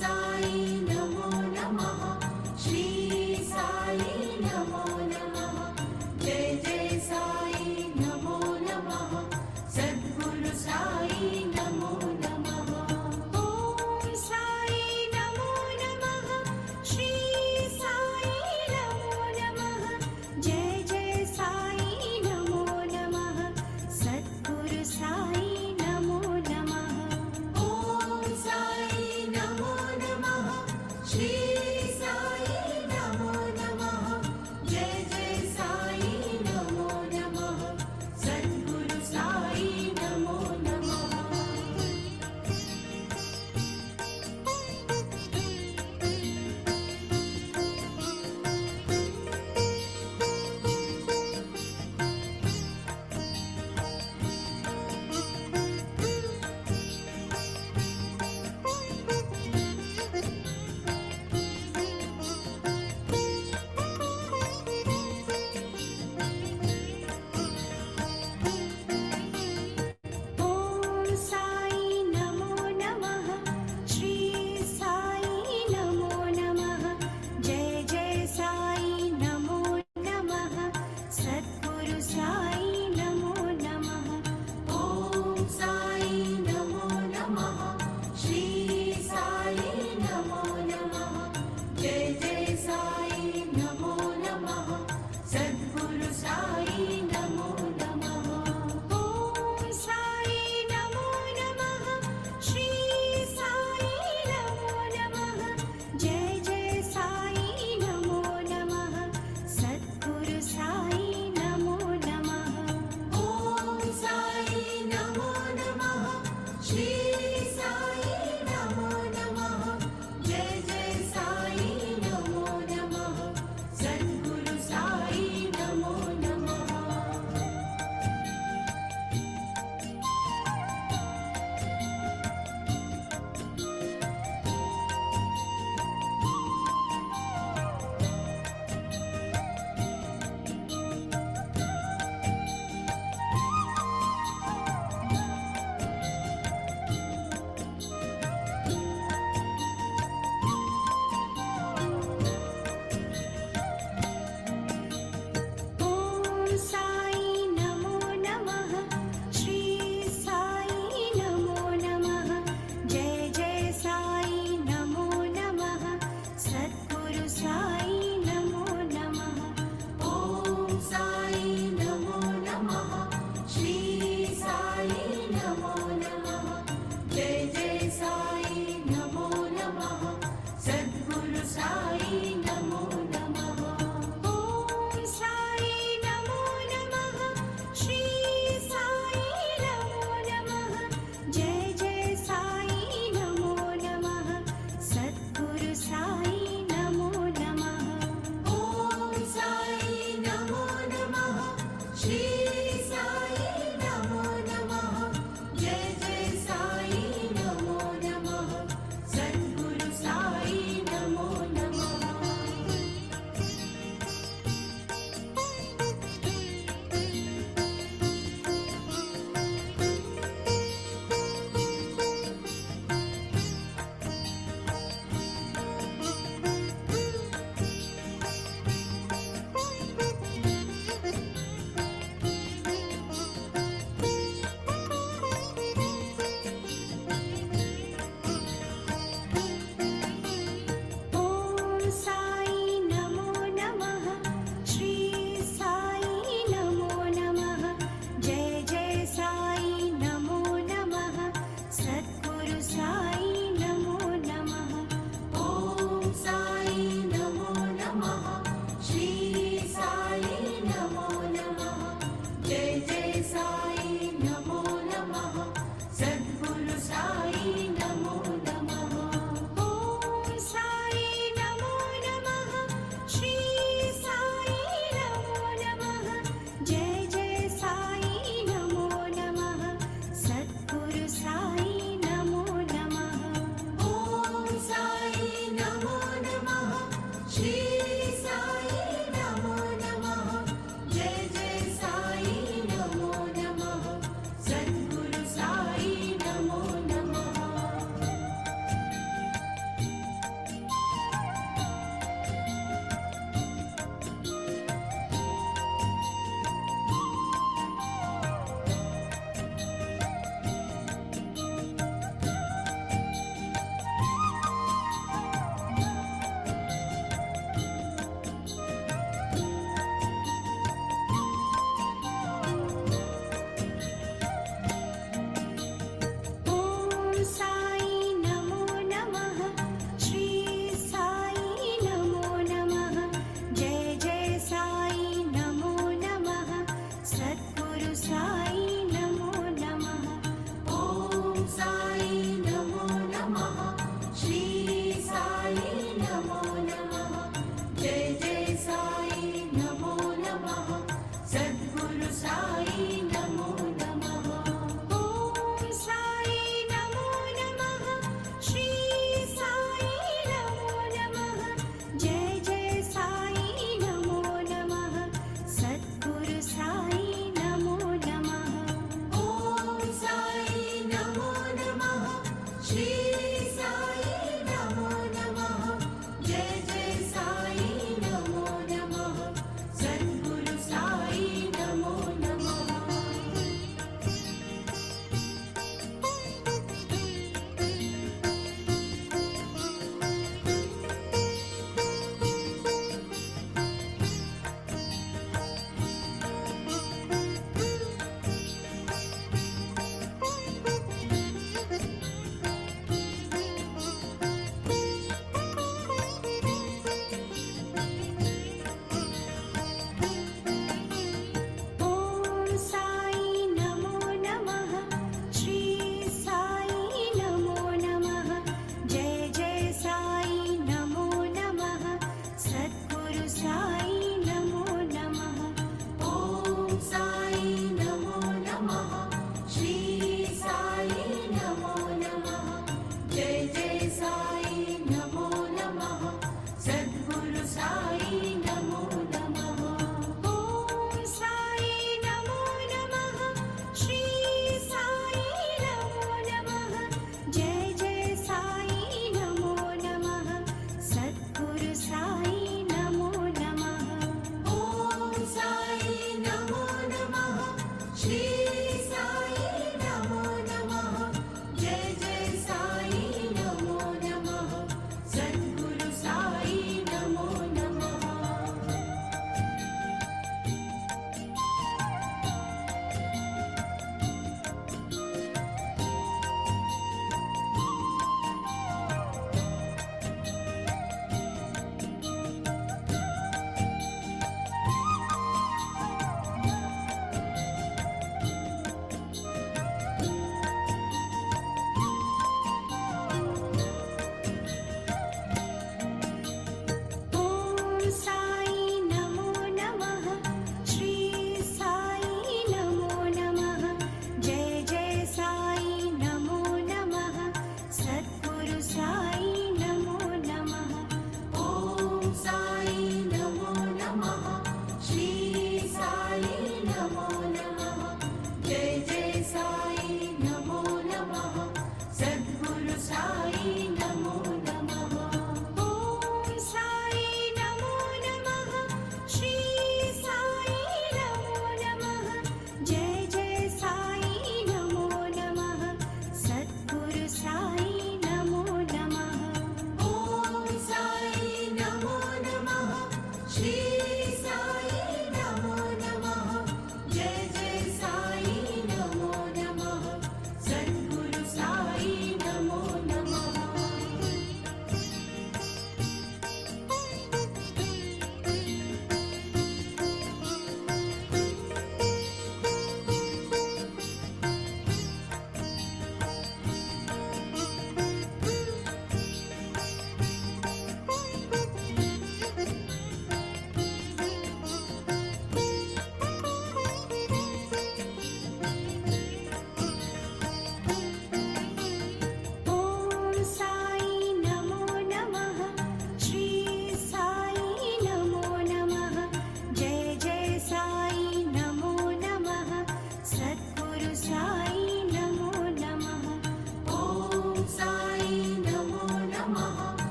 साई नमो नमः। श्री साई नमो नमः। जय जय साई नमो नमः। सद्गुरु साई नमो नमः। ओम साई नमो नमः। श्री साई नमो नमः। जय जय साई नमो नमः। सद्गुरु साई नमो नमः। ओम साई नमो नमः। श्री साई नमो नमः। जय जय साई नमो नमः। सद्गुरु साई नमो नमः। ओम साई नमो नमः। श्री साई नमो नमः। जय जय साई नमो नमः। सद्गुरु साई नमो नमः। ओम साई नमो नमः। श्री साई नमो नमः। जय जय साई नमो नमः। सद्गुरु साई नमो नमः। ओम साई नमो नमः। श्री साई नमो नमः। जय जय साई नमो नमः। सद्गुरु साई नमो नमः। ओम साई नमो नमः। श्री साई नमो नमः। जय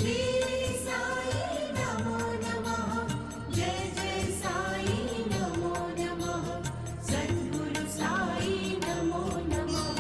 श्री साई नमो नमः, जय जय साई नमो नमः, सद्गुरु साई नमो नमः।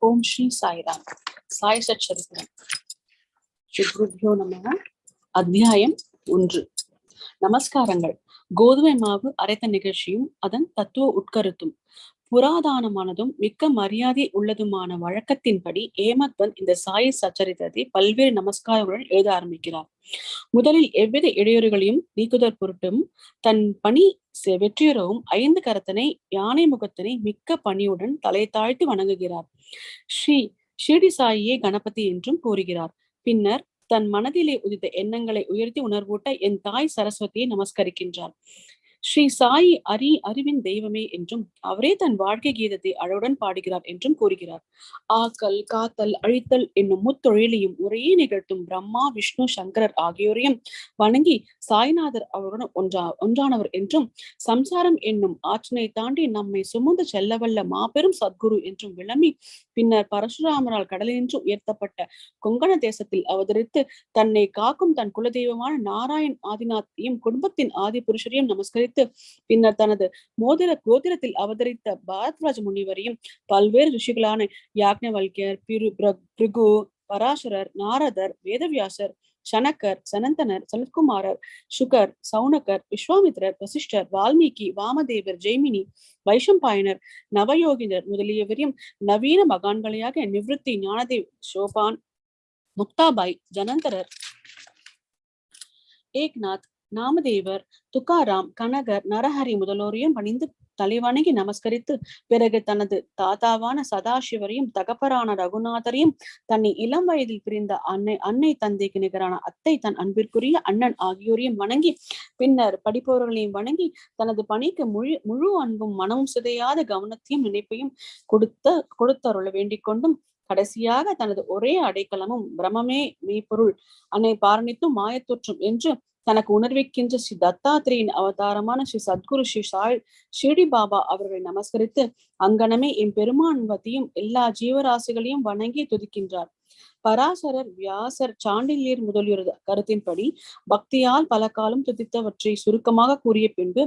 ஓம் ஸ்ரீ சாய்ராம். சாய் சச்சரித்திரம். ஸ்ரீ குருப்யோ நமः. அத்தியாயம் 1. நமஸ்காரங்கள். கோதுமை மாவு அரைத்த நிகழ்ச்சியும் அதன் தத்துவ உட்கருத்தும். புராதானமானதும் மிக்க மரியாதை உள்ளதுமான வழக்கத்தின்படி ஏமத்வந்த் இந்த சாய் சச்சரித்திரத்தை பல்வேறு நமஸ்காரங்களுடன் எழுத ஆரம்பிக்கிறார். முதலில் எவ்வித இடையூறுகளையும் நீக்குதற் பொருட்டும் தன் பணி வெற்றியுறவும் 5 கரத்தனை யானை முகத்தினை மிக்க பணியுடன் தலை தாழ்த்தி வணங்குகிறார். ஷிர்டி சாயியே கணபதி என்றும் கூறுகிறார். பின்னர் தன் மனதிலே உதித்த எண்ணங்களை உயர்த்தி உணர்வூட்ட என் தாய் சரஸ்வதியை நமஸ்கரிக்கின்றார். ஸ்ரீ சாயி அறிவின் தெய்வமே என்றும் அவரே தன் வாழ்க்கை கீதத்தை அழகுடன் பாடுகிறார் என்றும் கூறுகிறார். ஆக்கல், காத்தல், அழித்தல் என்னும் முத்தொழிலையும் முறையே நிகழ்த்தும் பிரம்மா, விஷ்ணு, சங்கரர் ஆகியோரையும் வணங்கி சாய்நாதர் அவருடன் ஒன்றானவர் என்றும் சம்சாரம் என்னும் ஆற்றினை தாண்டி நம்மை சுமந்து செல்லவல்ல மாபெரும் சத்குரு என்றும் விளம்பி பின்னர் பரசுராமரால் கடலினின்று உயர்த்தப்பட்ட கொங்கண தேசத்தில் அவதரித்து தன்னை காக்கும் தன் குலதெய்வமான நாராயண் ஆதிநாத்தையும் குடும்பத்தின் ஆதி புருஷரையும் நமஸ்கரித்து பின்னர் தனது கோத்திரத்தில் அவதரித்த பாரத்வாஜ முனிவரையும் பல்வேறு ரிஷிகளான யாக்ஞவல்யர், பிருகு, பராசரர், நாரதர், வேதவியாசர், சனக்கர், சனந்தனர், சனத்குமாரர், சுகர், சவுனகர், விஸ்வாமித்ரர், வசிஷ்டர், வால்மீகி, வாமதேவர், ஜெய்மினி, வைஷம்பாயனர், நவயோகினர் முதலியவரையும் நவீன மகான்களையாக நிவிருத்தி, ஞானதேவ், சோபான், முக்தாபாய், ஜனந்தரர், ஏக்நாத், நாமதேவர், துக்காராம், கனகர், நரஹரி முதலோரையும் பணிந்து தலைவணங்கி நமஸ்கரித்து பிறகு தனது தாத்தாவான சதாசிவரையும் தகப்பரான ரகுநாதரையும் தன்னை இளம் வயதில் பிரிந்த அன்னை தந்தைக்கு நிகரான அத்தை தன் அன்பிற்குரிய அண்ணன் ஆகியோரையும் வணங்கி பின்னர் படிப்பவர்களையும் வணங்கி தனது பணிக்கு முழு அன்பும் மனமும் சிதையாத கவனத்தையும் நினைப்பையும் கொடுத்தருள வேண்டிக் கொண்டும் கடைசியாக தனது ஒரே அடைக்கலமும் பிரமமே மெய்ப்பொருள் அன்னை பாரணித்தும் மாயத்தொற்றும் என்று தனக்கு உணர்விக்கின்ற ஸ்ரீ தத்தாத்திரேயின் அவதாரமான ஸ்ரீ சத்குரு ஸ்ரீ ஷிர்டி பாபா அவர்களை நமஸ்கரித்து அங்கனமே எம்பெருமான்வத்தையும் எல்லா ஜீவராசிகளையும் வணங்கி துதிக்கின்றார். பராசரர், வியாசர், சாண்டில்யர் முதலியோரது கருத்தின்படி பக்தியால் பல காலம் துதித்தவற்றை சுருக்கமாக கூறிய பின்பு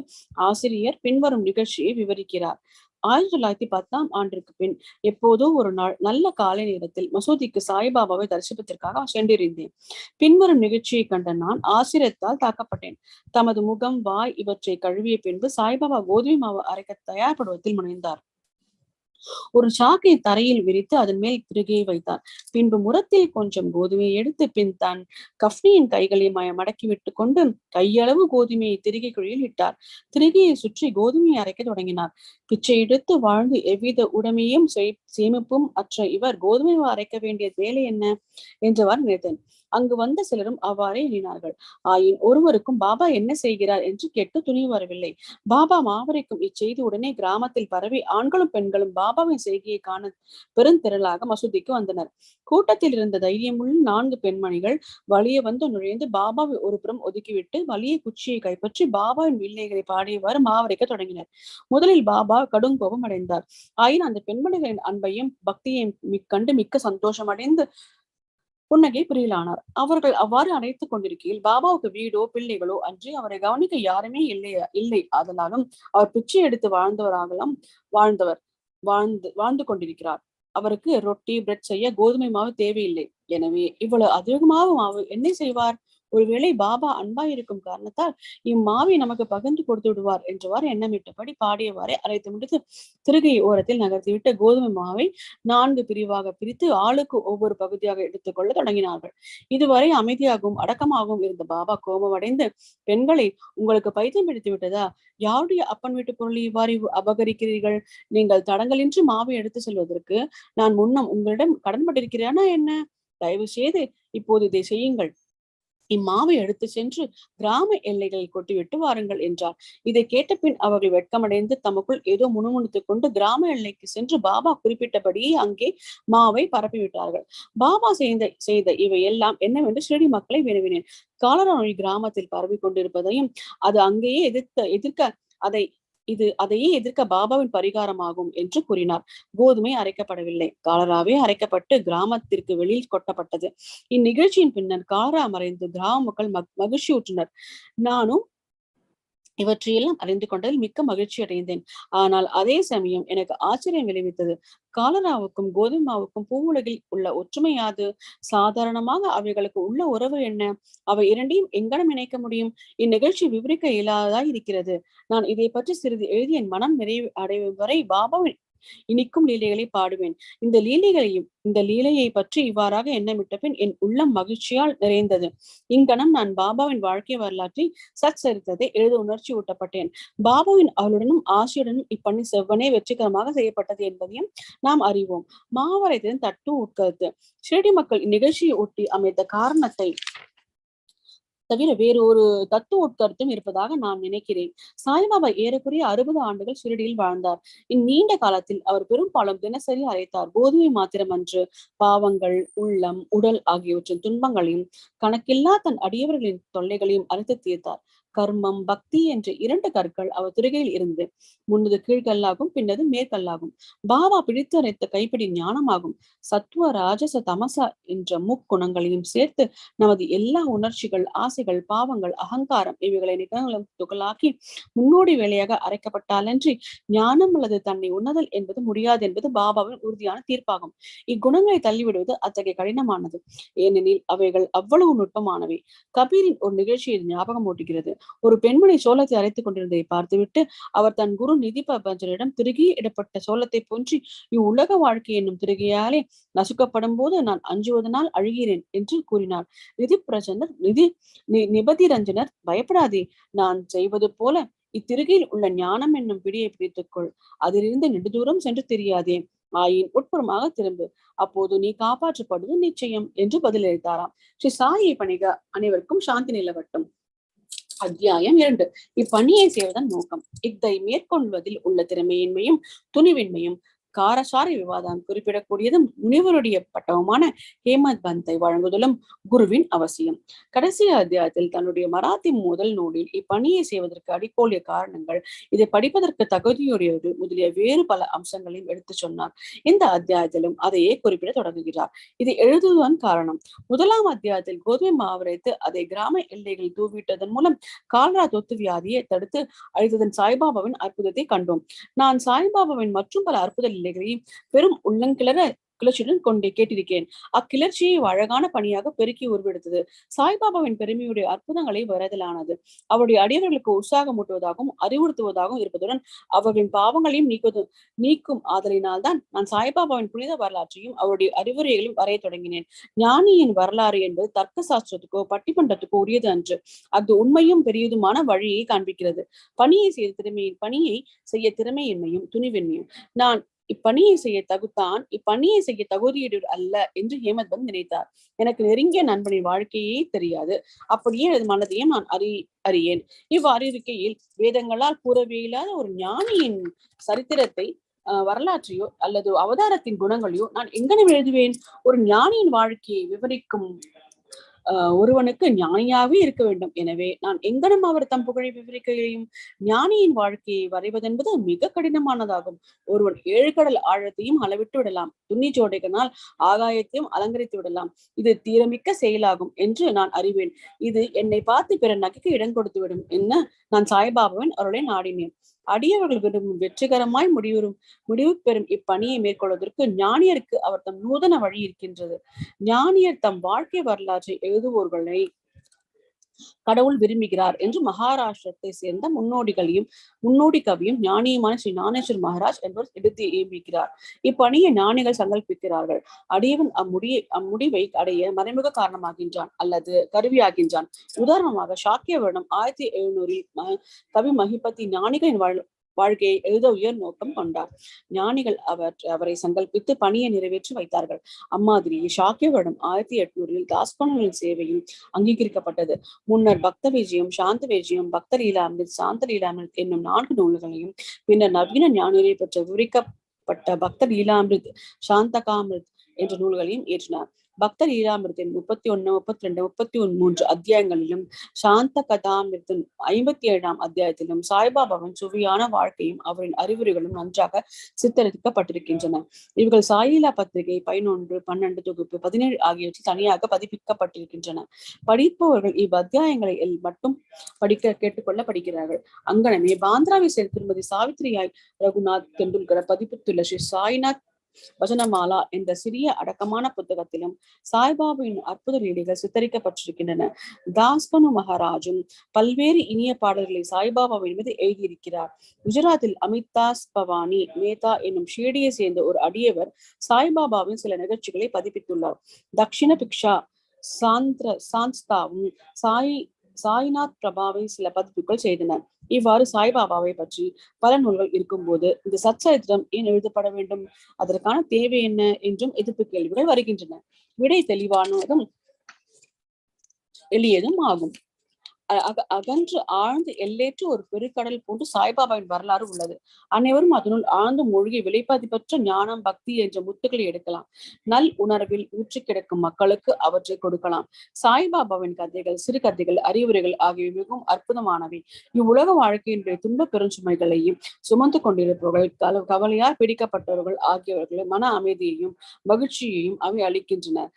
ஆசிரியர் பின்வரும் நிகழ்ச்சியை விவரிக்கிறார். 1910ஆம் ஆண்டிற்கு பின் எப்போதோ ஒரு நாள் நல்ல காலை நேரத்தில் மசூதிக்கு சாய்பாபாவை தரிசிப்பதற்காக சென்றிருந்தேன். பின்வரும் நிகழ்ச்சியை கண்ட நான் ஆசிரியத்தால் தாக்கப்பட்டேன். தமது முகம், வாய் இவற்றை கழுவிய பின்பு சாய்பாபா கோதுமை மாவு அரைக்க தயார்படுவதில் முனைந்தார். ஒரு சாக்கை தரையில் விரித்து அதன் மேல் திருகையை வைத்தார். பின்பு முரத்தில் கொஞ்சம் கோதுமையை எடுத்து பின் தன் கஃப்னியின் கைகளை மடக்கி விட்டு கொண்டு கையளவு கோதுமையை திரிகை குழியில் இட்டார். திரிகையை சுற்றி கோதுமையை அரைக்க தொடங்கினார். பிச்சை எடுத்து வாழ்ந்து எவ்வித உடைமையும் சேமிப்பும் அற்ற இவர் கோதுமை அரைக்க வேண்டிய வேலை என்ன என்றவாறு நினைத்தேன். அங்கு வந்த சிலரும் அவ்வாறே எண்ணினார்கள். ஆயின் ஒருவருக்கும் பாபா என்ன செய்கிறார் என்று கேட்டு துணிவு வரவில்லை. பாபா மாவரைக்கும் இச்செய்தி உடனே கிராமத்தில் பரவி ஆண்களும் பெண்களும் பாபாவின் செய்கையை காண பெருந்திரளாக மசூதிக்கு வந்தனர். கூட்டத்தில் இருந்த தைரியமுள்ள 4 பெண்மணிகள் வலிய வந்து நுழைந்து பாபாவை ஒரு புறம் ஒதுக்கிவிட்டு வலிய குச்சியை கைப்பற்றி பாபாவின் வில்லைகளை பாடியவாறு மாவரைக்க தொடங்கினர். முதலில் பாபா கடும் கோபம் அடைந்தார். ஆயின் அந்த பெண்மணிகளின் அன்பையும் பக்தியையும் கண்டு மிக்க சந்தோஷம் அடைந்து புன்னகை புரியலானார். அவர்கள் அவ்வாறு அழைத்துக் கொண்டிருக்கையில் பாபாவுக்கு வீடோ பிள்ளைகளோ அன்றி அவரை கவனிக்க யாருமே இல்லை. அதனாலும் அவர் பிச்சை எடுத்து வாழ்ந்து கொண்டிருக்கிறார். அவருக்கு ரொட்டி, பிரெட் செய்ய கோதுமை மாவு தேவையில்லை. எனவே இவ்வளவு அதிகமாக மாவு என்ன செய்வார்? ஒருவேளை பாபா அன்பாய் இருக்கும் காரணத்தால் இம்மாவை நமக்கு பகிர்ந்து கொடுத்து விடுவார் என்றவாறு எண்ணமிட்டபடி பாடியவாறே அரைத்து முடித்து திருகையை ஓரத்தில் நகர்த்திவிட்டு கோதுமை மாவை 4 பிரிவாக பிரித்து ஆளுக்கு ஒவ்வொரு பகுதியாக எடுத்துக்கொள்ள தொடங்கினார்கள். இதுவரை அமைதியாகவும் அடக்கமாகவும் இருந்த பாபா கோபமடைந்து, பெண்களை, உங்களுக்கு பைத்தியம் பிடித்து விட்டதா? யாருடைய அப்பன் வீட்டு பொருளை இவ்வாறு அபகரிக்கிறீர்கள்? நீங்கள் தடங்களின்றி மாவை எடுத்து செல்வதற்கு நான் முன்னம் உங்களிடம் கடன்பட்டிருக்கிறேனா என்ன? தயவு செய்து இப்போது இதை செய்யுங்கள். இம்மாவை எடுத்து சென்று கிராம எல்லைகளில் கொட்டிவிட்டு வாருங்கள் என்றார். இதை கேட்ட பின் அவர்கள் வெட்கமடைந்து தமக்குள் ஏதோ முணுமுணுத்துக் கொண்டு கிராம எல்லைக்கு சென்று பாபா குறிப்பிட்டபடியே அங்கே மாவை பரப்பிவிட்டார்கள். பாபா செய்த இவை எல்லாம் என்னவென்று ஷிர்டி மக்களை வினவினேன். காலரா நோய் கிராமத்தில் பரவி கொண்டிருப்பதையும் அது அங்கேயே அதையே எதிர்க்க பாபாவின் பரிகாரமாகும் என்று கூறினார். கோதுமை அரைக்கப்படவில்லை. காலராவே அரைக்கப்பட்டு கிராமத்திற்கு வெளியில் கொட்டப்பட்டது. இந்நிகழ்ச்சியின் பின்னர் காலரா மறைந்து கிராம மக்கள் மகிழ்ச்சியுற்றனர். நானும் இவற்றையெல்லாம் அறிந்து கொண்டதில் மிக்க மகிழ்ச்சி அடைந்தேன். ஆனால் அதே சமயம் எனக்கு ஆச்சரியம் விளைவித்தது. காலராவுக்கும் கோதுமாவுக்கும் பூவுலகில் உள்ள ஒற்றுமை யாது? சாதாரணமாக அவைகளுக்கு உள்ள உறவு என்ன? அவை இரண்டையும் எங்கனம் இணைக்க முடியும்? இந்நிகழ்ச்சி விவரிக்க இயலாததாய் இருக்கிறது. நான் இதை பற்றி சிறிது எழுதி என் மனம் நிறைவு அடையும் வரை பாபாவின் இனிக்கும் லீலைகளை பாடுவேன். இந்த லீலையை பற்றி இவ்வாறாக எண்ணமிட்ட பின் என் உள்ளம் மகிழ்ச்சியால் நிறைந்தது. இங்கனம் நான் பாபாவின் வாழ்க்கை வரலாற்றை சச்சரித்ததை எழுத உணர்ச்சி ஊட்டப்பட்டேன். பாபாவின் அவளுடனும் ஆசியுடனும் இப்பணி செவ்வனே வெற்றிகரமாக செய்யப்பட்டது என்பதையும் நாம் அறிவோம். மாவரைத்தின் தட்டு உட்கருத்து ஷிரடி மக்கள் இந்நிகழ்ச்சியை ஒட்டி அமைத்த காரணத்தை தவிர வேறு ஒரு தத்துவ உட்கருத்தும் இருப்பதாக நான் நினைக்கிறேன். சாய்பாபா ஏறக்குறைய 60 ஆண்டுகள் ஷிரடியில் வாழ்ந்தார். இந்நீண்ட காலத்தில் அவர் பெரும்பாலும் தினசரி அழைத்தார். கோதுமை மாத்திரமன்று, பாவங்கள், உள்ளம், உடல் ஆகியவற்றின் துன்பங்களையும் கணக்கில்லா தன் அடியவர்களின் தொல்லைகளையும் அறுத்து தீர்த்தார். கர்மம், பக்தி என்ற 2 கற்கள் அவர் துறைகையில் இருந்து முன்னது கீழ்கல்லாகும், பின்னது மேற்கல்லாகும். பாபா பிடித்து அரைத்த கைப்பிடி ஞானமாகும். சத்துவ, ராஜச, தமசா என்ற முக்குணங்களையும் சேர்த்து நமது எல்லா உணர்ச்சிகள், ஆசைகள், பாவங்கள், அகங்காரம் இவைகளை நிகழ்களும் துகளாக்கி முன்னோடி வேலையாக அரைக்கப்பட்டாலன்றி ஞானம் அல்லது தன்னை உணர்தல் என்பது முடியாது என்பது பாபாவின் உறுதியான தீர்ப்பாகும். இக்குணங்களை தள்ளிவிடுவது அத்தகைய கடினமானது. ஏனெனில் அவைகள் அவ்வளவு நுட்பமானவை. கபீரின் ஒரு நிகழ்ச்சியை ஞாபகம் ஊட்டுகிறது. ஒரு பெண்மணி சோளத்தை அரைத்துக் கொண்டிருந்ததை பார்த்துவிட்டு அவர் தன் குரு நிதி பிரபஞ்சனிடம் திருகி இடப்பட்ட சோளத்தை போன்றி இவ்வுலக வாழ்க்கை என்னும் திருகையாலே நசுக்கப்படும் போது நான் அஞ்சுவதனால் அழுகிறேன் என்று கூறினார். நிபதிரஞ்சனர் பயப்படாதே, நான் செய்வது போல இத்திருகையில் உள்ள ஞானம் என்னும் பிடியை பிடித்துக்கொள். அதிலிருந்து நெடுதூரம் சென்று தெரியாதே, ஆயின் உட்புறமாக திரும்பு, அப்போது நீ காப்பாற்றப்படுவது நிச்சயம் என்று பதிலளித்தாராம். ஸ்ரீ சாயை பணிக அனைவருக்கும் சாந்தி நிலவட்டும். அத்தியாயம் 2. இப்பணியை செய்வதன் நோக்கம். இதை மேற்கொள்வதில் உள்ள திறமையின்மையும் துணிவின்மையும் காரசார விவாதம் குறிப்பிடக்கூடியதும் முனிவருடைய பட்டவமான ஹேமத் பந்தை வழங்குதலும் குருவின் அவசியம். கடைசி அத்தியாயத்தில் தன்னுடைய மராத்தி முதல் நூலில் இப்பணியை செய்வதற்கு அடிக்கோலிய காரணங்கள், இதை படிப்பதற்கு தகுதியுடையது முதலிய வேறு பல அம்சங்களையும் எடுத்து சொன்னார். இந்த அத்தியாயத்திலும் அதையே குறிப்பிட தொடங்குகிறார். இதை எழுதுவதன் காரணம், 1ஆம் அத்தியாயத்தில் கோதுமை மாவரைத்து அதை கிராம எல்லைகளில் தூவிட்டதன் மூலம் கால்ரா தொத்து வியாதியை தடுத்து அழித்ததன் சாய்பாபாவின் அற்புதத்தை கண்டோம். நான் சாய்பாபாவின் மற்றும் பல அற்புத பெரும் உள்ளங்கிளற கிளர்ச்சியுடன் கொண்டே கேட்டிருக்கேன். அக்கிளர்ச்சியை அழகான பணியாக பெருக்கி உருவெடுத்தது. சாய்பாபாவின் பெருமையுடைய அற்புதங்களை வரதலானது. அவருடைய அடியவர்களுக்கு உற்சாகமூட்டுவதாகவும் அறிவுறுத்துவதாகவும் இருப்பதுடன் அவர்களின் பாவங்களையும் நீக்கும் ஆதலினால்தான் நான் சாய்பாபாவின் புனித வரலாற்றையும் அவருடைய அறிவுரைகளையும் வரைய தொடங்கினேன். ஞானியின் வரலாறு என்பது தர்க்க சாஸ்திரத்துக்கோ பட்டிமன்றத்துக்கோ உரியது அன்று. அது உண்மையும் பெரியதுமான வழியை காண்பிக்கிறது. பணியை செய்ய திறமையின்மையும் துணிவின்மையும். நான் இப்பணியை செய்ய தகுதியுடைய அல்ல என்று ஹேமத் பந்த் நினைத்தார். எனக்கு நெருங்கிய நண்பனின் வாழ்க்கையே தெரியாது, அப்படியே எனது மனதையும் நான் அறியேன். இவ்வாறு இருக்கையில் வேதங்களால் கூறவே இல்லாத ஒரு ஞானியின் சரித்திரத்தை, வரலாற்றையோ அல்லது அவதாரத்தின் குணங்களையோ நான் எங்கனம் எழுதுவேன்? ஒரு ஞானியின் வாழ்க்கையை விவரிக்கும் ஒருவனுக்கு ஞானியாகவே இருக்க வேண்டும். எனவே நான் எங்கனம் அவர் தம் புகழை விவரிக்கையும் ஞானியின் வாழ்க்கையை வரைவதென்பது மிக கடினமானதாகும். ஒருவன் 7 கடல் ஆழத்தையும் அளவிட்டு விடலாம், துண்ணி ஜோடைகனால் ஆகாயத்தையும் அலங்கரித்து விடலாம். இது தீரமிக்க செயலாகும் என்று நான் அறிவேன். இது என்னை பார்த்து பிற நகைக்கு இடம் கொடுத்து விடும் என்ன நான் சாய்பாபாவின் அவருடைய நாடினேன். அடியவர்கள் விரும்பும் வெற்றிகரமாய் முடிவு பெறும் இப்பணியை மேற்கொள்வதற்கு ஞானியருக்கு அவர் தம் நூதன வழி இருக்கின்றது. ஞானியர் தம் வாழ்க்கை வரலாற்றை எழுதுவோர்களை கடவுள் விரும்புகிறார் என்று மகாராஷ்டிரத்தை சேர்ந்த முன்னோடி கவியும் ஞானியுமான ஸ்ரீ ஞானேஸ்வர் மகாராஜ் என்பவர் எடுத்து ஏம்பிக்கிறார். இப்பணியை ஞானிகள் சங்கல்பிக்கிறார்கள். அடியவன் அம்முடிவை அடைய மறைமுக காரணமாகின்றான் அல்லது கருவியாகின்றான். உதாரணமாக சாக்கிய வருடம் 1700 கவி மகிபதி ஞானிகளின் வாழ்க்கையை எழுத உயர் நோக்கம் கொண்டார். ஞானிகள் அவரை சங்கல்பித்து பணியை நிறைவேற்றி வைத்தார்கள். அம்மாதிரியே சாக்கிய வருடம் 1800 தாஸ்கோணங்களின் சேவையும் அங்கீகரிக்கப்பட்டது. முன்னர் பக்த விஜயம், சாந்த விஜயம், பக்த லீலாமிர்த், சாந்த லீலாமிர்த் என்னும் 4 நூல்களையும் பின்னர் நவீன ஞானியரை பற்றி விவரிக்கப்பட்ட பக்த லீலாமிர்த், சாந்தகாமிர்த் என்ற நூல்களையும் ஏற்றினார். பக்த லீலாமிருத்தின் 31, 32, 33 அத்தியாயங்களிலும் சாந்த கதாமிருத்தின் 57ஆம் அத்தியாயத்திலும் சாய்பாபாவின் சுவையான வாழ்க்கையும் அவரின் அறிவுரைகளும் நன்றாக சித்தரிக்கப்பட்டிருக்கின்றன. இவர்கள் சாயிலா பத்திரிகை 11, 12 தொகுப்பு 17 ஆகியவற்றில் தனியாக பதிப்பிக்கப்பட்டிருக்கின்றன. படிப்பவர்கள் இவ்வத்தியாயங்களை மட்டும் கேட்டுக்கொள்ள படிக்கிறார்கள். அங்கனமே பாந்திராவை சேர்ந்த திருமதி சாவித்ரியாய் ரகுநாத் தெண்டுல்கர் பதிப்பித்துள்ள ஸ்ரீ சாய்நாத் வசனமாலா என்ற சிறிய அடக்கமான புத்தகத்திலும் சாய்பாபாவின் அற்புத லீலைகள் சித்தரிக்கப்பட்டிருக்கின்றன. தாஸ்பனு மகாராஜும் பல்வேறு இனிய பாடல்களை சாய்பாபாவின் மீது எழுதியிருக்கிறார். குஜராத்தில் அமிதாஸ் பவானி மேதா என்னும் ஷீர்டியை சேர்ந்த ஒரு அடியவர் சாய்பாபாவின் சில நிகழ்ச்சிகளை பதிப்பித்துள்ளார். தக்ஷிண பிக்ஷா சாந்தாவும் சாய்நாத் பிரபாவின் சில பதிப்புகள் செய்தனர். இவ்வாறு சாய்பாபாவை பற்றி பல நூல்கள் இருக்கும்போது இந்த சச்சரித்திரம் ஏன் எழுதப்பட வேண்டும், அதற்கான தேவை என்ன என்றும் எதிர்ப்பு கேள்விகள் வருகின்றன. விடை தெளிவானதும் எளியதும் ஆகும். அகன்று ஆழ்ந்து எல்லையற்ற ஒரு பெருக்கடல் போன்று சாய்பாபாவின் வரலாறு உள்ளது. அனைவரும் அதனுள் ஆழ்ந்து மூழ்கி விலைப்பதிப்பற்ற ஞானம், பக்தி என்ற முத்துக்களை எடுக்கலாம். நல் உணர்வில் ஊற்றி கிடக்கும் மக்களுக்கு அவற்றை கொடுக்கலாம். சாய்பாபாவின் கதைகள், சிறுகதைகள், அறிவுரைகள் ஆகியவை மிகவும் அற்புதமானவை. இவ்வுலக வாழ்க்கையினுடைய துன்ப பெருஞ்சுமைகளையும் சுமந்து கொண்டிருப்பவர்கள், கவலையால் பிடிக்கப்பட்டவர்கள் ஆகியவர்கள் மன அமைதியையும் மகிழ்ச்சியையும் அவை அளிக்கின்றன.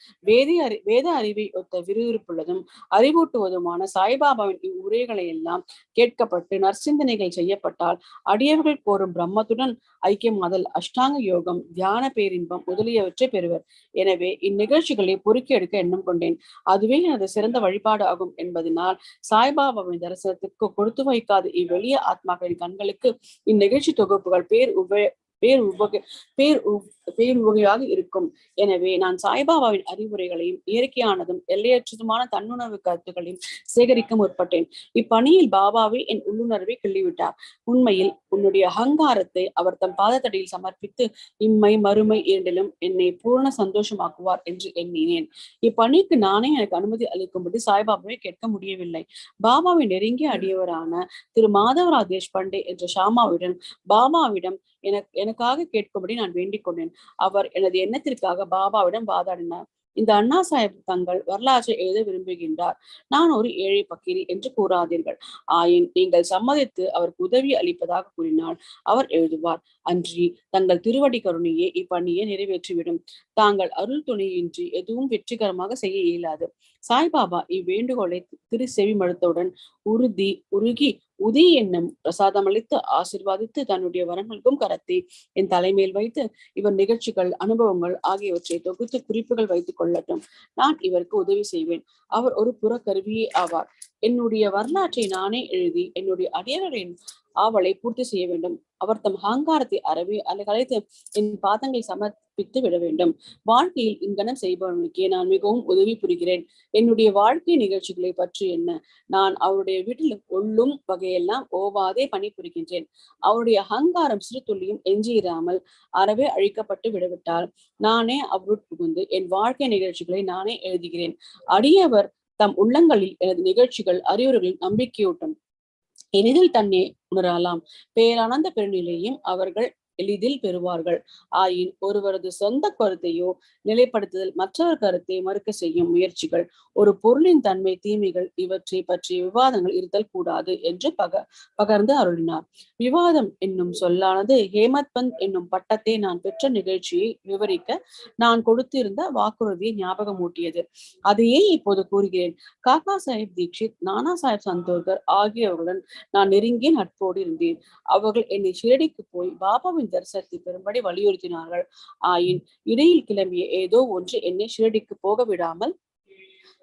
வேத அறிவை ஒத்த விறுவிறுப்புள்ளதும் அறிவூட்டுவதுமான சாய்பாபாவின் இவ்வுரைகளை எல்லாம் கேட்கப்பட்டு நற்சிந்தனைகள் செய்யப்பட்டால் அடியவர்கள் கோரும் பிரம்மத்துடன் ஐக்கியமாதல், அஷ்டாங்க யோகம், தியான பேரின்பம் முதலியவற்றை பெறுவர். எனவே இந்நிகழ்ச்சிகளை பொறுக்கி எடுக்க எண்ணம் கொண்டேன். அதுவே எனது சிறந்த வழிபாடு ஆகும் என்பதனால் சாய்பாபாவின் தரிசனத்துக்கு கொடுத்து வைக்காத இவ்வெளிய ஆத்மாக்களின் கண்களுக்கு இந்நிகழ்ச்சி தொகுப்புகள் பேருவகையாக இருக்கும். எனவே நான் சாய்பாபாவின் அறிவுரைகளையும் இயற்கையானதும் எல்லையற்றதுமான தன்னுணர்வு கருத்துக்களையும் சேகரிக்க முற்பட்டேன். இப்பணியில் பாபாவே என் உள்ளுணர்வை கிள்ளிவிட்டார். உண்மையில் உன்னுடைய அகங்காரத்தை அவர் தம் பாதத்தடியில் சமர்ப்பித்து இம்மை மறுமை இரண்டிலும் என்னை பூர்ண சந்தோஷமாக்குவார் என்று எண்ணினேன். இப்பணிக்கு நானே எனக்கு அனுமதி அளிக்கும்படி சாய்பாபாவை கேட்க முடியவில்லை. பாபாவின் நெருங்கிய அடியவரான திரு மாதவராஜ் தேஷ்பாண்டே என்ற ஷாமாவிடம் பாபாவிடம் எனக்காக கேட்கும்படி நான் வேண்டிக் கொண்டேன். அவர் எனது எண்ணத்திற்காக பாபாவிடம் வாதாடினார். இந்த அண்ணா சாஹிப் தங்கள் வரலாற்றை எழுத விரும்புகின்றார். நான் ஒரு ஏழை பக்கிரி என்று கூறாதீர்கள். ஆயின் நீங்கள் சம்மதித்து அவருக்கு உதவி அளிப்பதாக கூறினால் அவர் எழுதுவார். அன்றி தங்கள் திருவடி கருணையே இப்பணியை நிறைவேற்றிவிடும். தாங்கள் அருள் துணையின்றி எதுவும் வெற்றிகரமாக செய்ய இயலாது. சாய்பாபா இவ்வேண்டுகோளை செவி மடுத்தவுடன் உருகி உதி என்னும் பிரசாதமளித்து ஆசிர்வாதித்து தன்னுடைய வரங்களுக்கும் கரத்தை என் தலைமையில் வைத்து இவர் நிகழ்ச்சிகள், அனுபவங்கள் ஆகியவற்றை தொகுத்து குறிப்புகள் வைத்துக் கொள்ளட்டும். நான் இவருக்கு உதவி செய்வேன். அவர் ஒரு புறக்கருவியே ஆவார். என்னுடைய வரலாற்றை நானே எழுதி என்னுடைய அடியவரின் ஆவலை பூர்த்தி செய்ய வேண்டும். அவர் தம் அகங்காரத்தை கலைத்து என் பாதங்களை சமர்ப்பித்து விட வேண்டும். வாழ்க்கையில் இங்கனம் செய்பவனுக்கே நான் மிகவும் உதவி புரிகிறேன். என்னுடைய வாழ்க்கை நிகழ்ச்சிகளை பற்றி என்ன, நான் அவருடைய வீட்டில் கொள்ளும் வகையெல்லாம் ஓவாதே பணிபுரிகின்றேன். அவருடைய அகங்காரம் சிறு துள்ளியும் எஞ்சியிராமல் அறவே அழிக்கப்பட்டு விடவிட்டால் நானே அவருள் புகுந்து என் வாழ்க்கை நிகழ்ச்சிகளை நானே எழுதுகிறேன். அடியவர் தம் உள்ளங்களில் எனது நிகழ்ச்சிகள், அறிவுரைகளின் நம்பிக்கையூட்டும் எளிதில் தன்னை உணரலாம். பேரானந்த பெருநிலையும் அவர்கள் எளிதில் பெறுவார்கள். ஆயின் ஒருவரது சொந்த கருத்தையோ நிலைப்படுத்துதல் மற்றவர் கருத்தை மறுக்க செய்யும் முயற்சிகள், ஒரு பொருளின் தன்மை, தீமைகள் இவற்றை பற்றிய விவாதங்கள் இருத்தல் கூடாது என்று பகர்ந்து அருளினார். விவாதம் என்னும் சொல்லானது ஹேமத் பந்த் என்னும் பட்டத்தை நான் பெற்ற நிகழ்ச்சியை விவரிக்க நான் கொடுத்திருந்த வாக்குறுதியை ஞாபகமூட்டியது. அதையே இப்போது கூறுகிறேன். காக்கா சாஹிப் தீக்ஷித், நானா சாஹிப் சந்தோர்கர் ஆகியவர்களுடன் நான் நெருங்கிய நட்போடு இருந்தேன். அவர்கள் என்னை ஷிரடிக்கு போய் பாபாவின் தரிசனத்தை பெறும்படி வலியுறுத்தினார்கள். ஆயின் இடையில் கிளம்பிய ஏதோ ஒன்று என்னை ஷிரடிக்கு போக விடாமல்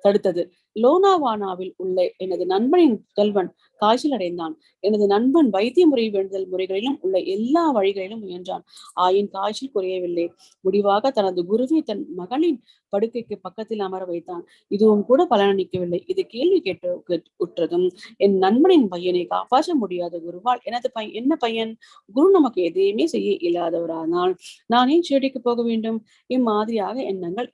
தடுத்தது. லோனாவானாவில் உள்ள எனது நண்பனின் புதல்வன் காய்ச்சல் அடைந்தான். எனது நண்பன் வைத்திய முறை வேண்டுதல் முறைகளிலும் உள்ள எல்லா வழிகளிலும் முயன்றான். ஆயின் காய்ச்சல் குறையவில்லை. முடிவாக தனது குருவை தன் மகளின் படுக்கைக்கு பக்கத்தில் அமர வைத்தான். இதுவும் கூட பலனளிக்கவில்லை. இது கேள்வி உற்றதும் என் நண்பனின் பையனை காப்பாற்ற முடியாத குருவால் என்ன பையன்? குரு நமக்கு எதையுமே செய்ய இயலாதவரானால் நான் ஏன் செடிக்கு போக வேண்டும்? இம்மாதிரியாக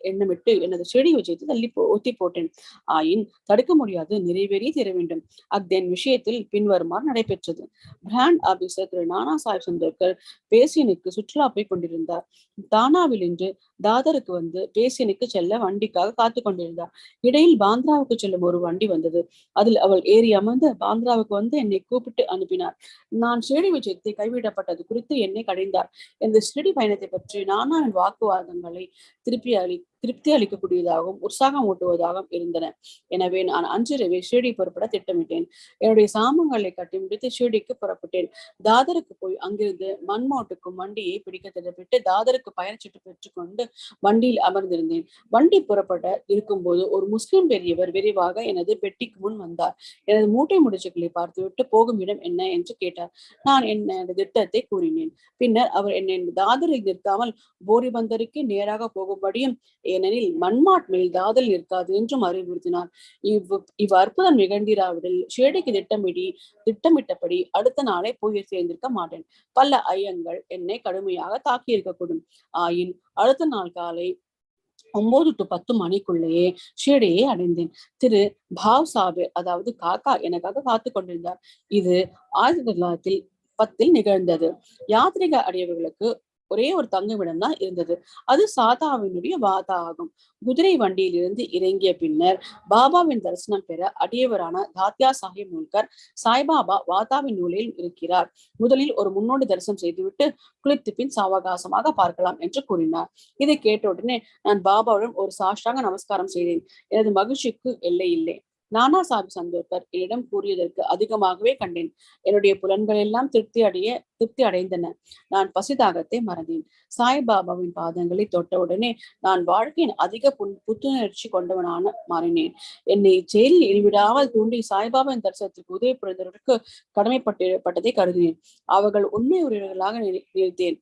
எண்ணமிட்டு எனது செடி வச்சத்தை ஒத்தி போட்டேன். ஆயின் தடுக்க முடியாது, நிறைவேறி தர வேண்டும். அக்தென் விஷயம் நிச்சயத்தில் பின்வருமாறு நடைபெற்றது. பிராண்ட் ஆபீசர் திரு நானா சாஹிப் சந்தோர்கர் பேசியனுக்கு சுற்றுலா போய் கொண்டிருந்தார். தானாவில் இன்று தாதருக்கு வந்து பேசியனுக்கு செல்ல வண்டிக்காக காத்து கொண்டிருந்தார். இடையில் பாந்திராவுக்கு செல்லும் ஒரு வண்டி வந்தது. அதில் அவள் ஏறி அமர்ந்து பாந்திராவுக்கு வந்து என்னை கூப்பிட்டு அனுப்பினார். நான் ஷிரடி விஜயத்தை கைவிடப்பட்டது குறித்து என்னை கடிந்தார். இந்த ஷிரடி பயணத்தை பற்றி நானாவின் வாக்குவாதங்களை திருப்தி அளிக்கக்கூடியதாகவும் உற்சாகம் ஊட்டுவதாகவும் இருந்தன. எனவே நான் அன்றிரவே ஷிரடி புறப்பட திட்டமிட்டேன். என்னுடைய சாமங்களை கட்டி முடித்து ஷிரடிக்கு புறப்பட்டேன். தாதருக்கு போய் அங்கிருந்து மண்மோட்டுக்கும் வண்டியை பிடிக்க திட்டமிட்டு தாதருக்கு பயணச்சீட்டு பெற்றுக்கொண்டு வண்டியில் அமர்ந்திருந்தேன். வண்டி புறப்பட இருக்கும்போது ஒரு முஸ்லிம் பெரியவர் விரைவாக எனது பெட்டிக்கு முன் வந்தார். எனது மூட்டை முடிச்சுக்களை பார்த்துவிட்டு போகும் இடம் என்ன என்று கேட்டார். நான் எனது திட்டத்தை கூறினேன். பின்னர் அவர் என்னை தாதரில் நிற்காமல் போரிபந்தருக்கு நேராக போகும்படியும், ஏனெனில் மண்மாட் மேல் தாதல் நிற்காது என்றும் அறிவுறுத்தினார். இவ் அற்புதம் நிகழ்ந்திராவிடில் ஷிரடிக்கு திட்டமிட்டபடி அடுத்த நாளை போய் சேர்ந்திருக்க மாட்டேன். பல ஐயங்கள் என்னை கடுமையாக தாக்கி இருக்கக்கூடும். ஆயின் அடுத்த நாள் காலை 9 to 10 மணிக்குள்ளேயே ஷிரடியை அடைந்தேன். திரு பாவ் சாபேர், அதாவது காக்கா, எனக்காக காத்து கொண்டிருந்தார். இது 1910 நிகழ்ந்தது. யாத்திரிக அடையவர்களுக்கு ஒரே ஒரு தங்குமிடம் தான் இருந்தது. அது சாதாவினுடைய வாதா ஆகும். குதிரை வண்டியில் இருந்து இறங்கிய பின்னர் பாபாவின் தரிசனம் பெற அடியவரான தாத்யா சாஹிப் முல்கர் சாய்பாபா வாதாவின் நூலில் இருக்கிறார். முதலில் ஒரு முன்னோடி தரிசனம் செய்துவிட்டு குளித்து பின் சாவகாசமாக பார்க்கலாம் என்று கூறினார். இதை கேட்டவுடனே நான் பாபாவுடன் ஒரு சாஷ்டாங்க நமஸ்காரம் செய்தேன். எனது மகிழ்ச்சிக்கு எல்லை இல்லை. நானா சாஹிப் சந்தோர்கர் என்னிடம் கூறியதற்கு அதிகமாகவே கண்டேன். என்னுடைய புலன்கள் எல்லாம் திருப்தி அடைந்தன. நான் பசிதாகத்தை மறந்தேன். சாய்பாபாவின் பாதங்களை தொட்டவுடனே நான் வாழ்க்கையின் அதிக புத்துணர்ச்சி கொண்டவனான மாறினேன். என்னை ஜெயிலில் இழிவிடாமல் தூண்டி சாய்பாபாவின் தரிசனத்திற்கு உதவி புரிந்தவர்களுக்கு கடமைப்பட்டதை கருதினேன். அவர்கள் உண்மை உரியவர்களாக நினைத்தேன்.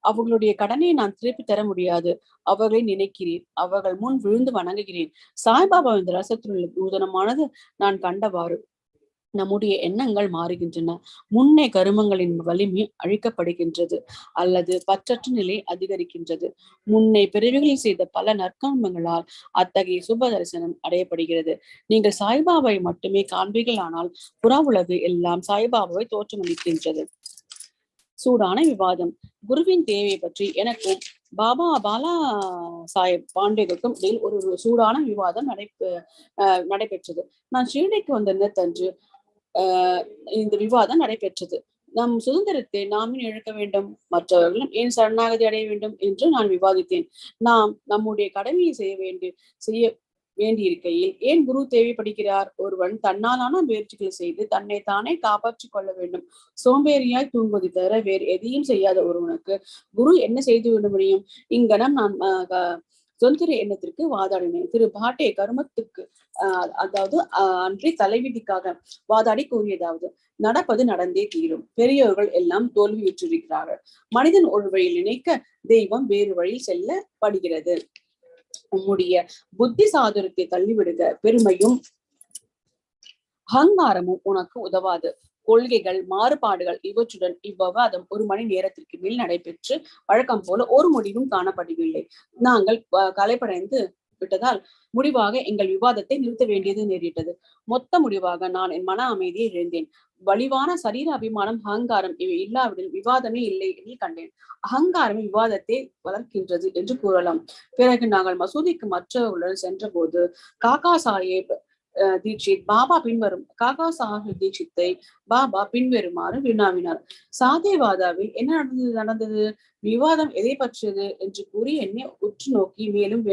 அவர்களுடைய கடனை நான் திருப்பி தர முடியாது. அவர்களை நினைக்கிறேன். அவர்கள் முன் விழுந்து வணங்குகிறேன். சாய்பாபாவின் தரிசனத்தில் உள்ள நூதனமானது நான் கண்டவாறு நம்முடைய எண்ணங்கள் மாறுகின்றன. முன்னே கருமங்களின் வலிமை அழிக்கப்படுகின்றது அல்லது பற்றற்ற நிலை அதிகரிக்கின்றது. முன்னே பிறவிகளில் செய்த பல நற்கர்மங்களால் அத்தகைய சுப தரிசனம் அடையப்படுகிறது. நீங்கள் சாய்பாபாவை மட்டுமே காண்பீர்கள், ஆனால் புற உலகு எல்லாம் சாய்பாபாவை தோற்றமளிக்கின்றது. சூடான விவாதம். குருவின் தேவையை பற்றி எனக்கும் பாலா சாஹிப் பாண்டேவுக்கும் இடையில் ஒரு சூடான விவாதம் நடைபெற்றது. நான் ஷிரடிக்கு வந்த நேரத்தன்று இந்த விவாதம் நடைபெற்றது. நம் சுதந்திரத்தை நாமே இழக்க வேண்டும், மற்றவர்களும் ஏன் சரணாகதி அடைய வேண்டும் என்று நான் விவாதித்தேன். நாம் நம்முடைய கடமையை செய்ய வேண்டியிருக்கையில் ஏன் குரு தேவைப்படுகிறார்? ஒருவன் தன்னாலான முயற்சிகளை செய்து தன்னை தானே காப்பாற்றிக் கொள்ள வேண்டும். சோம்பேறியாய் தூங்குவதை தவிர வேறு எதையும் செய்யாத ஒருவனுக்கு குரு என்ன செய்து விட முடியும்? இங்கனம் நான் சுதந்திர எண்ணத்திற்கு வாதாடினேன். திரு பாட்டே கருமத்துக்கு அதாவது அன்றி தலைவிதிக்காக வாதாடி கூறியதாவது: நடப்பது நடந்தே தீரும். பெரியோர்கள் எல்லாம் தோல்வியுற்றிருக்கிறார்கள். மனிதன் ஒரு வழியில் நினைக்க தெய்வம் வேறு வழியில் செல்லப்படுகிறது. உம்முடைய புத்தி சாதுரத்தை தள்ளிவிடுக. பெருமையும் அகங்காரமும் உனக்கு உதவாது. கொள்கைகள் மாறுபாடுகள் இவற்றுடன் இவ்விவாதம் 1 மணி நேரத்திற்கு மேல் நடைபெற்று வழக்கம் போல ஒரு முடிவும் காணப்படவில்லை. நாங்கள் களைப்படைந்து விட்டதால் முடிவாக எங்கள் விவாதத்தை நிறுத்த வேண்டியது நேரிட்டது. மொத்த முடிவாக நான் என் மன அமைதியை இழந்தேன். வலிவான சரீர அபிமானம், அகங்காரம் இவை இல்லாவிடில் விவாதமே இல்லை என்று கண்டேன். அகங்காரமே விவாதத்தை வளர்க்கின்றது என்று கூறலாம். பிறகு நாங்கள் மசூதிக்கு மற்றவர்களுடன் சென்ற போது காக்கா சாஹிப் தீட்சித் பாபா பின்வருமாறு வினாவினார்: சாதேவாதாவில் என்ன நடந்தது? விவாதம் எதை பற்றியது என்று கூறி என்னை உற்று நோக்கி மேலும்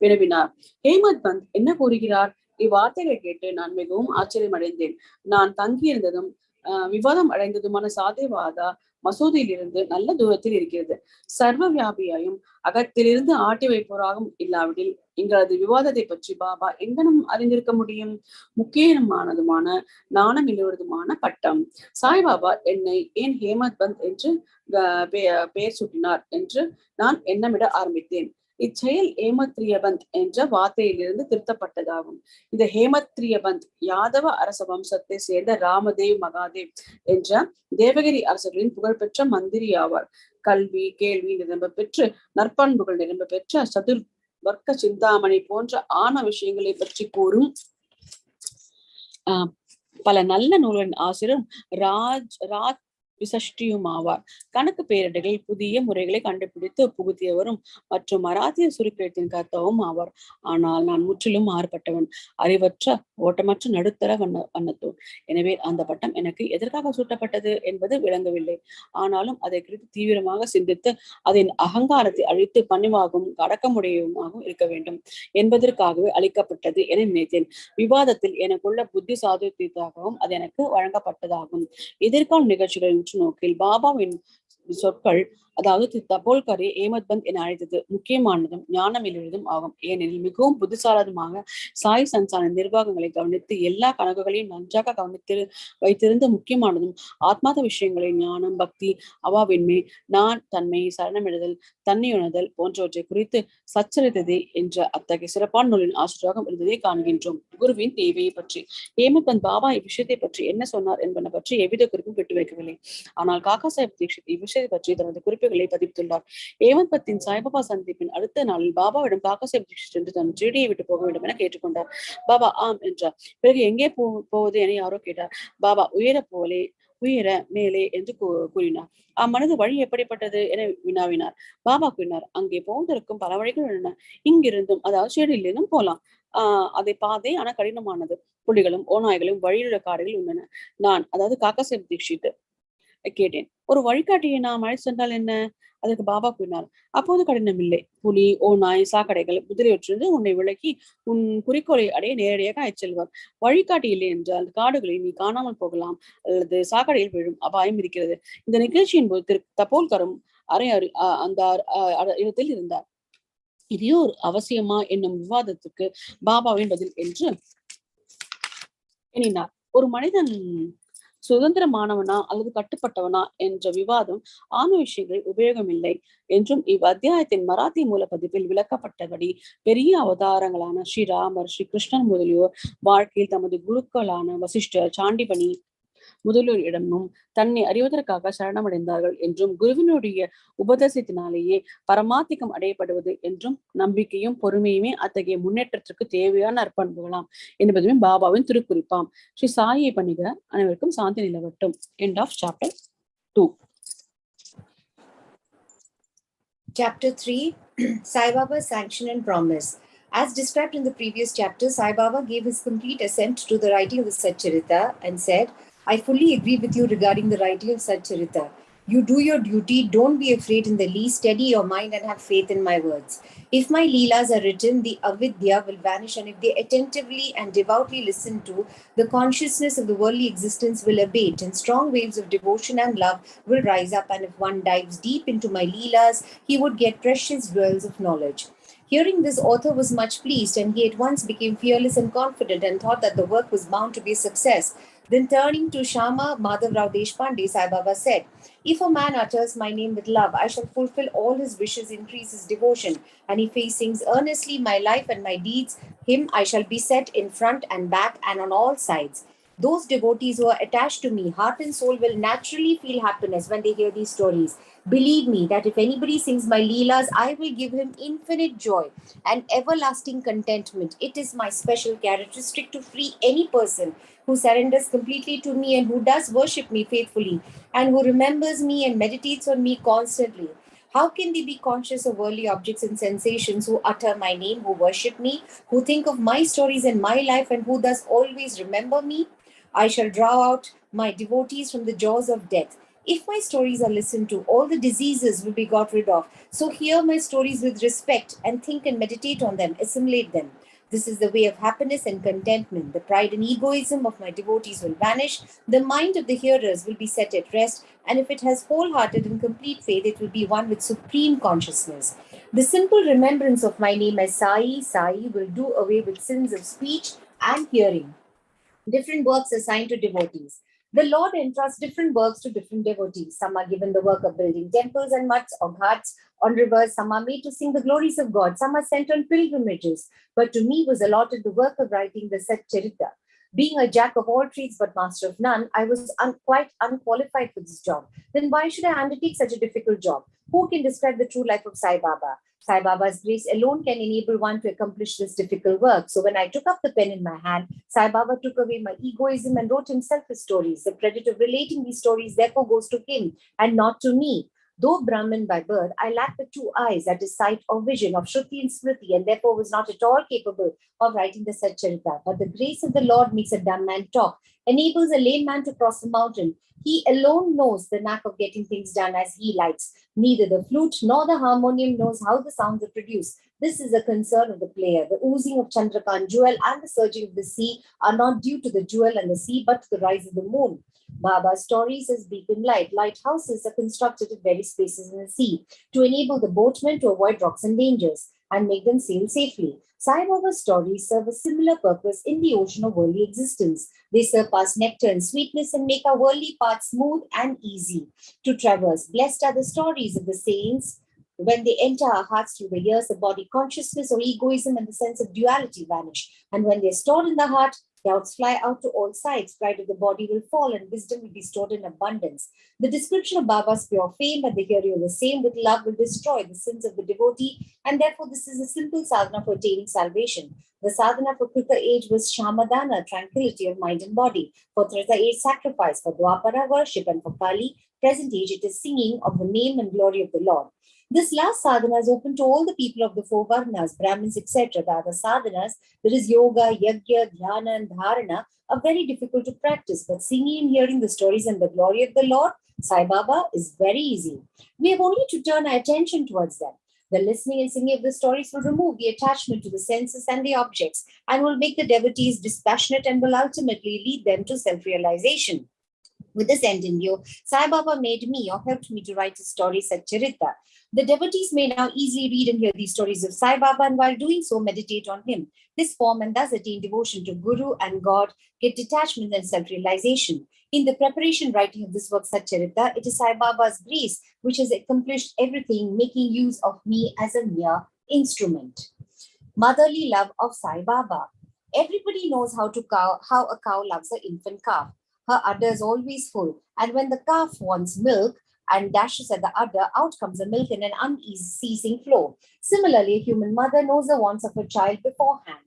வினவினார். ஹேமத் பந்த் என்ன கூறுகிறார்? இவ்வார்த்தைகளை கேட்டு நான் மிகவும் ஆச்சரியமடைந்தேன். நான் தங்கியிருந்ததும் விவாதம் அடைந்ததுமான சாதேவாதா மசூதியிலிருந்து நல்ல தூரத்தில் இருக்கிறது. சர்வ வியாபியாயும் அகத்திலிருந்து ஆட்டி வைப்பவராகவும் இல்லாவிடில் எங்களது விவாதத்தை பற்றி பாபா எங்கனும் அறிந்திருக்க முடியும். முக்கியமானதுமான நாணம் இல்லவதுமான பட்டம். சாய்பாபா என்னை ஏன் ஹேமத் பந்த் என்று பெயர் சூட்டினார் என்று நான் எண்ணமிட ஆரம்பித்தேன். இச்செயல் ஹேமத்ரியபந்த் என்ற வார்த்தையிலிருந்து திருத்தப்பட்டதாகும். இந்த ஹேமத்ரியபந்த் யாதவ அரச வம்சத்தை சேர்ந்த ராமதேவ் மகாதேவ் என்ற தேவகிரி அரசர்களின் புகழ்பெற்ற மந்திரி ஆவார். கல்வி கேள்வி நிரம்ப பெற்று நற்பண்புகள் நிரம்ப பெற்ற சதுர் வர்க்க சிந்தாமணி போன்ற ஆன விஷயங்களை பற்றி கூறும் பல நல்ல நூல்களின் ஆசிரியரும் ராஜ் விசஷ்டியும் ஆவார். கணக்கு பேரடைகள் புதிய முறைகளை கண்டுபிடித்து புகுத்தியவரும் மற்றும் மராத்திய சுருக்கெழுத்தின் கர்த்தாவும் ஆவார். ஆனால் நான் முற்றிலும் மாறுபட்டவன், அறிவற்ற ஓட்டமற்ற நடுத்தர வண்ணத்தோன். எனவே அந்த பட்டம் எனக்கு எதற்காக சூட்டப்பட்டது என்பது விளங்கவில்லை. ஆனாலும் அதை குறித்து தீவிரமாக சிந்தித்து அதன் அகங்காரத்தை அழித்து பணிவாகவும் அடக்கமுடையவுமாகவும் இருக்க வேண்டும் என்பதற்காகவே அளிக்கப்பட்டது என நினைத்தேன். விவாதத்தில் எனக்குள்ள புத்தி சாதுரியத்தாகவும் அது எனக்கு வழங்கப்பட்டதாகும். எதிர்கால நிகழ்ச்சிகளின் நோக்கில் பாபாவின் சொற்கள், அதாவது தபோல்கரை ஏமத்பந்த் என அழைத்தது முக்கியமானதும் ஞானமில்லதும் ஆகும். ஏனெனில் மிகவும் புத்திசாலமாக சாய் சன்சான நிர்வாகங்களை கவனித்து எல்லா கணக்குகளையும் நன்றாக கவனித்து வைத்திருந்த முக்கியமானதும் ஆத்மாத விஷயங்களை ஞானம், பக்தி, அவாவின்மை, நான் தன்மை, சரணமிடுதல், தன்னையுணர்தல் போன்றவற்றை குறித்து சச்சரித்ததே என்ற அத்தகைய சிறப்பான நூலின் ஆசிரியராக இருந்ததை காண்கின்றோம். குருவின் தேவையை பற்றி ஏமத்பந்த் பாபா இவ்விஷயத்தை பற்றி என்ன சொன்னார் என்பன பற்றி எவ்வித குறிப்பும் விட்டு வைக்கவில்லை. ஆனால் காக்கா சாஹிப் தீக்ஷித் இவ்விஷயத்தை பற்றி தனது குறிப்புகளை பதித்துள்ளார். ஏமத்பத்தின் சாய்பாபா சந்திப்பின் அடுத்த நாளில் பாபாவிடம் காக்கா சாஹிப் தீக்ஷித் என்று தன் ஜீடியை விட்டு போக வேண்டும் என கேட்டுக்கொண்டார். பாபா ஆம் என்றார். பிறகு எங்கே போவது என யாரோ கேட்டார். பாபா உயர மேலே என்று கூறினார். அம்மனது வழி எப்படிப்பட்டது என வினாவினார். பாபா கூறினார், அங்கே போவதற்கும் பல வழிகள் உள்ளன. இங்கிருந்தும், அதாவது ஷிரடியிலிருந்தும் போலாம். அதை பாதை ஆனா கடினமானது. புலிகளும் ஓநாய்களும் வழியுள்ள காடுகள் உள்ளன. நான், அதாவது காக்கா சாஹிப் தீக்ஷித் கேட்டேன், ஒரு வழிகாட்டியை நாம் அழைத்து சென்றால் என்ன? அதற்கு பாபா கூறினார், அப்போது கடினம் இல்லை. புலி, ஓநாய், சாக்கடைகள் முதலியவற்றிலிருந்து உன்னை விலக்கி உன் குறிக்கோளை அடைய நேரடியாக அழைச்செல்வார். வழிகாட்டி இல்லை என்றால் காடுகளில் நீ காணாமல் போகலாம் அல்லது சாக்கடையில் விழும் அபாயம் இருக்கிறது. இந்த நிகழ்ச்சியின் போது திரு தபோல்கரும் அந்த இடத்தில் இருந்தார். இதே ஒரு அவசியமா என்னும் விவாதத்துக்கு பாபாவின் பதில் என்று எண்ணினார். ஒரு மனிதன் சுதந்திரமானவனா அல்லது கட்டுப்பட்டவனா என்ற விவாதம் ஆன்ம விஷயங்களில் உபயோகமில்லை என்றும் அத்தியாயத்தின் மராத்தி மூல பதிப்பில் விளக்கப்பட்டபடி பெரிய அவதாரங்களான ஸ்ரீராமர், ஸ்ரீ கிருஷ்ணன் முதலியோர் வாழ்க்கையில் தமது குருக்களான வசிஷ்டர், சாண்டிபனி முதலியோரிடமும் தன்னை அறிவதற்காக சரணமடைந்தார்கள் என்றும் குருவினுடைய உபதேசத்தினாலேயே பரமாத்திகம் அடையப்படுவது என்றும் நம்பிக்கையும் பொறுமையுமே அத்தகைய முன்னேற்றத்திற்கு தேவையான அர்ப்பண்புகளாம் என்பதுமே பாபாவின் திருக்குறிப்பாம். ஸ்ரீ சாயை பணிக. அனைவருக்கும் சாந்தி நிலவட்டும். End of chapter 2. Chapter 3, Sai Baba's Sanction and Promise. As described in the previous chapter, Sai Baba gave his complete assent to the writing of the Satcharita and said, I fully agree with you regarding the writing of Satcharita. You do your duty, don't be afraid in the least, steady your mind and have faith in my words. If my leelas are written, the avidya will vanish, and if they attentively and devoutly listen to, the consciousness of the worldly existence will abate, and strong waves of devotion and love will rise up, and if one dives deep into my leelas, he would get precious jewels of knowledge. Hearing this, author was much pleased, and he at once became fearless and confident and thought that the work was bound to be a success. Then turning to Shama Madhav Rao Deshpande, Sai Baba said, if a man utters my name with love, I shall fulfill all his wishes, increase his devotion. And if he sings earnestly my life and my deeds, him I shall be set in front and back and on all sides. Those devotees who are attached to me, heart and soul, will naturally feel happiness when they hear these stories. Believe me that if anybody sings my leelas, I will give him infinite joy and everlasting contentment. It is my special characteristic to free any person who surrenders completely to me and who does worship me faithfully and who remembers me and meditates on me constantly. How can they be conscious of worldly objects and sensations who utter my name, who worship me, who think of my stories and my life, and who thus always remember me? I shall draw out my devotees from the jaws of death. If my stories are listened to, all the diseases will be got rid of. So hear my stories with respect and think and meditate on them, assimilate them. This is the way of happiness and contentment. The pride and egoism of my devotees will vanish. The mind of the hearers will be set at rest. And if it has wholehearted and complete faith, it will be one with supreme consciousness. The simple remembrance of my name as Sai, Sai will do away with sins of speech and hearing. Different works assigned to devotees. The Lord entrusts different works to different devotees. Some are given the work of building temples and mutts or ghats on rivers. Some are made to sing the glories of God. Some are sent on pilgrimages. But to me was allotted the work of writing the Satcharita. Being a jack of all trades but master of none, I was quite unqualified for this job. Then why should I undertake such a difficult job? Who can describe the true life of Sai Baba? Sai Baba's grace alone can enable one to accomplish this difficult work. So when I took up the pen in my hand, Sai Baba took away my egoism and wrote himself his stories. The credit of relating these stories therefore goes to him and not to me. Though Brahmin by birth, I lacked the two eyes, that is sight or vision, of Shruti and Smriti, and therefore was not at all capable of writing the Satcharita. But the grace of the Lord makes a dumb man talk, enables a lame man to cross a mountain. He alone knows the knack of getting things done as he likes. Neither the flute nor the harmonium knows how the sounds are produced. This is a concern of the player. The oozing of Chandrakant jewel and the surging of the sea are not due to the jewel and the sea, but to the rise of the moon. Baba's stories as beacon light. Lighthouses are constructed at various places in the sea to enable the boatmen to avoid rocks and dangers and make them sail safely. Sai Baba's stories serve a similar purpose in the ocean of worldly existence. They surpass nectar and sweetness and make our worldly path smooth and easy to traverse. Blessed are the stories of the saints. When they enter our hearts through the years, the body consciousness or egoism and the sense of duality vanish. And when they're stored in the heart, doubts fly out to all sides. Pride of the body will fall and wisdom will be stored in abundance. The description of Baba's pure fame and the hearing of the same with love will destroy the sins of the devotee, and therefore this is a simple sadhana for attaining salvation. The sadhana for Krita age was Shamadana, tranquility of mind and body. For Treta age, sacrifice. For Dwapara, worship. And for Kali, present age, it is singing of the name and glory of the Lord. This last sadhana is open to all the people of the four varnas, Brahmins, etc. The other sadhanas, there is yoga, yajna, dhyana, and dharana, are very difficult to practice. But singing and hearing the stories and the glory of the Lord, Sai Baba, is very easy. We have only to turn our attention towards them. The listening and singing of the stories will remove the attachment to the senses and the objects and will make the devotees dispassionate and will ultimately lead them to self-realization. With this end in view, Sai Baba made me or helped me to write his story Satcharita. The devotees may now easily read and hear these stories of Sai Baba and while doing so meditate on him. This form and thus attain devotion to Guru and God, get detachment and self-realization. In the preparation writing of this work Satcharita, it is Sai Baba's grace which has accomplished everything, making use of me as a mere instrument. Motherly love of Sai Baba. Everybody knows how a cow loves her infant calf. Her udder is always full, and when the calf wants milk and dashes at the udder, out comes the milk in an unceasing flow. Similarly, a human mother knows the wants of her child beforehand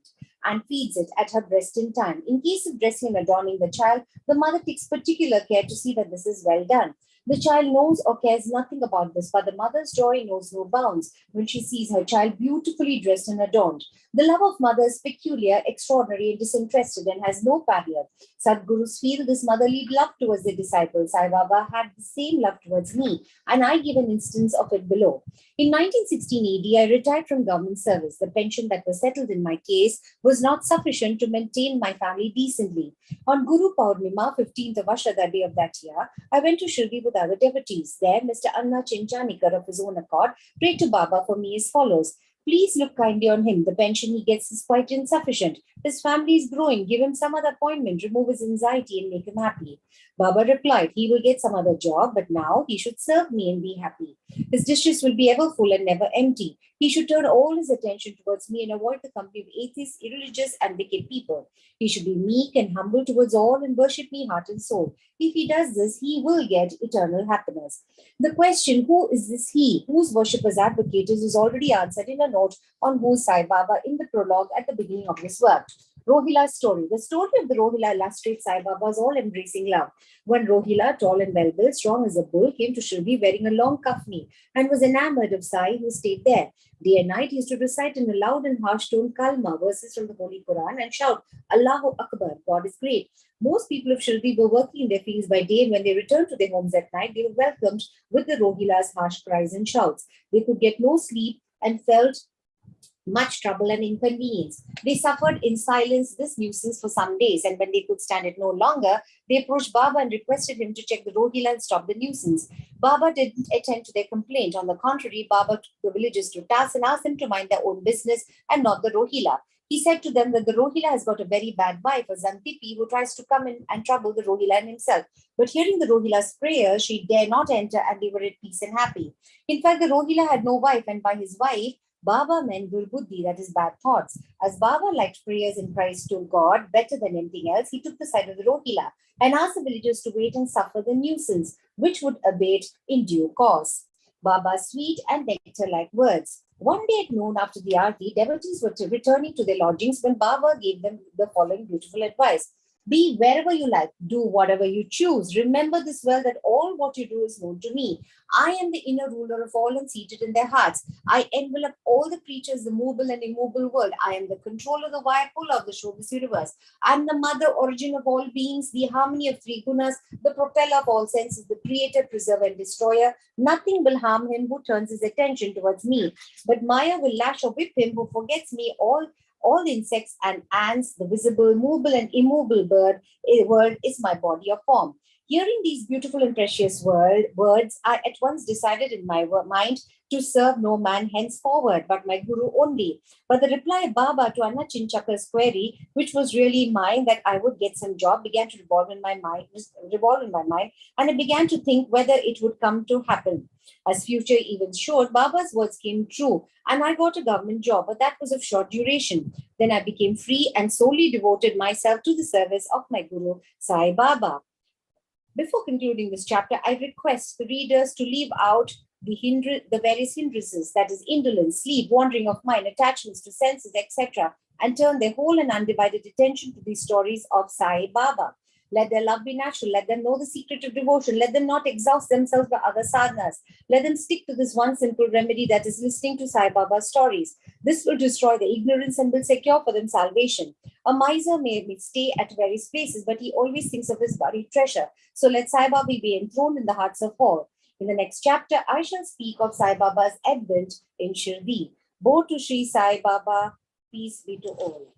and feeds it at her breast in time. In case of dressing and adorning the child, the mother takes particular care to see that this is well done. The child knows or cares nothing about this, but the mother's joy knows no bounds when she sees her child beautifully dressed and adorned. The love of mother is peculiar, extraordinary, and disinterested and has no parallel. Sadgurus feel this motherly love towards their disciples. Sai Baba had the same love towards me, and I give an instance of it below. In 1916 AD, I retired from government service. The pension that was settled in my case was not sufficient to maintain my family decently. On Guru Paurnima, 15th of Ashada day of that year, I went to Shirdi with other devotees. There, Mr. Anna Chinchanikar of his own accord prayed to Baba for me as follows. Please look kindly on him. The pension he gets is quite insufficient. His family is growing. Give him some other appointment, remove his anxiety and make him happy. Baba replied, he will get some other job, but now he should serve me and be happy. His dishes will be ever full and never empty. He should turn all his attention towards me and avoid the company of atheists, irreligious, and wicked people. He should be meek and humble towards all and worship me heart and soul. If he does this, he will get eternal happiness. The question, who is this he, whose worshippers advocates, is already answered in a note on who is Sai Baba in the prologue at the beginning of this work. Rohila's story. The story of the Rohila illustrates Sai Baba's all-embracing love. One Rohila, tall and well-built, strong as a bull, came to Shirdi wearing a long kafni and was enamored of Sai, who stayed there. Day and night, he used to recite in a loud and harsh tone kalma, verses from the Holy Quran, and shout, Allahu Akbar, God is great. Most people of Shirdi were working in their fields by day, and when they returned to their homes at night, they were welcomed with the Rohila's harsh cries and shouts. They could get no sleep and felt much trouble and inconvenience. They suffered in silence this nuisance for some days, and when they could stand it no longer, they approached Baba and requested him to check the Rohila and stop the nuisance. Baba didn't attend to their complaint. On the contrary, Baba took the villagers to task and asked them to mind their own business and not the Rohila. He said to them that the Rohila has got a very bad wife, a Zantipi, who tries to come in and trouble the Rohila and himself. But hearing the Rohila's prayer, she dare not enter, and they were at peace and happy. In fact, the Rohila had no wife, and by his wife, Baba meant Durbuddhi, that is bad thoughts. As Baba liked prayers and cries to God better than anything else, he took the side of the Rohila and asked the villagers to wait and suffer the nuisance, which would abate in due course. Baba's sweet and nectar-like words. One day at noon after the Aarti, devotees were returning to their lodgings when Baba gave them the following beautiful advice. Be wherever you like, do whatever you choose. Remember this well, that all what you do is known to me. I am the inner ruler of all and seated in their hearts. I envelop all the creatures, the movable and immovable world. I am the controller, the Vayapola of the showbiz universe. I am the mother, origin of all beings, the harmony of three gunas, the propeller of all senses, the creator, preserver, and destroyer. Nothing will harm him who turns his attention towards me. But Maya will lash or whip him who forgets me. All the insects and ants, the visible, movable, and immovable world is my body or form. Hearing these beautiful and precious words, I at once decided in my mind to serve no man henceforward, but my guru only. But the reply of Baba to Anna Chinchaka's query, which was really mine, that I would get some job, began to revolve in my mind, and I began to think whether it would come to happen. As future events showed, Baba's words came true, and I got a government job, but that was of short duration. Then I became free and solely devoted myself to the service of my Guru, Sai Baba. Before concluding this chapter, I request the readers to leave out the various hindrances, that is, indolence, sleep, wandering of mind, attachments to senses, etc., and turn their whole and undivided attention to these stories of Sai Baba. Let their love be natural. Let them know the secret of devotion. Let them not exhaust themselves by other sadhanas. Let them stick to this one simple remedy, that is listening to Sai Baba's stories. This will destroy the ignorance and will secure for them salvation. A miser may stay at various places, but he always thinks of his buried treasure. So let Sai Baba be enthroned in the hearts of all. In the next chapter, I shall speak of Sai Baba's advent in Shirdi. Bo to Shri Sai Baba, peace be to all.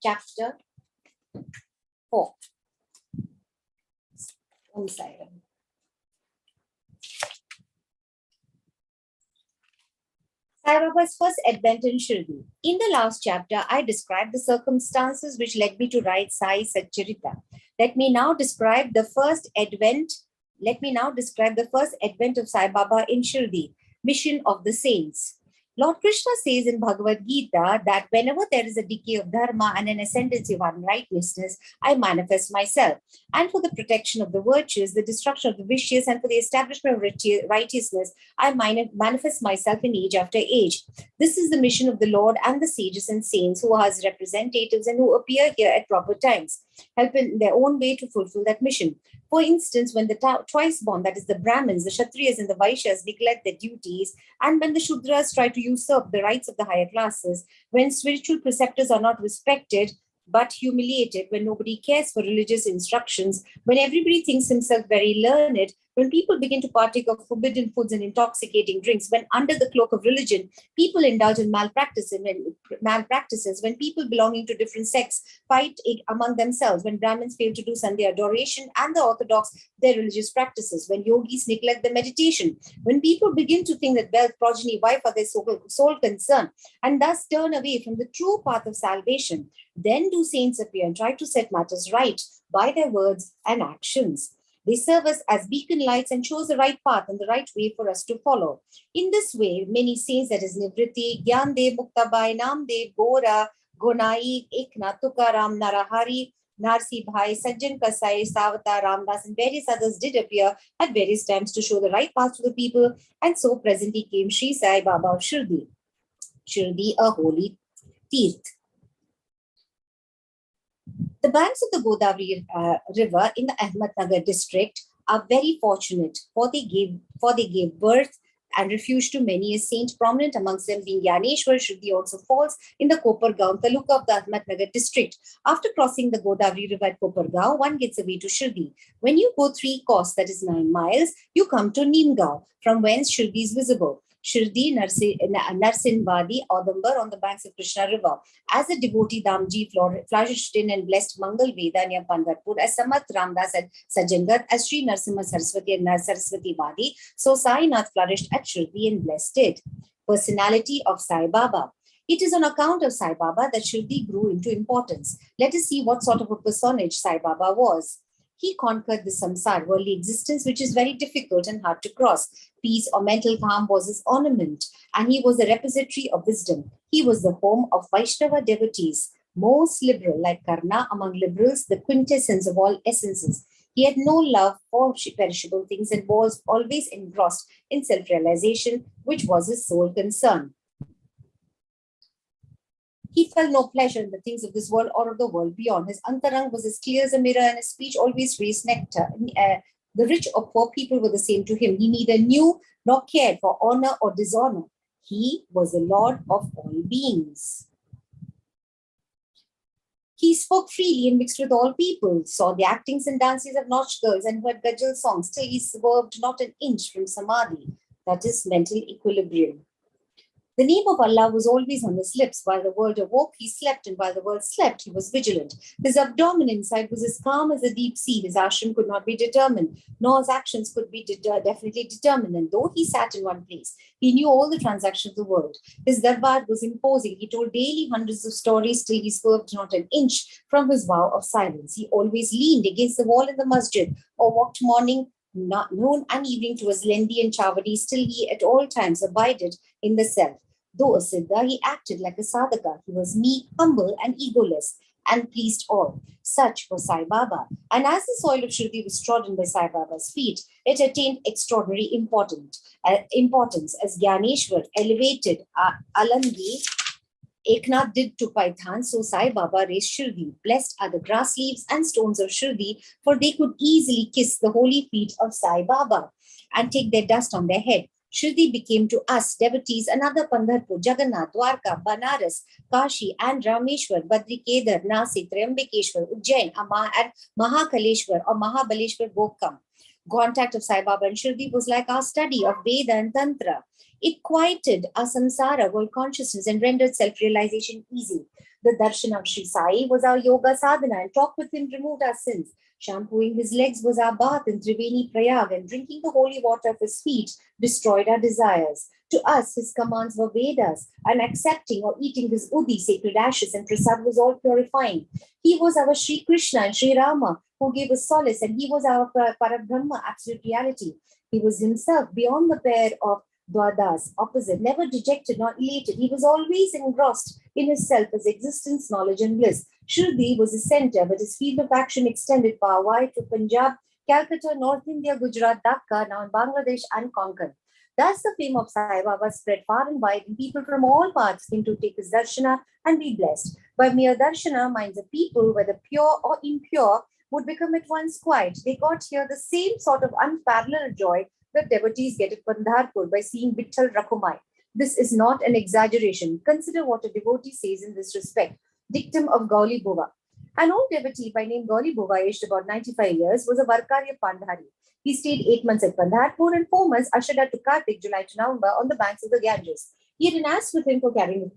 Chapter 4. Om Sai Ram. Sai Baba's first advent in Shirdi. In the last chapter, I described the circumstances which led me to write Sai Satcharita. Let me now describe the first advent of Sai Baba in Shirdi, mission of the saints. Lord Krishna says in Bhagavad Gita that whenever there is a decay of dharma and an ascendancy of unrighteousness, I manifest myself. And for the protection of the virtues, the destruction of the vicious, and for the establishment of righteousness, I manifest myself in age after age. This is the mission of the Lord and the sages and saints who are his representatives and who appear here at proper times, help in their own way to fulfill that mission. For instance, when the twice born, that is the Brahmins, the Kshatriyas, and the Vaishyas neglect their duties, and when the Shudras try to usurp the rights of the higher classes, when spiritual preceptors are not respected but humiliated, when nobody cares for religious instructions, when everybody thinks himself very learned, when people begin to partake of forbidden foods and intoxicating drinks, when under the cloak of religion, people indulge in malpractices, when people belonging to different sects fight among themselves, when Brahmins fail to do Sandhya adoration and the Orthodox their religious practices, when yogis neglect their meditation, when people begin to think that wealth, progeny, wife are their sole concern, and thus turn away from the true path of salvation, then do saints appear and try to set matters right by their words and actions. They serve us as beacon lights and shows the right path and the right way for us to follow. In this way, many saints, that is Nivriti, Gyandev, Muktabai, Namdev, Gora, Gonai, Eknath, Tukaram, Narahari, Narsi Bhai, Sajjan Kasai, Savata, Ramdas, and various others did appear at various times to show the right path to the people, and so presently came Shri Sai Baba of Shirdi. Shirdi, a holy Tirth. The banks of the Godavari river in the Ahmednagar district are very fortunate, for they gave birth and refuge to many a saint, prominent amongst them being Gyaneshwar. Shirdi also falls in the Kopargaon taluka of the Ahmednagar district. After crossing the Godavari river at Kopargaon, one gets away to Shirdi. When you go 3 kos, that is 9 miles, you come to Neemgaon, from whence Shirdi is visible. Shirdi, Narsinvadi, Audambar on the banks of Krishna River. As a devotee, Damji flourished in and blessed Mangal Veda near Pandharpur, as Samat Ramdas at Sajangat, as Sri Narsimha Saraswati and Saraswati Vadi, so Sainath flourished at Shirdi and blessed it. Personality of Sai Baba. It is on account of Sai Baba that Shirdi grew into importance. Let us see what sort of a personage Sai Baba was. He conquered the samsara, worldly existence, which is very difficult and hard to cross. Peace or mental calm was his ornament, and he was a repository of wisdom. He was the home of Vaishnava devotees, most liberal, like Karna among liberals, the quintessence of all essences. He had no love for perishable things and was always engrossed in self-realization, which was his sole concern. He felt no pleasure in the things of this world or of the world beyond. His antarang was as clear as a mirror, and his speech always raised nectar. The rich or poor people were the same to him. He neither knew nor cared for honor or dishonor. He was the Lord of all beings. He spoke freely and mixed with all people, saw the actings and dances of nautch girls, and heard gajal songs till he swerved not an inch from samadhi, that is, mental equilibrium. The name of Allah was always on his lips. While the world awoke, he slept, and while the world slept, he was vigilant. His abdomen inside was as calm as a deep sea. His ashram could not be determined, nor his actions could be definitely determined. And though he sat in one place, he knew all the transactions of the world. His darbar was imposing. He told daily hundreds of stories till he swerved not an inch from his vow of silence. He always leaned against the wall in the masjid or walked morning, noon, and evening to his lendi and chavadi. Still he at all times abided in the self. Though a siddha, he acted like a sadhaka. He was meek, humble, and egoless, and pleased all. Such was Sai Baba. And as the soil of Shirdi was trodden by Sai Baba's feet, it attained extraordinary importance as Gyaneshwar elevated Alangi Eknath did to Paithan, so Sai Baba raised Shirdi. Blessed are the grass leaves and stones of Shirdi, for they could easily kiss the holy feet of Sai Baba and take their dust on their head. Shirdi became to us devotees another Pandharpur, Jagannath, Dwarka, Banaras, Kashi, and Rameshwar, Badri Kedar, Nasik, Triambakeshwar, Ujjain, and Mahakaleshwar or Mahabaleshwar Gokam. Contact of Sai Baba and Shirdi was like our study of Veda and Tantra. It quieted our samsara, world consciousness, and rendered self-realization easy. The darshan of Shri Sai was our yoga sadhana, and talk with him removed our sins. Shampooing his legs was our bath in Triveni Prayag, and drinking the holy water of his feet destroyed our desires. To us, his commands were Vedas, and accepting or eating his udhi, sacred ashes, and prasad was all purifying. He was our Sri Krishna and Sri Rama, who gave us solace, and he was our Parabrahma, absolute reality. He was himself beyond the pair of Dwadas, opposite, never dejected nor elated. He was always engrossed in his self as existence, knowledge, and bliss. Shirdi was his center, but his field of action extended far wide to Punjab, Calcutta, North India, Gujarat, Dhaka, now in Bangladesh, and Konkan. Thus, the fame of Sai Baba spread far and wide, and people from all parts came to take his darshana and be blessed. By mere darshana, minds of people, whether pure or impure, would become at once quiet. They got here the same sort of unparalleled joy that devotees get at Pandharpur by seeing Vitthal Rakhumai. This is not an exaggeration. Consider what a devotee says in this respect. Dictum of Gauli Bova. An old devotee by name Gauli Bova, aged about 95 years, was a Varkarya Pandhari. He stayed 8 months at Pandharpur and 4 months Ashada to Kartik, July to November, on the banks of the Ganges. He had an ass with him for carrying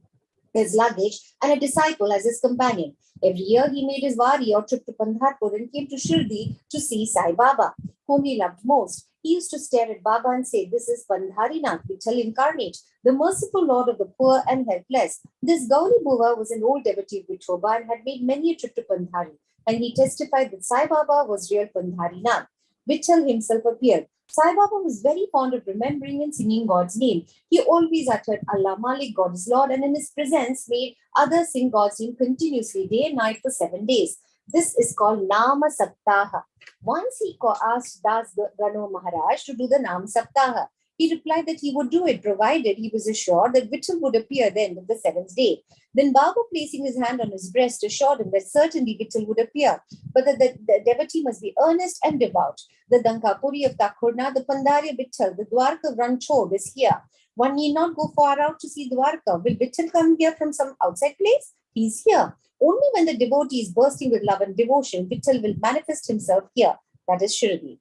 his luggage and a disciple as his companion. Every year he made his wari or trip to Pandharpur and came to Shirdi to see Sai Baba, whom he loved most. He used to stare at Baba and say, "This is Pandharinath, Vitthal incarnate, the merciful Lord of the poor and helpless." This Gauli Bova was an old devotee of Vithoba and had made many a trip to Pandhari, and he testified that Sai Baba was real Pandharinath. Vitthal himself appeared. Sai Baba was very fond of remembering and singing God's name. He always uttered Allah Malik, God is Lord, and in his presence made others sing God's name continuously, day and night for 7 days. This is called Nama Saptaha. Once he asked Das Gano Maharaj to do the Nam Saptaha. He replied that he would do it, provided he was assured that Vitthal would appear at the end of the 7th day. Then Baba, placing his hand on his breast, assured him that certainly Vitthal would appear, but that the devotee must be earnest and devout. The Dankapuri of Takhurna, the Pandarya Vitthal, the Dwarka of Ranchod is here. One need not go far out to see Dwarka. Will Vitthal come here from some outside place? He is here. Only when the devotee is bursting with love and devotion, Vitthal will manifest himself here. That is Shirdi.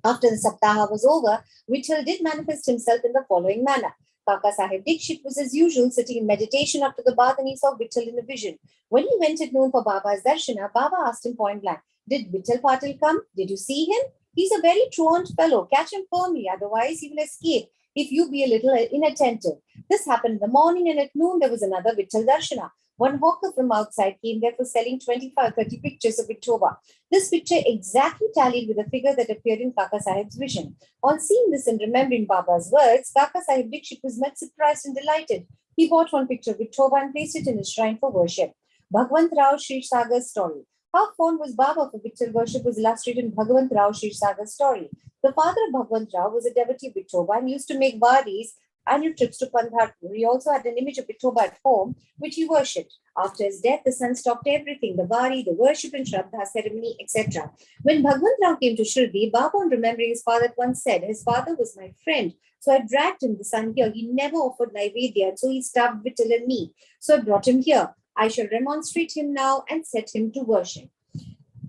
After the Saptaha was over, Vitthal did manifest himself in the following manner. Kaka Sahib Dikshit was as usual sitting in meditation after the bath, and he saw Vitthal in a vision. When he went at noon for Baba's darshana, Baba asked him point blank, "Did Vitthal Patil come? Did you see him? He's a very truant fellow. Catch him firmly, otherwise he will escape if you be a little inattentive." This happened in the morning, and at noon there was another Vitthal darshana. One hawker from outside came there for selling 25 30 pictures of Vithoba. This picture exactly tallied with the figure that appeared in Kaka Sahib's vision. On seeing this and remembering Baba's words, Kaka Sahib Dikshit was much surprised and delighted. He bought one picture of Vithoba and placed it in his shrine for worship. Bhagwant Rao Sagar's story. How fond was Baba for Vittal worship was illustrated in Bhagwant Rao Sagar's story. The father of Bhagwant Rao was a devotee of Vithoba and used to make varis, annual trips to Pandharpur. He also had an image of Vithoba at home, which he worshipped. After his death, the son stopped everything, the vari, the worship and Shraddha ceremony, etc. When Bhagwant Rao came to Shirdi, Baba, on remembering his father, once said, his father was my friend, so I dragged him, the son, here. He never offered Naivedya, so he starved Vittal and me. So I brought him here. I shall remonstrate him now and set him to worship.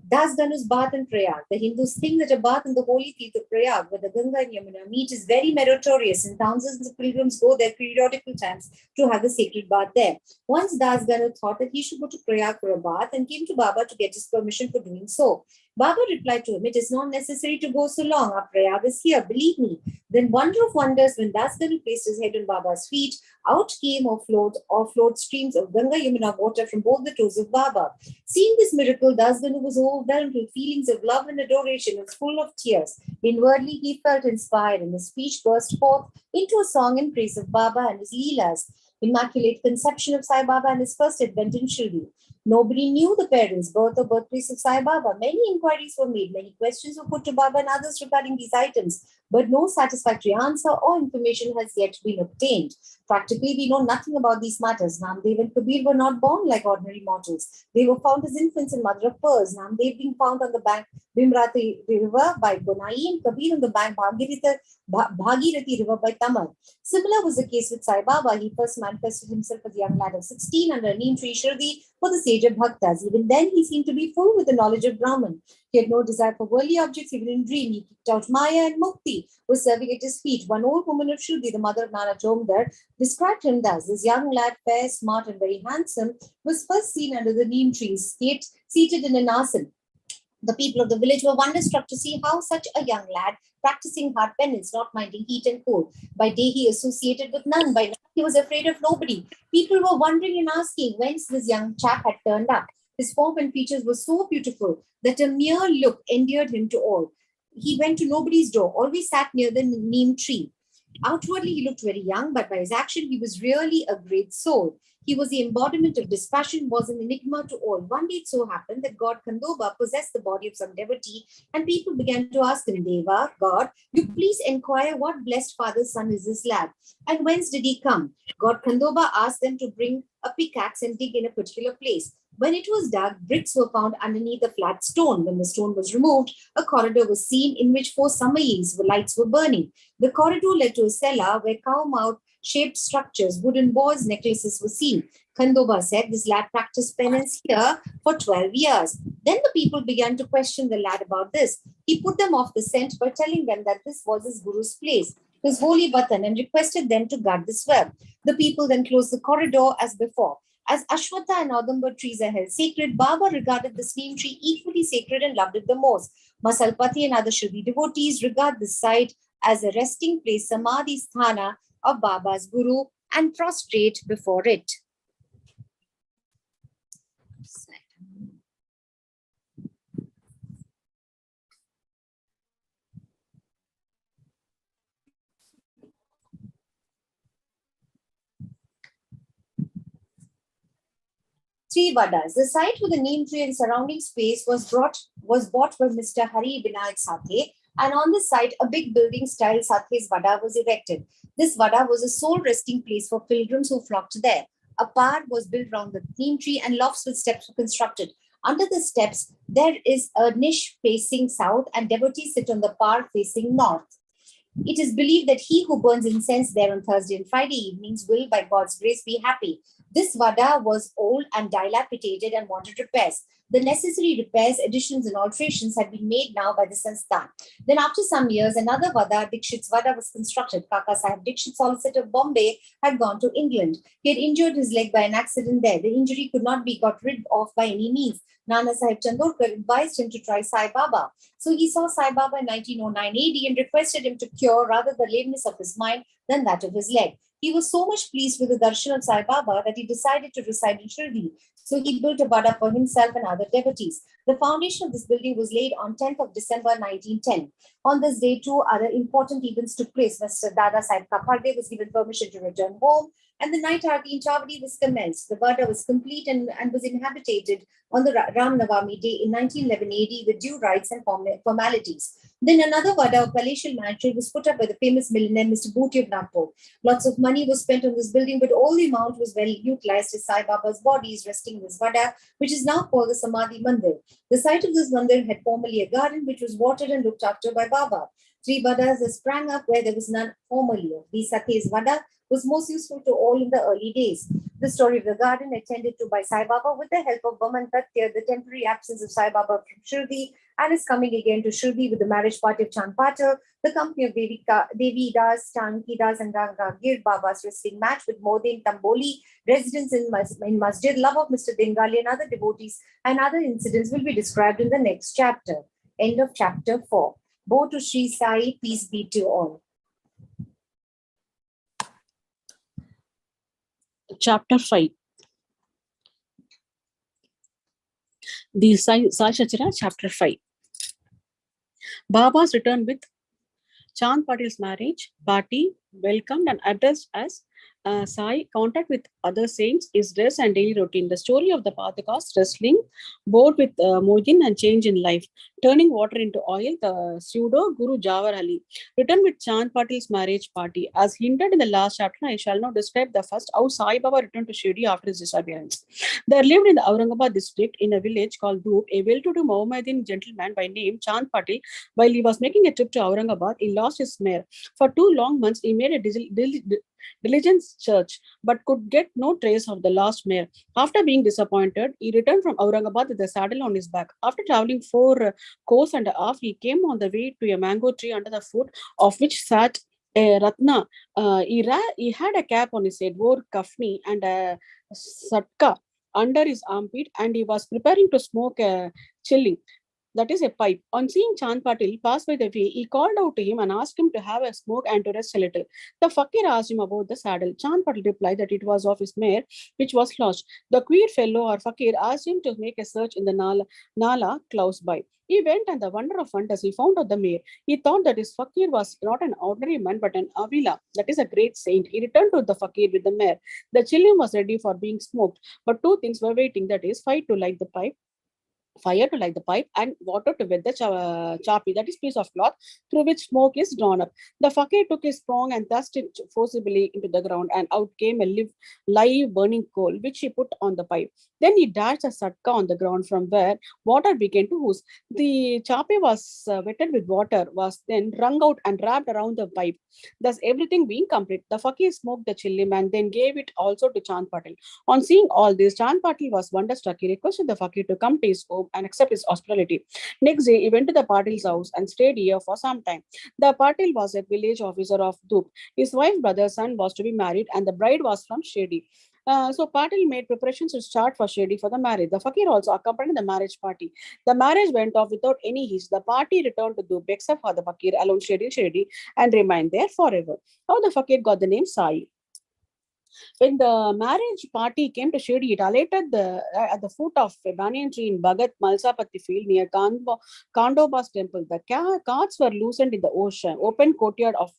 Das Danu's bath in Prayag. The Hindus think that a bath in the holy Tirth of Prayag, where the Ganga and Yamuna meet, is very meritorious, and thousands of pilgrims go there periodical times to have the sacred bath there. Once Das Danu thought that he should go to Prayag for a bath and came to Baba to get his permission for doing so. Baba replied to him, it is not necessary to go so long. Our Prayag is here, believe me. Then, wonder of wonders, when Das Danu placed his head on Baba's feet, out came or flowed streams of Ganga Yamuna water from both the toes of Baba. Seeing this miracle, Das Danu was overwhelmed with feelings of love and adoration and was full of tears. Inwardly, he felt inspired, and his speech burst forth into a song in praise of Baba and his Leelas. Immaculate conception of Sai Baba and his first advent in Shirdi. Nobody knew the parents, birth or birthplace of Sai Baba. Many inquiries were made, many questions were put to Baba and others regarding these items, but no satisfactory answer or information has yet been obtained. Practically, we know nothing about these matters. Namdev and Kabir were not born like ordinary mortals. They were found as infants in mother of pearls. Namdev being found on the bank Bhimrati River by Gonai and Kabir on the bank Bhagirathi River by Tamil. Similar was the case with Sai Baba. He first manifested himself as a young lad of 16 under a neem tree Shirdi for the sage of Bhaktas. Even then, he seemed to be full with the knowledge of Brahman. He had no desire for worldly objects, even in dream. He kicked out Maya, and Mukti was serving at his feet. One old woman of Shruti, the mother of Nana Jomdar, described him thus: this young lad, fair, smart, and very handsome, was first seen under the neem trees, seated in an asan. The people of the village were wonderstruck to see how such a young lad, practicing hard penance, not minding heat and cold. By day he associated with none, by night he was afraid of nobody. People were wondering and asking whence this young chap had turned up. His form and features were so beautiful that a mere look endeared him to all. He went to nobody's door, always sat near the neem tree. Outwardly, he looked very young, but by his action, he was really a great soul. He was the embodiment of dispassion, was an enigma to all. One day it so happened that God Kandoba possessed the body of some devotee, and people began to ask him, Deva, God, you please inquire what blessed father's son is this lad, and whence did he come? God Kandoba asked them to bring a pickaxe and dig in a particular place. When it was dug, bricks were found underneath a flat stone. When the stone was removed, a corridor was seen in which 4 samayi's lights were burning. The corridor led to a cellar where cow-mouth shaped structures, wooden balls, necklaces were seen. Kandoba said this lad practiced penance here for 12 years. Then the people began to question the lad about this. He put them off the scent by telling them that this was his guru's place, his holy vatan, and requested them to guard this well. The people then closed the corridor as before. As Ashwatha and Audumbar trees are held sacred, Baba regarded the neem tree equally sacred and loved it the most. Masalpati and other Shruti devotees regard this site as a resting place, Samadhi Sthana of Baba's Guru, and prostrate before it. Three Vadas. The site with the neem tree and surrounding space was bought by Mr. Hari Vinayak Sathe, and on this site, a big building style Sathe's Vada was erected. This Vada was a sole resting place for pilgrims who flocked there. A par was built round the neem tree and lofts with steps were constructed. Under the steps, there is a niche facing south, and devotees sit on the par facing north. It is believed that he who burns incense there on Thursday and Friday evenings will, by God's grace, be happy. This Vada was old and dilapidated and wanted repairs. The necessary repairs, additions, and alterations had been made now by the Sansthan. Then, after some years, another Vada, Dikshit's Vada, was constructed. Kaka Sahib Dikshit, solicitor of Bombay, had gone to England. He had injured his leg by an accident there. The injury could not be got rid of by any means. Nana Sahib Chandorkar advised him to try Sai Baba. So he saw Sai Baba in 1909 AD and requested him to cure rather the lameness of his mind than that of his leg. He was so much pleased with the darshan of Sai Baba that he decided to reside in Shirdi. So he built a vada for himself and other devotees. The foundation of this building was laid on 10th of December 1910. On this day, two other important events took place. Mr. Dada Sahib Kaparde was given permission to return home, and the night aarti in Chavadi was commenced. The vada was complete and was inhabited on the Ram Navami day in 1911 AD with due rites and formalities. Then another vada, a palatial mansion, was put up by the famous millionaire Mr. Booty of Nagpur. Lots of money was spent on this building, but all the amount was well utilized as Sai Baba's body is resting in this vada, which is now called the Samadhi Mandir. The site of this mandir had formerly a garden which was watered and looked after by Baba. 3 vadas sprang up where there was none formerly. The Satya's vada was most useful to all in the early days. The story of the garden attended to by Sai Baba with the help of Vaman Tatya, the temporary absence of Sai Baba from Shirdi, and his coming again to Shirdi with the marriage party of Chand Patel, the company of Devi Das, Chanki Das, and Ganga Gir Baba's wrestling match with Modin Tamboli, residents in Masjid, love of Mr. Bengali and other devotees, and other incidents will be described in the next chapter. End of chapter 4. Bo to Shri Sai, peace be to all. Chapter 5. The Sai Satcharita, Chapter 5. Baba's return with Chand Patil's marriage party, welcomed and addressed as Sai. Contact with other saints, his dress and daily routine. The story of the Pathakas, wrestling, board with Mojin and change in life. Turning water into oil, the pseudo Guru Jawar Ali. Return with Chand Patil's marriage party. As hinted in the last chapter, I shall now describe the first how Sai Baba returned to Shirdi after his disappearance. There lived in the Aurangabad district in a village called Dhoop, a well-to-do Mohammedan gentleman by name Chand Patil. While he was making a trip to Aurangabad, he lost his mare. For 2 long months, he made a diligent search, but could get no trace of the lost mare. After being disappointed, he returned from Aurangabad with a saddle on his back. After traveling 4 course and a half, he came on the way to a mango tree under the foot of which sat a Ratna. He had a cap on his head, wore kafni and a satka under his armpit, and he was preparing to smoke a chilling, that is a pipe. On seeing Chand Patil pass by the way, he called out to him and asked him to have a smoke and to rest a little. The fakir asked him about the saddle. Chand Patil replied that it was of his mare, which was lost. The queer fellow or fakir asked him to make a search in the Nala close by. He went, and the wonder of wonders, he found out the mare. He thought that his fakir was not an ordinary man but an Avila, that is a great saint. He returned to the fakir with the mare. The chillim was ready for being smoked, but 2 things were waiting, that is, fire to light the pipe and water to wet the chapi, that is piece of cloth through which smoke is drawn up. The fakir took his prong and thrust it forcibly into the ground, and out came a live burning coal which he put on the pipe. Then he dashed a satka on the ground from where water began to ooze. The chapi was wetted with water, was then wrung out and wrapped around the pipe. Thus everything being complete, the fakir smoked the chillim and then gave it also to Chand Patil. On seeing all this, Chand Patil was wonderstruck. He requested the fakir to come to his home and accept his hospitality. Next day, he went to the Patil's house and stayed here for some time. The Patil was a village officer of Dhoop. His wife, brother, son was to be married, and the bride was from Shirdi. So Patil made preparations to start for Shirdi for the marriage. The fakir also accompanied the marriage party. The marriage went off without any hitch. The party returned to Dhoop except for the fakir alone Shirdi and remained there forever. How the fakir got the name Sai? When the marriage party came to Shirdi, it alighted at the foot of a banyan tree in Bhagat Malsapati field near Kandoba's temple. The carts were loosened in the open courtyard of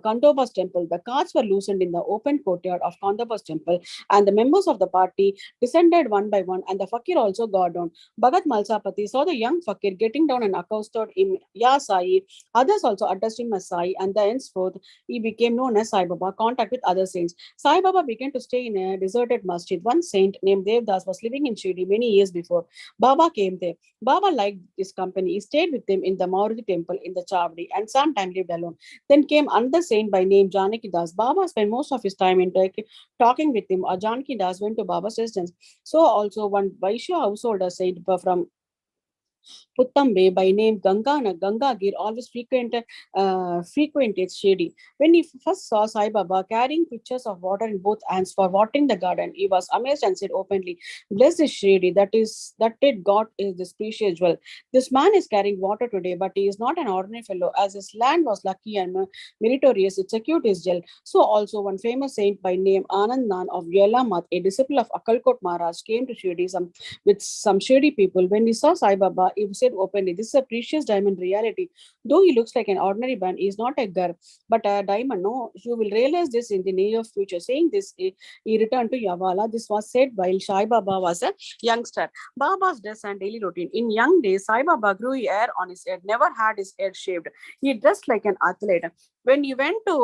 Kandoba's temple. The carts were loosened in the open courtyard of Kandoba's temple, and the members of the party descended one by one, and the fakir also got down. Bhagat Malsapati saw the young fakir getting down and accosted him, Ya Sai. Others also addressed him as Sai, and thenceforth he became known as Sai Baba. Contact with other saints. Sai Baba began to stay in a deserted masjid. One saint named Devdas was living in Shirdi many years before Baba came there. Baba liked his company. He stayed with him in the Maruti temple in the Chavdi and sometimes lived alone. Then came another saint by name Janaki Das. Baba spent most of his time in talking with him, or Janaki Das went to Baba's residence. So also one Vaishya householder saint from Uttambe, by name Gangagir, always frequented Shirdi. When he first saw Sai Baba carrying pitchers of water in both hands for watering the garden, he was amazed and said openly, "Bless is Shirdi, that it God is this precious jewel. This man is carrying water today, but he is not an ordinary fellow, as his land was lucky and meritorious, it secured his jewel." So also one famous saint by name Anandan of Yelamat, a disciple of Akalkot Maharaj, came to Shirdi with some Shirdi people. When he saw Sai Baba, he said openly, "This is a precious diamond reality. Though he looks like an ordinary man, he is not a gar, but a diamond. No, you will realize this in the near future." Saying this, he returned to Yavala. This was said while Sai Baba was a youngster. Baba's dress and daily routine. In young days, Sai Baba grew hair on his head, never had his head shaved. He dressed like an athlete. When he went to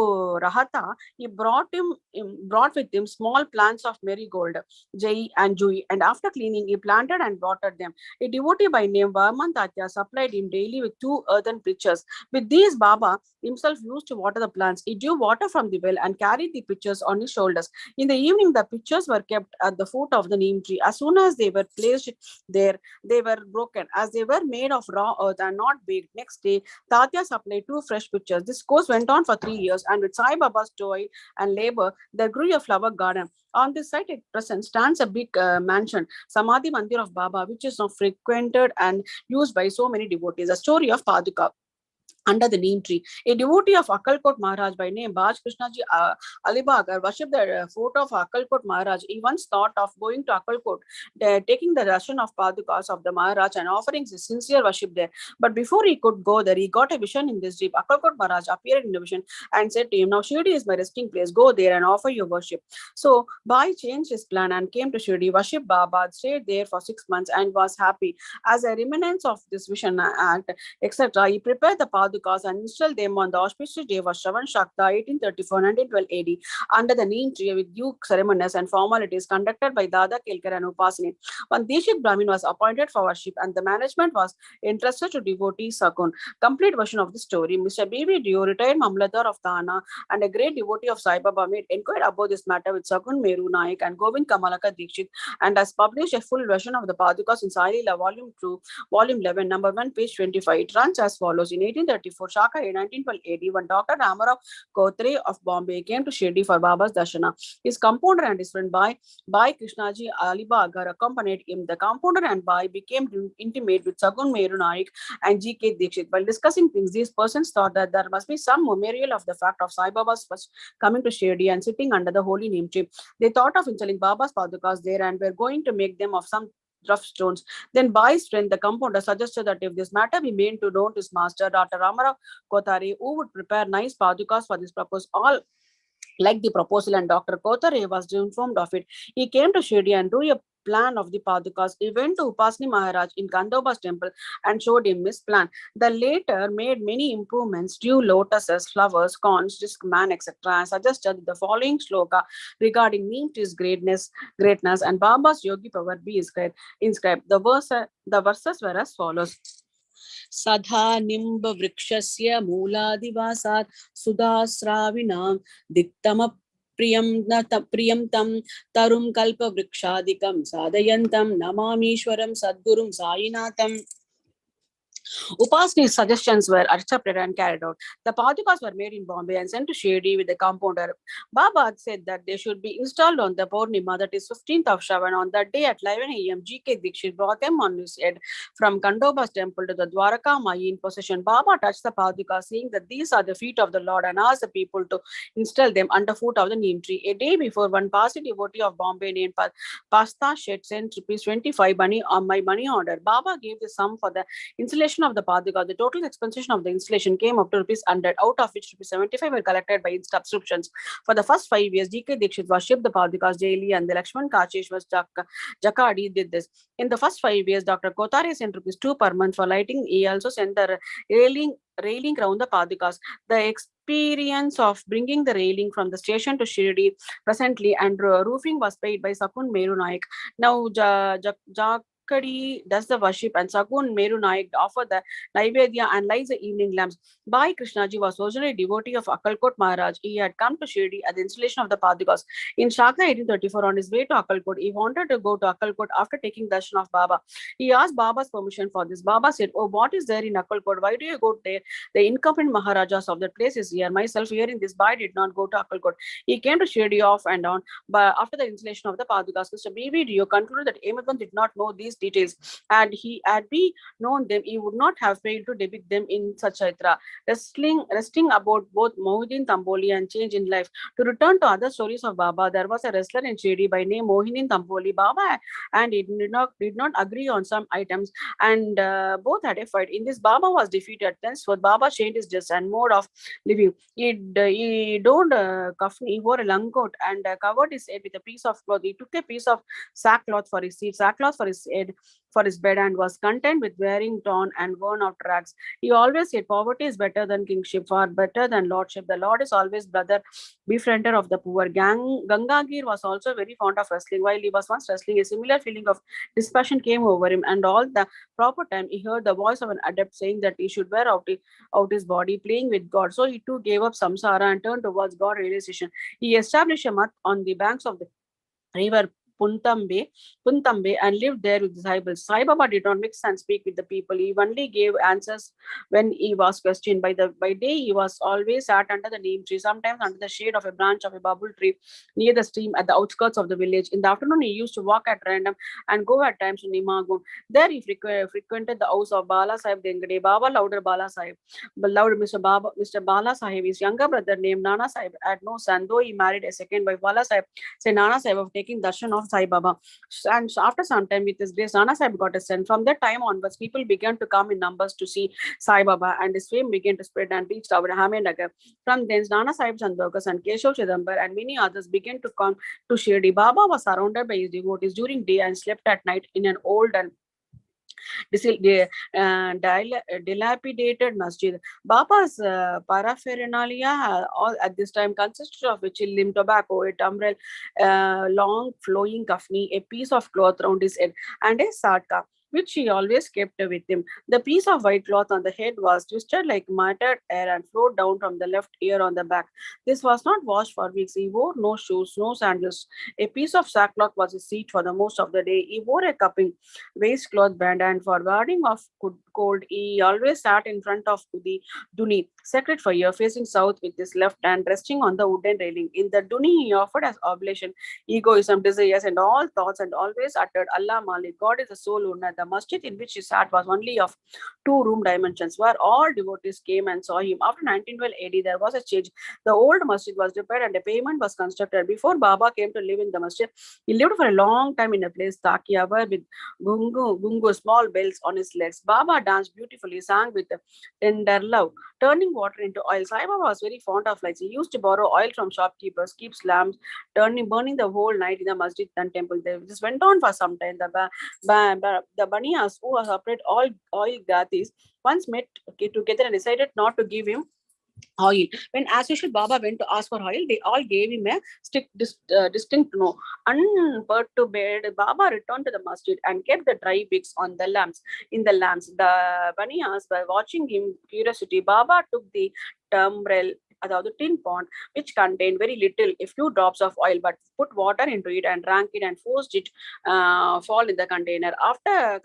Rahata, he brought with him small plants of marigold, Jai and Jui, and after cleaning, he planted and watered them. A devotee by name Varman supplied him daily with 2 earthen pitchers. With these, Baba himself used to water the plants. He drew water from the well and carried the pitchers on his shoulders. In the evening, the pitchers were kept at the foot of the neem tree. As soon as they were placed there, they were broken, as they were made of raw earth and not baked. Next day, Tatya supplied 2 fresh pitchers. This course went on for 3 years, and with Sai Baba's toil and labor, there grew a flower garden. On this site at present stands a big mansion, Samadhi Mandir of Baba, which is now frequented and used by so many devotees. A story of Paduka under the neem tree. A devotee of Akalkot Maharaj by name Baj Krishnaji Alibagar worshipped the photo of Akalkot Maharaj. He once thought of going to Akalkot, taking the darshan of Padukas of the Maharaj and offering his sincere worship there. But before he could go there, he got a vision in this dream. Akalkot Maharaj appeared in the vision and said to him, "Now Shirdi is my resting place. Go there and offer your worship." So Bhai changed his plan and came to Shirdi, worshipped Baba, stayed there for 6 months and was happy. As a remnants of this vision act, etc., he prepared the Padukas and installed them on the auspicious day of Shravan Shakta, 1834-1912 AD, under the neem tree with due ceremonies and formalities conducted by Dada Kelkar and Upasini. One Deshik Brahmin was appointed for worship and the management was entrusted to devotee Sakun. Complete version of the story. Mr. B.V. Dio, retired Mamladar of Thana and a great devotee of Sai Baba, made inquired about this matter with Sakun Meru Naik and Govind Kamalaka Dikshit and has published a full version of the Padukas in Sai Leela, Volume 2, Volume 11, number 1, page 25. It runs as follows. In 1834, Shaka, 1912 AD, when Dr. Ramarao Kothare of Bombay came to Shirdi for Baba's Darshana, his compounder and his friend Bhai Krishnaji Alibagar accompanied him. The compounder and Bhai became intimate with Sagun Meru Naik and G.K. Dikshit. While discussing things, these persons thought that there must be some memorial of the fact of Sai Baba's first coming to Shirdi and sitting under the holy neem tree. They thought of installing Baba's Padukas there and were going to make them of some rough stones. Then Bai's friend, the compounder, suggested that if this matter be made to known to his master, Dr. Ramarao Kothare, who would prepare nice padukas for this purpose, all like the proposal, and Dr. Kothare was informed of it. He came to Shirdi and drew a plan of the Padukas. He went to Upasni Maharaj in Kandoba's temple and showed him his plan. The latter made many improvements, drew lotuses, flowers, corns, disc man, etc., and suggested the following shloka regarding neem tree's greatness, and Baba's yogi power be inscribed. The verses were as follows. Sadha nimba vrikshasya मूलादिवासात् सुधास्राविणां दिक्तम Priyam tam tarum kalpa vrikshadikam sadayantam namamishwaram sadgurum sainatham. Upasni's suggestions were accepted and carried out. The Padukas were made in Bombay and sent to Shirdi with the compounder. Baba said that they should be installed on the Purnima, that is 15th of Shravan. On that day at 11 a.m., G.K. Dikshit brought them on his head from Kandoba's temple to the Dwaraka Mai in procession. Baba touched the Padukas, saying that these are the feet of the Lord, and asked the people to install them under foot of the neem tree. A day before, one Parsi devotee of Bombay named Pasta Shet sent ₹25 money on my money order. Baba gave the sum for the installation of the Paduka. The total expense of the installation came up to ₹100, out of which ₹75 were collected by subscriptions. For the first 5 years, G.K. Dikshit worshipped the Padukas daily, and the Lakshman Kacheshwar Jakadi did this. In the first 5 years, Dr. Kothare sent ₹2 per month for lighting. He also sent the railing around the Padukas. The experience of bringing the railing from the station to Shirdi presently and roofing was paid by Sakun Meru Naik. Now, Akkadi does the worship, and Sagun Meru Naik offer the Naivedya and lights the evening lamps. Bhai Krishnaji was originally a devotee of Akkalkot Maharaj. He had come to Shirdi at the installation of the Padikas. In Shakta 1834, on his way to Akkalkot, he wanted to go to Akkalkot after taking darshan of Baba. He asked Baba's permission for this. Baba said, "Oh, what is there in Akkalkot? Why do you go there? The incumbent Maharajas of that place is here." Myself, hearing this, Bhai did not go to Akkalkot. He came to Shirdi off and on. But after the installation of the Padikas, Mr. B.V. Dio concluded that Ahmedwan did not know these details, and he had we known them, he would not have failed to depict them in Satcharitra. Resting about both Mohiddin Tamboli and change in life. To return to other stories of Baba, there was a wrestler in Shirdi by name Mohiddin Tamboli. Baba and he did not agree on some items, and both had a fight. In this, Baba was defeated. Thenceforth, Baba changed his dress and mode of living. He donned kafni, he wore a long coat and covered his head with a piece of cloth. He took a piece of sackcloth for his seat, sackcloth for his head, for his bed, and was content with wearing torn and worn out rags. He always said, "Poverty is better than kingship, far better than lordship. The Lord is always brother, befriender of the poor." Gangagir was also very fond of wrestling. While he was once wrestling, a similar feeling of dispassion came over him, and all the proper time he heard the voice of an adept saying that he should wear out his body, playing with God. So he too gave up samsara and turned towards God realization. He established a mat on the banks of the river Puntambe and lived there with disciples. Sai Baba did not mix and speak with the people. He only gave answers when he was questioned. By day, he was always sat under the neem tree, sometimes under the shade of a branch of a bubble tree near the stream at the outskirts of the village. In the afternoon, he used to walk at random and go at times to Nimagun. There, he frequented the house of Bala Sahib Dengade. Baba louder Bala Sahib. Loved Mr. Bala Sahib. His younger brother named Nana Sahib had no son, though he married a second wife. Bala Sahib said Nana Sahib of taking darshan of Sai Baba. And after some time, with his grace, Nana Sahib got a son. From that time onwards, people began to come in numbers to see Sai Baba, and his fame began to spread and reached our Ahmednagar. From thence, Nana Sahib Chandaukas and Keshav Chidambar and many others began to come to Shirdi. Baba was surrounded by his devotees during day and slept at night in an old and dilapidated masjid. Baba's paraphernalia all at this time consisted of a chillim, tobacco, a tumbrel, long flowing kafni, a piece of cloth round his head, and a satka, which he always kept with him. The piece of white cloth on the head was twisted like matted hair and flowed down from the left ear on the back. This was not washed for weeks. He wore no shoes, no sandals. A piece of sackcloth was his seat for the most of the day. He wore a cupping waistcloth band, and for warding off cold, he always sat in front of the duni, sacred fire, facing south with his left hand resting on the wooden railing. In the duni, he offered as oblation egoism, desires, and all thoughts, and always uttered Allah Malik. God is the sole owner. The masjid in which he sat was only of 2-room dimensions, where all devotees came and saw him. After 1912 AD, there was a change. The old masjid was repaired and a pavement was constructed. Before Baba came to live in the masjid, he lived for a long time in a place, Takia, with gungu, small bells on his legs. Baba danced beautifully, sang with tender love, turning water into oil. Sai Baba was very fond of lights. He used to borrow oil from shopkeepers, keep lamps, burning the whole night in the masjid and temple. This went on for some time. The Baniyas, who operate all oil gathis, once met together and decided not to give him oil. When, as usual, Baba went to ask for oil, they all gave him a distinct no. Unperturbed, Baba returned to the masjid and kept the dry wicks on the lamps. In the lamps, the Baniyas were watching him curiosity. Baba took the tumbrel, the tin pot, which contained very little, a few drops of oil, but put water into it and drank it and forced it fall in the container. After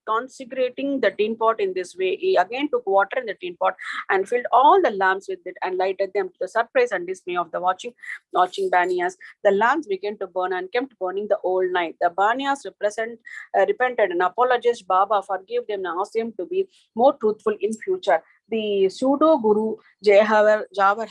consecrating the tin pot in this way, he again took water in the tin pot and filled all the lamps with it and lighted them, to the surprise and dismay of the watching Baniyas. The lamps began to burn and kept burning the whole night. The Baniyas repented and apologized Baba, forgave them, and asked him to be more truthful in future. The pseudo guru Jawahar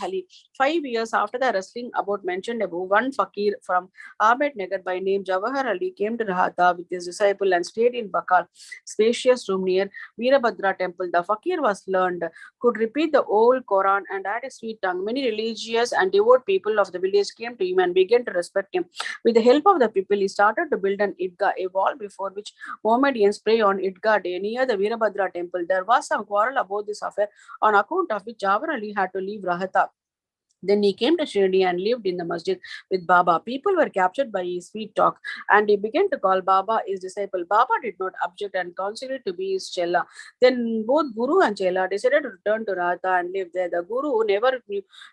Ali. 5 years after the wrestling about mentioned above, one fakir from Ahmednagar by name Jawahar Ali came to Rahata with his disciple and stayed in Bakal, spacious room near Veerabhadra temple. The fakir was learned, could repeat the old Quran and had a sweet tongue. Many religious and devout people of the village came to him and began to respect him. With the help of the people, he started to build an Idgah, a wall before which Mohammedans pray on Idgah day near the Veerabhadra temple. There was some quarrel about this affair, on account of which Jawahar Ali had to leave Rahata. Then he came to Shirdi and lived in the masjid with Baba. People were captured by his sweet talk, and he began to call Baba his disciple. Baba did not object and considered to be his chela. Then both Guru and Chela decided to return to Radha and live there. The Guru never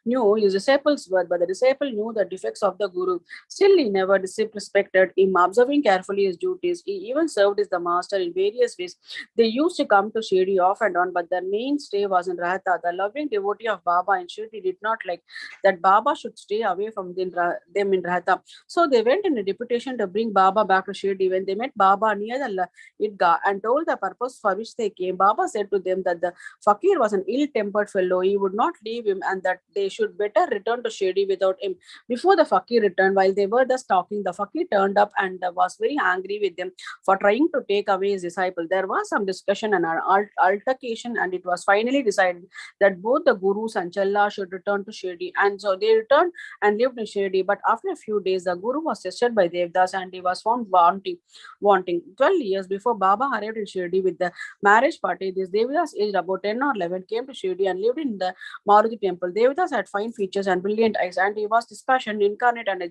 knew his disciple's word, but the disciple knew the defects of the Guru. Still, he never disrespected him, observing carefully his duties. He even served as the master in various ways. They used to come to Shirdi off and on, but their mainstay was in Radha. The loving devotee of Baba in Shirdi did not like that Baba should stay away from them in Rahata. So they went in a deputation to bring Baba back to Shirdi. When they met Baba near the Idgah and told the purpose for which they came, Baba said to them that the fakir was an ill-tempered fellow. He would not leave him and that they should better return to Shirdi without him. Before the fakir returned, while they were thus talking, the fakir turned up and was very angry with them for trying to take away his disciple. There was some discussion and an altercation, and it was finally decided that both the Gurus and Challa should return to Shirdi. And so they returned and lived in Shirdi. But after a few days, the Guru was tested by Devdas and he was found wanting. 12 years before Baba arrived in Shirdi with the marriage party, this Devdas, aged about 10 or 11, came to Shirdi and lived in the Maruti temple. Devdas had fine features and brilliant eyes, and he was dispassionate, incarnate, and a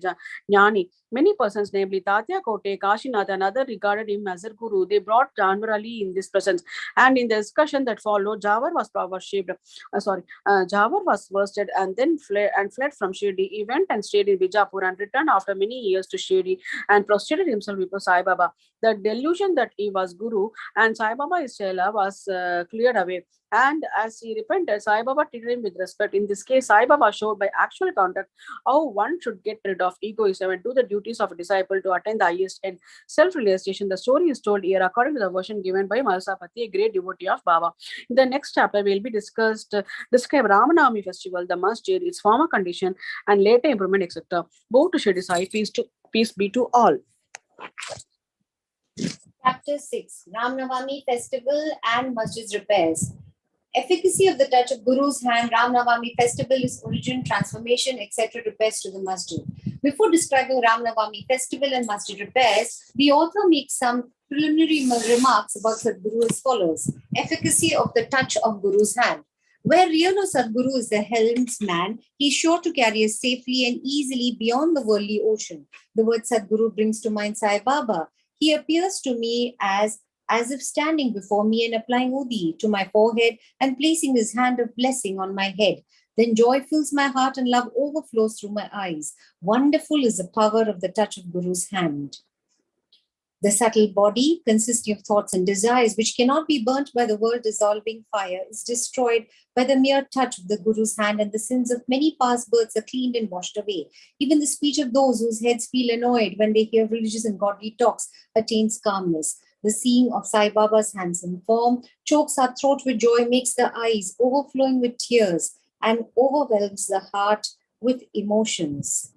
jnani. Many persons, namely Tatya Kote, Kashinath, and others, regarded him as their Guru. They brought Janwar Ali in this presence, and in the discussion that followed, Jawar was worshipped. Jawar was worsted and then fled from Shirdi. He went and stayed in Bijapur and returned after many years to Shirdi and prostrated himself before Sai Baba. The delusion that he was Guru and Sai Baba is Chela was cleared away. And as he repented, Sai Baba treated him with respect. In this case, Sai Baba showed by actual conduct how one should get rid of egoism and do the duties of a disciple to attain the highest end, self-realization. The story is told here according to the version given by Malasapati, a great devotee of Baba. In the next chapter, will be describe Ramanami festival, the masjid, its former condition, and later improvement, etc. Bow to Shirdi Sai, peace be to all. Chapter 6, Ram Navami Festival and Masjid Repairs. Efficacy of the touch of Guru's hand. Ram Navami Festival is origin, transformation, etc. repairs to the masjid. Before describing Ram Navami Festival and masjid repairs, the author makes some preliminary remarks about Sadguru as follows. Efficacy of the touch of Guru's hand. Where real Sadguru is the helmsman, he is sure to carry us safely and easily beyond the worldly ocean. The word Sadguru brings to mind Sai Baba. He appears to me as if standing before me and applying Udi to my forehead and placing his hand of blessing on my head. Then joy fills my heart and love overflows through my eyes. Wonderful is the power of the touch of Guru's hand. The subtle body, consisting of thoughts and desires, which cannot be burnt by the world-dissolving fire, is destroyed by the mere touch of the Guru's hand, and the sins of many past births are cleaned and washed away. Even the speech of those whose heads feel annoyed when they hear religious and godly talks attains calmness. The seeing of Sai Baba's handsome form chokes our throat with joy, makes the eyes overflowing with tears, and overwhelms the heart with emotions.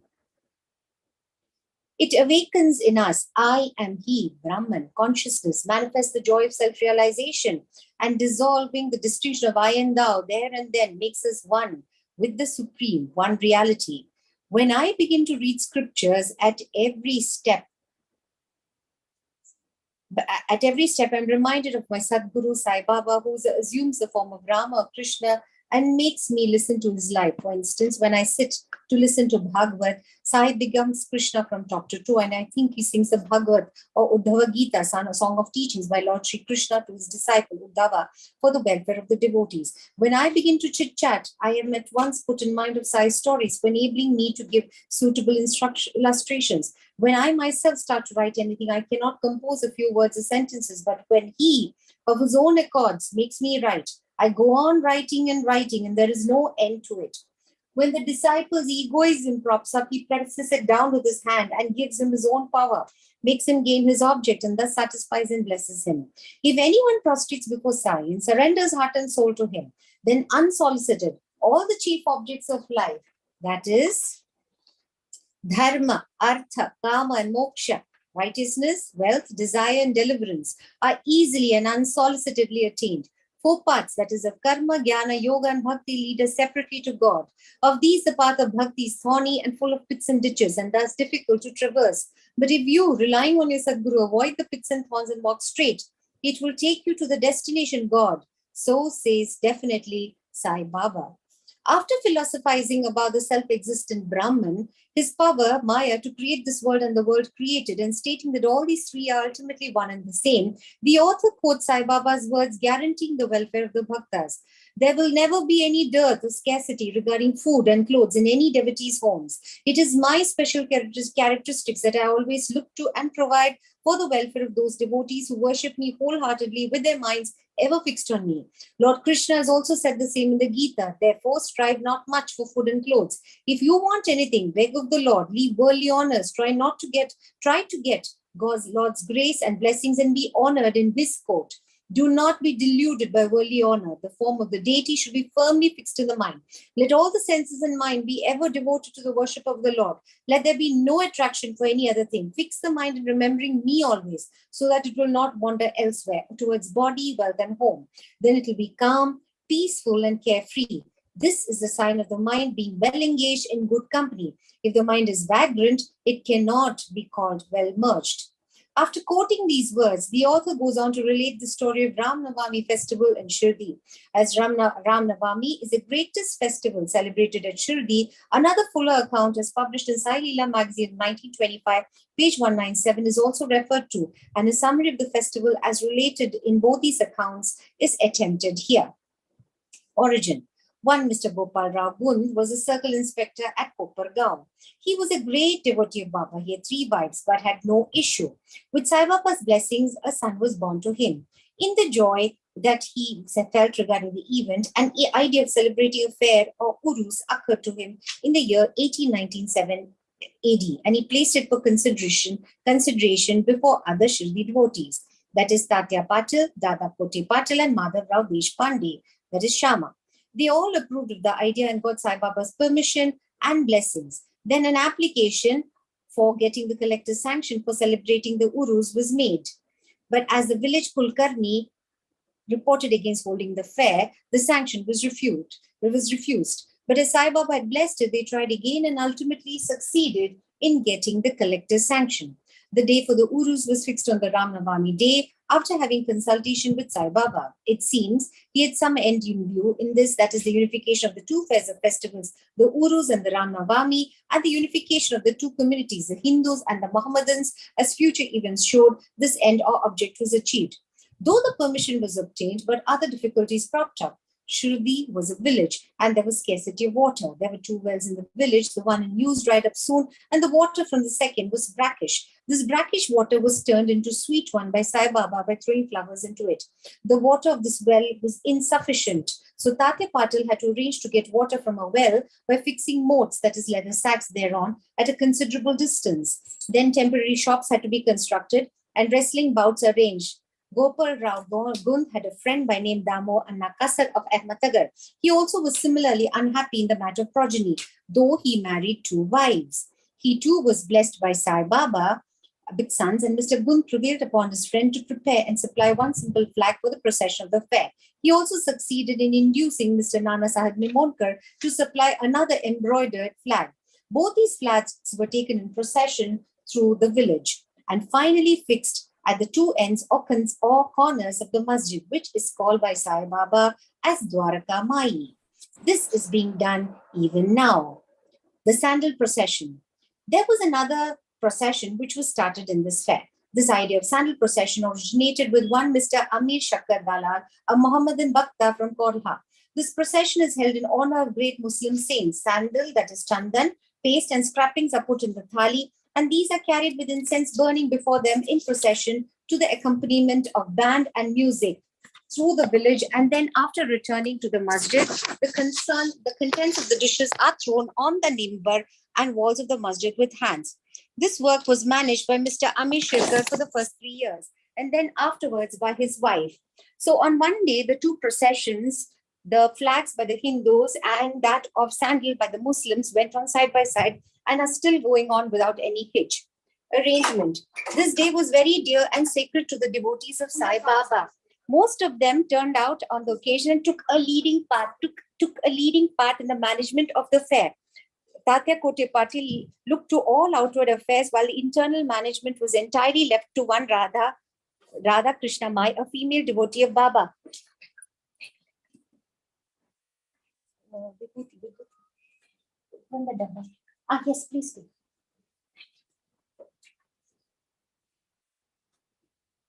It awakens in us, I am He, Brahman, consciousness, manifests the joy of self-realization, and dissolving the distinction of I and thou there and then makes us one with the Supreme, one reality. When I begin to read scriptures at every step, I'm reminded of my Sadguru Sai Baba, who assumes the form of Rama or Krishna and makes me listen to his life. For instance, when I sit to listen to Bhagavad, Sai becomes Krishna from top to toe, and I think he sings the Bhagavad or Uddhava Gita, a song of teachings by Lord Sri Krishna to his disciple Uddhava for the welfare of the devotees. When I begin to chit-chat, I am at once put in mind of Sai's stories for enabling me to give suitable illustrations. When I myself start to write anything, I cannot compose a few words or sentences, but when he, of his own accords, makes me write, I go on writing, and there is no end to it. When the disciple's egoism props up, he presses it down with his hand and gives him his own power, makes him gain his object, and thus satisfies and blesses him. If anyone prostrates before Sai and surrenders heart and soul to him, then unsolicited, all the chief objects of life, that is, dharma, artha, kama, and moksha, righteousness, wealth, desire, and deliverance, are easily and unsolicitedly attained. 4 parts, that is, of karma, jnana, yoga, and bhakti, lead us separately to God. Of these, the path of bhakti is thorny and full of pits and ditches, and thus difficult to traverse. But if you, relying on your Sadguru, avoid the pits and thorns and walk straight, it will take you to the destination God. So says definitely Sai Baba. After philosophizing about the self-existent Brahman, his power, Maya, to create this world and the world created, and stating that all these three are ultimately one and the same, the author quotes Sai Baba's words guaranteeing the welfare of the bhaktas. There will never be any dearth or scarcity regarding food and clothes in any devotee's homes. It is my special characteristics that I always look to and provide for the welfare of those devotees who worship me wholeheartedly with their minds ever fixed on me. Lord Krishna has also said the same in the Gita. Therefore, strive not much for food and clothes. If you want anything, beg of the Lord, leave worldly honors, try to get God's Lord's grace and blessings and be honored in his court. Do not be deluded by worldly honor. The form of the deity should be firmly fixed in the mind. Let all the senses and mind be ever devoted to the worship of the Lord. Let there be no attraction for any other thing. Fix the mind in remembering me always, so that it will not wander elsewhere, towards body, wealth, and home. Then it will be calm, peaceful, and carefree. This is the sign of the mind being well engaged in good company. If the mind is vagrant, it cannot be called well merged. After quoting these words, the author goes on to relate the story of Ram Navami festival in Shirdi. As Ram Navami is the greatest festival celebrated at Shirdi, another fuller account as published in Sai Leela magazine in 1925, page 197 is also referred to, and a summary of the festival as related in both these accounts is attempted here. Origin. One Mr. Gopal Rao Gund was a circle inspector at Kopargaon. He was a great devotee of Baba. He had 3 wives but had no issue. With Sai Baba's blessings, a son was born to him. In the joy that he felt regarding the event, an idea of celebrating a fair or urus occurred to him in the year 1897 AD, and he placed it for consideration before other Shirdi devotees, that is Tatya Patil, Dada Kote Patil, and Madhav Rao Deshpande, that is Shama. They all approved of the idea and got Sai Baba's permission and blessings. Then an application for getting the collector's sanction for celebrating the Urus was made. But as the village Kulkarni reported against holding the fair, the sanction was refused. But as Sai Baba had blessed it, they tried again and ultimately succeeded in getting the collector's sanction. The day for the Urus was fixed on the Ram Navami day after having consultation with Sai Baba. It seems he had some end in view in this, that is the unification of the 2 fairs of festivals, the Urus and the Ram Navami, and the unification of the 2 communities, the Hindus and the Mohammedans, as future events showed. This end or object was achieved. Though the permission was obtained, but other difficulties cropped up. Shirdi was a village and there was scarcity of water. There were 2 wells in the village. The one in use dried up soon, and the water from the second was brackish. This brackish water was turned into sweet one by Sai Baba by throwing flowers into it. The water of this well was insufficient, so Tatya Patil had to arrange to get water from a well by fixing moats, that is leather sacks, thereon at a considerable distance. Then temporary shops had to be constructed and wrestling bouts arranged. Gopal Rao Gund had a friend by name Damo and Nakasar of Ahmednagar. He also was similarly unhappy in the matter of progeny, though he married 2 wives. He too was blessed by Sai Baba with sons, and Mr. Gund prevailed upon his friend to prepare and supply 1 simple flag for the procession of the fair. He also succeeded in inducing Mr. Nana Sahib Nimonkar to supply another embroidered flag. Both these flags were taken in procession through the village and finally fixed at the 2 ends or corners of the masjid, which is called by Sai Baba as Dwaraka Mai. This is being done even now. The sandal procession. There was another procession which was started in this fair. This idea of sandal procession originated with one Mr. Amir Shakkar Dalal, a Mohammedan Bhakta from Korha. This procession is held in honor of great Muslim saints. Sandal, that is chandan, paste and scrapings are put in the thali, and these are carried with incense burning before them in procession to the accompaniment of band and music through the village, and then after returning to the masjid, the contents of the dishes are thrown on the nimbar and walls of the masjid with hands. This work was managed by Mr. Amir Shirkar for the first 3 years, and then afterwards by his wife. So on one day, the 2 processions, the flags by the Hindus and that of sandal by the Muslims, went on side by side and are still going on without any hitch. Arrangement. This day was very dear and sacred to the devotees of Sai Baba. Most of them turned out on the occasion and took a leading part in the management of the fair. Tatya Kote Patil looked to all outward affairs, while the internal management was entirely left to one Radha Krishna Mai, a female devotee of Baba. Vibhuti, Vibhuti. From the Dabba. Yes, please do.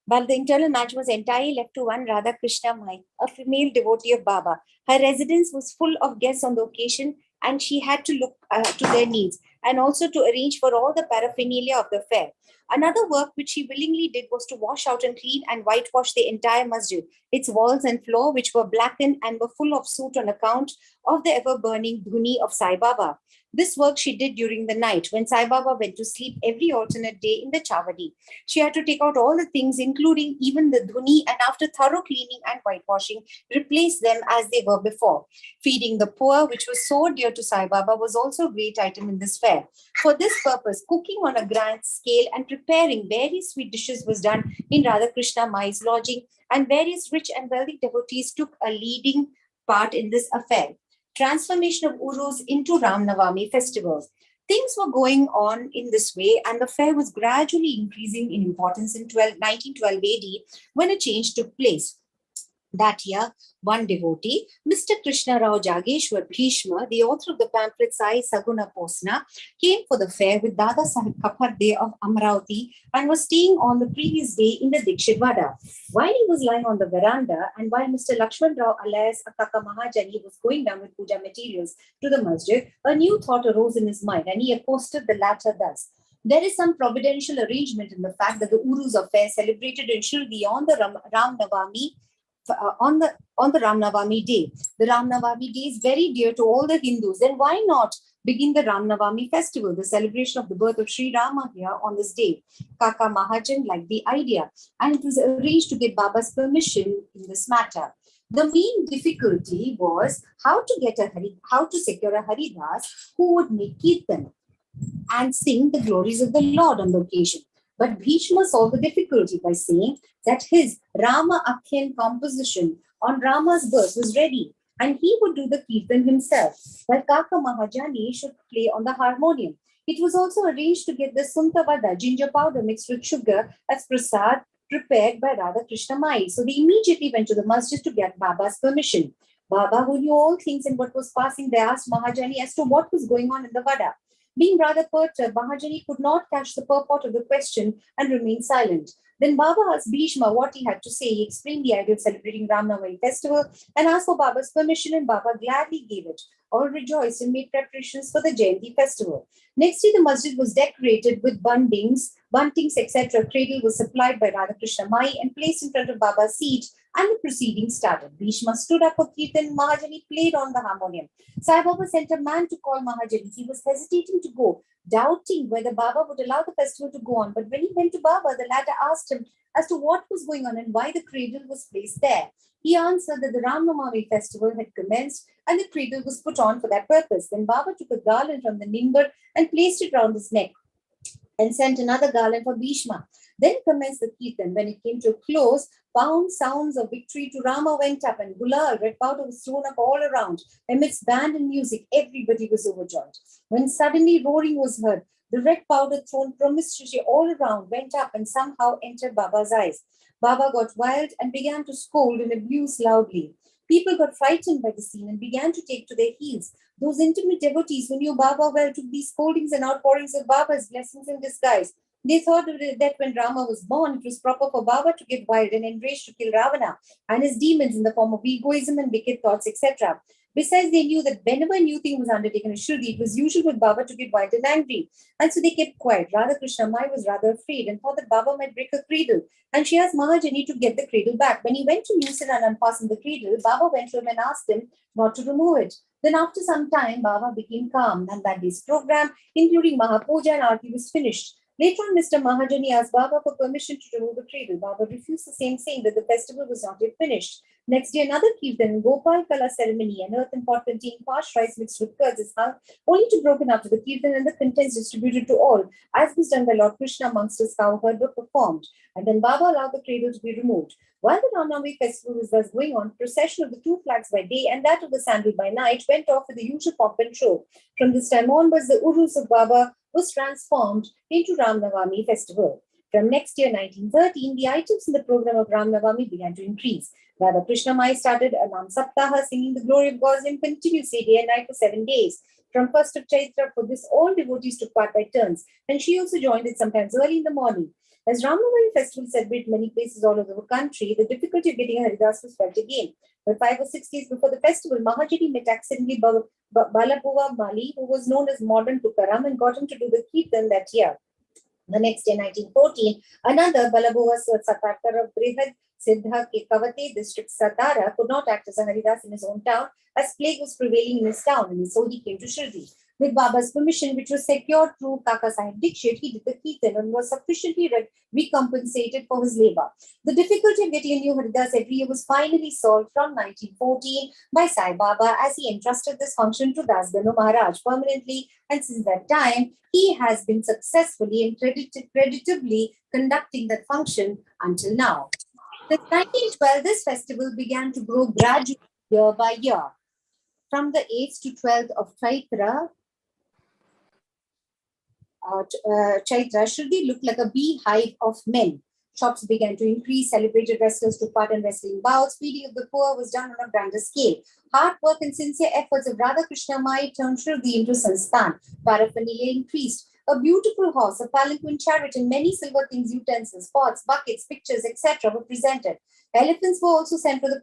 While the internal match was entirely left to one Radha Krishna Mai, a female devotee of Baba. Her residence was full of guests on the occasion, and she had to look to their needs and also to arrange for all the paraphernalia of the fair. Another work which she willingly did was to wash out and clean and whitewash the entire masjid, its walls and floor, which were blackened and were full of soot on account of the ever-burning dhuni of Sai Baba. This work she did during the night when Sai Baba went to sleep every alternate day in the Chavadi. She had to take out all the things, including even the dhuni, and after thorough cleaning and whitewashing, replace them as they were before. Feeding the poor, which was so dear to Sai Baba, was also a great item in this fair. For this purpose, cooking on a grand scale and preparing very sweet dishes was done in Radhakrishna Mai's lodging, and various rich and wealthy devotees took a leading part in this affair. Transformation of Urus into Ram Navami festivals. Things were going on in this way, and the fair was gradually increasing in importance in 1912 AD when a change took place. That year, one devotee, Mr. Krishna Rao Jageshwar Bhishma, the author of the pamphlet Sai Saguna Posna, came for the fair with Dada Sahib Kaparde of Amravati and was staying on the previous day in the Dikshit Vada. While he was lying on the veranda and while Mr. Lakshman Rao alias Akaka Mahajani was going down with puja materials to the masjid, a new thought arose in his mind and he accosted the latter thus. There is some providential arrangement in the fact that the Urus affair celebrated in Shirdi on the Ram Navami on the Ram Navami day. The Ram Navami day is very dear to all the Hindus. Then why not begin the Ram Navami festival, the celebration of the birth of Sri Rama here on this day? Kaka Mahajan liked the idea, and it was arranged to get Baba's permission in this matter. The main difficulty was how to secure a Haridas who would make Kirtan and sing the glories of the Lord on the occasion. But Bhishma solved the difficulty by saying that his Rama Akhyan composition on Rama's birth was ready and he would do the Kirtan himself, while Kaka Mahajani should play on the harmonium. It was also arranged to get the Suntavada, ginger powder mixed with sugar, as prasad prepared by Radha Krishna Mai. So they immediately went to the masjid to get Baba's permission. Baba, who knew all things and what was passing, they asked Mahajani as to what was going on in the Vada. Being rather perturbed, Mahajani could not catch the purport of the question and remained silent. Then Baba asked Bhishma what he had to say. He explained the idea of celebrating Ram Navami festival and asked for Baba's permission, and Baba gladly gave it. All rejoiced and made preparations for the Jayanti festival. Next day, the masjid was decorated with buntings, etc. Cradle was supplied by Radhakrishna Mai and placed in front of Baba's seat, and the proceedings started. Bhishma stood up for Kirtan. Mahajani played on the harmonium. Sai Baba sent a man to call Mahajani. He was hesitating to go, doubting whether Baba would allow the festival to go on. But when he went to Baba, the latter asked him as to what was going on and why the cradle was placed there. He answered that the Ram Navami festival had commenced and the cradle was put on for that purpose. Then Baba took a garland from the nimbar and placed it round his neck and sent another garland for Bhishma. Then commenced the Kirtan. When it came to a close, pound sounds of victory to Rama went up and gulal, red powder, was thrown up all around. Amidst band and music, everybody was overjoyed. When suddenly roaring was heard, the red powder thrown promiscuously all around went up and somehow entered Baba's eyes. Baba got wild and began to scold and abuse loudly. People got frightened by the scene and began to take to their heels. Those intimate devotees who knew Baba well took these scoldings and outpourings of Baba's blessings in disguise. They thought that when Rama was born, it was proper for Baba to get wild and enraged to kill Ravana and his demons in the form of egoism and wicked thoughts, etc. Besides, they knew that whenever a new thing was undertaken in Shirdi, it was usual with Baba to get wild and angry. And so they kept quiet. Radhakrishna Mai was rather afraid and thought that Baba might break a cradle. And she asked Mahajani to get the cradle back. When he went to loosen and unfasten the cradle, Baba went to him and asked him not to remove it. Then after some time, Baba became calm and that day's program, including Mahapuja and Aarti, was finished. Later on, Mr. Mahajani asked Baba for permission to remove the cradle. Baba refused the same, saying that the festival was not yet finished. Next day, another Kirtan, Gopal Kala ceremony, an earthen pot containing parched rice mixed with curds is hung, only to broken after the Kirtan and the contents distributed to all, as was done by Lord Krishna amongst his cowherd were performed. And then Baba allowed the cradle to be removed. While the Ram Navami festival was thus going on, procession of the two flags by day and that of the sandal by night went off with the usual pomp and show. From this time onwards, the Urus of Baba was transformed into Ram Navami festival. From next year, 1913, the items in the program of Ram Navami began to increase. Radha Krishna Mai started a Nam Saptaha, singing the glory of God and continuously day and night for 7 days. From 1st of Chaitra, for this, all devotees took part by turns, and she also joined it sometimes early in the morning. As Ram Navami festival celebrated many places all over the country, the difficulty of getting a Haridas was felt again. But 5 or 6 days before the festival, Mahajidi met accidentally Balabhuva Mali, who was known as modern Tukaram, and got him to do the Kirtan that year. The next year, 1914, another Balabhuva Satakar of Brihad Siddha Kavate district Satara could not act as a Haridas in his own town as plague was prevailing in his town, and so he came to Shirdi. With Baba's permission, which was secured through Kaka Sahib Dikshit, he did the Kirtan and was sufficiently recompensated for his labor. The difficulty of getting a new Haridas every year was finally solved from 1914 by Sai Baba as he entrusted this function to Das Benu Maharaj permanently, and since that time, he has been successfully and creditably conducting that function until now. Since 1912, this festival began to grow gradually year by year. From the 8th to 12th of Chaitra, Shirdi looked like a beehive of men. Shops began to increase, celebrated wrestlers took part in wrestling bouts, feeding of the poor was done on a grander scale. Hard work and sincere efforts of Radha Krishna Mai turned Shirdi into Sansthan. Paraphernalia increased. A beautiful horse, a palanquin chariot, and many silver things, utensils, pots, buckets, pictures, etc. were presented. Elephants were also sent for the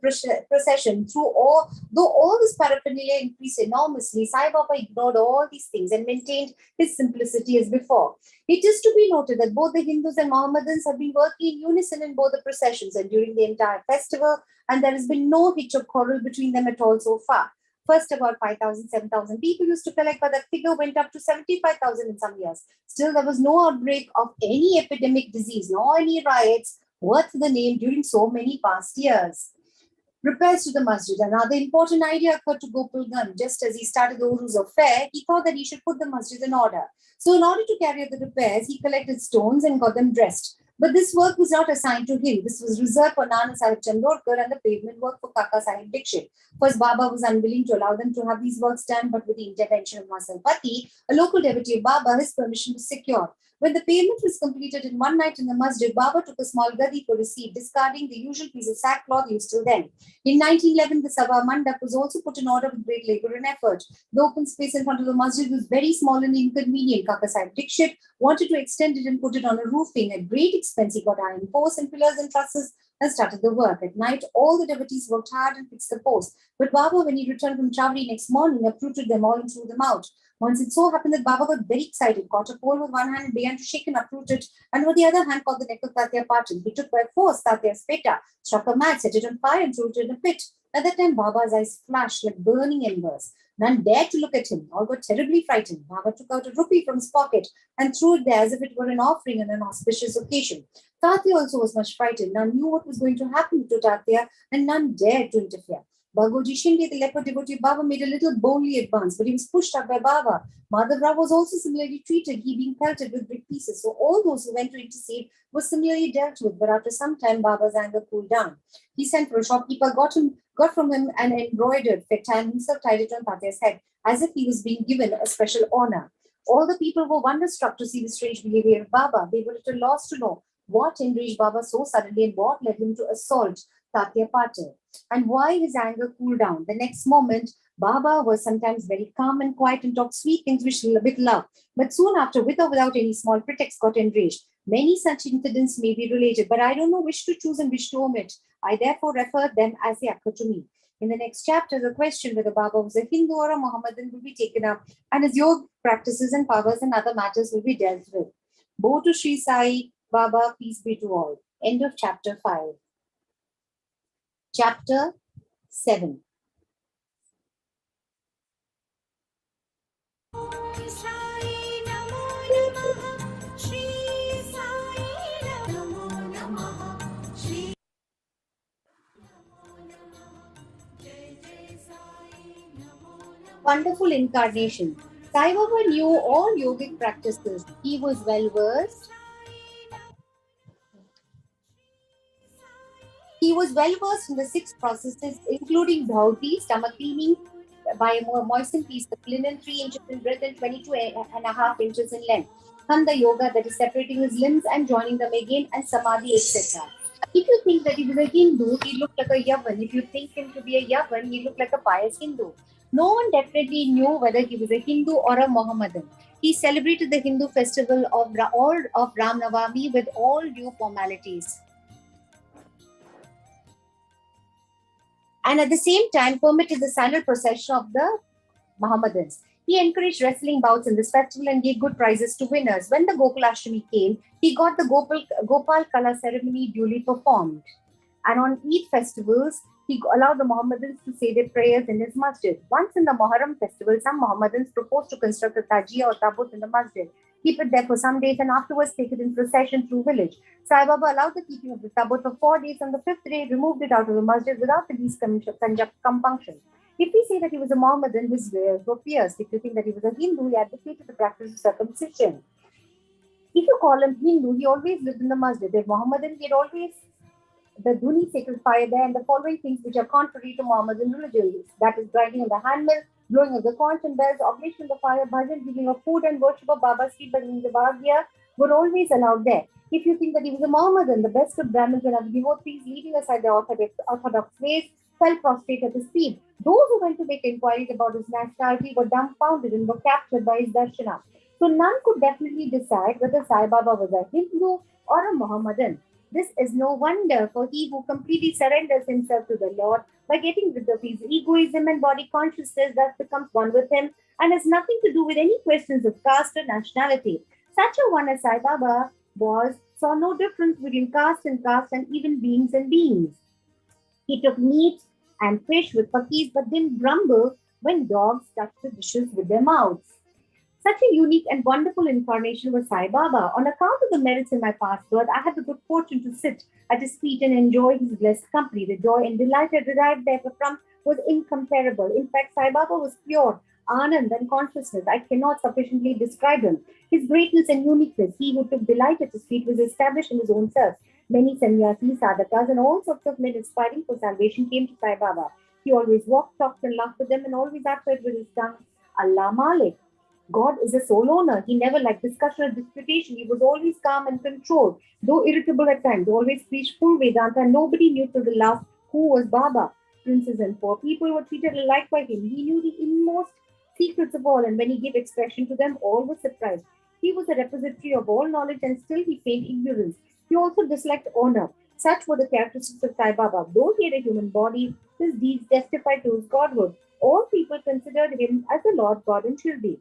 procession. Though all this paraphernalia increased enormously, Sai Baba ignored all these things and maintained his simplicity as before. It is to be noted that both the Hindus and Mohammedans have been working in unison in both the processions and during the entire festival, and there has been no hitch or quarrel between them at all so far. First, about 5,000, 7,000 people used to collect, but that figure went up to 75,000 in some years. Still, there was no outbreak of any epidemic disease, nor any riots worth the name during so many past years. Repairs to the masjid. Another important idea occurred to Gopal Gand. Just as he started the Urus affair, he thought that he should put the masjid in order. So in order to carry out the repairs, he collected stones and got them dressed. But this work was not assigned to him. This was reserved for Nana Sahib Chandorkar and the pavement work for Kaka Sahib Dikshit. First, Baba was unwilling to allow them to have these works done, but with the intervention of Masal Pati, a local devotee of Baba, his permission was secured. When the pavement was completed in one night in the masjid, Baba took a small gadi for receipt, discarding the usual piece of sackcloth used till then. In 1911, the Sabha Mandap was also put in order with great labor and effort. The open space in front of the masjid was very small and inconvenient. Kaka Sahib Dikshit wanted to extend it and put it on a roofing. At great expense, he got iron posts and pillars and trusses and started the work. At night, all the devotees worked hard and fixed the posts. But Baba, when he returned from Chavri next morning, uprooted them all and threw them out. Once it so happened that Baba got very excited, caught a pole with one hand and began to shake and uproot it, and with the other hand caught the neck of Tatya Patil. He took by force Tatya's peta, struck a match, set it on fire and threw it in a pit. At that time, Baba's eyes flashed like burning embers. None dared to look at him. All got terribly frightened. Baba took out a rupee from his pocket and threw it there as if it were an offering on an auspicious occasion. Tatya also was much frightened. None knew what was going to happen to Tatya, and none dared to interfere. Bhagoji Shinde, the leper devotee of Baba, made a little boldly advance, but he was pushed up by Baba. Madhav Rao was also similarly treated, he being pelted with brick pieces. So all those who went to intercede were similarly dealt with, but after some time, Baba's anger cooled down. He sent for a shopkeeper, got from him an embroidered feta and himself tied it on Tatya's head, as if he was being given a special honor. All the people were wonderstruck to see the strange behavior of Baba. They were at a loss to know what enraged Baba so suddenly and what led him to assault Tatya Patil, and why his anger cooled down. The next moment, Baba was sometimes very calm and quiet and talked sweet things with love, but soon after, with or without any small pretext, got enraged. Many such incidents may be related, but I don't know which to choose and which to omit. I therefore refer them as they occur to me. In the next chapter, the question whether Baba was a Hindu or a Mohammedan will be taken up, and his yoga practices and powers and other matters will be dealt with. Bo to Shri Sai Baba, peace be to all. End of chapter 5. Chapter 7. Sai Namo Namaha, Shri Sai Namo Namaha, Shri Namo Namaha, Jai Jai Sai Namo Namaha. Wonderful incarnation. Sai Baba knew all yogic practices. He was well versed. He was well versed in the 6 processes, including dhauti, stomach cleaning, by a more moistened piece of linen 3 inches in breadth and 22.5 inches in length. Kanda yoga, that is separating his limbs and joining them again, and samadhi, etc. If you think that he was a Hindu, he looked like a Yavan. If you think him to be a Yavan, he looked like a pious Hindu. No one definitely knew whether he was a Hindu or a Mohammedan. He celebrated the Hindu festival of Ram Navami with all due formalities, and at the same time permitted the silent procession of the Mohammedans. He encouraged wrestling bouts in this festival and gave good prizes to winners. When the Gokulashtami came, he got the Gopal Kala ceremony duly performed. And on Eid festivals, he allowed the Mohammedans to say their prayers in his masjid. Once in the Muharram festival, some Mohammedans proposed to construct a tajia or tabut in the masjid, keep it there for some days, and afterwards take it in procession through village. Sai Baba allowed the keeping of the tabut for 4 days. On the 5th day, removed it out of the masjid without the least compunction. If we say that he was a Mohammedan, his ears were pierced. If you think that he was a Hindu, he advocated the practice of circumcision. If you call him Hindu, he always lived in the masjid. If Mohammedan, he had always the Dhuni sacred fire there, and the following things which are contrary to Mohammedan religion, that is grinding of the handmill, blowing of the conch and bells, oblation of the fire, bhajan, giving of food, and worship of Baba's feet by the Bhagya were always allowed there. If you think that he was a Mohammedan, the best of Brahmins and other devotees, leaving aside the orthodox ways, fell prostrate at his feet. Those who went to make inquiries about his nationality were dumbfounded and were captured by his darshana. So none could definitely decide whether Sai Baba was a Hindu or a Mohammedan. This is no wonder, for he who completely surrenders himself to the Lord by getting rid of his egoism and body consciousness thus becomes one with him and has nothing to do with any questions of caste or nationality. Such a one as Sai Baba saw no difference between caste and even beings and beings. He took meat and fish with fakirs but didn't grumble when dogs touched the dishes with their mouths. Such a unique and wonderful incarnation was Sai Baba. On account of the merits in my past birth, I had the good fortune to sit at his feet and enjoy his blessed company. The joy and delight I derived therefrom was incomparable. In fact, Sai Baba was pure Anand and consciousness. I cannot sufficiently describe him. His greatness and uniqueness, he who took delight at his feet, was established in his own self. Many sannyasis, sadhakas, and all sorts of men aspiring for salvation came to Sai Baba. He always walked, talked, and laughed with them, and always uttered with his tongue, Allah Malik. God is a sole owner. He never liked discussion or disputation. He was always calm and controlled, though irritable at times. Always preached full Vedanta, and nobody knew till the last who was Baba. Princes and poor people were treated alike by him. He knew the inmost secrets of all, and when he gave expression to them, all were surprised. He was a repository of all knowledge, and still he feigned ignorance. He also disliked honor. Such were the characteristics of Sai Baba. Though he had a human body, his deeds testified to his godhood. All people considered him as the Lord God in Shirdi.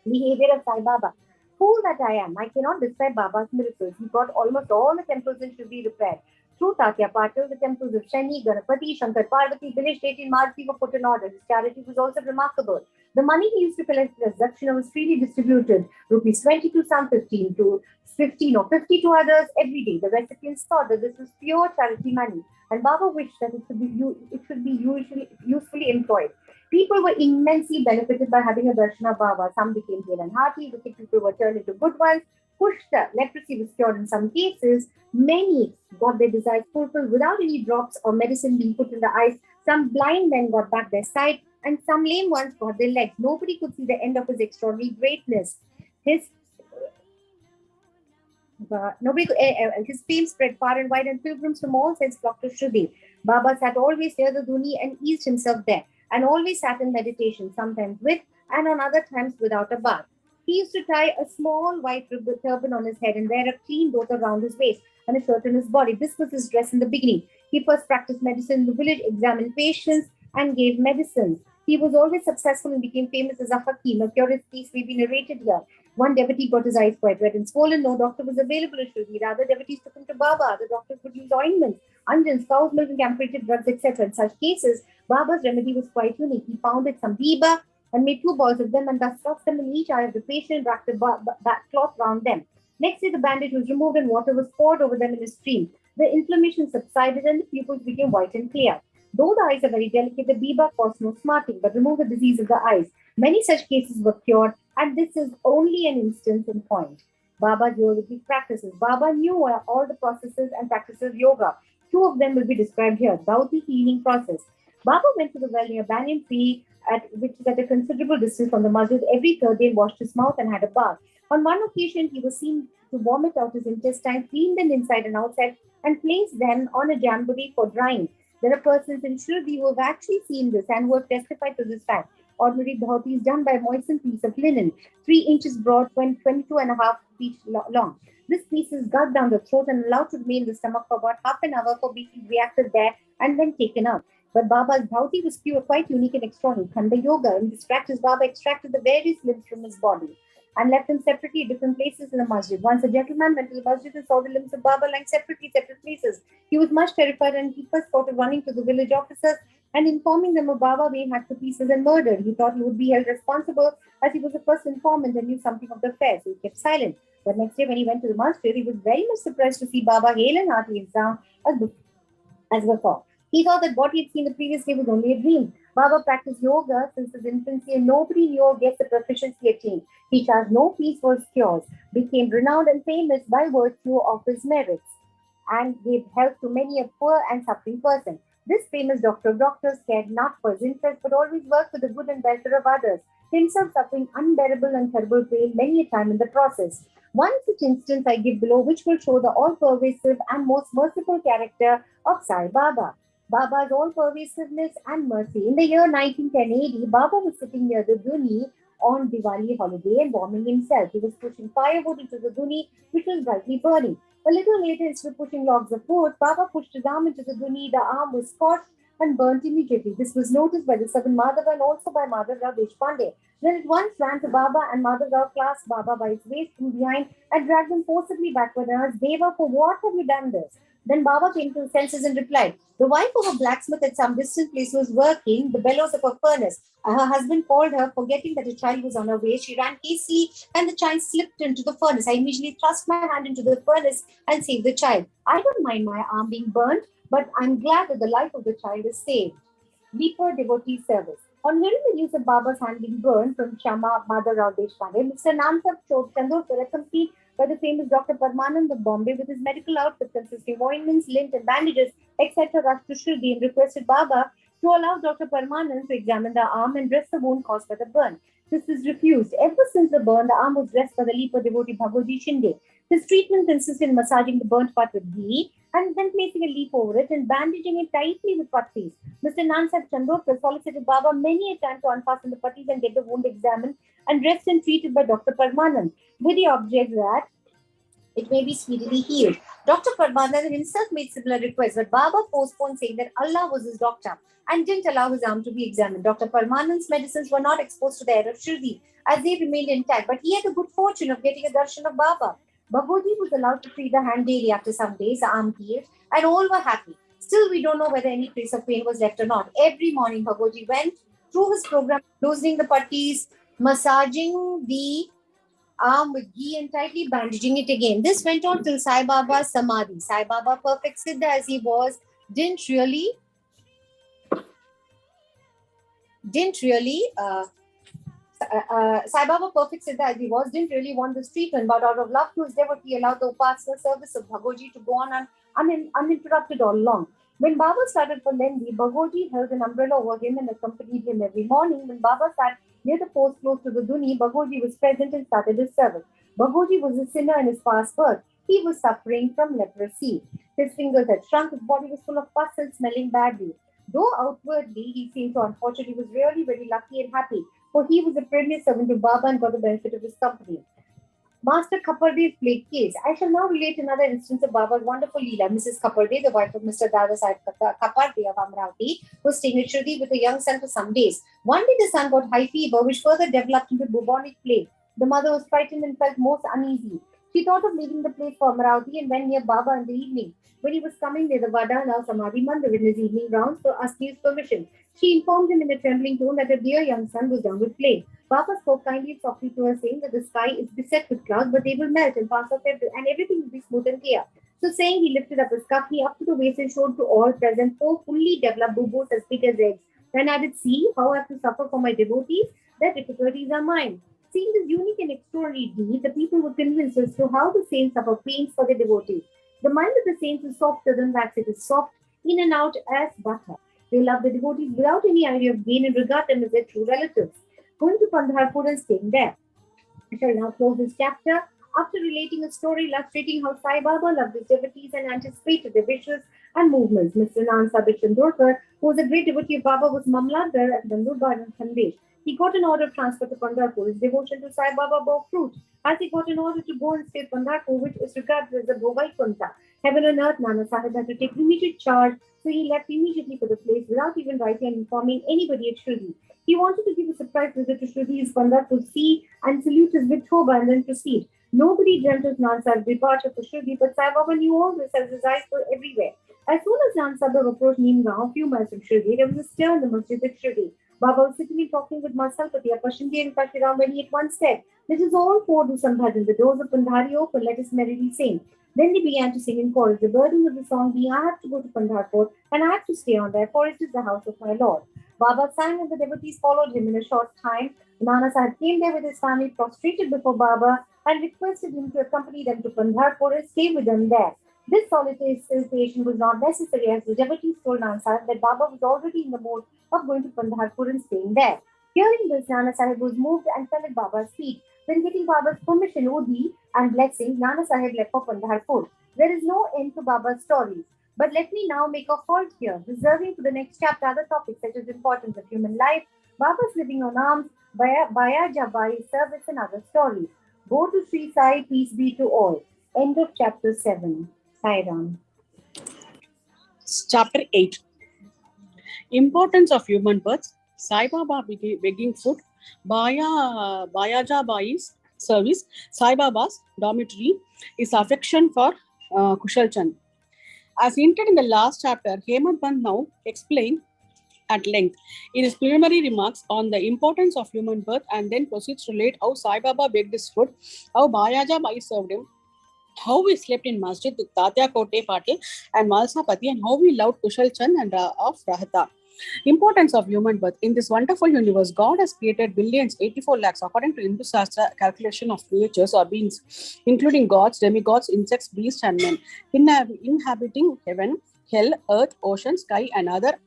Behavior of Sai Baba. Fool that I am, I cannot describe Baba's miracles. He got almost all the temples in Shirdi repaired. Through Tatya Patil, the temples of Shani, Ganapati, Shankar Parvati, village 18 Maruti were put in order. His charity was also remarkable. The money he used to collect as Dakshina was freely distributed, rupees 20 to some, 15 or 50 to others every day. The recipients thought that this was pure charity money, and Baba wished that it should be usefully employed. People were immensely benefited by having a darshan of Baba. Some became hale and hearty, wicked people were turned into good ones, Kushta, leprosy was cured in some cases. Many got their desires fulfilled without any drops or medicine being put in the eyes. Some blind men got back their sight, and some lame ones got their legs. Nobody could see the end of his extraordinary greatness. His fame spread far and wide, and pilgrims from all sides flocked to Shirdi. Baba sat always near the Dhuni and eased himself there, and always sat in meditation, sometimes with and on other times without a bath. He used to tie a small white turban on his head and wear a clean dhota around his waist and a shirt on his body. This was his dress in the beginning. He first practiced medicine in the village, examined patients, and gave medicine. He was always successful and became famous as a hakim. A curious case may be narrated here. One devotee got his eyes quite red and swollen. No doctor was available at Shirdi. Rather, devotees took him to Baba. The doctors would use ointments, unguents, cow's milk, and camphorated drugs, etc. In such cases, Baba's remedy was quite unique. He pounded some biba and made 2 balls of them and thus stuffed them in each eye of the patient, wrapped a back cloth round them. Next day, the bandage was removed and water was poured over them in a stream. The inflammation subsided and the pupils became white and clear. Though the eyes are very delicate, the biba caused no smarting, but removed the disease of the eyes. Many such cases were cured, and this is only an instance in point. Baba's yogic practices. Baba knew all the processes and practices of yoga. 2 of them will be described here. Dauti healing process. Baba went to the well near banyan tree which is at a considerable distance from the masjid, every third day, washed his mouth and had a bath. On one occasion, he was seen to vomit out his intestines, clean them inside and outside, and place them on a jamboree for drying. There are persons in Shirdi who have actually seen this and who have testified to this fact. Ordinary dhoti is done by a moistened piece of linen, 3 inches broad, 22.5 feet long. This piece is gulped down the throat and allowed to remain in the stomach for about half an hour for being reacted there and then taken out. But Baba's dhoti was pure, quite unique and extraordinary. Khanda Yoga, in this practice, Baba extracted the various limbs from his body and left them separately at different places in the masjid. Once a gentleman went to the masjid and saw the limbs of Baba lying separately, separate places. He was much terrified and he first thought of running to the village officers and informing them of Baba being hacked to pieces and murdered. He thought he would be held responsible as he was the first informant and knew something of the affair, so he kept silent. But next day when he went to the masjid, he was very much surprised to see Baba hale and hearty and sound as before. He thought that what he had seen the previous day was only a dream. Baba practiced yoga since his infancy and nobody knew or guessed the proficiency attained. He charged no fees for his cures, became renowned and famous by virtue of his merits, and gave help to many a poor and suffering person. This famous doctor of doctors cared not for his interest but always worked for the good and welfare of others, himself suffering unbearable and terrible pain many a time in the process. One such instance I give below, which will show the all-pervasive and most merciful character of Sai Baba. Baba's all-pervasiveness and mercy. In the year 1910 AD, Baba was sitting near the Duni on Diwali holiday and warming himself. He was pushing firewood into the Duni, which was brightly burning. A little later, instead of pushing logs of wood, Baba pushed his arm into the Duni. The arm was scorched and burnt immediately. This was noticed by the servant Madhava and also by Madhavrao Deshpande. Then at once ran to Baba and Madhavrao clasped Baba by his waist from behind and dragged him forcibly backward and asked, Deva, for what have you done this? Then Baba came to his senses and replied, the wife of a blacksmith at some distant place was working the bellows of a furnace. Her husband called her, forgetting that a child was on her way. She ran hastily and the child slipped into the furnace. I immediately thrust my hand into the furnace and saved the child. I don't mind my arm being burnt, but I'm glad that the life of the child is saved. Deeper devotee service. On hearing the news of Baba's hand being burned from Shama Madhavrao Deshpande, Mr. Nansab Chandorkar, accompanied by the famous Dr. Parmanand of Bombay with his medical outfit consisting of ointments, lint and bandages, etc., rushed to Shirdi and requested Baba to allow Dr. Parmanand to examine the arm and dress the wound caused by the burn. This was refused. Ever since the burn, the arm was dressed by the leaper devotee Bhagoji Shinde. His treatment consisted in massaging the burnt part with ghee and then placing a leaf over it and bandaging it tightly with pattis. Mr. Nansab Chandorkar solicited Baba many a time to unfasten the pattis and get the wound examined and dressed and treated by Dr. Parmanand, with the object that it may be speedily healed. Dr. Parmanand himself made similar requests, but Baba postponed, saying that Allah was his doctor and didn't allow his arm to be examined. Dr. Parmanand's medicines were not exposed to the air of Shirdi as they remained intact, but he had the good fortune of getting a darshan of Baba. Bhagoji was allowed to free the hand daily. After some days, the arm healed and all were happy. Still, we don't know whether any trace of pain was left or not. Every morning, Bhagoji went through his program, loosening the pattis, massaging the arm with ghee and tightly bandaging it again. This went on till Sai Baba's Samadhi. Sai Baba, perfect Siddha as he was, didn't really Sai Baba, perfect Siddha as he was, didn't really want this treatment, but out of love to his devotee, he allowed the Upasana service of Bhagoji to go on uninterrupted all along. When Baba started for Lendi, Bhagoji held an umbrella over him and accompanied him every morning. When Baba sat near the post close to the Duni, Bhagoji was present and started his service. Bhagoji was a sinner in his past birth. He was suffering from leprosy. His fingers had shrunk, his body was full of pus and smelling badly. Though outwardly he seemed so unfortunate, he was really very lucky and happy, for he was a privileged servant to Baba and got the benefit of his company. Master Kaparde's played case. I shall now relate another instance of Baba's wonderful Leela. Mrs. Kaparde, the wife of Mr. Dada Sahib Kaparde of Amravati, was staying at Shirdi with a young son for some days. One day the son got high fever, which further developed into bubonic plague. The mother was frightened and felt most uneasy. She thought of leaving the place for Amravati and went near Baba in the evening. When he was coming near the Vada, now Samadhi Mandir, in his evening rounds for asking his permission, she informed him in a trembling tone that her dear young son was down with plague. Baba spoke kindly and softly to her, saying that the sky is beset with clouds, but they will melt and pass off and everything will be smooth and clear. So saying, he lifted up his kafni up to the waist and showed to all present 4 fully developed bubos as big as eggs. Then added, see how I have to suffer for my devotees, their difficulties are mine. Seeing this unique and extraordinary deed, the people were convinced as to how the saints suffer pains for their devotees. The mind of the saints is softer than wax. It is soft in and out as butter. They love the devotees without any idea of gain and regard them as their true relatives. Going to Pandharpur and staying there. I shall now close this chapter after relating a story illustrating how Sai Baba loved his devotees and anticipated their wishes and movements. Mr. Nan Sabit Chandorkar, who was a great devotee of Baba, was Mamladar at Bandurgarh and Khandesh. He got an order of transfer to Pandharpur. His devotion to Sai Baba bore fruit, as he got an order to go and stay at Pandharpur, which is regarded as a Bhovaikuntha. Heaven and earth, Nana Sahib had to take immediate charge, so he left immediately for the place without even writing and informing anybody at Shirdi. He wanted to give a surprise visit to Shirdi's Pandharpur, see and salute his Vithoba and then proceed. Nobody dreamt of Nana Sahib's departure for Shirdi, but Sai Baba knew all this as his eyes were everywhere. As soon as Nana Sahib approached Neemgaon, a few miles from Shirdi, there was a stir in the masjid at Shirdi. Baba was sitting and talking with Masalpati, Pashanti and Kashiram when he at once said, "Let us all four do some bhajan. The doors of Pandhari open, let us merrily sing." Then they began to sing in chorus, the burden of the song being, "I have to go to Pandharpur and I have to stay on there, for it is the house of my Lord." Baba sang and the devotees followed him in a short time. Nana Sahib came there with his family, prostrated before Baba and requested him to accompany them to Pandharpur and stay with them there. This solicitation was not necessary, as the devotees told Nana Sahib that Baba was already in the mood of going to Pandharpur and staying there. Hearing this, Nana Sahib was moved and fell at Baba's feet. When getting Baba's permission, Udi and blessing, Nana Sahib left for Pandharpur. There is no end to Baba's stories. But let me now make a halt here, reserving for the next chapter other topics such as importance of human life, Baba's living on alms, Baya Jabai's service and other stories. Go to Sri Sai, peace be to all. End of chapter 7. Sai Ram. Chapter 8. Importance of human birth. Sai Baba begging food. Bayaja Bai's service. Sai Baba's dormitory. His affection for Kushal Chand. As hinted in the last chapter, Hemant Pant now explained at length in his preliminary remarks on the importance of human birth and then proceeds to relate how Sai Baba begged his food, how Bayaja Bai served him, how we slept in masjid with Tatya Kote Patil and Malsapati, and how we loved Kushal Chand and of Rahata. Importance of human birth. In this wonderful universe, God has created billions, 84 lakhs, according to Hindu Shastra calculation of creatures or beings, including gods, demigods, insects, beasts, and men, inhabiting heaven, hell, earth, ocean, sky, and other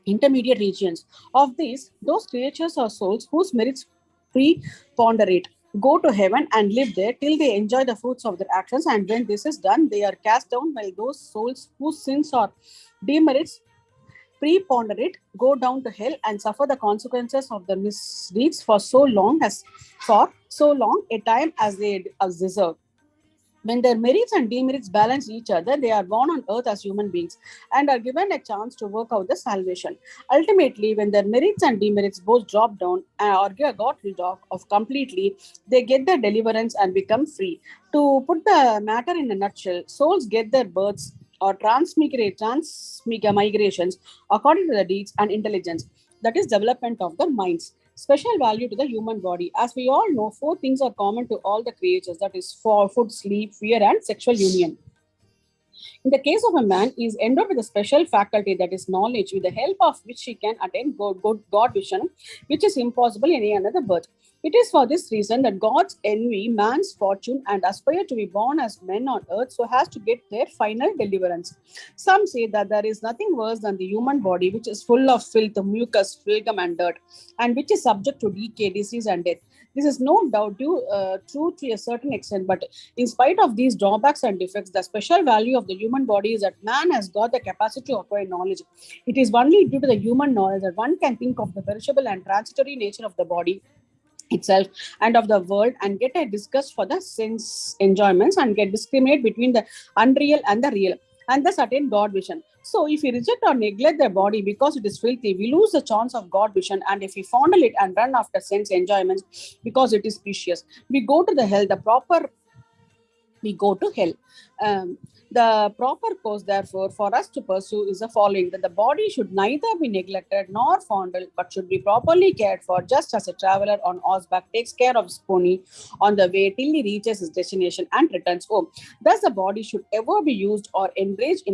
intermediate regions. Of these, those creatures or souls whose merits preponderate go to heaven and live there till they enjoy the fruits of their actions, and when this is done, they are cast down, while those souls whose sins or demerits preponderate go down to hell and suffer the consequences of the misdeeds for so long a time as they deserve. When their merits and demerits balance each other, they are born on earth as human beings and are given a chance to work out the salvation. Ultimately, when their merits and demerits both drop down or got rid of completely, they get their deliverance and become free. To put the matter in a nutshell, souls get their births or transmigrations according to the deeds and intelligence, that is development of the minds. Special value to the human body. As we all know, 4 things are common to all the creatures, that is food, sleep, fear, and sexual union. In the case of a man, he is endowed with a special faculty, that is knowledge, with the help of which he can attain God vision, which is impossible in any another birth. It is for this reason that gods envy man's fortune and aspire to be born as men on earth so as to get their final deliverance. Some say that there is nothing worse than the human body, which is full of filth, mucus, phlegm, and dirt, and which is subject to decay, disease, and death. This is no doubt true to a certain extent, but in spite of these drawbacks and defects, the special value of the human body is that man has got the capacity to acquire knowledge. It is only due to the human knowledge that one can think of the perishable and transitory nature of the body itself and of the world, and get a disgust for the sense enjoyments, and get discriminate between the unreal and the real, and thus attain God vision. So if we reject or neglect the body because it is filthy, we lose the chance of God vision, and if we fondle it and run after sense enjoyments because it is precious, we go to hell. The proper course, therefore, for us to pursue is the following: that the body should neither be neglected nor fondled, but should be properly cared for, just as a traveler on horseback takes care of his pony on the way till he reaches his destination and returns home. Thus, the body should ever be used or engaged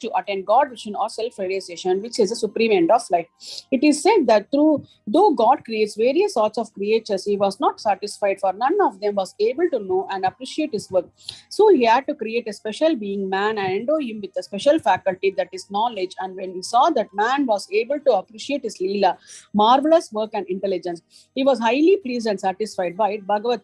to attain God vision or self-realization, which is the supreme end of life. It is said that though God creates various sorts of creatures, he was not satisfied, for none of them was able to know and appreciate his work. So he had to create a special being, man, and endow him with a special faculty, that is knowledge. And when he saw that man was able to appreciate his Leela, marvelous work and intelligence, he was highly pleased and satisfied by it. Bhagavad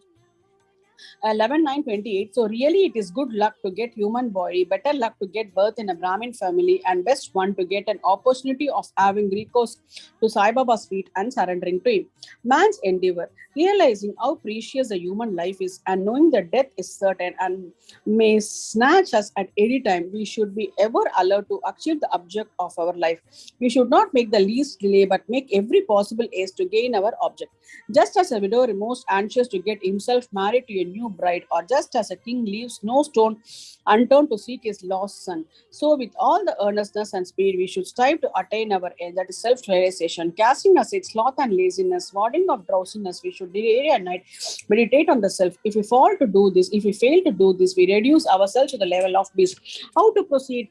11:9:28. So really it is good luck to get human body, better luck to get birth in a Brahmin family, and best one to get an opportunity of having recourse to Sai Baba's feet and surrendering to him. Man's endeavor, realizing how precious a human life is and knowing that death is certain and may snatch us at any time, we should be ever allowed to achieve the object of our life. We should not make the least delay but make every possible haste to gain our object. Just as a widow is most anxious to get himself married to a new bride, or just as a king leaves no stone unturned to seek his lost son, so with all the earnestness and speed we should strive to attain our end, that is self-realization. Casting aside sloth and laziness, warding off drowsiness, we should day and night meditate on the self. If we fail to do this, we reduce ourselves to the level of beast. How to proceed?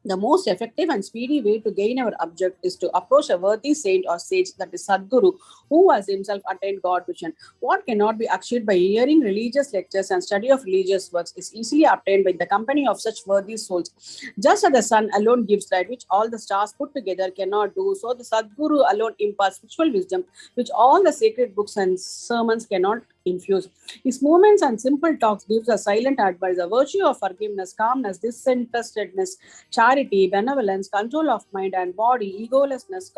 The most effective and speedy way to gain our object is to approach a worthy saint or sage, that is Sadguru, who has himself attained God vision. What cannot be achieved by hearing religious lectures and study of religious works is easily obtained by the company of such worthy souls. Just as the sun alone gives light, which all the stars put together cannot do, so the Sadguru alone imparts spiritual wisdom, which all the sacred books and sermons cannot infuse. His movements and simple talks gives a silent advice, a virtue of forgiveness, calmness, disinterestedness, charity, benevolence, control of mind and body, egolessness,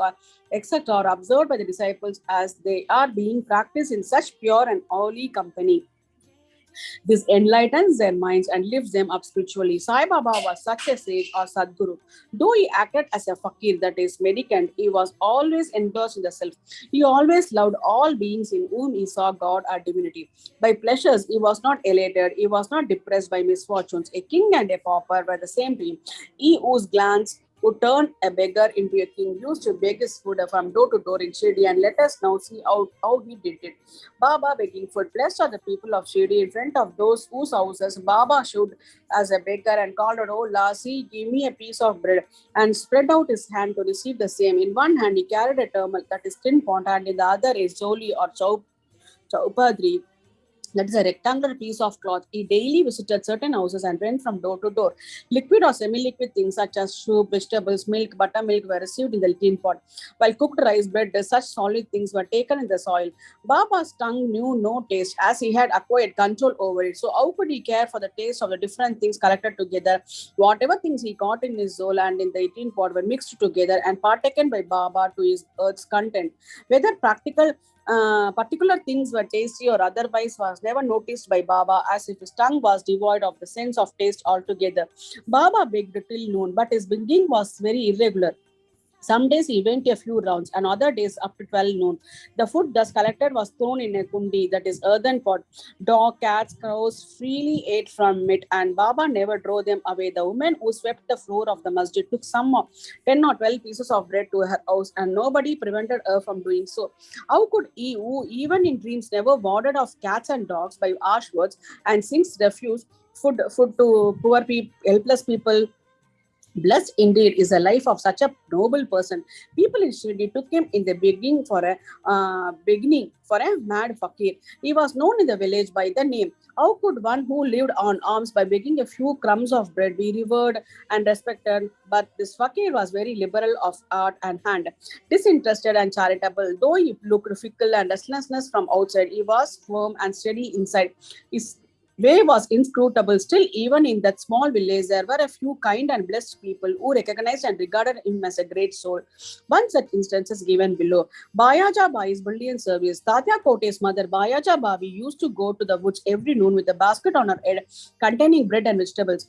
etc. are observed by the disciples as they are being practiced in such pure and holy company. This enlightens their minds and lifts them up spiritually. Sai Baba was such a sage or Sadguru. Though he acted as a fakir, that is mendicant, he was always engrossed in the self. He always loved all beings in whom he saw God or divinity. By pleasures, he was not elated, he was not depressed by misfortunes. A king and a pauper were the same to him. He whose glance would turn a beggar into a king used to beg his food from door to door in Shirdi, and let us now see how he did it. Baba begging food. Blessed are the people of Shirdi, in front of those whose houses Baba stood as a beggar and called out, "Oh Lassi, give me a piece of bread," and spread out his hand to receive the same. In one hand he carried a turmal, that is tin pot, and in the other a zoli or chaupadri, that is a rectangular piece of cloth. He daily visited certain houses and went from door to door. Liquid or semi-liquid things such as soup, vegetables, milk, buttermilk were received in the tin pot, while cooked rice, bread, such solid things were taken in the soil. Baba's tongue knew no taste, as he had acquired control over it. So how could he care for the taste of the different things collected together? Whatever things he got in his soul and in the tin pot were mixed together and partaken by Baba to his earth's content. Whether particular things were tasty or otherwise was never noticed by Baba, as if his tongue was devoid of the sense of taste altogether. Baba begged till noon, but his begging was very irregular. Some days he went a few rounds, and other days up to 12 noon. The food thus collected was thrown in a kundi, that is earthen pot. Dog, cats, crows freely ate from it, and Baba never drove them away. The woman who swept the floor of the masjid took some 10 or 12 pieces of bread to her house, and nobody prevented her from doing so. How could he, who even in dreams never warded off cats and dogs by harsh words, and since refuse food to poor people, helpless people? Blessed indeed is the life of such a noble person. People in Shirdi took him in the beginning for a mad fakir. He was known in the village by the name. How could one who lived on alms by begging a few crumbs of bread be revered and respected? But this fakir was very liberal of heart and hand, disinterested and charitable. Though he looked fickle and restlessness from outside, he was firm and steady inside. His way was inscrutable. Still, even in that small village, there were a few kind and blessed people who recognized and regarded him as a great soul. One such instance is given below. Bayaja Bai's brilliant service. Tatya Kote's mother, Bayaja Babi, used to go to the woods every noon with a basket on her head containing bread and vegetables.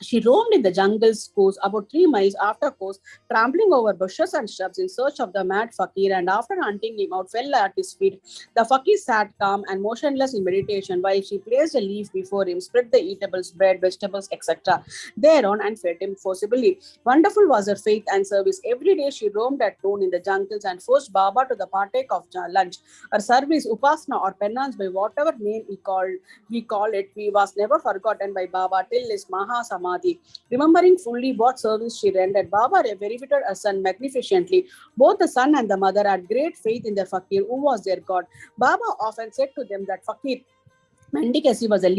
She roamed in the jungle's course about 3 miles after course, trampling over bushes and shrubs in search of the mad fakir, and after hunting him out, fell at his feet. The fakir sat calm and motionless in meditation while she placed a leaf before him, spread the eatables, bread, vegetables, etc. thereon, and fed him forcibly. Wonderful was her faith and service. Every day she roamed at noon in the jungles and forced Baba to the partake of lunch. Her service, upasana or penance, by whatever name we call it, was never forgotten by Baba till his Maha Samadhi. Remembering fully what service she rendered, Baba verified her son magnificently. Both the son and the mother had great faith in the fakir, who was their God. Baba often said to them that fakir, Mendicancy was a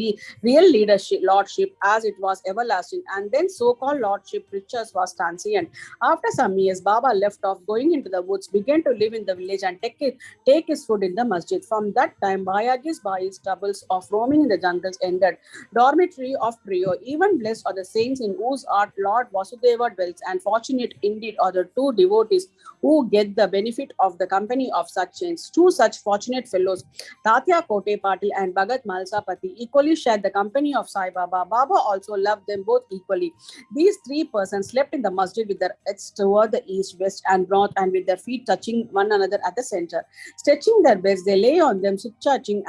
real leadership, lordship, as it was everlasting, and then so-called lordship riches was transient. After some years, Baba left off going into the woods, began to live in the village and take his food in the masjid. From that time, Bayagi's Bai's troubles of roaming in the jungles ended. Dormitory of trio, even blessed are the saints in whose art Lord Vasudeva dwells, and fortunate indeed are the two devotees who get the benefit of the company of such saints. Two such fortunate fellows, Tatya Kote Patil and Bhagat Malsapati, equally shared the company of Sai Baba. Baba also loved them both equally. These three persons slept in the masjid with their heads toward the east, west, and north, and with their feet touching one another at the center. Stretching their beds, they lay on them, chit-chatting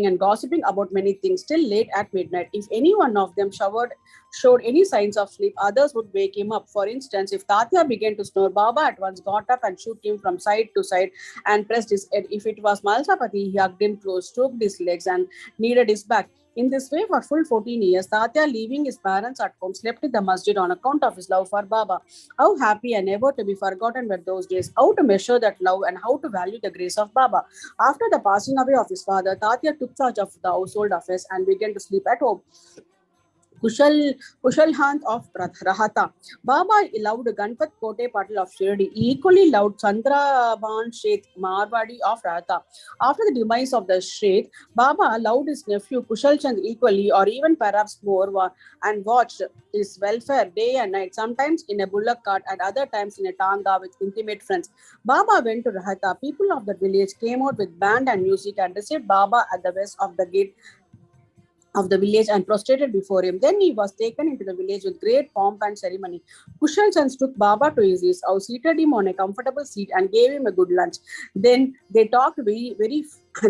and gossiping about many things till late at midnight. If any one of them showed any signs of sleep, others would wake him up. For instance, if Tatya began to snore, Baba at once got up and shook him from side to side and pressed his head. If it was Malsapati, he hugged him close, stroked his legs, and kneaded his back. In this way, for full 14 years, Tatya, leaving his parents at home, slept in the masjid on account of his love for Baba. How happy and never to be forgotten were those days. How to measure that love and how to value the grace of Baba. After the passing away of his father, Tatya took charge of the household affairs and began to sleep at home. Kushalhant of Rahata. Baba loved Ganpat Kote Patil of Shirdi. He equally loved Chandraban Sheth Marwadi of Rahata. After the demise of the Sheth, Baba loved his nephew Kushal Chand equally, or even perhaps more, and watched his welfare day and night, sometimes in a bullock cart, at other times in a tanga with intimate friends. Baba went to Rahata. People of the village came out with band and music and received Baba at the west of the gate of the village and prostrated before him. Then he was taken into the village with great pomp and ceremony. Kushal Chand took Baba to his house, seated him on a comfortable seat, and gave him a good lunch. Then they talked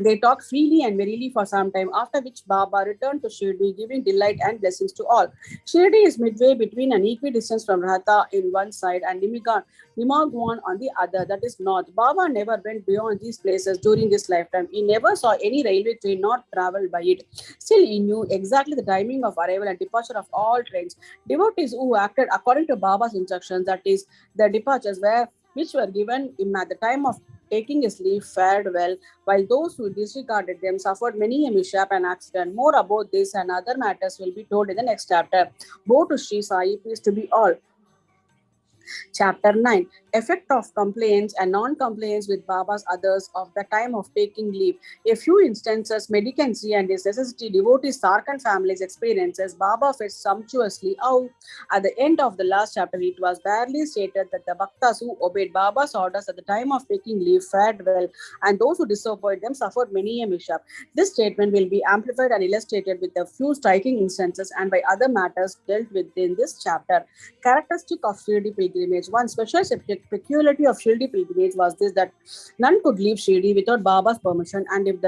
they talked freely and merrily for some time, after which Baba returned to Shirdi, giving delight and blessings to all. Shirdi is midway between an equidistance from Rahata in one side and Nimagwan on the other, that is north. Baba never went beyond these places during his lifetime. He never saw any railway train nor travelled by it. Still, he knew exactly the timing of arrival and departure of all trains. Devotees who acted according to Baba's instructions, that is, the departures which were given him at the time of taking his leave, fared well, while those who disregarded them suffered many a mishap and accident. More about this and other matters will be told in the next chapter. Go to Shri Sai, peace to be all. Chapter 9. Effect of complaints and non-compliance with Baba's others of the time of taking leave. A few instances, mendicancy and his necessity, devotees, Sarkhan family's experiences, Baba fed sumptuously out. At the end of the last chapter, it was barely stated that the Bhaktas who obeyed Baba's orders at the time of taking leave fared well, and those who disobeyed them suffered many a mishap. This statement will be amplified and illustrated with a few striking instances and by other matters dealt with in this chapter. Characteristic of Shirdi pilgrimage. One special peculiarity of Shirdi pilgrimage was this, that none could leave Shirdi without Baba's permission, and if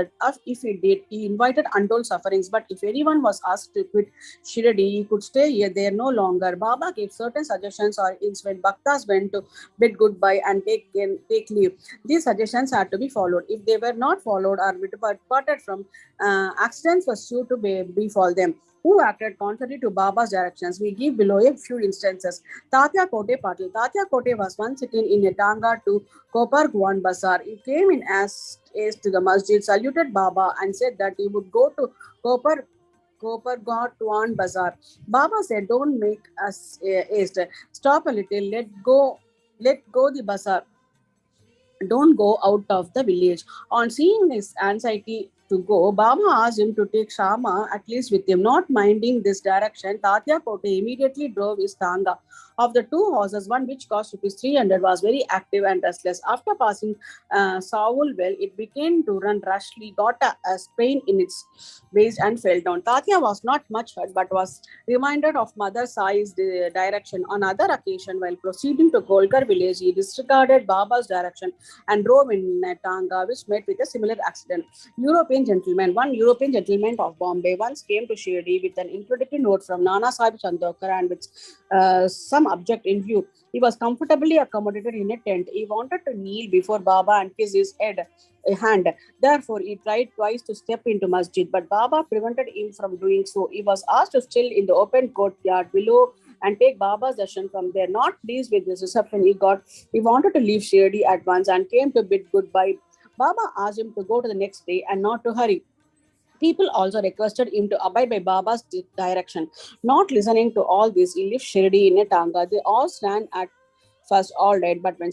he did, he invited untold sufferings. But if anyone was asked to quit Shirdi, he could stay here there no longer. Baba gave certain suggestions or hints when Bhaktas went to bid goodbye and take leave. These suggestions had to be followed. If they were not followed or departed from, accidents were sure to befall them. Who acted contrary to Baba's directions? We give below a few instances. Tatya Kote Patil. Tatya Kote was once sitting in a tanga to Kopar Guan Bazar. He came in as to the masjid, saluted Baba, and said that he would go to Kopar Guan Bazar. Baba said, "Don't make us haste. Stop a little. Let go the bazaar. Don't go out of the village." On seeing his anxiety to go, Baba asked him to take Shama at least with him. Not minding this direction, Tatya Kote immediately drove his tanga. Of the two horses, one which cost rupees 300 was very active and restless. After passing Saul well, it began to run rashly, got a sprain in its waist and fell down. Tatya was not much hurt, but was reminded of Mother Sai's direction. On other occasion, while proceeding to Golkar village, he disregarded Baba's direction and drove in a tanga, which met with a similar accident. One European gentleman of Bombay once came to Shirdi with an introductory note from Nana Sahib Chandokar and with some object in view. He was comfortably accommodated in a tent. He wanted to kneel before Baba and kiss his hand. Therefore, he tried twice to step into masjid, but Baba prevented him from doing so. He was asked to chill in the open courtyard below and take Baba's darshan from there. Not pleased with this reception he wanted to leave Shirdi at once and came to bid goodbye. Baba asked him to go to the next day and not to hurry. People also requested him to abide by Baba's direction. Not listening to all this, he left Shirdi in a tanga. They all stand at first all right, but when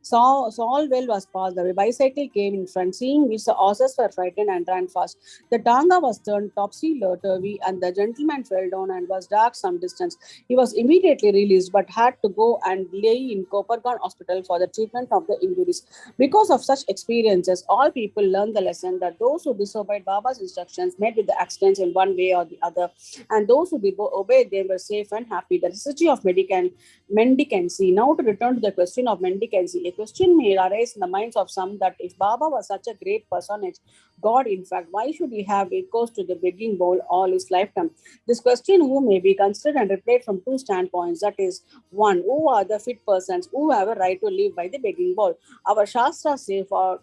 Solwell was passed, the bicycle came in front, seeing which the horses were frightened and ran fast. The tanga was turned topsy-turvy, and the gentleman fell down and was dragged some distance. He was immediately released, but had to go and lay in Kopergan Hospital for the treatment of the injuries. Because of such experiences, all people learned the lesson that those who disobeyed Baba's instructions met with the accidents in one way or the other, and those who obeyed them were safe and happy. The necessity of mendicancy. Now, to return to the question of mendicancy, a question may arise in the minds of some that if Baba was such a great personage, God, in fact, why should he have recourse to the begging bowl all his lifetime? This question who may be considered and replied from two standpoints. That is, one, who are the fit persons who have a right to live by the begging bowl? Our Shastras say for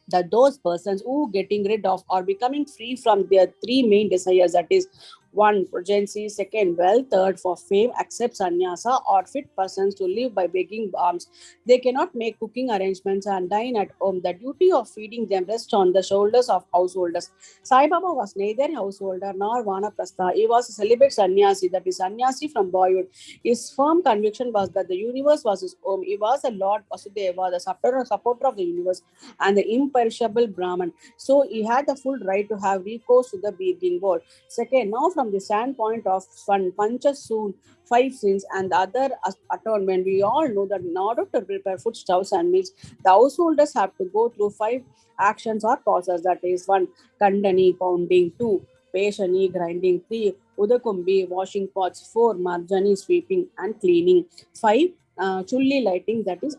that those persons who getting rid of or becoming free from their three main desires, that is, one, progency, second, wealth, third, for fame, accept sannyasa, or fit persons to live by begging alms. They cannot make cooking arrangements and dine at home. The duty of feeding them rests on the shoulders of householders. Sai Baba was neither householder nor vanaprastha. He was a celibate sannyasi, that is, sannyasi from boyhood. His firm conviction was that the universe was his home. He was a Lord Vasudeva, the supporter of the universe, and the imperishable Brahman. So he had the full right to have recourse to the begging bowl. Second, now from the standpoint of one, Panchasoon, five sins, and the other atonement, we all know that in order to prepare foodstuffs and meals, the householders have to go through five actions or process. That is, one, Kandani, pounding; two, Peshani, grinding; three, Udakumbi, washing pots; four, Marjani, sweeping and cleaning; five, Chulli, lighting, that is,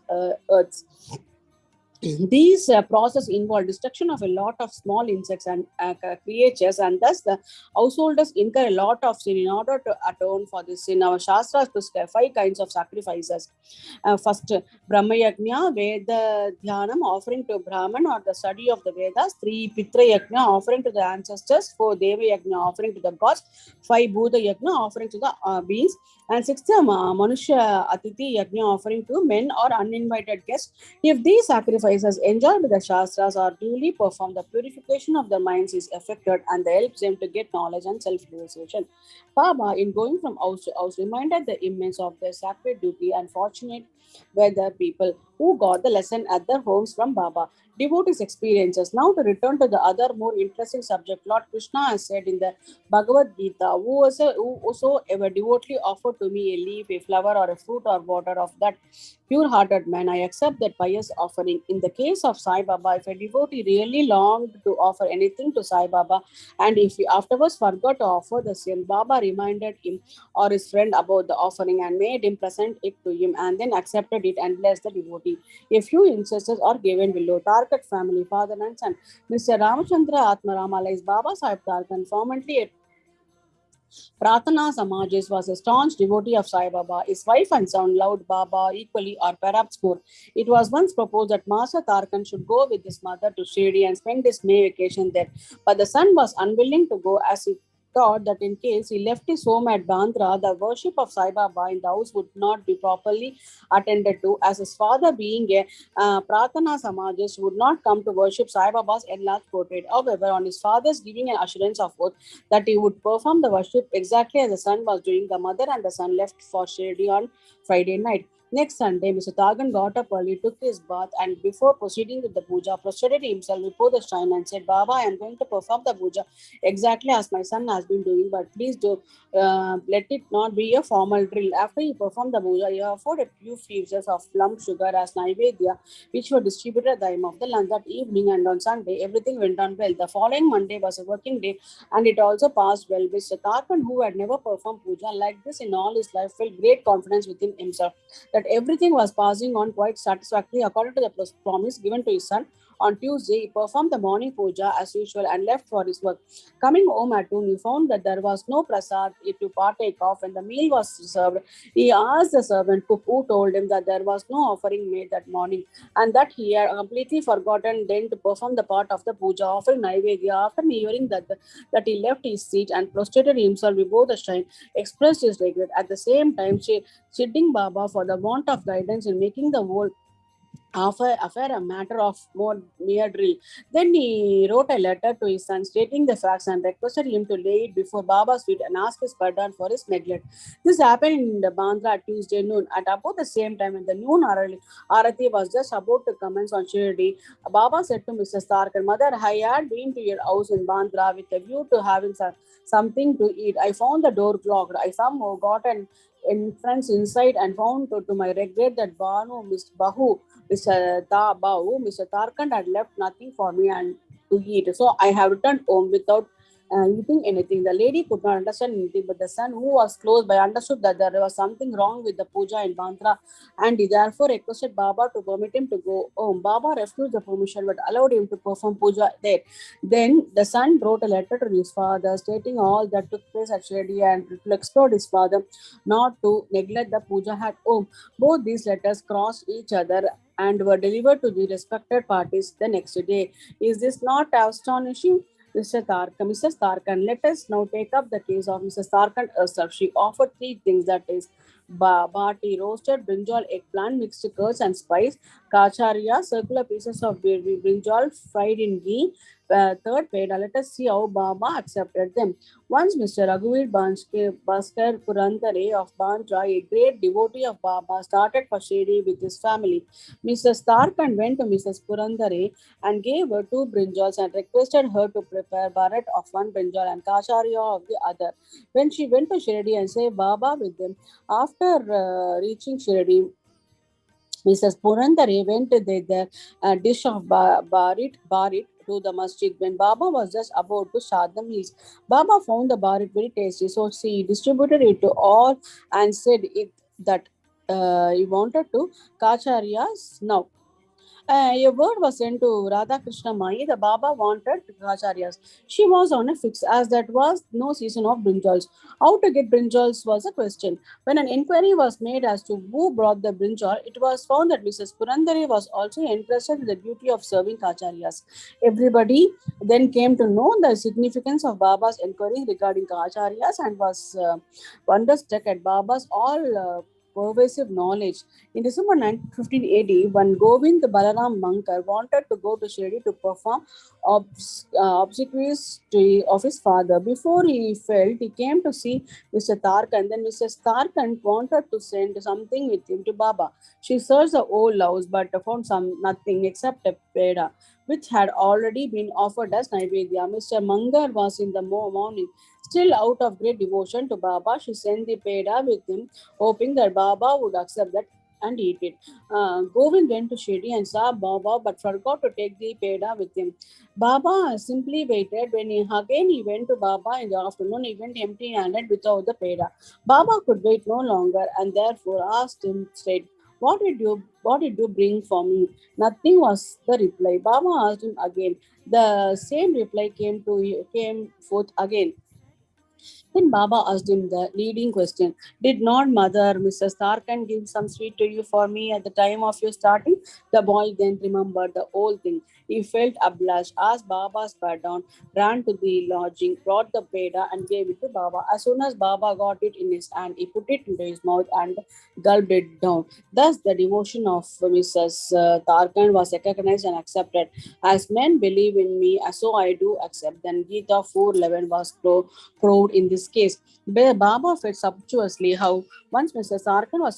earths. These process involve destruction of a lot of small insects and creatures, and thus the householders incur a lot of sin. In order to atone for this sin, our Shastras prescribe five kinds of sacrifices. First, Brahma Yajna, Veda Dhyanam, offering to Brahman or the study of the Vedas; three, Pitra Yajna, offering to the ancestors; four, Deva Yajna, offering to the gods; five, Bhuta Yajna, offering to the beings; and sixth, Manusha Atiti Yajna, offering to men or uninvited guests. If these sacrifices enjoyed by the Shastras are duly performed, the purification of the minds is effected and helps them to get knowledge and self-realization. Baba, in going from house to house, reminded the immense of their sacred duty, and fortunate were the people who got the lesson at their homes from Baba. Devotees' experiences. Now, to return to the other more interesting subject, Lord Krishna has said in the Bhagavad Gita, whosoever devotedly offered to me a leaf, a flower, or a fruit or water of that pure-hearted man, I accept that pious offering. In the case of Sai Baba, if a devotee really longed to offer anything to Sai Baba, and if he afterwards forgot to offer the same, Baba reminded him or his friend about the offering and made him present it to him, and then accepted it and blessed the devotee. A few instances are given below. Tarkat family, father and son. Mr. Ramachandra Atmarama is Baba Sahib Tarkan, formerly a Pratana Samajas, was a staunch devotee of Sai Baba. His wife and son loved Baba equally or perhaps more. It was once proposed that Master Tarkan should go with his mother to Shirdi and spend his May vacation there. But the son was unwilling to go, as he thought that in case he left his home at Bandra, the worship of Sai Baba in the house would not be properly attended to, as his father, being a Pratana Samajas, would not come to worship Sai Baba's enlarged portrait. However, on his father's giving an assurance of oath that he would perform the worship exactly as the son was doing, the mother and the son left for Shirdi on Friday night. Next Sunday, Mr. Targan got up early, took his bath, and before proceeding with the puja, prostrated himself before the shrine and said, Baba, I am going to perform the puja exactly as my son has been doing, but please do let it not be a formal drill. After he performed the puja, he offered a few pieces of lump sugar as naivedya, which were distributed at the time of the lunch that evening, and on Sunday, everything went on well. The following Monday was a working day, and it also passed well. Mr. Tarkan, who had never performed puja like this in all his life, felt great confidence within himself that everything was passing on quite satisfactorily according to the promise given to his son. On Tuesday, he performed the morning puja as usual and left for his work. Coming home at noon, he found that there was no prasad to partake of. When the meal was served, he asked the servant cook, who told him that there was no offering made that morning and that he had completely forgotten then to perform the part of the puja, offering naivedya. After hearing that he left his seat and prostrated himself before the shrine, expressed his regret. At the same time, chiding Baba for the want of guidance in making the whole affair a matter of more mere drill. Then he wrote a letter to his son stating the facts and requested him to lay it before Baba's feet and ask his pardon for his neglect. This happened in the Bandra at Tuesday noon. At about the same time, when the noon Arati was just about to commence on Shirdi, Baba said to Mrs. Tharkar, "Mother, I had been to your house in Bandra with a view to having something to eat. I found the door locked. I somehow got an entrance inside and found to my regret that Mr. Tarkand had left nothing for me and to eat. So I have returned home without eating anything." The lady could not understand anything, but the son, who was close by, understood that there was something wrong with the puja in Bandra, and he therefore requested Baba to permit him to go home. Baba refused the permission but allowed him to perform puja there. Then the son wrote a letter to his father stating all that took place at Shirdi and to explore his father not to neglect the puja at home. Both these letters crossed each other and were delivered to the respected parties the next day. Is this not astonishing? Mrs. Tarkan, let us now take up the case of Mrs. Tarkan herself. She offered three things, that is, bati, roasted brinjal, eggplant, mixed curds and spice, kacharya, circular pieces of brinjal fried in ghee. Third paid, let us see how Baba accepted them. Once Mr. Raghuveer Bhaskar Purandare of Bandra, a great devotee of Baba, started for Shirdi with his family. Mrs. Tarkan went to Mrs. Purandare and gave her two brinjals and requested her to prepare barat of one brinjal and kacharya of the other. When she went to Shirdi and saved Baba with them, after reaching Shirdi, Mrs. Purandare went with the dish of barit to the masjid. When Baba was just about to start the meals, Baba found the barit very tasty, so she distributed it to all and said it that he wanted to kacharyas now. A word was sent to Radha Krishna Mai. The Baba wanted Acharyas. She was on a fix, as that was no season of brinjals. How to get brinjals was a question. When an inquiry was made as to who brought the brinjal, it was found that Mrs. Purandare was also interested in the duty of serving Kacharyas. Everybody then came to know the significance of Baba's inquiry regarding Kacharyas and was wonderstruck at Baba's all pervasive knowledge. In December 1580, when Govind Balaram Mankar wanted to go to Shirdi to perform obsequies of his father, before he felt, he came to see Mr. Tarkan. Then Mrs. Tarkan wanted to send something with him to Baba. She searched the old house but found nothing except a peda, which had already been offered as Naivedya. Mr. Mangar was in the morning. Still out of great devotion to Baba, she sent the peda with him, hoping that Baba would accept that and eat it. Govind went to Shirdi and saw Baba but forgot to take the peda with him. Baba simply waited. When he went to Baba in the afternoon, he went empty-handed without the peda. Baba could wait no longer and therefore asked him straight, what did you bring for me?" Nothing was the reply. Baba asked him again. The same reply came forth again. Then Baba asked him the leading question, "Did not Mother, Mrs. Tarkan, give some sweet to you for me at the time of your starting?" The boy then remembered the whole thing. He felt obliged, asked Baba's pardon, ran to the lodging, brought the peda and gave it to Baba. As soon as Baba got it in his hand, he put it into his mouth and gulped it down. Thus, the devotion of Mrs. Tarkan was recognized and accepted. "As men believe in me, so I do accept." Then Gita 4:11 was crowed in this case. Baba felt sumptuously how once Mr. Sarkar was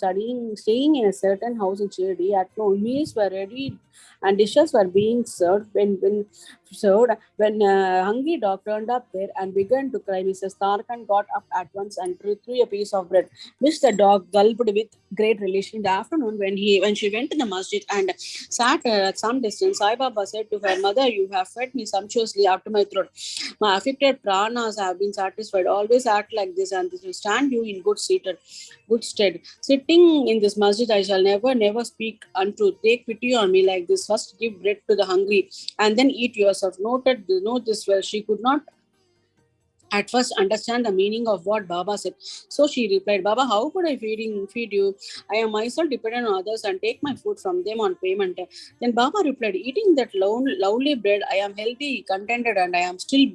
staying in a certain house in Shirdi. At noon, meals were ready and dishes were being served. When hungry dog turned up there and began to cry, Mrs. Tarkan got up at once and threw a piece of bread, which the dog gulped with great relish. In the afternoon, when she went to the masjid and sat at some distance, Sai Baba said to her, "Mother, you have fed me sumptuously up to my throat. My afflicted pranas have been satisfied. Always act like this, and this will stand you in good stead. Sitting in this masjid, I shall never speak untruth. Take pity on me like this. First give bread to the hungry, and then eat yourself." Note this well. She could not at first understand the meaning of what Baba said. So she replied, Baba, how could I feed you? I am myself dependent on others and take my food from them on payment. Then Baba replied, eating that lovely bread, I am healthy, contented, and I am still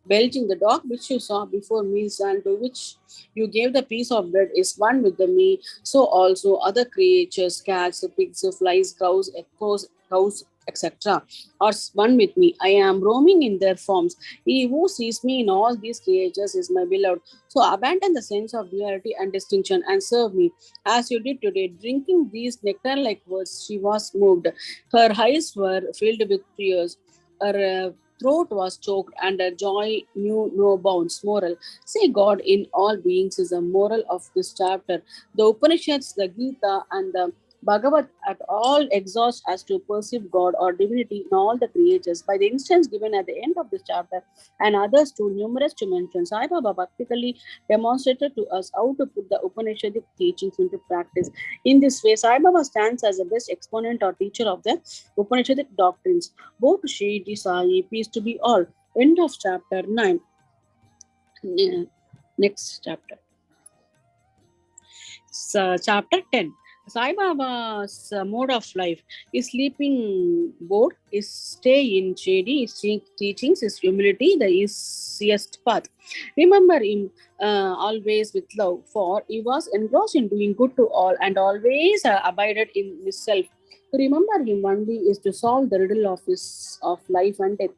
belching. The dog which you saw before meals and to which you gave the piece of bread is one with the me. So also other creatures, cats, pigs, flies, crows, echoes, cows, etc. are one with me. I am roaming in their forms. He who sees me in all these creatures is my beloved. So abandon the sense of duality and distinction and serve me as you did today. Drinking these nectar like words, she was moved. Her eyes were filled with tears. Her throat was choked and her joy knew no bounds. Moral. Say God in all beings is the moral of this chapter. The Upanishads, the Gita, and the Bhagavat at all exhaust us to perceive God or divinity in all the creatures. By the instance given at the end of this chapter and others too numerous to mention, Sai Baba practically demonstrated to us how to put the Upanishadic teachings into practice. In this way, Sai Baba stands as the best exponent or teacher of the Upanishadic doctrines. Both Shirdi Sai, peace to be all. End of chapter 9. Next chapter. Chapter 10. Sai Baba's mode of life. His sleeping board, his stay in shady, his teachings, his humility, the easiest path. Remember him always with love, for he was engrossed in doing good to all and always abided in himself. To remember him only is to solve the riddle of life and death.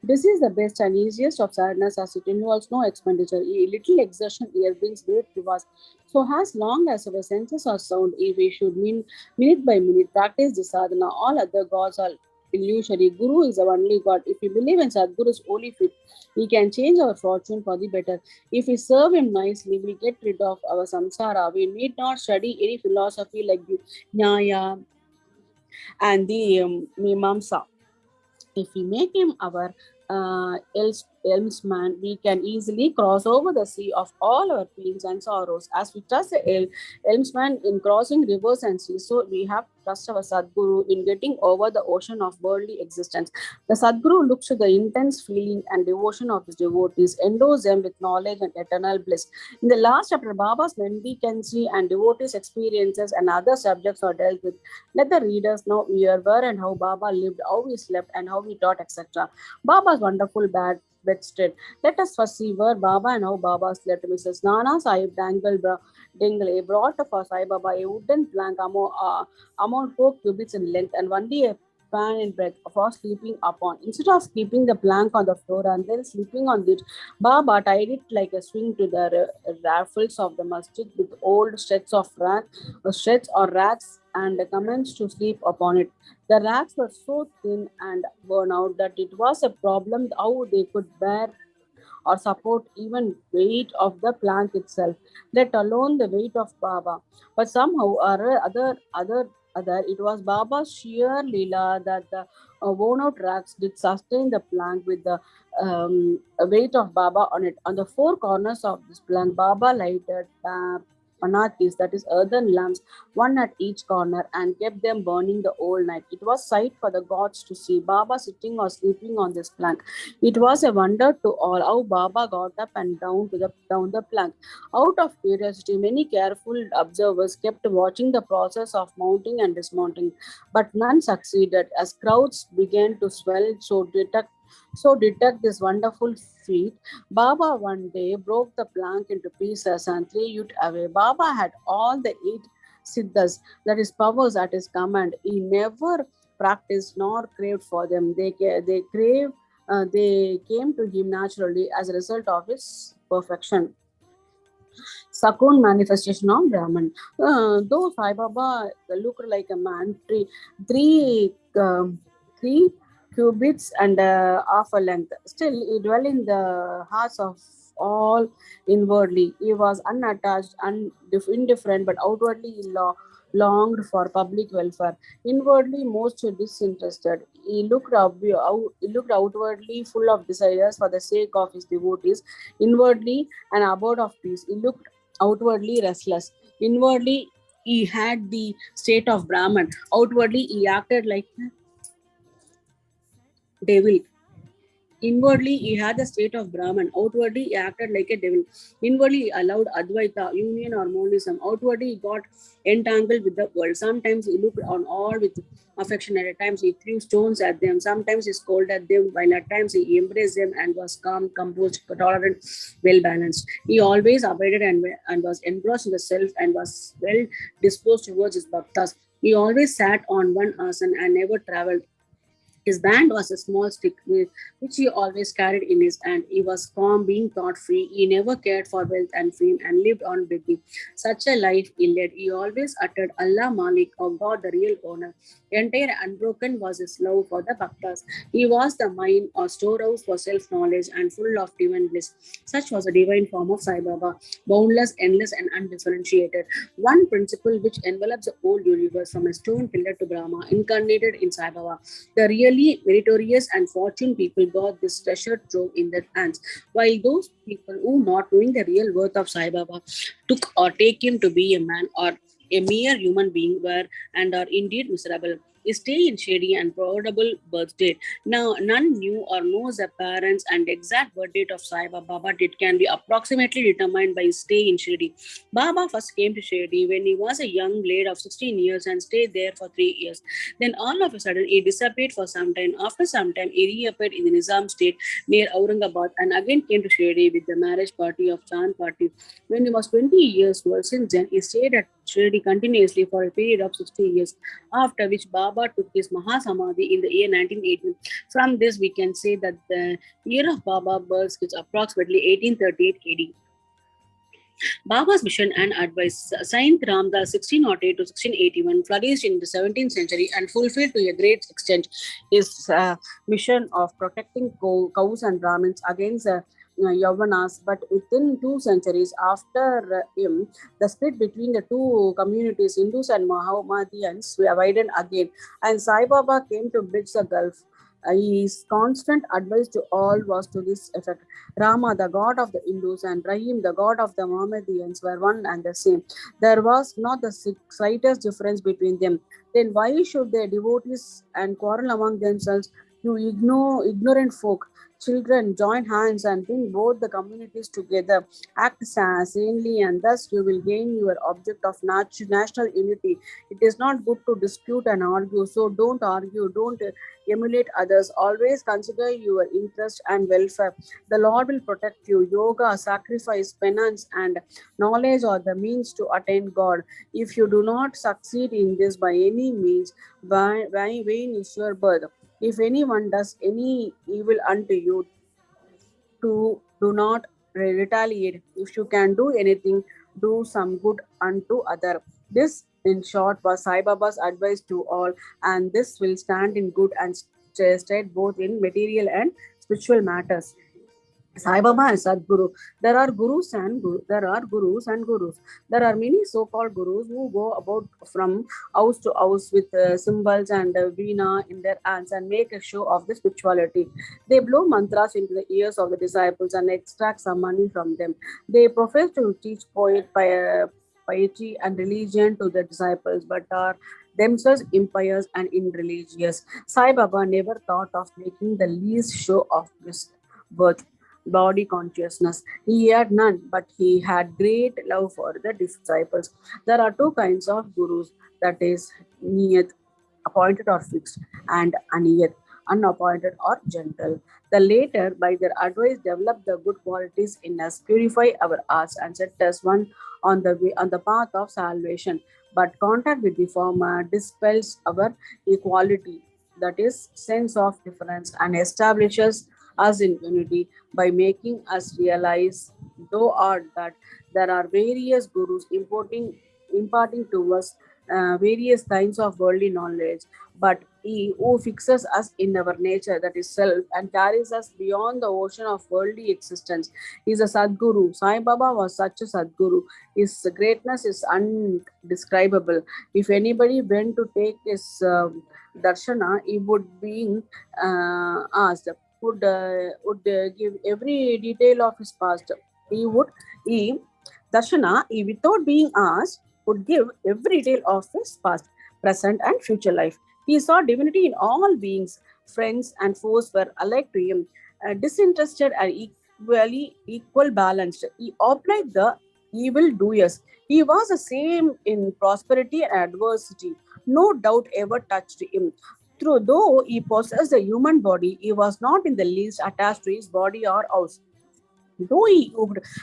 This is the best and easiest of sadness as it involves no expenditure. A little exertion here brings great rewards. So as long as our senses are sound, if we should minute by minute practice the sadhana, all other gods are illusory. Guru is the only God. If we believe in Sadguru's holy feet, he can change our fortune for the better. If we serve him nicely, we get rid of our samsara. We need not study any philosophy like the Nyaya and the Mimamsa. If we make him our helmsman, we can easily cross over the sea of all our pains and sorrows. As we trust the helmsman in crossing rivers and seas, so we have to trust our Sadguru in getting over the ocean of worldly existence. The Sadguru looks to the intense feeling and devotion of his devotees, endows them with knowledge and eternal bliss. In the last chapter, Baba's mendicancy and devotees' experiences and other subjects are dealt with. Let the readers know where and how Baba lived, how he slept, and how he taught, etc. Baba's wonderful bedstead. Let us first see where Baba and how Baba slept. Mrs. Nana Sahib Dingle brought for Sai Baba a wooden plank among 4 cubits in length and only a pan in breadth for sleeping upon. Instead of keeping the plank on the floor and then sleeping on it, Baba tied it like a swing to the rafters of the masjid with old shreds or racks and commenced to sleep upon it. The racks were so thin and worn out that it was a problem how they could bear or support even weight of the plank itself, let alone the weight of Baba. But somehow or other, it was Baba's sheer lila that the worn out racks did sustain the plank with the weight of Baba on it. On the 4 corners of this plank, Baba lighted panatis, that is earthen lamps, one at each corner, and kept them burning the whole night. It was sight for the gods to see Baba sitting or sleeping on this plank. It was a wonder to all how Baba got up and down the plank. Out of curiosity, many careful observers kept watching the process of mounting and dismounting, but none succeeded. As crowds began to swell, detect this wonderful feat, Baba one day broke the plank into pieces and threw it away. Baba had all the 8 siddhas, that is powers at his command. He never practiced nor craved for them. They came to him naturally as a result of his perfection. Sakun manifestation of Brahman. Though Sai Baba looked like a man, three cubits and half a length, still he dwelt in the hearts of all inwardly. He was unattached, indifferent, but outwardly he longed for public welfare. Inwardly most disinterested. He looked outwardly full of desires for the sake of his devotees. Inwardly an abode of peace. He looked outwardly restless. Inwardly he had the state of Brahman. Outwardly he acted like a devil. Inwardly, he had the state of Brahman. Outwardly, he acted like a devil. Inwardly, he allowed Advaita, union or monism. Outwardly, he got entangled with the world. Sometimes he looked on all with affection. At times, he threw stones at them. Sometimes he scolded them, while at times he embraced them and was calm, composed, tolerant, well balanced. He always abided and was engrossed in the self and was well disposed towards his bhaktas. He always sat on one asana and never traveled. His band was a small stick which he always carried in his hand. He was calm, being thought free. He never cared for wealth and fame and lived on begging. Such a life he led. He always uttered Allah Malik or God, the real owner. Entire unbroken was his love for the Bhaktas. He was the mine or storehouse for self knowledge and full of divine bliss. Such was a divine form of Sai Baba, boundless, endless, and undifferentiated. One principle which envelops the whole universe from a stone pillar to Brahma, incarnated in Sai Baba. The really meritorious and fortunate people got this treasure trove in their hands, while those people who, not knowing the real worth of Sai Baba, took or take him to be a man or a mere human being were and are indeed miserable. His stay in Shirdi and probable birthday. Now, none knew or knows the parents and exact birth date of Sai Baba, but it can be approximately determined by his stay in Shirdi. Baba first came to Shirdi when he was a young lad of 16 years and stayed there for 3 years. Then all of a sudden he disappeared for some time. After some time he reappeared in the Nizam state near Aurangabad and again came to Shirdi with the marriage party of Chand party. When he was 20 years old, since then he stayed at Shirdi continuously for a period of 60 years, after which Baba took his Mahasamadhi in the year 1918. From this we can say that the year of Baba birth is approximately 1838 AD. Baba's mission and advice. Saint Ramdas 1608 to 1681 flourished in the 17th century and fulfilled to a great extent his mission of protecting cows and Brahmins against Yavanas. But within 2 centuries after him, the split between the two communities, Hindus and Mohammedans, widened again, and Sai Baba came to bridge the gulf. His constant advice to all was to this effect: Rama, the god of the Hindus, and Rahim, the god of the Mohammedans, were one and the same. There was not the slightest difference between them. Then why should their devotees and quarrel among themselves? You ignorant folk. Children, join hands and bring both the communities together. Act sanely, and thus you will gain your object of national unity. It is not good to dispute and argue, so don't argue, don't emulate others. Always consider your interest and welfare. The Lord will protect you. Yoga, sacrifice, penance, and knowledge are the means to attain God. If you do not succeed in this by any means, vain is your birth. If anyone does any evil unto you, do not retaliate. If you can do anything, do some good unto other. This, in short, was Sai Baba's advice to all, and this will stand in good and straight both in material and spiritual matters. Sai Baba and Sadguru. There are gurus and gurus. There are many so-called gurus who go about from house to house with symbols and veena in their hands and make a show of the spirituality. They blow mantras into the ears of the disciples and extract some money from them. They profess to teach piety and religion to the disciples, but are themselves impious and irreligious. Sai Baba never thought of making the least show of his birth. Body consciousness. He had none, but he had great love for the disciples. There are two kinds of gurus, that is, niyat, appointed or fixed, and aniyat, unappointed or gentle. The latter, by their advice, develop the good qualities in us, purify our hearts, and set us one on the way on the path of salvation. But contact with the former dispels our equality, that is, sense of difference, and establishes us in unity by making us realize, though odd, that there are various gurus imparting to us various kinds of worldly knowledge, but he who fixes us in our nature, that is self, and carries us beyond the ocean of worldly existence, is a Sadguru. Sai Baba was such a Sadguru. His greatness is undescribable. If anybody went to take his darshana, he would be asked, would give every detail of his past. He darshana, he without being asked, would give every detail of his past, present, and future life. He saw divinity in all beings. Friends and foes were alike to him. disinterested and equal balanced. He applied the evil doers. He was the same in prosperity and adversity. No doubt ever touched him. Though he possessed a human body, he was not in the least attached to his body or house. Though he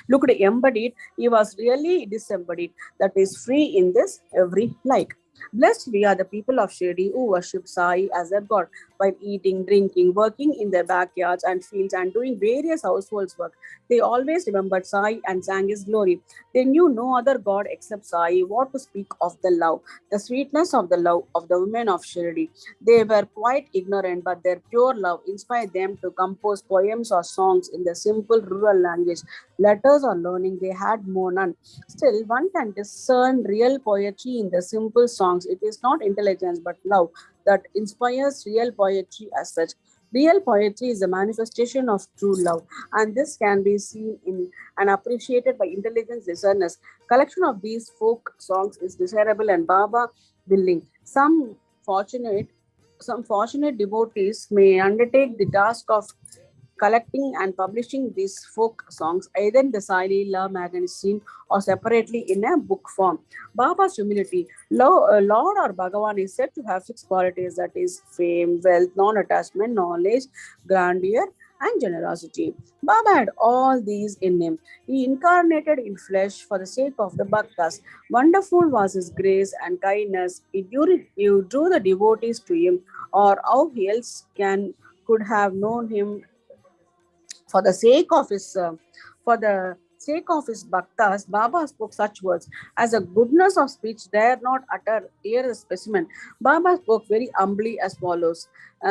looked embodied, he was really disembodied, that is free in this every light. Blessed we are the people of Shirdi who worship Sai as their God while eating, drinking, working in their backyards and fields and doing various household work. They always remembered Sai and sang his glory. They knew no other God except Sai. What to speak of the love, the sweetness of the love of the women of Shirdi. They were quite ignorant, but their pure love inspired them to compose poems or songs in the simple rural language. Letters or learning they had more none. Still, one can discern real poetry in the simple songs. It is not intelligence but love that inspires real poetry as such. Real poetry is a manifestation of true love, and this can be seen in and appreciated by intelligent listeners. Collection of these folk songs is desirable and Baba willing. Fortunate some fortunate devotees may undertake the task of collecting and publishing these folk songs either in the Sai Leela magazine or separately in a book form. Baba's humility. Lord or Bhagavan is said to have six qualities, that is fame, wealth, non-attachment, knowledge, grandeur, and generosity. Baba had all these in him. He incarnated in flesh for the sake of the bhaktas. Wonderful was his grace and kindness. He drew the devotees to him, or how else could have known him for the sake of his bhaktas. Baba spoke such words as a goodness of speech dare not utter. Here is a specimen. Baba spoke very humbly as follows: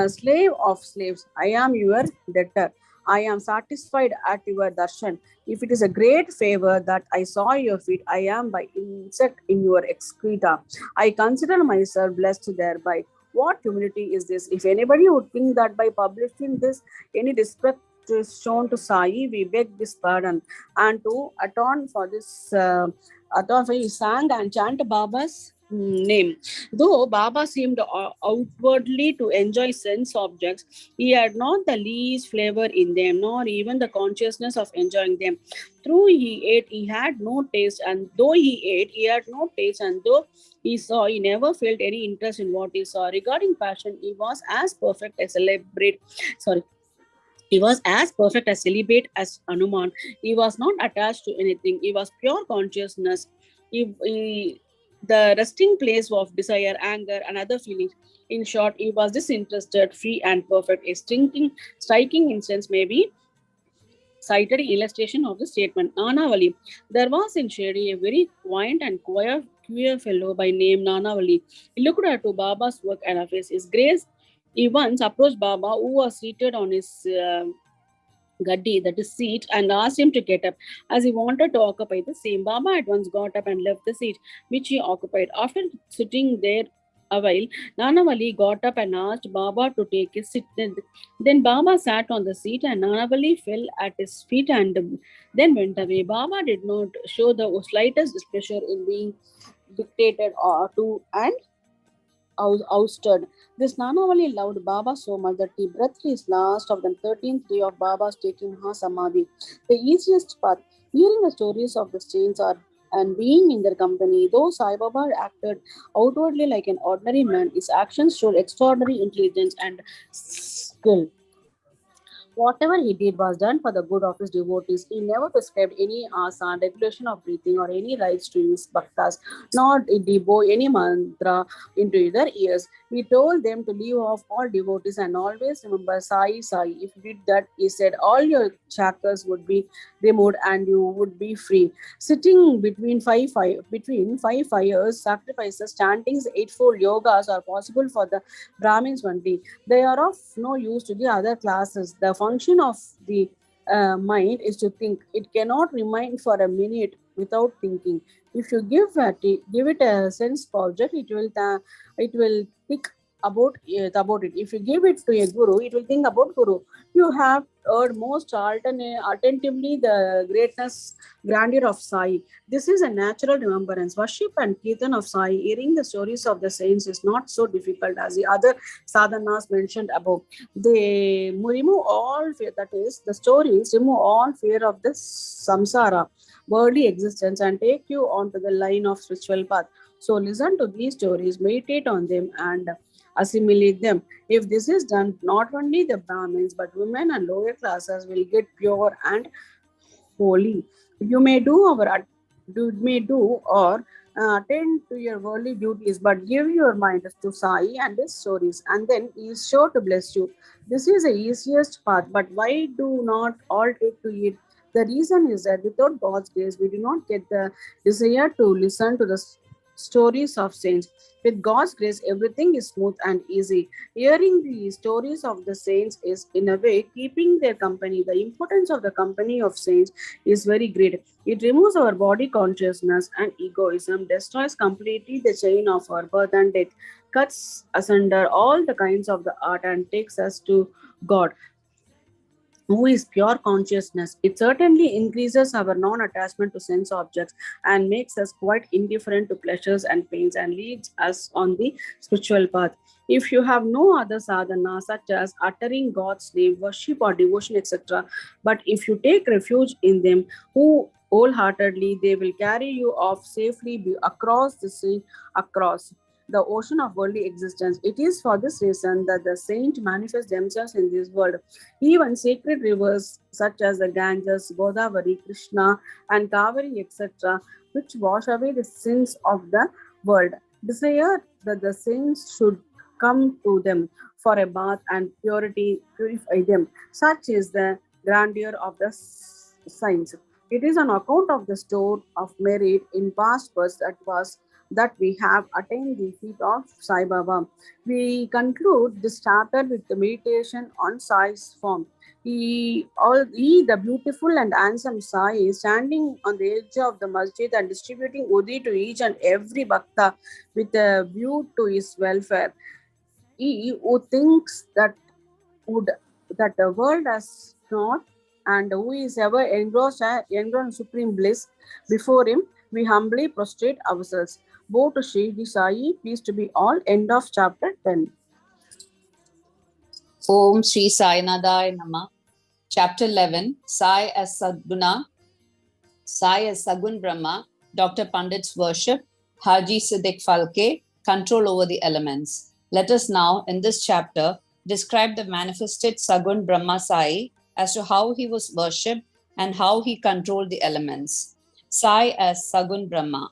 slave of slaves, I am your debtor. I am satisfied at your darshan. If it is a great favor that I saw your feet, I am by insect in your excreta. I consider myself blessed thereby. What humility is this? If anybody would think that by publishing this, any disrespect is shown to Sai, we beg this pardon. And to atone for this, he sang and chanted Baba's name. Though Baba seemed outwardly to enjoy sense objects, he had not the least flavor in them, nor even the consciousness of enjoying them. Though he ate, he had no taste, and though he ate, he had no taste, and though he saw, he never felt any interest in what he saw. Regarding passion, he was as perfect as he was as perfect as celibate as Hanuman. He was not attached to anything. He was pure consciousness. The resting place of desire, anger, and other feelings. In short, he was disinterested, free, and perfect. A striking instance may be cited in illustration of the statement. Nanavali. There was in Shirdi a very quaint and queer fellow by name Nanavali. He looked at to Baba's work and affairs. His grace. He once approached Baba, who was seated on his gaddi, that is seat, and asked him to get up, as he wanted to occupy the same. Baba at once got up and left the seat which he occupied. After sitting there a while, Nanavali got up and asked Baba to take his seat. Then Baba sat on the seat and Nanavali fell at his feet and then went away. Baba did not show the slightest displeasure in being dictated to and ousted. This Nanavali loved Baba so much that he breathed his last of the 13th day of Baba's taking Samadhi. The easiest path. Hearing the stories of the saints and being in their company, though Sai Baba acted outwardly like an ordinary man, his actions showed extraordinary intelligence and skill. Whatever he did was done for the good of his devotees. He never prescribed any asana, regulation of breathing, or any rites to his bhaktas, nor did he bow any mantra into their ears. He told them to leave off all devotees and always remember Sai Sai. If you did that, he said, all your shackles would be removed and you would be free. Sitting between five fires, sacrifices, chantings, eightfold yogas are possible for the Brahmins only. They are of no use to the other classes. The function of the mind is to think. It cannot remain for a minute without thinking. If you give it a sense object, it will think about it. If you give it to a guru, it will think about guru. You have heard most attentively the grandeur of Sai. This is a natural remembrance. Worship and kirtan of Sai, hearing the stories of the saints is not so difficult as the other sadhanas mentioned above. They remove all fear, that is, the stories remove all fear of the samsara, worldly existence, and take you onto the line of spiritual path. So listen to these stories, meditate on them, and assimilate them. If this is done, not only the Brahmins but women and lower classes will get pure and holy. You may do or attend to your worldly duties, but give your mind to Sai and his stories, and then he is sure to bless you. This is the easiest path, but why do not all take to it? The reason is that without God's grace, we do not get the desire to listen to the stories of saints. With God's grace, everything is smooth and easy. Hearing the stories of the saints is, in a way, keeping their company. The importance of the company of saints is very great. It removes our body consciousness and egoism, destroys completely the chain of our birth and death, cuts asunder all the kinds of the art, and takes us to God, who is pure consciousness. It certainly increases our non-attachment to sense objects and makes us quite indifferent to pleasures and pains, and leads us on the spiritual path. If you have no other sadhana, such as uttering God's name, worship or devotion, etc., but if you take refuge in them, who wholeheartedly, they will carry you off safely across the sea, across the ocean of worldly existence. It is for this reason that the saints manifest themselves in this world. Even sacred rivers such as the Ganges, Godavari, Krishna, and Kaveri, etc., which wash away the sins of the world, desire that the saints should come to them for a bath and purify them. Such is the grandeur of the saints. It is on account of the store of merit in past births that we have attained the feet of Sai Baba. We conclude this chapter with the meditation on Sai's form. The beautiful and handsome Sai, is standing on the edge of the masjid and distributing udi to each and every bhakta with a view to his welfare. He who thinks that the world has not, and who is ever engrossed in supreme bliss, before him we humbly prostrate ourselves. Bow to Shirdi Sai, pleased to be all. End of chapter 10. Om Shri Sai Nadaya Chapter 11, Sai as Sadguna, Sai as Sagun Brahma, Dr. Pandit's worship, Haji Siddiq Falke, control over the elements. Let us now, in this chapter, describe the manifested Sagun Brahma Sai as to how he was worshipped and how he controlled the elements. Sai as Sagun Brahma.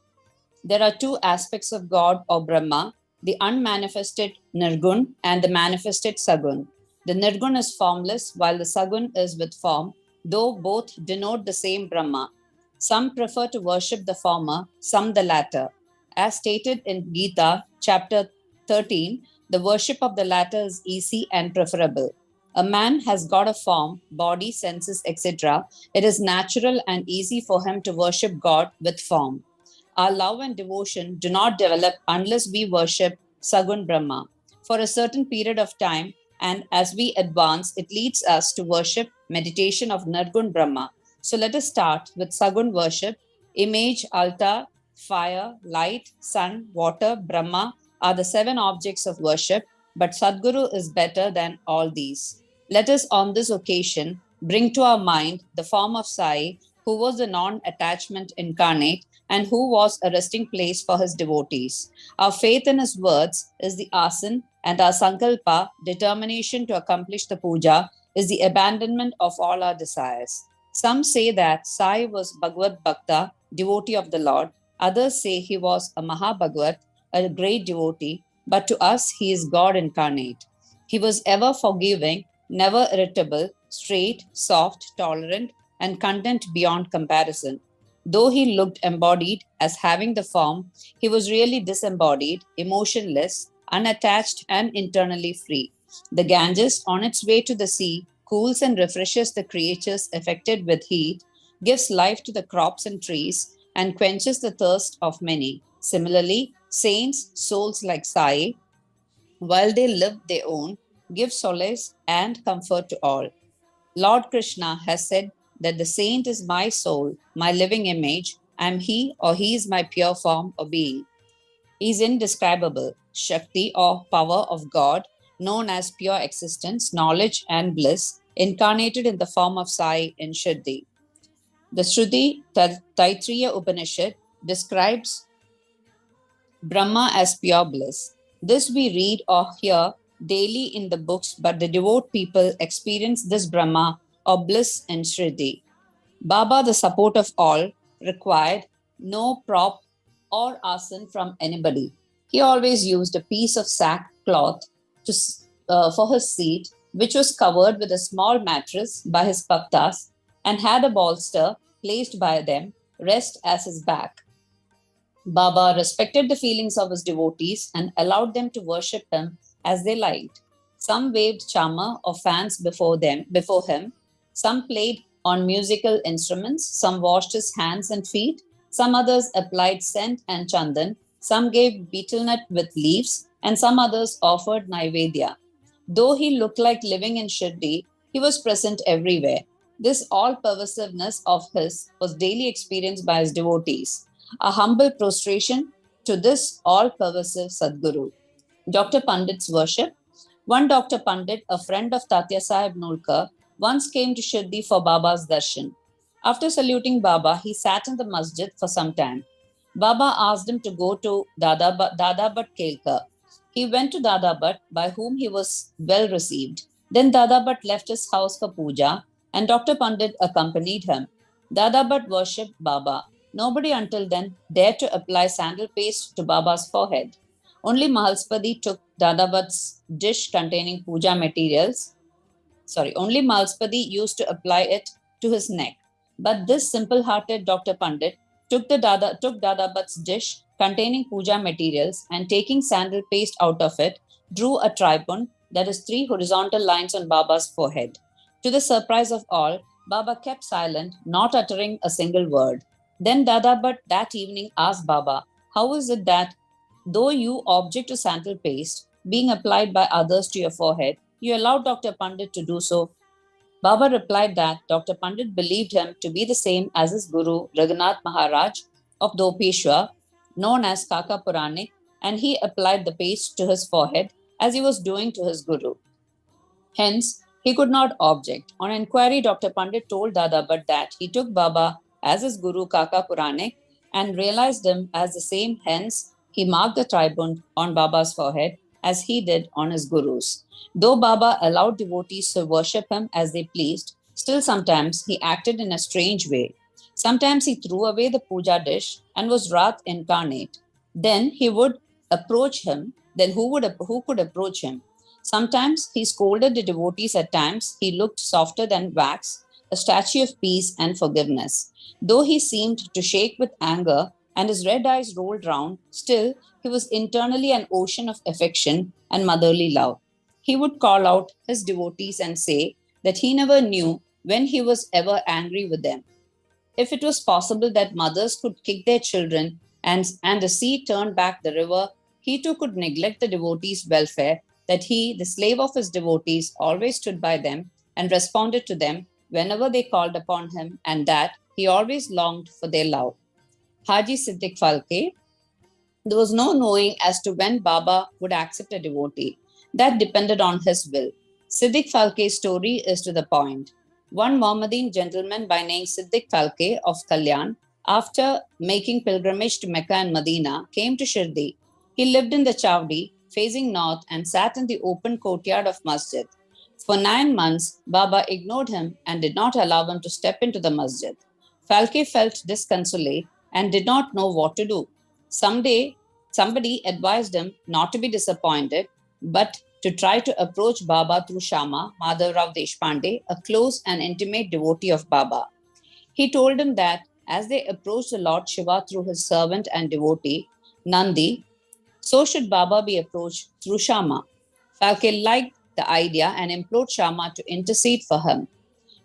There are two aspects of God or Brahma, the unmanifested Nirgun and the manifested Sagun. The Nirgun is formless while the Sagun is with form, though both denote the same Brahma. Some prefer to worship the former, some the latter. As stated in Gita, chapter 13, the worship of the latter is easy and preferable. A man has got a form, body, senses, etc. It is natural and easy for him to worship God with form. Our love and devotion do not develop unless we worship Sagun Brahma. For a certain period of time, and as we advance, it leads us to worship meditation of Nirgun Brahma. So let us start with Sagun worship. Image, altar, fire, light, sun, water, Brahma are the 7 objects of worship, but Sadguru is better than all these. Let us on this occasion bring to our mind the form of Sai, who was the non-attachment incarnate and who was a resting place for his devotees. Our faith in his words is the asan, and our sankalpa, determination to accomplish the puja, is the abandonment of all our desires. Some say that Sai was Bhagavad Bhakta, devotee of the Lord. Others say he was a Mahabhagavat, a great devotee, but to us he is God incarnate. He was ever forgiving, never irritable, straight, soft, tolerant, and content beyond comparison. Though he looked embodied as having the form, he was really disembodied, emotionless, unattached, and internally free. The Ganges, on its way to the sea, cools and refreshes the creatures affected with heat, gives life to the crops and trees, and quenches the thirst of many. Similarly, saints, souls like Sai, while they live their own, give solace and comfort to all. Lord Krishna has said that the saint is my soul, my living image. I am he, or he is my pure form or being. He is indescribable, Shakti or power of God, known as pure existence, knowledge, and bliss, incarnated in the form of Sai in Shirdi. The Shruti Taittiriya Upanishad describes Brahma as pure bliss. This we read or hear daily in the books, but the devout people experience this Brahma or bliss in Shruti. Baba, the support of all, required no prop or asan from anybody. He always used a piece of sackcloth for his seat, which was covered with a small mattress by his bhaktas and had a bolster placed by them, rest as his back. Baba respected the feelings of his devotees and allowed them to worship him as they liked. Some waved charmer or fans before him. Some played on musical instruments. Some washed his hands and feet. Some others applied scent and chandan. Some gave betel nut with leaves, and some others offered naivedya. Though he looked like living in Shirdi, he was present everywhere. This all-pervasiveness of his was daily experienced by his devotees. A humble prostration to this all-pervasive Sadguru. Dr. Pandit's worship. One Dr. Pandit, a friend of Tatya Sahib Nulkar, once came to Shirdi for Baba's darshan. After saluting Baba, he sat in the masjid for some time. Baba asked him to go to Dada Bhat Kelkar. He went to Dada Bhat, by whom he was well received. Then Dada Bhat left his house for puja, and Dr. Pandit accompanied him. Dada Bhat worshipped Baba. Nobody until then dared to apply sandal paste to Baba's forehead. Only Mahalspati took Dada Bhat's dish containing puja materials. Only Mahalspati used to apply it to his neck. But this simple-hearted Dr. Pandit took Dada Bhat's dish containing puja materials and taking sandal paste out of it, drew a tribund, that is 3 horizontal lines on Baba's forehead. To the surprise of all, Baba kept silent, not uttering a single word. Then Dada Bhat that evening asked Baba, how is it that, though you object to sandal paste being applied by others to your forehead, you allowed Dr. Pandit to do so? Baba replied that Dr. Pandit believed him to be the same as his guru Raghunath Maharaj of Dopeshwar, known as Kaka Puranik, and he applied the paste to his forehead as he was doing to his guru. Hence, he could not object. On inquiry, Dr. Pandit told Dada Bhat that he took Baba as his guru Kaka Puranik and realized him as the same. Hence, he marked the tribund on Baba's forehead as he did on his guru's. Though Baba allowed devotees to worship him as they pleased, still sometimes he acted in a strange way. Sometimes he threw away the puja dish and was wrath incarnate. Then he would approach him. Then who could approach him? Sometimes he scolded the devotees. At times he looked softer than wax, a statue of peace and forgiveness. Though he seemed to shake with anger and his red eyes rolled round, still he was internally an ocean of affection and motherly love. He would call out his devotees and say that he never knew when he was ever angry with them. If it was possible that mothers could kick their children and the sea turned back the river, he too could neglect the devotees' welfare, that he, the slave of his devotees, always stood by them and responded to them whenever they called upon him, and that he always longed for their love. Haji Siddiq Falke. There was no knowing as to when Baba would accept a devotee. That depended on his will. Siddiq Falke's story is to the point. One Mohammedan gentleman by name Siddiq Falke of Kalyan, after making pilgrimage to Mecca and Medina, came to Shirdi. He lived in the Chawdi, facing north, and sat in the open courtyard of Masjid. For 9 months, Baba ignored him and did not allow him to step into the masjid. Falke felt disconsolate and did not know what to do. Someday, somebody advised him not to be disappointed, but to try to approach Baba through Shama, Madhavrao Deshpande, a close and intimate devotee of Baba. He told him that as they approached the Lord Shiva through his servant and devotee, Nandi, so should Baba be approached through Shama. Falke liked the idea and implored Shama to intercede for him.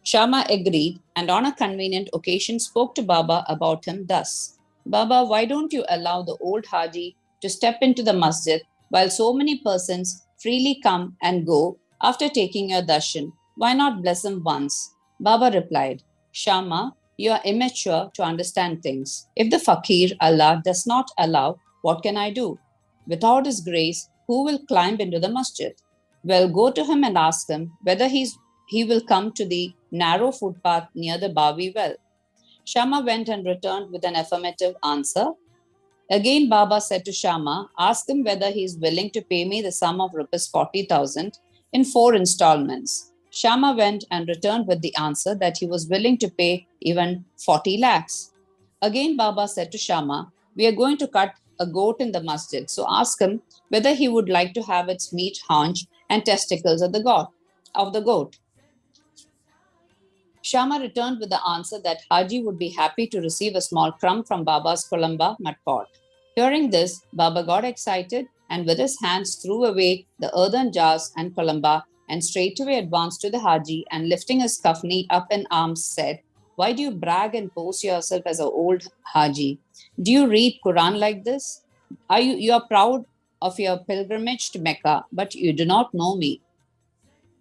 Shama agreed and on a convenient occasion spoke to Baba about him thus: Baba, why don't you allow the old Haji to step into the masjid while so many persons freely come and go after taking your darshan. Why not bless him once? Baba replied, Shama, you are immature to understand things. If the fakir Allah does not allow, what can I do? Without his grace, who will climb into the masjid? Well, go to him and ask him whether he will come to the narrow footpath near the Bavi well. Shama went and returned with an affirmative answer. Again, Baba said to Shama, ask him whether he is willing to pay me the sum of rupees 40,000 in 4 installments. Shama went and returned with the answer that he was willing to pay even 40 lakhs. Again, Baba said to Shama, we are going to cut a goat in the masjid, so ask him whether he would like to have its meat, haunch, and testicles of the goat. Shama returned with the answer that Haji would be happy to receive a small crumb from Baba's Kolamba mud pot. Hearing this, Baba got excited and with his hands threw away the earthen jars and Kolamba and straightway advanced to the Haji and lifting his kafni up in arms said, why do you brag and pose yourself as an old Haji? Do you read Quran like this? You are proud of your pilgrimage to Mecca, but you do not know me.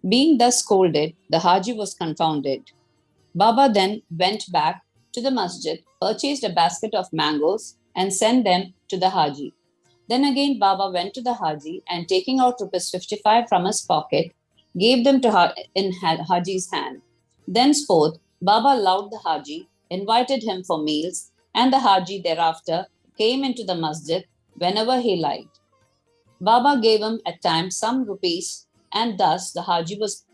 Being thus scolded, the Haji was confounded. Baba then went back to the masjid, purchased a basket of mangoes and sent them to the Haji. Then again Baba went to the Haji and taking out rupees 55 from his pocket, gave them to in Haji's hand. Thenceforth, Baba loved the Haji, invited him for meals, and the Haji thereafter came into the masjid whenever he liked. Baba gave him at times some rupees, and thus the Haji was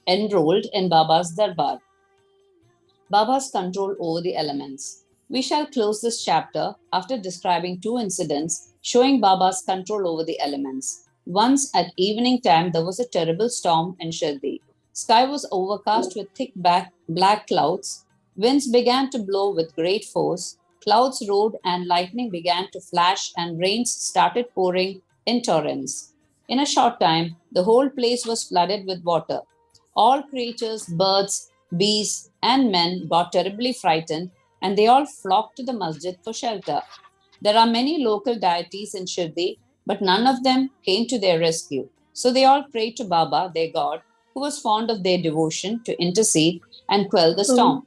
enrolled in Baba's darbar. Baba's control over the elements. We shall close this chapter after describing 2 incidents showing Baba's control over the elements. Once at evening time, there was a terrible storm in Shirdi. Sky was overcast with thick black clouds. Winds began to blow with great force. Clouds roared and lightning began to flash and rains started pouring in torrents. In a short time, the whole place was flooded with water. All creatures, birds, beasts, and men got terribly frightened and they all flocked to the masjid for shelter. There are many local deities in Shirdi, but none of them came to their rescue. So they all prayed to Baba, their God, who was fond of their devotion, to intercede and quell the storm.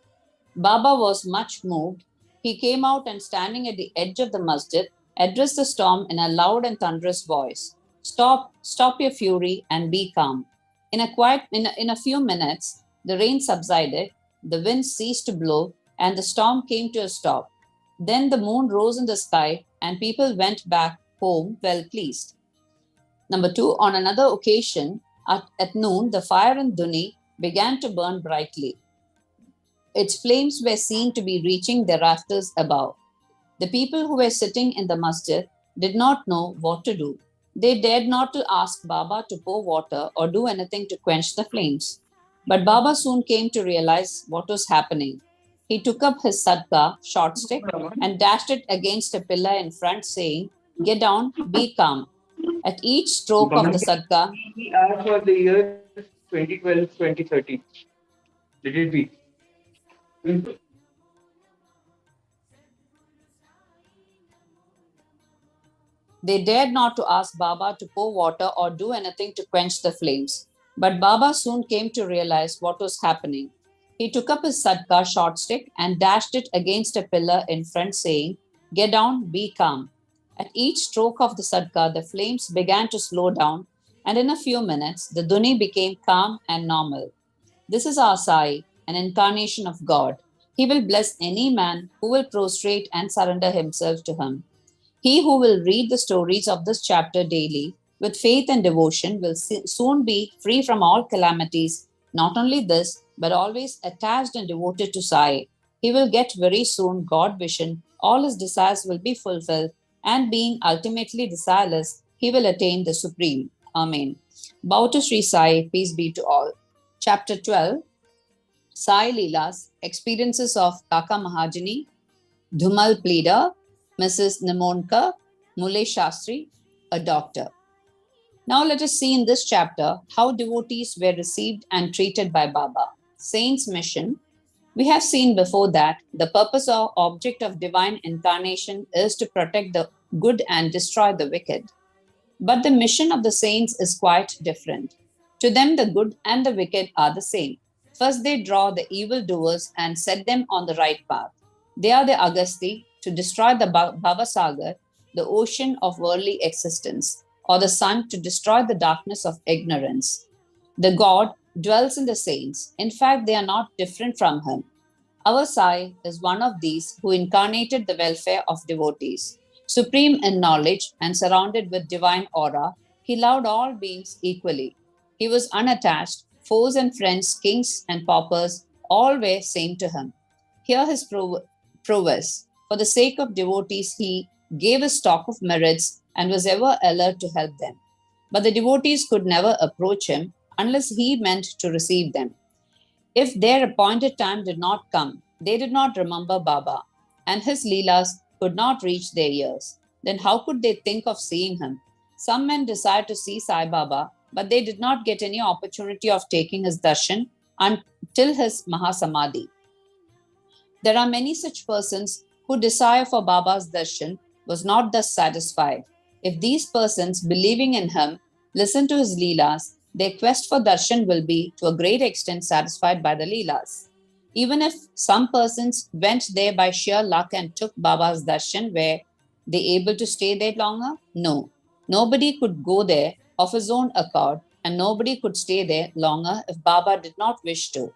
Baba was much moved. He came out and standing at the edge of the masjid, addressed the storm in a loud and thunderous voice. Stop your fury and be calm. In a few minutes, the rain subsided, the wind ceased to blow, and the storm came to a stop. Then the moon rose in the sky, and people went back home well pleased. Number 2, on another occasion, at noon, the fire in Duni began to burn brightly. Its flames were seen to be reaching the rafters above. The people who were sitting in the masjid did not know what to do. They dared not to ask Baba to pour water or do anything to quench the flames. But Baba soon came to realize what was happening. He took up his sadka, short stick, and dashed it against a pillar in front, saying, get down, be calm. At each stroke of the sadka, He asked for the year 2012-2013. Did it be? they dared not to ask Baba to pour water or do anything to quench the flames. But Baba soon came to realize what was happening. He took up his sadka, short stick, and dashed it against a pillar in front, saying, get down, be calm. At each stroke of the sadka, the flames began to slow down, and in a few minutes, the Duni became calm and normal. This is our Sai, an incarnation of God. He will bless any man who will prostrate and surrender himself to him. He who will read the stories of this chapter daily with faith and devotion will soon be free from all calamities. Not only this, but always attached and devoted to Sai. He will get very soon God vision, all his desires will be fulfilled, and being ultimately desireless, he will attain the Supreme. Amen. Bow to Shri Sai, peace be to all. Chapter 12, Sai Leelas, Experiences of Kaka Mahajani, Dhumal Pleader, Mrs. Nimonka, Mule Shastri, a doctor. Now let us see in this chapter how devotees were received and treated by Baba. Saint's mission. We have seen before that the purpose or object of divine incarnation is to protect the good and destroy the wicked. But the mission of the saints is quite different. To them, the good and the wicked are the same. First, they draw the evildoers and set them on the right path. They are the Agasti to destroy the Bhavasagar, the ocean of worldly existence, or the sun to destroy the darkness of ignorance. The God dwells in the saints. In fact, they are not different from him. Our Sai is one of these who incarnated the welfare of devotees. Supreme in knowledge and surrounded with divine aura, he loved all beings equally. He was unattached. Foes and friends, kings and paupers, all were same to him. Hear his prowess. For the sake of devotees, he gave a stock of merits and was ever alert to help them. But the devotees could never approach him unless he meant to receive them. If their appointed time did not come, they did not remember Baba, and his leelas could not reach their ears. Then how could they think of seeing him? Some men desired to see Sai Baba, but they did not get any opportunity of taking his darshan until his Mahasamadhi. There are many such persons who desire for Baba's darshan was not thus satisfied. If these persons, believing in him, listen to his leelas, their quest for darshan will be to a great extent satisfied by the leelas. Even if some persons went there by sheer luck and took Baba's darshan, were they able to stay there longer? No. Nobody could go there of his own accord, and nobody could stay there longer if Baba did not wish to.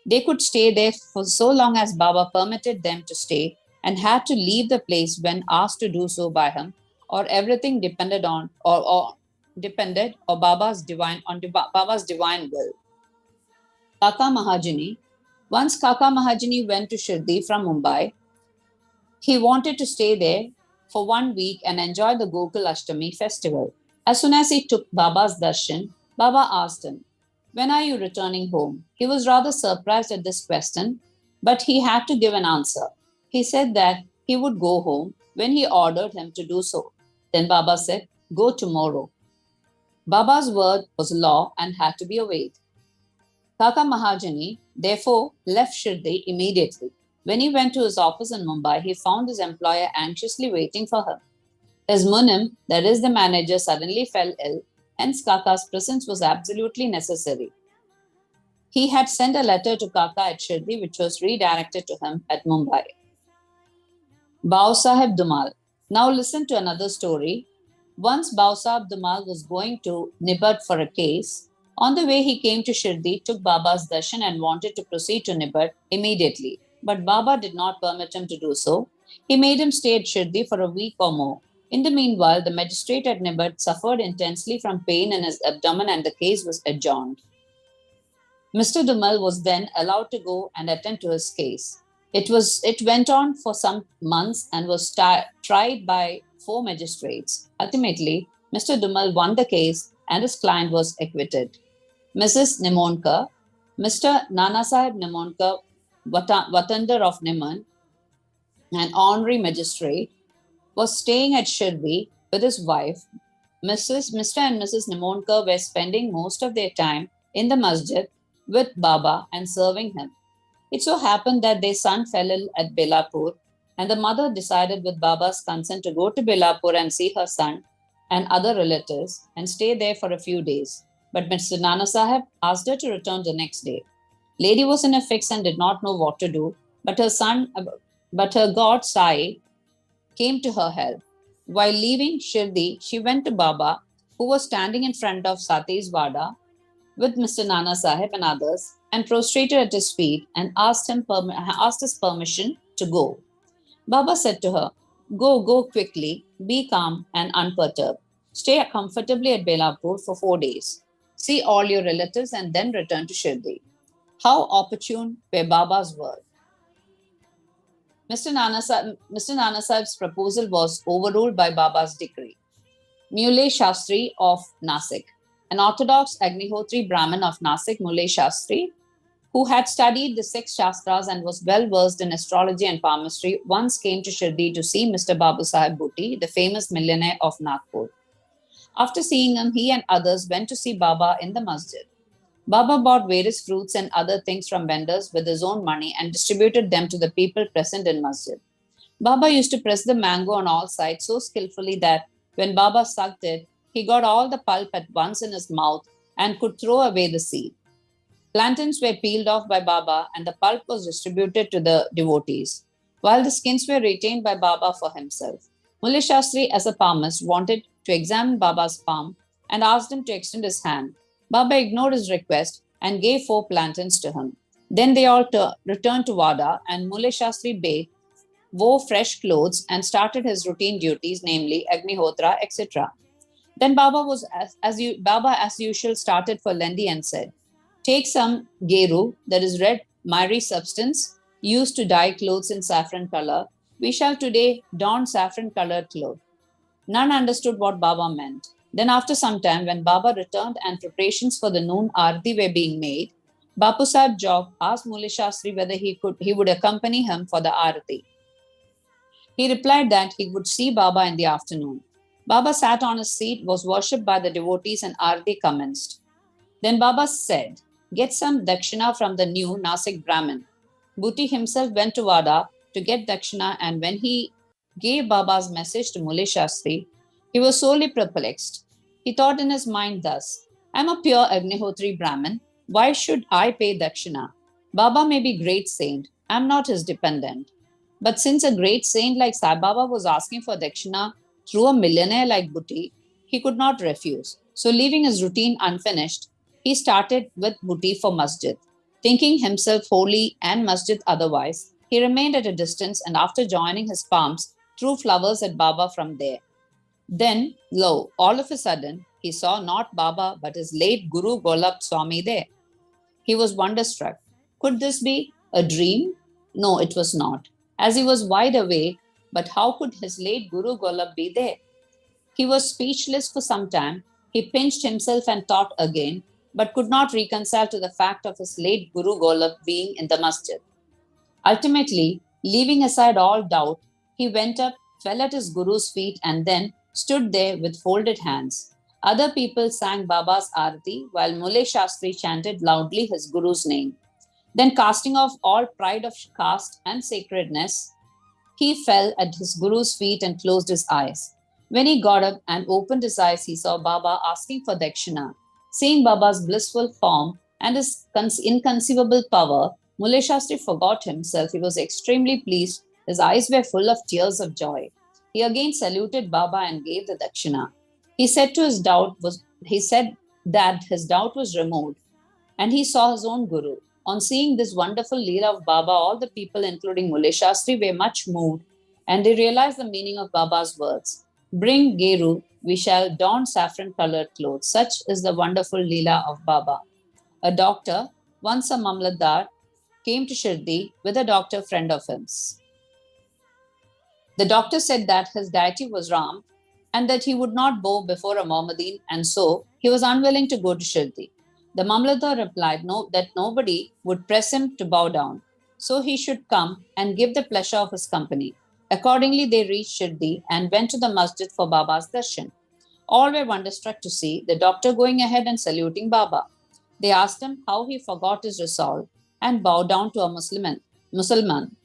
They could stay there for so long as Baba permitted them to stay and had to leave the place when asked to do so by him, or everything depended on Baba's divine will. Kaka Mahajani. Once Kaka Mahajani went to Shirdi from Mumbai. He wanted to stay there for 1 week and enjoy the Gokul Ashtami festival. As soon as he took Baba's darshan, Baba asked him, "When are you returning home?" He was rather surprised at this question, but he had to give an answer. He said that he would go home when he ordered him to do so. Then Baba said, "Go tomorrow." Baba's word was law and had to be obeyed. Kaka Mahajani therefore left Shirdi immediately. When he went to his office in Mumbai, he found his employer anxiously waiting for him. His Munim, that is the manager, suddenly fell ill, hence Kaka's presence was absolutely necessary. He had sent a letter to Kaka at Shirdi, which was redirected to him at Mumbai. Bau Sahib Dumal. Now listen to another story. Once Bau Sahib Dumal was going to Nibad for a case. On the way, he came to Shirdi, took Baba's darshan and wanted to proceed to Nibad immediately. But Baba did not permit him to do so. He made him stay at Shirdi for a week or more. In the meanwhile, the magistrate at Nibad suffered intensely from pain in his abdomen and the case was adjourned. Mr. Dumal was then allowed to go and attend to his case. It went on for some months and was tried by 4 magistrates. Ultimately, Mr. Dumal won the case and his client was acquitted. Mrs. Nimonka, Mr. Nanasaheb Nimonka, Watandar of Niman, an honorary magistrate, was staying at Shirdi with his wife. Mr. and Mrs. Nimonka were spending most of their time in the masjid with Baba and serving him. It so happened that their son fell ill at Belapur, and the mother decided with Baba's consent to go to Belapur and see her son and other relatives and stay there for a few days. But Mr. Nana Sahib asked her to return the next day. Lady was in a fix and did not know what to do, but her god Sai came to her help. While leaving Shirdi, she went to Baba, who was standing in front of Sati's Vada with Mr. Nana Sahib and others, and prostrated at his feet and asked his permission to go. Baba said to her, Go quickly, be calm and unperturbed. Stay comfortably at Belapur for 4 days. See all your relatives and then return to Shirdi." How opportune were Baba's words. Mr. Nana Sahib's proposal was overruled by Baba's decree. Muley Shastri of Nasik, an orthodox Agnihotri Brahmin of Nasik, Muley Shastri, who had studied the 6 Shastras and was well versed in astrology and palmistry, once came to Shirdi to see Mr. Babu Sahib Bhutti, the famous millionaire of Nagpur. After seeing him, he and others went to see Baba in the masjid. Baba bought various fruits and other things from vendors with his own money and distributed them to the people present in masjid. Baba used to press the mango on all sides so skillfully that when Baba sucked it, He got all the pulp at once in his mouth and could throw away the seed. Plantains were peeled off by Baba and the pulp was distributed to the devotees, while the skins were retained by Baba for himself. Mulli Shastri, as a palmist, wanted to examine Baba's palm and asked him to extend his hand. Baba ignored his request and gave 4 plantains to him. Then they all returned to Wada and Mulli Shastri bathed, wore fresh clothes and started his routine duties, namely Agnihotra, etc. Then Baba, Baba as usual started for Lendi and said, "Take some geru, that is red miry substance, used to dye clothes in saffron color. We shall today don saffron colored cloth." None understood what Baba meant. Then after some time, when Baba returned and preparations for the noon arti were being made, Bapu Sahib Jog asked Mulli Shastri whether he would accompany him for the arati. He replied that he would see Baba in the afternoon. Baba sat on his seat, was worshipped by the devotees, and arati commenced. Then Baba said, "Get some dakshina from the new Nasik Brahmin." Bhuti himself went to Wada to get dakshina, and when he gave Baba's message to Mulli Shastri, he was sorely perplexed. He thought in his mind thus, "I am a pure Agnihotri Brahmin. Why should I pay dakshina? Baba may be great saint. I am not his dependent." But since a great saint like Sai Baba was asking for dakshina through a millionaire like Bhuti, he could not refuse. So leaving his routine unfinished, he started with Bhuti for masjid. Thinking himself holy and masjid otherwise, he remained at a distance and after joining his palms, threw flowers at Baba from there. Then, lo, all of a sudden, he saw not Baba but his late Guru Golab Swami there. He was wonderstruck. Could this be a dream? No, it was not, as he was wide awake, but how could his late Guru Golab be there? He was speechless for some time. He pinched himself and thought again, but could not reconcile to the fact of his late Guru Golab being in the masjid. Ultimately, leaving aside all doubt, he went up, fell at his Guru's feet, and then stood there with folded hands. Other people sang Baba's Arati, while Mulli Shastri chanted loudly his Guru's name. Then, casting off all pride of caste and sacredness, he fell at his Guru's feet and closed his eyes. When he got up and opened his eyes, he saw Baba asking for dakshina. Seeing Baba's blissful form and his inconceivable power, Mulli Shastri forgot himself. He was extremely pleased. His eyes were full of tears of joy. He again saluted Baba and gave the dakshina. He said that his doubt was removed, and he saw his own Guru. On seeing this wonderful Leela of Baba, all the people, including Mulli Shastri, were much moved, and they realized the meaning of Baba's words. "Bring geru, we shall don saffron-colored clothes." Such is the wonderful Leela of Baba. A doctor, once a Mamlatdar, came to Shirdi with a doctor friend of his. The doctor said that his deity was Ram and that he would not bow before a Mohammedan, and so he was unwilling to go to Shirdi. The Mamlatdar replied that nobody would press him to bow down, so he should come and give the pleasure of his company. Accordingly, they reached Shirdi and went to the masjid for Baba's darshan. All were wonderstruck to see the doctor going ahead and saluting Baba. They asked him how he forgot his resolve and bowed down to a Musliman.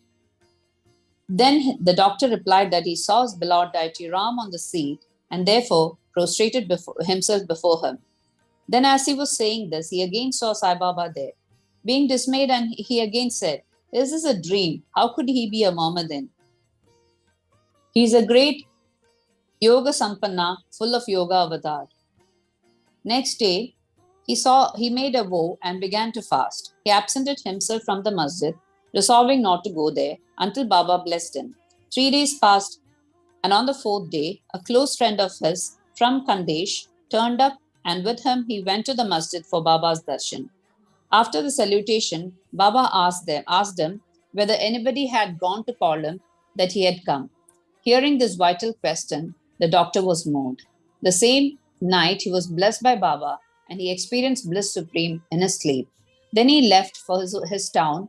Then the doctor replied that he saw his beloved deity Ram on the seat and therefore prostrated himself before him. Then as he was saying this, he again saw Sai Baba there. Being dismayed, and he again said, "Is this a dream? How could he be a Mohammedan? He is a great Yoga Sampanna, full of yoga avatar." Next day, he made a vow and began to fast. He absented himself from the masjid, resolving not to go there until Baba blessed him. 3 days passed, and on the 4th day, a close friend of his from Khandesh turned up, and with him he went to the masjid for Baba's darshan. After the salutation, Baba asked him whether anybody had gone to call him that he had come. Hearing this vital question, the doctor was moved. The same night, he was blessed by Baba, and he experienced bliss supreme in his sleep. Then he left for his town,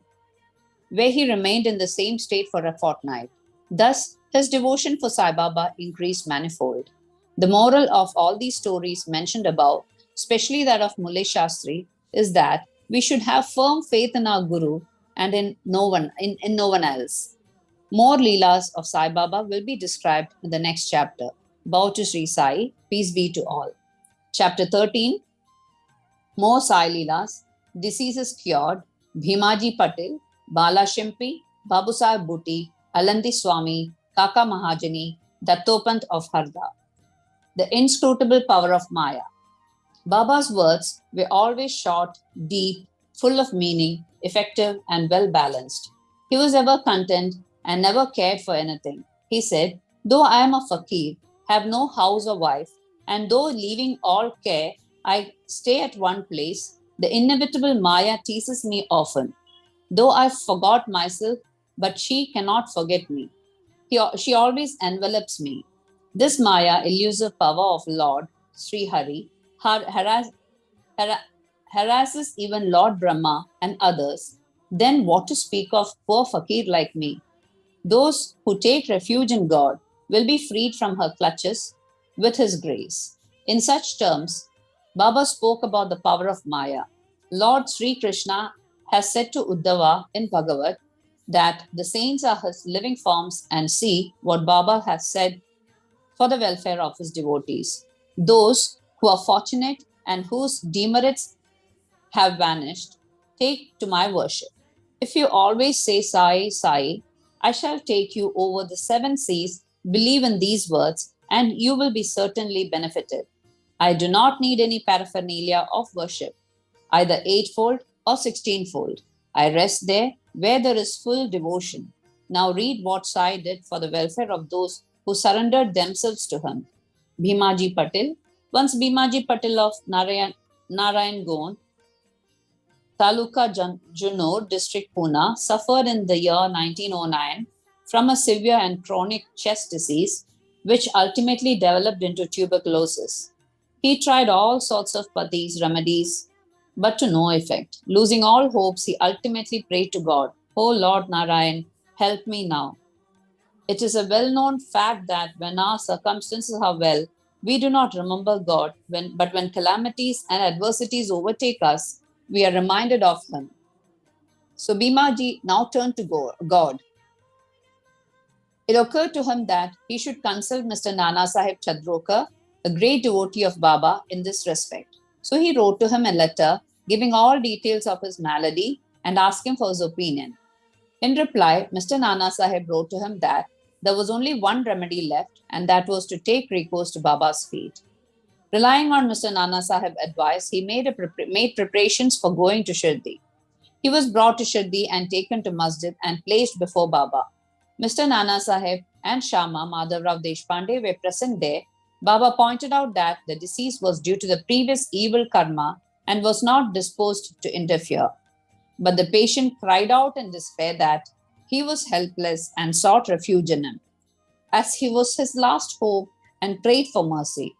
where he remained in the same state for a fortnight. Thus, his devotion for Sai Baba increased manifold. The moral of all these stories mentioned above, especially that of Mulli Shastri, is that we should have firm faith in our Guru and in no one else. More Leelas of Sai Baba will be described in the next chapter. Bow to Sri Sai, peace be to all. Chapter 13, More Sai Leelas, Diseases Cured, Bhimaji Patil, Bala Shimpi, Babusaheb Bhutti, Alandi Swami, Kaka Mahajani, Dattopant of Harda. The inscrutable power of Maya. Baba's words were always short, deep, full of meaning, effective, and well balanced. He was ever content and never cared for anything. He said, though I am a fakir, have no house or wife, and though leaving all care, I stay at one place, the inevitable Maya teases me often. Though I forgot myself, but she cannot forget me. She always envelops me. This Maya, elusive power of Lord Sri Hari, harasses even Lord Brahma and others. Then what to speak of poor fakir like me? Those who take refuge in God will be freed from her clutches with His grace. In such terms, Baba spoke about the power of Maya. Lord Sri Krishna has said to Uddhava in Bhagavad that the saints are His living forms, and see what Baba has said for the welfare of His devotees. Those who are fortunate and whose demerits have vanished, take to my worship. If you always say Sai, Sai, I shall take you over the 7 seas. Believe in these words, and you will be certainly benefited. I do not need any paraphernalia of worship, either 8-fold or 16-fold. I rest there where there is full devotion. Now read what Sai did for the welfare of those who surrendered themselves to him. Bhimaji Patil. Once Bhimaji Patil of Narayan Gond, Taluka Junod, district Pune, suffered in the year 1909 from a severe and chronic chest disease, which ultimately developed into tuberculosis. He tried all sorts of pathis, remedies, but to no effect. Losing all hopes, he ultimately prayed to God, "O Lord Narayan, help me now." It is a well-known fact that when our circumstances are well, we do not remember God, but when calamities and adversities overtake us, we are reminded of Him. So Bhimaji now turned to God. It occurred to him that he should consult Mr. Nana Sahib Chandrokar, a great devotee of Baba, in this respect. So he wrote to him a letter giving all details of his malady and asked him for his opinion. In reply, Mr. Nana Sahib wrote to him that there was only one remedy left, and that was to take recourse to Baba's feet. Relying on Mr. Nana Sahib's advice, he made preparations for going to Shirdi. He was brought to Shirdi and taken to Masjid and placed before Baba. Mr. Nana Sahib and Shama Madhavrao Deshpande were present there. Baba pointed out that the disease was due to the previous evil karma and was not disposed to interfere. But the patient cried out in despair that he was helpless and sought refuge in him, as he was his last hope, and prayed for mercy.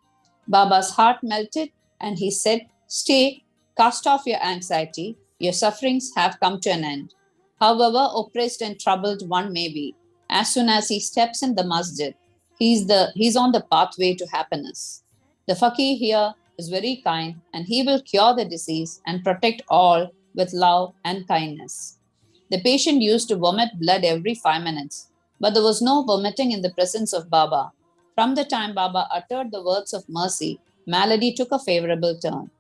Baba's heart melted and he said, "Stay, cast off your anxiety. Your sufferings have come to an end. However oppressed and troubled one may be, as soon as he steps in the masjid, he's on the pathway to happiness. The fakir here is very kind, and he will cure the disease and protect all with love and kindness." The patient used to vomit blood every 5 minutes, but there was no vomiting in the presence of Baba. From the time Baba uttered the words of mercy, malady took a favorable turn.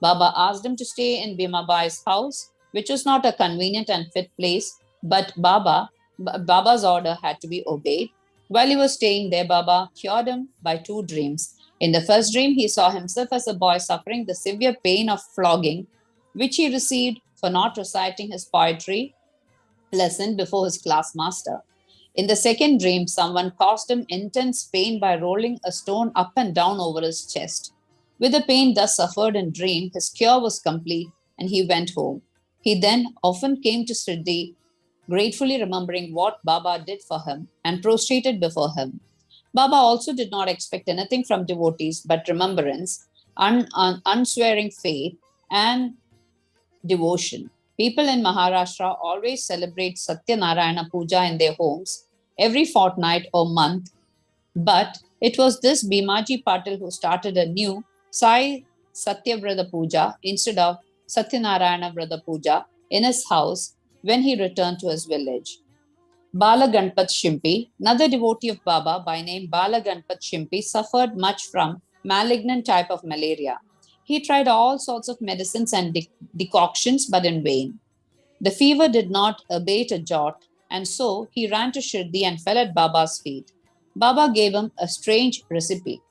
Baba asked him to stay in Bhimabai's house, which was not a convenient and fit place, but Baba's order had to be obeyed. While he was staying there, Baba cured him by 2 dreams. In the first dream, he saw himself as a boy suffering the severe pain of flogging, which he received for not reciting his poetry lesson before his class master. In the second dream, someone caused him intense pain by rolling a stone up and down over his chest. With the pain thus suffered in dream, his cure was complete and he went home. He then often came to Shirdi, gratefully remembering what Baba did for him, and prostrated before him. Baba also did not expect anything from devotees but remembrance, unswearing faith, and devotion. People in Maharashtra always celebrate Satyanarayana Puja in their homes every fortnight or month, but it was this Bhimaji Patil who started a new Sai Satyavrata Puja instead of Satyanarayana Vrata Puja in his house when he returned to his village. Bala Ganpat Shimpi, another devotee of Baba by name Bala Ganpat Shimpi, suffered much from malignant type of malaria. He tried all sorts of medicines and decoctions, but in vain. The fever did not abate a jot, and so he ran to Shirdi and fell at Baba's feet. Baba gave him a strange recipe.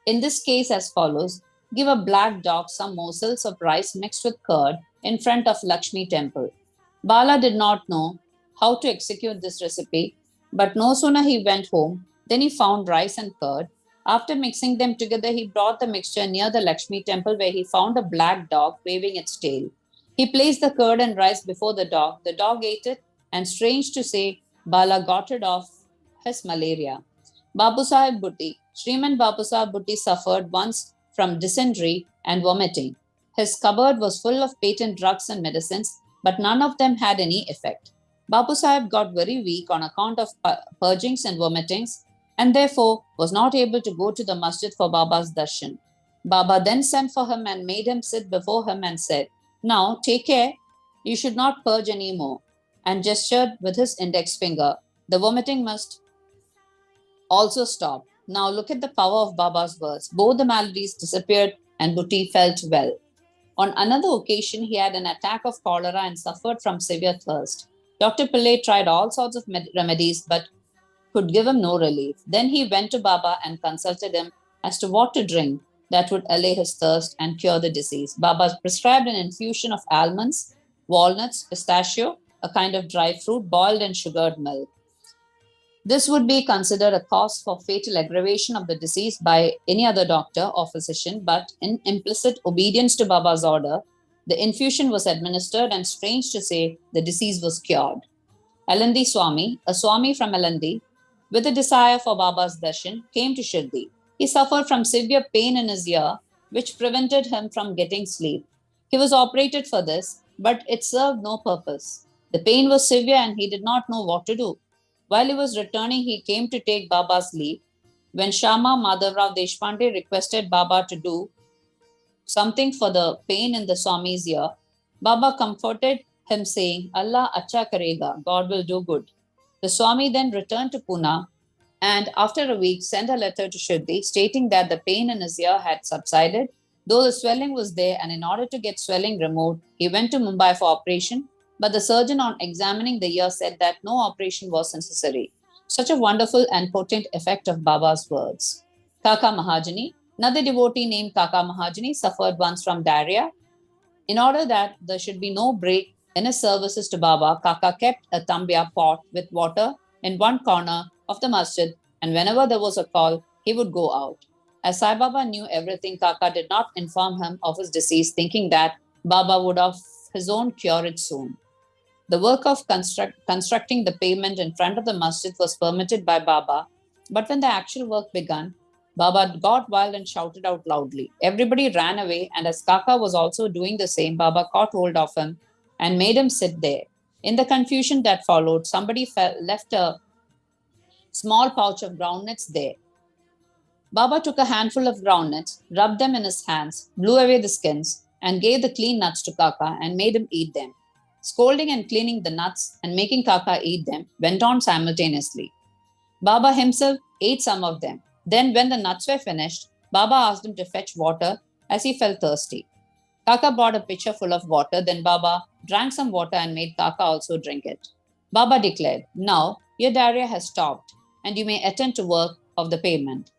In this case, as follows: give a black dog some morsels of rice mixed with curd in front of Lakshmi temple. Bala did not know how to execute this recipe, but no sooner he went home than he found rice and curd. After mixing them together, he brought the mixture near the Lakshmi temple, where he found a black dog waving its tail. He placed the curd and rice before the dog. The dog ate it, and strange to say, Bala got rid of his malaria. Babu Sahib Bhutti, Sriman Babu Sahib Bhutti suffered once from dysentery and vomiting. His cupboard was full of patent drugs and medicines, but none of them had any effect. Babu Sahib got very weak on account of purgings and vomitings, and therefore was not able to go to the masjid for Baba's darshan. Baba then sent for him and made him sit before him and said, "Now take care, you should not purge any more," and gestured with his index finger. The vomiting must also stop. Now look at the power of Baba's words. Both the maladies disappeared and Bhutti felt well. On another occasion, he had an attack of cholera and suffered from severe thirst. Dr. Pillai tried all sorts of remedies but could give him no relief. Then he went to Baba and consulted him as to what to drink that would allay his thirst and cure the disease. Baba prescribed an infusion of almonds, walnuts, pistachio, a kind of dry fruit, boiled in sugared milk. This would be considered a cause for fatal aggravation of the disease by any other doctor or physician, but in implicit obedience to Baba's order, the infusion was administered, and strange to say, the disease was cured. Alandi Swami, a Swami from Alandi, with a desire for Baba's darshan, came to Shirdi. He suffered from severe pain in his ear, which prevented him from getting sleep. He was operated for this, but it served no purpose. The pain was severe and he did not know what to do. While he was returning, he came to take Baba's leave. When Shama Madhavrao Deshpande requested Baba to do something for the pain in the Swami's ear, Baba comforted him saying, "Allah acha karega, God will do good." The Swami then returned to Pune and after a week sent a letter to Shirdi stating that the pain in his ear had subsided, though the swelling was there, and in order to get swelling removed, he went to Mumbai for operation. But the surgeon, on examining the ear, said that no operation was necessary. Such a wonderful and potent effect of Baba's words. Kaka Mahajani, another devotee named Kaka Mahajani, suffered once from diarrhea. In order that there should be no break in his services to Baba, Kaka kept a tambia pot with water in one corner of the masjid, and whenever there was a call, he would go out. As Sai Baba knew everything, Kaka did not inform him of his disease, thinking that Baba would of his own cure it soon. The work of constructing the pavement in front of the masjid was permitted by Baba, but when the actual work began, Baba got wild and shouted out loudly. Everybody ran away, and as Kaka was also doing the same, Baba caught hold of him and made him sit there. In the confusion that followed, somebody left a small pouch of groundnuts there. Baba took a handful of groundnuts, rubbed them in his hands, blew away the skins, and gave the clean nuts to Kaka and made him eat them. Scolding and cleaning the nuts and making Kaka eat them went on simultaneously. Baba himself ate some of them. Then, when the nuts were finished, Baba asked him to fetch water as he felt thirsty. Kaka brought a pitcher full of water. Then Baba drank some water and made Kaka also drink it. Baba declared, "Now your diarrhea has stopped and you may attend to work of the pavement."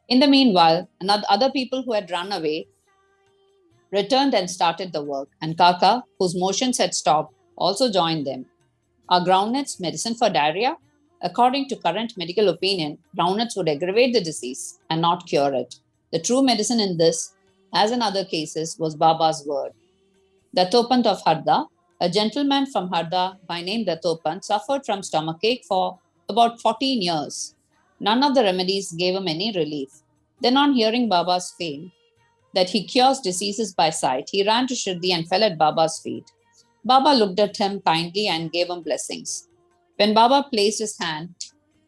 In the meanwhile, other people who had run away returned and started the work, and Kaka, whose motions had stopped, also joined them. Are groundnuts medicine for diarrhea? According to current medical opinion, groundnuts would aggravate the disease and not cure it. The true medicine in this, as in other cases, was Baba's word. Dattopant of Harda, a gentleman from Harda by name Dattopant, suffered from stomachache for about 14 years. None of the remedies gave him any relief. Then, on hearing Baba's fame, that he cures diseases by sight, he ran to Shirdi and fell at Baba's feet. Baba looked at him kindly and gave him blessings. When Baba placed his hand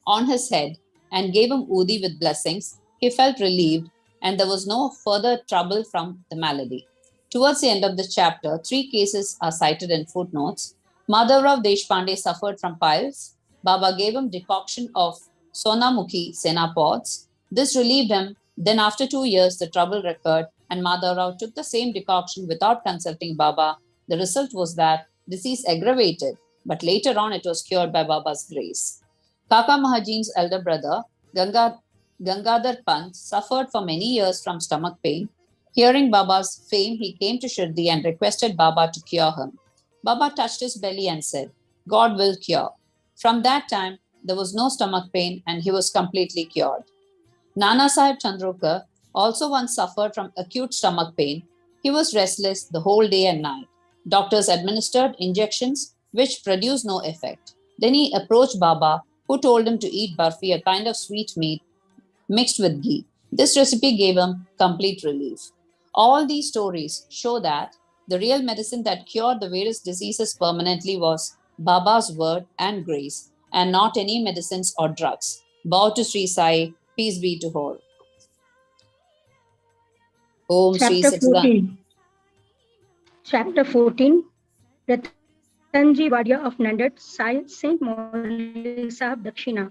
on his head and gave him udi with blessings, he felt relieved and there was no further trouble from the malady. Towards the end of the chapter, 3 cases are cited in footnotes. Madhavrao Deshpande suffered from piles. Baba gave him decoction of Sonamukhi Sena pods. This relieved him. Then after 2 years, the trouble recurred and Madhavrao took the same decoction without consulting Baba. The result was that disease aggravated, but later on it was cured by Baba's grace. Kaka Mahajin's elder brother, Gangadhar Pant, suffered for many years from stomach pain. Hearing Baba's fame, he came to Shirdi and requested Baba to cure him. Baba touched his belly and said, God will cure. From that time, there was no stomach pain and he was completely cured. Nana Sahib Chandrokar also once suffered from acute stomach pain. He was restless the whole day and night. Doctors administered injections which produced no effect. Then he approached Baba, who told him to eat barfi, a kind of sweet meat mixed with ghee. This recipe gave him complete relief. All these stories show that the real medicine that cured the various diseases permanently was Baba's word and grace, and not any medicines or drugs. Bow to Sri Sai, peace be to all. Om Sri Chapter Satchidananda. 14. Chapter 14. Ratanji Wadia of Nanded, Saint Mauli Sahib Dakshina.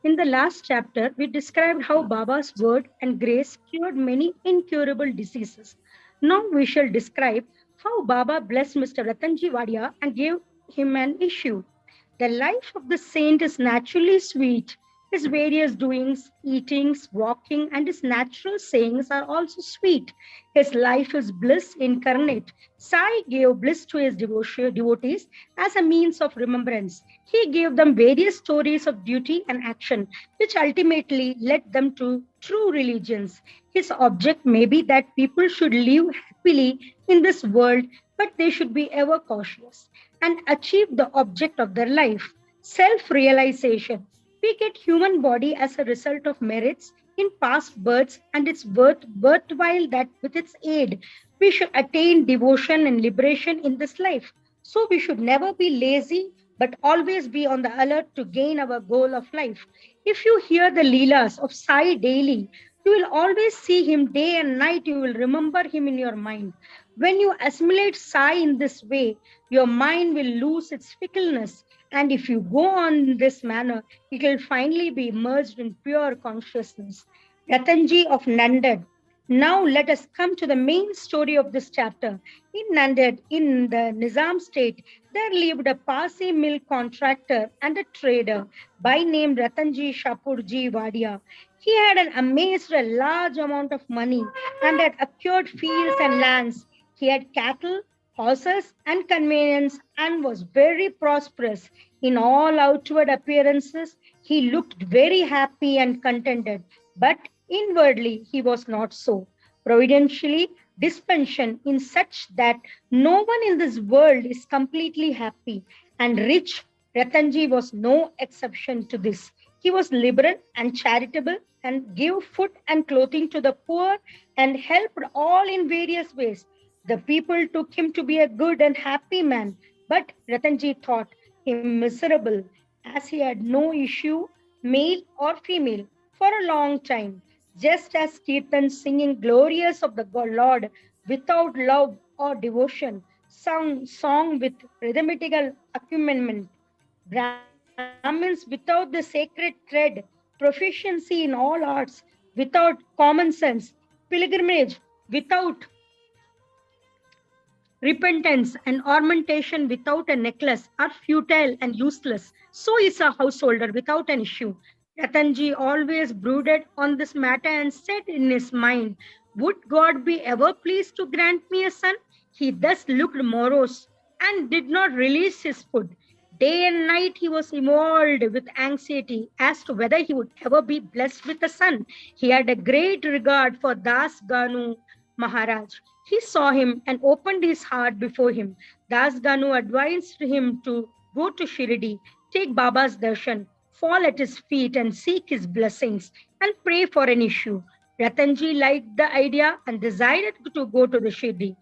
In the last chapter, we described how Baba's word and grace cured many incurable diseases. Now we shall describe how Baba blessed Mr. Ratanji Wadia and gave him an issue. The life of the saint is naturally sweet. His various doings, eatings, walking, and his natural sayings are also sweet. His life is bliss incarnate. Sai gave bliss to his devotees as a means of remembrance. He gave them various stories of duty and action, which ultimately led them to true religions. His object may be that people should live happily in this world, but they should be ever cautious and achieve the object of their life, self-realization. We get human body as a result of merits in past births, and it's worthwhile that with its aid, we should attain devotion and liberation in this life. So we should never be lazy, but always be on the alert to gain our goal of life. If you hear the Leelas of Sai daily, you will always see him day and night. You will remember him in your mind. When you assimilate Sai in this way, your mind will lose its fickleness. And if you go on in this manner, it will finally be immersed in pure consciousness. Ratanji of Nanded. Now let us come to the main story of this chapter. In Nanded, in the Nizam state, there lived a Parsi mill contractor and a trader by name Ratanji Shapurji Wadia. He had amassed a large amount of money and had acquired fields and lands. He had cattle, horses, and conveyance, and was very prosperous. In all outward appearances, he looked very happy and contented, but inwardly he was not so. Providentially, dispensation in such that no one in this world is completely happy, and rich. Ratanji was no exception to this. He was liberal and charitable and gave food and clothing to the poor and helped all in various ways. The people took him to be a good and happy man, but Ratanji thought him miserable as he had no issue, male or female, for a long time. Just as Kirtan singing glorious of the Lord without love or devotion, song with rhythmical accompaniment, Brahmins without the sacred thread, proficiency in all arts without common sense, pilgrimage without repentance, and ornamentation without a necklace are futile and useless. So is a householder without an issue. Ratanji always brooded on this matter and said in his mind, would God be ever pleased to grant me a son? He thus looked morose and did not release his food. Day and night he was involved with anxiety as to whether he would ever be blessed with a son. He had a great regard for Das Ganu Maharaj. He saw him and opened his heart before him. Das Ganu advised him to go to Shirdi, take Baba's darshan, fall at his feet and seek his blessings and pray for an issue. Ratanji liked the idea and decided to go to Shirdi.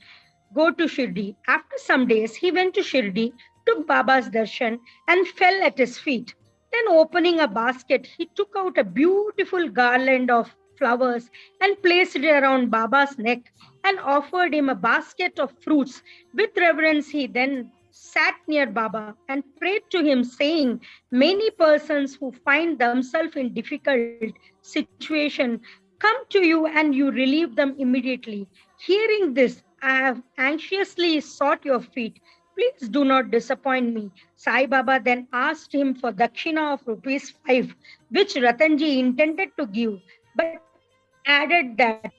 After some days, he went to Shirdi, took Baba's darshan and fell at his feet. Then opening a basket, he took out a beautiful garland of flowers and placed it around Baba's neck and offered him a basket of fruits. With reverence, he then sat near Baba and prayed to him, saying, many persons who find themselves in difficult situation come to you and you relieve them immediately. Hearing this, I have anxiously sought your feet. Please do not disappoint me. Sai Baba then asked him for dakshina of rupees 5, which Ratanji intended to give, but added that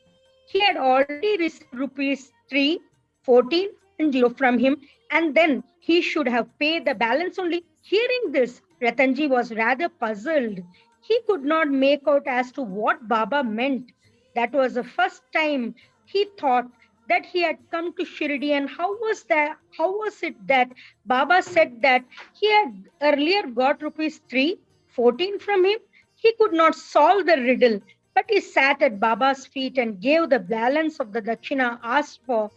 he had already received rupees 3, 14, and 0 from him, and then he should have paid the balance only. Hearing this, Ratanji was rather puzzled. He could not make out as to what Baba meant. That was the first time he thought that he had come to Shirdi, and how was it that Baba said that he had earlier got rupees 3, 14 from him? He could not solve the riddle, but he sat at Baba's feet and gave the balance of the dakshina asked for,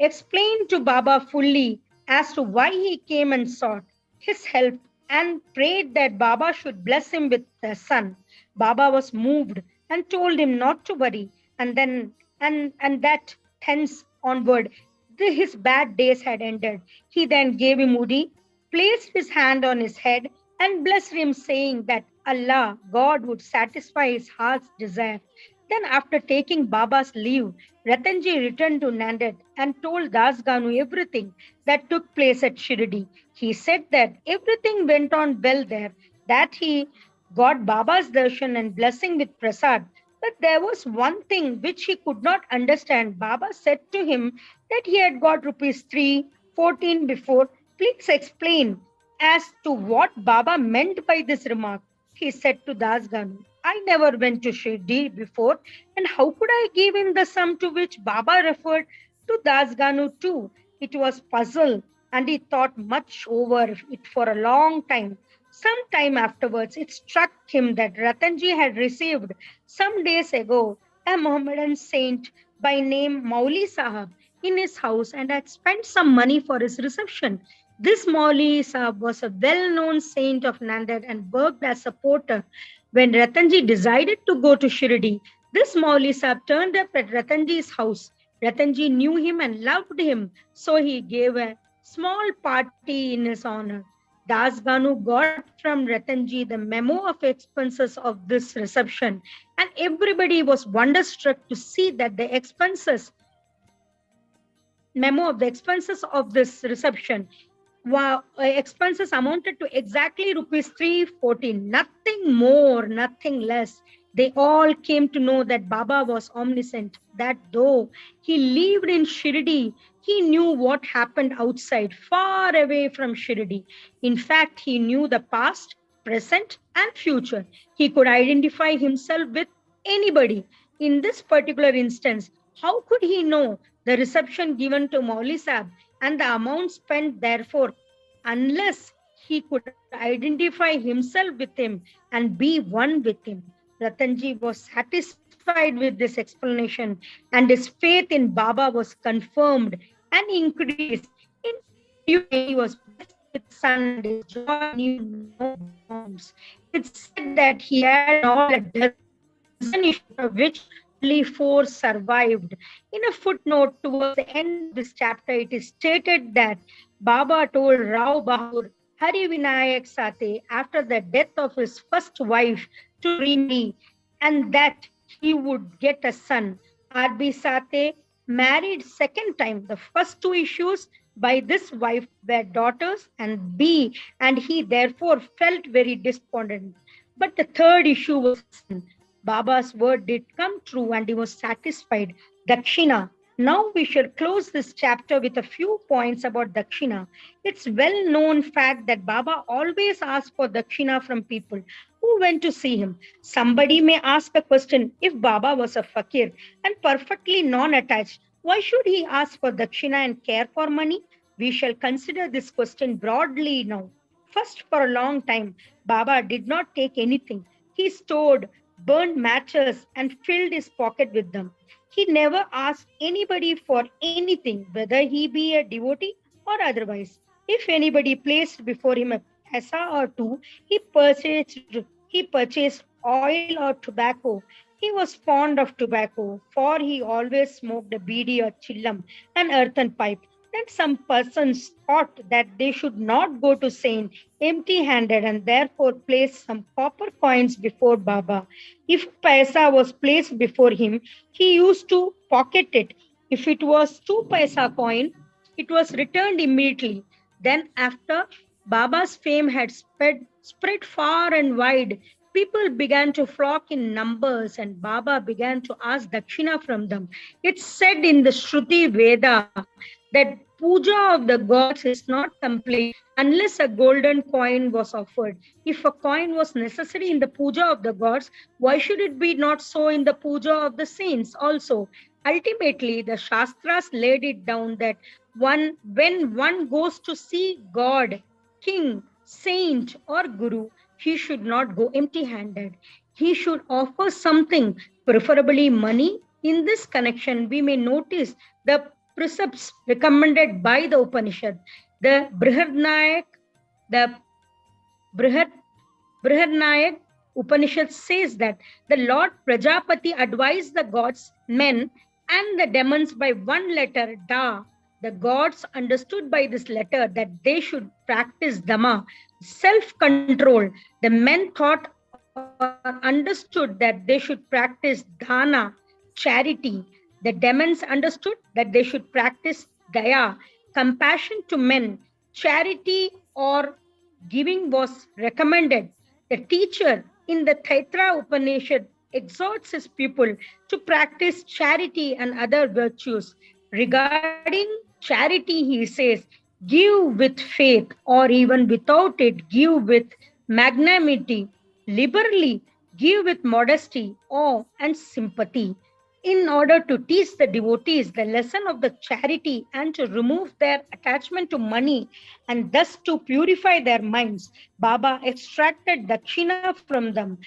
explained to Baba fully as to why he came and sought his help, and prayed that Baba should bless him with a son. Baba was moved and told him not to worry, and then and that thence onward his bad days had ended. He then gave him Udi, placed his hand on his head, and blessed him, saying that Allah, God, would satisfy his heart's desire. Then, after taking Baba's leave, Ratanji returned to Nanded and told Das Ganu everything that took place at Shirdi. He said that everything went on well there, that he got Baba's darshan and blessing with prasad. But there was one thing which he could not understand. Baba said to him that he had got rupees 3, 14 before. Please explain as to what Baba meant by this remark. He said to Das Ganu, I never went to Shirdi before, and how could I give him the sum to which Baba referred to Das Ganu too? It was puzzle, and he thought much over it for a long time. Some time afterwards, it struck him that Ratanji had received some days ago a Mohammedan saint by name Mauli Sahab in his house and had spent some money for his reception. This Mauli Sahab was a well-known saint of Nanded and worked as a porter. When Ratanji decided to go to Shirdi, this Mauli Sahab turned up at Ratanji's house. Ratanji knew him and loved him, so he gave a small party in his honor. Das Ganu got from Ratanji the memo of expenses of this reception, and everybody was wonderstruck to see that the memo of the expenses of this reception expenses amounted to exactly rupees 314, nothing more, nothing less. They all came to know that Baba was omniscient, that though he lived in Shirdi, he knew what happened outside, far away from Shirdi. In fact, he knew the past, present, and future. He could identify himself with anybody. In this particular instance, how could he know the reception given to Mauli Sahib and the amount spent therefore, unless he could identify himself with him and be one with him? Ratanji was satisfied with this explanation, and his faith in Baba was confirmed and increased. In he was blessed with son, and his joy knew no bounds. It's said that he had all a dozen issues, of which only 4 survived. In a footnote towards the end of this chapter, it is stated that Baba told Rao Bahadur Hari Vinayak Sate after the death of his first wife to remarry, and that he would get a son. R.B. Sate married second time. The first 2 issues by this wife were daughters and he therefore felt very despondent. But the third issue was son. Baba's word did come true and he was satisfied. Dakshina. Now we shall close this chapter with a few points about Dakshina. It's well-known fact that Baba always asked for Dakshina from people who went to see him. Somebody may ask a question, if Baba was a fakir and perfectly non-attached, why should he ask for Dakshina and care for money? We shall consider this question broadly now. First, for a long time, Baba did not take anything. He stored, burned matches and filled his pocket with them. He never asked anybody for anything, whether he be a devotee or otherwise. If anybody placed before him a paisa or 2, he purchased oil or tobacco. He was fond of tobacco, for he always smoked a beedi or chillam, an earthen pipe. Then some persons thought that they should not go to saint empty-handed and therefore placed some copper coins before Baba. If paisa was placed before him, he used to pocket it. If it was 2 paisa coin, it was returned immediately. Then after Baba's fame had spread far and wide, people began to flock in numbers and Baba began to ask dakshina from them. It's said in the Shruti Veda that puja of the gods is not complete unless a golden coin was offered. If a coin was necessary in the puja of the gods, why should it be not so in the puja of the saints also? Ultimately, the Shastras laid it down that when one goes to see God, king, saint, or guru, he should not go empty handed. He should offer something, preferably money. In this connection, we may notice the precepts recommended by the Upanishad. The Briharnayak Upanishad says that the Lord Prajapati advised the gods, men, and the demons by one letter, Da. The gods understood by this letter that they should practice Dhamma, self-control. The men thought or understood that they should practice Dhana, charity. The demons understood that they should practice Daya, compassion to men. Charity or giving was recommended. The teacher in the Taitra Upanishad exhorts his pupil to practice charity and other virtues. Regarding charity, he says, give with faith, or even without it, give with magnanimity, liberally, give with modesty, awe, and sympathy. In order to teach the devotees the lesson of the charity and to remove their attachment to money and thus to purify their minds, Baba extracted dakshina from them.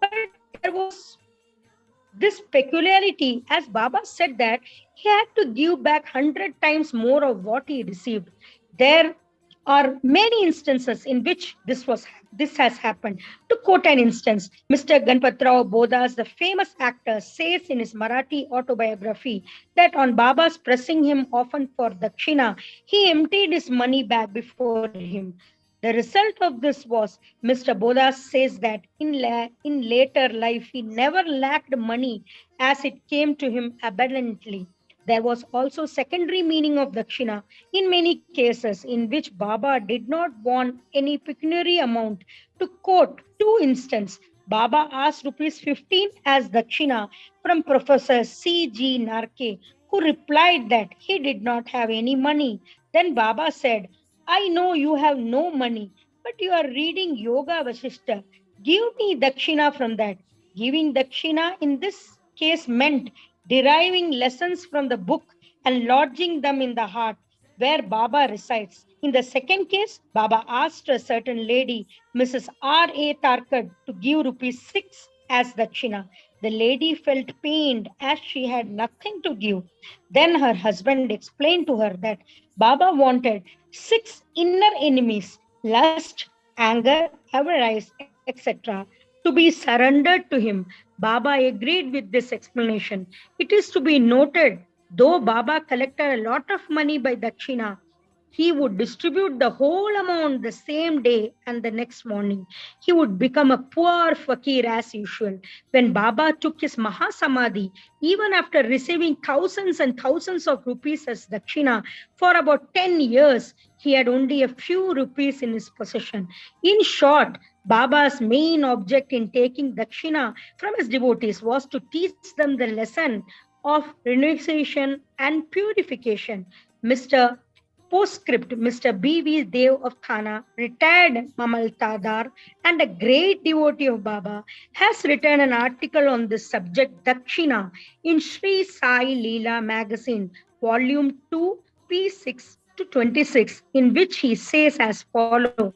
But there was this peculiarity, as Baba said that he had to give back 100 times more of what he received. There are many instances in which this has happened. To quote an instance, Mr. Ganpatrao Bodas, the famous actor, says in his Marathi autobiography that on Baba's pressing him often for dakshina, he emptied his money bag before him. The result of this was, Mr. Bodas says that in later life, he never lacked money as it came to him abundantly. There was also secondary meaning of dakshina in many cases in which Baba did not want any pecuniary amount. To quote two instances, Baba asked rupees 15 as dakshina from Professor C.G. Narke, who replied that he did not have any money. Then Baba said, I know you have no money, but you are reading Yoga Vasishta. Give me dakshina from that. Giving dakshina in this case meant deriving lessons from the book and lodging them in the heart where Baba resides. In the second case, Baba asked a certain lady, Mrs. R.A. Tarkad, to give rupees 6 as dakshina. The lady felt pained as she had nothing to give. Then her husband explained to her that Baba wanted 6 inner enemies, lust, anger, avarice, etc., to be surrendered to him. Baba agreed with this explanation. It is to be noted, though Baba collected a lot of money by dakshina, he would distribute the whole amount the same day and the next morning. He would become a poor fakir as usual. When Baba took his Mahasamadhi, even after receiving thousands and thousands of rupees as dakshina for about 10 years, he had only a few rupees in his possession. In short, Baba's main object in taking dakshina from his devotees was to teach them the lesson of renunciation and purification. Postscript, Mr. B.V. Dev of Thana, retired Mamaltadar and a great devotee of Baba, has written an article on this subject, Dakshina, in Shirdi Sai Leela magazine, volume 2, p6 to 26, in which he says as follows,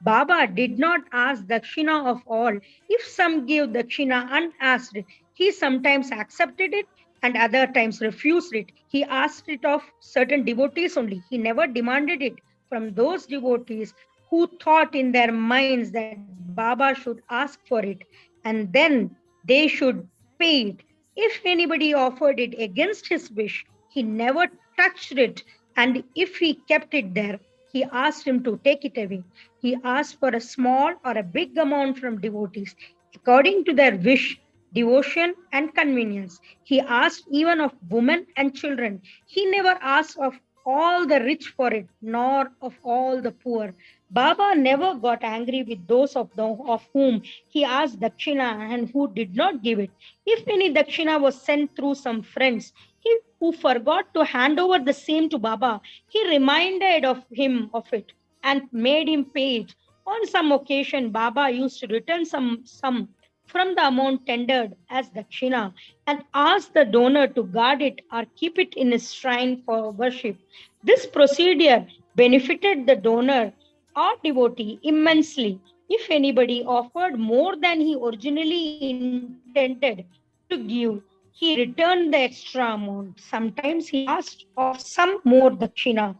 Baba did not ask dakshina of all. If some gave dakshina unasked, he sometimes accepted it and other times refused it. He asked it of certain devotees only. He never demanded it from those devotees who thought in their minds that Baba should ask for it and then they should pay it. If anybody offered it against his wish, he never touched it And if he kept it there, he asked him to take it away. He asked for a small or a big amount from devotees, according to their wish, devotion, and convenience. He asked even of women and children. He never asked of all the rich for it, nor of all the poor. Baba never got angry with those of whom he asked dakshina and who did not give it. If any dakshina was sent through some friends, he who forgot to hand over the same to Baba, he reminded of him of it and made him pay it. On some occasion, Baba used to return some from the amount tendered as dakshina and ask the donor to guard it or keep it in his shrine for worship. This procedure benefited the donor or devotee immensely. If anybody offered more than he originally intended to give, he returned the extra amount. Sometimes he asked of some more dakshina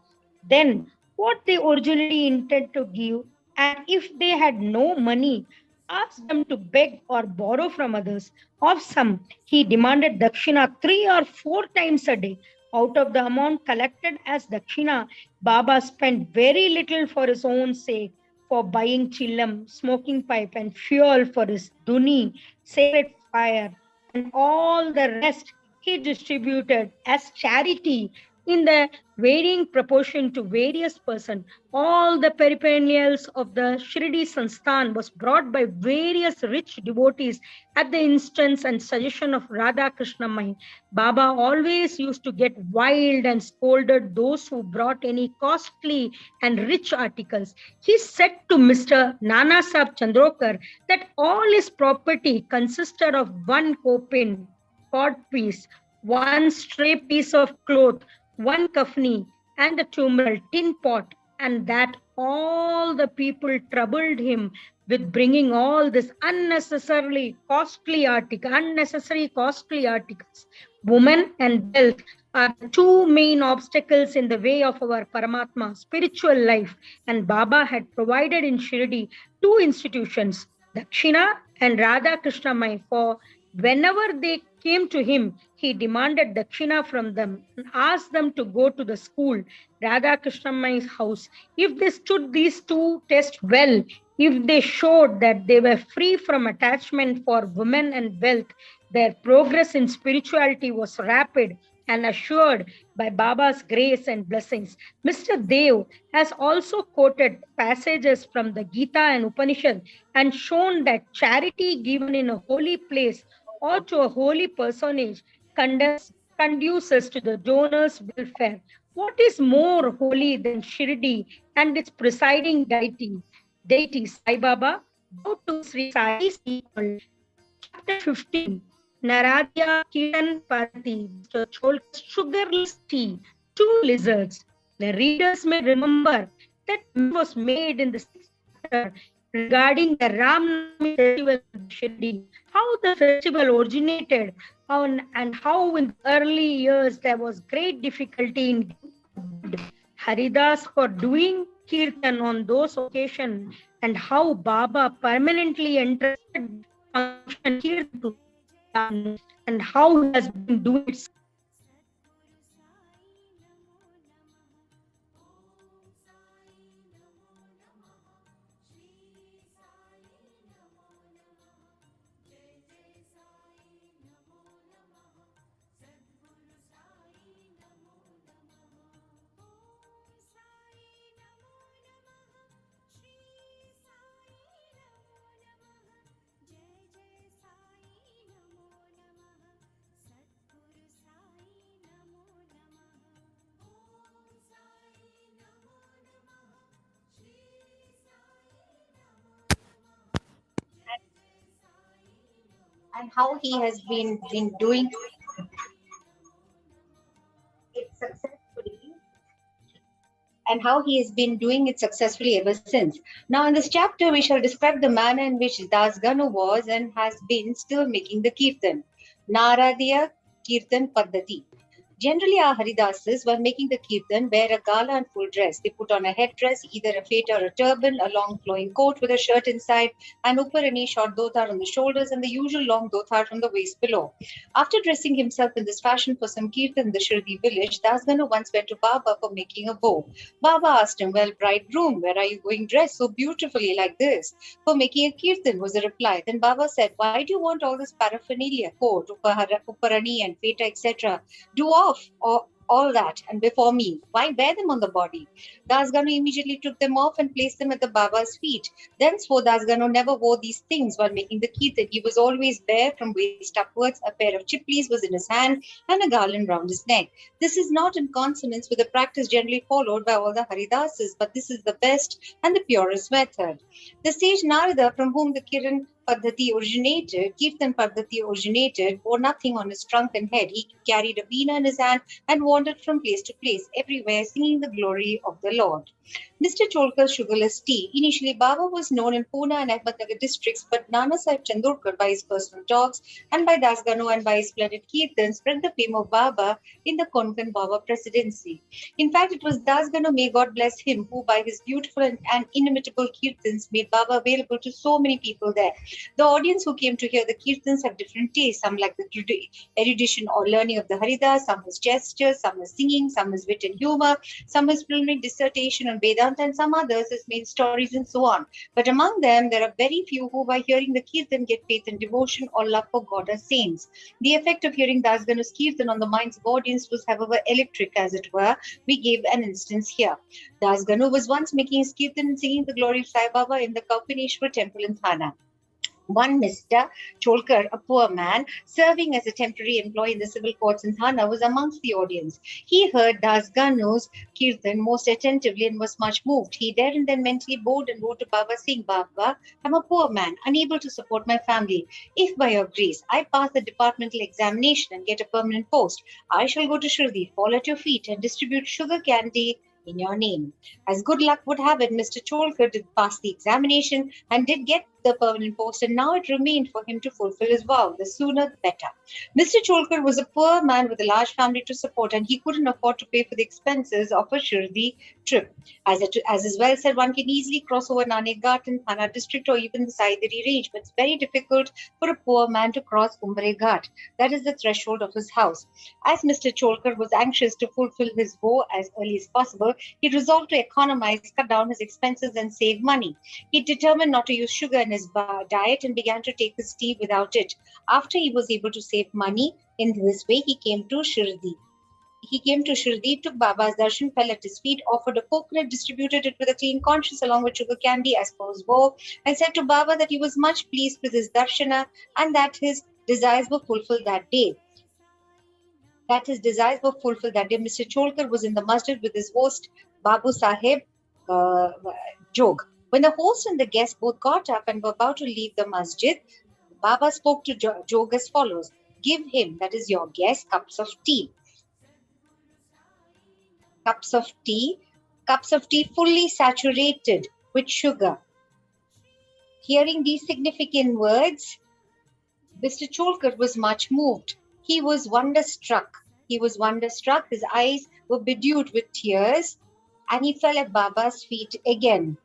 than what they originally intended to give, and if they had no money, asked them to beg or borrow from others. Of some, he demanded dakshina 3 or 4 times a day. Out of the amount collected as dakshina, Baba spent very little for his own sake, for buying chillam, smoking pipe, and fuel for his duni, sacred fire, and all the rest he distributed as charity in the varying proportion to various persons. All the peripetuals of the Shirdi Sansthan was brought by various rich devotees at the instance and suggestion of Radha Krishna Mai. Baba always used to get wild and scolded those who brought any costly and rich articles. He said to Mr. Nana Sahib Chandrokar that all his property consisted of one copin, codpiece, one stray piece of cloth, one kafni, and a tumbrel tin pot, and that all the people troubled him with bringing all this unnecessary costly articles. Women and wealth are the two main obstacles in the way of our Paramatma, spiritual life, and Baba had provided in Shirdi 2 institutions, Dakshina and Radha Krishna Mai, for whenever they came to him, he demanded dakshina from them and asked them to go to the school, Radha Krishna Mai's house. If they stood these 2 tests well, if they showed that they were free from attachment for women and wealth, their progress in spirituality was rapid and assured by Baba's grace and blessings. Mr. Dev has also quoted passages from the Gita and Upanishad and shown that charity given in a holy place or to a holy personage conduces to the donor's welfare. What is more holy than Shirdi and its presiding deity Sai Baba? Go to Sri Sai chapter 15. Naradya Kiran Parati, Mr. Cholka's sugarless tea, 2 lizards. The readers may remember that was made in the 6th chapter regarding the Ramnami festival of Shirdi, how the festival originated and how in the early years there was great difficulty in Haridas for doing kirtan on those occasions, and how Baba permanently entrusted function kirtan to and how he has been doing it. And how he has been doing it successfully, and how he has been doing it successfully ever since. Now, in this chapter, we shall describe the manner in which Das Ganu was and has been still making the kirtan. Naradya Kirtan Paddhati. Generally, our Haridasis, while making the kirtan, wear a gala and full dress. They put on a headdress, either a feta or a turban, a long flowing coat with a shirt inside, and upparani short dhotar on the shoulders, and the usual long dhotar from the waist below. After dressing himself in this fashion for some kirtan in the Shirdi village, Dasganu once went to Baba for making a vow. Baba asked him, "Well, bridegroom, where are you going dressed so beautifully like this?" "For making a kirtan," was the reply. Then Baba said, "Why do you want all this paraphernalia, coat, upparani and feta, etc.? Do off all that and before me. Why wear them on the body?" Dasganu immediately took them off and placed them at the Baba's feet. Thenceforth, Dasganu never wore these things while making the kirtan. He was always bare from waist upwards. A pair of chiplis was in his hand and a garland round his neck. This is not in consonance with the practice generally followed by all the Haridasis, but this is the best and the purest method. The sage Narada, from whom the Kirtan Padhati originated, wore nothing on his trunk and head. He carried a veena in his hand and wandered from place to place, everywhere singing the glory of the Lord. Mr. Cholkar's sugarless tea. Initially, Baba was known in Pune and Ahmednagar districts, but Nana Sahib Chandorkar, by his personal talks, and by Dasganu and by his splendid kirtan, spread the fame of Baba in the Konkan Baba presidency. In fact, it was Dasganu, may God bless him, who by his beautiful and inimitable kirtans made Baba available to so many people there. The audience who came to hear the kirtans have different tastes. Some like the erudition or learning of the Haridas, some is gestures, some is singing, some is wit and humor, some is preliminary dissertation on Vedanta, and some others as main stories and so on. But among them, there are very few who, by hearing the kirtan, get faith and devotion or love for God as saints. The effect of hearing Dasganu's kirtan on the minds of audience was, however, electric, as it were. We gave an instance here. Dasganu was once making his kirtan and singing the glory of Sai Baba in the Kaupaneshwar temple in Thana. One Mr. Cholkar, a poor man, serving as a temporary employee in the civil courts in Thana, was amongst the audience. He heard Dasganu's kirtan most attentively and was much moved. He there and then mentally bowed and wrote to Baba, saying, "Baba, I'm a poor man, unable to support my family. If by your grace I pass the departmental examination and get a permanent post, I shall go to Shirdi, fall at your feet, and distribute sugar candy in your name." As good luck would have it, Mr. Cholkar did pass the examination and did get the permanent post, and now it remained for him to fulfill his vow. The sooner the better. Mr. Cholkar was a poor man with a large family to support, and he couldn't afford to pay for the expenses of a Shirdi trip. As is well said, one can easily cross over Nane Ghat in Thana district or even the Saidari range, but it's very difficult for a poor man to cross Umbre Ghat. That is the threshold of his house. As Mr. Cholkar was anxious to fulfill his vow as early as possible, he resolved to economize, cut down his expenses, and save money. He determined not to use sugar in his diet and began to take his tea without it. After he was able to save money in this way, he came to Shirdi, took Baba's darshan, fell at his feet, offered a coconut, distributed it with a clean conscience along with sugar candy as per his vow, and said to Baba that he was much pleased with his darshana and that his desires were fulfilled that day. Mr. Cholkar was in the masjid with his host, Babu Sahib Jog. When the host and the guest both got up and were about to leave the masjid, Baba spoke to Jog as follows: "Give him, that is your guest, cups of tea fully saturated with sugar." Hearing these significant words, Mr. Cholkar was much moved. He was wonderstruck. His eyes were bedewed with tears, and he fell at Baba's feet again.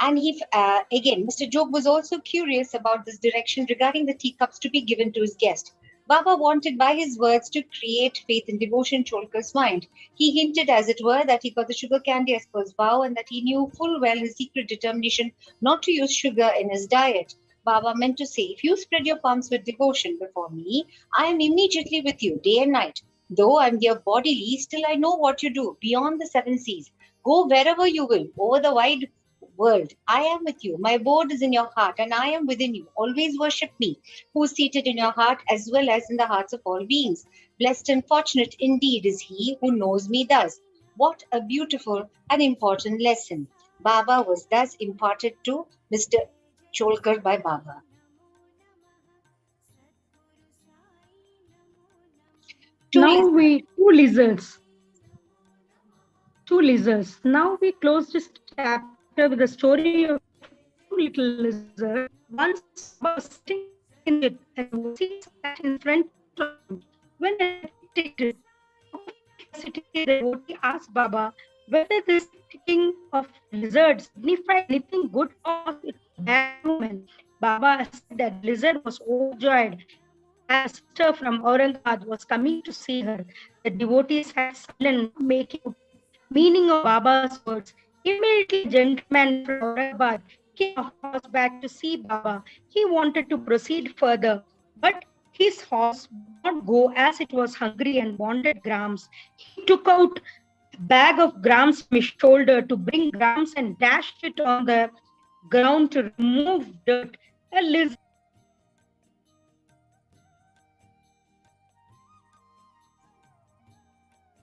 And Mr. Jog was also curious about this direction regarding the teacups to be given to his guest. Baba wanted by his words to create faith and devotion in Cholkar's mind. He hinted, as it were, that he got the sugar candy as per his vow and that he knew full well his secret determination not to use sugar in his diet. Baba meant to say, "If you spread your palms with devotion before me, I am immediately with you, day and night. Though I am here bodily, still I know what you do, beyond the 7 seas. Go wherever you will, over the wide world. I am with you. My abode is in your heart, and I am within you. Always worship me, who is seated in your heart as well as in the hearts of all beings. Blessed and fortunate indeed is he who knows me thus." What a beautiful and important lesson Baba was thus imparted to Mr. Cholkar by Baba. Two lizards. Now we close this chapter with the story of two little lizards. Once was sitting in it and was sat in front of him when a detective curiosity, the devotee asked Baba whether this ticking of lizards signified anything good or it was bad omen. Baba said that the lizard was overjoyed as a sister from Aurangabad was coming to see her. The devotee sat silent, not making out meaning of Baba's words. Immediately, a gentleman from Aurangabad came on horseback to see Baba. He wanted to proceed further, but his horse would not go as it was hungry and wanted grams. He took out a bag of grams from his shoulder to bring grams and dashed it on the ground to remove dirt. A lizard.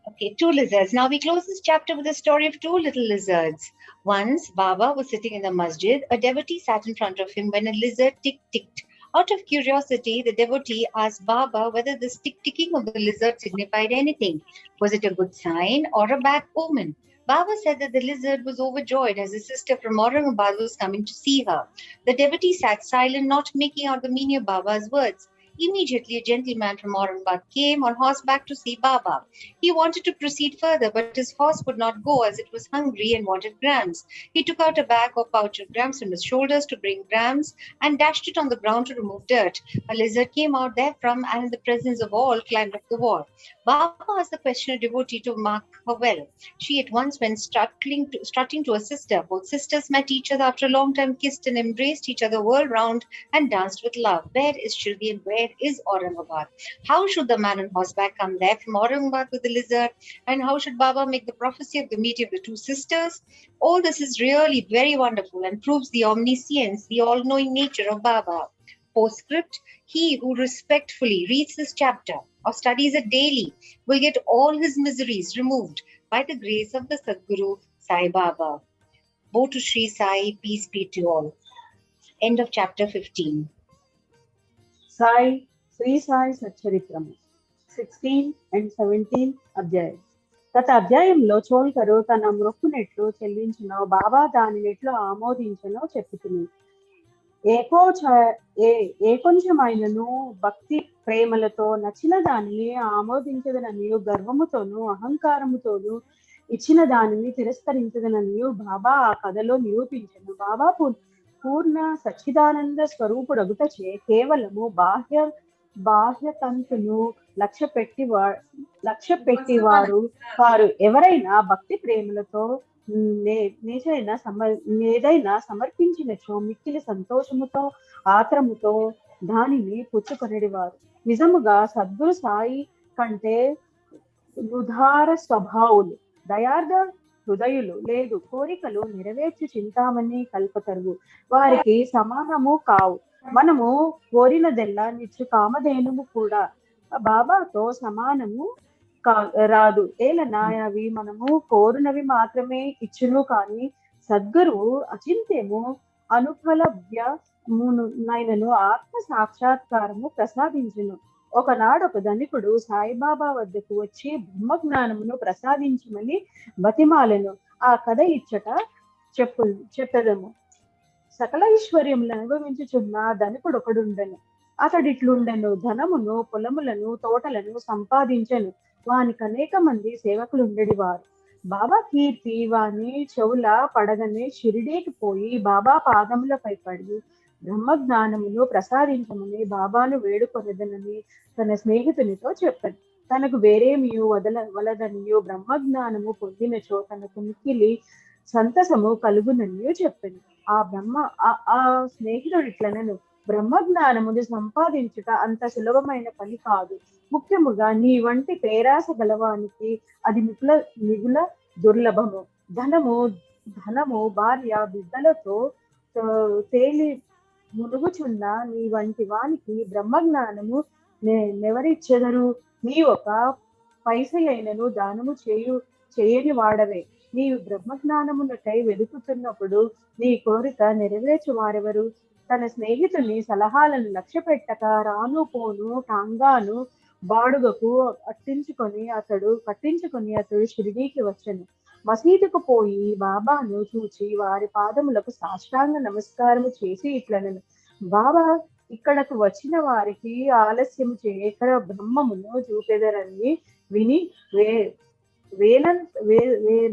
Okay, two lizards. Now we close this chapter with the story of two little lizards. Once Baba was sitting in the masjid. A devotee sat in front of him when a lizard ticked. Out of curiosity, the devotee asked Baba whether the ticking of the lizard signified anything. Was it a good sign or a bad omen? Baba said that the lizard was overjoyed as a sister from Aurangabad was coming to see her. The devotee sat silent, not making out the meaning of Baba's words. Immediately, a gentleman from Aurangabad came on horseback to see Baba. He wanted to proceed further, but his horse would not go as it was hungry and wanted grams. He took out a bag or pouch of grams from his shoulders to bring grams and dashed it on the ground to remove dirt. A lizard came out therefrom and in the presence of all climbed up the wall. Baba asked the questioner devotee to mark her well. She at once went strutting to her sister. Both sisters met each other after a long time, kissed and embraced each other, whirled round and danced with love. Where is Shirdi and where is Aurangabad? How should the man on horseback come there from Aurangabad with the lizard? And how should Baba make the prophecy of the meeting of the two sisters? All this is really very wonderful and proves the omniscience, the all-knowing nature of Baba. Postscript: he who respectfully reads this chapter or studies it daily will get all his miseries removed by the grace of the Sadguru Sai Baba. Bo to Shri Sai, peace be to all. End of chapter 15. Sai Shri Sai సచ్చరిత్రము 16 and 17 అధ్యాయం. గత అధ్యాయంలో చోల్కరు తన మొక్కునెట్లు చెల్లించునో బాబా దానినెట్లు ఆమోదించనో చెప్పుతుంది. ఏకొంచెమైనను భక్తి ప్రేమలతో నచ్చిన దానిని ఆమోదించదననియు గర్వముతోనూ అహంకారముతోనూ ఇచ్చిన దానిని తిరస్కరించదననియు బాబా ఆ కథలో నిరూపించను. బాబా పూర్ణ సచ్చిదానంద స్వరూపుడగుటచే కేవలము బాహ్యతంతును లక్ష్య పెట్టివారు వారు ఎవరైనా భక్తి ప్రేమలతో ఏదైనా సమర్పించినచో మిక్కిలి సంతోషముతో ఆత్రముతో దానిని పుచ్చుకొనివారు. నిజముగా సద్గురు సాయి కంటే ఉదార స్వభావులు, దయార్థ హృదయులు లేదు, కోరికలు నెరవేర్చి చింతామణి కల్పతరువు వారికి సమానము కావు. మనము కోరినదెల్లా నిచ్చు కామధేనువు కూడా బాబాతో సమానము రాదు. ఏలనా అవి మనము కోరునవి మాత్రమే ఇచ్చును, కానీ సద్గురువు అచింత్యము అనుఫలభ్యమునైనను ఆత్మ సాక్షాత్కారము ప్రసాదించును. ఒకనాడు ఒక ధనికుడు సాయిబాబా వద్దకు వచ్చి బ్రహ్మజ్ఞానమును ప్రసాదించమని బతిమాలను. ఆ కథ ఇచ్చట చెప్పెదము. సకల ఐశ్వర్యములను అనుభవించుచున్న ధనికుడు ఒకడుండెను. అతడిట్లుండెను: ధనమును, పొలములను, తోటలను సంపాదించెను. వానికి అనేక మంది సేవకులు ఉండేవారు. బాబా కీర్తి వాని చెవుల పడగనే షిరిడీకి పోయి బాబా పాదములపై పడి బ్రహ్మజ్ఞానమును ప్రసాదించమని బాబాను వేడుకొనదనని తన స్నేహితునితో చెప్పాను. తనకు వేరేమియు వలదనియు బ్రహ్మజ్ఞానము పొందినచో తనకు మిక్కిలి సంతసము కలుగుననియు చెప్పాను. ఆ స్నేహితుడు ఇట్లనను: బ్రహ్మజ్ఞానమును సంపాదించుట అంత సులభమైన పని కాదు. ముఖ్యముగా నీ వంటి పేరాస గలవానికి అది మిగుల దుర్లభము. ధనము భార్య బిడ్డలతో తేలి మునుగుచున్న నీ వంటి వానికి బ్రహ్మజ్ఞానము నెవరిచ్చెదరు? నీ ఒక పైసలైనను దానము చేయని వాడవే. నీవు బ్రహ్మజ్ఞానమునకై వెతుకుతున్నప్పుడు నీ కోరిక నెరవేర్చు వారెవరు? తన స్నేహితుని సలహాలను లక్ష్య పెట్టక రాను పోను టాంగాను బాడుగకు కట్టించుకొని అతడు షిరిడీకి వచ్చెను. మసీదుకు పోయి బాబాను చూచి వారి పాదములకు సాష్టాంగ నమస్కారము చేసి ఇట్లనెను: బాబా, ఇక్కడకు వచ్చిన వారికి ఆలస్యము చేయక బ్రహ్మమును చూపెదరని విని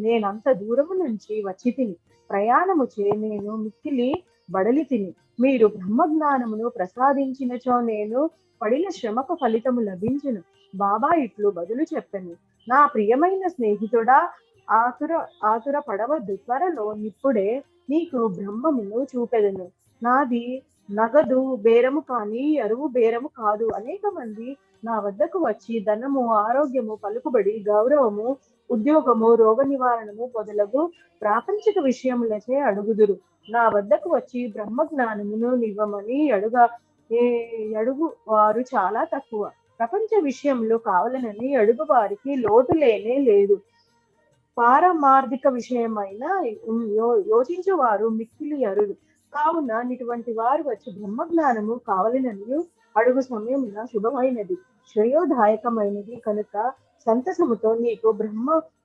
నేనంత దూరము నుంచి వచ్చి తిని ప్రయాణము చే నేను మిక్కిలి బడలి తిని మీరు బ్రహ్మజ్ఞానమును ప్రసాదించినచో నేను పడిన శ్రమకు ఫలితము లభించును. బాబా ఇట్లు బదులు చెప్పాను, నా ప్రియమైన స్నేహితుడా, ఆతుర పడవద్దు, త్వరలో ఇప్పుడే నీకు బ్రహ్మమును చూపెదను. నాది నగదు బేరము కానీ అరువు బేరము కాదు. అనేక మంది నా వద్దకు వచ్చి ధనము, ఆరోగ్యము, పలుకుబడి, గౌరవము, ఉద్యోగము, రోగ నివారణము మొదలగు ప్రాపంచిక విషయములచే అడుగుదురు. నా వద్దకు వచ్చి బ్రహ్మ జ్ఞానమును నివ్వమని అడుగు వారు చాలా తక్కువ. ప్రపంచ విషయంలో కావాలనని అడుగు వారికి లోటు లేనే లేదు. పారమార్థిక విషయమైన యోచించువారు మిక్కిలి అరుడు. కావున ఇటువంటి వారు వచ్చి బ్రహ్మజ్ఞానము కావాలనని అడుగు సమయమున శుభమైనది, శ్రేయోదాయకమైనది కనుక సంతసముతో నీకు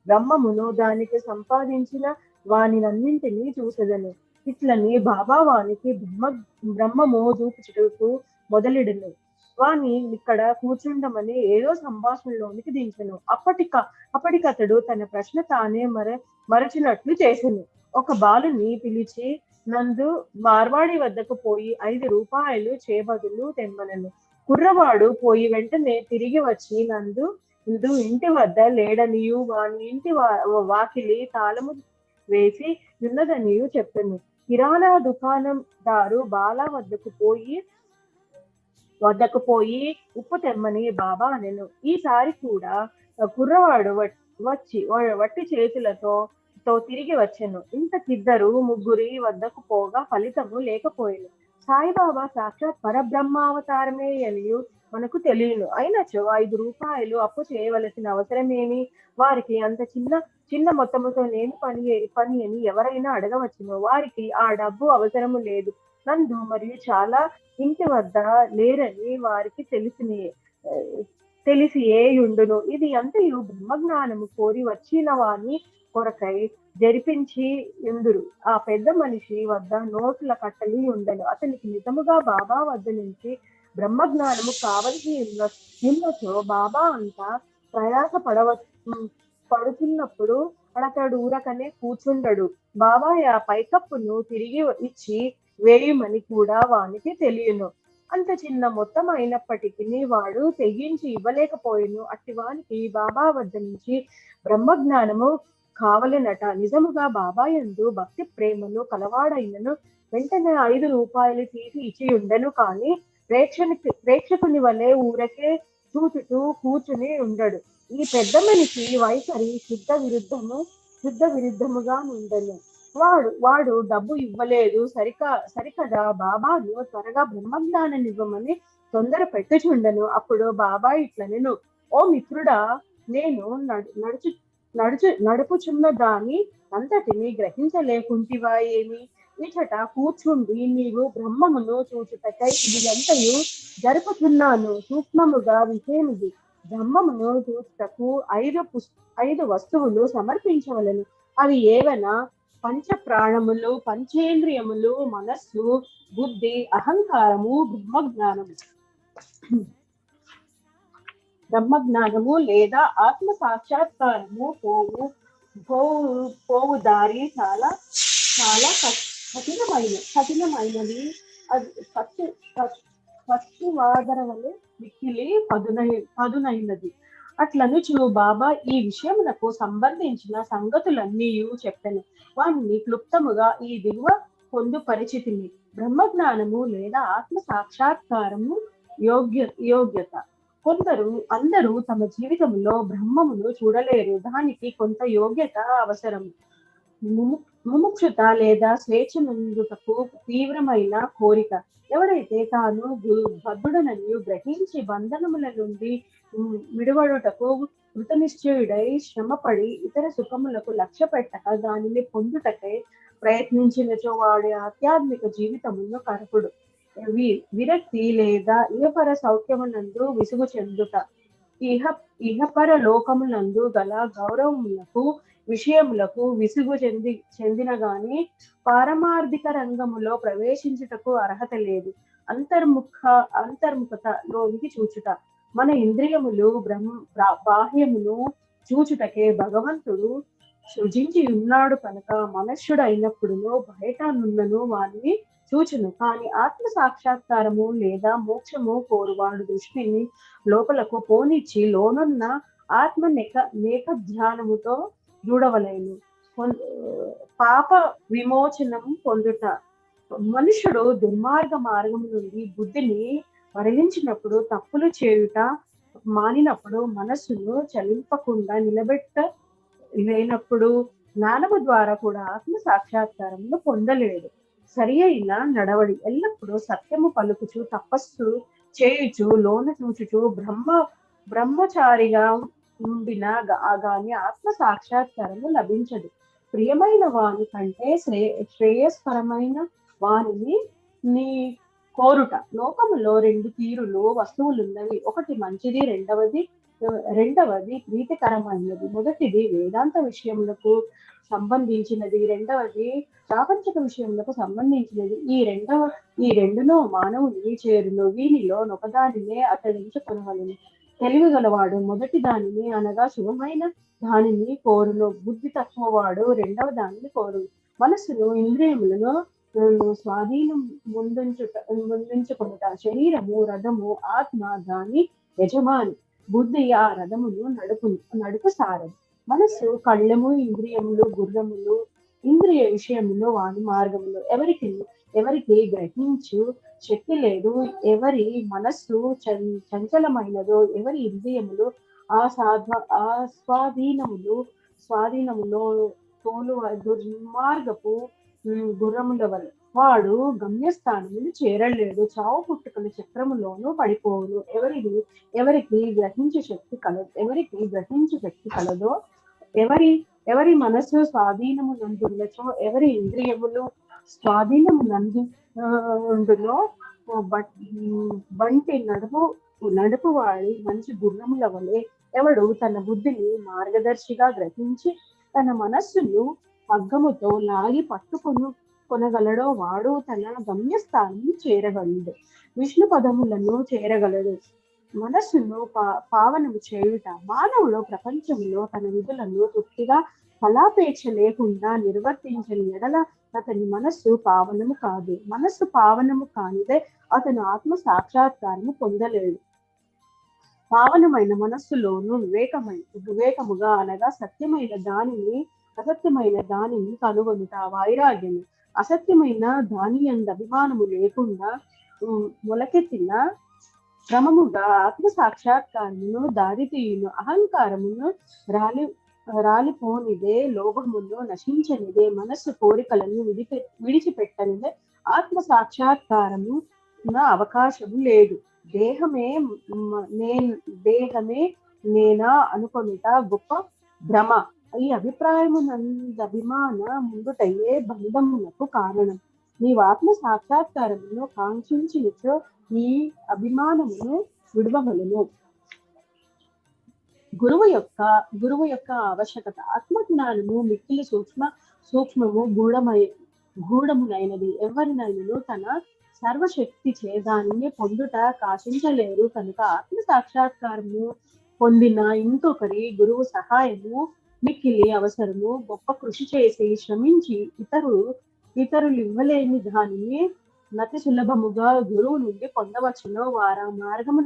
బ్రహ్మమును దానికి సంపాదించిన వానినన్నింటినీ చూసెదను. ఇట్లని బాబా వానికి బ్రహ్మము చూపుచుటకు మొదలెడును. వాణి ఇక్కడ కూర్చుండమని ఏదో సంభాషణలోనికి దించెను. అప్పటికతడు తన ప్రశ్న తానే మరచినట్లు చేసెను. ఒక బాలుని పిలిచి నందు మార్వాడి వద్దకు పోయి 5 రూపాయలు చేబదులు తెమ్మనను. కుర్రవాడు పోయి వెంటనే తిరిగి వచ్చి నందు ఇంటి వద్ద లేడనియు వాని ఇంటి వాకిలి తాళము వేసి ఉన్నదనియు చెప్పెను. కిరాణా దుకాణందారు బాల వద్దకు పోయి ఉప్పు తెమ్మని బాబా అనెను. ఈసారి కూడా కుర్రవాడు వట్టి చేతులతో తిరిగి వచ్చెను. ఇంతకిద్దరు ముగ్గురి వద్దకు పోగా ఫలితము లేకపోయాను. సాయిబాబా సాక్షాత్ పరబ్రహ్మావతారమే అనియు మనకు తెలియను. అయినచో 5 రూపాయలు అప్పు చేయవలసిన అవసరమేమి? వారికి అంత చిన్న మొత్తముతో నేను పని అని ఎవరైనా అడగవచ్చును. వారికి ఆ డబ్బు అవసరము లేదు. నందు మరియు చాలా ఇంటి వద్ద లేరని వారికి తెలిసియే యుండును. ఇది అంతయు బ్రహ్మజ్ఞానము కోరి వచ్చిన వాని కొరకై జరిపించి ఎందురు. ఆ పెద్ద మనిషి వద్ద నోట్ల కట్టలి ఉండను. అతనికి నిజముగా బాబా వద్ద నుంచి బ్రహ్మజ్ఞానము కావలసి ఉన్నచో బాబా అంతా ప్రయాస పడుతున్నప్పుడు అతడు ఊరకనే కూర్చుండడు. బాబా ఆ పైకప్పును తిరిగి ఇచ్చి వేయుమని కూడా వానికి తెలియను. అంత చిన్న మొత్తం అయినప్పటికీ వాడు తెగించి ఇవ్వలేకపోయాను. అట్టి వానికి బాబా వద్ద నుంచి బ్రహ్మజ్ఞానము కావలనట. నిజముగా బాబా యందు భక్తి ప్రేమను కలవాడైనను వెంటనే 5 రూపాయలు తీసి ఇచ్చి ఉండను. కానీ ప్రేక్షకుని వలె ఊరకే చూచుతూ కూర్చుని ఉండడు. ఈ పెద్ద మనిషి వైఖరి శుద్ధ విరుద్ధముగా ఉండను. వాడు డబ్బు ఇవ్వలేదు సరికదా బాబాను త్వరగా బ్రహ్మజ్ఞానం ఇవ్వమని తొందర పెట్టుచుండను. అప్పుడు బాబా ఇట్లనెను, ఓ మిత్రుడా, నేను నడుపుచున్న దాని అంతటిని గ్రహించలేకుంటివా ఏమి? ఇచ్చట కూర్చుండి నీవు బ్రహ్మమును చూచుటకై ఇదంతయు జరుపుతున్నాను. సూక్ష్మముగా విషయమిది. బ్రహ్మమును చూచుటకు 5 వస్తువులు సమర్పించవలను. అవి ఏవనా? పంచ ప్రాణములు, పంచేంద్రియములు, మనస్సు, బుద్ధి, అహంకారము, బ్రహ్మజ్ఞానము లేదా ఆత్మ సాక్షాత్కారము పోవు దారి చాలా చాలా కఠినమైనది. అది పక్షివాదర వలె మిక్కిలి పదునైనది. అట్లనుచు బాబా ఈ విషయమునకు సంబంధించిన సంగతులన్నీ చెప్పెను. వాటిని క్లుప్తముగా ఈ దిగువ పొందుపరిచితిని. బ్రహ్మజ్ఞానము లేదా ఆత్మ సాక్షాత్కారము యోగ్యత. అందరూ తమ జీవితంలో బ్రహ్మమును చూడలేరు. దానికి కొంత యోగ్యత అవసరము. ముముక్షుత లేదా స్వేచ్ఛ నందుటకు తీవ్రమైన కోరిక. ఎవడైతే తాను బద్ధుడనని గ్రహించి బంధనముల నుండి విడవడుటకు కృతనిశ్చయుడై శ్రమపడి ఇతర సుఖములకు లక్ష్య పెట్టక దానిని పొందుటకై ప్రయత్నించినచో వాడి ఆధ్యాత్మిక జీవితమును కరపుడు. విరక్తి లేదా ఇహపర సౌఖ్యమునందు విసుగు చెందుట. ఇహపర లోకమునందు గల గౌరవములకు విషయములకు విసుగు చెందిన గాని పారమార్థిక రంగములో ప్రవేశించుటకు అర్హత లేదు. అంతర్ముఖత లోనికి చూచుట. మన ఇంద్రియములు బాహ్యమును చూచుటకే భగవంతుడు సృజించి ఉన్నాడు కనుక మనుష్యుడు అయినప్పుడును బయట నున్నను వారిని చూచును. కానీ ఆత్మ సాక్షాత్కారము లేదా మోక్షము కోరువాడు దృష్టిని లోపలకు పోనిచ్చి లోనున్న ఆత్మ నేక ధ్యానముతో చూడవలేను. పాప విమోచనం పొందుట. మనుషుడు దుర్మార్గ మార్గం నుండి బుద్ధిని మరలించినప్పుడు, తప్పులు చేయుట మానినప్పుడు, మనస్సును చలింపకుండా లేనప్పుడు జ్ఞానము ద్వారా కూడా ఆత్మ సాక్షాత్కారమును పొందలేడు. సరి అయిన నడవడి ఎల్లప్పుడూ సత్యము పలుకుచు తపస్సు చేయుచు లోన చూచుచు బ్రహ్మచారిగా ఉండిన గాని ఆత్మ సాక్షాత్కారము లభించదు. ప్రియమైన వాని కంటే శ్రేయస్కరమైన వానిని నీ కోరుట. లోకములో 2 తీరులు వస్తువులున్నవి. ఒకటి మంచిది, రెండవది ప్రీతికరమైనది. మొదటిది వేదాంత విషయములకు సంబంధించినది, రెండవది ప్రాపంచిక విషయములకు సంబంధించినది. ఈ రెండును మానవుని చేరును. వీనిలో ఒకదానినే అతడు ఎంచుకొనవలెను. తెలివిగలవాడు మొదటి దానిని అనగా శుభమైన దానిని కోరును. బుద్ధి తక్కువ వాడు రెండవ దానిని కోరు. మనస్సును ఇంద్రియములను స్వాధీనం ముందుంచుకొనుట. శరీరము రథము, ఆత్మ దాని యజమాని. బుద్ధి ఆ రథమును నడుపు సారదు. మనస్సు కళ్ళము, ఇంద్రియములు గుర్రములు. ఇంద్రియ విషయములు వాని మార్గములు. ఎవరికి గ్రహించు శక్తి లేదు, ఎవరి మనస్సు చంచలమైనదో, ఎవరి ఇంద్రియములు స్వాధీనములో తోలు దుర్మార్గపు గుర్రముల వల్ల వాడు గమ్యస్థానమును చేరలేడు. చావు పుట్టుకల చక్రములోనూ పడిపోవును. ఎవరికి గ్రహించు శక్తి కలదో, ఎవరి మనస్సు స్వాధీనము నందున్నచో, ఎవరి ఇంద్రియములు స్వాధీనము నందులో బంటి నడుపువాడి మంచి గుర్రముల వలె ఎవడు తన బుద్ధిని మార్గదర్శిగా గ్రహించి తన మనస్సును పగ్గముతో లాగి కొనగలడో వాడు తన గమ్యస్థానం చేరగలడు. విష్ణు పదములను చేరగలడు. మనస్సును పావనము చేయుట. మానవుడు ప్రపంచంలో తన విధులను తృప్తిగా ఫలాపేక్ష లేకుండా నిర్వర్తించని ఎడల అతని మనస్సు పావనము కాదు. మనస్సు పావనము కానిదే అతను ఆత్మ సాక్షాత్కారము పొందలేడు. పావనమైన మనస్సులోను వివేకముగా అనగా సత్యమైన దానిని అసత్యమైన దానిని కనుగొనుట వైరాగ్యము. అసత్యమైన దాని యందు అభిమానము లేకుండా మొలకెత్తిన క్రమముగా ఆత్మ సాక్షాత్కారమును దారితీయును. అహంకారమును రాలిపోనిదే, లోభమును నశించనిదే, మనస్సు కోరికలను విడిచిపెట్టనిదే ఆత్మ సాక్షాత్కారము అవకాశము లేదు. దేహమే నేనా అనుకొనుట గొప్ప భ్రమ. ఈ అభిప్రాయమునందభిమాన ముందుటయే బంధమునకు కారణం. నీవు ఆత్మ సాక్షాత్కారమును కాంక్షించినచో ఈ అభిమానమును విడవగలను. గురువు యొక్క ఆవశ్యకత. ఆత్మజ్ఞానము మిక్కిలి సూక్ష్మము గూఢమునైనది. ఎవరినైనను తన సర్వశక్తి చే దానిని పొందుట కాశించలేరు కనుక ఆత్మ సాక్షాత్కారము పొందిన ఇంకొకరి గురువు సహాయము మిక్కిలి అవసరము. గొప్ప కృషి చేసి శ్రమించి ఇతరులు ఇవ్వలేని దానిని నతి సులభముగా గురువు నుండి పొందవచ్చును. వారు మార్గము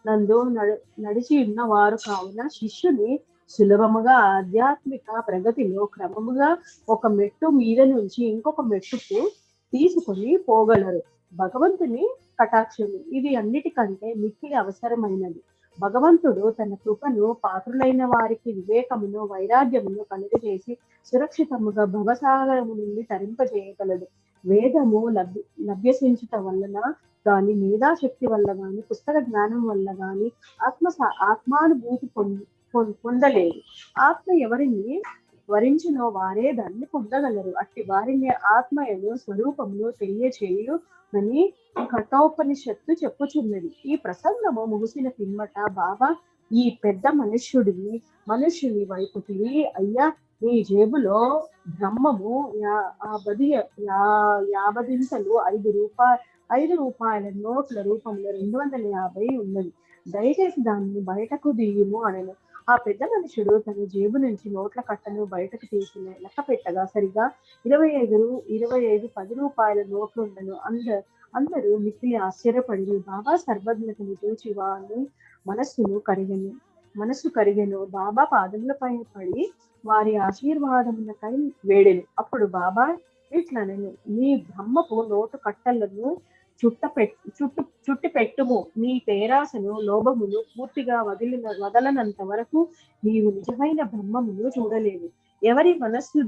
నందు నడిచి ఉన్న వారు కావున శిష్యుని సులభముగా ఆధ్యాత్మిక ప్రగతిలో క్రమముగా ఒక మెట్టు మీద నుంచి ఇంకొక మెట్టుకు తీసుకొని పోగలరు. భగవంతుని కటాక్షము ఇది అన్నిటికంటే మిక్కిలి అవసరమైనది. భగవంతుడు తన కృపను పాత్రులైన వారికి వివేకమును వైరాగ్యమును కలుగజేసి సురక్షితముగా భవసాగరము నుండి తరింపజేయగలడు. వేదము లభ్యసించుట వలన గాని, మేధాశక్తి వల్ల గాని, పుస్తక జ్ఞానం వల్ల గాని ఆత్మానుభూతి పొందలేదు. ఆత్మ ఎవరిని వరించినో వారే దాన్ని పొందగలరు. అట్టి వారిని ఆత్మయను స్వరూపమును తెలియచేయునని కఠోపనిషత్తు చెప్పుచున్నది. ఈ ప్రసంగము ముగిసిన పిమ్మట బాబా ఈ పెద్ద మనుష్యుని వైపు తిరిగి, అయ్యా, నీ జేబులో బ్రహ్మము 50 5 రూపాయల నోట్ల రూపంలో 250 ఉన్నది. దయచేసి దాన్ని బయటకు దియ్యుము అనెను. ఆ పెద్ద మనుషుడు తన జేబు నుంచి నోట్ల కట్టను బయటకు తీసి లెక్క పెట్టగా సరిగా 25 10 రూపాయల నోట్లు ఉండను. అందరూ మిక్కిలి ఆశ్చర్యపడి బాబా సర్వజ్ఞతను చూచి వారి మనస్సు కరిగెను. బాబా పాదములపై పడి వారి ఆశీర్వాదములకై వేడెను. అప్పుడు బాబా ఇట్లనెను, నీ బ్రహ్మపు నోటు కట్టలను చుట్టి పెట్టుము. నీ పేరాసను లోభమును పూర్తిగా వదలనంత వరకు నీవు నిజమైన బ్రహ్మమును చూడలేవు. ఎవరి మనస్సు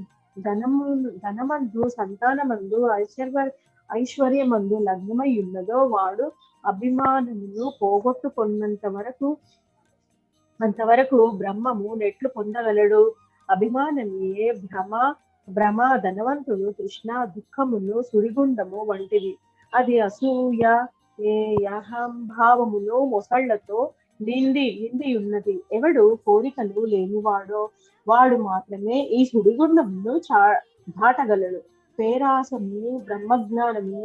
ధనమందు సంతానమందు ఐశ్వర్యమందు లగ్నమై ఉన్నదో వాడు అభిమానమును పోగొట్టుకున్నంత అంతవరకు బ్రహ్మము నెట్లు పొందగలడు. అభిమానమే భ్రమ ధనవంతుడు తృష్ణ దుఃఖమును సుడిగుండము వంటివి. అది అసూయ అహంభావమును మొసళ్లతో నిండి ఉన్నది. ఎవడు కోరికలు లేనివాడో వాడు మాత్రమే ఈ సుడిగుండమును దాటగలడు. పేరాసము బ్రహ్మజ్ఞానము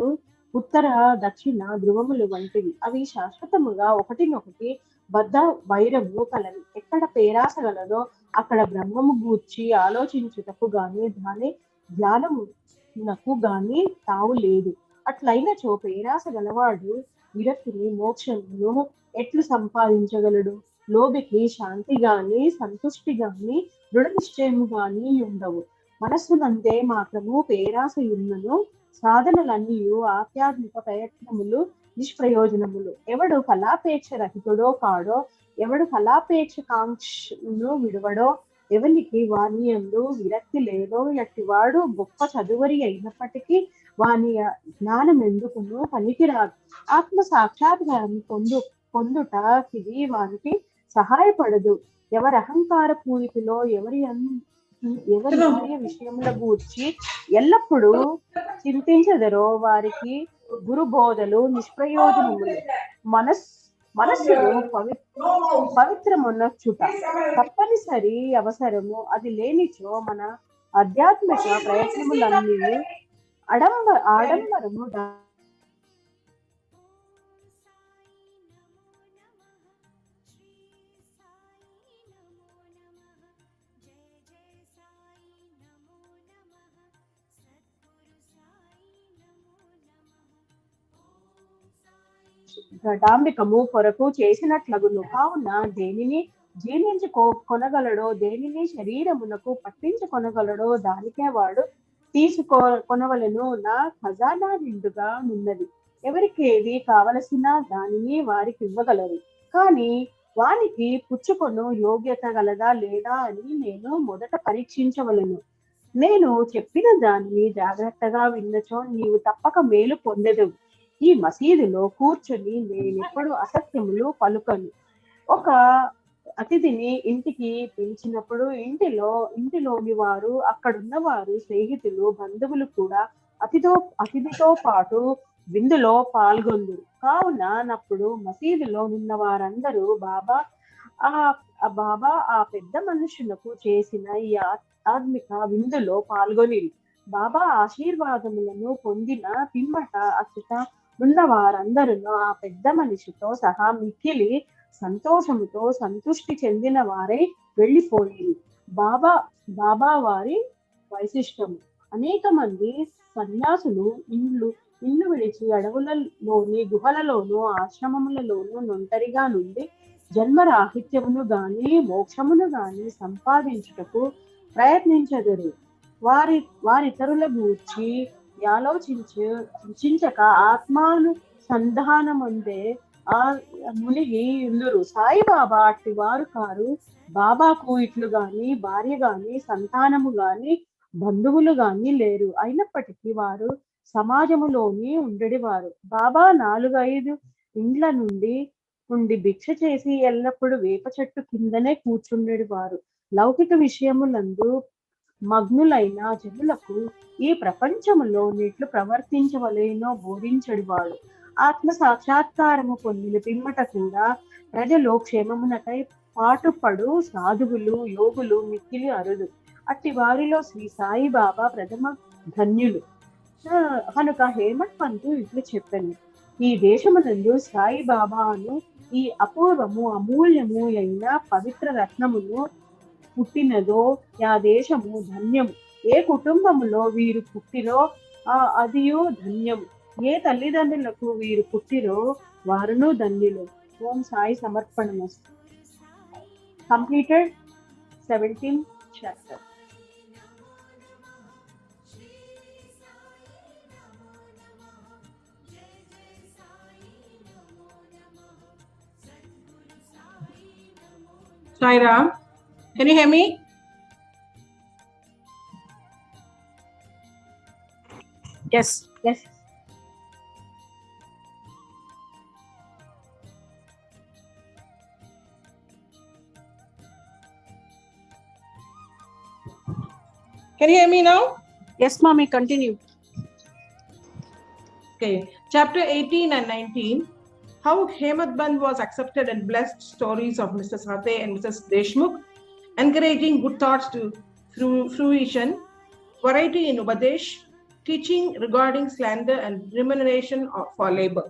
ఉత్తర దక్షిణ ధ్రువములు వంటివి. అవి శాశ్వతముగా ఒకటినొకటి బద్ధ వైరము కలవి. ఎక్కడ పేరాస గలదో అక్కడ బ్రహ్మము గూర్చి ఆలోచించుటకు గాని దాని ధ్యానమునకు గాని తావు లేదు. అట్లయినచో పేరాస గలవాడు విరక్తిని మోక్షమును ఎట్లు సంపాదించగలడు? లోబికి శాంతి గాని సంతుష్టి గాని దృఢ నిశ్చయము గాని ఉండవు. మనస్సునంతే మాత్రము పేరాస ఉన్నను. సాధనలన్నీ ఆధ్యాత్మిక ప్రయత్నములు నిష్ప్రయోజనములు. ఎవడు ఫలాపేక్ష రహితుడో కాడో, ఎవడు ఫలాపేక్ష కాంక్షను విడువడో, ఎవరికి వాని యందు విరక్తి లేదో ఎట్టివాడు గొప్ప చదువరి అయినప్పటికీ వాని జ్ఞానం ఎందుకును పనికిరాదు. ఆత్మ సాక్షాత్కారం పొందుట ఇది వానికి సహాయపడదు. ఎవరి అహంకార పూరితిలో ఎవరి విషయముల గూర్చి ఎల్లప్పుడూ చింతించదరో వారికి గురు బోధలు నిష్ప్రయోజనములు. మనస్సును పవిత్రమునర్చుట తప్పనిసరి అవసరము. అది లేనిచో మన ఆధ్యాత్మిక ప్రయత్నములన్నీ ఆడంబరము డాంబికము కొరకు చేసినట్లగును. కావున దేనిని కొనగలడో, దేనిని శరీరమునకు పట్టించుకొనగలడో దానికే వాడు కొనవలను. నా ఖజానా నిండుగా ఉన్నది. ఎవరికేది కావలసిన దానిని వారికి ఇవ్వగలరు. కానీ వానికి పుచ్చుకొను యోగ్యత గలదా లేదా అని నేను మొదట పరీక్షించవలను. నేను చెప్పిన దానిని జాగ్రత్తగా విన్నచో నీవు తప్పక మేలు పొందెదవు. ఈ మసీదులో కూర్చొని నేనెప్పుడు అసత్యములు పలుకను. ఒక అతిథిని ఇంటికి పిలిచినప్పుడు ఇంటిలోని వారు, అక్కడున్న వారు, స్నేహితులు, బంధువులు కూడా అతిథితో పాటు విందులో పాల్గొందురు. కావున నప్పుడు మసీదులో ఉన్న వారందరూ బాబా ఆ పెద్ద మనుషులకు చేసిన ఈ ఆత్మిక విందులో పాల్గొని బాబా ఆశీర్వాదములను పొందిన పిమ్మట అచ్చట ఉన్న వారందరూ ఆ పెద్ద మనిషితో సహా మిక్కిలి సంతోషముతో సంతుష్టి చెందిన వారై వెళ్ళిపోయేది. బాబా వారి వైశిష్టము. అనేక మంది సన్యాసులు ఇల్లు విడిచి అడవులలోని గుహలలోను ఆశ్రమములలోను ఒంటరిగా నుండి జన్మరాహిత్యమును గాని మోక్షమును గాని సంపాదించుటకు ప్రయత్నించదురు. వారితరుల గూర్చి ఆలోచించక ఆత్మానుసంధానముందే మునిగి ఉందురు. సాయిబాబా అట్టి వారు కారు. బాబాకు ఇట్లు గాని భార్య గాని సంతానము గాని బంధువులు గాని లేరు. అయినప్పటికీ వారు సమాజములోని ఉండేవారు. బాబా 4-5 ఇండ్ల నుండి భిక్ష చేసి ఎల్లప్పుడూ వేప చెట్టు కిందనే కూర్చుండేవారు. లౌకిక విషయములందు మగ్నులైన జనులకు ఈ ప్రపంచములో నెట్లు ప్రవర్తించవలేనో బోధించడివాడు. ఆత్మ సాక్షాత్కారము పొందిన పిమ్మట కూడా ప్రజలు క్షేమమునకై పాటుపడు సాధువులు యోగులు మిక్కిలి అరుదు. అట్టి వారిలో శ్రీ సాయిబాబా ప్రథమ ధన్యులు. కనుక హేమంత్ పంతు ఇట్లు చెప్పాను, ఈ దేశమునందు సాయిబాబాను ఈ అపూర్వము అమూల్యము అయిన పవిత్ర రత్నమును పుట్టినదో ఆ దేశము ధన్యము. ఏ కుటుంబములో వీరు పుట్టిరో అదియు ధన్యము. ఏ తల్లిదండ్రులకు వీరు పుట్టిరో వారును ధన్యులు. Om Sai సమర్పణమస్తు. Completed 17th chapter. Sai Ram, can you hear me? Yes. Yes. Can you hear me now? Yes, mommy, continue. Okay, chapter 18 and 19. How Hemad Band was accepted and blessed, stories of Mr. Sathe and Mrs. Deshmukh, encouraging good thoughts to fruition, variety in Upadesh, teaching regarding slander and remuneration for labor.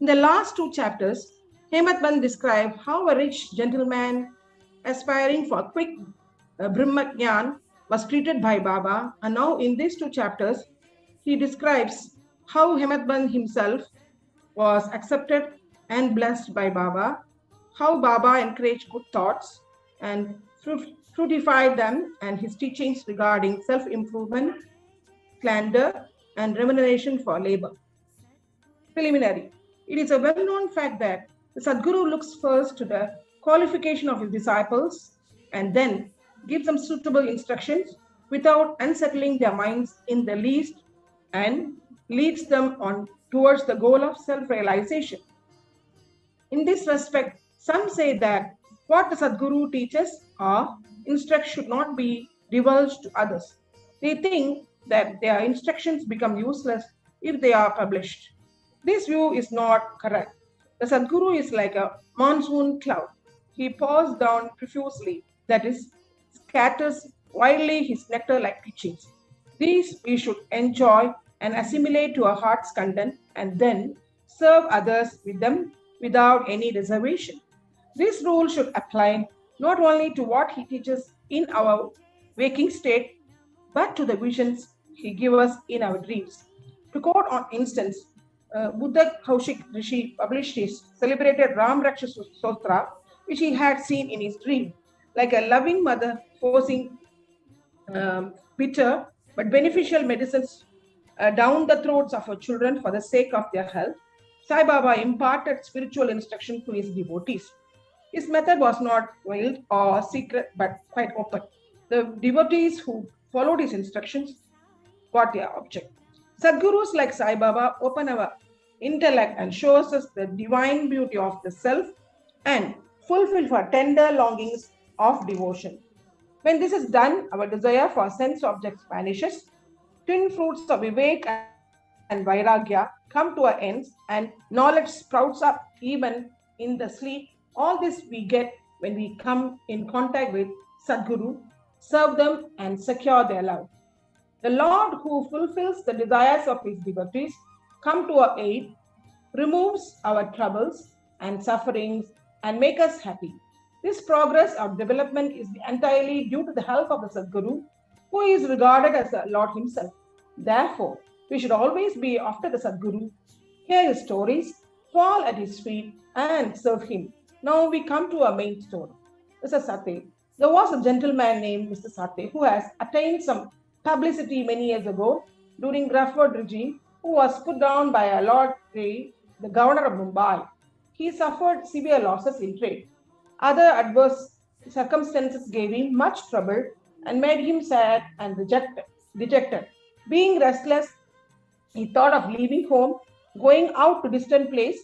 In the last two chapters, Hemad Band described how a rich gentleman aspiring for quick Brahmagyan was treated by Baba, and now in these two chapters, he describes how Hemad Band himself was accepted and blessed by Baba, how Baba encouraged good thoughts and fruitified them, and his teachings regarding self-improvement, slander, and remuneration for labor. Preliminary. It is a well-known fact that the Sadguru looks first to the qualification of his disciples and then gives them suitable instructions without unsettling their minds in the least and leads them on towards the goal of self-realization. In this respect, some say that what the Sadguru teaches or instructs should not be divulged to others. They think that their instructions become useless if they are published. This view is not correct. The Sadguru is like a monsoon cloud. He pours down profusely, that is, scatters widely his nectar-like teachings. These we should enjoy and assimilate to our heart's content and then serve others with them without any reservation. This rule should apply not only to what he teaches in our waking state, but to the visions he gives us in our dreams. To quote on instance, Buddha Kaushik Rishi published his celebrated Ram Raksha Sotra, which he had seen in his dream, like a loving mother forcing bitter but beneficial medicines down the throats of her children for the sake of their health. Sai Baba imparted spiritual instruction to his devotees. His method was not veiled or secret, but quite open. The devotees who followed his instructions got their object. Sadgurus like Sai Baba open our intellect and shows us the divine beauty of the self and fulfill our tender longings of devotion. When this is done, our desire for sense objects vanishes, twin fruits of Vivek and Vairagya come to our ends, and knowledge sprouts up even in the sleep. All this we get when we come in contact with Sadguru, serve them, and secure their love. The Lord, who fulfills the desires of his devotees, come to our aid, removes our troubles and sufferings, and make us happy. This progress of development is entirely due to the help of the Sadguru, who is regarded as the Lord himself. Therefore, we should always be after the Sadguru, hear his stories, fall at his feet, and serve him. Now we come to our main story. Mr. Sathe. There was a gentleman named Mr. Sathe who has attained some publicity many years ago during Grafford regime, who was put down by a Lord Grey, the governor of Mumbai. He suffered severe losses in trade. Other adverse circumstances gave him much trouble and made him sad and dejected. Being restless, he thought of leaving home, going out to distant place.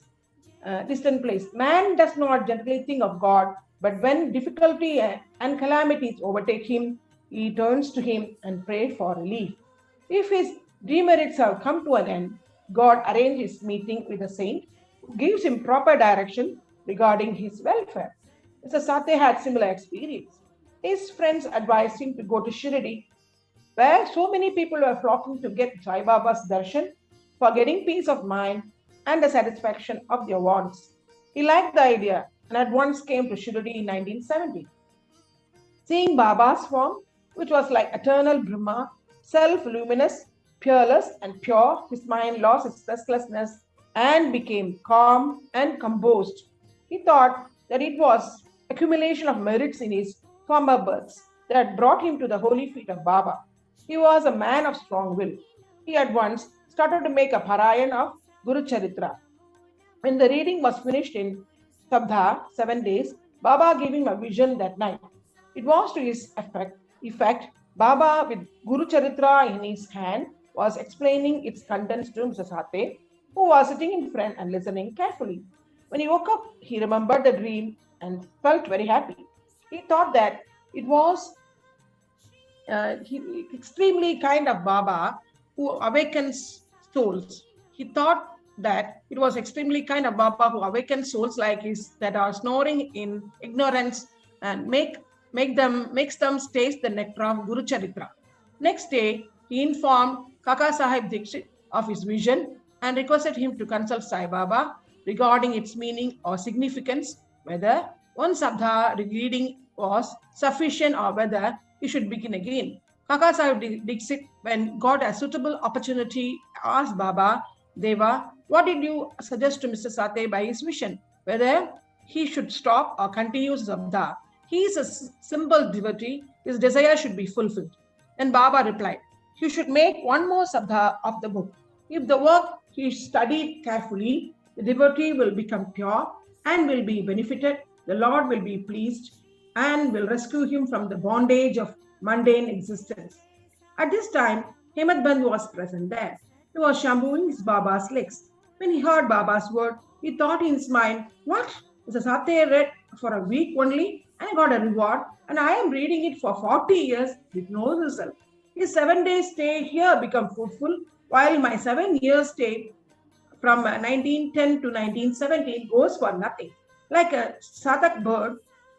Man does not generally think of God, but when difficulty and calamities overtake him, he turns to him and prays for relief. If his demerits have come to an end, God arranges his meeting with a saint who gives him proper direction regarding his welfare. Mr. Sathe had similar experience. His friends advised him to go to Shirdi, where so many people were flocking to get Sai Baba's darshan for getting peace of mind and the satisfaction of their wants. He liked the idea and at once came to Shirdi in 1970. Seeing Baba's form, which was like eternal Brahma, self-luminous, peerless and pure, his mind lost its restlessness and became calm and composed. He thought that it was accumulation of merits in his former births that brought him to the holy feet of Baba. He was a man of strong will. He at once started to make a Parayan of Guru Charitra. When the reading was finished in Sabdha, 7 days, Baba gave him a vision that night. It was to his effect, Baba with Guru Charitra in his hand was explaining its contents to Mr. Sate, who was sitting in front and listening carefully. When he woke up, he remembered the dream and felt very happy. He thought that it was extremely kind of Baba who awakens souls. He thought that it was extremely kind of Baba who awakens souls like his that are snoring in ignorance and makes them taste the nectar of Guru Charitra. Next day, he informed Kaka Sahib Dikshit of his vision and requested him to consult Sai Baba regarding its meaning or significance, whether one sabdha reading was sufficient or whether he should begin again. Kaka Sahib Dikshit, when got a suitable opportunity, asked Baba, Deva, what did you suggest to Mr. Sate by his vision? Whether he should stop or continue sabdha. He is a simple devotee, his desire should be fulfilled. And Baba replied, you should make one more sabdha of the book. If the work he studied carefully, the devotee will become pure and will be benefited, the Lord will be pleased and will rescue him from the bondage of mundane existence. At this time, Hemad Band was present there. He was shampooing his Baba's legs. When he heard Baba's word, he thought in his mind, what? Mr. Sate read for a week only and got a reward, and I am reading it for 40 years with no result. His 7-day stay here became fruitful, while my 7 years stay from 1910 to 1917 goes for nothing. Like a Satak bird,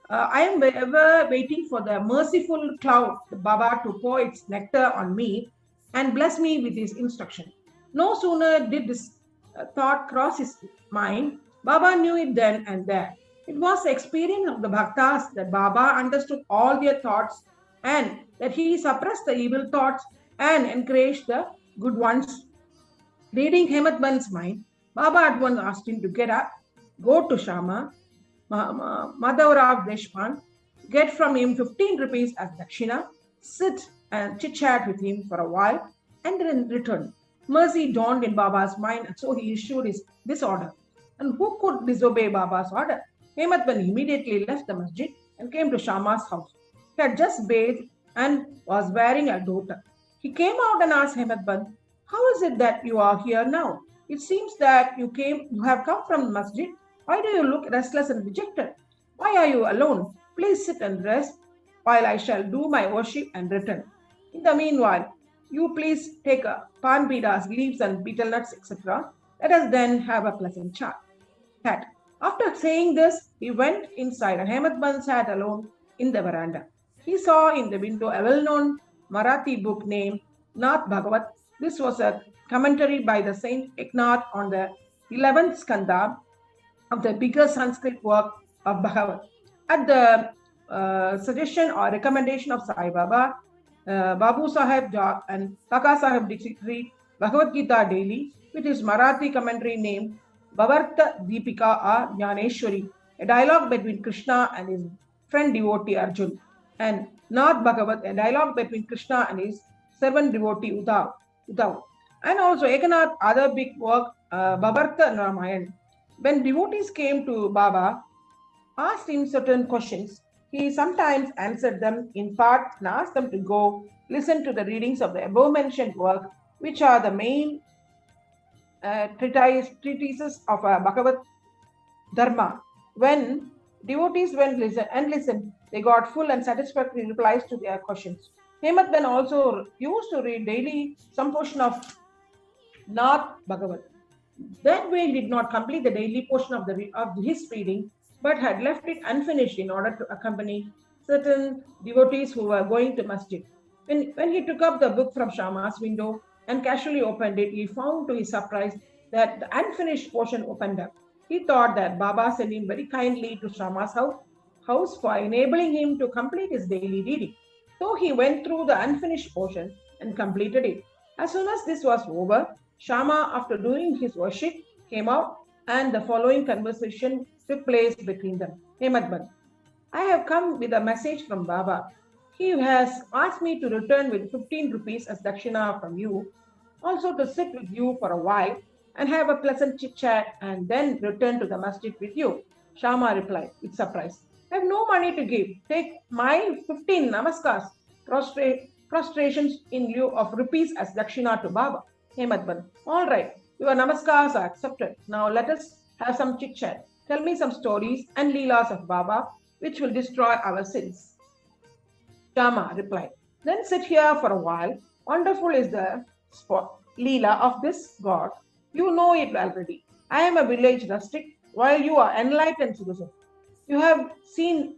I am ever waiting for the merciful cloud, the Baba, to pour its nectar on me and bless me with his instruction. No sooner did this thought cross his mind, Baba knew it then and there. It was the experience of the Bhaktas that Baba understood all their thoughts and that he suppressed the evil thoughts and encouraged the good ones. Reading Hemad Band's mind, Baba at once asked him to get up, go to Shama, Madhavrav Deshpan, get from him 15 rupees as dakshina, sit and chit-chat with him for a while, and then return. Mercy dawned in Baba's mind, and so he issued this order. And who could disobey Baba's order? Hemad Band immediately left the masjid and came to Shama's house. He had just bathed and was wearing a dhota. He came out and asked Hemad Band, how is it that you are here now? It seems that you have come from the masjid. Why do you look restless and dejected? Why are you alone? Please sit and rest while I shall do my worship and return. In the meanwhile, you please take pan pidas, leaves and betel nuts, etc. Let us then have a pleasant chat. After saying this, he went inside and Hemad Band sat alone in the veranda. He saw in the window a well-known Marathi book named Nath Bhagavat. This was a commentary by the Saint Eknath on the 11th skanda of the bigger Sanskrit work of Bhagavat. At the suggestion or recommendation of Sai Baba, Babu Sahib Jog and Kaka Sahib Dikshit read Bhagavad Gita daily with his Marathi commentary named Bhavarta Deepika A Jnaneshwari, a dialogue between Krishna and his friend devotee Arjun, and Nath Bhagavat, a dialogue between Krishna and his servant devotee Uddhav. And also Ekanath, other big work, Bhavarta Ramayan. When devotees came to Baba, asked him certain questions, he sometimes answered them in part and asked them to go listen to the readings of the above-mentioned work, which are the main treatises of Bhagavad Dharma. When devotees went and listened, they got full and satisfactory replies to their questions. Hemad Band also used to read daily some portion of Nath Bhagavat. That way, he did not complete the daily portion of his reading, but had left it unfinished in order to accompany certain devotees who were going to masjid. When he took up the book from Shama's window and casually opened it, he found to his surprise that the unfinished portion opened up. He thought that Baba sent him very kindly to Shama's house for enabling him to complete his daily reading. So he went through the unfinished portion and completed it. As soon as this was over, Shama, after doing his worship, came out and the following conversation took place between them. Hemadband, I have come with a message from Baba. He has asked me to return with 15 rupees as dakshina from you, also to sit with you for a while and have a pleasant chit chat and then return to the masjid with you. Shama replied with surprise, I have no money to give. Take my 15 namaskars, prostrations in lieu of rupees as dakshina to Baba. Hemadban, all right, your namaskars are accepted. Now let us have some chit chat. Tell me some stories and leelas of Baba which will destroy our sins. Shama replied, then sit here for a while. Wonderful is the spot, leela of this god. You know it already. I am a village rustic, while you are enlightened citizen. You have seen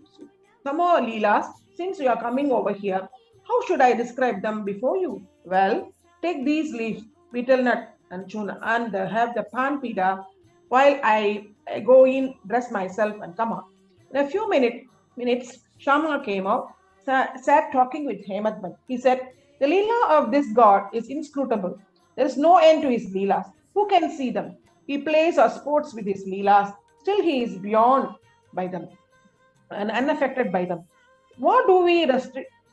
some more leelas since you are coming over here. How should I describe them before you? Well, take these leaves, betel nut and chuna, and have the pan pida while I go in, dress myself, and come out. In a few minutes, Shama came out, sat talking with Hemadban. He said, the leela of this god is inscrutable. There is no end to his leelas. Who can see them? He plays or sports with his leelas. Still, he is beyond by them and unaffected by them. What do we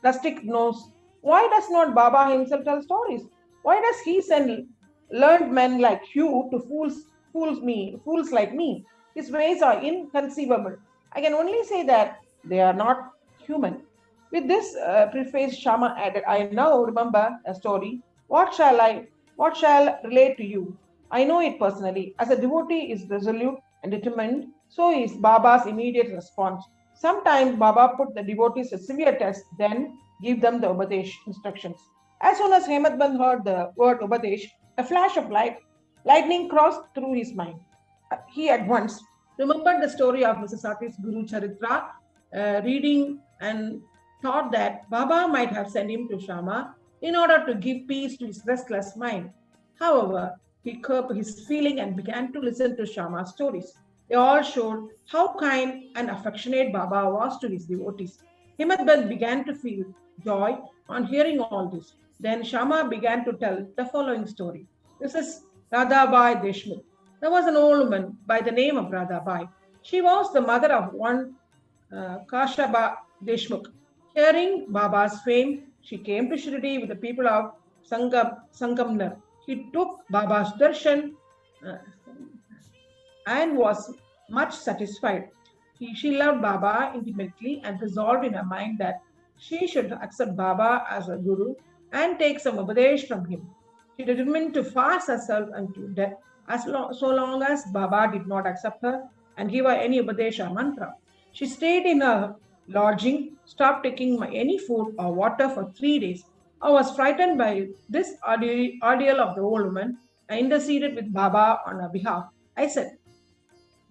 rustic knows? Why does not Baba himself tell stories? Why does he send learned men like you to fools like me? His ways are inconceivable. I can only say that they are not human. With this preface, Shama added, I now remember a story. What shall relate to you? I know it personally. As a devotee is resolute and determined, so is Baba's immediate response. Sometimes Baba put the devotees a severe test, then give them the Upadesh instructions. As soon as Hemadband heard the word Upadesh, a flash of lightning crossed through his mind. He at once remembered the story of Mrs. Sati's Guru Charitra, reading and thought that Baba might have sent him to Shama in order to give peace to his restless mind. However, he curbed his feeling and began to listen to Shama's stories. They all showed how kind and affectionate Baba was to his devotees. Himadband began to feel joy on hearing all this. Then Shama began to tell the following story. This is Radhabai Deshmukh. There was an old woman by the name of Radhabai. She was the mother of one Kashaba Deshmukh. Hearing Baba's fame, she came to Shirdi with the people of Sangamner. He took Baba's darshan and was much satisfied. She loved Baba intimately and resolved in her mind that she should accept Baba as a guru and take some upadesh from him. She determined to fast herself unto death so long as Baba did not accept her and give her any upadesh or mantra. She stayed in her lodging, stopped taking any food or water for 3 days. I was frightened by this ordeal of the old woman. I interceded with Baba on her behalf. I said,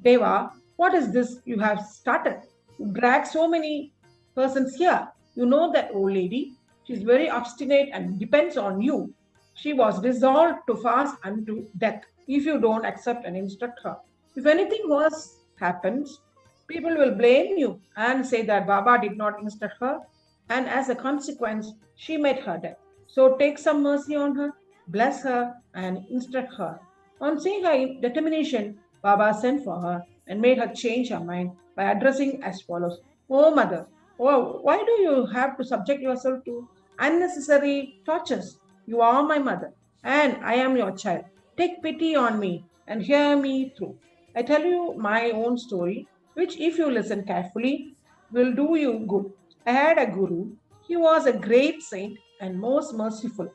Deva, what is this you have started? You drag so many persons here. You know that old lady. She is very obstinate and depends on you. She was resolved to fast unto death if you don't accept and instruct her. If anything worse happens, people will blame you and say that Baba did not instruct her, and as a consequence, she met her death. So take some mercy on her, bless her, and instruct her. On seeing her determination, Baba sent for her and made her change her mind by addressing as follows. Oh mother, why do you have to subject yourself to unnecessary tortures? You are my mother and I am your child. Take pity on me and hear me through. I tell you my own story, which if you listen carefully, will do you good. I had a guru. He was a great saint and most merciful.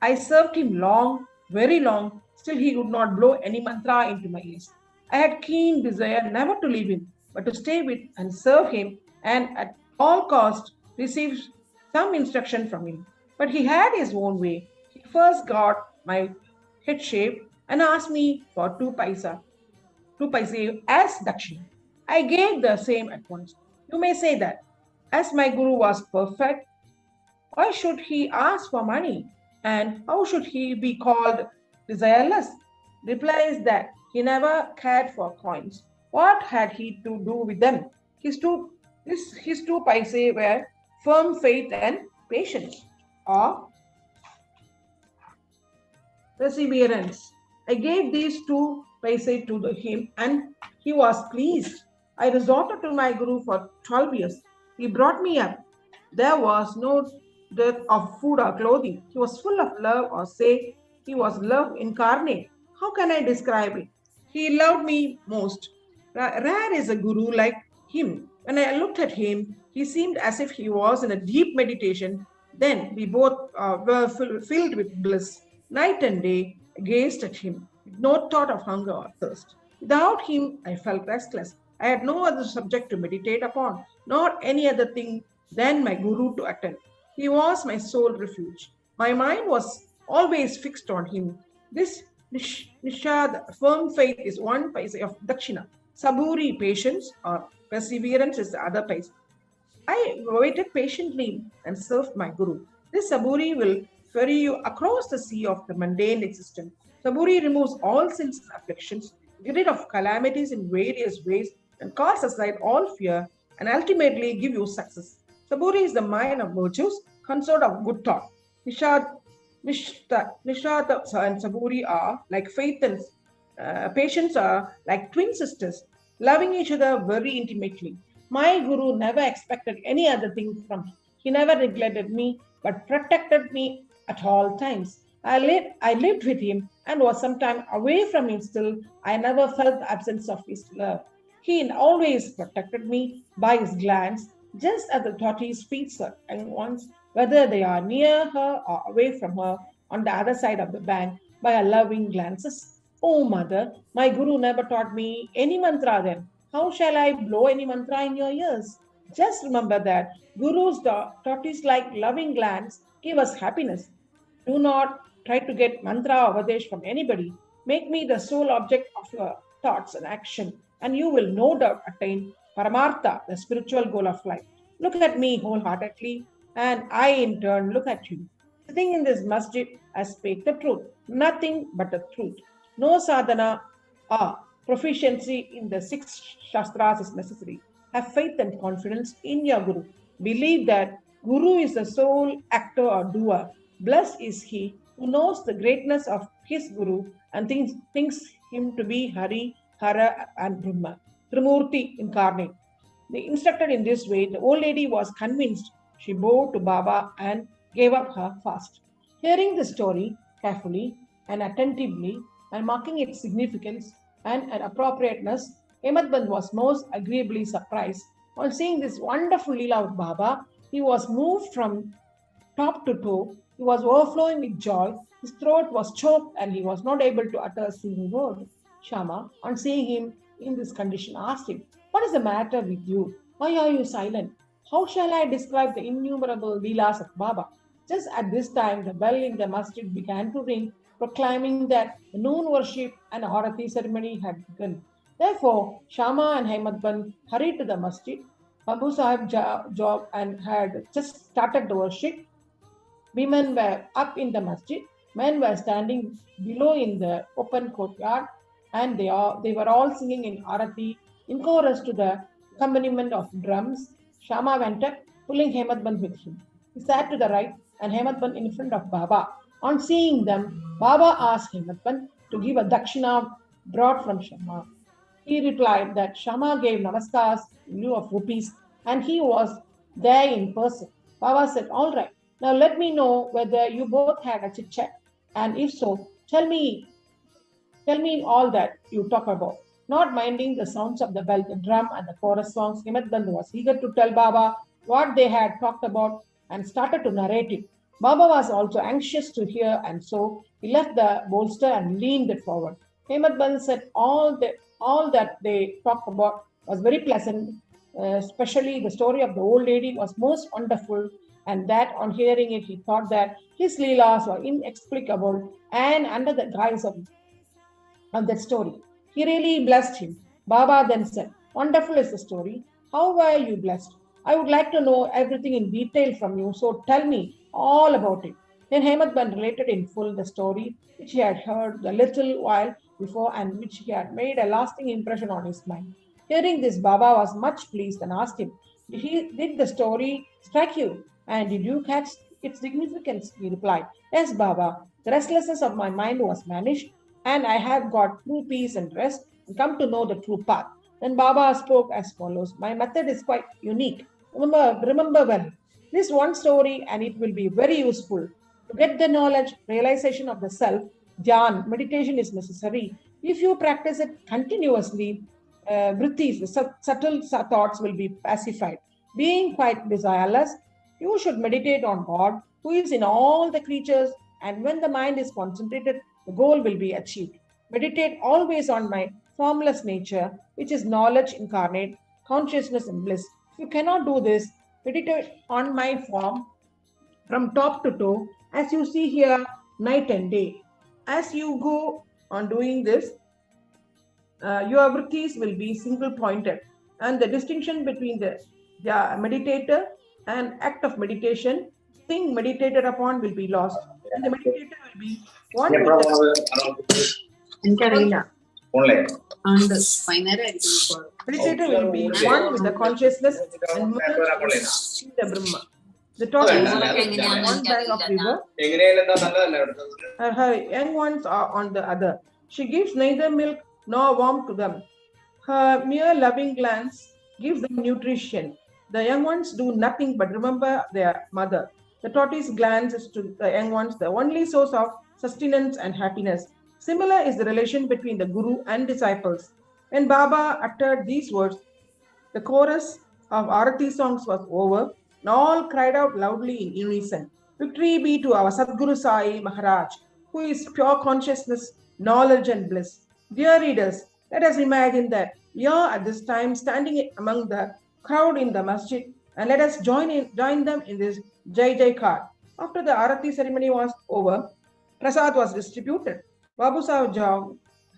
I served him long, very long, still he would not blow any mantra into my ears. I had keen desire never to leave him, but to stay with and serve him and at all cost receive some instruction from him. But he had his own way. He first got my head shaved and asked me for 2 paise as dakshina. I gave the same at once. You may say that, as my guru was perfect, why should he ask for money? And how should he be called desireless? Replies that He never cared for coins. What had he to do with them? His two paise were firm faith and patience, or perseverance. I gave these two paise to him and he was pleased. I resorted to my guru for 12 years. He brought me up. There was no dearth of food or clothing. He was full of love, or say, he was love incarnate. How can I describe it? He loved me most. Rare is a guru like him. When I looked at him, he seemed as if he was in a deep meditation. Then we both were filled with bliss. Night and day, I gazed at him, with no thought of hunger or thirst. Without him, I felt restless. I had no other subject to meditate upon, nor any other thing than my guru to attend. He was my sole refuge. My mind was always fixed on him. This Nishad, firm faith, is one paise of Dakshina. Saburi, patience or perseverance, is the other paise. I waited patiently and served my guru. This Saburi will ferry you across the sea of the mundane existence. Saburi removes all sins and afflictions, gets rid of calamities in various ways, and calls aside all fear, and ultimately give you success. Saburi is the mind of virtues, consort of good thought. Nishad and Saburi are like faith and patience are like twin sisters, loving each other very intimately. My guru never expected any other thing from me. He never neglected me, but protected me at all times. I lived with him and was sometimes away from him still. I never felt the absence of his love. He always protected me by his glance, just as the tortoise feeds her young ones, whether they are near her or away from her on the other side of the bank, by her loving glances. Oh, mother, my guru never taught me any mantra then. How shall I blow any mantra in your ears? Just remember that Guru's tortoise-like loving glance give us happiness. Do not try to get mantra or Vadesh from anybody. Make me the sole object of your thoughts and action, and you will no doubt attain Paramartha, the spiritual goal of life. Look at me wholeheartedly, and I in turn look at you. Sitting in this masjid, I speak the truth, nothing but the truth. No sadhana or proficiency in the 6 shastras is necessary. Have faith and confidence in your guru. Believe that guru is the sole actor or doer. Blessed is he who knows the greatness of his guru and thinks him to be Hari, Hara, and Brahma, Trimurti incarnate. Instructed in this way, the old lady was convinced. She bowed to Baba and gave up her fast. Hearing the story carefully and attentively and marking its significance and appropriateness, Ahmed Band was most agreeably surprised. On seeing this wonderful Leela of Baba, he was moved from top to toe. He was overflowing with joy. His throat was choked and he was not able to utter a single word. Shama, on seeing him in this condition, asked him, "What is the matter with you? Why are you silent? How shall I describe the innumerable Leelas of Baba?" Just at this time, the bell in the masjid began to ring, proclaiming that the noon worship and Arati ceremony had begun. Therefore, Shama and Ahmed Band hurried to the masjid. Babu Sahib job and had just started the worship. Women were up in the masjid. Men were standing below in the open courtyard, and they were all singing in Arati in chorus to the accompaniment of drums. Shama went up, pulling Ahmed Band with him. He sat to the right and Ahmed Band in front of Baba. On seeing them, Baba asked Ahmed Band to give a dakshina brought from Shama. He replied that Shama gave namaskars in lieu of rupees and he was there in person. Baba said, "All right, now let me know whether you both had a chit chat, and if so, tell me all that you talk about." Not minding the sounds of the bell, the drum, and the chorus songs, Ahmed Band was eager to tell Baba what they had talked about and started to narrate it. Baba was also anxious to hear, and so he left the bolster and leaned it forward. Ahmed Band said all that they talked about was very pleasant, especially the story of the old lady was most wonderful, and that on hearing it, he thought that his leelas were inexplicable and under the guise of that story. He really blessed him. Baba then said, "Wonderful is the story. How were you blessed? I would like to know everything in detail from you, so tell me all about it." Then Ahmed Band related in full the story which he had heard a little while before and which had made a lasting impression on his mind. Hearing this, Baba was much pleased and asked him, Did the story strike you? And did you catch its significance? He replied, Yes, Baba. The restlessness of my mind was vanished, and I have got true peace and rest and come to know the true path. Then Baba spoke as follows: My method is quite unique. Remember well this one story, and it will be very useful. To get the knowledge, realization of the self, dhyan, meditation is necessary. If you practice it continuously, vrittis, the subtle thoughts will be pacified. Being quite desireless, you should meditate on God, who is in all the creatures, and when the mind is concentrated, the goal will be achieved. Meditate always on my formless nature, which is knowledge incarnate, consciousness, and bliss. If you cannot do this, meditate on my form from top to toe, as you see here, night and day. As you go on doing this, your vrittis will be single pointed, and the distinction between the meditator and act of meditation, thing meditated upon will be lost, and the meditator will be one with the meditator will be one with the consciousness and merge in the Brahma. The tortoise is on one bank of river, her young ones are on the other. She gives neither milk nor warmth to them. Her mere loving glance gives them nutrition. The young ones do nothing but remember their mother. The tortoise glances to the young ones, the only source of sustenance and happiness. Similar is the relation between the Guru and disciples. When Baba uttered these words, the chorus of Arati songs was over, and all cried out loudly in unison, Victory be to our Sadguru Sai Maharaj, who is pure consciousness, knowledge and bliss. Dear readers, let us imagine that we are at this time standing among the crowd in the masjid, and let us join them in this Jai Jaikar. After the Arati ceremony was over, Prasad was distributed. Babu Sahib Jao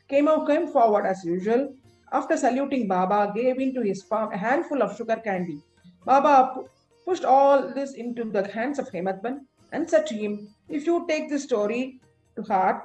came forward as usual. After saluting Baba, gave into his palm a handful of sugar candy. Baba pushed all this into the hands of Hematban and said to him, If you take this story to heart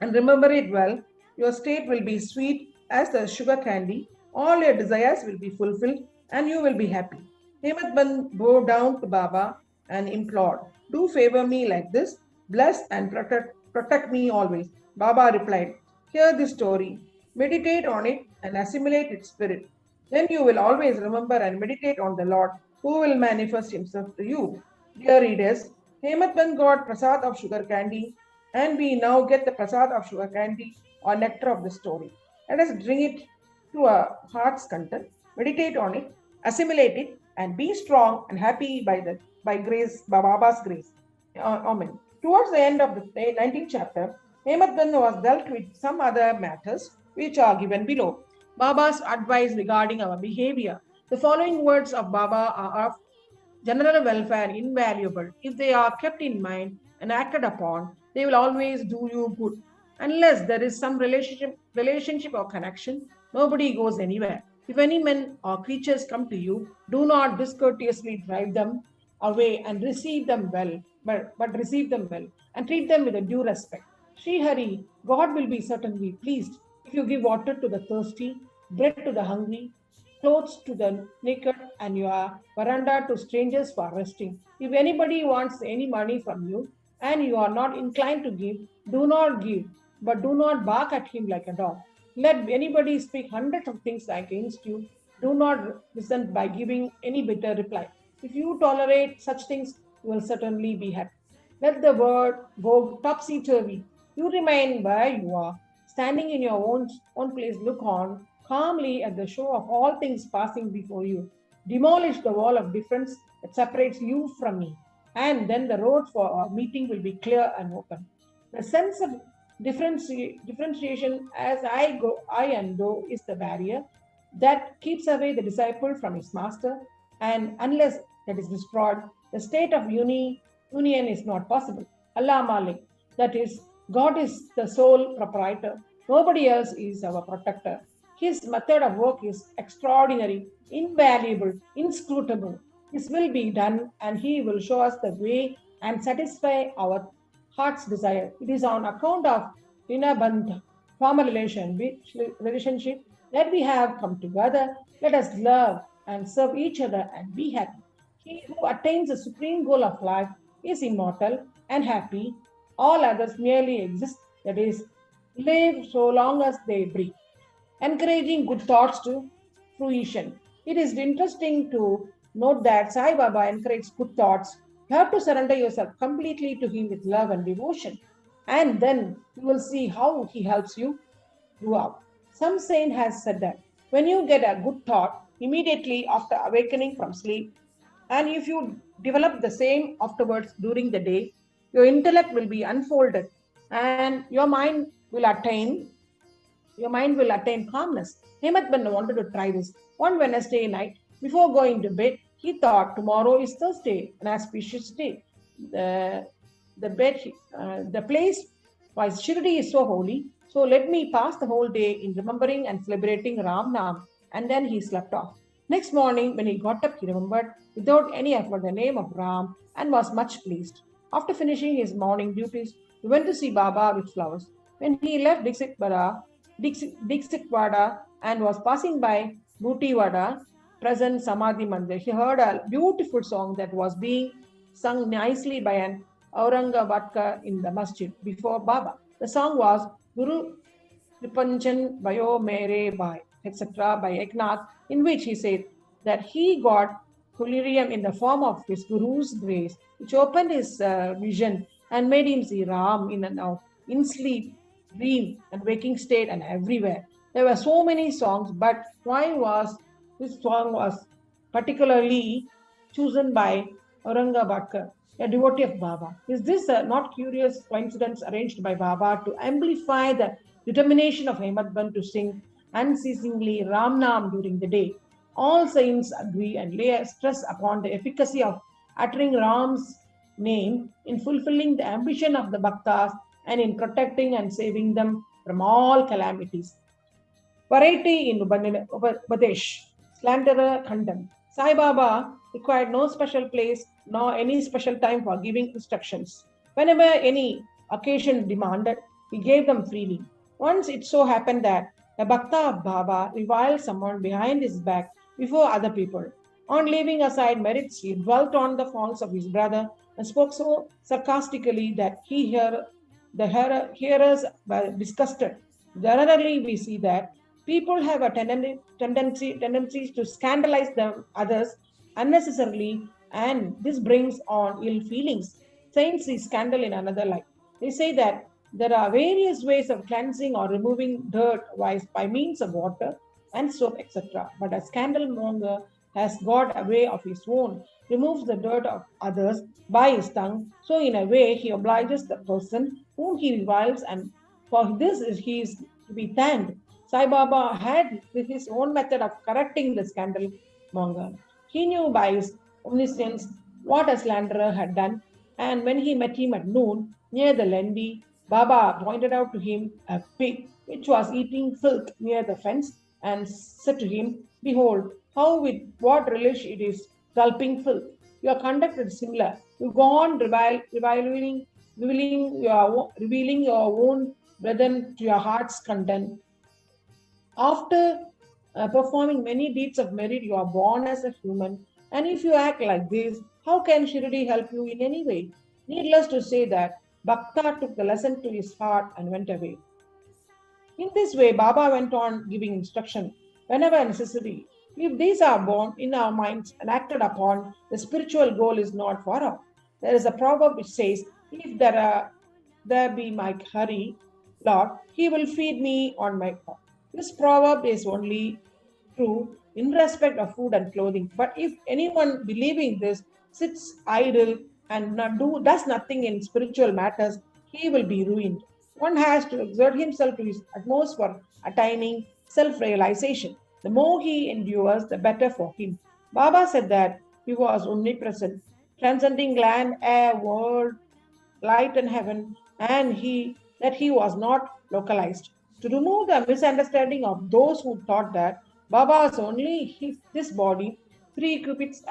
and remember it well, your state will be sweet as the sugar candy, all your desires will be fulfilled, and you will be happy. Hematban bowed down to Baba and implored, Do favor me like this, bless and protect me always. Baba replied, Hear this story, meditate on it and assimilate its spirit. Then you will always remember and meditate on the Lord, who will manifest himself to you. Dear readers, Hematban got prasad of sugar candy, and we now get the prasad of sugar candy or nectar of the story. Let us bring it to our heart's content, meditate on it, assimilate it, and be strong and happy by grace, by Baba's grace. Amen. Towards the end of the 19th chapter, Hematban was dealt with some other matters which are given below. Baba's advice regarding our behavior. The following words of Baba are of general welfare invaluable. If they are kept in mind and acted upon, they will always do you good. Unless there is some relationship or connection, nobody goes anywhere. If any men or creatures come to you, do not discourteously drive them away and receive them well, but receive them well and treat them with a due respect. Sri Hari, God will be certainly pleased if you give water to the thirsty, bread to the hungry, clothes to the naked, and your veranda to strangers for resting. If anybody wants any money from you and you are not inclined to give, do not give, but do not bark at him like a dog. Let anybody speak hundreds of things against you. Do not listen by giving any bitter reply. If you tolerate such things, you will certainly be happy. Let the world go topsy-turvy. You remain where you are, standing in your own place, look on calmly at the show of all things passing before you. Demolish the wall of difference that separates you from me, and then the road for our meeting will be clear and open. The sense of differentiation as I and go is the barrier that keeps away the disciple from his master, and unless that is destroyed, the state of union is not possible. Allah Malik, that is, God is the sole proprietor. Nobody else is our protector. His method of work is extraordinary, invaluable, inscrutable. His will be done, and he will show us the way and satisfy our heart's desire. It is on account of Dinabandha form a relationship. Let we have come together. Let us love and serve each other and be happy. He who attains the supreme goal of life is immortal and happy. All others merely exist, that is, live so long as they breathe, encouraging good thoughts to fruition. It is interesting to note that Sai Baba encourages good thoughts. You have to surrender yourself completely to him with love and devotion, and then you will see how he helps you throughout. Some saint has said that when you get a good thought immediately after awakening from sleep, and if you develop the same afterwards during the day, your intellect will be unfolded and your mind will attain calmness. Hemant Banna wanted to try this. One Wednesday night, before going to bed, he thought tomorrow is Thursday, an auspicious day. The place was Shirdi is so holy, so let me pass the whole day in remembering and celebrating Ram Nam. And then he slept off. Next morning, when he got up, he remembered without any effort the name of Ram and was much pleased. After finishing his morning duties, he went to see Baba with flowers. When he left Dixitwada and was passing by Butiwada, present Samadhi Mandir, he heard a beautiful song that was being sung nicely by an Aurangabadka in the masjid before Baba. The song was Guru Kripanchan Bayo Mere Bhai, etc. by Eknath, in which he said that he got delirium in the form of his Guru's grace, which opened his vision and made him see Ram in and out, in sleep, dream, and waking state, and everywhere. There were so many songs, but why was this song was particularly chosen by Aurangabadkar, a devotee of Baba? Is this a not curious coincidence arranged by Baba to amplify the determination of Hemant to sing unceasingly Ram Nam during the day? All saints agree and lay a stress upon the efficacy of uttering Ram's name in fulfilling the ambition of the Bhaktas and in protecting and saving them from all calamities. Variety in Upadesh, slanderer condemned. Sai Baba required no special place nor any special time for giving instructions. Whenever any occasion demanded, he gave them freely. Once it so happened that a Bhakta of Baba reviled someone behind his back before other people. On leaving aside merits, he dwelt on the faults of his brother and spoke so sarcastically that the hearers were disgusted. Generally, we see that people have a tendency to scandalize the others unnecessarily, and this brings on ill feelings. Saints see scandal in another light. They say that there are various ways of cleansing or removing dirt by means of water and soap, etc. But a scandal monger has got a way of his own, removes the dirt of others by his tongue. So in a way, he obliges the person whom he reviles, and for this he is to be thanked. Sai Baba had his own method of correcting the scandal monger. He knew by his omniscience what a slanderer had done, and when he met him at noon near the Lendi, Baba pointed out to him a pig which was eating filth near the fence and said to him, "Behold, how with what relish it is gulping filth. Your conduct is similar. You go on revealing your own brethren to your heart's content. After performing many deeds of merit, you are born as a human. And if you act like this, how can Shirdi help you in any way?" Needless to say that Bhakta took the lesson to his heart and went away. In this way, Baba went on giving instruction whenever necessary. If these are born in our minds and acted upon, the spiritual goal is not far off. There is a proverb which says, "If there be my Hari, Lord, he will feed me on my pot." This proverb is only true in respect of food and clothing. But if anyone believing this sits idle and does nothing in spiritual matters, he will be ruined. One has to exert himself to his utmost for attaining self-realization. The more he endures, the better for him. Baba said that he was omnipresent, transcending land, air, world, light, and heaven, and that he was not localized. To remove the misunderstanding of those who thought that Baba was only this body, 3.5 cubits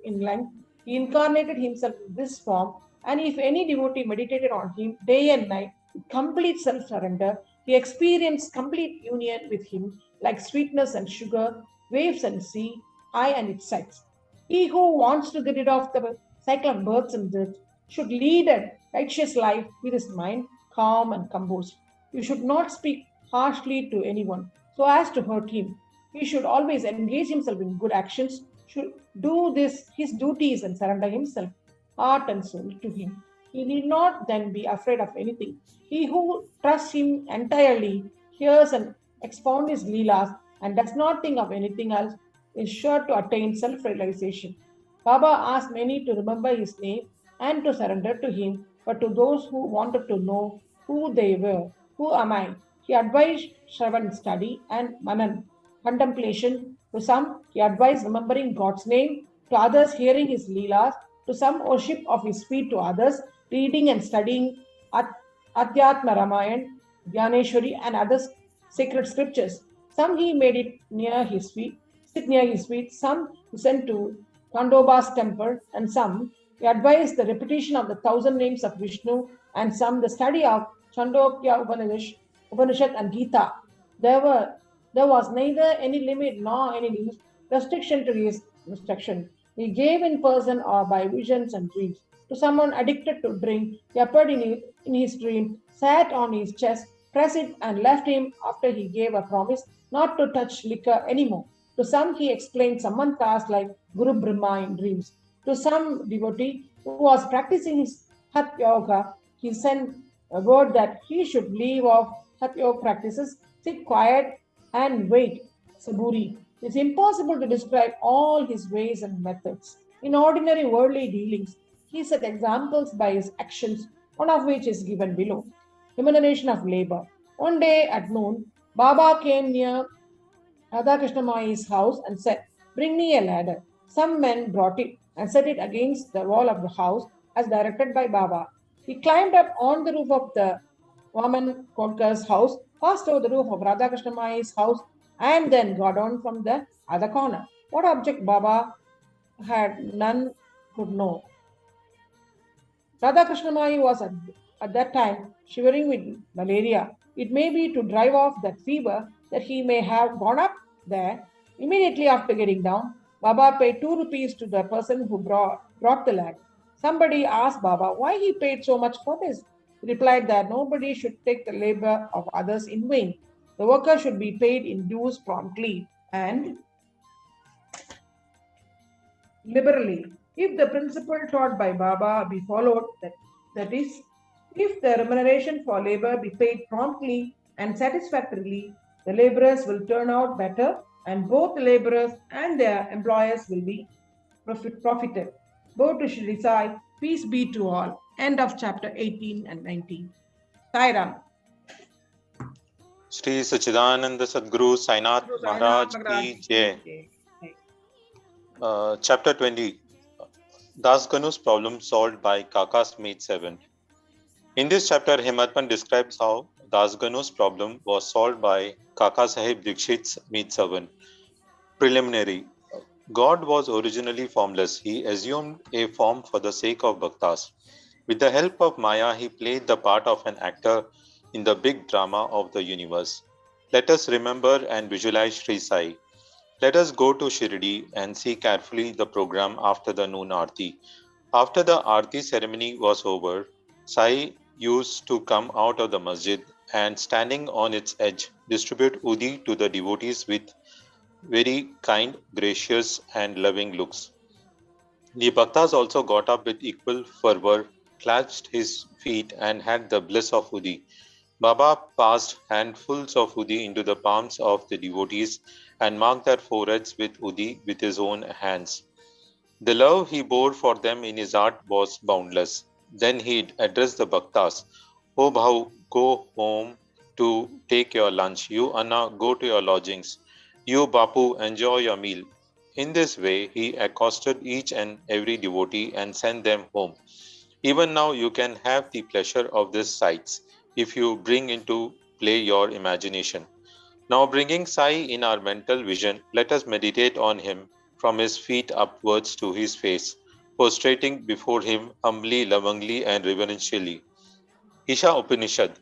in length, he incarnated himself in this form, and if any devotee meditated on him day and night with complete self-surrender, He experienced complete union with him, like sweetness and sugar, waves and sea, eye and its sights. He who wants to get rid of the cycle of births and death should lead a righteous life with his mind calm and composed. You should not speak harshly to anyone so as to hurt him. He should always engage himself in good actions, should do this his duties and surrender himself, heart and soul, to him. He need not then be afraid of anything. He who trusts him entirely, hears and expounds his leelas, and does not think of anything else, is sure to attain self-realization. Baba asked many to remember his name and to surrender to him, but to those who wanted to know who they were, who am I, he advised Shravan study and Manan, contemplation. To some, he advised remembering God's name, to others hearing his leelas, to some worship of his feet, to others reading and studying Adhyatma Ramayan, Dhyaneshwari, and other sacred scriptures. Some he made it near his feet, sit near his feet. Some he sent to Kandoba's temple, and some he advised the repetition of the 1,000 names of Vishnu, and some the study of Chandogya Upanishad and Gita. There was neither any limit nor any restriction to his instruction. He gave in person or by visions and dreams. To someone addicted to drink, he appeared in his dream, sat on his chest, pressed it, and left him after he gave a promise not to touch liquor anymore. To some, he explained some mantras like Guru Brahma in dreams. To some devotee who was practicing his Hatha Yoga, he sent a word that he should leave off Hatha Yoga practices, sit quiet, and wait. Saburi. It's impossible to describe all his ways and methods. In ordinary worldly dealings, he set examples by his actions, one of which is given below. Remuneration of labor. One day at noon, Baba came near Radhakrishna Mai's house and said, "Bring me a ladder." Some men brought it and set it against the wall of the house as directed by Baba. He climbed up on the roof of the Vaman Kodkar's house, passed over the roof of Radhakrishna Mai's house, and then got on from the other corner. What object Baba had, none could know. Radhakrishna Mai was at that time shivering with malaria. It may be to drive off that fever that he may have gone up there. Immediately after getting down, Baba paid 2 rupees to the person who brought the lad. Somebody asked Baba why he paid so much for this. He replied that nobody should take the labor of others in vain. The worker should be paid in dues promptly and liberally. If the principle taught by Baba be followed, that is, if the remuneration for labor be paid promptly and satisfactorily, the laborers will turn out better, and both the laborers and their employers will be profited. Go to Shirdi Sai, peace be to all. End of chapter 18 and 19. Sai Ram. Shri Sachidananda Sadguru Sainath Maharaj Ki Jai. Chapter 20. Das Ganu's problem solved by Kaka's maid servant. In this chapter, Himatman describes how Das Ganu's problem was solved by Kaka Sahib Dikshit's maid servant. Preliminary. God was originally formless. He assumed a form for the sake of bhaktas. With the help of Maya, he played the part of an actor in the big drama of the universe. Let us remember and visualize Shri Sai. Let us go to Shirdi and see carefully the program after the noon Aarti. After the Aarti ceremony was over, Sai used to come out of the masjid and, standing on its edge, distribute Udi to the devotees with very kind, gracious and loving looks. The bhaktas also got up with equal fervor, clasped his feet and had the bliss of Udi. Baba passed handfuls of Udi into the palms of the devotees and marked their foreheads with Udi with his own hands. The love he bore for them in his heart was boundless. Then he addressed the bhaktas. "O Bhau, go home to take your lunch. You Anna, go to your lodgings. You Bapu, enjoy your meal." In this way, he accosted each and every devotee and sent them home. Even now, you can have the pleasure of these sights if you bring into play your imagination. Now, bringing Sai in our mental vision, let us meditate on him from his feet upwards to his face, prostrating before him humbly, lovingly, and reverentially. Isha Upanishad.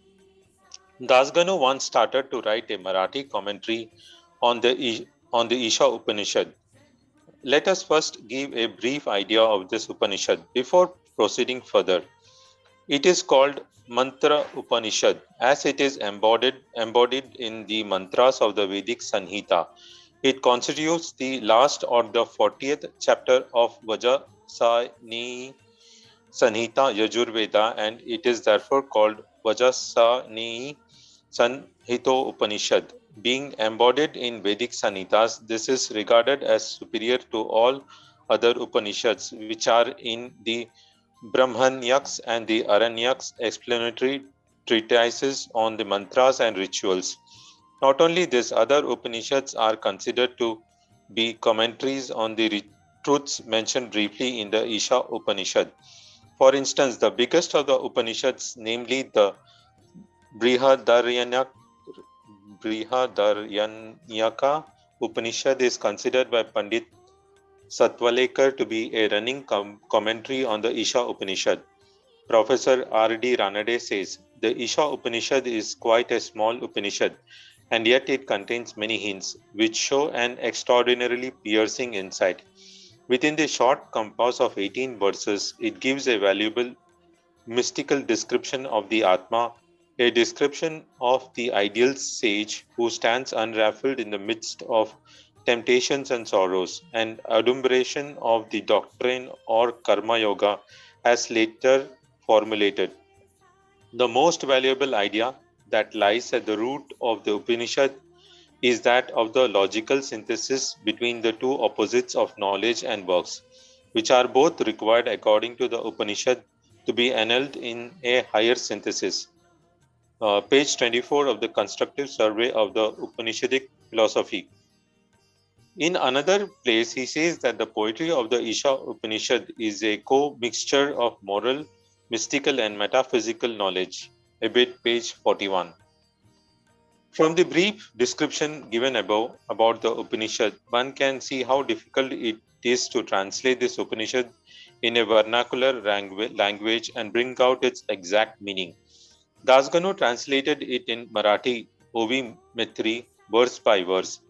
Dasganu once started to write a Marathi commentary on the Isha Upanishad. Let us first give a brief idea of this Upanishad before proceeding further. It is called Mantra Upanishad as it is embodied in the mantras of the Vedic Sanhita. It constitutes the last or the 40th chapter of Vajrasani Sanhita Yajurveda, and it is therefore called Vajrasani Sanhito Upanishad. Being embodied in Vedic Sanhitas, this is regarded as superior to all other Upanishads, which are in the Brahmanyaks and the Aranyaks explanatory treatises on the mantras and rituals. Not only this, other Upanishads are considered to be commentaries on the truths mentioned briefly in the Isha Upanishad. For instance, the biggest of the Upanishads, namely the Brihadaranyaka Upanishad, is considered by Pandit Satwalekar to be a running commentary on the Isha Upanishad. Professor R.D. Ranade says, the Isha Upanishad is quite a small Upanishad, and yet it contains many hints which show an extraordinarily piercing insight. Within the short compass of 18 verses, it gives a valuable mystical description of the Atma, a description of the ideal sage who stands unraveled in the midst of temptations and sorrows, and adumbration of the doctrine or karma yoga as later formulated. The most valuable idea that lies at the root of the Upanishad is that of the logical synthesis between the two opposites of knowledge and works, which are both required according to the Upanishad to be annulled in a higher synthesis. Page 24 of the Constructive Survey of the Upanishadic Philosophy. In another place, he says that the poetry of the Isha Upanishad is a co-mixture of moral, mystical and metaphysical knowledge. A bit, page 41. From the brief description given above about the Upanishad, one can see how difficult it is to translate this Upanishad in a vernacular language and bring out its exact meaning. Dasganu translated it in Marathi, Ovi Mitri, verse by verse.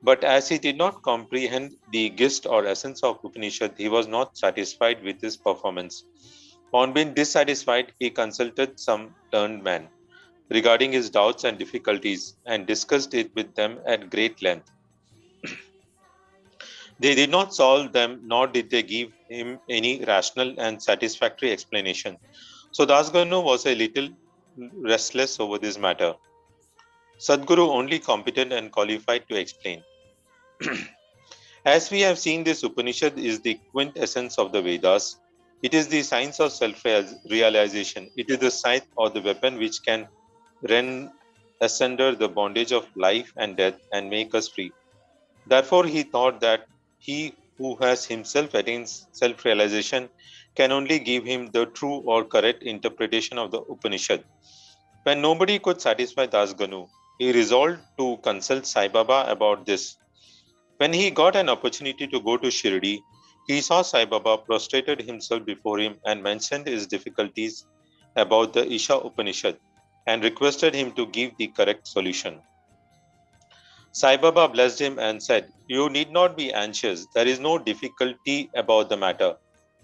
But as he did not comprehend the gist or essence of Upanishad, he was not satisfied with his performance. On being dissatisfied, he consulted some learned men regarding his doubts and difficulties and discussed it with them at great length. They did not solve them, nor did they give him any rational and satisfactory explanation. So Dasganu was a little restless over this matter. Sadguru only competent and qualified to explain. As we have seen, this Upanishad is the quintessence of the Vedas. It is the science of self-realization. It is the scythe or the weapon which can rend asunder the bondage of life and death and make us free. Therefore, he thought that he who has himself attained self-realization can only give him the true or correct interpretation of the Upanishad. When nobody could satisfy Dasganu, he resolved to consult Sai Baba about this. When he got an opportunity to go to Shirdi, he saw Sai Baba prostrated himself before him and mentioned his difficulties about the Isha Upanishad and requested him to give the correct solution. Sai Baba blessed him and said, "You need not be anxious. There is no difficulty about the matter.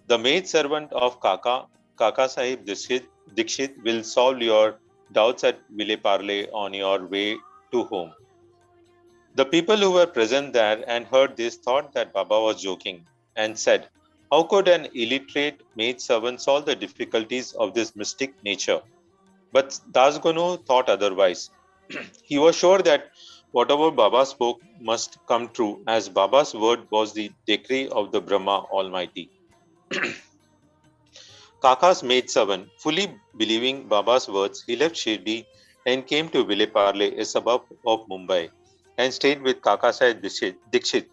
The maid servant of Kaka Sahib Dikshit will solve your doubts at Vileparle on your way to home." The people who were present there and heard this thought that Baba was joking and said, "How could an illiterate maid servant solve the difficulties of this mystic nature?" But Dasganu thought otherwise. He was sure that whatever Baba spoke must come true, as Baba's word was the decree of the Brahma Almighty. Kaka's maidservant, fully believing Baba's words, he left Shirdi and came to Vileparle, a suburb of Mumbai, and stayed with Kaka Sahib Dikshit.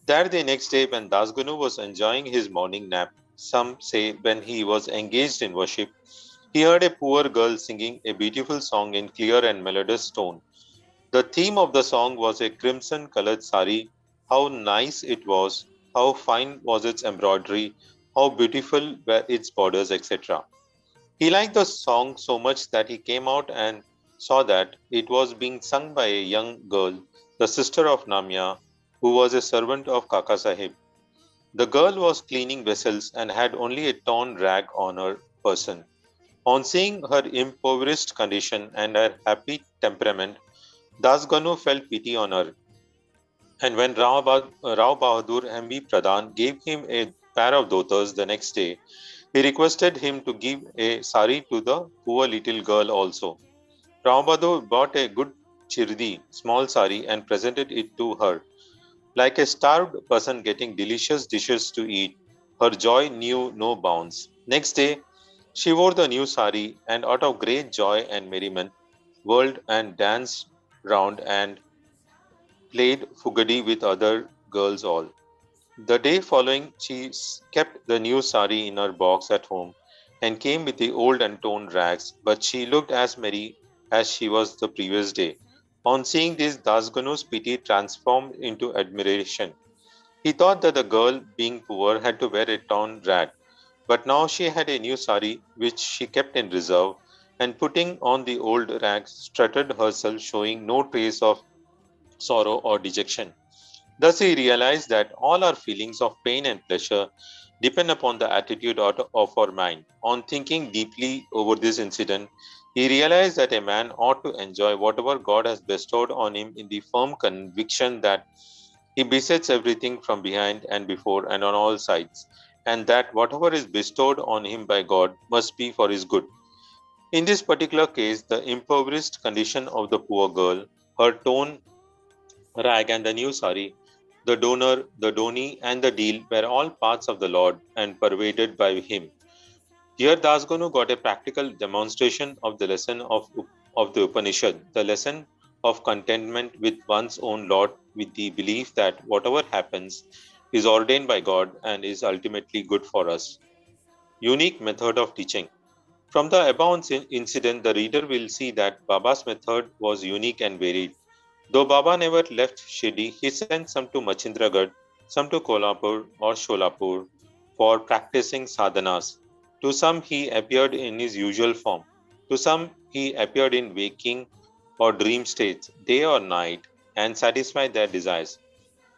There the next day, when Dasganu was enjoying his morning nap, some say when he was engaged in worship, he heard a poor girl singing a beautiful song in clear and melodious tone. The theme of the song was a crimson-colored sari. How nice it was, how fine was its embroidery, how beautiful were its borders, etc. He liked the song so much that he came out and saw that it was being sung by a young girl, the sister of Namya, who was a servant of Kaka Sahib. The girl was cleaning vessels and had only a torn rag on her person. On seeing her impoverished condition and her happy temperament, Das Ganu felt pity on her. And when Rao Bahadur M.B. Pradhan gave him a pair of dhotas the next day, he requested him to give a sari to the poor little girl also. Rao Bahadur bought a good chirdi, small sari, and presented it to her. Like a starved person getting delicious dishes to eat, her joy knew no bounds. Next day, she wore the new sari and out of great joy and merriment, whirled and danced round and played fugadi with other girls all. The day following, she kept the new sari in her box at home and came with the old and torn rags, but she looked as merry as she was the previous day. On seeing this, Dasganu's pity transformed into admiration. He thought that the girl, being poor, had to wear a torn rag, but now she had a new sari which she kept in reserve, and putting on the old rag, strutted herself, showing no trace of sorrow or dejection. Thus, he realized that all our feelings of pain and pleasure depend upon the attitude of our mind. On thinking deeply over this incident, he realized that a man ought to enjoy whatever God has bestowed on him in the firm conviction that he besets everything from behind and before and on all sides, and that whatever is bestowed on him by God must be for his good. In this particular case, the impoverished condition of the poor girl, her torn rag and the new sari, the donor, the doni, and the deal were all parts of the Lord and pervaded by him. Here, Dasganu got a practical demonstration of the lesson of the Upanishad, the lesson of contentment with one's own lot, with the belief that whatever happens is ordained by God and is ultimately good for us. Unique method of teaching. From the above incident, the reader will see that Baba's method was unique and varied. Though Baba never left Shirdi, he sent some to Machindragarh, some to Kolhapur or Sholapur for practicing sadhanas. To some he appeared in his usual form. To some he appeared in waking or dream states, day or night, and satisfied their desires.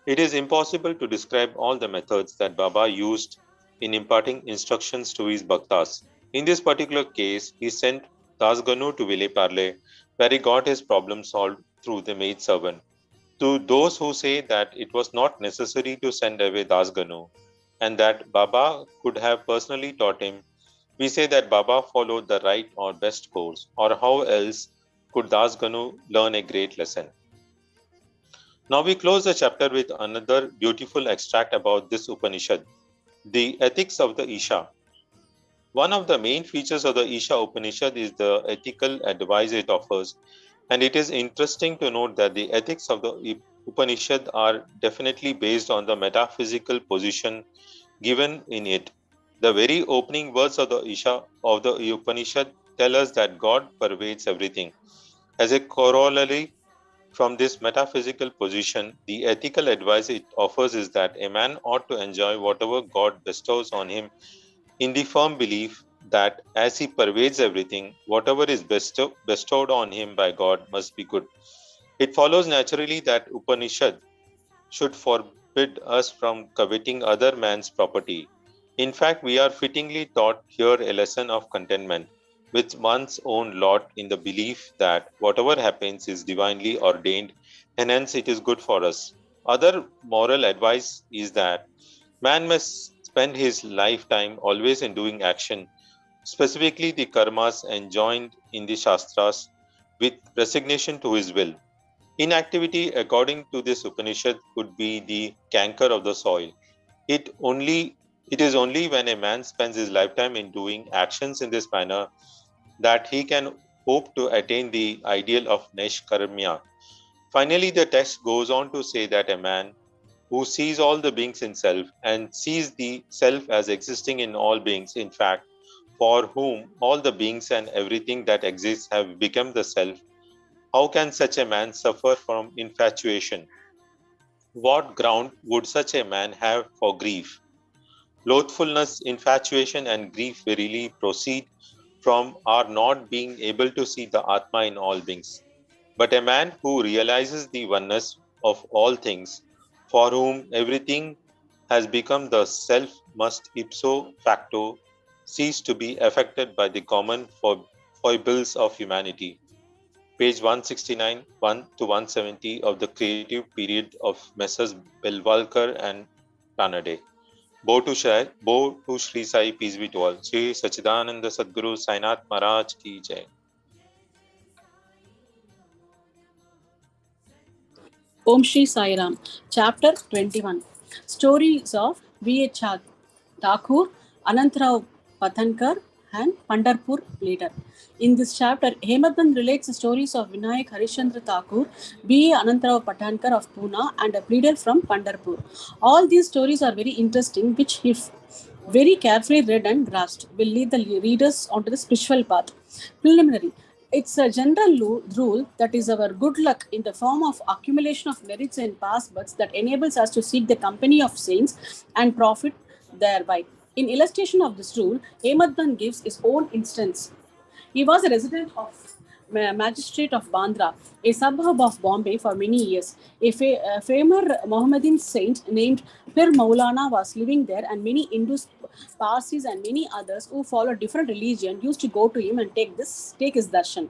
It is impossible to describe all the methods that Baba used in imparting instructions to his bhaktas. In this particular case, he sent Dasganu to Vileparle, where he got his problem solved through the maid servant. To those who say that it was not necessary to send away Dasganu and that Baba could have personally taught him, we say that Baba followed the right or best course, or how else could Dasganu learn a great lesson? Now we close the chapter with another beautiful extract about this Upanishad, the ethics of the Isha. One of the main features of the Isha Upanishad is the ethical advice it offers, and it is interesting to note that the ethics of the Upanishad are definitely based on the metaphysical position given in it. The very opening words of the Isha of the Upanishad tell us that God pervades everything. As a corollary from this metaphysical position, the ethical advice it offers is that a man ought to enjoy whatever God bestows on him in the firm belief that as he pervades everything, whatever is bestowed on him by God must be good. It follows naturally that Upanishad should forbid us from coveting other man's property. In fact, we are fittingly taught here a lesson of contentment with one's own lot in the belief that whatever happens is divinely ordained and hence it is good for us. Other moral advice is that man must spend his lifetime always in doing action, specifically the karmas enjoined in the Shastras, with resignation to his will. Inactivity, according to this Upanishad, could be the canker of the soil. It is only when a man spends his lifetime in doing actions in this manner that he can hope to attain the ideal of Neshkarmya. Finally, the text goes on to say that a man who sees all the beings in self and sees the self as existing in all beings, in fact, for whom all the beings and everything that exists have become the self, how can such a man suffer from infatuation? What ground would such a man have for grief? Loathfulness, infatuation, and grief verily proceed from our not being able to see the Atma in all beings. But a man who realizes the oneness of all things, for whom everything has become the self, must ipso facto cease to be affected by the common foibles of humanity. Page 169, 1 to 170 of the creative period of Messrs. Belwalkar and Tanade. Bo to Shri Sai, peace be to all. Shri Sachidananda Sadguru Sainath Maharaj ki jai. Om Shri Sai Ram. Chapter 21. Stories of V.H. Thakur, Anantrao Patankar, and Pandarpur later. In this chapter, Hemaband relates the stories of Vinayak Harishchandra Thakur, B. Anantrao Patankar of Pune, and a pleader from Pandarpur. All these stories are very interesting, which, if very carefully read and grasped, will lead the readers onto the spiritual path. Preliminary. It's a general rule that is our good luck in the form of accumulation of merits and past births that enables us to seek the company of saints and profit thereby. In illustration of this rule, Ahmad gives his own instance. He was a resident of magistrate of Bandra, a suburb of Bombay, for many years. A famous Mohammedan saint named Pir Maulana was living there, and many Hindus, Parsis, and many others who follow different religion used to go to him and take his darshan.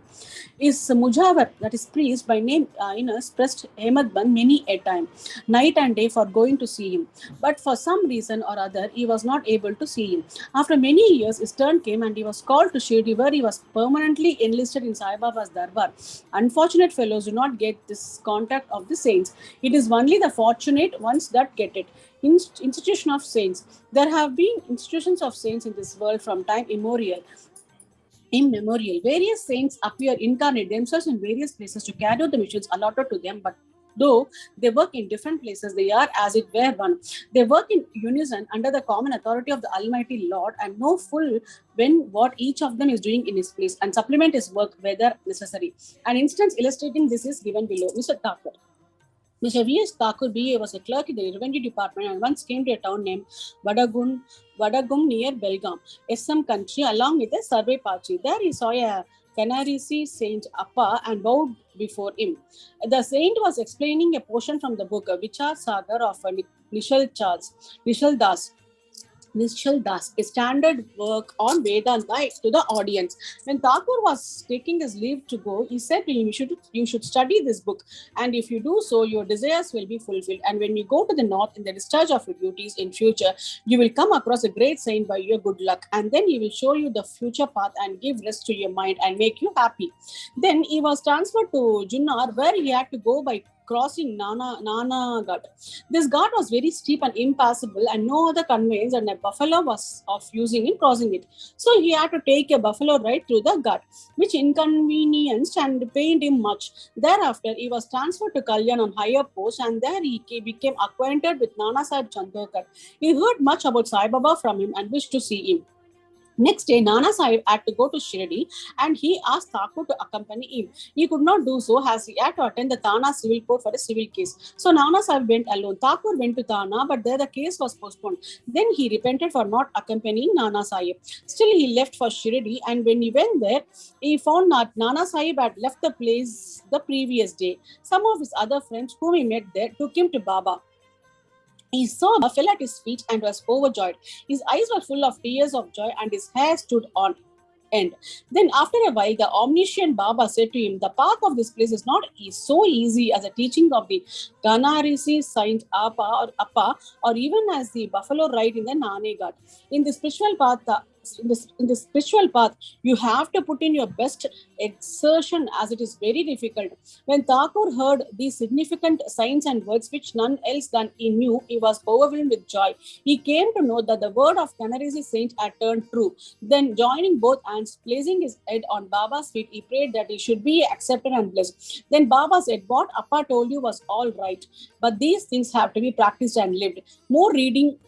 His Mujawar, that is priest by name Inus, pressed Ahmad Band many a time, night and day, for going to see him. But for some reason or other, he was not able to see him. After many years, his turn came and he was called to Shirdi, where he was permanently enlisted in Sai Baba's Darbar. Unfortunate fellows do not get this contact of the saints. It is only the fortunate ones that get it. Institution of saints. There have been institutions of saints in this world from time immemorial. Various saints appear incarnate themselves in various places to carry out the missions allotted to them, but though they work in different places, they are as it were one. They work in unison under the common authority of the Almighty Lord and know full when what each of them is doing in his place and supplement his work whether necessary. An instance illustrating this is given below. Mr. Thakur. Mr. V.S. Thakur B.A. was a clerk in the revenue department and once came to a town named Vadagum near Belgaum, SM country, along with a survey party. There he saw a Canary Sea Saint Appa and bowed before him. The saint was explaining a portion from the book Vichar Sagar of Nishal Das, a standard work on Vedanta, to the audience. When Thakur was taking his leave to go, he said to him, you should study this book, and if you do so, your desires will be fulfilled. And when you go to the north in the discharge of your duties in future, you will come across a great saint by your good luck, and then he will show you the future path and give rest to your mind and make you happy. Then he was transferred to Junnar, where he had to go by crossing Nana Ghat. This ghat was very steep and impassable, and no other conveyance and a buffalo was of using in crossing it. So he had to take a buffalo ride through the ghat, which inconvenienced and pained him much. Thereafter, he was transferred to Kalyan on higher post, and there he became acquainted with Nana Sahib Chandokar. He heard much about Sai Baba from him and wished to see him. Next day, Nana Sahib had to go to Shirdi and he asked Thakur to accompany him. He could not do so as he had to attend the Thana civil court for a civil case. So Nana Sahib went alone. Thakur went to Thana, but there the case was postponed. Then he repented for not accompanying Nana Sahib. Still, he left for Shirdi, and when he went there, he found that Nana Sahib had left the place the previous day. Some of his other friends whom he met there took him to Baba. He saw Baba, fell at his feet and was overjoyed. His eyes were full of tears of joy and his hair stood on end. Then after a while, the omniscient Baba said to him, the path of this place is not so easy as a teaching of the Ganarisi Saint Appa or even as the buffalo ride in the Nane Ghat. In the spiritual path, you have to put in your best exertion, as it is very difficult. When Thakur heard these significant signs and words which none else than he knew, he was overwhelmed with joy. He came to know that the word of Canarisi Saint had turned true. Then, joining both hands, placing his head on Baba's feet, he prayed that he should be accepted and blessed. Then Baba said, what Appa told you was all right, but these things have to be practiced and lived. More reading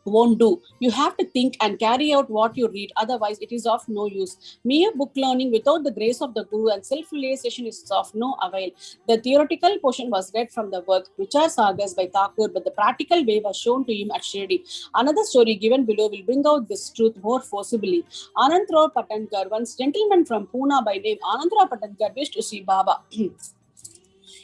won't do. You have to think and carry out what you read, otherwise it is of no use. Mere book learning without the grace of the Guru and self-realization is of no avail. The theoretical portion was read from the work Vichar Sagas by Thakur, but the practical way was shown to him at Shirdi. Another story given below will bring out this truth more forcibly. Anantrao Patankar, one gentleman from Pune by name Anantrao Patankar, wished to see Baba.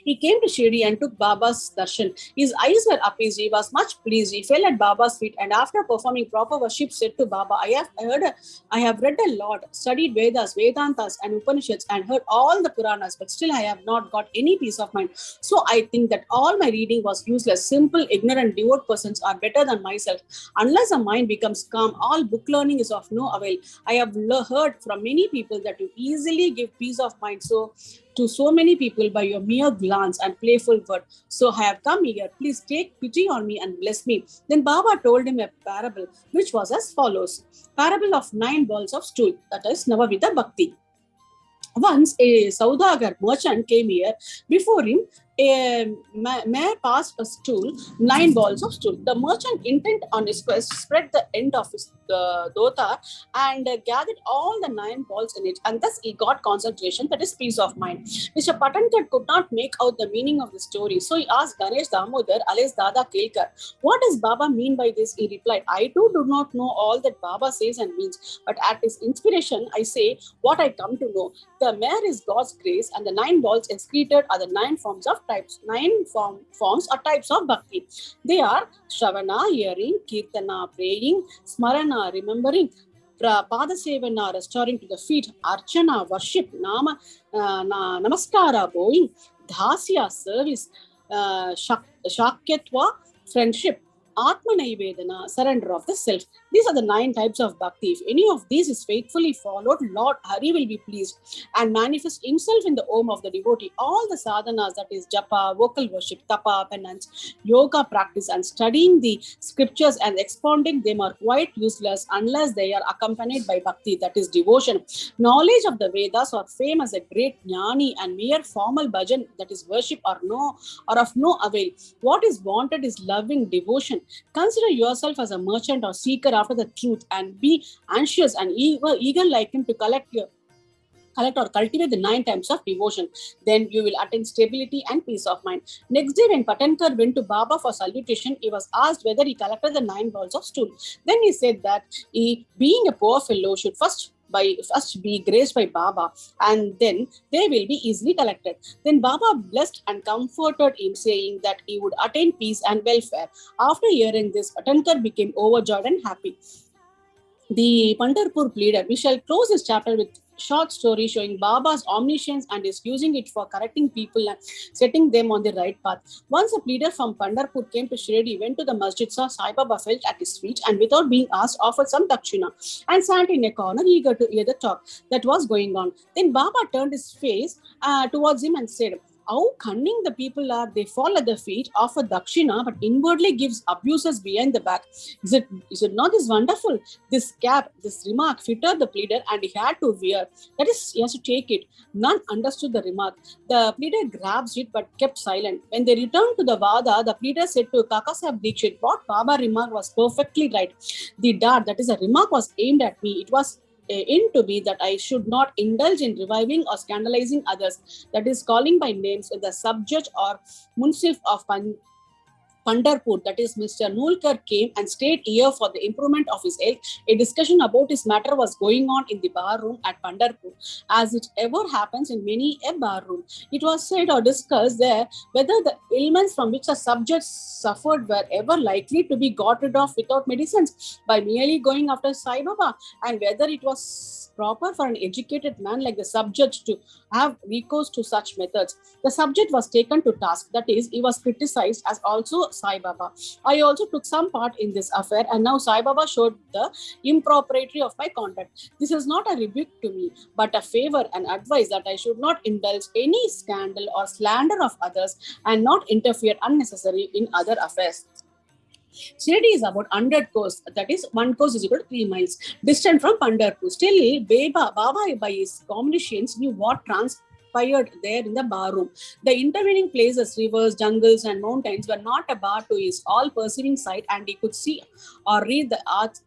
He came to Shirdi and took Baba's darshan. His eyes were appeased. He was much pleased. He fell at Baba's feet and after performing proper worship said to Baba, I have read a lot, studied Vedas, Vedantas and Upanishads and heard all the Puranas, but still I have not got any peace of mind. So I think that all my reading was useless. Simple, ignorant, devout persons are better than myself. Unless a mind becomes calm, all book learning is of no avail. I have heard from many people that you easily give peace of mind to so many people by your mere glance and playful word. So I have come here. Please take pity on me and bless me. Then Baba told him a parable, which was as follows. Parable of 9 balls of stool, that is Navavida Bhakti. Once a Saudagar merchant came here. Before him, a mare passed a stool, 9 balls of stool. The merchant, intent on his quest, spread the end of his dhota and gathered all the 9 balls in it, and thus he got concentration, that is peace of mind. Mr. Patankar could not make out the meaning of the story, so he asked Ganesh Damodar alias Dada Kelkar, what does Baba mean by this? He replied, I too do not know all that Baba says and means, but at his inspiration I say what I come to know. The mare is God's grace and the 9 balls excreted are the 9 forms of types. 9 forms or types of bhakti. They are Shravana, hearing, Kirtana, praying, Smarana, remembering, Padasevana, restoring to the feet, Archana, worship, Namaskara, bowing, Dhasya, service, Shakyatva, friendship, Atma Naivedana, surrender of the self. These are the 9 types of bhakti. If any of these is faithfully followed, Lord Hari will be pleased and manifest himself in the Om of the devotee. All the sadhanas, that is japa, vocal worship, tapa, penance, yoga practice and studying the scriptures and expounding them are quite useless unless they are accompanied by bhakti, that is devotion. Knowledge of the Vedas or fame as a great jnani and mere formal bhajan, that is worship, are of no avail. What is wanted is loving devotion. Consider yourself as a merchant or seeker after the truth and be anxious and eager like him to collect or cultivate the 9 types of devotion. Then you will attain stability and peace of mind. Next day when Patankar went to Baba for salutation, he was asked whether he collected the 9 balls of stool. Then he said that he, being a poor fellow, should first be graced by Baba and then they will be easily collected. Then Baba blessed and comforted him, saying that he would attain peace and welfare. After hearing this, Patankar became overjoyed and happy. The Pandharpur pleader. We shall close this chapter with short story showing Baba's omniscience and is using it for correcting people and setting them on the right path. Once a pleader from Pandharpur came to Shirdi, went to the masjid, saw Sai Baba, fell at his feet and without being asked offered some dakshina and sat in a corner eager to hear the talk that was going on. Then Baba turned his face towards him and said, how cunning the people are. They fall at the feet, offer dakshina, but inwardly gives abuses behind the back. Is it not this wonderful? This remark fitted the pleader and he had to wear. That is, he has to take it. None understood the remark. The pleader grasped it but kept silent. When they returned to the Vada, the pleader said to Kakasaheb Dikshit, what Baba remark was perfectly right. The dart, that is, a remark was aimed at me. It was to be that I should not indulge in reviving or scandalizing others, that is calling by names when the subject or munsif of Pandharpur, that is Mr. Nulkar, came and stayed here for the improvement of his health. A discussion about his matter was going on in the bar room at Pandharpur, as it ever happens in many a bar room. It was said or discussed there whether the ailments from which the subject suffered were ever likely to be got rid of without medicines by merely going after Sai Baba, and whether it was proper for an educated man like the subject to have recourse to such methods. The subject was taken to task, that is, he was criticized as also Sai Baba. I also took some part in this affair and now Sai Baba showed the impropriety of my conduct. This is not a rebuke to me, but a favor and advice that I should not indulge any scandal or slander of others and not interfere unnecessarily in other affairs. Shirdi is about 100 kos, that is 1 kos is equal to 3 miles distant from Pandharpur. Still, Baba by his omniscience knew what conspired there in the bar room. The intervening places, rivers, jungles, and mountains were not a bar to his all-perceiving sight, and he could see or read the arts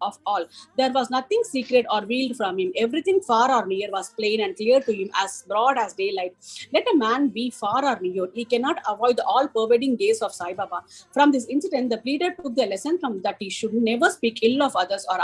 of all. There was nothing secret or veiled from him. Everything far or near was plain and clear to him, as broad as daylight. Let a man be far or near, he cannot avoid the all-pervading gaze of Sai Baba. From this incident, the pleader took the lesson from that he should never speak ill of others or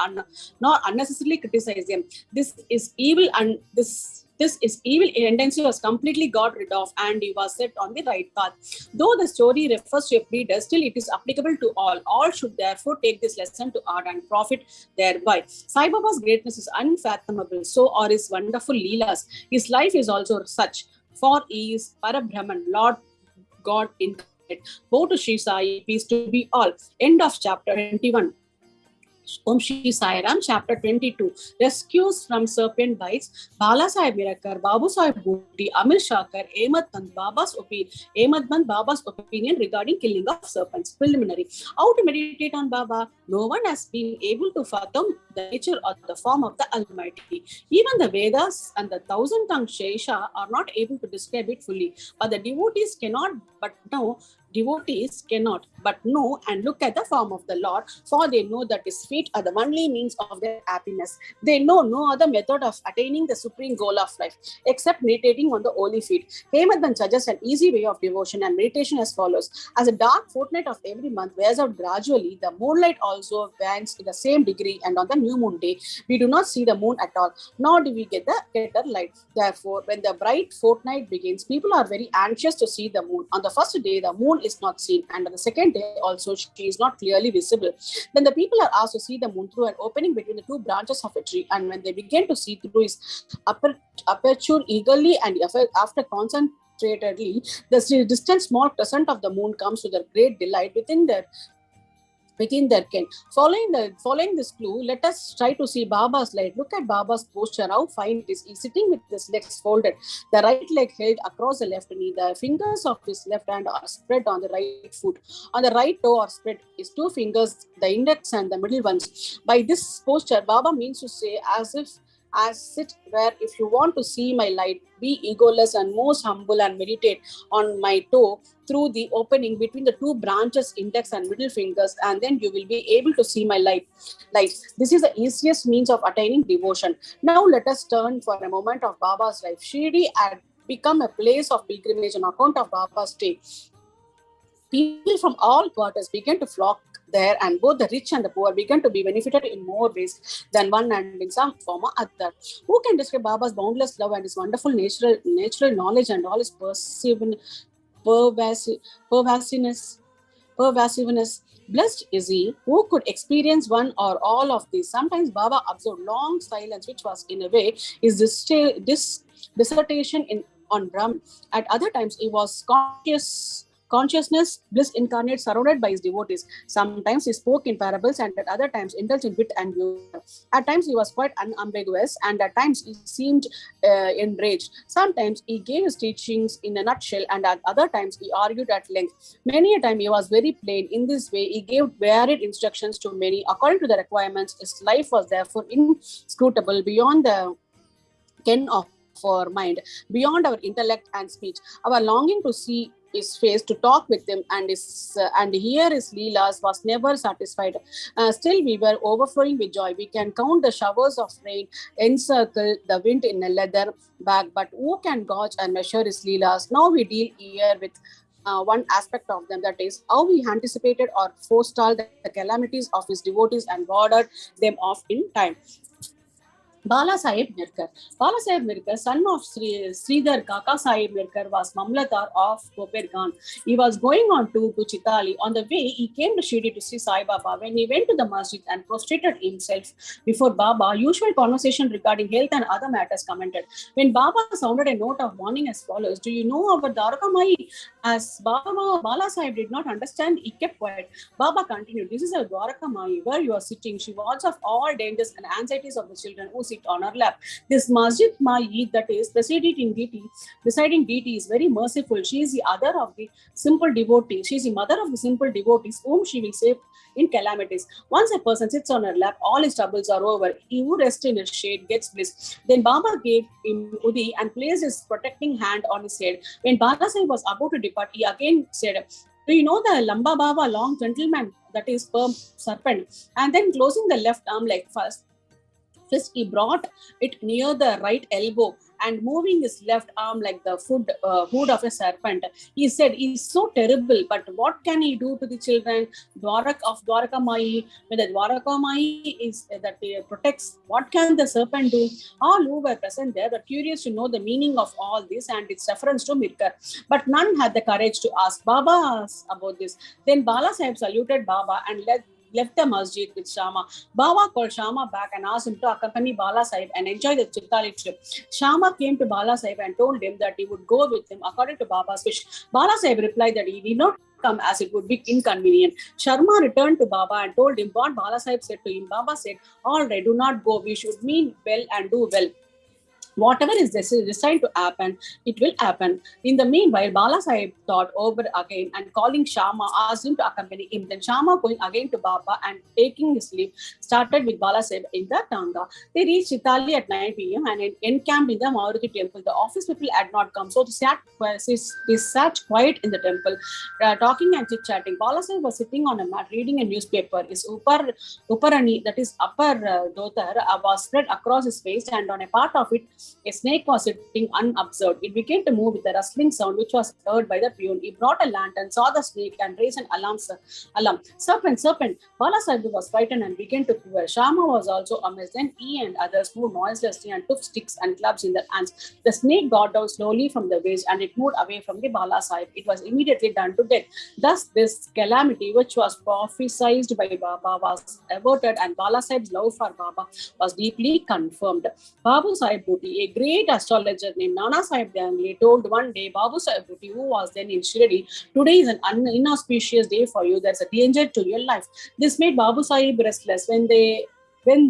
nor unnecessarily criticize them. This is evil, and this is evil tendency was completely got rid of, and he was set on the right path. Though the story refers to a pleader, still it is applicable to all. All should therefore take this lesson to heart and profit thereby. Sai Baba's greatness is unfathomable, so are his wonderful leelas. His life is also such, for he is Parabrahman, Lord God incarnate. Bow to Shri Sai, peace to be all. End of chapter 21. Om Shri Sai Ram, chapter 22. Rescues from serpent bites. Bala Sahib Mirakar, Babu Sahib Bhuti, Amir Shakar, Ahmad Band Baba's opinion regarding killing of serpents. Preliminary. How to meditate on Baba? No one has been able to fathom the nature or the form of the Almighty. Even the Vedas and the thousand-tongued Shesha are not able to describe it fully. But the devotees cannot but know and look at the form of the Lord, for they know that his feet are the only means of their happiness. They know no other method of attaining the supreme goal of life except meditating on the holy feet. Hemad Band suggests an easy way of devotion and meditation as follows. As a dark fortnight of every month wears out gradually, the moonlight also wanes in the same degree, and on the new moon day, we do not see the moon at all, nor do we get the light. Therefore, when the bright fortnight begins, people are very anxious to see the moon. On the first day, the moon is not seen, and on the second day also she is not clearly visible. Then the people are asked to see the moon through an opening between the two branches of a tree, and when they begin to see through his aperture eagerly and after concentratedly, the distant small crescent of the moon comes to their great delight within their ken. Following this clue, let us try to see Baba's light. Look at Baba's posture, how fine it is. He's sitting with his legs folded, the right leg held across the left knee. The fingers of his left hand are spread on the right foot. On the right toe are spread his two fingers, the index and the middle ones. By this posture, Baba means to say, as sit where, if you want to see my light, be egoless and most humble and meditate on my toe through the opening between the two branches, index and middle fingers, and then you will be able to see my light. This is the easiest means of attaining devotion. Now let us turn for a moment of Baba's life. Shirdi had become a place of pilgrimage on account of Baba's stay. People from all quarters began to flock there, and both the rich and the poor began to be benefited in more ways than one and in some form or other. Who can describe Baba's boundless love and his wonderful natural knowledge and all his pervasiveness? Blessed is he who could experience one or all of these. Sometimes Baba observed long silence, which was in a way his dissertation on Brahman. At other times he was consciousness, bliss incarnate, surrounded by his devotees. Sometimes he spoke in parables, and at other times indulged in wit and humor. At times he was quite unambiguous, and at times he seemed enraged. Sometimes he gave his teachings in a nutshell, and at other times he argued at length. Many a time he was very plain. In this way, he gave varied instructions to many according to the requirements. His life was therefore inscrutable, beyond the ken of our mind, beyond our intellect and speech. Our longing to see his face, to talk with him, and hear his leelas was never satisfied. Still we were overflowing with joy. We can count the showers of rain, encircle the wind in a leather bag, but who can gauge and measure his leelas? Now we deal here with one aspect of them, that is how he anticipated or forestalled the calamities of his devotees and warded them off in time. Bala Sahib Mirkar. Bala Sahib Mirkar, son of Sridhar Kaka Sahib Mirkar, was Mamlatar of Kopergan. He was going on to Chitali. On the way, he came to Shirdi to see Sai Baba. When he went to the masjid and prostrated himself before Baba, usual conversation regarding health and other matters commented. When Baba sounded a note of warning as follows: "Do you know our Dwarka Mai?" As Bala Sahib did not understand, he kept quiet. Baba continued, "This is our Dwarka Mai, where you are sitting. She wards off all dangers and anxieties of the children who sit sit on her lap. This Masjid Mai, that is presiding deity, is very merciful. She is the other of the simple devotees. She is the mother of the simple devotees whom she will save in calamities. Once a person sits on her lap, all his troubles are over. He who rests in her shade gets bliss. Then Baba gave him Udi and placed his protecting hand on his head. When Bala Sahib was about to depart, he again said, "Do you know the Lamba Baba, long gentleman, that is perm serpent?" And then closing the left arm like fist, he brought it near the right elbow and moving his left arm like the hood of a serpent. He said, "He's so terrible, but what can he do to the children of Dwaraka Mai? When the Dwaraka Mai is that protects, what can the serpent do?" All who were present there were curious to know the meaning of all this and its reference to Mirkar, but none had the courage to ask Baba about this. Then Bala Sahib saluted Baba and left the masjid with Shama. Baba called Shama back and asked him to accompany Bala Sahib and enjoy the Chitali trip. Shama came to Bala Sahib and told him that he would go with him according to Baba's wish. Bala Sahib replied that he did not come as it would be inconvenient. Sharma returned to Baba and told him what Bala Sahib said to him. Baba said, "All right, do not go. We should mean well and do well. Whatever is designed to happen, it will happen." In the meanwhile, Bala Sahib thought over again and calling Shama, asked him to accompany him. Then Shama going again to Baba and taking his leave, started with Bala Sahib in the Tanga. They reached Chitali at 9 p.m. and encamped in the Maruti temple. The office people had not come, so they sat quiet in the temple, talking and chit-chatting. Bala Sahib was sitting on a mat reading a newspaper. His upparani, that is upper dhotar, was spread across his face, and on a part of it, a snake was sitting unobserved. It began to move with a rustling sound which was heard by the peon. He brought a lantern, saw the snake and raised an alarm. "Serpent, serpent!" Bala Sahib was frightened and began to quiver. Shama was also amazed. Then he and others moved noiselessly and took sticks and clubs in their hands. The snake got down slowly from the waist and it moved away from the Bala Sahib. It was immediately done to death. Thus, this calamity, which was prophesied by Baba, was averted, and Bala Sahib's love for Baba was deeply confirmed. Babu Sahib Bhuti, a great astrologer named Nana Sahib Dangli, told one day Babu Sahib Bhuti, who was then in Shirdi, "Today is an inauspicious day for you. There's a danger to your life." This made Babu Sahib restless. When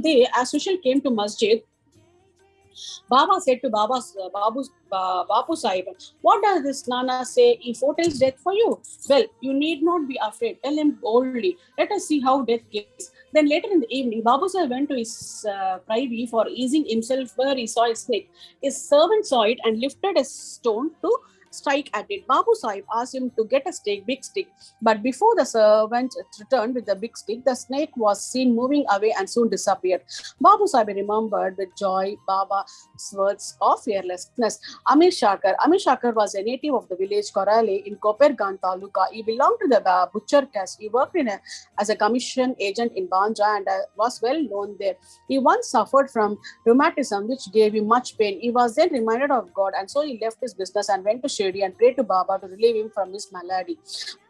they as usual came to masjid, Baba said to Babu Sahib, "What does this Nana say? He foretells death for you. Well, you need not be afraid. Tell him boldly. Let us see how death came." Then later in the evening, Babu Sahib went to his privy for easing himself where he saw a snake. His servant saw it and lifted a stone to strike at it. Babu Sahib asked him to get a big stick, but before the servant returned with the big stick, the snake was seen moving away and soon disappeared. Babu Sahib remembered with joy Baba's words of fearlessness. Amir Shakar was a native of the village Korale in Kopergan Taluka. He belonged to the butcher caste. He worked as a commission agent in Banja and was well known there. He once suffered from rheumatism, which gave him much pain. He was then reminded of God, and so he left his business and went to Shirdi and prayed to Baba to relieve him from his malady.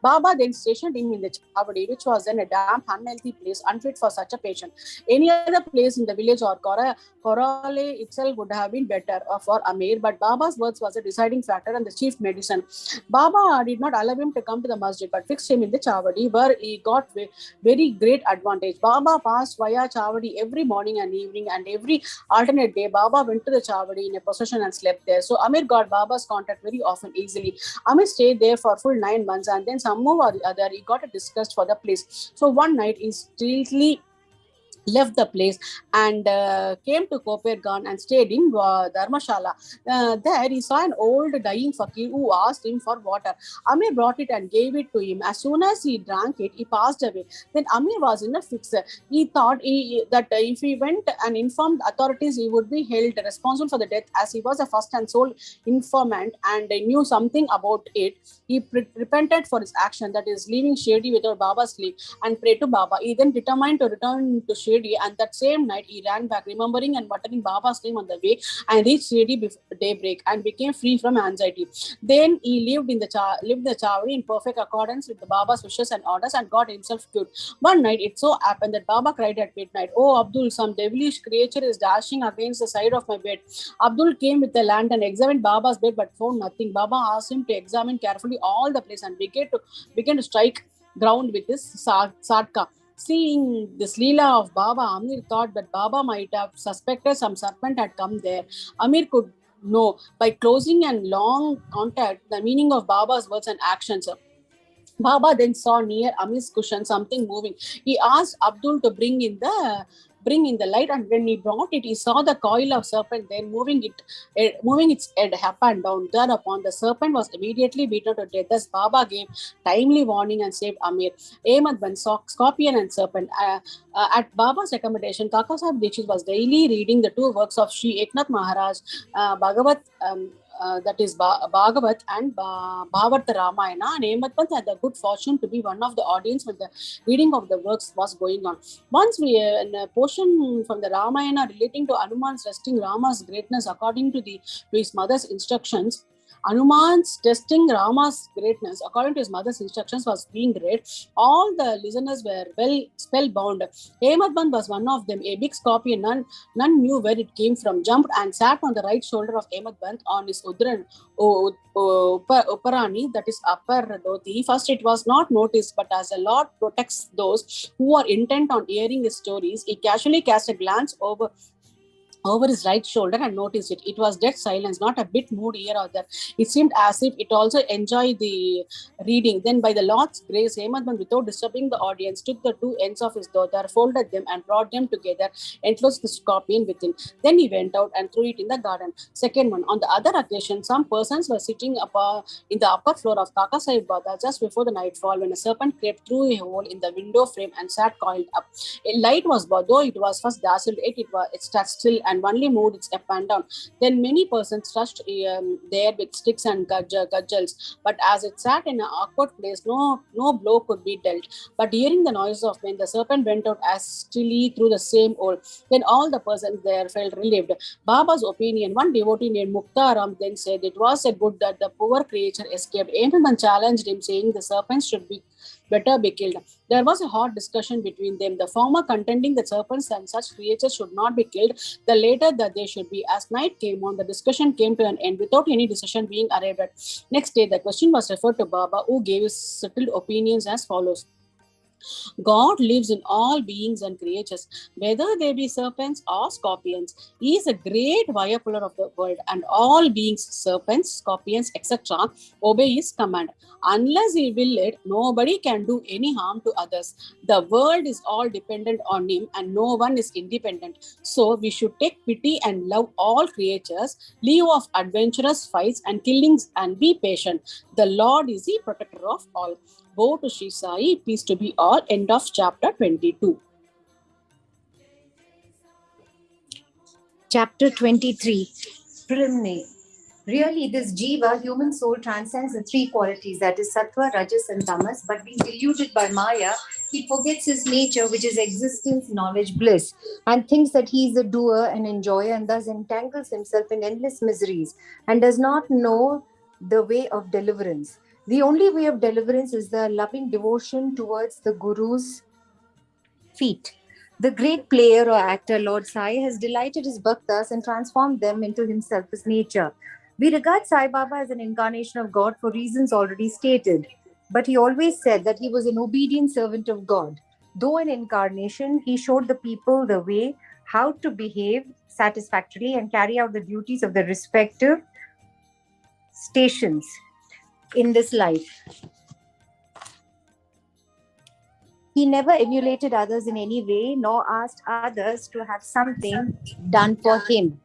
Baba then stationed him in the Chavadi, which was then a damp, unhealthy place, unfit for such a patient. Any other place in the village or Korale itself would have been better for Amir, but Baba's words was a deciding factor and the chief medicine. Baba did not allow him to come to the masjid, but fixed him in the Chavadi, where he got very great advantage. Baba passed via Chavadi every morning and evening, and every alternate day, Baba went to the Chavadi in a procession and slept there. So Amir got Baba's contact very often easily. Amir stayed there for full 9 months, and then somehow or the other, he got a disgust for the place. So one night, he stealthily left the place and came to Kopergan and stayed in Dharmashala. There he saw an old dying fakir who asked him for water. Amir brought it and gave it to him. As soon as he drank it, he passed away. Then Amir was in a fix. He thought that if he went and informed authorities, he would be held responsible for the death, as he was the first and sole informant and knew something about it. He repented for his action, that is, leaving Shirdi without Baba's leave, and prayed to Baba. He then determined to return to Shirdi, and that same night he ran back, remembering and muttering Baba's name on the way, and reached Shirdi before daybreak and became free from anxiety. Then he lived the Chavadi in perfect accordance with the Baba's wishes and orders and got himself cured. One night it so happened that Baba cried at midnight, "Oh Abdul, some devilish creature is dashing against the side of my bed." Abdul came with a lantern, examined Baba's bed but found nothing. Baba asked him to examine carefully all the place and began to strike ground with his sadka. Seeing this Leela of Baba, Amir thought that Baba might have suspected some serpent had come there. Amir could know by closing and long contact the meaning of Baba's words and actions. Baba then saw near Amir's cushion something moving. He asked Abdul to bring in the light, and when he brought it, he saw the coil of serpent there moving its head up and down. Thereupon the serpent was immediately beaten to death. Thus Baba gave timely warning and saved Amir. Ahmad Ben saw scorpion and serpent. At Baba's recommendation, Kaka Sahib Dikshit was daily reading the two works of Sri Eknath Maharaj, Bhagavat. That is Bhagavat and Bhavarta Ramayana, and Ahmad Pant had the good fortune to be one of the audience when the reading of the works was going on. Once we in a portion from the Ramayana relating to Hanuman's testing Rama's greatness according to his mother's instructions. Hanuman's testing Rama's greatness according to his mother's instructions was being read. All the listeners were well spellbound. Ahmad Band was one of them, a big scorpion. None knew where it came from. Jumped and sat on the right shoulder of Ahmad Band on his Udran Uparani, that is upper dhoti. First, it was not noticed, but as the Lord protects those who are intent on hearing his stories, he casually cast a glance over his right shoulder and noticed it. It was dead silence, not a bit moved here or there. It seemed as if it also enjoyed the reading. Then by the Lord's grace, Ahmad Band, without disturbing the audience, took the two ends of his dhota, folded them and brought them together, enclosed the scorpion within. Then he went out and threw it in the garden. Second one, on the other occasion, some persons were sitting in the upper floor of Kaka Sahib Bada just before the nightfall when a serpent crept through a hole in the window frame and sat coiled up. A light was brought, though it was first dazzled, it sat still and only moved its up and down. Then many persons rushed there with sticks and cudgels, but as it sat in an awkward place, no blow could be dealt. But hearing the noise of when the serpent went out hastily through the same hole, then all the persons there felt relieved. Baba's opinion, one devotee named Muktaram then said it was a good that the poor creature escaped. Ahmad challenged him, saying the serpents should better be killed. There was a hot discussion between them, the former contending that serpents and such creatures should not be killed, the later that they should be. As night came on, the discussion came to an end without any decision being arrived at. Next day, the question was referred to Baba, who gave his settled opinions as follows. God lives in all beings and creatures, whether they be serpents or scorpions. He is a great Vayapular of the world, and all beings, serpents, scorpions, etc., obey his command. Unless he will it, nobody can do any harm to others. The world is all dependent on him, and no one is independent. So we should take pity and love all creatures, leave off adventurous fights and killings, and be patient. The Lord is the protector of all. Go to Shirdi Sai, peace to be all. End of chapter 22. Chapter 23, Preliminary. Really, this Jiva, human soul, transcends the three qualities, that is Sattva, Rajas and Tamas, but being deluded by Maya, he forgets his nature, which is existence, knowledge, bliss, and thinks that he is a doer and enjoyer, and thus entangles himself in endless miseries, and does not know the way of deliverance. The only way of deliverance is the loving devotion towards the Guru's feet. The great player or actor, Lord Sai, has delighted his bhaktas and transformed them into himself, his nature. We regard Sai Baba as an incarnation of God for reasons already stated, but he always said that he was an obedient servant of God. Though an incarnation, he showed the people the way how to behave satisfactorily and carry out the duties of their respective stations in this life. He never emulated others in any way, nor asked others to have something done for him.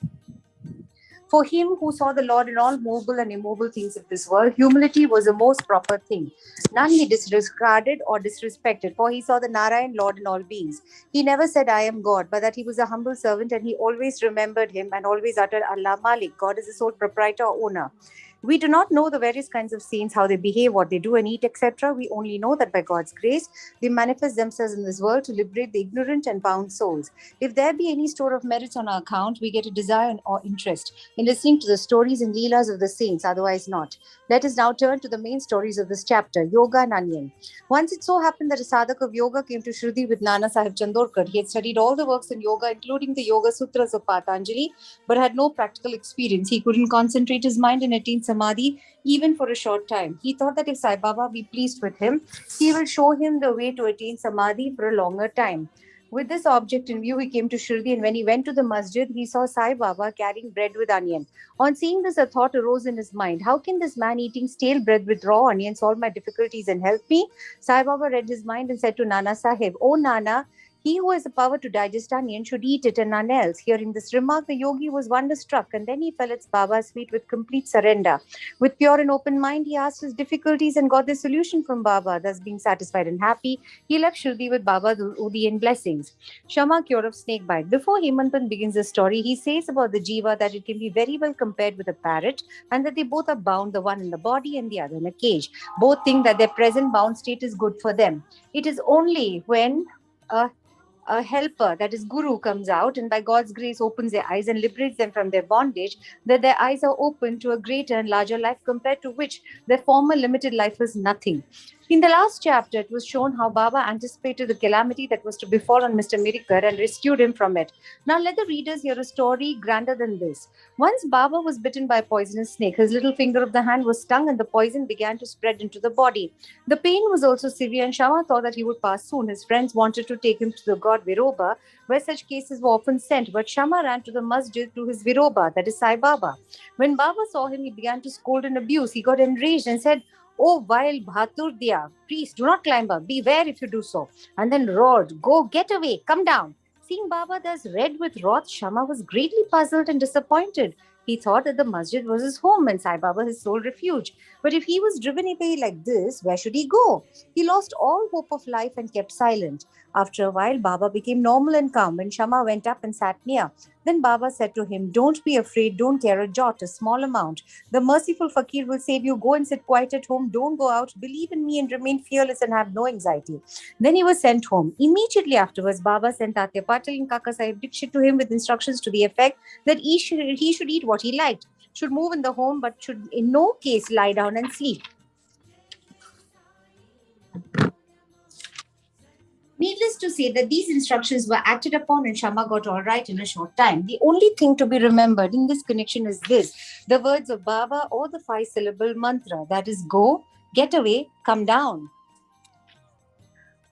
For him who saw the Lord in all mobile and immobile things of this world, humility was the most proper thing. None he disregarded or disrespected, for he saw the Narayan Lord in all beings. He never said, I am God, but that he was a humble servant, and he always remembered him and always uttered Allah Malik. God is the sole proprietor or owner. We do not know the various kinds of saints, how they behave, what they do and eat, etc. We only know that by God's grace, they manifest themselves in this world to liberate the ignorant and bound souls. If there be any store of merits on our account, we get a desire or interest in listening to the stories and leelas of the saints, otherwise not. Let us now turn to the main stories of this chapter, Yoga and Onion. Once it so happened that a sadhak of yoga came to Shirdi with Nana Sahib Chandorkar. He had studied all the works in yoga, including the Yoga Sutras of Patanjali, but had no practical experience. He couldn't concentrate his mind and attain samadhi even for a short time. He thought that if Sai Baba be pleased with him, he will show him the way to attain samadhi for a longer time. With this object in view, he came to Shirdi, and when he went to the masjid, he saw Sai Baba carrying bread with onion. On seeing this, a thought arose in his mind. How can this man eating stale bread with raw onion solve my difficulties and help me? Sai Baba read his mind and said to Nana Sahib, "Oh Nana, he who has the power to digest onion should eat it and none else." Hearing this remark, the yogi was wonderstruck, and then he fell at Baba's feet with complete surrender. With pure and open mind, he asked his difficulties and got the solution from Baba. Thus, being satisfied and happy, he left Shirdi with Baba Udi and blessings. Shama, cure of snake bite. Before Hemantpan begins the story, he says about the jiva that it can be very well compared with a parrot, and that they both are bound, the one in the body and the other in a cage. Both think that their present bound state is good for them. It is only when a helper, that is Guru, comes out and by God's grace opens their eyes and liberates them from their bondage, that their eyes are open to a greater and larger life, compared to which their former limited life is nothing. In the last chapter, it was shown how Baba anticipated the calamity that was to befall on Mr. Mirikar and rescued him from it. Now let the readers hear a story grander than this. Once Baba was bitten by a poisonous snake. His little finger of the hand was stung and the poison began to spread into the body. The pain was also severe, and Shama thought that he would pass soon. His friends wanted to take him to the god Viroba, where such cases were often sent, but Shama ran to the masjid to his Viroba, that is Sai Baba. When Baba saw him, he began to scold and abuse. He got enraged and said, "Oh, vile Bhatur Dia, please do not climb up. Beware if you do so." And then roared, "Go, get away, come down." Seeing Baba thus red with wrath, Shama was greatly puzzled and disappointed. He thought that the masjid was his home and Sai Baba his sole refuge. But if he was driven away like this, where should he go? He lost all hope of life and kept silent. After a while, Baba became normal and calm when Shama went up and sat near. Then Baba said to him, "Don't be afraid, don't care a jot, a small amount. The merciful fakir will save you. Go and sit quiet at home, don't go out. Believe in me and remain fearless and have no anxiety." Then he was sent home. Immediately afterwards, Baba sent Tatya Patil and Kaka Sahib Dikshit to him with instructions to the effect that he should eat what he liked, should move in the home, but should in no case lie down and sleep. Needless to say that these instructions were acted upon and Shama got all right in a short time. The only thing to be remembered in this connection is this: the words of Baba or the 5-syllable mantra, that is, go, get away, come down,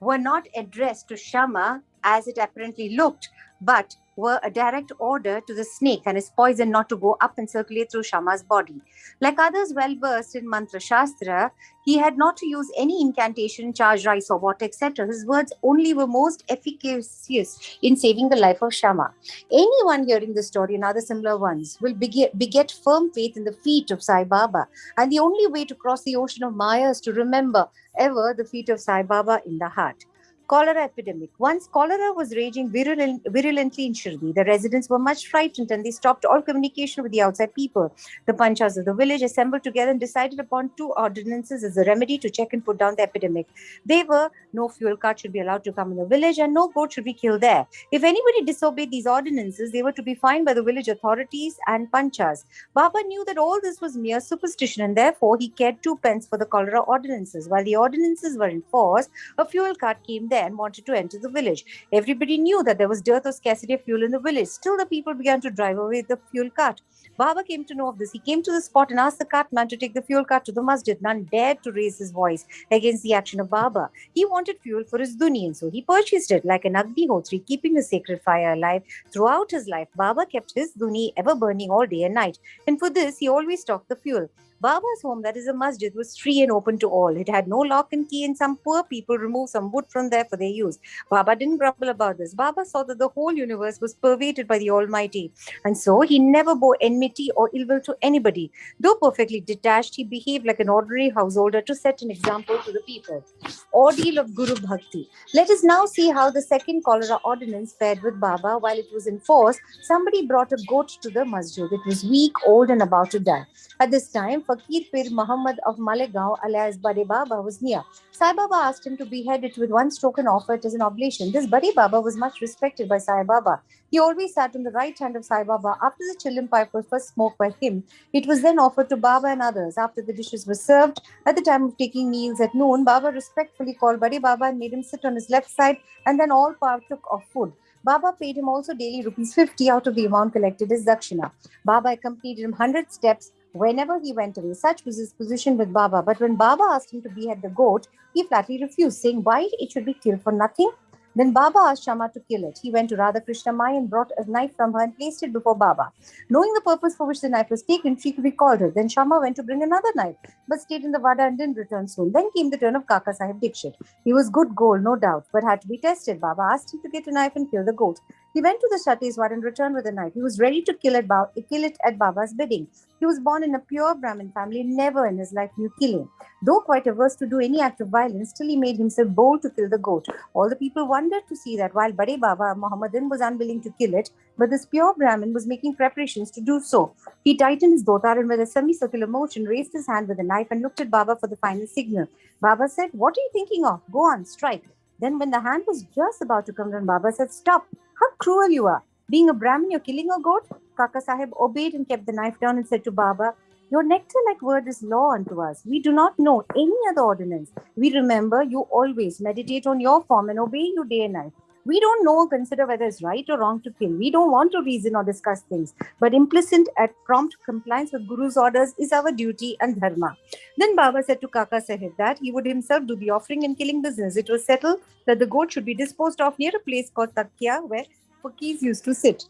were not addressed to Shama as it apparently looked, but were a direct order to the snake and his poison not to go up and circulate through Shama's body. Like others well versed in Mantra Shastra, he had not to use any incantation, charge rice or water, etc. His words only were most efficacious in saving the life of Shama. Anyone hearing this story and other similar ones will beget firm faith in the feet of Sai Baba. And the only way to cross the ocean of Maya is to remember ever the feet of Sai Baba in the heart. Cholera epidemic. Once cholera was raging virulently in Shirdi. The residents were much frightened and they stopped all communication with the outside people. The panchas of the village assembled together and decided upon 2 ordinances as a remedy to check and put down the epidemic. They were: no fuel cart should be allowed to come in the village and no goat should be killed there. If anybody disobeyed these ordinances, they were to be fined by the village authorities and panchas. Baba knew that all this was mere superstition and therefore he cared 2 pence for the cholera ordinances. While the ordinances were in force, a fuel cart came there and wanted to enter the village. Everybody knew that there was dearth or scarcity of fuel in the village. Still, the people began to drive away the fuel cart. Baba came to know of this. He came to the spot and asked the cartman to take the fuel cart to the masjid. None dared to raise his voice against the action of Baba. He wanted fuel for his duni, and so he purchased it like an Agnihotri, keeping the sacred fire alive. Throughout his life, Baba kept his duni ever burning all day and night. And for this, he always stocked the fuel. Baba's home, that is a masjid, was free and open to all. It had no lock and key, and some poor people removed some wood from there for their use. Baba didn't grumble about this. Baba saw that the whole universe was pervaded by the Almighty, and so he never bore enmity or ill will to anybody. Though perfectly detached, he behaved like an ordinary householder to set an example to the people. Ordeal of Guru Bhakti. Let us now see how the second cholera ordinance fared with Baba. While it was in force, somebody brought a goat to the masjid. It was weak, old, and about to die. At this time, Fakir Pir Muhammad of Malegaon, alias Bade Baba, was near. Sai Baba asked him to behead it with 1 stroke and offer it as an oblation. This Bade Baba was much respected by Sai Baba. He always sat on the right hand of Sai Baba. After the chilim pipe was first smoked by him, it was then offered to Baba and others. After the dishes were served, at the time of taking meals at noon, Baba respectfully called Bade Baba and made him sit on his left side, and then all partook of food. Baba paid him also daily rupees 50 out of the amount collected as dakshina. Baba accompanied him 100 steps Whenever he went away, such was his position with Baba. But when Baba asked him to behead the goat, he flatly refused, saying, why it should be killed for nothing? Then Baba asked Shama to kill it. He went to Radha Krishna Mai and brought a knife from her and placed it before Baba. Knowing the purpose for which the knife was taken, she recalled her. Then Shama went to bring another knife, but stayed in the Vada and didn't return soon. Then came the turn of Kaka Sahib Dikshit. He was good gold, no doubt, but had to be tested. Baba asked him to get a knife and kill the goat. He went to the Shatteswar and returned with a knife. He was ready to kill it at Baba's bidding. He was born in a pure Brahmin family, never in his life knew killing. Though quite averse to do any act of violence, still he made himself bold to kill the goat. All the people wondered to see that while Bade Baba Muhammadan was unwilling to kill it, but this pure Brahmin was making preparations to do so. He tightened his dhotar and with a semicircular motion raised his hand with a knife and looked at Baba for the final signal. Baba said, what are you thinking of? Go on, strike. Then when the hand was just about to come down, Baba said, stop. How cruel you are. Being a Brahmin, you're killing a goat? Kaka Sahib obeyed and kept the knife down and said to Baba, your nectar-like word is law unto us. We do not know any other ordinance. We remember you always meditate on your form and obey you day and night. We don't know or consider whether it's right or wrong to kill. We don't want to reason or discuss things. But implicit and prompt compliance with Guru's orders is our duty and dharma. Then Baba said to Kaka Sahib that he would himself do the offering and killing business. It was settled that the goat should be disposed of near a place called Takya, where fakirs used to sit.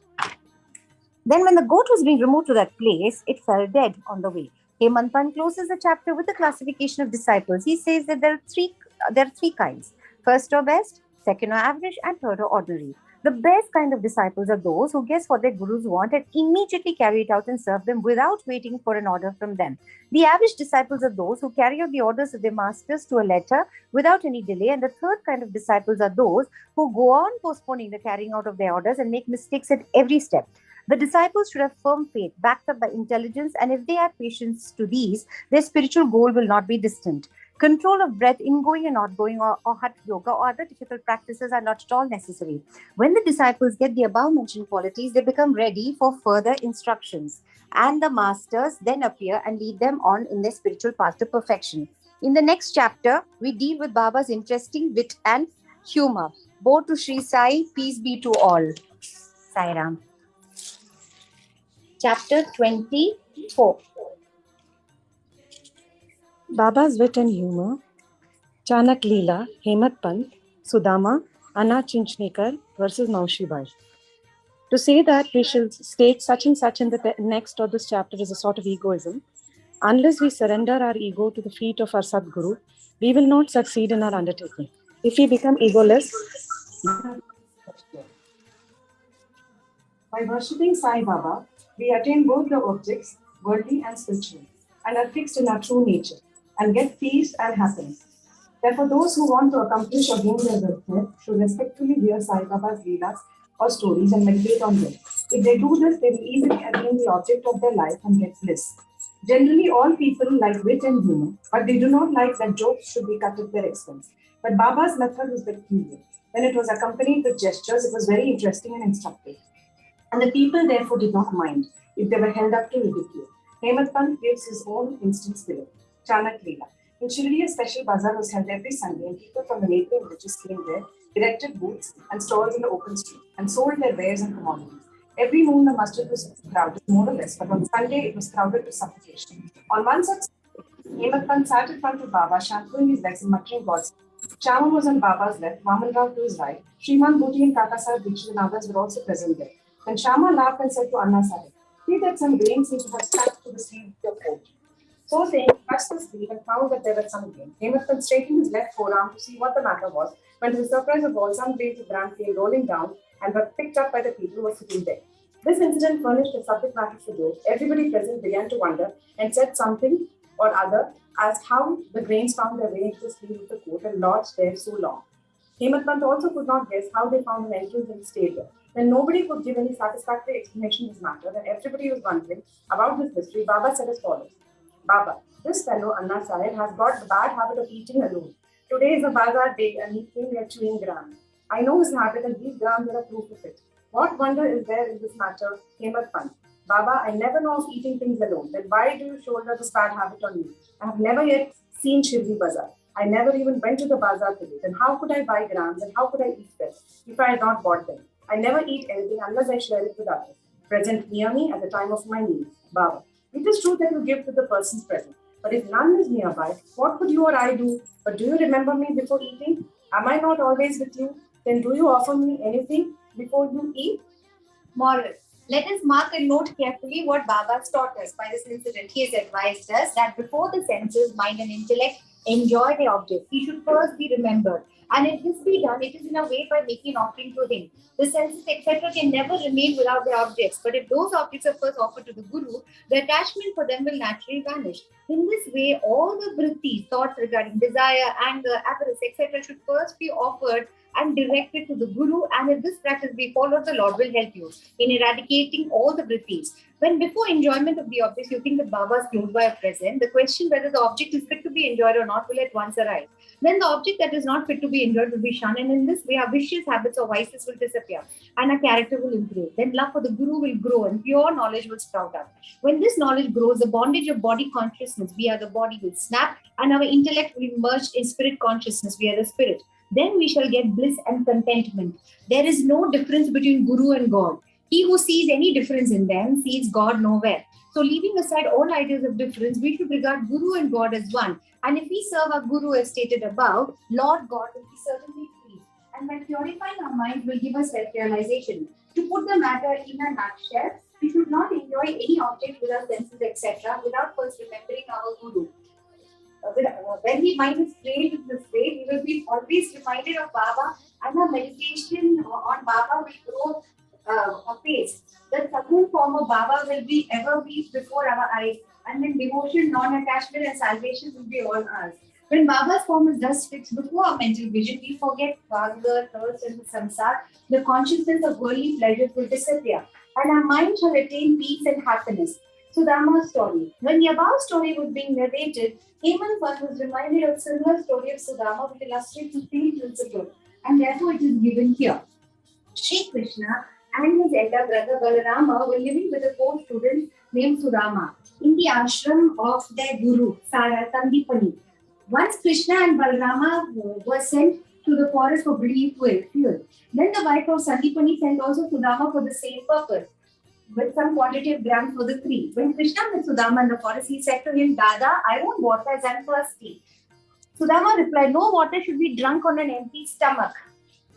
Then when the goat was being removed to that place, it fell dead on the way. Hemant Pant closes the chapter with a classification of disciples. He says that there are three kinds. First or best, second or average, and third or ordinary. The best kind of disciples are those who guess what their gurus want and immediately carry it out and serve them without waiting for an order from them. The average disciples are those who carry out the orders of their masters to a letter without any delay. And the third kind of disciples are those who go on postponing the carrying out of their orders and make mistakes at every step. The disciples should have firm faith, backed up by intelligence, and if they add patience to these, their spiritual goal will not be distant. Control of breath, ingoing and outgoing, or hatha yoga or other difficult practices are not at all necessary. When the disciples get the above mentioned qualities, they become ready for further instructions. And the masters then appear and lead them on in their spiritual path to perfection. In the next chapter, we deal with Baba's interesting wit and humor. Bow to Shri Sai, peace be to all. Sai Ram. Chapter 24. Baba's wit and humor, Chanak Leela, Hemant Pant, Sudama, Anna Chinchnikar versus Naushibai. To say that we shall state such and such in the next or this chapter is a sort of egoism. Unless we surrender our ego to the feet of our Sadguru, we will not succeed in our undertaking. If we become egoless, by worshipping Sai Baba, we attain both the objects, worldly and spiritual, and are fixed in our true nature, and get peace and happiness. Therefore, those who want to accomplish or gain their welfare should respectfully hear Sai Baba's leelas or stories and meditate on them. If they do this, they will easily attain the object of their life and get bliss. Generally, all people like wit and humor, but they do not like that jokes should be cut at their expense. But Baba's method was peculiar. When it was accompanied with gestures, it was very interesting and instructive. And the people therefore did not mind if they were held up to ridicule. Hemant Pant gives his own instance below. Chanak Leela. In Shirdi, a special bazaar was held every Sunday, and people from the neighboring villages came there, erected booths and stalls in the open street, and sold their wares and commodities. Every noon the masjid was crowded, more or less, but on Sunday it was crowded to suffocation. On one such Hemant Pant sat in front of Baba, shampooing his legs and muttering God's. Chaman was on Baba's left, Vaman Rao to his right. Shriman Bhuti and Kaka Sahib Dikshit and others were also present there. Then Shama laughed and said to Anna Sahib, see that some grains seem to have stuck to the sleeve of your coat. So saying, he touched the sleeve and found that there were some grains. Hemant Pant straightened his left forearm to see what the matter was, when to the surprise of all, some grains of gram came rolling down and were picked up by the people who were sitting there. This incident furnished a subject matter for joke. Everybody present began to wonder and said something or other as how the grains found their way into the sleeve of the coat and lodged there so long. Hemant Pant also could not guess how they found an entrance and stayed there. When nobody could give any satisfactory explanation of this matter, and everybody was wondering about this mystery, Baba said as follows. Baba, this fellow, Anna Sahib, has got the bad habit of eating alone. Today is a bazaar day and he came here chewing grams. I know his habit and these grams are a proof of it. What wonder is there in this matter, Hemant Pant? Baba, I never know of eating things alone. Then why do you shoulder this bad habit on me? I have never yet seen Shirdi Bazaar. I never even went to the bazaar today. Then how could I buy grams and how could I eat them if I had not bought them? I never eat anything unless I share it with others, present near me at the time of my need. Baba. It is true that you give to the persons present. But if none is nearby, what could you or I do? But do you remember me before eating? Am I not always with you? Then do you offer me anything before you eat? Moral. Let us mark and note carefully what Baba has taught us. By this incident, he has advised us that before the senses, mind and intellect enjoy the object, he should first be remembered. And if this be done, it is in a way by making an offering to him. The senses, etc., can never remain without their objects. But if those objects are first offered to the Guru, the attachment for them will naturally vanish. In this way, all the vrittis, thoughts regarding desire, anger, avarice, etc., should first be offered and directed to the Guru. And if this practice be followed, the Lord will help you in eradicating all the vrittis. When before enjoyment of the objects, you think that Baba is close by or present, the question whether the object is fit to be enjoyed or not will at once arise. Then the object that is not fit to be enjoyed will be shunned, and in this way our vicious habits or vices will disappear and our character will improve. Then love for the Guru will grow and pure knowledge will sprout up. When this knowledge grows, the bondage of body consciousness via the body will snap and our intellect will merge in spirit consciousness via the spirit. Then we shall get bliss and contentment. There is no difference between Guru and God. He who sees any difference in them sees God nowhere. So leaving aside all ideas of difference, we should regard Guru and God as one. And if we serve our Guru as stated above, Lord God will be certainly pleased. And by purifying our mind will give us self-realization. To put the matter in a nutshell, we should not enjoy any object with our senses, etc., without first remembering our Guru. When the mind is trained in this way, we will be always reminded of Baba, and our meditation on Baba will grow apace. The second form of Baba will be ever be before our eyes, and then devotion, non-attachment, and salvation will be all ours. When Baba's form is thus fixed before our mental vision, we forget hunger, thirst, and samsara. The consciousness of worldly pleasures will disappear, and our mind shall attain peace and happiness. Sudama's story. When the above story was being narrated, Hemant was reminded of a similar story of Sudama, which illustrates the same principle, and therefore it is given here. Sri Krishna and his elder brother Balarama were living with a co-student named Sudama in the ashram of their guru, Sandipani. Once Krishna and Balarama were sent to the forest for bringing fuel. Then the wife of Sandipani sent also Sudama for the same purpose, with some quantity of grams for the three. When Krishna met Sudama in the forest, he said to him, Dada, I want water as I'm thirsty. Sudama replied, no water should be drunk on an empty stomach.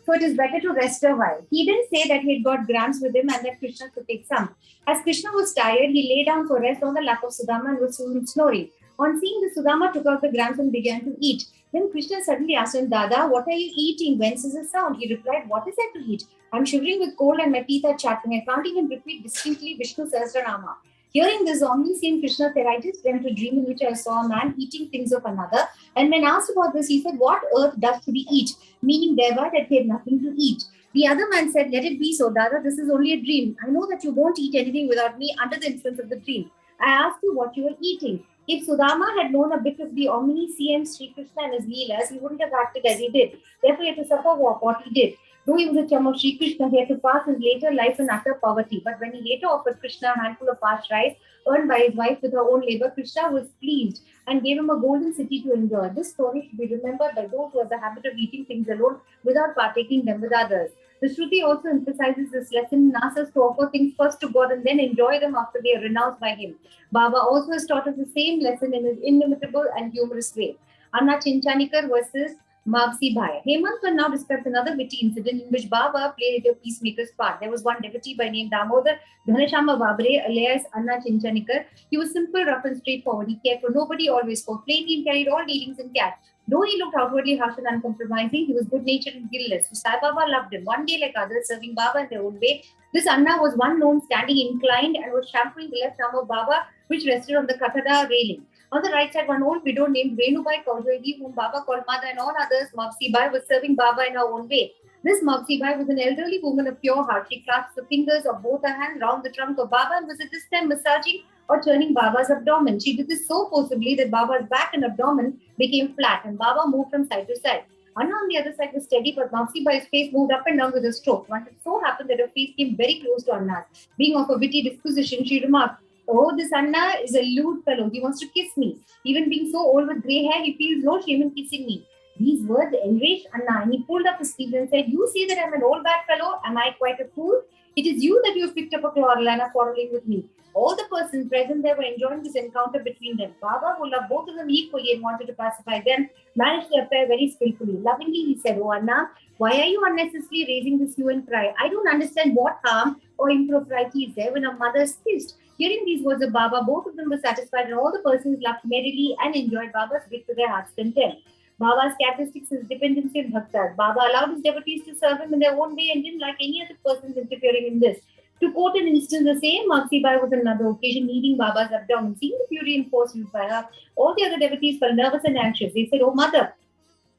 So it is better to rest a while. He didn't say that he had got grams with him and that Krishna could take some. As Krishna was tired, he lay down for rest on the lap of Sudama and was soon snoring. On seeing this, Sudama took out the grams and began to eat. Then Krishna suddenly asked him, Dada, what are you eating? Whence is the sound? He replied, what is there to eat? I'm shivering with cold and my teeth are chattering. I can't even repeat distinctly Vishnu Sahasranama. Hearing this omniscient Krishna said, I just dreamt a dream in which I saw a man eating things of another. And when asked about this, he said, what earth does to be eat? Meaning thereby that he had nothing to eat. The other man said, let it be so, Dada, this is only a dream. I know that you won't eat anything without me under the influence of the dream. I asked you what you were eating. If Sudama had known a bit of the omniscient Sri Krishna and his Leelas, he wouldn't have acted as he did. Therefore, he had to suffer what he did. Though he was a chum of Sri Krishna, he had to pass his later life in utter poverty. But when he later offered Krishna a handful of parched rice earned by his wife with her own labor, Krishna was pleased and gave him a golden city to enjoy. This story should be remembered by those who have the habit of eating things alone without partaking them with others. The Shruti also emphasizes this lesson and asks us to offer things first to God and then enjoy them after they are renounced by Him. Baba also has taught us the same lesson in his inimitable and humorous way. Anna Chinchanikar versus Mavsi Bhai. Hemant now describes another witty incident in which Baba played a peacemaker's part. There was one devotee by name Damodar Dhanashama Babre, alias Anna Chinchanikar. He was simple, rough and straightforward. He cared for nobody, always spoke plainly and carried all dealings in cash. Though he looked outwardly harsh and uncompromising, he was good-natured and guileless. So Sai Baba loved him. One day, like others, serving Baba in their own way, this Anna was one known standing inclined and was shampooing the left arm of Baba, which rested on the Kathada railing. On the right side, one old widow named Renubai Kaujagi, whom Baba called Mother, and all others, Mavsi Bai, was serving Baba in her own way. This Mavsi Bai was an elderly woman of pure heart. She clasped the fingers of both her hands round the trunk of Baba and was at this time massaging or turning Baba's abdomen. She did this so forcibly that Baba's back and abdomen became flat and Baba moved from side to side. Anna on the other side was steady, but Mavsi Bai's face moved up and down with a stroke. Once it so happened that her face came very close to Anna's. Being of a witty disposition, she remarked, oh, this Anna is a lewd fellow. He wants to kiss me. Even being so old with grey hair, he feels no shame in kissing me. These words enraged Anna and he pulled up his sleeves and said, you say that I'm an old bad fellow? Am I quite a fool? It is you that you have picked up a quarrel and are quarreling with me. All the persons present there were enjoying this encounter between them. Baba, who loved both of them equally and wanted to pacify them, managed the affair very skillfully. Lovingly, he said, "Oh, Anna, why are you unnecessarily raising this hue and cry? I don't understand what harm or impropriety is there when a mother is kissed." Hearing these words of Baba, both of them were satisfied and all the persons laughed merrily and enjoyed Baba's wit to their heart's content. Baba's characteristics is dependency on bhaktas. Baba allowed his devotees to serve him in their own way and didn't like any other persons interfering in this. To quote an instance, the same Maxi Bai was on another occasion kneading Baba's abdomen. Seeing the fury and force used by her, all the other devotees felt nervous and anxious. They said, "Oh, mother,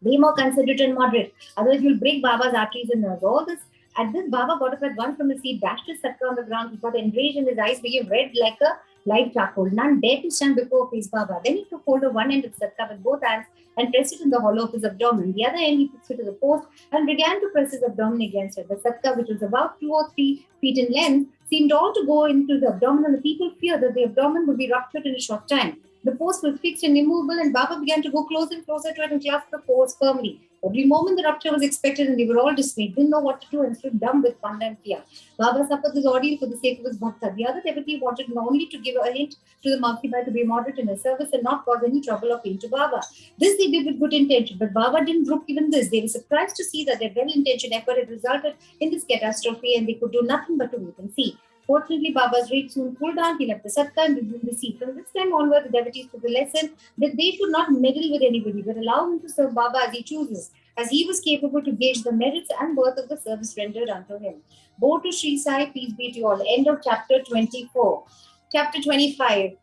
be more considerate and moderate. Otherwise, you'll break Baba's arteries and nerves." All this. At this, Baba got up at once from his seat, dashed his satka on the ground. He got enraged and his eyes became red like a live charcoal. None dared to stand before his Baba. Then he took hold of one end of the satka with both hands and pressed it in the hollow of his abdomen. The other end he fixed it to the post and began to press his abdomen against it. The satka, which was about 2 or 3 feet in length, seemed all to go into the abdomen, and the people feared that the abdomen would be ruptured in a short time. The post was fixed and immovable, and Baba began to go closer and closer to it and clasped the post firmly. Every moment the rupture was expected, and they were all dismayed, didn't know what to do, and stood dumb with wonder and fear. Baba suffered this ordeal for the sake of his bhakta. The other devotee wanted only to give a hint to the Malki Bai to be moderate in his service and not cause any trouble or pain to Baba. This they did with good intention, but Baba didn't brook even this. They were surprised to see that their well-intentioned effort had resulted in this catastrophe, and they could do nothing but to wait and see. Fortunately, Baba's rage soon cooled down. He left the satka and resumed the seat. From this time onward, the devotees took the lesson that they should not meddle with anybody, but allow him to serve Baba as he chooses, as he was capable to gauge the merits and worth of the service rendered unto him. Bow to Shri Sai, peace be to you all. End of chapter 24. Chapter 25.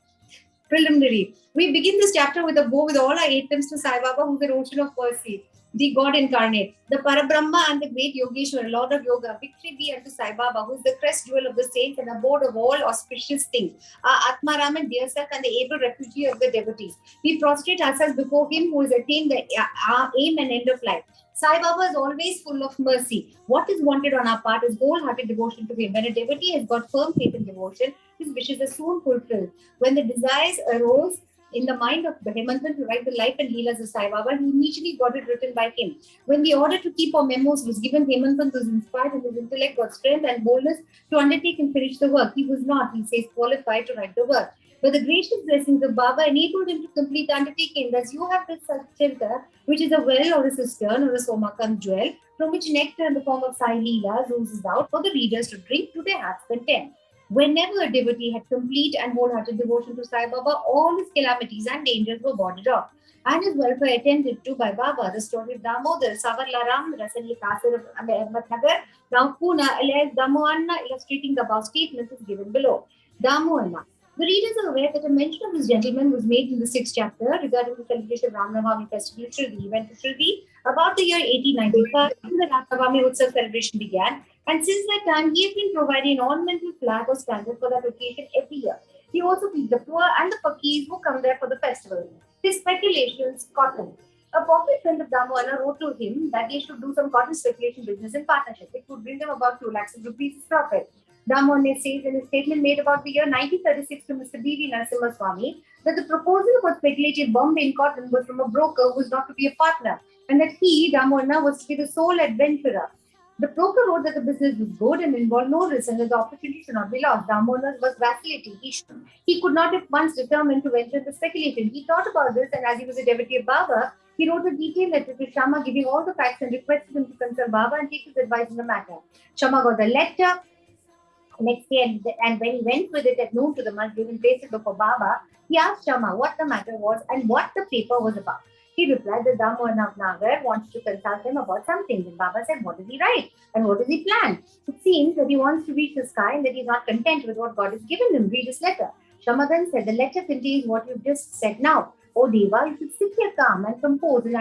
Preliminary. We begin this chapter with a bow with all our 8 hymns to Sai Baba, who is the ocean of mercy, the God incarnate, the Parabrahma and the great Yogeshwar, Lord of Yoga. Victory be unto Sai Baba, who is the crest jewel of the saints and abode of all auspicious things, our Atmaram and dear self and the able refugee of the devotees. We prostrate ourselves before him who has attained the aim and end of life. Sai Baba is always full of mercy. What is wanted on our part is wholehearted devotion to him. When a devotee has got firm faith and devotion, his wishes are soon fulfilled. When the desires arose in the mind of Hemanthan to write the life and leelas of Sai Baba, he immediately got it written by him. When the order to keep our memos was given, Hemanthan was inspired and his intellect got strength and boldness to undertake and finish the work. He was not, he says, qualified to write the work. But the gracious blessings of Baba enabled him to complete the undertaking. Thus, you have this Satcharita, which is a well or a cistern or a somakam jewel, from which nectar in the form of Sai Leela oozes out for the readers to drink to their heart's content. Whenever a devotee had complete and wholehearted devotion to Sai Baba, all his calamities and dangers were warded off, and his welfare attended to by Baba. The story of Damodar, Savarlaram, Rasali Kasar of Ahmednagar, now Pune, alias Damu Anna, illustrating the above statements is given below. Damu Anna. The readers are aware that a mention of this gentleman was made in the 6th chapter regarding the celebration of Ram Navami festival Shirdi. He went to Shirdi about the year 1895 when the Ram Navami Utsav celebration began, and since that time he has been providing an ornamental flag or standard for that occasion every year. He also feeds the poor and the fakirs who come there for the festival. His speculations, cotton. A popular friend of Damu Anna wrote to him that they should do some cotton speculation business in partnership. It would bring them about 2 lakhs of rupees profit. Damu Anna says in his statement made about the year 1936 to Mr. B.V. Narasimha Swami that the proposal for speculative Bombay in cotton was from a broker who was not to be a partner, and that he, Damu Anna, was to be the sole adventurer. The broker wrote that the business was good and involved no risk and that the opportunity should not be lost. Damu Anna was vacillating. He could not at once determine to venture the speculation. He thought about this, and as he was a devotee of Baba, he wrote a detailed letter to Shama giving all the facts and requested him to consult Baba and take his advice in the matter. Shama got the letter next day, and when he went with it at noon to the masjid and placed it before Baba, he asked Shama what the matter was and what the paper was about. He replied that Damu Anna of Nagar wants to consult him about something. And Baba said, what does he write and what does he plan? It seems that he wants to reach the sky and that he is not content with what God has given him. Read his letter. Shama then said, the letter contains what you've just said now. Oh Deva, you should sit here calm and compose and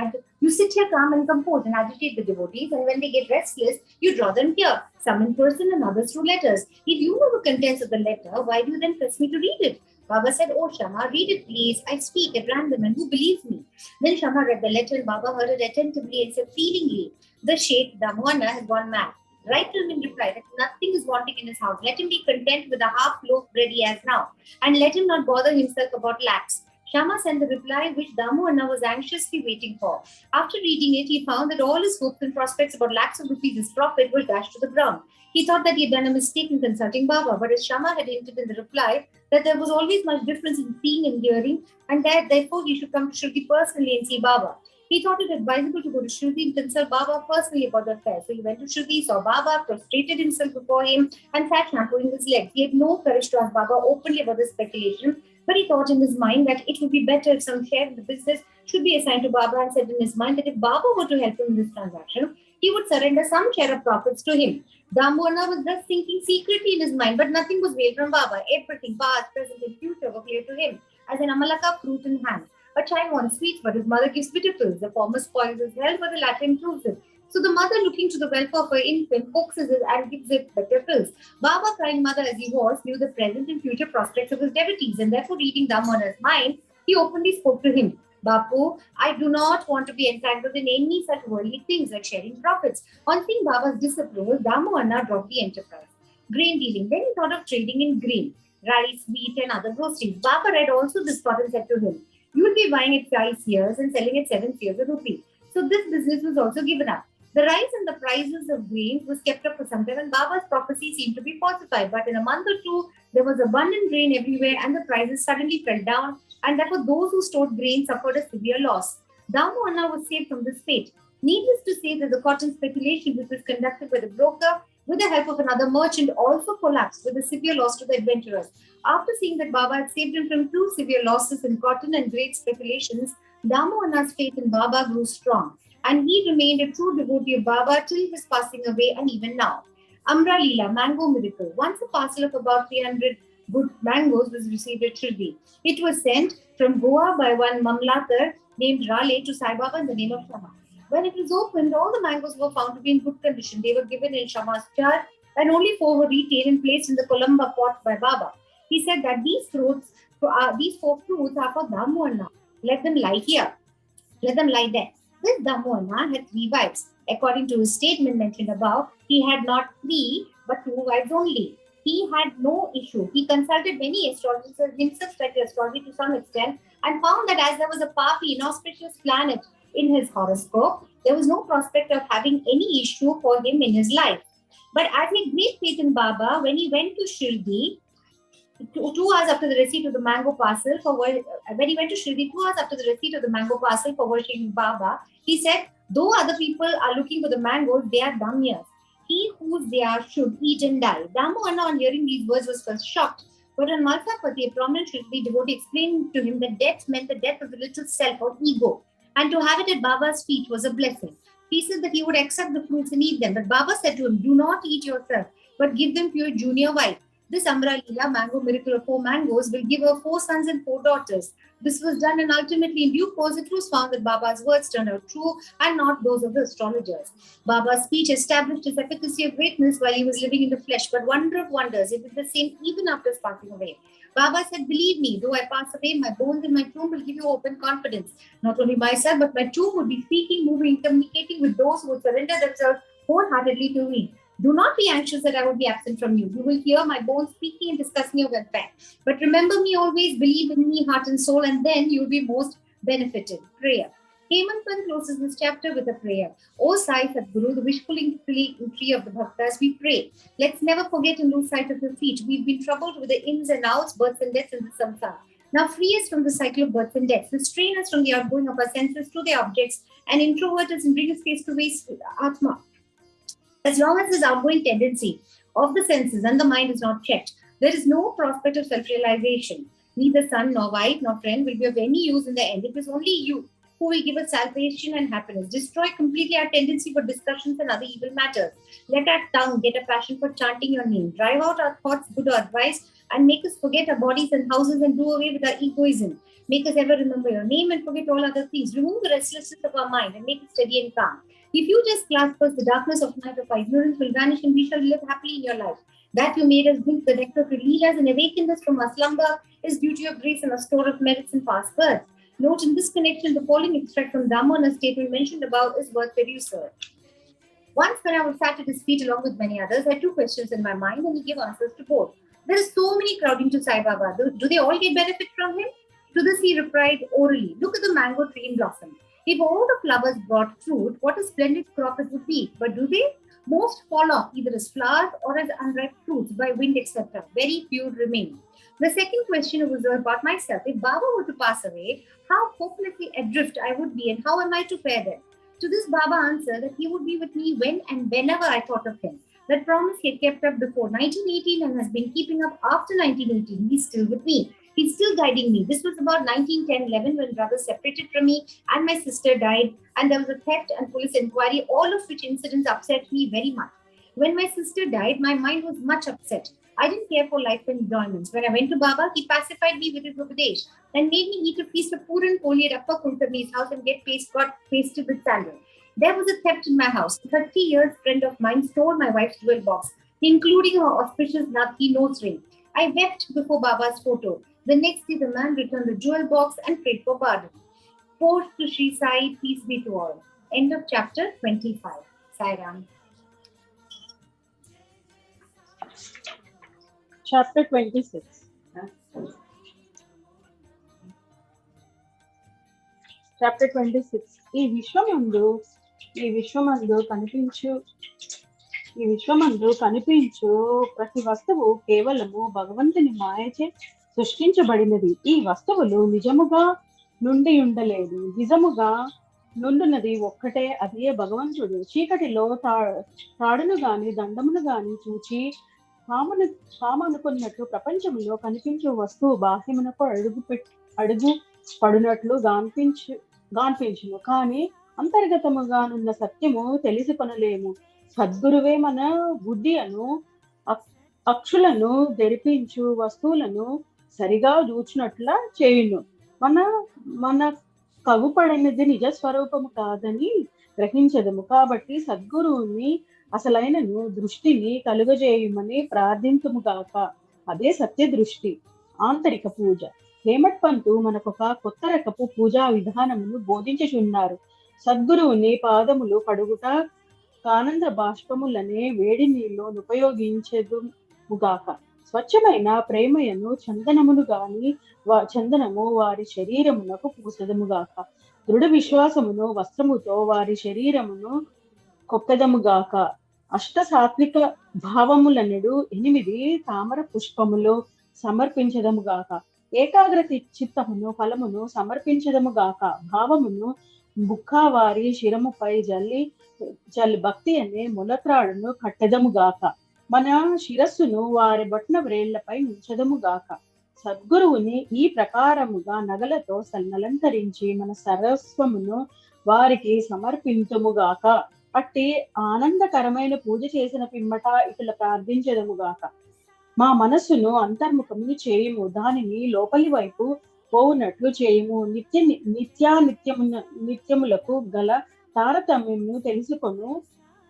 agitate the devotees, and when they get restless, you draw them here, some in person and others through letters. If you know the contents of the letter, why do you then press me to read it? Baba said, oh Shama, read it please. I speak at random and who believes me? Then Shama read the letter and Baba heard it attentively and said feelingly, the Sheikh Damu Anna has gone mad. Write to him in reply that nothing is wanting in his house. Let him be content with the half loaf bread he has now, and let him not bother himself about lakhs. Shama sent the reply which Damu Anna was anxiously waiting for. After reading it, he found that all his hopes and prospects about lakhs of rupees as profit were dashed to the ground. He thought that he had done a mistake in consulting Baba, but as Shama had hinted in the reply that there was always much difference in seeing and hearing, and that therefore he should come to Shirdi personally and see Baba. He thought it advisable to go to Shirdi and consult Baba personally about the affair. So he went to Shirdi, saw Baba, prostrated himself before him, and sat shampooing his legs. He had no courage to ask Baba openly about the speculation, but he thought in his mind that it would be better if some share in the business should be assigned to Baba, and said in his mind that if Baba were to help him in this transaction, he would surrender some share of profits to him. Damu Anna was thus thinking secretly in his mind, but nothing was veiled from Baba. Everything, past, present, and future, were clear to him, as an amalaka fruit in hand. A child wants sweets, but his mother gives bitter pills. The former spoils his health, but the latter improves it. So the mother, looking to the welfare of her infant, coaxes it and gives it better pills. Baba, kind mother as he was, knew the present and future prospects of his devotees, and therefore, reading Damu Anna's mind, he openly spoke to him. Bapu, I do not want to be entangled in any such worldly things like sharing profits. On seeing Baba's disapproval, Damu Anna dropped the enterprise. Grain dealing. Then he thought of trading in grain, rice, wheat, and other groceries. Baba read also this thought and said to him, you will be buying at 5 years and selling at 7 years a rupee. So this business was also given up. The rice and the prices of grains was kept up for some time, and Baba's prophecy seemed to be falsified. But in a month or two, there was abundant grain everywhere, and the prices suddenly fell down, and therefore those who stored grain suffered a severe loss. Damu Anna was saved from this fate. Needless to say that the cotton speculation, which was conducted by the broker with the help of another merchant, also collapsed with a severe loss to the adventurers. After seeing that Baba had saved him from 2 severe losses in cotton and grain speculations, Damu Anna's faith in Baba grew strong, and he remained a true devotee of Baba till his passing away, and even now. Amra Leela, mango miracle. Once a parcel of about 300 good mangoes was received at Shirdi. It was sent from Goa by one Mamlatar named Raleigh to Sai Baba in the name of Shama. When it was opened, all the mangoes were found to be in good condition. They were given in Shama's jar, and only 4 were retained and placed in the Columba pot by Baba. He said that these 4 fruits are for Damu Anna. Let them lie here. Let them lie there. This Damu Anna had 3 wives. According to his statement mentioned above, he had not 3 but 2 wives only. He had no issue. He consulted many astrologers, himself studied astrology to some extent, and found that as there was a Papi, inauspicious planet in his horoscope, there was no prospect of having any issue for him in his life. But as he had great faith in Baba, when he went to Shirdi, 2 hours after the receipt of the mango parcel when he went to Shirdi 2 hours after the receipt of the mango parcel for worshipping Baba, he said, though other people are looking for the mangoes, they are damyas. He whose they are should eat and die. Damu Anna, on hearing these words, was first shocked. But on Malsapati, a prominent Shirdi devotee, explained to him that death meant the death of the little self or ego, and to have it at Baba's feet was a blessing. He said that he would accept the fruits and eat them. But Baba said to him, do not eat yourself, but give them to your junior wife. This Amra Leela, mango miracle of 4 mangoes, will give her 4 sons and 4 daughters. This was done, and ultimately in due course it was found that Baba's words turned out true and not those of the astrologers. Baba's speech established his efficacy of greatness while he was living in the flesh, but wonder of wonders, it did the same even after his passing away. Baba said, believe me, though I pass away, my bones in my tomb will give you hope and confidence. Not only myself, but my tomb would be speaking, moving, communicating with those who would surrender themselves wholeheartedly to me. Do not be anxious that I would be absent from you. You will hear my bones speaking and discussing your welfare. But remember me always, believe in me, heart and soul, and then you will be most benefited. Prayer. Hemant Pant closes this chapter with a prayer. O Sai Satguru, the wishful tree of the Bhaktas, we pray. Let's never forget and lose sight of your feet. We've been troubled with the ins and outs, births and deaths in the samsara. Now free us from the cycle of births and deaths. Restrain us from the outgoing of our senses to their objects, and introvert us and bring us face to face with Atma. As long as this outgoing tendency of the senses and the mind is not checked, there is no prospect of self-realization. Neither son, nor wife, nor friend will be of any use in the end. It is only you who will give us salvation and happiness. Destroy completely our tendency for discussions and other evil matters. Let our tongue get a passion for chanting your name. Drive out our thoughts, good advice, and make us forget our bodies and houses and do away with our egoism. Make us ever remember your name and forget all other things. Remove the restlessness of our mind and make it steady and calm. If you just clasp us, the darkness of night of our ignorance will vanish and we shall live happily in your life. That you made us drink the nectar to lead us and awaken us from our slumber is due to your grace and a store of merits and past births. Note in this connection, the following extract from Damu Anna's statement mentioned above is worth research. Once when I was sat at his feet along with many others, I had 2 questions in my mind and he gave answers to both. There is so many crowding to Sai Baba. Do they all get benefit from him? To this he replied orally, "Look at the mango tree in blossom. If all the flowers brought fruit, what a splendid crop it would be. But do they? Most fall off either as flowers or as unripe fruits by wind, etc. Very few remain." The second question was about myself. If Baba were to pass away, how hopelessly adrift I would be, and how am I to fare then? To this Baba answered that he would be with me when and whenever I thought of him. That promise he had kept up before 1918 and has been keeping up after 1918. He's still with me. He's still guiding me. This was about 1910-11 when brothers separated from me and my sister died, and there was a theft and police inquiry, all of which incidents upset me very much. When my sister died, my mind was much upset. I didn't care for life enjoyments. When I went to Baba, he pacified me with his Upadesh and made me eat a feast of Puran Poli at Upper Kuntarni's house and got pasted with sandal. There was a theft in my house. A 30-year friend of mine stole my wife's jewel box, including her auspicious Nagki nose ring. I wept before Baba's photo. The next day, the man returned the jewel box and prayed for pardon. Post to Shri Sai, peace be to all. End of chapter 25. Sai Ram. Chapter 26. Chapter 26. ఈ విశ్వమందు కనిపించు ప్రతి వస్తువు కేవలము భగవంతుని మాయచే సృష్టించబడినది. ఈ వస్తువులు నిజముగా నుండి ఉండలేదు. నిజముగా నుండున్నది ఒక్కటే, అదే భగవంతుడు. చీకటిలో తాడును గాని దండమును గాని చూచి పాము అనుకున్నట్లు ప్రపంచంలో కనిపించే వస్తువు బాహ్యమునకు అడుగు పడినట్లు గాన్పించును, కానీ అంతర్గతముగానున్న సత్యము తెలిసి కొనలేము. సద్గురువే మన బుద్ధి అను అక్షులను తెరిపించు వస్తువులను సరిగా చూచినట్లా చేయును. మన కగుపడినది నిజ స్వరూపము కాదని గ్రహించదము. కాబట్టి సద్గురువుని అసలైన దృష్టిని కలుగజేయమని ప్రార్థించుముగాక. అదే సత్య దృష్టి. ఆంతరిక పూజ. హేమట్ పంతు మనకొక కొత్త రకపు పూజా విధానమును బోధించుచున్నారు. సద్గురువుని పాదములు కడుగుట ఆనంద బాష్పములనే వేడి నీళ్లు ఉపయోగించదుముగాక. స్వచ్ఛమైన ప్రేమయను చందనము వారి శరీరమునకు పూసదముగాక. దృఢ విశ్వాసమును వస్త్రముతో వారి శరీరమును కొప్పెదముగాక. అష్ట సాత్విక భావములనెడు 8 తామర పుష్పములు సమర్పించదముగాక. ఏకాగ్రత చిత్తమును ఫలమును సమర్పించదముగాక. భావమును బుక్కావారి శిరముపై జల్లి భక్తి అనే ములత్రాడును కట్టెదముగాక. మన శిరస్సును వారి బొట్న వ్రేళ్లపై ఉంచదముగాక. సద్గురువుని ఈ ప్రకారముగా నగలతో నలంకరించి మన సర్వస్వమును వారికి సమర్పించముగాక. అట్టి ఆనందకరమైన పూజ చేసిన పిమ్మట ఇట్లా ప్రార్థించదముగాక. మా మనస్సును అంతర్ముఖము చేయుము, దానిని లోపలి వైపు పోవునట్లు చేయుము. నిత్యములకు గల తారతమ్యము తెలుసుకొను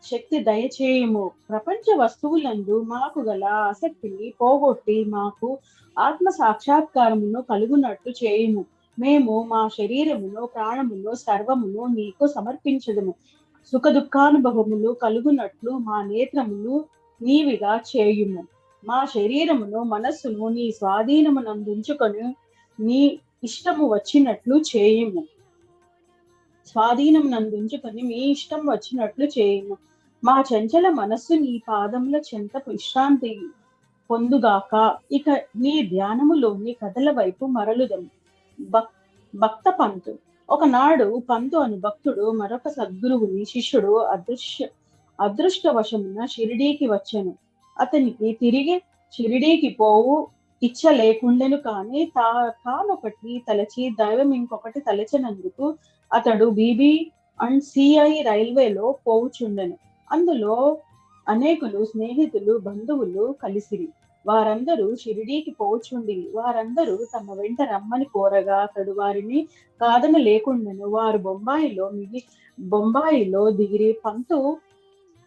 శక్తి దయచేయుము. ప్రపంచ వస్తువులందు మాకు గల ఆసక్తిని పోగొట్టి మాకు ఆత్మ సాక్షాత్కారమును కలుగునట్లు చేయుము. మేము మా శరీరమును ప్రాణమును సర్వమును నీకు సమర్పించదము. సుఖ దుఃఖానుభవములు కలుగునట్లు మా నేత్రమును నీవిగా చేయుము. మా శరీరమును మనస్సును నీ స్వాధీనమునందుంచుకొని నీ ఇష్టము వచ్చినట్లు చేయుము. స్వాధీనమునందుంచుకొని మీ ఇష్టం వచ్చినట్లు చేయుము. మా చంచల మనస్సు నీ పాదముల చెంత విశ్రాంతి పొందుగాక. ఇక నీ ధ్యానములోని కథల వైపు మరలుదము. భక్త పంతు. ఒకనాడు పంతు అను భక్తుడు మరొక సద్గురువుని శిష్యుడు అదృష్టవశమున షిరిడీకి వచ్చెను. అతనికి తిరిగి షిరిడీకి పోవు ఇచ్చ లేకుండెను, కానీ తానొకటి తలచి దైవం ఇంకొకటి తలచినందుకు అతడు BB&CI రైల్వేలో పోవుచుండెను. అందులో అనేకులు స్నేహితులు బంధువులు కలిసిరి. వారందరూ షిరిడీకి పోవుచుండి వారందరూ తమ వెంట రమ్మని కోరగా అతడు వారిని కాదన లేకుండెను. వారు బొంబాయిలో దిగిరి.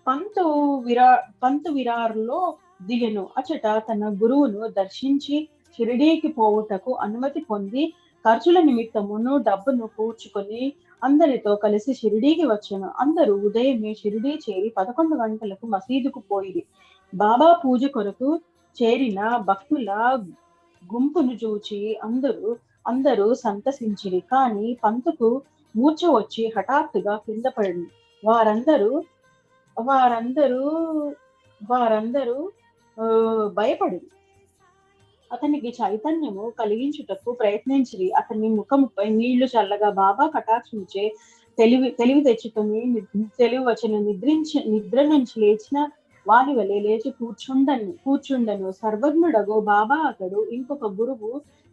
పంతు విరార్లో దిగెను. అచట తన గురువును దర్శించి షిరిడీకి పోవుటకు అనుమతి పొంది ఖర్చుల నిమిత్తమును డబ్బును కూర్చుకొని అందరితో కలిసి షిరిడీకి వచ్చెను. అందరూ ఉదయమే షిరిడీ చేరి 11 గంటలకు మసీదుకు పోయిరి. బాబా పూజ కొరకు చేరిన భక్తుల గుంపును చూచి అందరూ అందరూ సంతసించిరి. కానీ పంతుకు మూర్ఛ వచ్చి హఠాత్తుగా కింద పడింది. వారందరూ వారందరూ వారందరూ భయపడి అతనికి చైతన్యము కలిగించుటకు ప్రయత్నించిరి. అతని ముఖముపై నీళ్లు చల్లగా బాబా కటాక్షించే తెలివి తెచ్చుకొని తెలివి వచ్చిన నిద్ర నుంచి లేచిన వాని వలె లేచి కూర్చుండను. సర్వజ్ఞుడగో బాబా అతడు ఇంకొక గురువు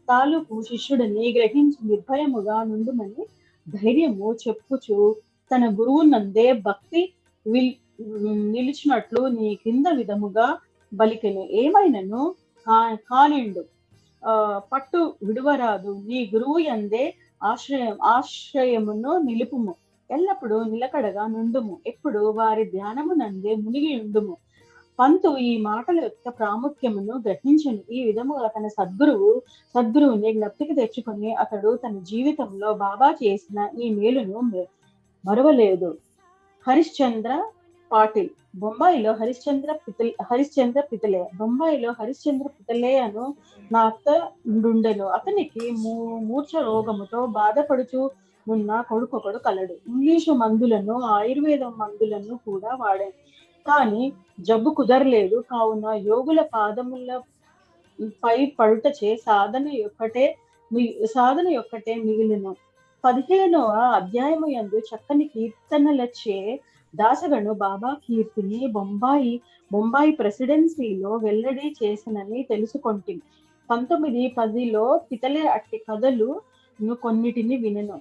తాలూకు శిష్యుడిని గ్రహించి నిర్భయముగా నుండుమని ధైర్యము చెప్పుచు తన గురువు నందే భక్తి నిలిచినట్లు నీ కింద విధముగా బలికెను. ఏమైనను కానిండు పట్టు విడువరాదు. నీ గురువు యందే ఆశ్రయమును నిలుపుము. ఎల్లప్పుడూ నిలకడగా నుండుము. ఎప్పుడు వారి ధ్యానము నందే మునిగి ఉండుము. పంతు ఈ మాటల యొక్క ప్రాముఖ్యమును గ్రహించను. ఈ విధముగా తన సద్గురువుని జ్ఞప్తికి తెచ్చుకొని అతడు తన జీవితంలో బాబా చేసిన ఈ మేలును మరవలేదు. హరిశ్చంద్ర పాటిల్ బొంబాయిలో హరిశ్చంద్ర పితలే అను నా అత్త ఉండెను. అతనికి మూర్ఛ రోగముతో బాధపడుచు ఉన్న కొడుకొకడు కలడు. ఇంగ్లీషు మందులను ఆయుర్వేదం మందులను కూడా వాడాను. కానీ జబ్బు కుదరలేదు. కావున యోగుల పాదముల పై పడుటచే సాధన యొక్కటే మిగిలిను. 15వ అధ్యాయము యందు చక్కని కీర్తనలచే దాసగను బాబా కీర్తిని బొంబాయి ప్రెసిడెన్సీలో వెల్లడి చేసినని తెలుసుకొంటి. 1910లో పితలే అట్టి కథలు కొన్నిటిని వినెను.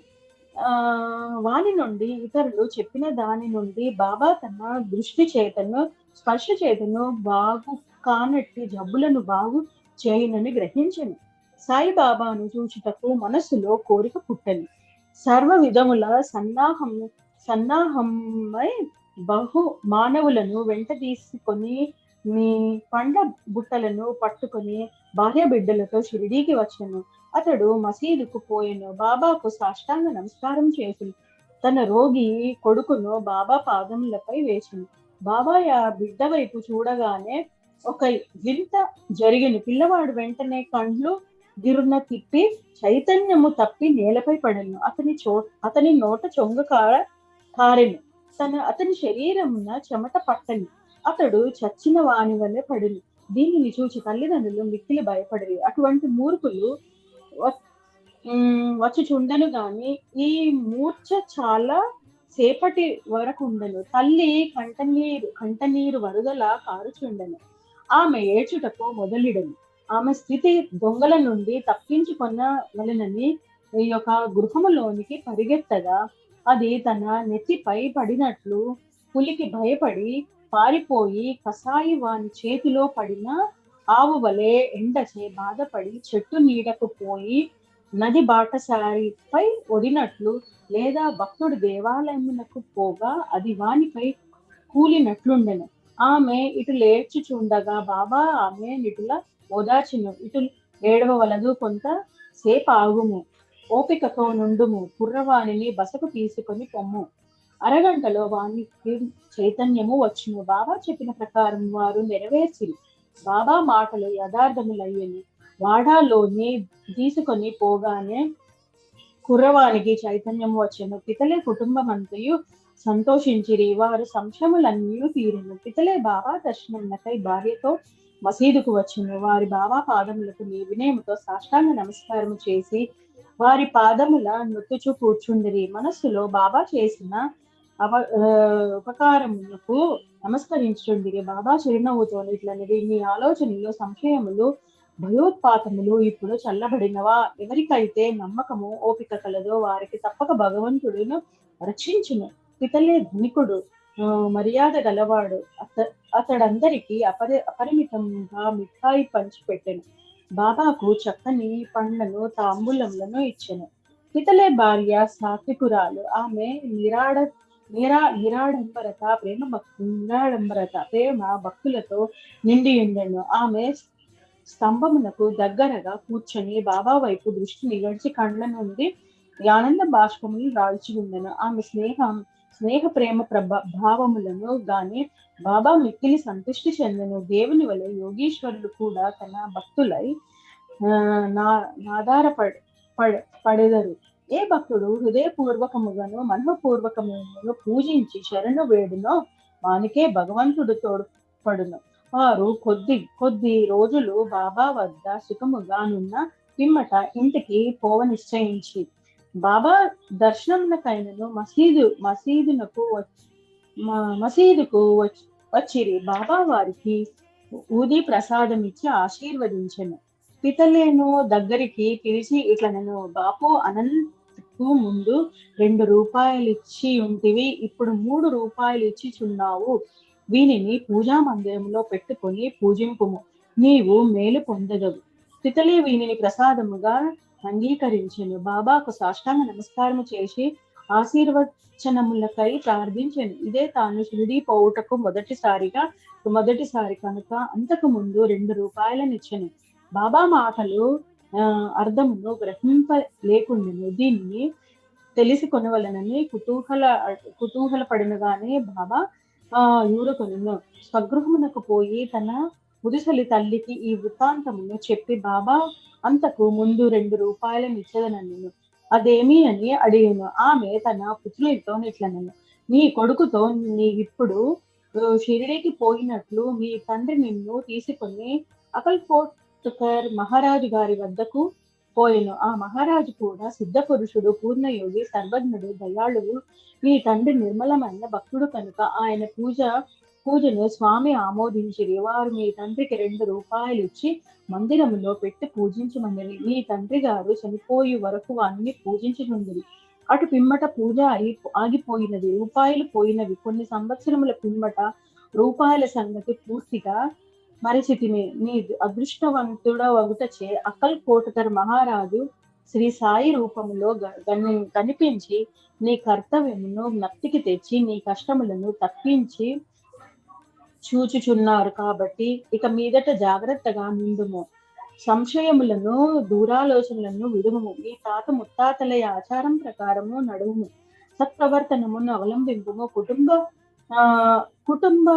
వాని నుండి ఇతరులు చెప్పిన దాని నుండి బాబా తన దృష్టి చేతను స్పర్శ చేతను బాగు కానట్టి జబ్బులను బాగు చేయునని గ్రహించను. సాయిబాబాను చూచుటకు మనస్సులో కోరిక పుట్టని. సర్వ విధముల సన్నాహమై బహు మానవులను వెంట తీసుకొని మీ పండ్ల బుట్టలను పట్టుకొని భార్య బిడ్డలతో షిరిడీకి వచ్చాను. అతడు మసీదుకు పోయెను. బాబాకు సాష్టాంగ నమస్కారం చేసును. తన రోగి కొడుకును బాబా పాదములపై వేసును. బాబా ఆ బిడ్డ వైపు చూడగానే ఒక వింత జరిగిన. పిల్లవాడు వెంటనే కండ్లు గిరున తిప్పి చైతన్యము తప్పి నేలపై పడెను. అతని నోట చొంగ కారెను. అతని శరీరమున చెమట పట్టని. అతడు చచ్చిన వాని వల్లే పడెను. దీనిని చూచి తల్లిదండ్రులు మిక్కిలి భయపడేది. అటువంటి మూర్ఖులు వచ్చి చుండెను గాని ఈ మూర్ఛ చాలా సేపటి వరకు ఉండెను. తల్లి కంటనీరు వరుదల కారుచుండెను. ఆమె ఏడ్చుటకు మొదలిడెను. ఆమె స్థితి దొంగల నుండి తప్పించుకొన్న వలనని ఈ యొక్క గృహములోనికి పరిగెత్తగా అది తన నెత్తిపై పడినట్లు పులికి భయపడి పారిపోయి కసాయి వాని చేతిలో పడిన ఆవు వలె ఎండచే బాధపడి చెట్టు నీడకు పోయి నది బాటసారిపై ఒడినట్లు లేదా భక్తుడు దేవాలయమునకు పోగా అది వానిపై కూలినట్లుండెను. ఆమె ఇటు లేర్చుచుండగా బాబా ఆమె నిటుల ఓదార్చును. ఇటు ఏడవలదు, కొంత సేపు ఆగుము, ఓపికతో నుండుము, కుర్రవాణిని బసకు తీసుకొని పొమ్ము, అరగంటలో వానికి చైతన్యము వచ్చును. బాబా చెప్పిన ప్రకారం వారు నెరవేర్చిరి. బాబా మాటలు యథార్థములయ్యని. వాడాలోని తీసుకొని పోగానే కుర్రవానికి చైతన్యము వచ్చెను. పితలే కుటుంబం అంతయు సంతోషించిరి. వారు సంశయములన్నీ తీరెను. పితలే బాబా దర్శనమునకై భార్యతో మసీదుకు వచ్చును. వారి బాబా పాదములకు వినయముతో సాష్టాంగ నమస్కారము చేసి వారి పాదముల నొత్తుచు కూర్చుండిరి. మనస్సులో బాబా చేసిన ఉపకారములకు నమస్కరించుండిరి. బాబా చిరునవ్వుతో ఇట్లనిది, నీ ఆలోచనలు, సంశయములు, భయోత్పాతములు ఇప్పుడు చల్లబడినవా? ఎవరికైతే నమ్మకము, ఓపిక కలదో వారికి తప్పక భగవంతుడును రక్షించును. పితలే ధనికుడు, మర్యాద గలవాడు. అతడందరికీ అపరిమితంగా మిఠాయి పంచిపెట్టెను. బాబాకు చక్కని పండ్లను, తాంబూలములను ఇచ్చెను. పితలే భార్య సాత్వికురాలు. ఆమె నిరాడంబరత ప్రేమ భక్తులతో నిండి ఉండెను. ఆమె స్తంభమునకు దగ్గరగా కూర్చొని బాబా వైపు దృష్టి నిగడ్చి కండ్ల నుండి ఆనంద బాష్పములు రాల్చి ఉండెను. ఆమె స్నేహ ప్రేమ భావములను గాని బాబా మిక్కిలి సంతృష్టి చెందెను. దేవుని వలె యోగీశ్వరులు కూడా తన భక్తులై పడెదరు. ఏ భక్తుడు హృదయపూర్వకముగాను మనఃపూర్వకముగాను పూజించి శరణు వేడునో వానికే భగవంతుడు తోడ్పడును. వారు కొద్ది రోజులు బాబా వద్ద సుఖముగానున్న పిమ్మట ఇంటికి పోవ నిశ్చయించి బాబా దర్శనమునకైనను మసీదుకు వచ్చిరి. బాబా వారికి ఊది ప్రసాదం ఇచ్చి ఆశీర్వదించెను. పితలేను దగ్గరికి పిలిచి ఇట్లనను, బాపు అనంతకు ముందు 2 రూపాయలు ఇచ్చి ఉంటివి, ఇప్పుడు 3 రూపాయలు ఇచ్చి చున్నావు. వీనిని పూజా మందిరంలో పెట్టుకొని పూజింపుము, నీవు మేలు పొందదవు. పితలే వీనిని ప్రసాదముగా అంగీకరించెను. బాబాకు సాష్టాంగ నమస్కారము చేసి ఆశీర్వచనములకై ప్రార్థించెను. ఇదే తాను షిరిడి పోవుటకు మొదటిసారి కనుక అంతకు ముందు 2 రూపాయలనిచ్చెను. బాబా మాటలు అర్థమును గ్రహింపలేకుండెను. దీన్ని తెలిసి కొనవలనని కుతూహల పడినగానే బాబా యూరకొనెను. స్వగృహమునకు పోయి తన ముదుసలి తల్లికి ఈ వృత్తాంతమును చెప్పి, బాబా అంతకు ముందు 2 రూపాయలనిచ్చేదనను, అదేమి అని అడిగాను. ఆమె తన పుత్రులతో ఇట్లనను, నీ కొడుకుతో నీవిప్పుడు షిరిడీకి పోయినట్లు మీ తండ్రి నిన్ను తీసుకొని అకల్కోట్కర్ మహారాజు గారి వద్దకు పోయెను. ఆ మహారాజు కూడా సిద్ధ పురుషుడు, పూర్ణయోగి, సర్వజ్ఞుడు, దయాళువు. మీ తండ్రి నిర్మలమైన భక్తుడు కనుక ఆయన పూజను స్వామి ఆమోదించిరి. వారు మీ తండ్రికి 2 రూపాయలు ఇచ్చి మందిరములో పెట్టి పూజించమన్నది. మీ తండ్రి గారు చనిపోయే వరకు వారిని పూజించుచుండిరి. అటు పిమ్మట పూజ ఆగిపోయినది. రూపాయలు పోయినవి. కొన్ని సంవత్సరముల పిమ్మట రూపాయల సంగతి పూర్తిగా మరచితిమి. నీ అదృష్టవంతుడవగుటచే అక్కల్ కోటకర్ మహారాజు శ్రీ సాయి రూపములో కనిపించి నీ కర్తవ్యమును జ్ఞప్తికి తెచ్చి నీ కష్టములను తప్పించి చూచుచున్నారు. కాబట్టి ఇక మీదట జాగ్రత్తగా నుండుము, సంశయములను దూరాలోచనలను విడుము, మీ తాత ముత్తాతల ఆచారం ప్రకారము నడువుము, సత్ప్రవర్తనమును అవలంబింపుము, కుటుంబ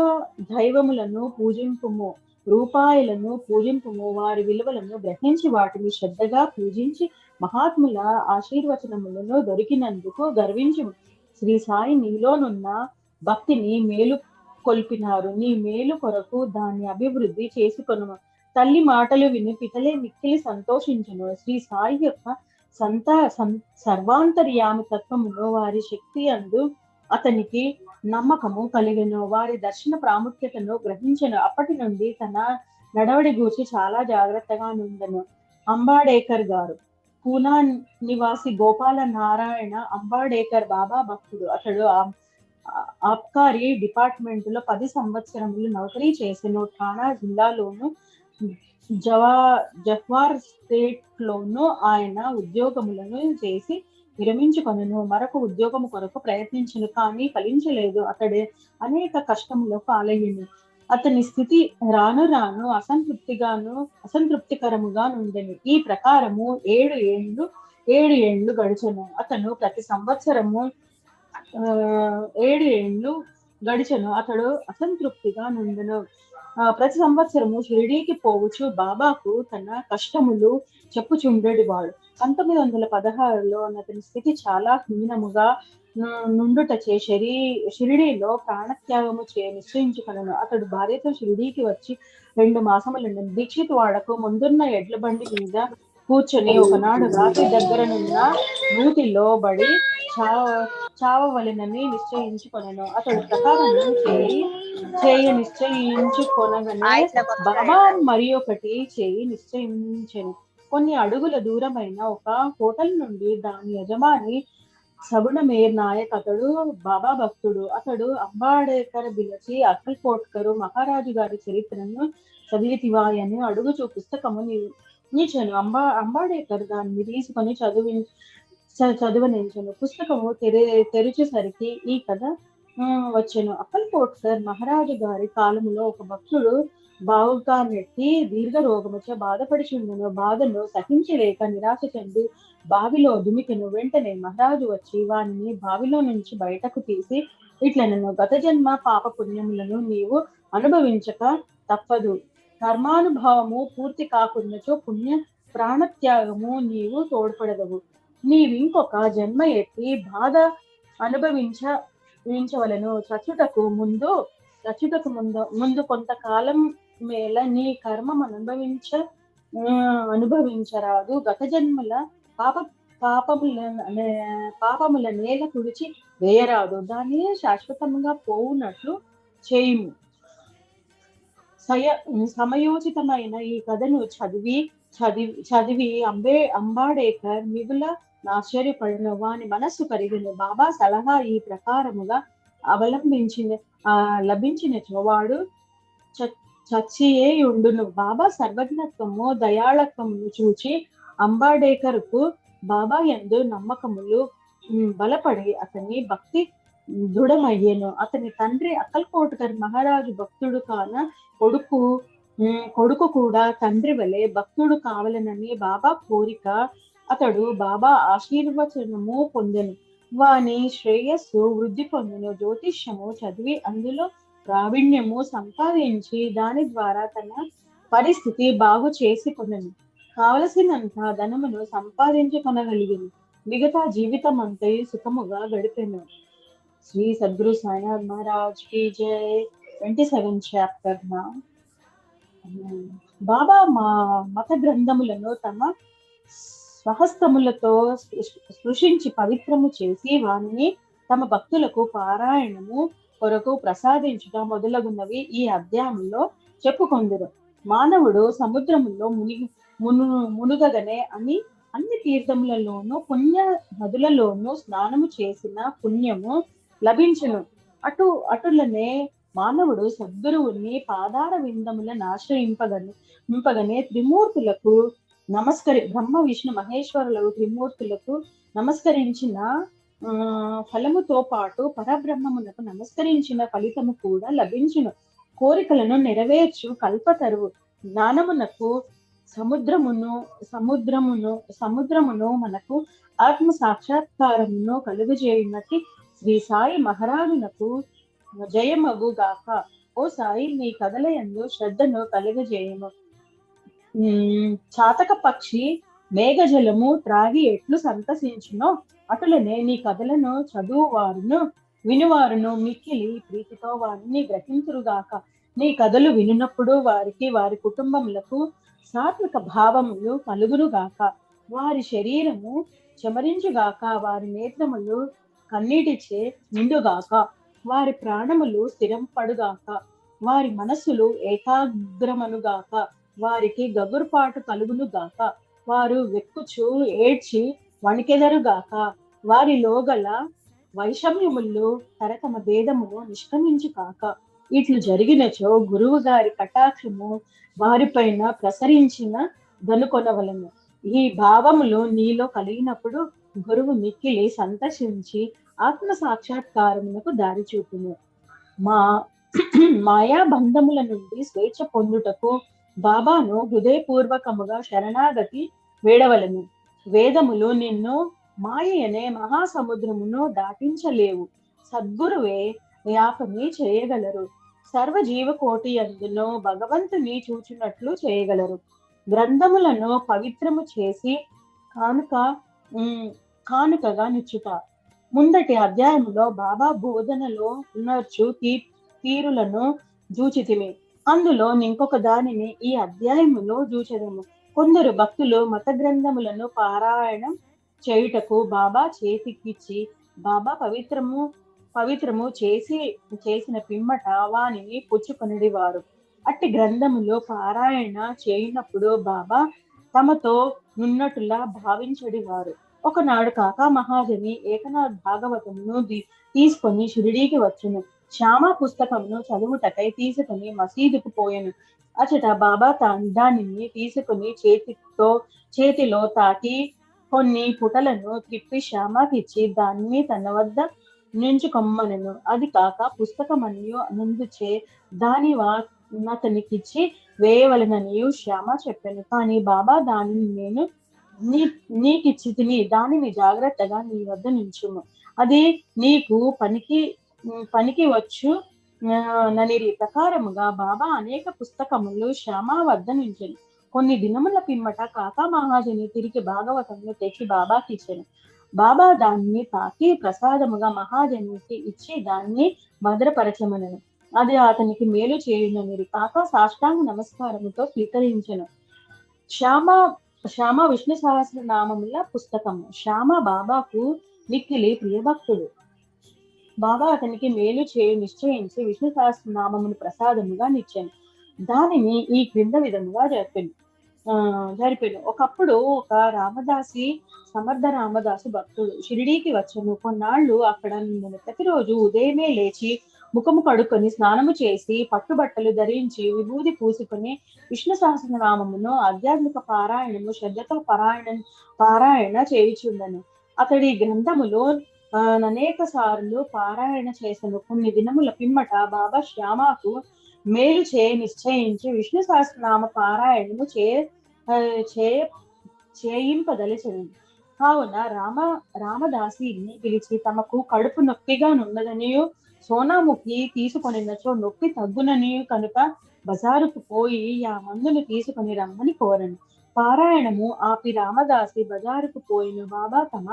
దైవములను పూజింపుము, రూపాయలను పూజింపుము, వారి విలువలను గ్రహించి వాటిని శ్రద్ధగా పూజించి మహాత్ముల ఆశీర్వచనములను దొరికినందుకు గర్వించుము. శ్రీ సాయి నీలోనున్న భక్తిని మేలు కొల్పినారు. నీ మేలు కొరకు దాన్ని అభివృద్ధి చేసుకొను. తల్లి మాటలు విని పితలే మిక్కిలి సంతోషించును. శ్రీ సాయి యొక్క సర్వాంతర్యామి తత్వమును వారి శక్తి అందు అతనికి నమ్మకము కలిగెను. వారి దర్శన ప్రాముఖ్యతను గ్రహించెను. అప్పటి నుండి తన నడవడి గూర్చి చాలా జాగ్రత్తగా నుండెను. అంబాడేకర్ గారు పూనా నివాసి గోపాల నారాయణ అంబాడేకర్ బాబా భక్తుడు. అతడు ఆబ్కారీ డిపార్ట్మెంట్ లో 10 సంవత్సరములు నౌకరీ చేసెను. ఠాణా జిల్లాలోను జఫ్వార్ స్టేట్ లోను ఆయన ఉద్యోగములను చేసి విరమించుకొనెను. మరొక ఉద్యోగము కొరకు ప్రయత్నించను, కానీ ఫలించలేదు. అతడే అనేక కష్టములు పాలయ్యను. అతని స్థితి రాను రాను అసంతృప్తికరముగా నుండెను. ఈ ప్రకారము 7 ఏండ్లు గడిచెను. అతను ప్రతి సంవత్సరము 7 ఏండ్లు గడిచెను. అతడు అసంతృప్తిగా నుండెను. ప్రతి సంవత్సరము షిరిడీకి పోవచ్చు బాబాకు తన కష్టములు చెప్పుచుండేవాడు. 1916లో అతని స్థితి చాలా హీనముగా నుండుటచే షిరిడీలో ప్రాణత్యాగము నిశ్చయించుకొనెను. అతడు భార్యతో షిరిడీకి వచ్చి 2 మాసములుండెను. దీక్షిత్ వాడకు ముందున్న ఎడ్ల బండి మీద కూర్చొని ఒకనాడు రాత్రి దగ్గరనున్న నూతిలో బడి చావవలెనని నిశ్చయించుకొనెను. అతడు ప్రకారము నిశ్చయించుకొనగానే బాబా మరి ఒకటి నిశ్చయించెను. కొన్ని అడుగుల దూరమైన ఒక హోటల్ నుండి దాని యజమాని సగుణమేర్ నాయక్, అతడు బాబా భక్తుడు. అతడు అంబాడేకర్ పిలిచి అక్కల్ కోట్కరు మహారాజు గారి చరిత్రను చదివితివా అని అడుగుచు పుస్తకము నీచెను. అంబాడేకర్ దాన్ని తీసుకొని చదువనించెను. పుస్తకము తెరిచేసరికి ఈ కథ వచ్చెను. అక్కల్ కోట్కర్ మహారాజు గారి కాలములో ఒక భక్తుడు బావుగా నెట్టి దీర్ఘ రోగముచే బాధపడుచుండెను. బాధను సహించలేక నిరాశ చెంది బావిలో దుమికెను. వెంటనే మహారాజు వచ్చి వానిని బావిలో నుంచి బయటకు తీసి ఇట్లనెను, గత జన్మ పాప పుణ్యములను నీవు అనుభవించక తప్పదు. కర్మానుభవము పూర్తి కాకున్నచో పుణ్య ప్రాణత్యాగము నీవు తోడ్పడదవు. నీవింకొక జన్మ ఎత్తి బాధ అనుభవించవలను. చచ్చుటకు ముందు కొంతకాలం మేళ నీ కర్మం అనుభవించరాదు. గత జన్మల పాపముల నేల తుడిచి వేయరాదు. దాన్ని శాశ్వతంగా పోవునట్లు చేయుము. సమయోచితమైన ఈ కథను చదివి అంబాడేకర్ మిగుల ఆశ్చర్యపడిన. వాని మనస్సు కరిగిన. బాబా సలహా ఈ ప్రకారముగా లభించినచో వాడు చచ్చియే ఉండును. బాబా సర్వజ్ఞత్వము దయాళత్వమును చూచి అంబాడేకర్కు బాబా యందు నమ్మకములు బలపడి అతని భక్తి దృఢమయ్యేను. అతని తండ్రి అక్కల్కోట్కర్ మహారాజు భక్తుడు కాన కొడుకు కూడా తండ్రి వలె భక్తుడు కావాలనని బాబా కోరిక. అతడు బాబా ఆశీర్వచనము పొందెను. వాని శ్రేయస్సు వృద్ధి పొందెను. జ్యోతిష్యము చదివి అందులో ప్రావీణ్యము సంపాదించి దాని ద్వారా తన పరిస్థితి బాగు చేసుకొనెను. కావలసినంత ధనమును సంపాదించుకొనగలిగిన. మిగతా జీవితం అంతయు సుఖముగా గడిపెను. శ్రీ సద్గురు సాయినాథ్ మహారాజ్ కి జై. 27th chapter now. బాబా మత గ్రంథములను తమ స్వహస్తములతో స్పృశించి పవిత్రము చేసి వారిని తమ భక్తులకు పారాయణము కొరకు ప్రసాదించుట మొదలగున్నవి ఈ అధ్యాయంలో చెప్పుకొందురు. మానవుడు సముద్రములో మునుగగనే అన్ని తీర్థములలోనూ పుణ్య నదులలోనూ స్నానము చేసిన పుణ్యము లభించును. అటులనే మానవుడు సద్గురువుని పాదార విందములను ఆశ్రయింపగనే త్రిమూర్తులకు బ్రహ్మ విష్ణు మహేశ్వరులకు త్రిమూర్తులకు నమస్కరించిన ఫలముతో పాటు పరబ్రహ్మమునకు నమస్కరించిన ఫలితము కూడా లభించును. కోరికలను నెరవేర్చు కల్పతరువు జ్ఞానమునకు సముద్రమును మనకు ఆత్మ సాక్షాత్కారమును కలుగజేయునట్టి శ్రీ సాయి మహారాజునకు జయమగు గాక. ఓ సాయి, నీ కథలయందు శ్రద్ధను కలుగజేయము. చాతక పక్షి మేఘజలము త్రాగి ఎట్లు సంతసించునో అటులనే నీ కథలను చదువువారును వినువారును మిక్కిలి ప్రీతితో వారిని గ్రహించురుగాక. నీ కథలు వినున్నప్పుడు వారికి వారి కుటుంబములకు సాత్విక భావములు కలుగునుగాక. వారి శరీరము చెమరించుగాక. వారి నేత్రములు కన్నీటిచే నిండుగాక. వారి ప్రాణములు స్థిరం పడుగాక. వారి మనస్సులు ఏకాగ్రమనుగాక. వారికి గగురుపాటు కలుగునుగాక. వారు వెక్కుచు ఏడ్చి వణికెదరుగాక. వారిలో గల వైషమ్యములు తరతమ భేదము నిష్క్రమించుగాక. ఇట్లు జరిగినచో గురువు గారి కటాక్షము వారిపైన ప్రసరించిన దనుకొనవలను. ఈ భావములు నీలో కలిగినప్పుడు గురువు మిక్కిలి సంతసించి ఆత్మ సాక్షాత్కారమునకు దారి చూపును. మాయా బంధముల నుండి స్వేచ్ఛ పొందుటకు బాబాను హృదయపూర్వకముగా శరణాగతి వేడవలను. వేదములు నిన్ను మాయ అనే మహాసముద్రమును దాటించలేవు. సద్గురువే యాపని చేయగలరు. సర్వజీవకోటి అందును భగవంతుని చూచినట్లు చేయగలరు. గ్రంథములను పవిత్రము చేసి కానుకగా నిచ్చుట. ముందటి అధ్యాయములో బాబా బోధనలో నర్చు తీరులను జూచితిమి. అందులో ఇంకొక దానిని ఈ అధ్యాయములో జూచెదము. కొందరు భక్తులు మత గ్రంథములను పారాయణం చేయుటకు బాబా చేతికిచ్చి బాబా పవిత్రము చేసిన పిమ్మట వానిని పుచ్చుకొనిడివారు. అట్టి గ్రంథములో పారాయణ చేయునప్పుడు బాబా తమతో నున్నట్టులా భావించడివారు. ఒకనాడు కాకా మహాజని ఏకనాథ్ భాగవతమును తీసుకొని షిరిడీకి వచ్చును. శ్యామ పుస్తకమును చదువుటకై తీసుకుని మసీదుకు పోయెను. అచట బాబా దానిని తీసుకుని చేతిలో తాకి కొన్ని పుటలను తిప్పి శ్యామకిచ్చి దాన్ని తన వద్ద నుంచుకొమ్మనెను. అది కాక పుస్తకమనియు అనందుచే దాని అతనికిచ్చి వేయవలననియు శ్యామ చెప్పాను. కానీ బాబా దానిని నేను నీకిచ్చి తిని దానిని జాగ్రత్తగా నీ వద్ద నుంచుము. అది నీకు పనికి వచ్చు ననిరి ప్రకారముగా బాబా అనేక పుస్తకములు శ్యామ వద్ద నుంచెను. కొన్ని దినముల పిమ్మట కాకా మహాజని తిరిగి భాగవతమును తెచ్చి బాబాకి ఇచ్చాను. బాబా దాన్ని తాకి ప్రసాదముగా మహాజనికి ఇచ్చి దాన్ని భద్రపరచమనను. అది అతనికి మేలు చేయునని కాకా సాష్టాంగ నమస్కారముతో స్వీకరించను. శ్యామ విష్ణు సహస్రనామముల పుస్తకము. శ్యామ బాబాకు మిక్కిలి ప్రియభక్తుడు. బాబా అతనికి మేలు చేయు నిశ్చయించి విష్ణు సహస్రనామమును ప్రసాదముగా నిచ్చాను. దానిని ఈ క్రింద విధముగా జరిపాను. ఒకప్పుడు ఒక రామదాసి సమర్థ రామదాసు భక్తుడు షిరిడీకి వచ్చను. కొన్నాళ్ళు అక్కడ నేను ప్రతిరోజు ఉదయమే లేచి ముఖము కడుక్కొని స్నానము చేసి పట్టుబట్టలు ధరించి విభూది పూసుకొని విష్ణు సహస్రనామమును ఆధ్యాత్మిక పారాయణము శ్రద్ధతో పారాయణ చేయుచుండను. అతడి గ్రంథములో అనేక సార్లు పారాయణ చేసను. కొన్ని దినముల పిమ్మట బాబా శ్యామకు మేలు నిశ్చయించి విష్ణు సహస్రనామ పారాయణము చేయింపదలిచెను. కావున రామదాసిని పిలిచి తమకు కడుపు నొప్పిగా నున్నదనియు సోనాముఖి తీసుకొనినచో నొప్పి తగ్గుననియు కనుక బజారుకు పోయి ఆ మందును తీసుకొని రమ్మని కోరను. పారాయణము ఆపి రామదాసి బజారుకు పోయిన. బాబా తమ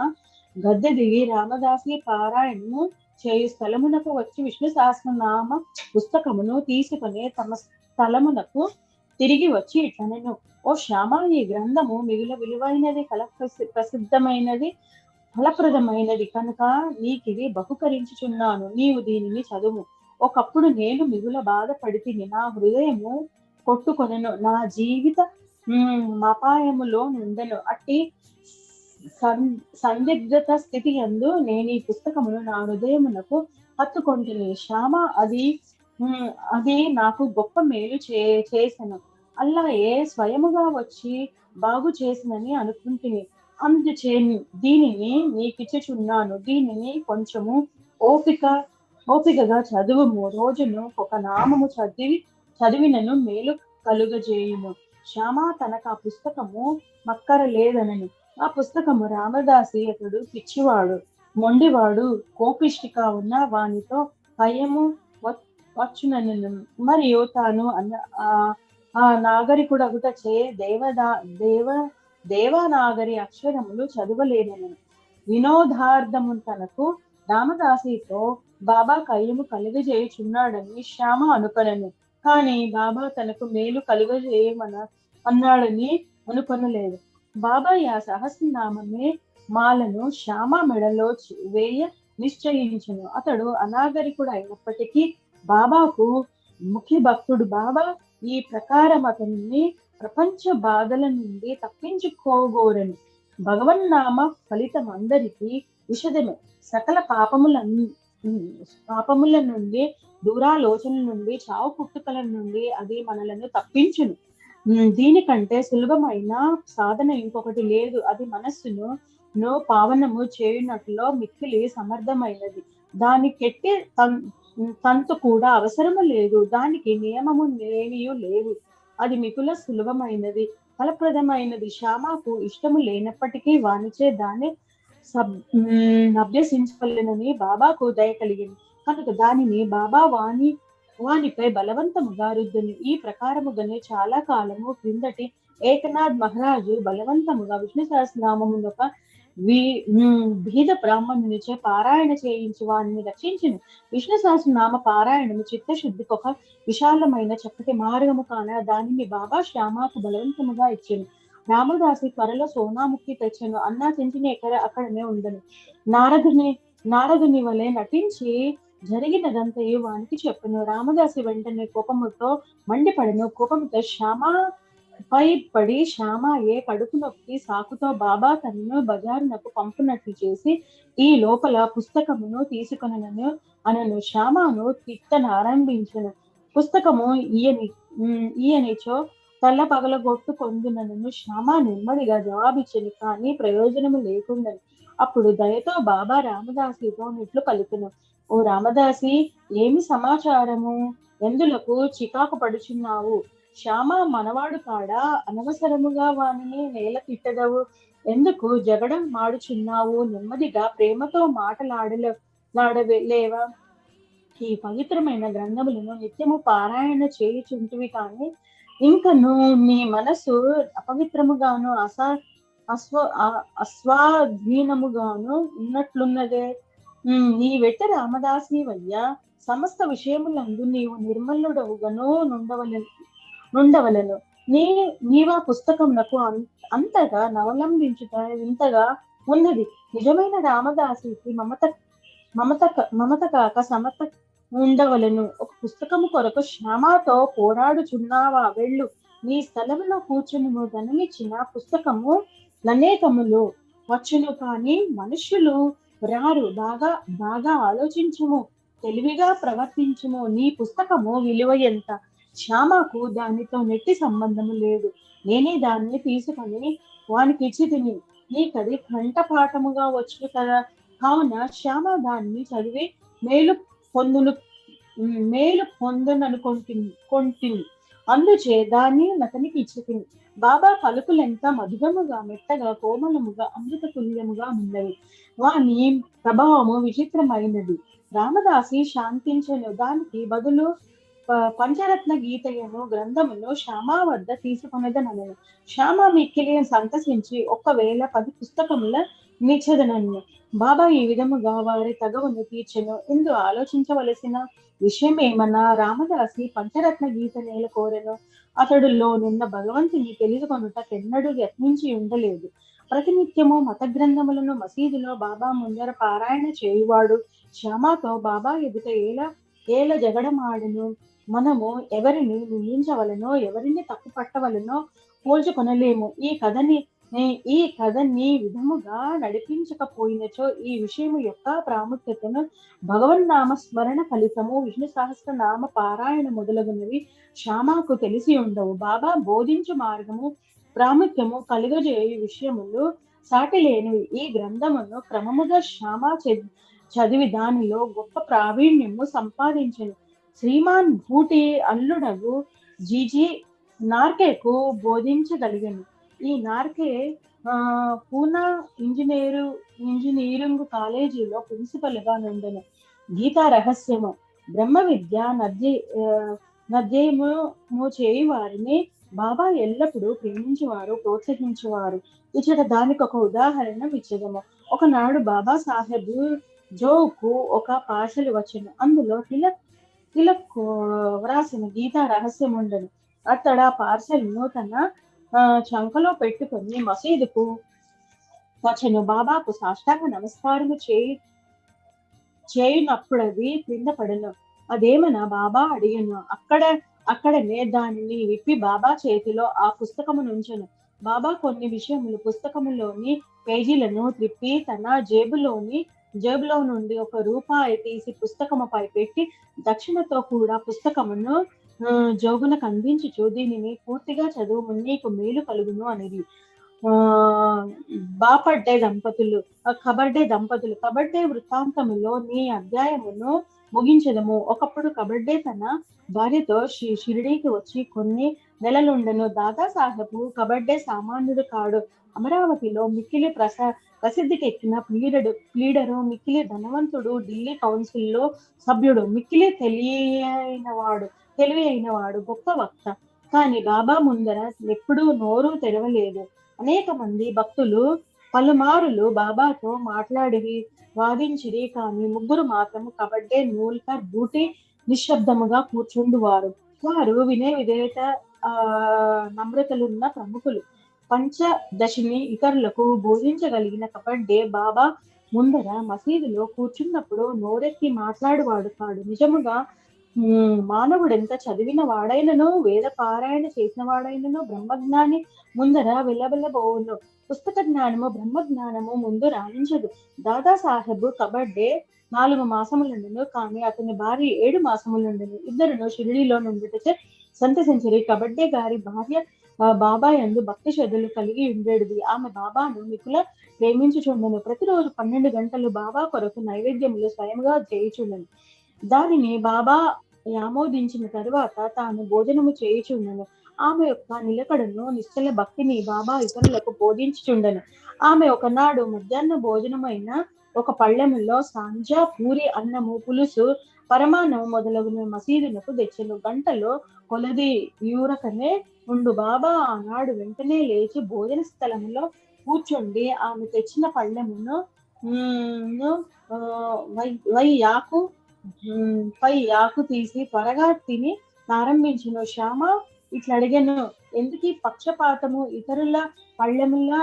గద్దె దిగి రామదాసి పారాయణము చేయు స్థలమునకు వచ్చి విష్ణు సహస్రనామ పుస్తకమును తీసుకొని తమ స్థలమునకు తిరిగి వచ్చి ఇట్లనెను. ఓ శ్యామ, ఈ గ్రంథము మిగుల విలువైనది, ప్రసిద్ధమైనది, ఫలప్రదమైనది కనుక నీకిది బహుకరించుచున్నాను. నీవు దీనిని చదువు. ఒకప్పుడు నేను మిగుల బాధపడితిని. నా హృదయము కొట్టుకొనెను. నా జీవిత అపాయములో నుండెను. అట్టి సందిగ్ధత స్థితి యందు నేను ఈ పుస్తకమును నా హృదయమునకు హత్తుకొంటిని. శ్యామ, అది నాకు గొప్ప మేలు చేసెను. అల్లాయే స్వయముగా వచ్చి బాగు చేసినని అనుకుంటుని. అందుచే దీనిని నీకిచ్చుచున్నాను. దీనిని కొంచెము ఓపికగా చదువుము. రోజును ఒక నామము చదివినను మేలు కలుగజేయును. శ్యామ తనకు ఆ పుస్తకము మక్కర లేదనను. ఆ పుస్తకము రామదాసి అతడు పిచ్చివాడు, మొండివాడు, కోపిష్టిగా ఉన్న వానితో భయము వచ్చునను. మరియు తాను ఆ నాగరికుడు అగుటచే దేవనాగరి అక్షరములు చదవలేనను. వినోదార్థము తనకు రామదాసితో బాబా కయ్యము కలుగజేయుచున్నాడని శ్యామ అనుకొనెను. కానీ బాబా తనకు మేలు అన్నాడని అనుకొనలేదు. బాబా ఆ సహస్రనామమే మాలను శ్యామ మెడలో వేయ నిశ్చయించును. అతడు అనాగరికుడు అయినప్పటికీ బాబాకు ముఖ్య భక్తుడు. బాబా ఈ ప్రకారం అతన్ని ప్రపంచ బాధల నుండి తప్పించుకోగోరను. భగవన్నామ ఫలితం అందరికీ విషదమే. సకల పాపముల నుండి, దూరాలోచనల నుండి, చావు పుట్టుకల నుండి అది మనలను తప్పించును. దీనికంటే సులభమైన సాధన ఇంకొకటి లేదు. అది మనస్సును పావనము చేయునట్లో మిక్కిలి సమర్థమైనది. దానికెట్టి తంతు కూడా అవసరము లేదు. దానికి నియమము లేనియు లేవు. అది మిగుల సులభమైనది, ఫలప్రదమైనది. శ్యామకు ఇష్టము లేనప్పటికీ వానిచే దాన్ని అభ్యసించవలెనని బాబాకు దయ కలిగింది కనుక దానిని బాబా వానిపై బలవంతముగా రుద్దును. ఈ ప్రకారముగానే చాలా కాలము క్రిందటి ఏకనాథ్ మహారాజు బలవంతముగా విష్ణు సహస్రనామమునొక బీద బ్రాహ్మణునిచే పారాయణ చేయించి వారిని రక్షించిన. విష్ణు సహస్రనామ పారాయణము చిత్తశుద్ధికి ఒక విశాలమైన చక్కటి మార్గము కాన దానిని బాబా శ్యామకు బలవంతముగా ఇచ్చాను. రామదాసి త్వరలో సోనాముఖి తెచ్చను. అన్నా చెంచిన అక్కడనే ఉండను. నారదుని వలె నటించి జరిగినదంతయు వానికి చెప్పను. రామదాసి వెంటనే కోపముతో మండిపడను. కోపముతో శ్యామ పై పడి శ్యామ కడుపు నొప్పి సాకుతో బాబా తనను బజారునకు పంపునట్లు చేసి ఈ లోపల పుస్తకమును తీసుకొనను అనను. శ్యామను తిట్టనారంభించను. పుస్తకము ఈయనిచో తల్ల పగలగొట్టుకొందునను. శ్యామ నెమ్మదిగా జవాబిచ్చను. కానీ ప్రయోజనము లేకుండా. అప్పుడు దయతో బాబా రామదాసితో నిట్లు పలుకును. ఓ రామదాసి, ఏమి సమాచారము? ఎందులకు చికాకు పడుచున్నావు? శ్యామ మనవాడు కాడా? అనవసరముగా వానిని నేల తిట్టదవు. ఎందుకు జగడం మాడుచున్నావు? నెమ్మదిగా ప్రేమతో మాటలాడలేవా? ఈ పవిత్రమైన గ్రంథములను నిత్యము పారాయణ చేయుచుంటివి కానీ ఇంకను నీ మనసు అపవిత్రముగాను అస్వాధీనముగాను ఉన్నట్లున్నదే. నీ వెట్టి రామదాసివయ్యా, సమస్త విషయములందు నీవు నిర్మలుడవుగాను నుండవలను. నీవా పుస్తకమునకు అంతగా నవలంబించుట వింతగా ఉన్నది. నిజమైన రామదాసికి మమత కాక సమత ఉండవలను. ఒక పుస్తకము కొరకు శ్యామతో పోరాడుచున్నావా? వెళ్ళు, నీ స్థలములో కూర్చుని ధనమిచ్చిన పుస్తకము అనేకములు వచ్చును, కానీ మనుష్యులు రారు. బాగా ఆలోచించుము, తెలివిగా ప్రవర్తించుము. నీ పుస్తకము విలువ ఎంత? శ్యామకు దానితో నెట్టి సంబంధము లేదు. నేనే దాన్ని తీసుకొని వానికి ఇచ్చి తిని, నీకది కంఠపాఠముగా వచ్చు కదా. కావున శ్యామ దాన్ని చదివి మేలు పొందుననుకొంటిని. అందుచే దాన్ని అతనికి ఇచ్చి తిని. బాబా పలుకులెంత మధురముగా, మెత్తగా, కోమలముగా, అమృత తుల్యముగా ఉన్నవి. వాని ప్రభావము విచిత్రమైనది. రామదాసి శాంతించను. దానికి బదులు పంచరత్న గీతయను గ్రంథమును శ్యామ వద్ద తీసుకొనదనను. శ్యామ మిక్కిలి సంతసించి ఒకవేళ 10 పుస్తకముల నిచ్చదనను. బాబా ఈ విధముగా వారి తగవును తీర్చెను. ఇందు ఆలోచించవలసిన విషయం ఏమన్నా, రామదాసి పంచరత్న గీత నేల కోరెను. అతడులోనున్న భగవంతుని తెలుసుకొనుటకెన్నడూ యత్నించి ఉండలేదు. ప్రతినిత్యము మత గ్రంథములను మసీదులో బాబా ముందర పారాయణ చేయువాడు శ్యామతో బాబా ఎదుట ఏల జగడమాడును. మనము ఎవరిని నిందించవలనో, ఎవరిని తప్పు పట్టవలనో పోల్చుకొనలేము. ఈ కథని విధముగా నడిపించకపోయినచో ఈ విషయము యొక్క ప్రాముఖ్యతను, భగవన్నామ స్మరణ ఫలితము, విష్ణు సహస్రనామ పారాయణ మొదలగునవి శ్యామకు తెలిసి ఉండవు. బాబా బోధించు మార్గము ప్రాముఖ్యము కలుగజేయు విషయములు సాటి లేనివి. ఈ గ్రంథమును క్రమముగా శ్యామ చదివి దానిలో గొప్ప ప్రావీణ్యము సంపాదించను. శ్రీమాన్ భూటి అల్లుడగు జీజీ నార్కేకు బోధించగలిగను. ఈ నార్కే పూనా ఇంజనీరింగ్ కాలేజీలో ప్రిన్సిపల్ గా నుండెను. గీతా రహస్యము, బ్రహ్మ విద్య నద్యము చేయి వారిని బాబా ఎల్లప్పుడూ ప్రేమించేవారు, ప్రోత్సహించేవారు. ఇచ్చట దానికి ఒక ఉదాహరణ ఇచ్చదము. ఒకనాడు బాబా సాహెబ్ జోకు ఒక పార్సల్ వచ్చెను. అందులో తిలక్ వ్రాసిన గీతా రహస్యం ఉండను. అతడు ఆ పార్సల్ ను తన చంకలో పెట్టుకొని మసీదుకు వచ్చెను. బాబాకు సాష్టాంగ నమస్కారము చేయునప్పుడు అది క్రింద పడను. అదేమన్నా బాబా అడిగను. అక్కడనే దానిని విప్పి బాబా చేతిలో ఆ పుస్తకము నుంచెను. బాబా కొన్ని విషయములు పుస్తకములోని పేజీలను త్రిప్పి తన జేబులో నుండి ₹1 తీసి పుస్తకముపై పెట్టి దక్షిణతో కూడా పుస్తకమును జోగునకు అందించుచు, దీనిని పూర్తిగా చదువు, నీకు మేలు కలుగును అనేది. కబడ్డే వృత్తాంతములో నీ అధ్యాయమును ముగించదము. ఒకప్పుడు కబడ్డే తన భార్యతో షిరిడీకి వచ్చి కొన్ని నెలలుండెను. దాదాసాహెబ్ కబడ్డే సామాన్యుడు కాడు. అమరావతిలో మిక్కిలి ప్రసిద్ధికెక్కిన ప్లీడరు, మిక్కిలి ధనవంతుడు, ఢిల్లీ కౌన్సిల్లో సభ్యుడు, మిక్కిలి తెలివి అయినవాడు, గొప్ప వక్త. కానీ బాబా ముందర ఎప్పుడూ నోరు తెరవలేదు. అనేక మంది భక్తులు పలుమారులు బాబాతో మాట్లాడిరి, వాదించిరి. కానీ 3 మాత్రము కబడ్డే, నూల్కర్, బూటి నిశ్శబ్దముగా కూర్చుండువారు. వారు వినయ విధేయత నమ్రతలున్న ప్రముఖులు. పంచదశిని ఇతరులకు బోధించగలిగిన కబడ్డే బాబా ముందర మసీదులో కూర్చున్నప్పుడు నోరెత్తి మాట్లాడువాడు కాడు. నిజముగా మానవుడెంత చదివిన వాడైనను, వేద పారాయణ చేసిన వాడైనను బ్రహ్మజ్ఞాని ముందర వెళ్ళబెల్లబోవును. పుస్తక జ్ఞానము బ్రహ్మజ్ఞానము ముందు రాణించదు. దాదాసాహెబ్ కబడ్డే 4 మాసములుండెను, కానీ అతని భార్య 7 మాసములుండెను. ఇద్దరును షిరిడీలో నుండి సంతసించరి. కబడ్డే గారి భార్య బాబా యందు భక్తి శ్రద్ధలు కలిగి ఉండేది. ఆమె బాబాను మికుల ప్రేమించుచుండెను. ప్రతిరోజు 12 గంటలు బాబా కొరకు నైవేద్యములు స్వయంగా చేయుచుండెను. దానిని బాబా ఆమోదించిన తరువాత తాను భోజనము చేయుచుండెను. ఆమె యొక్క నిలకడను, నిశ్చల భక్తిని బాబా ఇతరులకు బోధించుచుండెను. ఆమె ఒకనాడు మధ్యాహ్న భోజనమైన ఒక పళ్ళెములో సాంజా, పూరి, అన్నము, పులుసు పరమాన్నం మొదలగున మసీదునకు తెచ్చెను. గంటలో కొలది యూరకనే ఉండు బాబా ఆనాడు వెంటనే లేచి భోజన స్థలములో కూర్చుండి ఆమె తెచ్చిన పళ్ళెమును పై యాకు తీసి త్వరగా తిని ప్రారంభించును. శ్యామ ఇట్లా అడిగాను, ఎందుకు ఈ పక్షపాతము? ఇతరుల పళ్ళెములా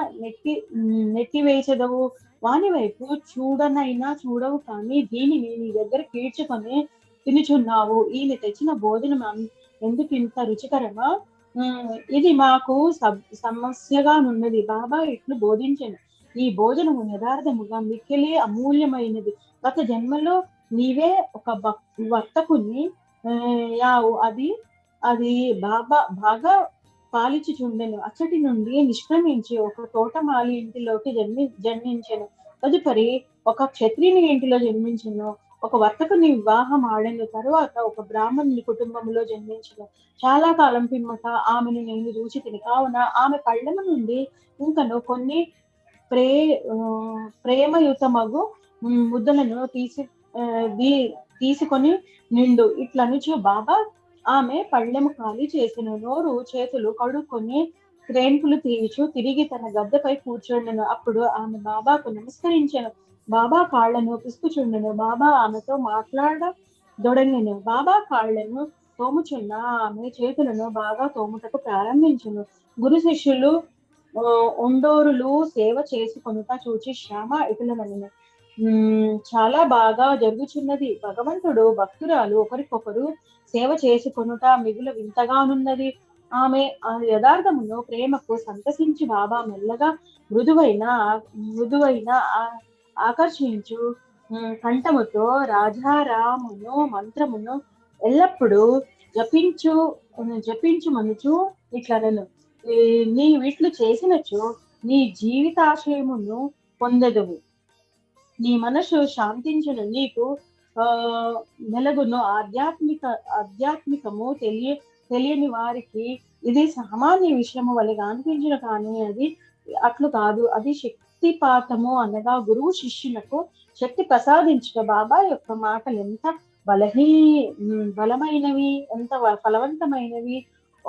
నెట్టివేసెదవు, వాని వైపు చూడనైనా చూడవు, కానీ దీనిని నీ దగ్గర కీడ్చుకొని తినుచున్నావు. ఈయన తెచ్చిన భోజనం ఎందుకు ఇంత రుచికరమా? ఇది మాకు సమస్యగా నున్నది. బాబా ఇట్లు బోధించను, ఈ భోజనము యథార్థముగా మిక్కిలి అమూల్యమైనది. గత జన్మలో నీవే ఒక వర్తకుని యావు, అది బాగా పాలించుచుండెను. అచ్చటి నుండి నిష్క్రమించి ఒక తోటమాలి ఇంటిలోకి జన్మించెను. తదుపరి ఒక క్షత్రియుని ఇంటిలో జన్మించెను. ఒక వర్తకుని వివాహం ఆడెను. తరువాత ఒక బ్రాహ్మణుని కుటుంబంలో జన్మించెను. చాలా కాలం పిమ్మట ఆమెను నేను చూచితిని. కావున ఆమె కళ్ళము నుండి ఇంకను కొన్ని ప్రేమయుతమగు ముద్దలను తీసుకొని నిండు. ఇట్లనుచు బాబా ఆమె పళ్ళెము ఖాళీ చేసిన నోరు చేతులు కడుక్కొని క్రేన్పులు తీయుచు తిరిగి తన గద్దపై కూర్చుండెను. అప్పుడు ఆమె బాబాకు నమస్కరించెను. బాబా కాళ్లను పిసుకుచుండెను. బాబా ఆమెతో మాట్లాడదొడంగెను. బాబా కాళ్లను తోముచున్న ఆమె చేతులను బాగా తోముటకు ప్రారంభించెను. గురు శిష్యులు ఒండోరులు సేవ చేసుకొనుట చూచి శ్యామ ఇటులనెను, చాలా బాగా జరుగుచున్నది. భగవంతుడు భక్తురాలు ఒకరికొకరు సేవ చేసుకొనుట మిగులు వింతగానున్నది. ఆమె యథార్థమును ప్రేమకు సంతసించి బాబా మెల్లగా మృదువైన ఆకర్షించు కంఠముతో రాజారామును మంత్రమును ఎల్లప్పుడూ జపించుమనుచు ఇట్లనను, నీ వీట్లు చేసినచో నీ జీవితాశయమును పొందెదవు, నీ మనసు శాంతించును, నీకు మెలగును. ఆధ్యాత్మికము తెలియని వారికి ఇది సామాన్య విషయము వలె అనిపించును, కానీ అది అట్లు కాదు. అది శక్తిపాతము, అనగా గురువు శిష్యులకు శక్తి ప్రసాదించుట. బాబా యొక్క మాటలు ఎంత బలమైనవి, ఎంత ఫలవంతమైనవి,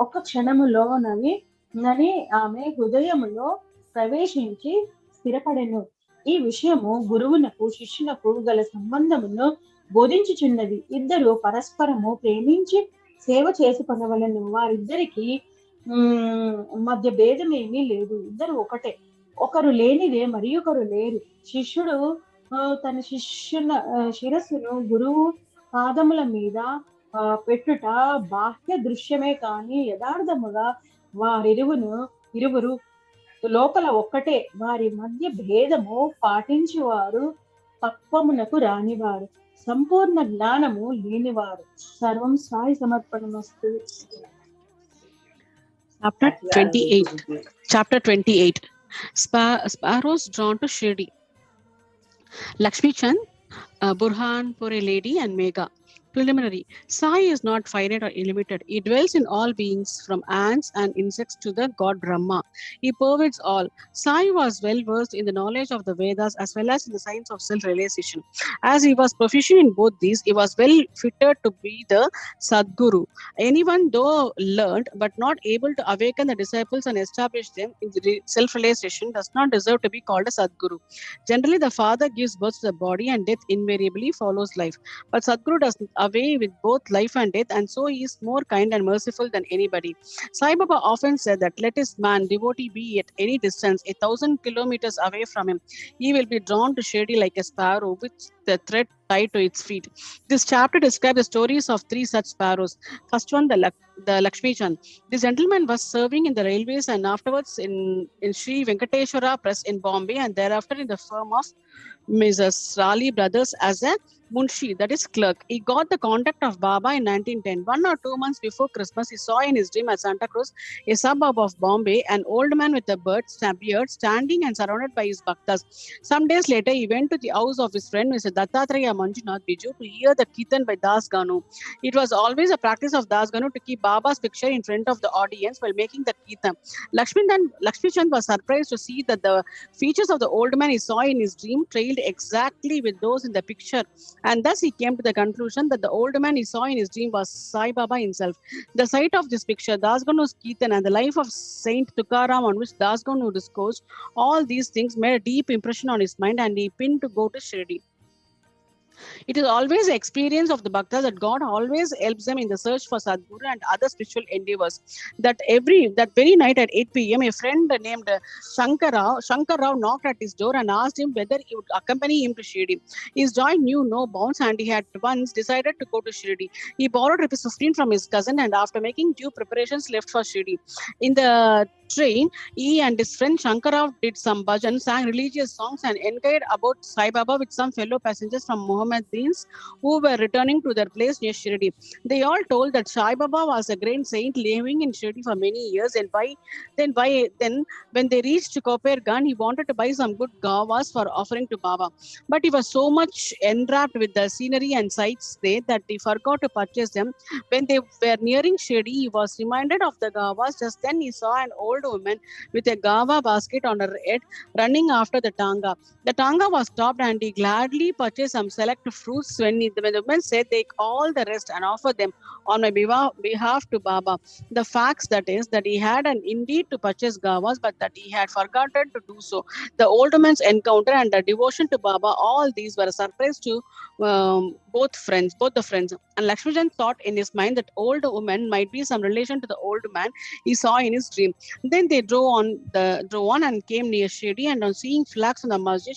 ఒక్క క్షణములోనవి నని ఆమె హృదయములో ప్రవేశించి స్థిరపడెను. ఈ విషయము గురువునకు శిష్యునకు గల సంబంధమును బోధించుచున్నది. ఇద్దరు పరస్పరము ప్రేమించి సేవ చేసుకొనవలెను. వారిద్దరికి మధ్య భేదమేమీ లేదు. ఇద్దరు ఒకటే, ఒకరు లేనిదే మరి ఒకరు లేరు. శిష్యుడు తన శిరస్సును గురువు పాదముల మీద పెట్టుట బాహ్య దృశ్యమే, కానీ యథార్థముగా ఇరువురు లోపల ఒక్కటే. వారి మధ్య భేదము పాటించువారు పక్వమునకు రానివారు, సంపూర్ణ జ్ఞానము లేనివారు. సర్వం Sai సమర్పణమస్తు. Chapter 28. Sparrows drawn to Shirdi. Lakshmi Chand, Burhan for a lady, and Megha. Preliminary. Sai is not finite or illimited. He dwells in all beings, from ants and insects to the god Brahma. He pervades all. Sai was well versed in the knowledge of the Vedas as well as in the science of self-realization. As he was proficient in both these, he was well fitted to be the Sadguru. Anyone, though learned but not able to awaken the disciples and establish them in the self-realization, does not deserve to be called a Sadguru. Generally, the father gives birth to the body and death invariably follows life. But Sadguru does away with both life and death, and so he is more kind and merciful than anybody. Sai Baba often said that let his man devotee be at any distance, 1,000 kilometers away from him, he will be drawn to Shirdi like a sparrow with the thread tied to its feet. This chapter describes the stories of 3 such sparrows. First one, the Lakshmi Chand. This gentleman was serving in the railways and afterwards in Sri Venkateshwara Press in Bombay, and thereafter in the firm of Mrs. Raleigh Brothers as a Munshi, that is clerk. He got the contact of Baba in 1910. 1 or 2 months before Christmas, he saw in his dream at Santa Cruz, a suburb of Bombay, an old man with a beard standing and surrounded by his bhaktas. Some days later, he went to the house of his friend, Mr. Dattatreya Manjunath Biju to hear the Kirtan by Das Ganu. It was always a practice of Das Ganu to keep Baba's picture in front of the audience while making the Kirtan. Lakshmi Chand was surprised to see that the features of the old man he saw in his dream trailed exactly with those in the picture, and thus he came to the conclusion that the old man he saw in his dream was Sai Baba himself. The sight of this picture, Das Ganu's Kirtan, and the life of Saint Tukaram on which Das Ganu discoursed, all these things made a deep impression on his mind, and he pinned to go to Shirdi. It is always the experience of the bhaktas that God always helps them in the search for Sadguru and other spiritual endeavors. That very night at 8 p.m., a friend named Shankar Rao knocked at his door and asked him whether he would accompany him to Shirdi. His joy knew no bounds, and he had once decided to go to Shirdi. He borrowed rupees 15 from his cousin, and after making due preparations, left for Shirdi. In the train, he and his friend Shankar Rao did some bhajan, sang religious songs, and inquired about Sai Baba with some fellow passengers from Mohammedans who were returning to their place near Shirdi. They all told that Sai Baba was a great saint living in Shirdi for many years, and then when they reached Kopergan, he wanted to buy some good gavas for offering to Baba. But he was so much enwrapped with the scenery and sights there that he forgot to purchase them. When they were nearing Shirdi, he was reminded of the gavas. Just then he saw an old woman with a gava basket on her head running after the tanga. The tanga was stopped, and he gladly purchased some select fruits. When the woman said, "Take all the rest and offer them on my behalf to Baba." The facts that is that he had indeed to purchase gavas, but that he had forgotten to do so. The old woman's encounter and the devotion to Baba, all these were a surprise to both the friends. And Lakshmi Chand thought in his mind that old woman might be some relation to the old man he saw in his dream. Then they drove on and came near Shirdi, and on seeing flags on the masjid,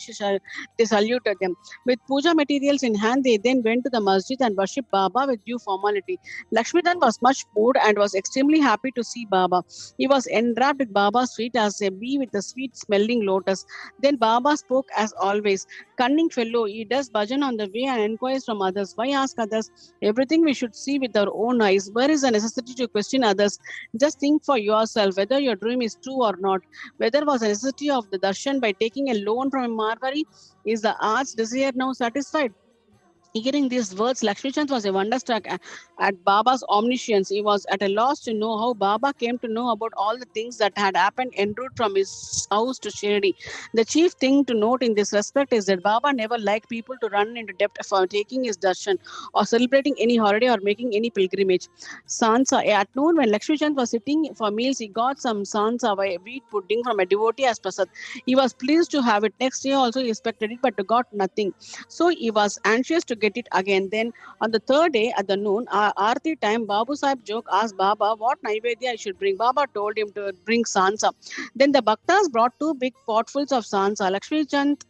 they saluted them. With puja materials in hand, they then went to the masjid and worshipped Baba with due formality. Lakshmi Chand was much moved and was extremely happy to see Baba. He was enwrapped with Baba's feet as a bee with a sweet-smelling lotus. Then Baba spoke as always. "Cunning fellow, he does bhajan on the way and inquires from others. Why ask others? Everything we should see with our own eyes. Where is the necessity to question others? Just think for yourself whether your dream is true or not. Whether was the necessity of the darshan by taking a loan from a Marwari? Is the art's desire now satisfied?" Hearing these words, Lakshmi Chand was wonderstruck at Baba's omniscience. He was at a loss to know how Baba came to know about all the things that had happened en route from his house to Shirdi. The chief thing to note in this respect is that Baba never liked people to run into debt for taking his darshan or celebrating any holiday or making any pilgrimage. Sansa. At noon, when Lakshmi Chand was sitting for meals, he got some sansa, wheat pudding, from a devotee as prasad. He was pleased to have it. Next day also he expected it, but got nothing. So he was anxious to get it again. Then on the third day at the noon, Aarti time, Babu Sahib joke asked Baba what naivedya I should bring. Baba told him to bring sansa. Then the bhaktas brought 2 big potfuls of sansa. Lakshmi Chand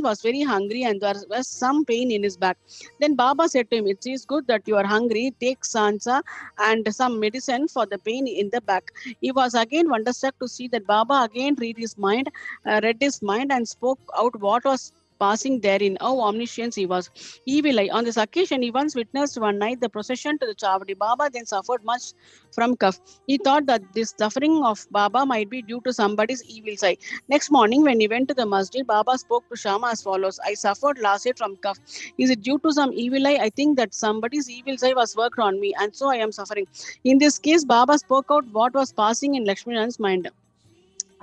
was very hungry and there was some pain in his back. Then Baba said to him, "It is good that you are hungry. Take sansa and some medicine for the pain in the back." He was again wonderstruck to see that Baba again read his mind and spoke out what was passing therein. How omniscient he was. Evil eye. On this occasion, he once witnessed one night the procession to the Chavadi. Baba then suffered much from cough. He thought that this suffering of Baba might be due to somebody's evil eye. Next morning, when he went to the masjid, Baba spoke to Shama as follows: "I suffered last night from cough. Is it due to some evil eye? I think that somebody's evil eye was worked on me, and so I am suffering." In this case, Baba spoke out what was passing in Lakshman's mind.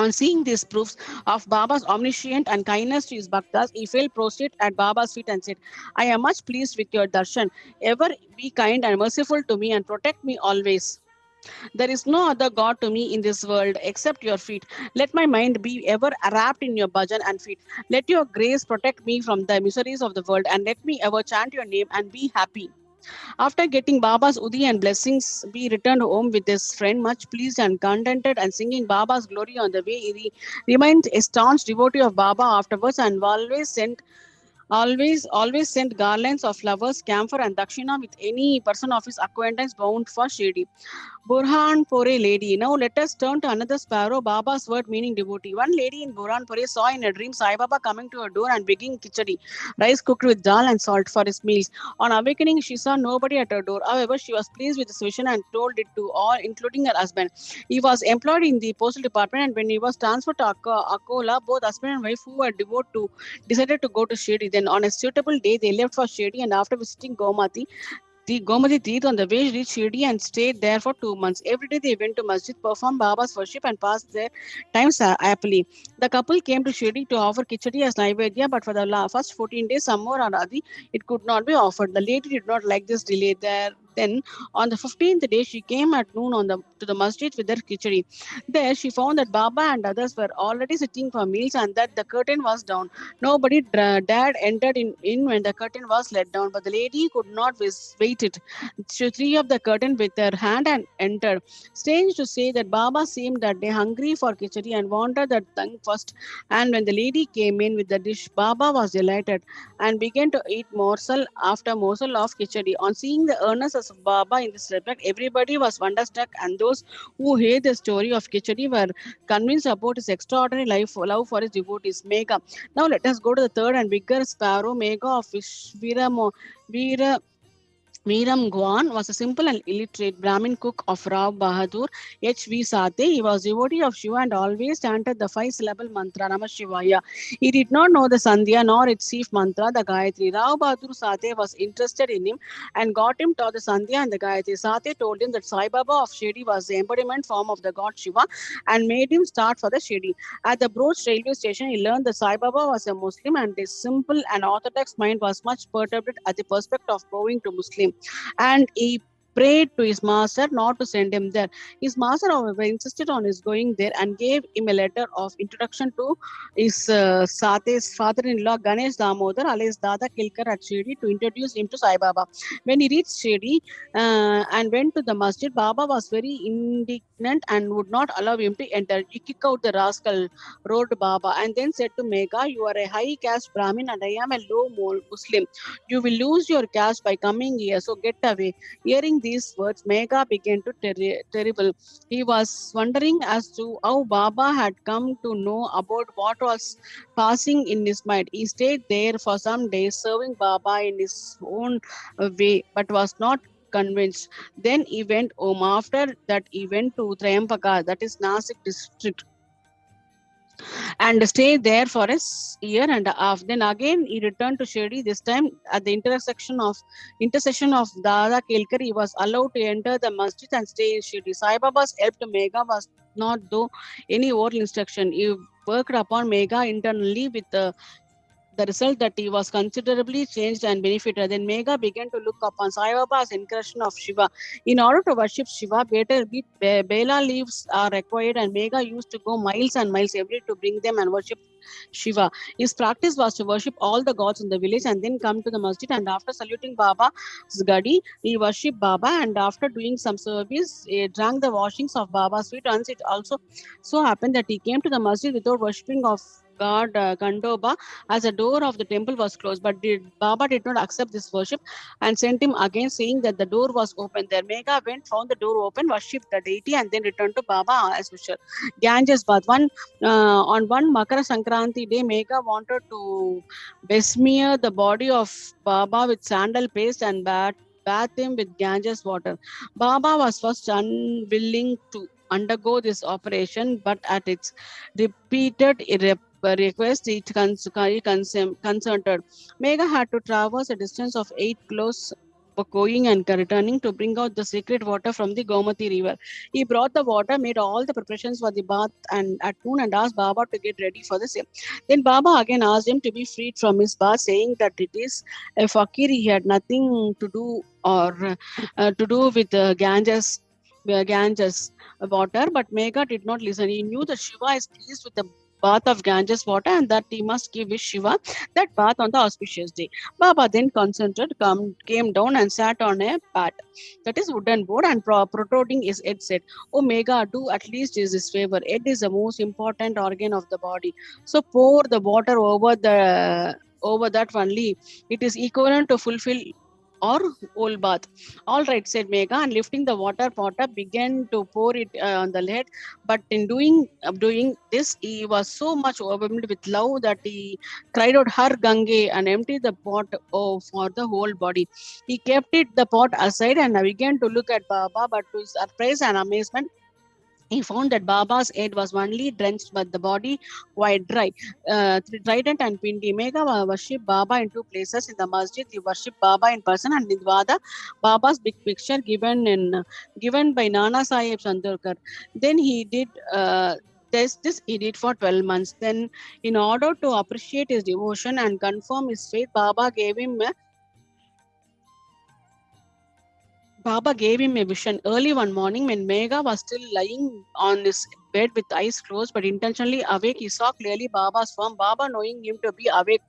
On seeing these proofs of Baba's omniscience and kindness to his bhaktas, he fell prostrate at Baba's feet and said, "I am much pleased with your darshan. Ever be kind and merciful to me and protect me always. There is no other God to me in this world except your feet. Let my mind be ever wrapped in your bhajan and feet. Let your grace protect me from the miseries of the world, and let me ever chant your name and be happy." After getting Baba's Udi and blessings, we returned home with his friend, much pleased and contented, and singing Baba's glory on the way. He remained a staunch devotee of Baba afterwards, and always sent garlands of flowers, camphor, and dakshina with any person of his acquaintance bound for Shirdi. Burhanpore lady. Now let us turn to another sparrow, Baba's word meaning devotee. One lady in Burhanpore saw in a dream Sai Baba coming to her door and begging khichdi, rice cooked with dal and salt, for his meals. On awakening, she saw nobody at her door. However, she was pleased with this vision and told it to all, including her husband. He was employed in the postal department, and when he was transferred to Akola, both husband and wife, who were devoted to, decided to go to Shirdi. Then on a suitable day, they left for Shirdi, and after visiting the Gomati Teeth on the way reached Shirdi and stayed there for 2 months. Every day they went to masjid, performed Baba's worship and passed their times happily. The couple came to Shirdi to offer khichdi as Naivedya, but for the first 14 days, somehow or other, it could not be offered. The lady did not like this delay there. Then on the 15th day, she came at noon to the masjid with their khichdi. There she found that Baba and others were already sitting for meals and that the curtain was down. Nobody dared entered in when the curtain was let down, but the lady could not wait it. She threw up the curtain with her hand and entered. Strange to say that Baba seemed that day hungry for khichdi and wanted that thing first. And when the lady came in with the dish, Baba was delighted and began to eat morsel after morsel of khichdi. On seeing the earnestness of Baba in this respect, everybody was wonderstruck, and those who heard the story of khichdi were convinced about his extraordinary love for his devotees. Megha. Now let us go to the third and bigger sparrow. Megha of Meeram Gwan was a simple and illiterate Brahmin cook of Rao Bahadur H.V. Sate. He was devotee of Shiva and always chanted the 5-syllable mantra Namah Shivaya. He did not know the Sandhya nor its chief mantra, the Gayatri. Rao Bahadur Sate was interested in him and got him taught the Sandhya and the Gayatri. Sate told him that Sai Baba of Shirdi was the embodiment form of the god Shiva and made him start for the Shirdi. At the Broach railway station, he learned that Sai Baba was a Muslim and his simple and orthodox mind was much perturbed at the prospect of going to Muslim. And he prayed to his master not to send him there. His master, however, insisted on his going there and gave him a letter of introduction to his Sate's father-in-law, Ganesh Damodar, alias Dada Kilkar at Shirdi, to introduce him to Sai Baba. When he reached Shirdi and went to the masjid, Baba was very indignant and would not allow him to enter. "You kick out the rascal," roared Baba, and then said to Megha, "You are a high caste Brahmin and I am a low Muslim. You will lose your caste by coming here, so get away." Hearing these words, Megha began to terrible. He was wondering as to how Baba had come to know about what was passing in his mind. He stayed there for some days, serving Baba in his own way, but was not convinced. Then he went home. After that, he went to Triampaka, that is Nasik district, and stayed there for a year and a half. Then again he returned to Shirdi. This time at the intercession of Dada Kelkar, he was allowed to enter the masjid and stay in Shirdi. Sai Baba's help to Megha was not though any oral instruction. He worked upon Megha internally with the result that he was considerably changed and benefited. Then Megha began to look upon Sai Baba as incarnation of Shiva. In order to worship Shiva, Bela leaves are required, and Megha used to go miles and miles every day to bring them and worship Shiva. His practice was to worship all the gods in the village and then come to the masjid, and after saluting Baba's gadi, he worshipped Baba, and after doing some service, he drank the washings of Baba's feet. Once it also so happened that he came to the masjid without worshipping of God Kandoba, as the door of the temple was closed. But Baba did not accept this worship and sent him again, saying that the door was open. There Megha went, found the door open, worshipped the deity, and then returned to Baba as usual. Ganges Bath. On one Makara Sankranti day, Megha wanted to besmear the body of Baba with sandal paste and bath him with Ganges water. Baba was first unwilling to undergo this operation, but at its repeated request, it consented. Megha had to traverse a distance of 8 kilometers going and returning to bring out the sacred water from the Gomati river. He brought the water, made all the preparations for the bath, and at noon and asked Baba to get ready for the same. Then Baba again asked him to be freed from his bath, saying that it is a fakir. He had nothing to do with Ganges water. But Megha did not listen. He knew that Shiva is pleased with the bath of Ganges water and that he must give his Shiva that bath on the auspicious day. Baba then consented, came down and sat on a pat, that is wooden board, and protruding his head, said, "Oh Megha, do at least this favor. Head is the most important organ of the body. So pour the water over that only. It is equivalent to fulfill or whole bath." "All right," said Megha, and lifting the water pot up, began to pour it on the head. But in doing this, he was so much overwhelmed with love that he cried out, "Har Gange," and emptied the pot for the whole body. He kept the pot aside and began to look at Baba, but to his surprise and amazement, He found that Baba's head was only drenched, but the body quite dry. Trident and Pindi. Mega worship Baba in two places. In the masjid, he worship Baba in person, and in Vada, Baba's big picture given by Nana Sahib Chandorkar. Then he did. This he did for 12 months. Then, in order to appreciate his devotion and confirm his faith, Baba gave him a vision early one morning when Megha was still lying on his bed with eyes closed but intentionally awake. He saw clearly Baba's form. Baba, knowing him to be awake,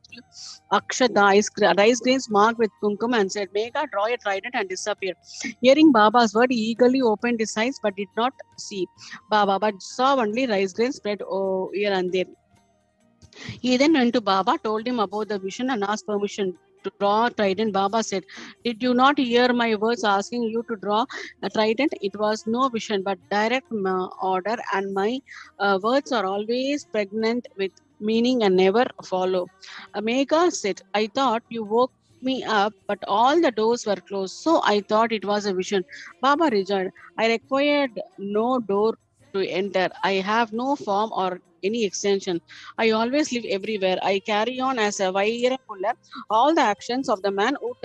Akshata, rice grains marked with kumkum, and said, Megha, draw a trident and disappear. Hearing Baba's word, he eagerly opened his eyes but did not see Baba, but saw only rice grains spread here and there. He then went to Baba, told him about the vision, and asked permission to draw a trident. Baba said, Did you not hear my words asking you to draw a trident? It was no vision but direct order, and my words are always pregnant with meaning and never follow. Megha said, I thought you woke me up, but all the doors were closed, so I thought it was a vision. Baba rejoined, I required no door to enter. I have no form or any extension. I always live everywhere. I carry on as a wire puller all the actions of the man who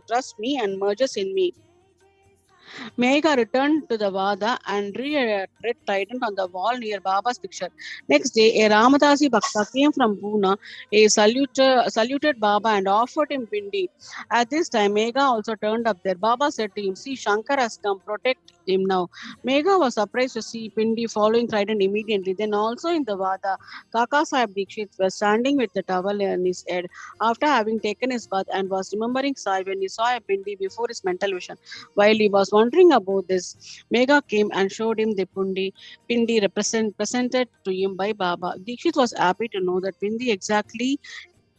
trusts me and merges in me. Megha returned to the Vada and read trident on the wall near Baba's picture. Next day, a Ramadasi Bhakta came from Pune. He saluted Baba and offered him pindi. At this time, Megha also turned up there. Baba said to him, See, Shankar has come, protect him now. Megha was surprised to see pindi following trident immediately. Then also in the Vada, Kaka Sahib Dikshit was standing with the towel on his head after having taken his bath and was remembering Sai when he saw a pindi before his mental vision. While he was wondering about this, Megha came and showed him the pindi presented to him by Baba. Dikshit was happy to know that pindi exactly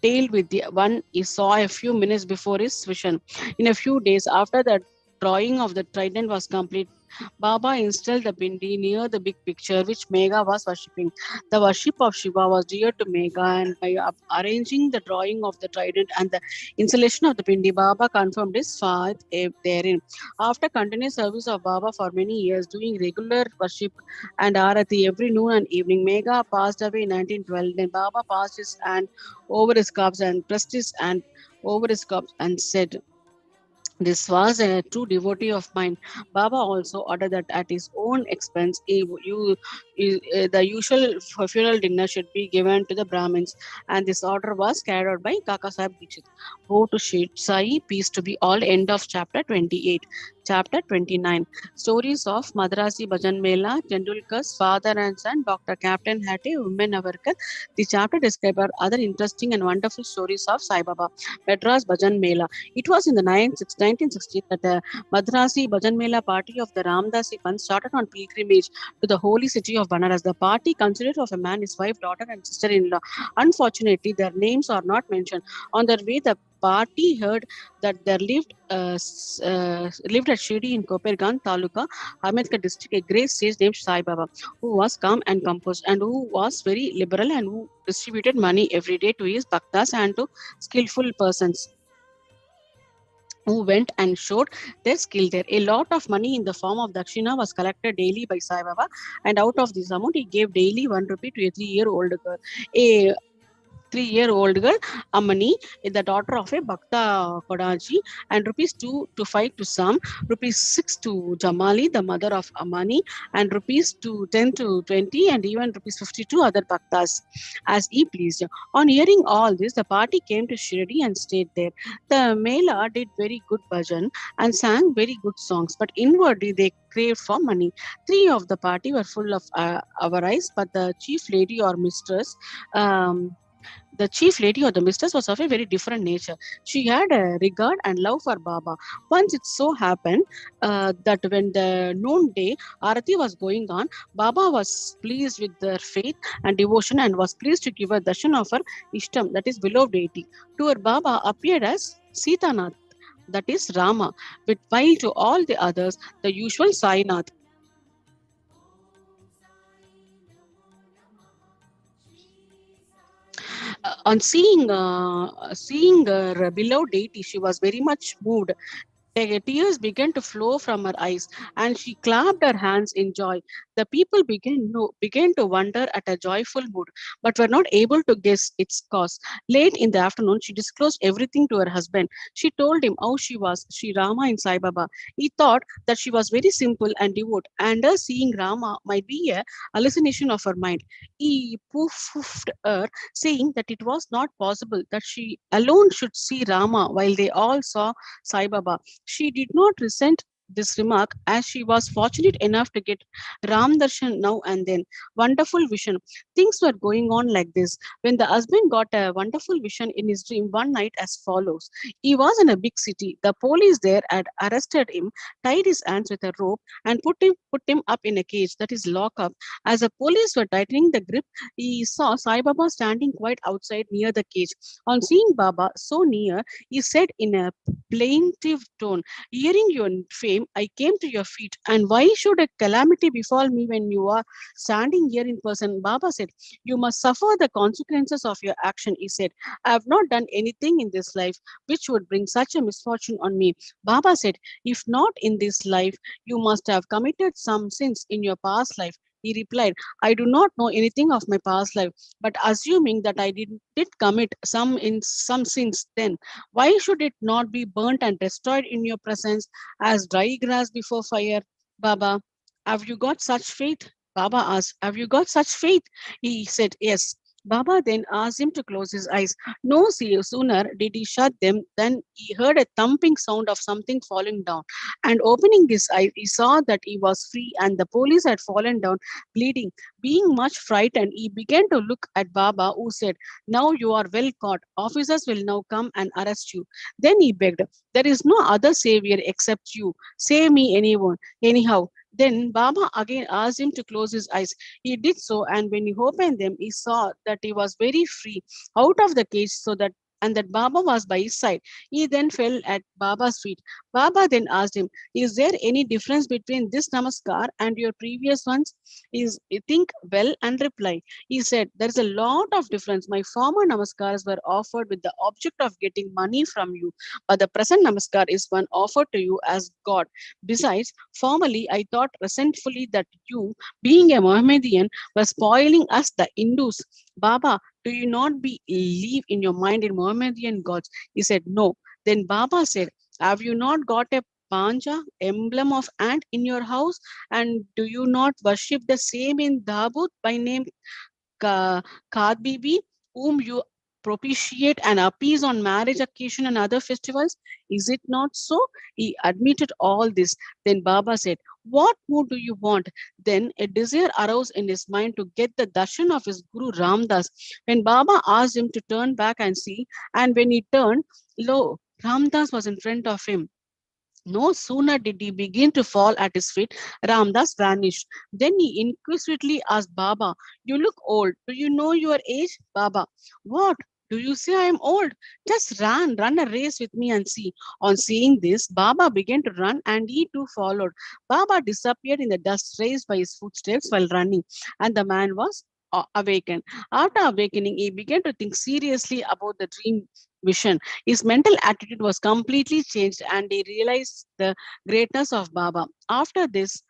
tailed with the one he saw a few minutes before his vision. In a few days after the drawing of the trident was complete, Baba installed the pindi near the big picture which Megha was worshipping. The worship of Shiva was dear to Megha, and by arranging the drawing of the trident and the installation of the pindi, Baba confirmed his faith therein. After continuous service of Baba for many years, doing regular worship and arati every noon and evening, Megha passed away in 1912. Then Baba passed his hand over his cups and pressed his hand over his cups and said, This was a true devotee of mine. Baba also ordered that at his own expense, the usual funeral dinner should be given to the Brahmins, and this order was carried out by Kaka Sahib Dikshit. Go to Shirdi Sai, peace to be all. End of chapter 28. Chapter 29. Stories of Madrasi Bhajan Mela, Tendulkar's father and son, Dr. Captain Hattie, Women Avarkar. The chapter describes other interesting and wonderful stories of Sai Baba. Madras Bhajan Mela. It was in the 1960s that the Madrasi Bhajan Mela party of the Ramdasi Panth started on pilgrimage to the holy city of Banaras. The party consisted of a man, his wife, daughter, and sister-in-law. Unfortunately, their names are not mentioned. On their way, the party heard that there lived at Shirdi in Kopergan Taluka, Ambedkar district, a great sage named Sai Baba, who was calm and composed and who was very liberal and who distributed money every day to his bhaktas and to skillful persons who went and showed their skill there. A lot of money in the form of dakshina was collected daily by Sai Baba, and out of this amount, he gave daily 1 rupee to a 3-year-old girl. A 3-year-old girl, Amani, is the daughter of a Bhakta Kodaji, and rupees 2 to 5 to Sam, rupees 6 to Jamali, the mother of Amani, and rupees 10 to 20, and even rupees 50 to other Bhaktas, as he pleased. On hearing all this, the party came to Shirdi and stayed there. The Mela did very good bhajan and sang very good songs, but inwardly they craved for money. 3 of the party were full of avarice, but the chief lady or mistress, the mistress was of a very different nature. She had a regard and love for Baba. Once it so happened that when the noonday Arati was going on, Baba was pleased with their faith and devotion and was pleased to give a darshan of her Ishtam, that is beloved deity. To her, Baba appeared as Sitanath, that is Rama, while to all the others, the usual Sainath. On seeing her beloved deity, she was very much moved. Tears began to flow from her eyes, and she clapped her hands in joy. The people began to wonder at her joyful mood, but were not able to guess its cause. Late in the afternoon, she disclosed everything to her husband. She told him how she was Sri Rama in Sai Baba. He thought that she was very simple and devout, and her seeing Rama might be a hallucination of her mind. He poofed her, saying that it was not possible that she alone should see Rama while they all saw Sai Baba. She did not resent this remark, as she was fortunate enough to get Ram Darshan now and then. Wonderful vision. Things were going on like this when the husband got a wonderful vision in his dream one night as follows. He was in a big city. The police there had arrested him, tied his hands with a rope, and put him up in a cage, that is lock up. As the police were tightening the grip, he saw Sai Baba standing quite outside near the cage. On seeing Baba so near, he said in a plaintive tone, "Hearing your fame, I came to your feet. And why should a calamity befall me when you are standing here in person?" Baba said, "You must suffer the consequences of your action." He said, "I have not done anything in this life which would bring such a misfortune on me." Baba said, "If not in this life, you must have committed some sins in your past life." He replied, "I do not know anything of my past life, but assuming that I did commit some sins, then why should it not be burnt and destroyed in your presence as dry grass before fire?" Baba, have you got such faith? Baba asked, "Have you got such faith?" He said, "Yes." Baba then asked him to close his eyes. No sooner did he shut them than he heard a thumping sound of something falling down. And opening his eyes, he saw that he was free and the police had fallen down, bleeding. Being much frightened, he began to look at Baba, who said, "Now you are well caught. Officers will now come and arrest you." Then he begged, "There is no other savior except you. Save me, anyhow." Then Baba again asked him to close his eyes. He did so, and when he opened them, he saw that he was very free out of the cage, and that Baba was by his side. He then fell at Baba's feet. Baba then asked him, "Is there any difference between this namaskar and your previous ones?" Think well and reply. He said, "There is a lot of difference. My former namaskars were offered with the object of getting money from you, but the present namaskar is one offered to you as God. Besides, formerly I thought resentfully that you, being a Mohammedan, were spoiling us, the Hindus. Baba, do you not believe in your mind in Mohammedan gods?" He said, "No." Then Baba said, "Have you not got a panja, emblem of ant, in your house? And do you not worship the same in Dabut by name Kadbibi, whom you propitiate and appease on marriage occasion and other festivals? Is it not so?" He admitted all this. Then Baba said, "What more do you want?" Then a desire arose in his mind to get the darshan of his Guru Ramdas. When Baba asked him to turn back and see, and when he turned, lo, Ramdas was in front of him. No sooner did he begin to fall at his feet, Ramdas vanished. Then he inquisitively asked Baba, "You look old. Do you know your age?" Baba, "What? Do you say I am old? Just run a race with me and see." On seeing this, Baba began to run and he too followed. Baba disappeared in the dust raised by his footsteps while running, and the man was awakened. After awakening, he began to think seriously about the dream vision. His mental attitude was completely changed and he realized the greatness of Baba. After this,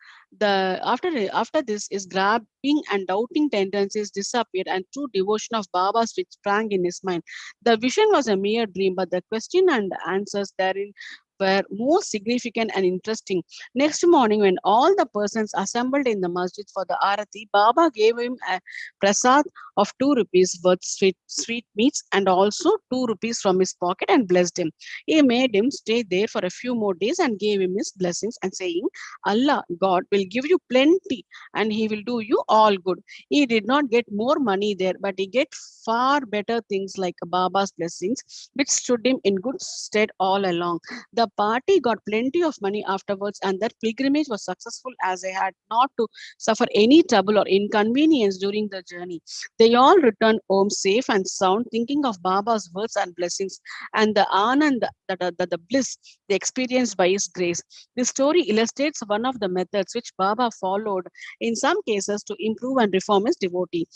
his grabbing and doubting tendencies disappeared and true devotion of Baba's which sprang in his mind. The vision was a mere dream, but the question and answers therein were most significant and interesting. Next morning, when all the persons assembled in the masjid for the arati, Baba gave him a prasad of 2 rupees worth sweetmeats and also 2 rupees from his pocket and blessed him. He made him stay there for a few more days and gave him his blessings and saying, "Allah, God, will give you plenty and he will do you all good." He did not get more money there, but he get far better things like Baba's blessings, which stood him in good stead all along. The party got plenty of money afterwards, and that pilgrimage was successful as they had not to suffer any trouble or inconvenience during the journey. They all returned home safe and sound, thinking of Baba's words and blessings and the anand, the bliss they experienced by his grace. This story illustrates one of the methods which Baba followed in some cases to improve and reform his devotee.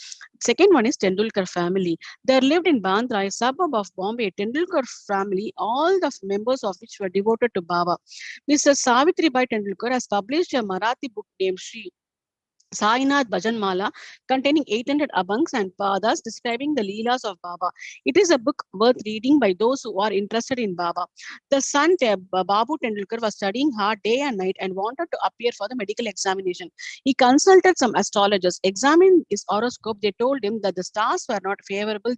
Second one is Tendulkar family. There lived in Bandra, a suburb of Bombay, Tendulkar family, all the members of which were devoted to Baba. Mrs. Savitribai Tendulkar has published a Marathi book named Shri Sainath Bhajanmala containing 800 abhangs and padas describing the Leelas of Baba. It is a book worth reading by those who are interested in Baba. The son, Babu Tendulkar, was studying hard day and night and wanted to appear for the medical examination. He consulted some astrologers, examined his horoscope. They told him that the stars were not favorable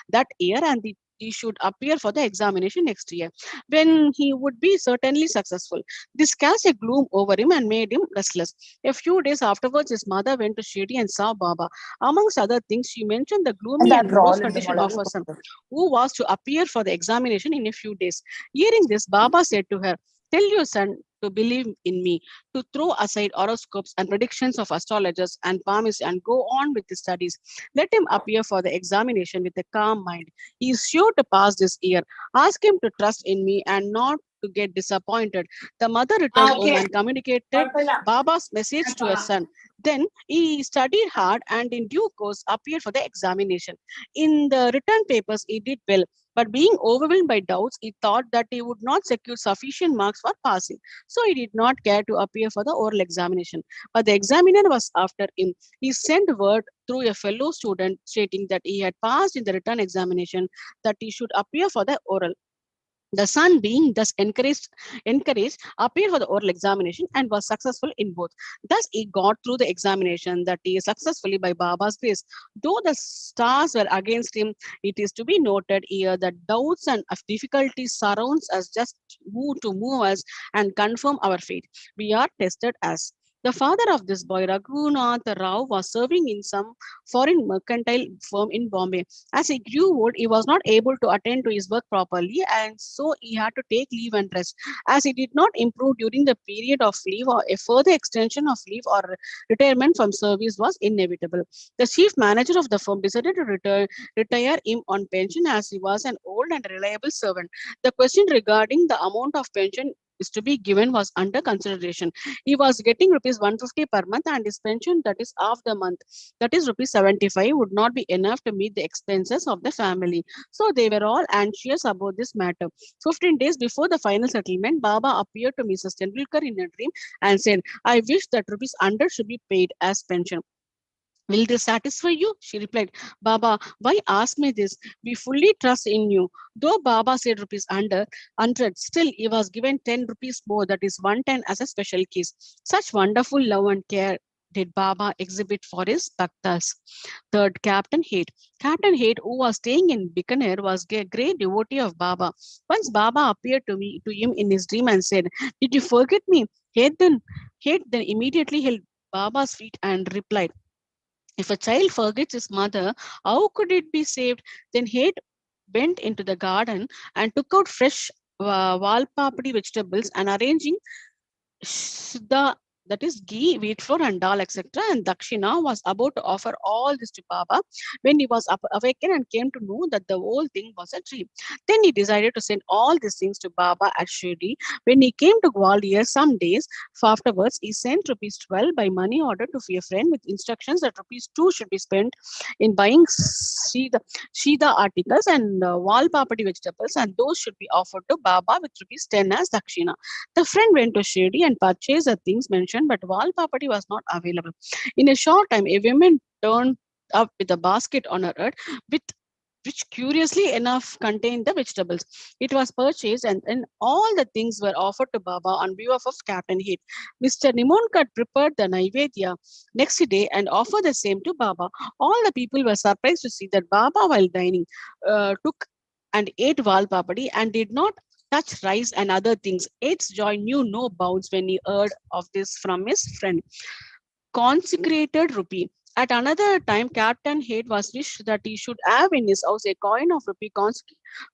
that year, and he should appear for the examination next year, when he would be certainly successful. This cast a gloom over him and made him restless. A few days afterwards, his mother went to Shirdi and saw Baba. Amongst other things, she mentioned the gloomy and morose condition of her son, who was to appear for the examination in a few days. Hearing this, Baba said to her, "Tell your son to believe in me, to throw aside horoscopes and predictions of astrologers and palmists and go on with his studies. Let him appear for the examination with a calm mind. He is sure to pass this year. Ask him to trust in me and not to get disappointed." The mother returned home and communicated Baba's message to her son. Then he studied hard and in due course appeared for the examination. In the written papers, he did well, but being overwhelmed by doubts, he thought that he would not secure sufficient marks for passing. So he did not care to appear for the oral examination. But the examiner was after him. He sent word through a fellow student stating that he had passed in the written examination, that he should appear for the oral. The son, being thus encouraged, appeared for the oral examination and was successful in both. Thus, he got through the examination that he successfully by Baba's grace. Though the stars were against him, it is to be noted here that doubts and difficulties surrounds us just to move us and confirm our faith. We are tested as. The father of this boy, Raghunath Rao, was serving in some foreign mercantile firm in Bombay. As he grew old, he was not able to attend to his work properly, and so he had to take leave and rest. As he did not improve during the period of leave, or a further extension of leave or retirement from service was inevitable. The chief manager of the firm decided to retire him on pension, as he was an old and reliable servant. The question regarding the amount of pension is to be given was under consideration. He was getting rupees 150 per month, and his pension, that is half the month, that is rupees 75, would not be enough to meet the expenses of the family. So they were all anxious about this matter. 15 days before the final settlement, Baba appeared to Mrs. Tendulkar in a dream and said, "I wish that rupees 100 should be paid as pension. Will this satisfy you?" She replied, "Baba, why ask me this? We fully trust in you." Though Baba said rupees 100, still he was given 10 rupees more, that is 110, as a special case. Such wonderful love and care did Baba exhibit for his bhaktas. Third, Captain Hate. Captain Hate, who was staying in Bikaner, was a great devotee of Baba. Once Baba appeared to him in his dream and said, "Did you forget me?" Hate then immediately held Baba's feet and replied, "If a child forgets his mother, how could it be saved?" Then Hate went into the garden and took out fresh walpapadi vegetables and arranging the, that is ghee, wheat flour, and dal, etc., and Dakshina, was about to offer all this to Baba when he was awakened and came to know that the whole thing was a dream. Then he decided to send all these things to Baba at Shirdi. When he came to Gwalior some days afterwards, he sent rupees 12 by money order to a friend with instructions that rupees 2 should be spent in buying Shida articles and walpapadi vegetables, and those should be offered to Baba with rupees 10 as Dakshina. The friend went to Shirdi and purchased the things mentioned, but walpapadi was not available. In a short time, a woman turned up with a basket on her head, which curiously enough contained the vegetables. It was purchased, and then all the things were offered to Baba on behalf of Captain Heat. Mr. Nimonkat prepared the Naivedya next day and offered the same to Baba. All the people were surprised to see that Baba, while dining, took and ate walpapadi and did not touch rice and other things. Ate's joy knew no bounds when he heard of this from his friend. Consecrated rupee. At another time, Captain Hate was wished that he should have in his house a coin of rupee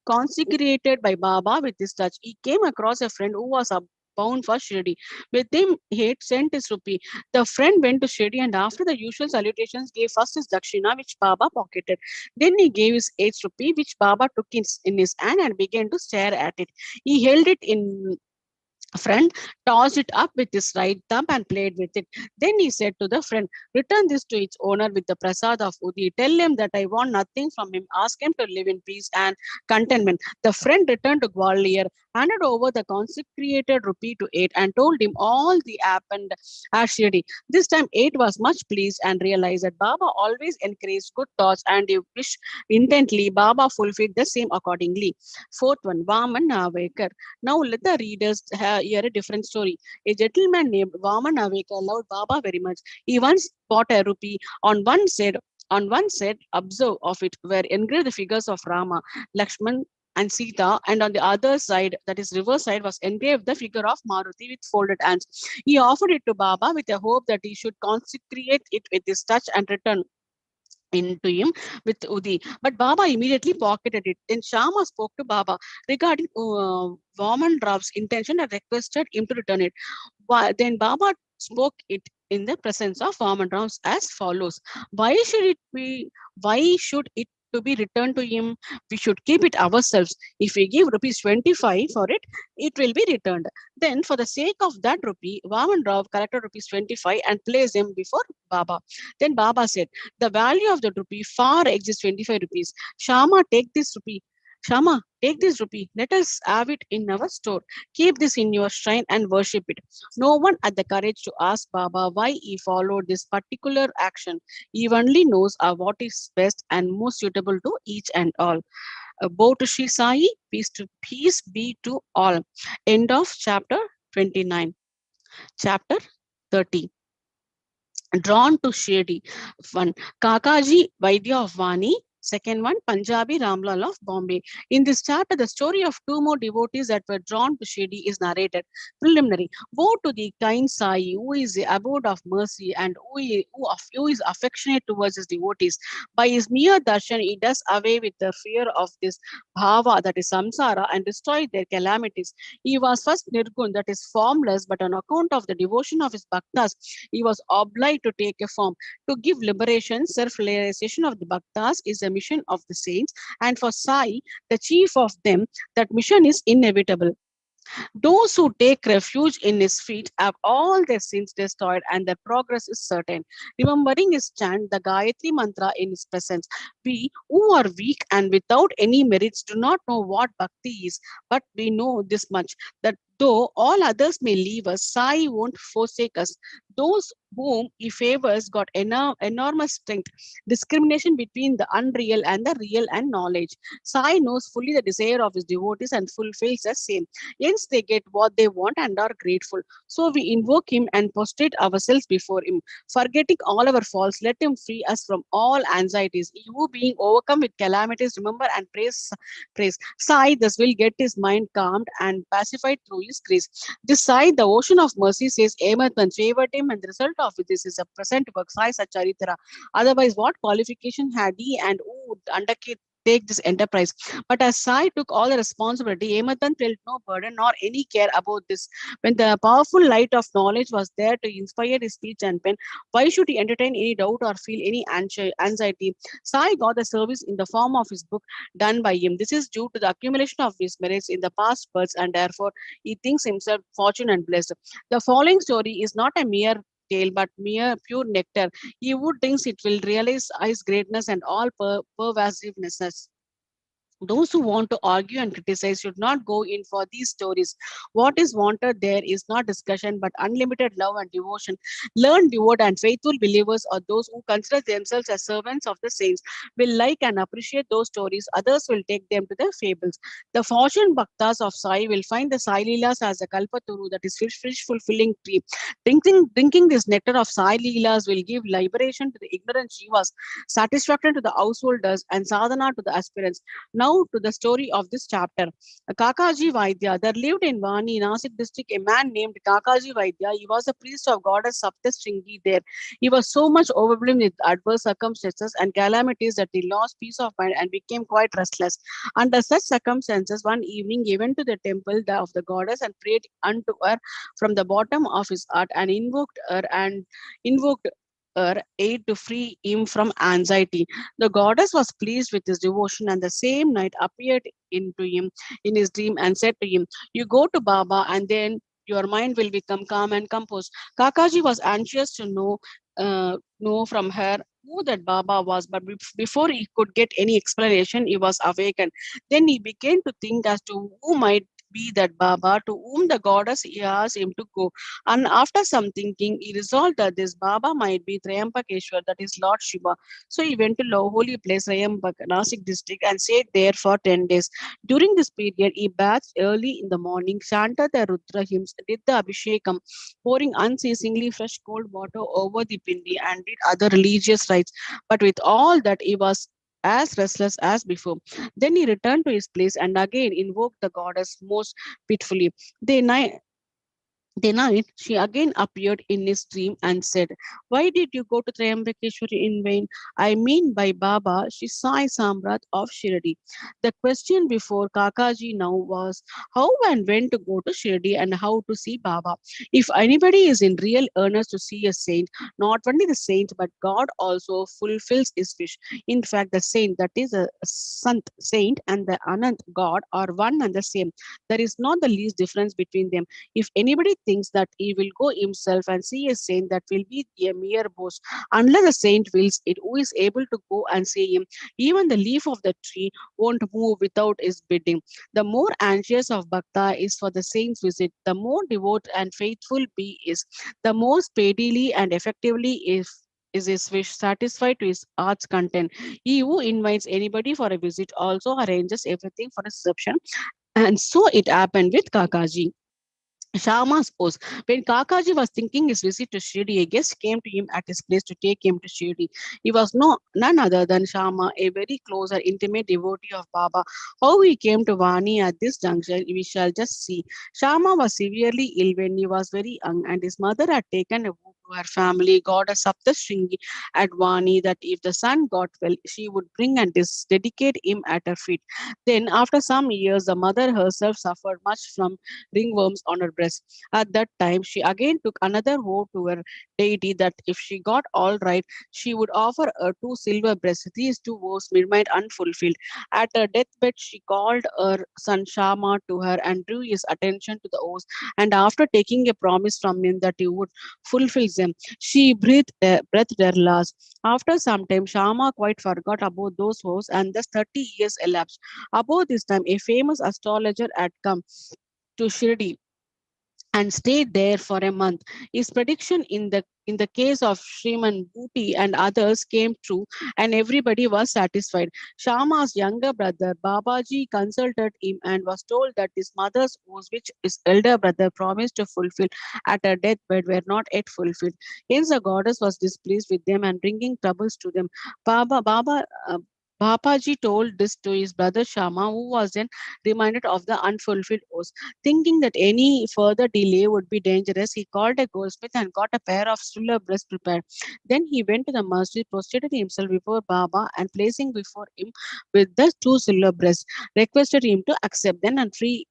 consecrated by Baba with his touch. He came across a friend who was bound for Shirdi. With him, Hate sent his rupee. The friend went to Shirdi and after the usual salutations gave first his Dakshina, which Baba pocketed. Then he gave his 8 rupee, which Baba took in his hand and began to stare at it. He held it in friend, tossed it up with his right thumb and played with it. Then he said to the friend, "Return this to its owner with the prasad of Udi. Tell him that I want nothing from him. Ask him to live in peace and contentment." The friend returned to Gwalior handed over the consecrated rupee to 8 and told him all the happened at Shirdi. This time 8 was much pleased and realized that Baba always encouraged good thoughts and he wished intently. Baba fulfilled the same accordingly. Fourth one, Vaman Navekar. Now let the readers hear a different story. A gentleman named Vaman Navekar loved Baba very much. He once bought a rupee. On one side, observe of it were engraved the figures of Rama, Lakshman, and Sita, and on the other side, that is reverse side, was engraved the figure of Maruti with folded hands. He offered it to Baba with a hope that he should consecrate it with his touch and return into him with Udi. But Baba immediately pocketed it. Then Shama spoke to Baba regarding Vaman Rav's intention and requested him to return it. Then Baba spoke it in the presence of Vaman Ram as follows. Why should it be? Why should it to be returned to him? We should keep it ourselves. If we give rupees 25 for it, it will be returned. Then, for the sake of that rupee, Vaman Rao collected rupees 25 and placed them before Baba. Then Baba said, the value of the rupee far exceeds 25 rupees. Shama, take this rupee. Let us have it in our store. Keep this in your shrine and worship it. No one had the courage to ask Baba why he followed this particular action. He only knows what is best and most suitable to each and all. Bow to Shri Sai, peace be to all. End of chapter 29. Chapter 30. Drawn to Shirdi. One, Kakaji Vaidya of Vani. Second one, Punjabi Ramlal of Bombay. In this chapter, the story of two more devotees that were drawn to Shirdi is narrated. Preliminary. Woe to the kind Sai, who is the abode of mercy and who is affectionate towards his devotees. By his mere darshan, he does away with the fear of this bhava, that is samsara, and destroys their calamities. He was first nirgun, that is formless, but on account of the devotion of his bhaktas, he was obliged to take a form. To give liberation, self-realization of the bhaktas is the mission of the saints, and for Sai, the chief of them, that mission is inevitable. Those who take refuge in his feet have all their sins destroyed and their progress is certain. Remembering his chant, the Gayatri mantra in his presence, we who are weak and without any merits do not know what bhakti is, but we know this much, that though all others may leave us, Sai won't forsake us. Those whom he favors got enormous strength. Discrimination between the unreal and the real and knowledge. Sai knows fully the desire of his devotees and fulfills the same. Hence, they get what they want and are grateful. So we invoke him and prostrate ourselves before him. Forgetting all our faults, let him free us from all anxieties. You being overcome with calamities, remember and praise. Sai thus will get his mind calmed and pacified through his grace. This Sai, the ocean of mercy, says Ematman favored him, and the result of this is a present work, Sai Satcharita. Otherwise, what qualification had he and who would undertake this enterprise? But as Sai took all the responsibility, Emathan felt no burden nor any care about this. When the powerful light of knowledge was there to inspire his speech and pen, why should he entertain any doubt or feel any anxiety? Sai got the service in the form of his book done by him. This is due to the accumulation of his merits in the past births, and therefore he thinks himself fortunate and blessed. The following story is not a mere tale but mere pure nectar. He who thinks it will realize his greatness and all pervasiveness. Those who want to argue and criticize should not go in for these stories. What is wanted there is not discussion but unlimited love and devotion. Learned, devout, and faithful believers, or those who consider themselves as servants of the saints, will like and appreciate those stories. Others will take them to the fables. The fortune bhaktas of Sai will find the Sai Leelas as a kalpaturu, that is fish fulfilling tree. Drinking this nectar of Sai Leelas will give liberation to the ignorant jivas, satisfaction to the householders, and sadhana to the aspirants. Now to the story of this chapter. Kakaji Vaidya. There lived in Vani, Nasik district, a man named Kakaji Vaidya. He was a priest of goddess Saptastringi there. He was so much overwhelmed with adverse circumstances and calamities that he lost peace of mind and became quite restless. Under such circumstances, one evening he went to the temple of the goddess and prayed unto her from the bottom of his heart and invoked her aid to free him from anxiety. The goddess was pleased with his devotion and the same night appeared into him in his dream and said to him, "You go to Baba and then your mind will become calm and composed." Kakaji was anxious to know from her who that Baba was, but before he could get any explanation, he was awakened. Then he began to think as to who might be that Baba to whom the goddess asked him to go. And after some thinking, he resolved that this Baba might be Triambakeshwar, that is Lord Shiva. So he went to the holy place, Triambak, Nasik district, and stayed there for 10 days. During this period, he bathed early in the morning, chanted the Rudra hymns, did the Abhishekam, pouring unceasingly fresh cold water over the pindi, and did other religious rites. But with all that, he was as restless as before. Then he returned to his place and again invoked the goddess most pitifully. The night she again appeared in his dream and said, "Why did you go to Triambakeshwari in vain? I mean by Baba, she Sai Samrat of Shirdi." The question before Kakaji now was how and when to go to Shirdi and how to see Baba. If anybody is in real earnest to see a saint, not only the saint but God also fulfills his wish. In fact, the saint, that is a Sant saint, and the Anant God are one and the same. There is not the least difference between them. If anybody thinks that he will go himself and see a saint, that will be a mere boast. Unless the saint wills it, who is able to go and see him? Even the leaf of the tree won't move without his bidding. The more anxious of Bhakta is for the saint's visit, the more devout and faithful he is, the more speedily and effectively is his wish satisfied to his heart's content. He who invites anybody for a visit also arranges everything for a reception. And so it happened with Kakaji. Shama's post. When Kakaji was thinking his visit to Shirdi, a guest came to him at his place to take him to Shirdi. He was none other than Shama, a very close and intimate devotee of Baba. How he came to Vani at this juncture, we shall just see. Shama was severely ill when he was very young, and his mother had taken a vow to her family, goddess Saptashringi, at Vani, that if the son got well, she would bring and dedicate him at her feet. Then, after some years, the mother herself suffered much from ringworms on her breast. At that time, she again took another vow to her deity that if she got all right, she would offer her two silver breasts. These two vows remained unfulfilled. At her deathbed, she called her son Shama to her and drew his attention to the vows. And after taking a promise from him that he would fulfill them, she breathed their last. After some time, Shama quite forgot about those vows, and thus 30 years elapsed. About this time, a famous astrologer had come to Shirdi and stayed there for a month. His prediction in the case of Shriman Booty and others came true, and everybody was satisfied. Shama's younger brother Babaji consulted him and was told that his mother's vows, which his elder brother promised to fulfill at her deathbed, were not yet fulfilled. Hence, the goddess was displeased with them and bringing troubles to them. Babaji told this to his brother Shama, who was then reminded of the unfulfilled vows. Thinking that any further delay would be dangerous, he called a goldsmith and got a pair of silver breasts prepared. Then he went to the masjid, prostrated himself before Baba, and placing before him with the two silver breasts, requested him to accept them and free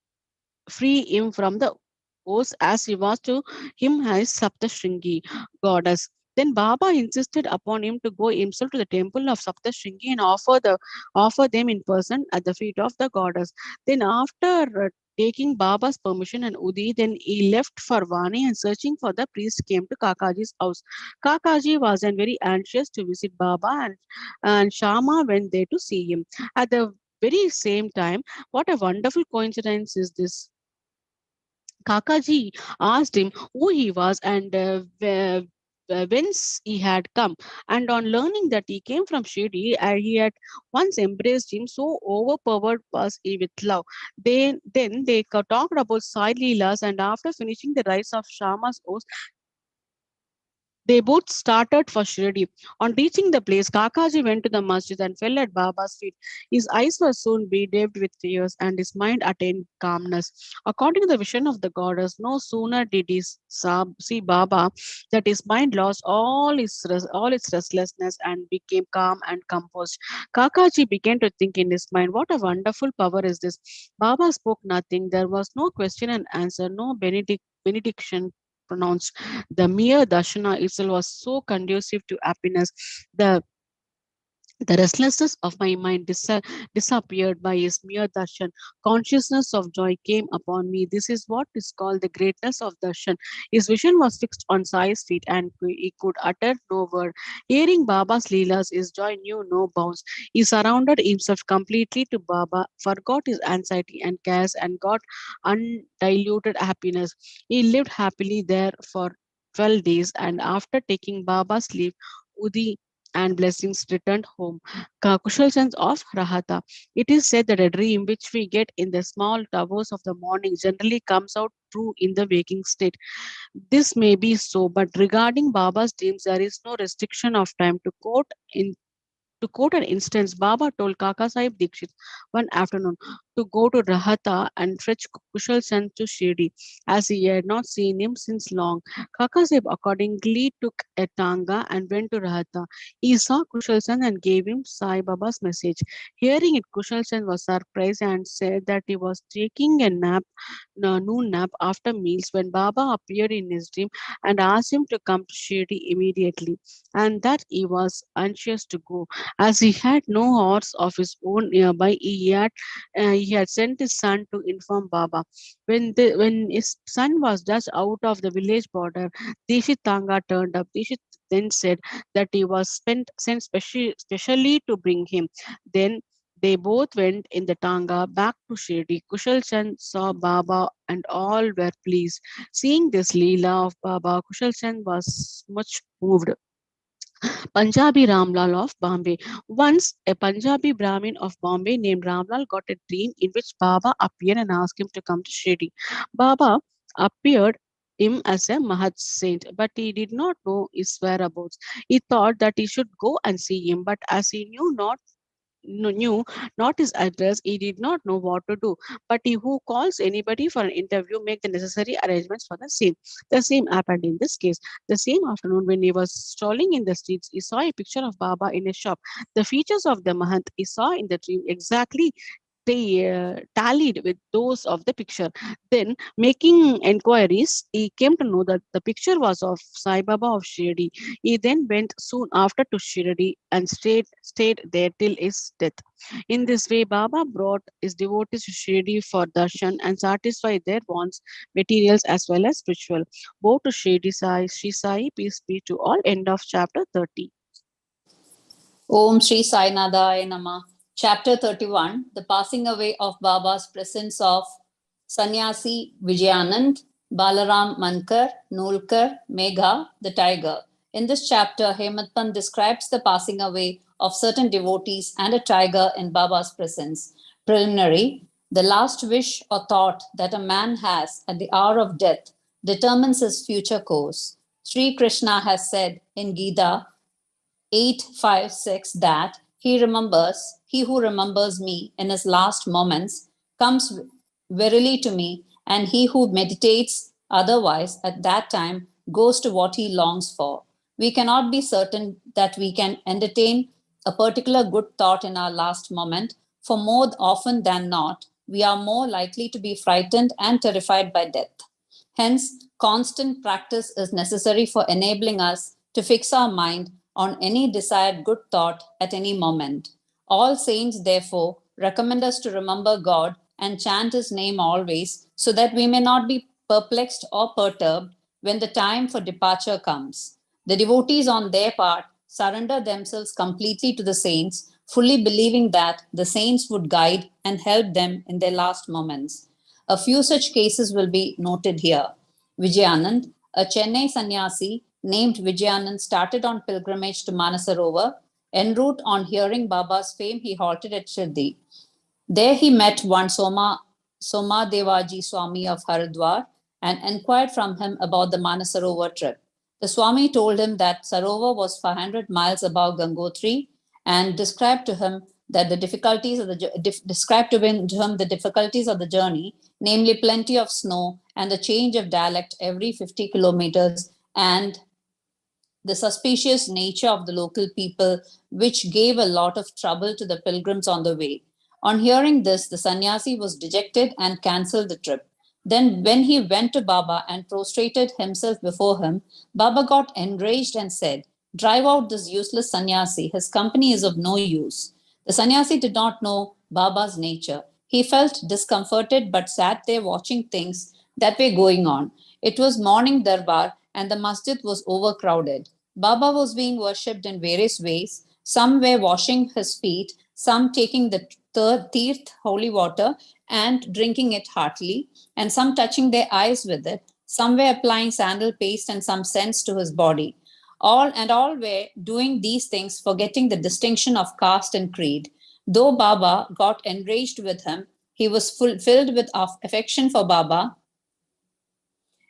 him from the oaths as he was to him as Saptashringi goddess. Then Baba insisted upon him to go himself to the temple of Saptashringi and offer them in person at the feet of the goddess. Then after taking Baba's permission and Udi, then he left for Vani and searching for the priest came to Kakaji's house. Kakaji was then very anxious to visit Baba, and Shama went there to see him. At the very same time, what a wonderful coincidence is this! Kakaji asked him who he was and whence he had come. And on learning that he came from Shirdi, he had once embraced him, so overpowered was he with love. Then they talked about Sai Leelas, and after finishing the rites of Shama's oath, they both started for Shirdi. On reaching the place, Kakaji went to the masjid and fell at Baba's feet. His eyes were soon bedewed with tears, and his mind attained calmness. According to the vision of the goddess, no sooner did he see Baba that his mind lost all its restlessness and became calm and composed. Kakaji began to think in his mind, "What a wonderful power is this!" Baba spoke nothing. There was no question and answer, no benediction pronounced. The mere darshana itself was so conducive to happiness. The The restlessness of my mind disappeared by his mere darshan. Consciousness of joy came upon me. This is what is called the greatness of darshan. His vision was fixed on Sai's feet and he could utter no word. Hearing Baba's leelas, his joy knew no bounds. He surrounded himself completely to Baba, forgot his anxiety and cares, and got undiluted happiness. He lived happily there for 12 days, and after taking Baba's leave, Udi and blessings returned home. Kushal sense of Rahata. It is said that a dream which we get in the small hours of the morning generally comes out true in the waking state. This may be so, but regarding Baba's dreams, there is no restriction of time. To quote an instance, Baba told Kaka Sahib Dikshit one afternoon to go to Rahata and fetch Kushal Chand to Shirdi, as he had not seen him since long. Kaka Sahib accordingly took a tanga and went to Rahata. He saw Kushal Chand and gave him Sai Baba's message. Hearing it, Kushal Chand was surprised and said that he was taking a noon nap after meals when Baba appeared in his dream and asked him to come to Shirdi immediately, and that he was anxious to go. As he had no horse of his own nearby, he had sent his son to inform Baba. When his son was just out of the village border, Dishit Tanga turned up. Dishit then said that he was sent specially to bring him. Then they both went in the Tanga back to Shirdi. Kushal Chand saw Baba and all were pleased. Seeing this Leela of Baba, Kushal Chand was much moved. Punjabi Ramlal of Bombay. Once, a Punjabi Brahmin of Bombay named Ramlal got a dream in which Baba appeared and asked him to come to Shirdi. Baba appeared him as a Mahat saint, but he did not know his whereabouts. He thought that he should go and see him, but as he knew not his address, he did not know what to do. But he who calls anybody for an interview make the necessary arrangements for the same. The same happened in this case. The same afternoon, when he was strolling in the streets, he saw a picture of Baba in a shop. The features of the Mahant he saw in the dream exactly they tallied with those of the picture. Then, making enquiries, he came to know that the picture was of Sai Baba of Shirdi. He then went soon after to Shirdi and stayed there till his death. In this way, Baba brought his devotees to Shirdi for darshan and satisfy their wants, materials as well as spiritual. Both to Shirdi Sai, Sri Sai, peace be to all. End of chapter 30. Om Shri Sai Nama. Chapter 31, the passing away of Baba's presence of Sannyasi Vijayanand, Balaram Mankar, Nolkar, Megha, the tiger. In this chapter, Hemadpant describes the passing away of certain devotees and a tiger in Baba's presence. Preliminary, the last wish or thought that a man has at the hour of death determines his future course. Sri Krishna has said in Gita 8:5-6 that he who remembers me in his last moments comes verily to me, and he who meditates otherwise at that time goes to what he longs for. We cannot be certain that we can entertain a particular good thought in our last moment, for more often than not, we are more likely to be frightened and terrified by death. Hence, constant practice is necessary for enabling us to fix our mind on any desired good thought at any moment. All saints, therefore, recommend us to remember God and chant his name always, so that we may not be perplexed or perturbed when the time for departure comes. The devotees, on their part, surrender themselves completely to the saints, fully believing that the saints would guide and help them in their last moments. A few such cases will be noted here. Vijayanand, a Chennai sannyasi named Vijayanand, started on pilgrimage to Manasarovar. En route, on hearing Baba's fame, he halted at Shirdi. There he met one Soma Devaji Swami of Haridwar and inquired from him about the Manasarovar trip. The Swami told him that Sarovar was 500 miles above Gangotri and described to him the difficulties of the journey, namely plenty of snow and the change of dialect every 50 kilometers, and the suspicious nature of the local people, which gave a lot of trouble to the pilgrims on the way. On hearing this, the sannyasi was dejected and cancelled the trip. Then, when he went to Baba and prostrated himself before him, Baba got enraged and said, Drive out this useless sannyasi. His company is of no use. The sannyasi did not know Baba's nature. He felt discomforted but sat there watching things that were going on. It was morning darbar and the masjid was overcrowded. Baba was being worshipped in various ways. Some were washing his feet, some taking the teerth, holy water, and drinking it heartily, and some touching their eyes with it. Some were applying sandal paste and some scents to his body. All were doing these things, forgetting the distinction of caste and creed. Though Baba got enraged with him, he was filled with affection for Baba,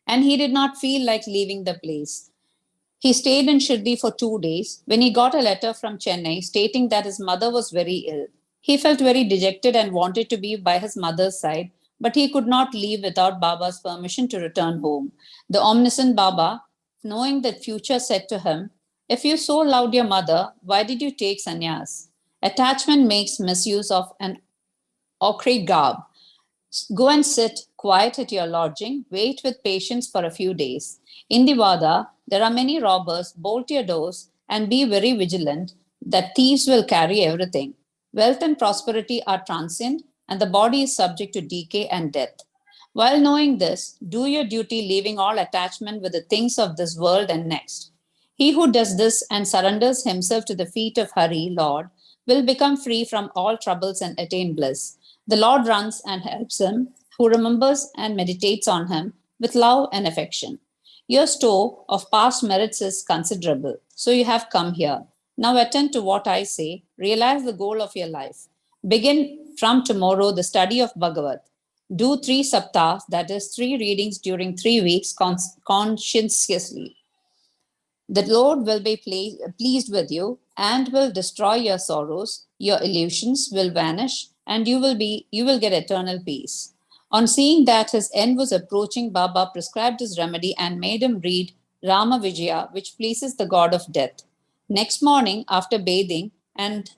and he did not feel like leaving the place. He stayed in Shirdi for 2 days when he got a letter from Chennai stating that his mother was very ill. He felt very dejected and wanted to be by his mother's side, but he could not leave without Baba's permission to return home. The omniscient Baba, knowing the future, said to him, "If you so loved your mother, why did you take sannyas? Attachment makes misuse of an ochre garb. Go and sit quiet at your lodging. Wait with patience for a few days. In the Vada, there are many robbers. Bolt your doors and be very vigilant that thieves will carry everything. Wealth and prosperity are transient, and the body is subject to decay and death. While knowing this, do your duty, leaving all attachment with the things of this world and next. He who does this and surrenders himself to the feet of Hari, Lord, will become free from all troubles and attain bliss. The Lord runs and helps him who remembers and meditates on him with love and affection. Your store of past merits is considerable, so you have come here. Now attend to what I say, realize the goal of your life. Begin from tomorrow the study of Bhagavat. Do 3 saptahs, that is 3 readings during 3 weeks conscientiously. The Lord will be pleased with you and will destroy your sorrows. Your illusions will vanish and you will get eternal peace. On seeing that his end was approaching, Baba prescribed his remedy and made him read Rama Vijaya, which pleases the god of death. Next morning, after bathing and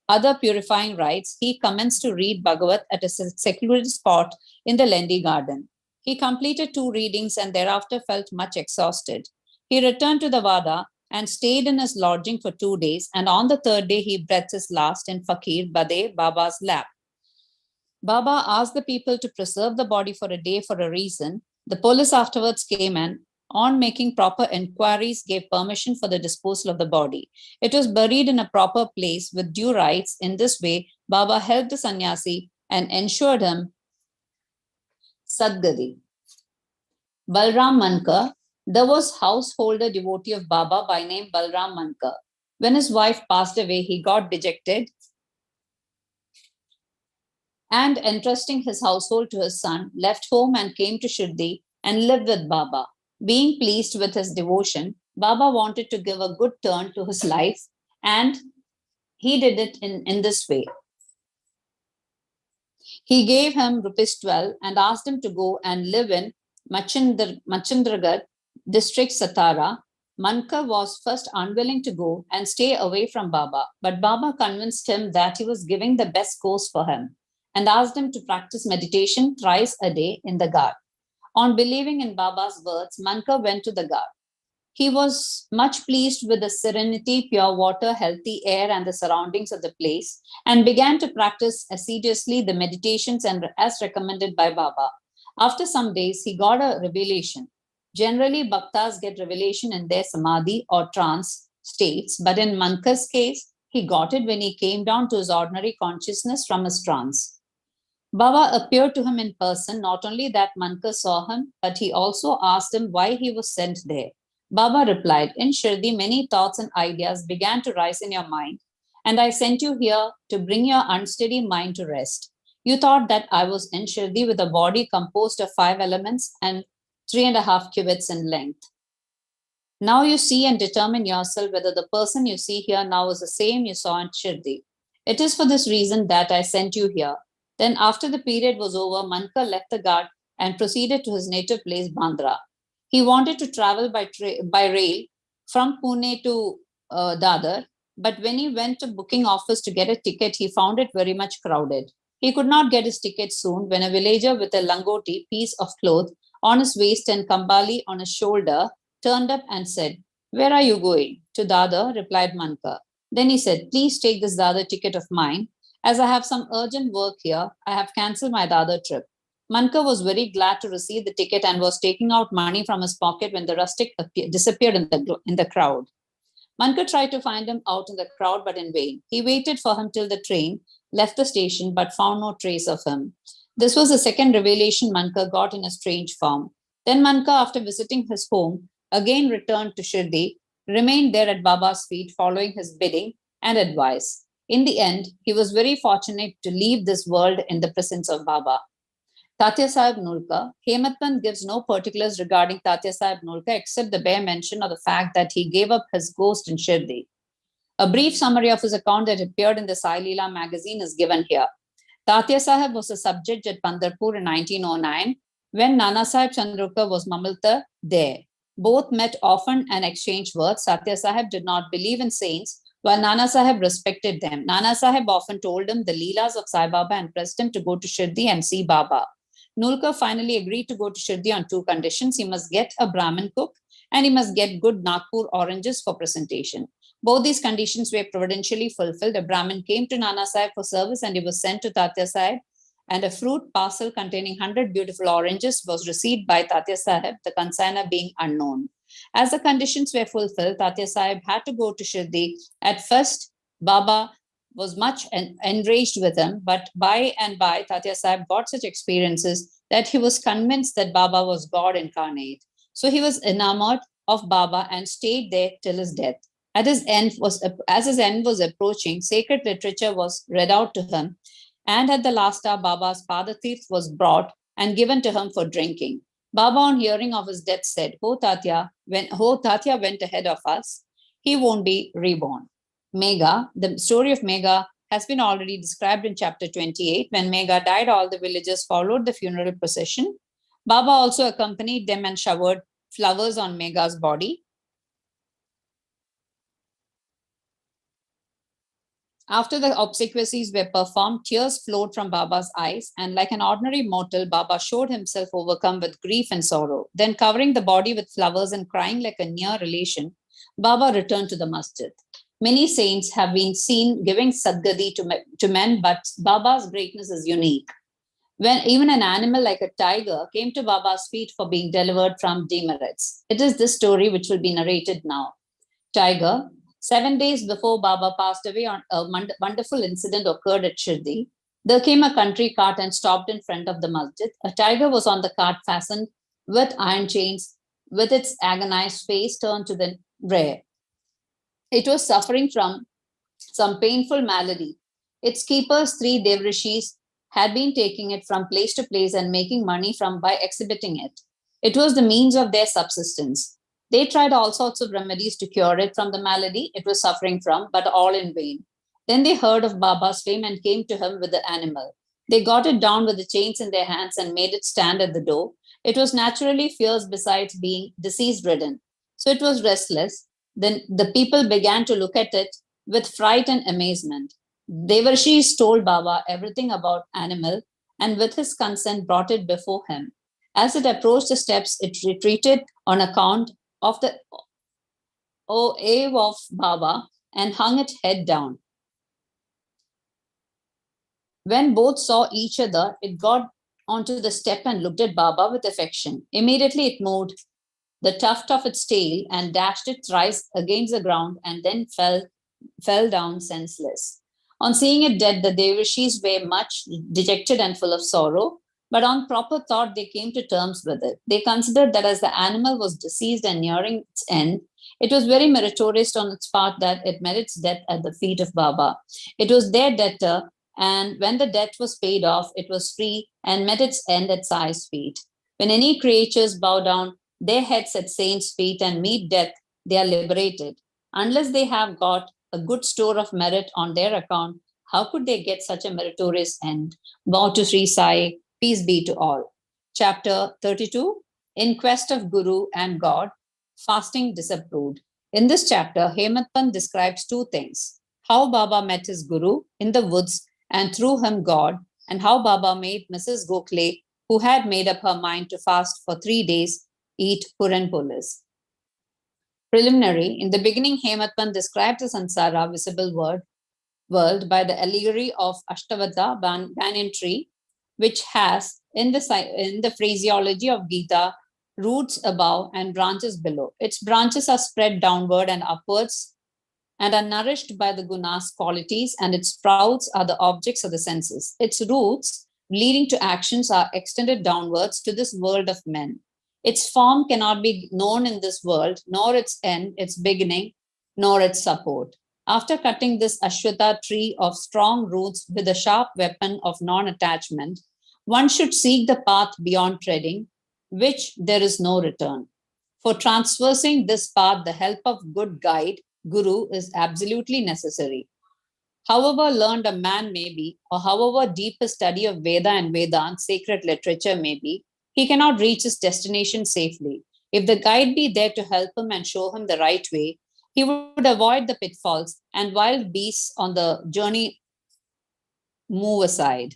other purifying rites, he commenced to read Bhagavat at a secluded spot in the Lendi garden. He completed 2 readings and thereafter felt much exhausted. He returned to the Vada and stayed in his lodging for 2 days, and on the 3rd day he breathed his last in Fakir Bade Baba's lap. Baba asked the people to preserve the body for a day for a reason. The police afterwards came and, on making proper inquiries, gave permission for the disposal of the body. It was buried in a proper place with due rites. In this way, Baba helped the sannyasi and ensured him Sadgadi. Balram Mankar. There was householder devotee of Baba by name Balram Mankar. When his wife passed away, he got dejected and, entrusting his household to his son, left home and came to Shirdi and lived with Baba. Being pleased with his devotion, Baba wanted to give a good turn to his life, and he did it in this way. He gave him ₹12 and asked him to go and live in Machandragarh district, Satara. Mankar was first unwilling to go and stay away from Baba, but Baba convinced him that he was giving the best course for him and asked him to practice meditation thrice a day in the Ghat. On believing in Baba's words, Mankar went to the Ghat. He was much pleased with the serenity, pure water, healthy air, and the surroundings of the place, and began to practice assiduously the meditations as recommended by Baba. After some days, he got a revelation. Generally, bhaktas get revelation in their samadhi or trance states, but in Mankar's case, he got it when he came down to his ordinary consciousness from his trance. Baba appeared to him in person. Not only that Mankar saw him, but he also asked him why he was sent there. Baba replied, "In Shirdi, many thoughts and ideas began to rise in your mind, and I sent you here to bring your unsteady mind to rest. You thought that I was in Shirdi with a body composed of 5 elements and 3.5 cubits in length. Now you see and determine yourself whether the person you see here now is the same you saw in Shirdi. It is for this reason that I sent you here." Then, after the period was over, Mankar left the Ghat and proceeded to his native place, Bandra. He wanted to travel by rail from Pune to Dadar, but when he went to booking office to get a ticket, he found it very much crowded. He could not get his ticket soon when a villager with a langoti, piece of cloth, on his waist and kambali on his shoulder turned up and said, Where are you going? To Dadar, replied Manka. Then he said, please take this Dadar ticket of mine. As I have some urgent work here, I have cancelled my Dadar trip. Manka was very glad to receive the ticket and was taking out money from his pocket when the rustic disappeared in the crowd. Manka tried to find him out in the crowd, but in vain. He waited for him till the train left the station, but found no trace of him. This was the second revelation Manka got in a strange form. Then Manka, after visiting his home, again returned to Shirdi, remained there at Baba's feet, following his bidding and advice. In the end, he was very fortunate to leave this world in the presence of Baba. Tatya Sahib Nulka, Hematpant gives no particulars regarding Tatya Sahib Nulka except the bare mention of the fact that he gave up his ghost in Shirdi. A brief summary of his account that appeared in the Sai Leela magazine is given here. Tatya Sahib was a subject at Pandarpur in 1909 when Nana Sahib Chandrukar was Mamalta there. Both met often and exchanged words. Tatya Sahib did not believe in saints, while Nana Sahib respected them. Nana Sahib often told him the Leelas of Sai Baba and pressed him to go to Shirdi and see Baba. Nulka finally agreed to go to Shirdi on two conditions. He must get a Brahmin cook and he must get good Nagpur oranges for presentation. Both these conditions were providentially fulfilled. A Brahmin came to Nana Sahib for service and he was sent to Tatya Sahib, and a fruit parcel containing 100 beautiful oranges was received by Tatya Sahib, the consignor being unknown. As the conditions were fulfilled, Tatya Sahib had to go to Shirdi. At first, Baba was much enraged with him, but by and by, Tatya Sahib got such experiences that he was convinced that Baba was God incarnate. So he was enamored of Baba and stayed there till his death. As his end was approaching, sacred literature was read out to him, and at the last hour, Baba's Padatirth was brought and given to him for drinking. Baba, on hearing of his death, said, Tatya went ahead of us, he won't be reborn. Megha, the story of Megha has been already described in chapter 28. When Megha died, all the villagers followed the funeral procession. Baba also accompanied them and showered flowers on Megha's body. After the obsequies were performed, tears flowed from Baba's eyes, and like an ordinary mortal, Baba showed himself overcome with grief and sorrow. Then, covering the body with flowers and crying like a near relation, Baba returned to the masjid. Many saints have been seen giving sadgadi to men, but Baba's greatness is unique. When even an animal like a tiger came to Baba's feet for being delivered from demerits. It is this story which will be narrated now. Tiger, 7 days before Baba passed away, a wonderful incident occurred at Shirdi. There came a country cart and stopped in front of the masjid. A tiger was on the cart fastened with iron chains, with its agonized face turned to the rear. It was suffering from some painful malady. Its keepers, 3 devrishis, had been taking it from place to place and making money by exhibiting it. It was the means of their subsistence. They tried all sorts of remedies to cure it from the malady it was suffering from, but all in vain. Then they heard of Baba's fame and came to him with the animal. They got it down with the chains in their hands and made it stand at the door. It was naturally fierce besides being disease-ridden. So it was restless. Then the people began to look at it with fright and amazement. Devarshis told Baba everything about animal and with his consent brought it before him. As it approached the steps, it retreated on account of the awe of Baba and hung its head down. When both saw each other, it got onto the step and looked at Baba with affection. Immediately it moved the tuft of its tail and dashed it thrice against the ground and then fell down senseless. On seeing it dead, the Devrishis were much dejected and full of sorrow, but on proper thought, they came to terms with it. They considered that as the animal was deceased and nearing its end, it was very meritorious on its part that it met its death at the feet of Baba. It was their debtor, and when the debt was paid off, it was free and met its end at Sai's feet. When any creatures bow down their heads at saints' feet and meet death, they are liberated. Unless they have got a good store of merit on their account, how could they get such a meritorious end? Bow to Sri Sai, peace be to all. Chapter 32, In Quest of Guru and God, Fasting Disapproved. In this chapter, Hematpant describes 2 things: how Baba met his Guru in the woods and through him God, and how Baba made Mrs. Gokhale, who had made up her mind to fast for 3 days, eat puran polis. Preliminary, in the beginning, Hematpan described the Sansara, visible world by the allegory of Ashtavata banyan tree, which has, in the phraseology of Gita, roots above and branches below. Its branches are spread downward and upwards and are nourished by the gunas qualities, and its sprouts are the objects of the senses. Its roots, leading to actions, are extended downwards to this world of men. Its form cannot be known in this world, nor its end, its beginning, nor its support. After cutting this Ashwatha tree of strong roots with a sharp weapon of non attachment, one should seek the path beyond treading, which there is no return. For traversing this path, the help of good guide, Guru, is absolutely necessary. However learned a man may be, or however deep a study of Veda and Vedant, sacred literature may be, he cannot reach his destination safely. If the guide be there to help him and show him the right way, he would avoid the pitfalls and wild beasts on the journey move aside.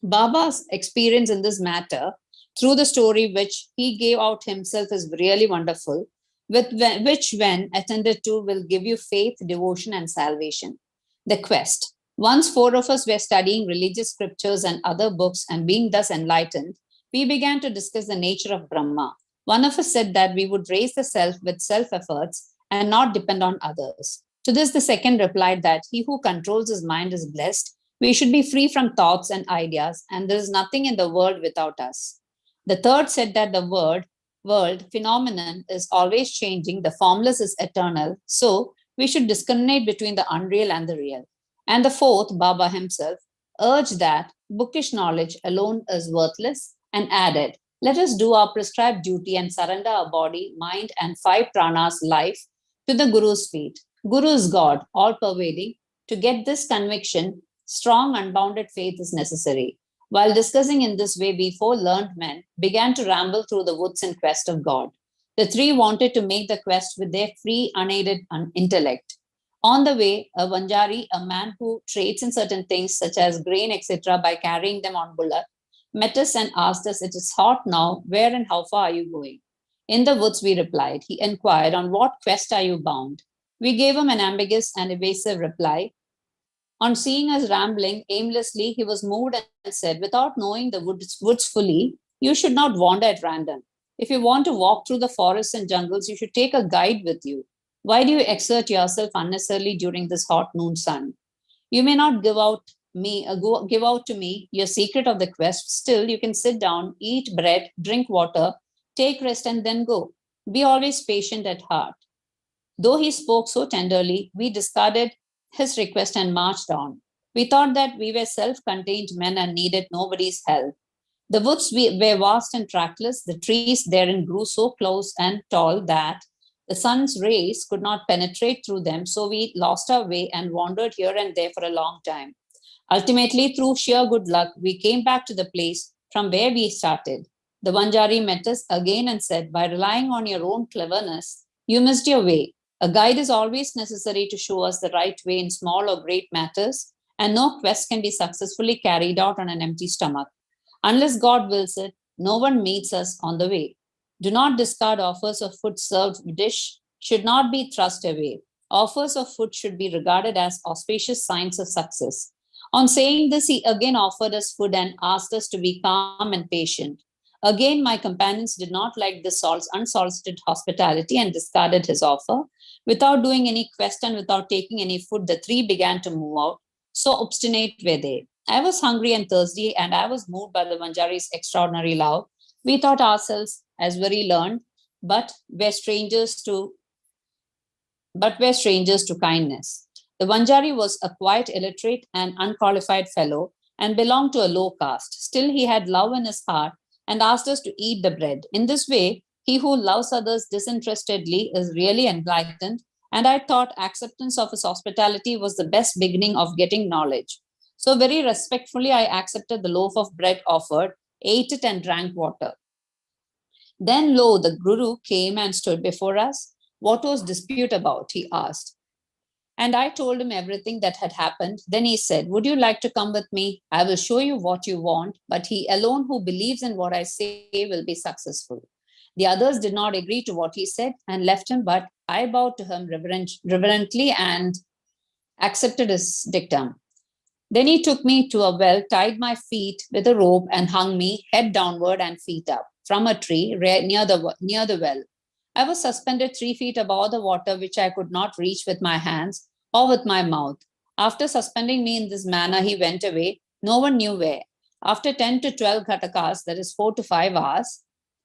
Baba's experience in this matter through the story which he gave out himself is really wonderful, which, when attended to, will give you faith, devotion, and salvation. The quest. Once four of us were studying religious scriptures and other books, and being thus enlightened, we began to discuss the nature of Brahma. One of us said that we would raise the self with self efforts and not depend on others. To this, the second replied that he who controls his mind is blessed. We should be free from thoughts and ideas, and there is nothing in the world without us. The third said that the world phenomenon is always changing, the formless is eternal, so we should discriminate between the unreal and the real. And the fourth, Baba himself, urged that bookish knowledge alone is worthless and added, let us do our prescribed duty and surrender our body, mind, and five pranas life to the Guru's feet. Guru is God, all pervading. To get this conviction, strong, unbounded faith is necessary. While discussing in this way, we four learned men began to ramble through the woods in quest of God. The three wanted to make the quest with their free, unaided intellect. On the way, a Vanjari, a man who trades in certain things such as grain, etc., by carrying them on bullock, met us and asked us, it is hot now, where and how far are you going? In the woods, we replied. He inquired, on what quest are you bound? We gave him an ambiguous and evasive reply. On seeing us rambling aimlessly, he was moved and said, without knowing the woods fully, you should not wander at random. If you want to walk through the forests and jungles, you should take a guide with you. Why do you exert yourself unnecessarily during this hot noon sun? You may not give out to me your secret of the quest. Still, you can sit down, eat bread, drink water, take rest, and then go. Be always patient at heart. Though he spoke so tenderly, we discarded his request and marched on. We thought that we were self-contained men and needed nobody's help. The woods were vast and trackless. The trees therein grew so close and tall that the sun's rays could not penetrate through them, so we lost our way and wandered here and there for a long time. Ultimately, through sheer good luck, we came back to the place from where we started. The Vanjari met us again and said, by relying on your own cleverness, you missed your way. A guide is always necessary to show us the right way in small or great matters, and no quest can be successfully carried out on an empty stomach. Unless God wills it, no one meets us on the way. Do not discard offers of food served dish should not be thrust away. Offers of food should be regarded as auspicious signs of success. On saying this, he again offered us food and asked us to be calm and patient. Again, my companions did not like this unsolicited hospitality and discarded his offer. Without doing any quest and without taking any food, the three began to move out. So obstinate were they. I was hungry and thirsty, and I was moved by the Vanjari's extraordinary love. We thought ourselves as very learned, but were strangers to kindness. The Vanjari was a quite illiterate and unqualified fellow and belonged to a low caste. Still, he had love in his heart and asked us to eat the bread. In this way, he who loves others disinterestedly is really enlightened, and I thought acceptance of his hospitality was the best beginning of getting knowledge. So very respectfully, I accepted the loaf of bread offered, ate it, and drank water. Then, lo, the Guru came and stood before us. What was dispute about? He asked. And I told him everything that had happened. Then he said, would you like to come with me? I will show you what you want, but he alone who believes in what I say will be successful. The others did not agree to what he said and left him, but I bowed to him reverently and accepted his dictum. Then he took me to a well, tied my feet with a rope, and hung me head downward and feet up from a tree near the well. I was suspended 3 feet above the water, which I could not reach with my hands or with my mouth. After suspending me in this manner, he went away, no one knew where. After 10 to 12 ghatakas, that is 4 to 5 hours,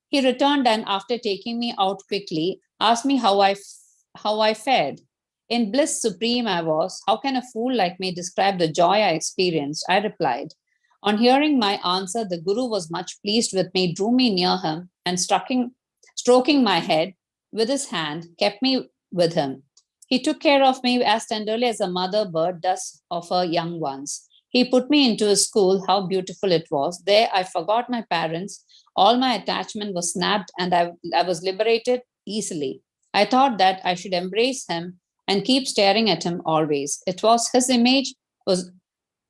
he returned and, after taking me out quickly, asked me how I fared. In bliss supreme I was. How can a fool like me describe the joy I experienced? I replied. On hearing my answer, the Guru was much pleased with me, drew me near him, and stroking my head with his hand, kept me with him. He took care of me as tenderly as a mother bird does of her young ones. He put me into a school. How beautiful it was. There I forgot my parents. All my attachment was snapped, and I was liberated easily. I thought that I should embrace him and keep staring at him always. It was his image was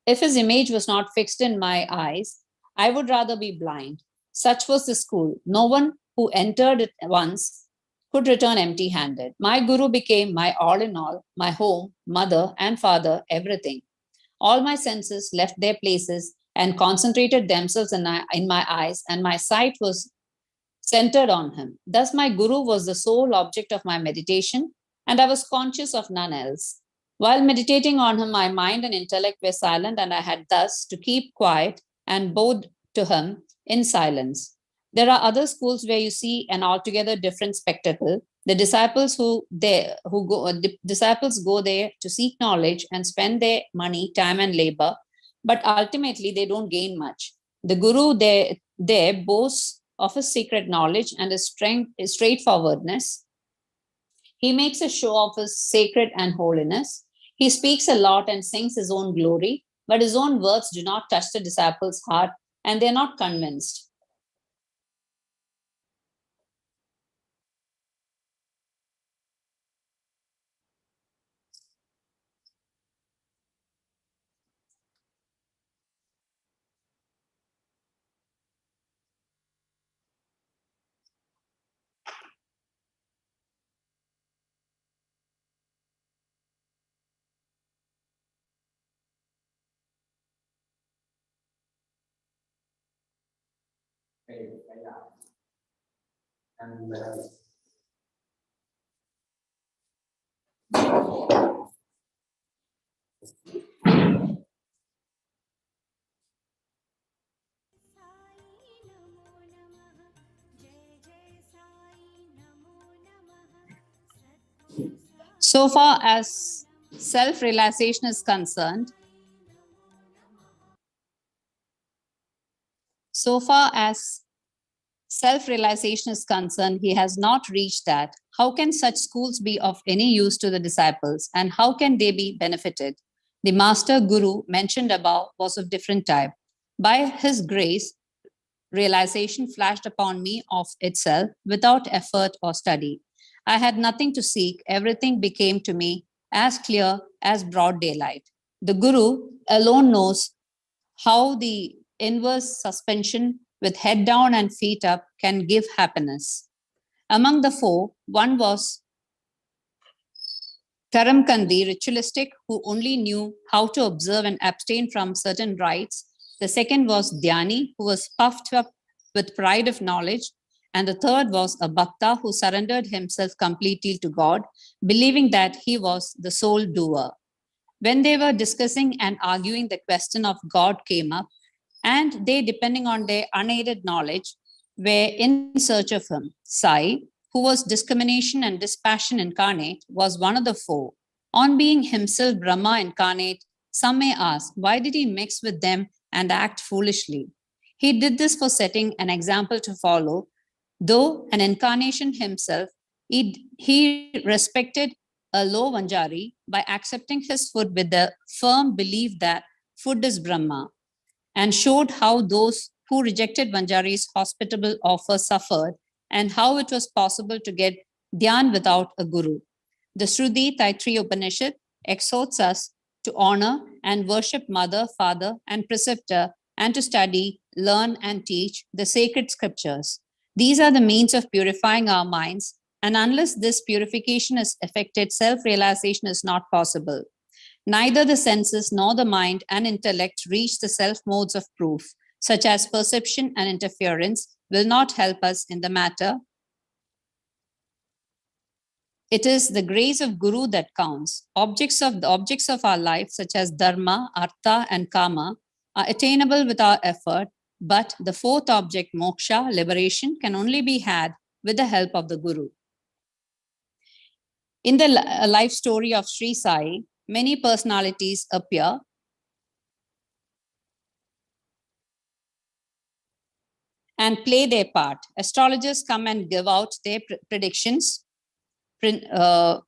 If his image was not fixed in my eyes, I would rather be blind. Such was the school. No one who entered it once could return empty-handed. My Guru became my all in all, my home, mother and father, everything. All my senses left their places and concentrated themselves in my eyes, and my sight was centered on him. Thus, my Guru was the sole object of my meditation, and I was conscious of none else. While meditating on him, my mind and intellect were silent, and I had thus to keep quiet and bowed to him in silence. There are other schools where you see an altogether different spectacle. The disciples disciples go there to seek knowledge and spend their money, time, and labor, but ultimately they don't gain much. The Guru there boasts of his secret knowledge and his straightforwardness. He makes a show of his sacred and holiness. He speaks a lot and sings his own glory, but his own words do not touch the disciples' heart, and they're not convinced. So far as self-realization is concerned, he has not reached that. How can such schools be of any use to the disciples, and how can they be benefited? The master Guru mentioned above was of different type. By his grace, realization flashed upon me of itself without effort or study. I had nothing to seek. Everything became to me as clear as broad daylight. The Guru alone knows how the inverse suspension with head down and feet up can give happiness. Among the four, one was Karamkandi, ritualistic, who only knew how to observe and abstain from certain rites. The second was Dhyani, who was puffed up with pride of knowledge. And the third was a Bhakta, who surrendered himself completely to God, believing that he was the sole doer. When they were discussing and arguing, the question of God came up, and they, depending on their unaided knowledge, were in search of him. Sai, who was discrimination and dispassion incarnate, was one of the four. On being himself Brahma incarnate, some may ask, why did he mix with them and act foolishly? He did this for setting an example to follow. Though an incarnation himself, he respected a low Vanjari by accepting his food with the firm belief that food is Brahma, and showed how those who rejected Vanjari's hospitable offer suffered, and how it was possible to get dhyan without a guru. The Shruti Taittiriya Upanishad exhorts us to honor and worship mother, father, and preceptor, and to study, learn, and teach the sacred scriptures. These are the means of purifying our minds, and unless this purification is effected, self-realization is not possible. Neither the senses nor the mind and intellect reach the self-modes of proof, such as perception and interference, will not help us in the matter. It is the grace of Guru that counts. Objects of our life, such as dharma, artha, and kama, are attainable with our effort, but the fourth object, moksha, liberation, can only be had with the help of the Guru. In the life story of Shri Sai, many personalities appear and play their part. Astrologers come and give out their predictions. Princes,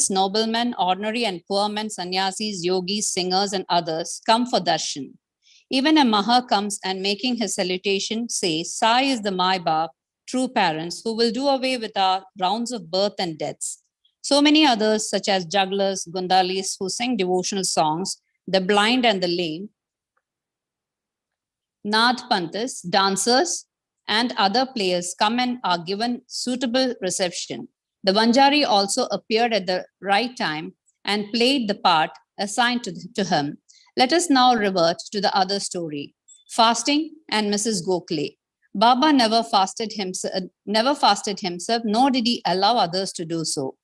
noblemen, ordinary and poor men, sannyasis, yogis, singers, and others come for darshan. Even a Maha comes and making his salutation says, Sai is the Mai Bap, true parents, who will do away with our rounds of birth and deaths. So many others, such as jugglers, gundalis, who sing devotional songs, the blind and the lame, Nath Panthas, dancers, and other players come and are given suitable reception. The Banjari also appeared at the right time and played the part assigned to him. Let us now revert to the other story, fasting and Mrs. Gokhale. Baba never fasted himself, nor did he allow others to do so.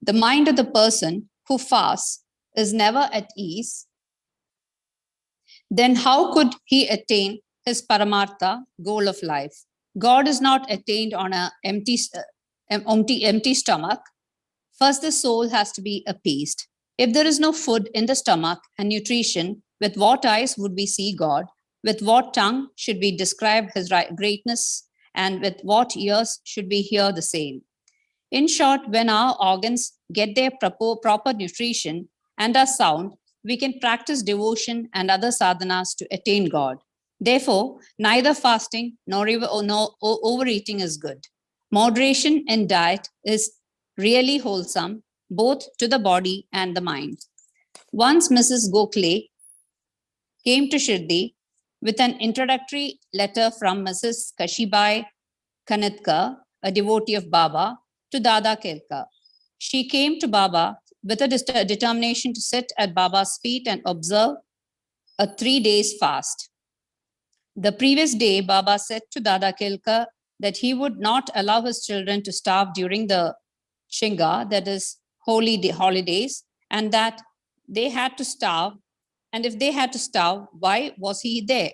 The mind of the person who fasts is never at ease. Then how could he attain his paramartha, goal of life? God is not attained on an empty stomach. First, the soul has to be appeased. If there is no food in the stomach and nutrition, with what eyes would we see God? With what tongue should we describe his greatness? And with what ears should we hear the same? In short, when our organs get their proper nutrition and are sound, we can practice devotion and other sadhanas to attain God. Therefore, neither fasting nor overeating is good. Moderation in diet is really wholesome, both to the body and the mind. Once Mrs. Gokhale came to Shirdi with an introductory letter from Mrs. Kashibai Kanitkar, a devotee of Baba, to Dada Kelka. She came to Baba with a determination to sit at Baba's feet and observe a 3 days fast. The previous day, Baba said to Dada Kelka that he would not allow his children to starve during the Shinga, that is holy holidays, and that they had to starve. And if they had to starve, why was he there?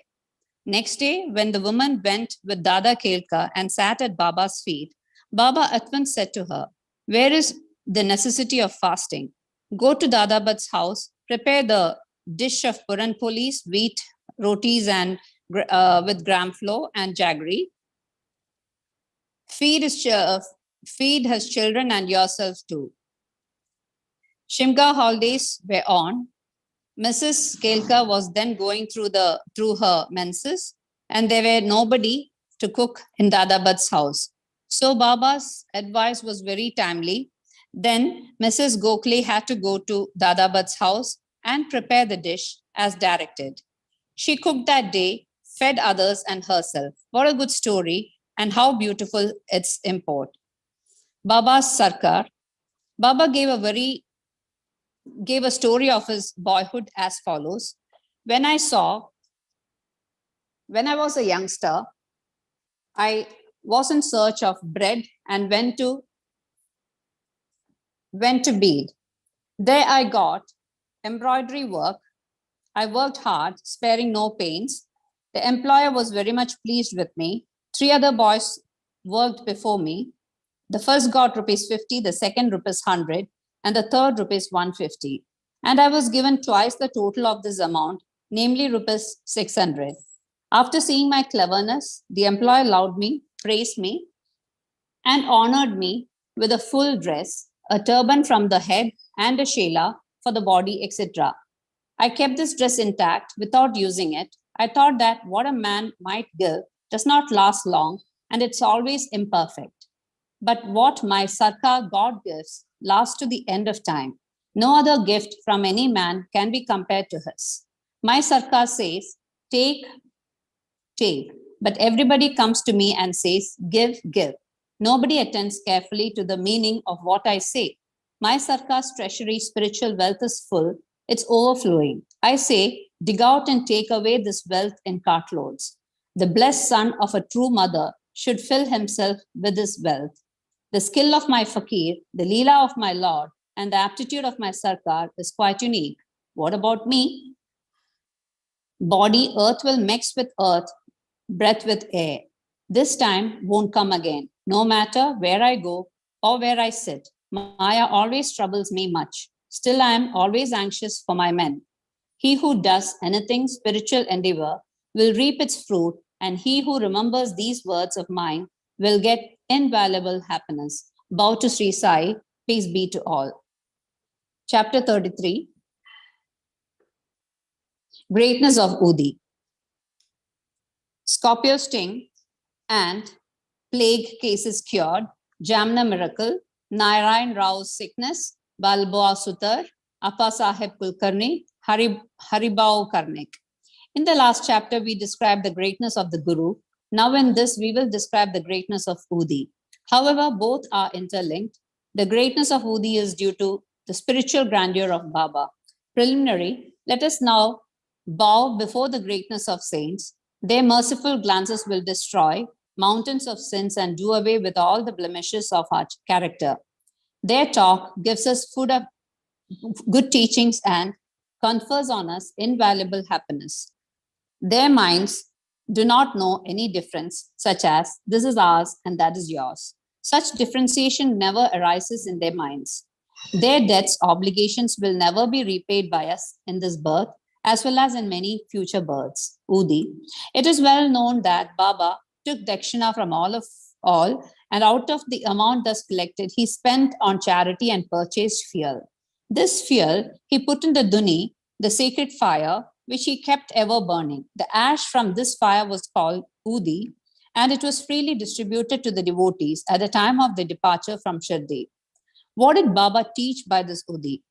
Next day, when the woman went with Dada Kelka and sat at Baba's feet, Baba at once said to her, where is the necessity of fasting? Go to Dada Bhat's house, prepare the dish of puran polis, wheat, rotis, and with gram flour and jaggery. Feed his children and yourself too. Shimga holidays were on. Mrs. Kelka was then going through her menses, and there were nobody to cook in Dada Bhat's house. So Baba's advice was very timely. Then Mrs. Gokhale had to go to Dada Bhat's house and prepare the dish as directed. She cooked that day, fed others and herself. What a good story, and how beautiful its import. Baba's Sarkar. Baba gave a story of his boyhood as follows. When I was a youngster, I was in search of bread and went to bead. There I got embroidery work. I worked hard, sparing no pains. The employer was very much pleased with me. 3 other boys worked before me. The first got rupees 50, the second rupees 100, and the third rupees 150. And I was given twice the total of this amount, namely rupees 600. After seeing my cleverness, the employer loved me, praised me, and honored me with a full dress, a turban from the head, and a shela for the body, etc. I kept this dress intact without using it. I thought that what a man might give does not last long, and it's always imperfect. But what my Sarkar God gives lasts to the end of time. No other gift from any man can be compared to his. My Sarkar says, take, But everybody comes to me and says, give, give. Nobody attends carefully to the meaning of what I say. My Sarkar's treasury spiritual wealth is full, it's overflowing. I say, dig out and take away this wealth in cartloads. The blessed son of a true mother should fill himself with this wealth. The skill of my fakir, the leela of my lord, and the aptitude of my Sarkar is quite unique. What about me? Body, earth will mix with earth, breath with air. This time won't come again. No matter where I go or where I sit, Maya always troubles me much. Still, I am always anxious for my men. He who does anything spiritual endeavor will reap its fruit, and he who remembers these words of mine will get invaluable happiness. Bow to Sri Sai, peace be to all. Chapter 33, Greatness of Udi. Scorpio sting and plague cases cured, Jamna miracle, Narayan Rao's sickness, Balboa Sutar, Appa Sahib Kulkarni, Haribao Karnik. In the last chapter, we described the greatness of the Guru. Now in this, we will describe the greatness of Udi. However, both are interlinked. The greatness of Udi is due to the spiritual grandeur of Baba. Preliminary, let us now bow before the greatness of saints. Their merciful glances will destroy mountains of sins and do away with all the blemishes of our character. Their talk gives us food of good teachings and confers on us invaluable happiness. Their minds do not know any difference, such as this is ours and that is yours. Such differentiation never arises in their minds. Their debts, obligations will never be repaid by us in this birth, as well as in many future births. Udi. It is well known that Baba took dakshina from all, and out of the amount thus collected, he spent on charity and purchased fuel. This fuel he put in the duni, the sacred fire, which he kept ever burning. The ash from this fire was called Udi, and it was freely distributed to the devotees at the time of the departure from Shirdi. What did Baba teach by this Udi?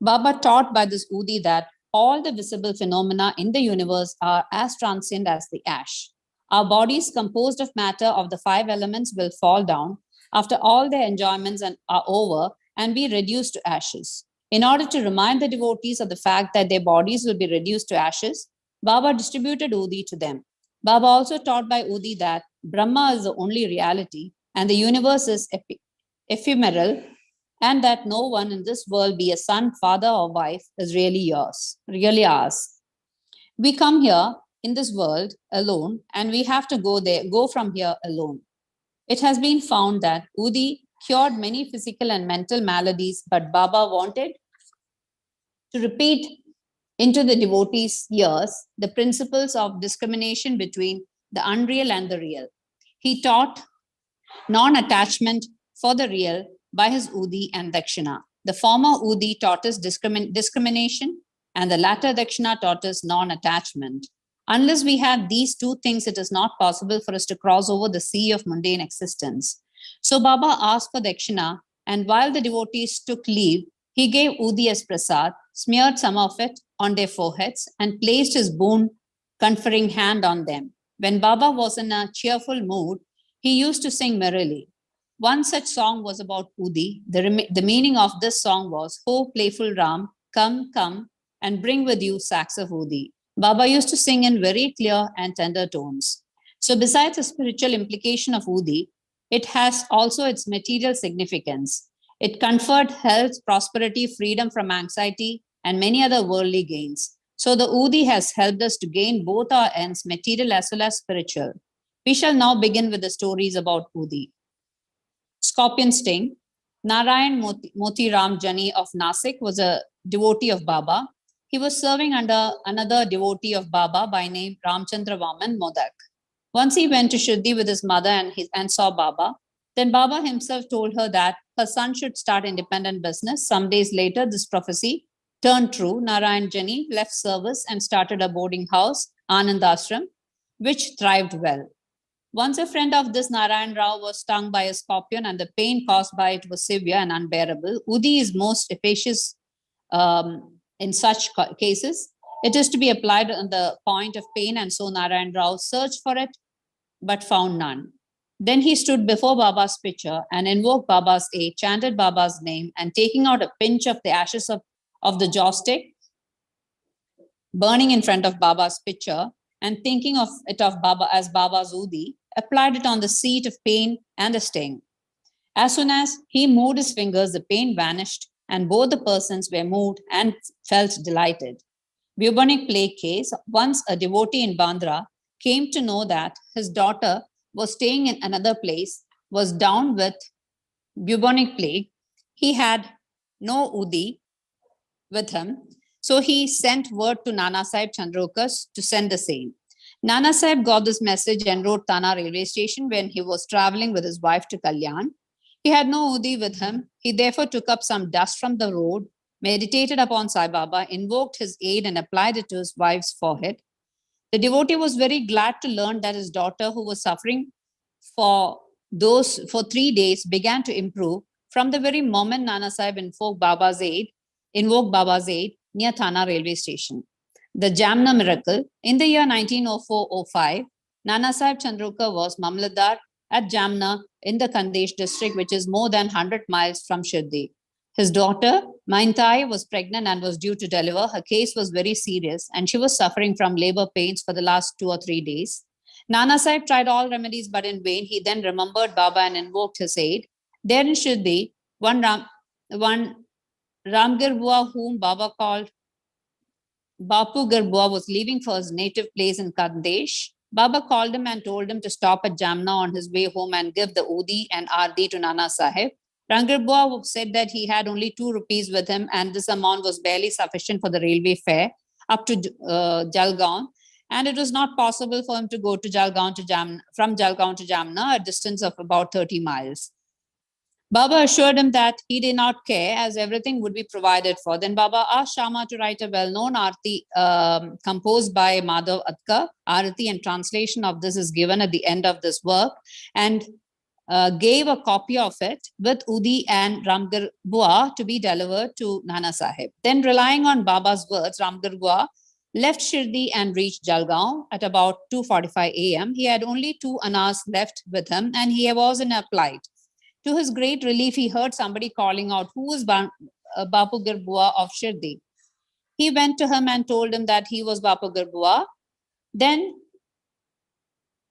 Baba taught by this Udi that all the visible phenomena in the universe are as transient as the ash. Our bodies, composed of matter of the 5 elements, will fall down after all their enjoyments are over and be reduced to ashes. In order to remind the devotees of the fact that their bodies will be reduced to ashes, Baba distributed Udi to them. Baba also taught by Udi that Brahma is the only reality and the universe is ephemeral, and that no one in this world, be a son, father, or wife, is really ours. We come here in this world alone, and we have to go from here alone. It has been found that Udi cured many physical and mental maladies, but Baba wanted to repeat into the devotees' ears the principles of discrimination between the unreal and the real. He taught non-attachment for the real by his Udi and Dakshina. The former Udi taught us discrimination, and the latter Dakshina taught us non-attachment. Unless we have these two things, it is not possible for us to cross over the sea of mundane existence. So Baba asked for Dakshina, and while the devotees took leave, he gave Udi as prasad, smeared some of it on their foreheads, and placed his boon conferring hand on them. When Baba was in a cheerful mood, he used to sing merrily. One such song was about Udi. The meaning of this song was, "Ho, playful Ram, come, come, and bring with you sacks of Udi." Baba used to sing in very clear and tender tones. So besides the spiritual implication of Udi, it has also its material significance. It conferred health, prosperity, freedom from anxiety, and many other worldly gains. So the Udi has helped us to gain both our ends, material as well as spiritual. We shall now begin with the stories about Udi. Scorpion sting. Narayan Moti Ram Jani of Nasik was a devotee of Baba. He was serving under another devotee of Baba by name Ramchandra Vaman Modak. Once he went to Shirdi with his mother and saw Baba. Then Baba himself told her that her son should start independent business. Some days later, this prophecy turned true. Narayan Jani left service and started a boarding house, Anand Ashram, which thrived well. Once a friend of this Narayan Rao was stung by a scorpion, and the pain caused by it was severe and unbearable. Udi is most efficacious in such cases. It is to be applied on the point of pain, and so Narayan Rao searched for it but found none. Then he stood before Baba's picture and invoked Baba's aid, chanted Baba's name, and taking out a pinch of the ashes of the joss stick, burning in front of Baba's picture, and thinking of it of Baba as Baba's Udi, applied it on the seat of pain and the sting. As soon as he moved his fingers, the pain vanished, and both the persons were moved and felt delighted. Bubonic plague case. Once a devotee in Bandra came to know that his daughter was staying in another place, was down with bubonic plague. He had no Udi with him, so he sent word to Nana Sahib Chandrokar to send the same. Nana Sahib got this message and wrote Tana railway station when he was traveling with his wife to Kalyan. He had no Udi with him. He therefore took up some dust from the road, meditated upon Sai Baba, invoked his aid, and applied it to his wife's forehead. The devotee was very glad to learn that his daughter, who was suffering for 3 days, began to improve from the very moment Nana Sahib invoked Baba's aid near Thana railway station. The Jamna miracle. In the year 1904-05, Nana Sahib Chandrokar was Mamlatdar at Jamna in the Khandesh district, which is more than 100 miles from Shirdi. His daughter, Maintai, was pregnant and was due to deliver. Her case was very serious and she was suffering from labor pains for the last 2 or 3 days. Nana Sahib tried all remedies but in vain. He then remembered Baba and invoked his aid. There in Shirdi, one Ramgir Bua, whom Baba called Bapu Garbua, was leaving for his native place in Khandesh. Baba called him and told him to stop at Jamna on his way home and give the Udi and Ardi to Nana Sahib. Ramgir Bua said that he had only 2 rupees with him and this amount was barely sufficient for the railway fare up to Jalgaon. And it was not possible for him to go to Jalgaon to Jamna, from Jalgaon to Jamna, a distance of about 30 miles. Baba assured him that he did not care as everything would be provided for. Then Baba asked Shama to write a well-known arti composed by Madhav Atka. Arati and translation of this is given at the end of this work, and gave a copy of it with Udi and Ramgir Bua to be delivered to Nana Sahib. Then relying on Baba's words, Ramgir Bua left Shirdi and reached Jalgaon at about 2:45 a.m. He had only 2 annas left with him and he was in a plight. To his great relief, he heard somebody calling out, "Who is Bapu Girbua of Shirdi?" He went to him and told him that he was Bapu Girbua. Then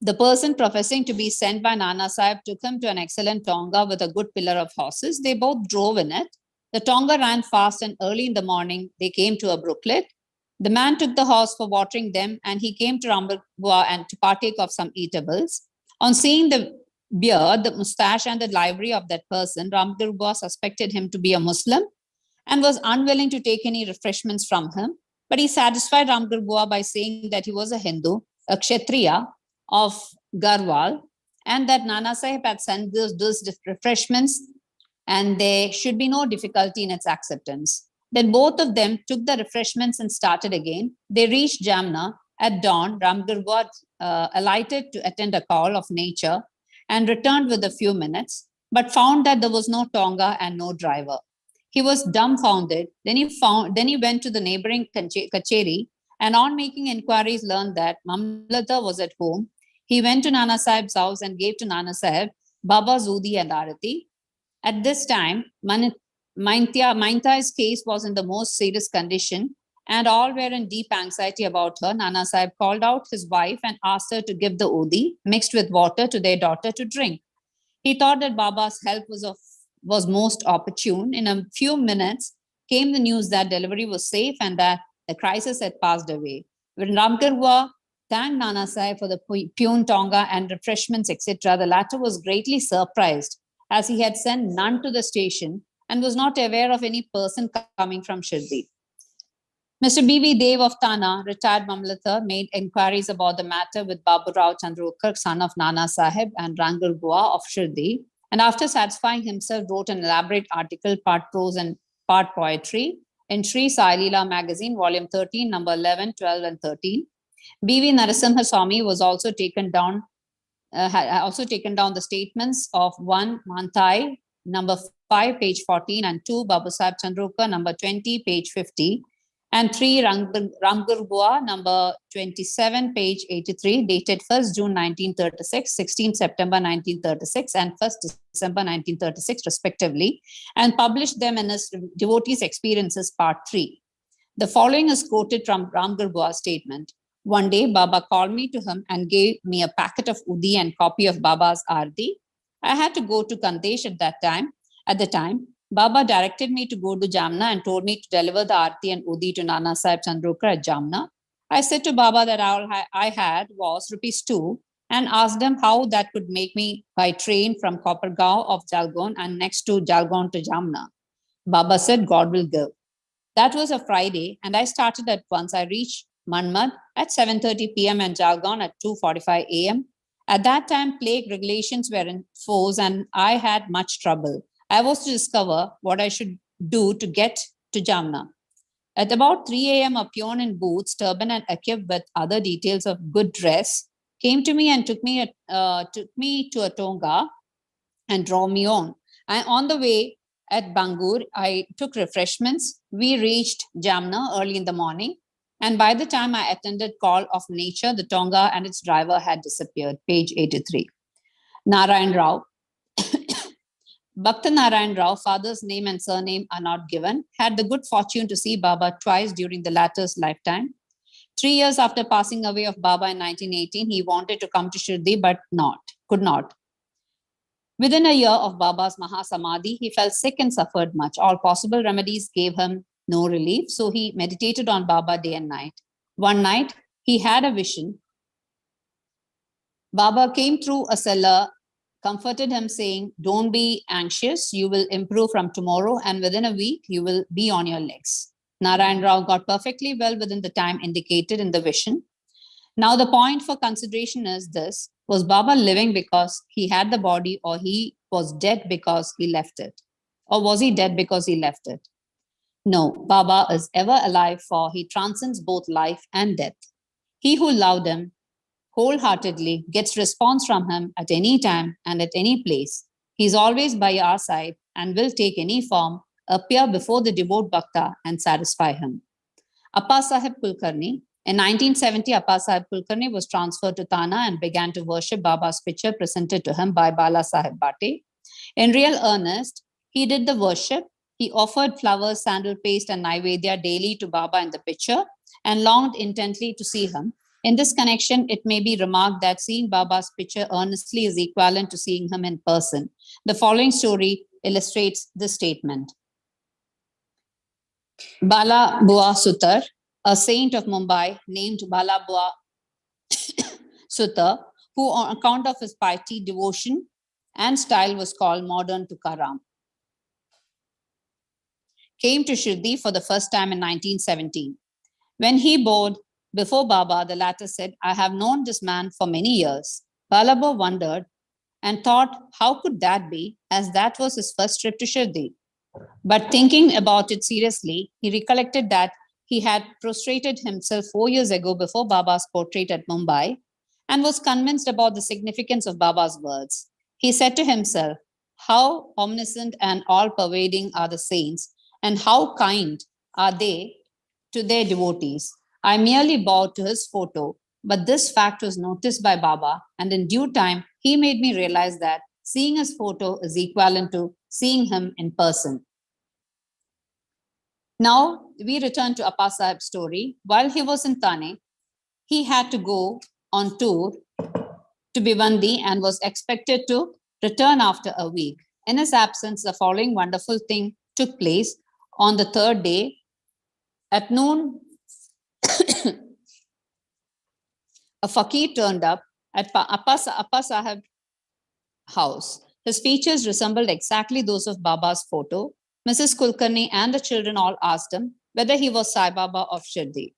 the person professing to be sent by Nana Sahib took him to an excellent tonga with a good pillar of horses. They both drove in it. The tonga ran fast and early in the morning they came to a brooklet. The man took the horse for watering them and he came to Rambagua and to partake of some eatables. On seeing the beard, the moustache and the livery of that person, Ramgirgua suspected him to be a Muslim and was unwilling to take any refreshments from him. But he satisfied Ramgirgua by saying that he was a Hindu, a Kshatriya of Garhwal, and that Nana Sahib had sent those refreshments and there should be no difficulty in its acceptance. Then both of them took the refreshments and started again. They reached Jamna at dawn. Ramgirgua alighted to attend a call of nature and returned with a few minutes, but found that there was no tonga and no driver. He was dumbfounded. Then he went to the neighboring kacheri and on making inquiries learned that Mamlata was at home. He went to Nana Sahib's house and gave to Nana Sahib Baba Zudi and Arati. At this time, Maintai's case was in the most serious condition and all were in deep anxiety about her. Nana Sahib called out his wife and asked her to give the udi mixed with water to their daughter to drink. He thought that Baba's help was most opportune. In a few minutes came the news that delivery was safe and that the crisis had passed away. When Ramgirgua thanked Nana Sahib for the pune tonga and refreshments, etc., the latter was greatly surprised as he had sent none to the station and was not aware of any person coming from Shirdi. Mr. B.V. Dev of Thana, retired Mamlata, made inquiries about the matter with Babu Rao Chandrokar, son of Nana Sahib, and Rangal Bua of Shirdi, and after satisfying himself, wrote an elaborate article, part prose and part poetry, in Shri Sai Leela magazine, volume 13, number 11, 12, and 13. B.V. Narasimha Swami was also taken down, the statements of 1 Mantai, number 5, page 14, and 2 Babu Sahib Chandrokar, number 20, page 50. And 3 Ramgarh Bua, number 27, page 83, dated 1st June 1936, 16th September 1936, and 1st December 1936, respectively, and published them in his Devotees' Experiences, Part 3. The following is quoted from Ramgarh Bua's statement. One day, Baba called me to him and gave me a packet of udi and copy of Baba's Arti. I had to go to Kandesh at the time, Baba directed me to go to Jamna and told me to deliver the Arti and udi to Nana Sahib Chandrokar at Jamna. I said to Baba that all I had was ₹2 and asked him how that could make me by train from Kopargaon of Jalgaon and next to Jalgaon to Jamna. Baba said, God will give. That was a Friday, and I started at once. I reached Manmad at 7:30 p.m. and Jalgaon at 2:45 a.m. At that time, plague regulations were in force, and I had much trouble. I was to discover what I should do to get to Jamna. At about 3 a.m., a peon in boots, turban, and equipped with other details of good dress came to me and took me to a tonga and drove me on. On the way at Bangur, I took refreshments. We reached Jamna early in the morning, and by the time I attended call of nature, the tonga and its driver had disappeared. Page 83. Narayan Rao. Bhakta Narayan Rao, father's name and surname are not given, had the good fortune to see Baba twice during the latter's lifetime. 3 years after passing away of Baba in 1918, he wanted to come to Shirdi but could not. Within a year of Baba's Mahasamadhi, he fell sick and suffered much. All possible remedies gave him no relief, so he meditated on Baba day and night. One night, he had a vision. Baba came through a cellar, comforted him, saying, don't be anxious, you will improve from tomorrow, and within a week, you will be on your legs. Narayan Rao got perfectly well within the time indicated in the vision. Now, the point for consideration is this: was Baba living because he had the body, or he was dead because he left it? Or was he dead because he left it? No, Baba is ever alive, for he transcends both life and death. He who loved him wholeheartedly gets response from him at any time and at any place. He is always by our side and will take any form, appear before the devout Bhakta and satisfy him. Appa Sahib Kulkarni. In 1970, Appa Sahib Kulkarni was transferred to Thana and began to worship Baba's picture presented to him by Bala Sahib Bate. In real earnest, he did the worship. He offered flowers, sandal paste, and Naivedya daily to Baba in the picture and longed intently to see him. In this connection, it may be remarked that seeing Baba's picture earnestly is equivalent to seeing him in person. The following story illustrates this statement. Bala Bua Sutar, a saint of Mumbai named Bala Bua Sutar, who on account of his piety, devotion, and style was called modern Tukaram, came to Shirdi for the first time in 1917. When he bowed before Baba, the latter said, I have known this man for many years. Balaba wondered and thought, how could that be, as that was his first trip to Shirdi? But thinking about it seriously, he recollected that he had prostrated himself 4 years ago before Baba's portrait at Mumbai and was convinced about the significance of Baba's words. He said to himself, how omniscient and all-pervading are the saints, and how kind are they to their devotees. I merely bowed to his photo, but this fact was noticed by Baba, and in due time, he made me realize that seeing his photo is equivalent to seeing him in person. Now, we return to Appa Sahib's story. While he was in Thane, he had to go on tour to Bhiwandi and was expected to return after a week. In his absence, the following wonderful thing took place. On the third day, at noon, a fakir turned up at Appa Sahib's house. His features resembled exactly those of Baba's photo. Mrs. Kulkarni and the children all asked him whether he was Sai Baba of Shirdi.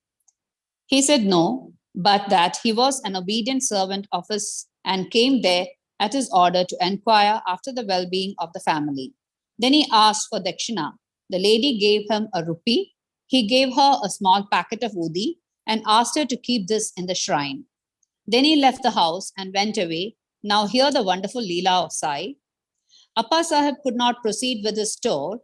He said no, but that he was an obedient servant of his and came there at his order to enquire after the well-being of the family. Then he asked for dakshina. The lady gave him a rupee. He gave her a small packet of udi and asked her to keep this in the shrine. Then he left the house and went away. Now hear the wonderful Leela of Sai. Appa Sahib could not proceed with his tour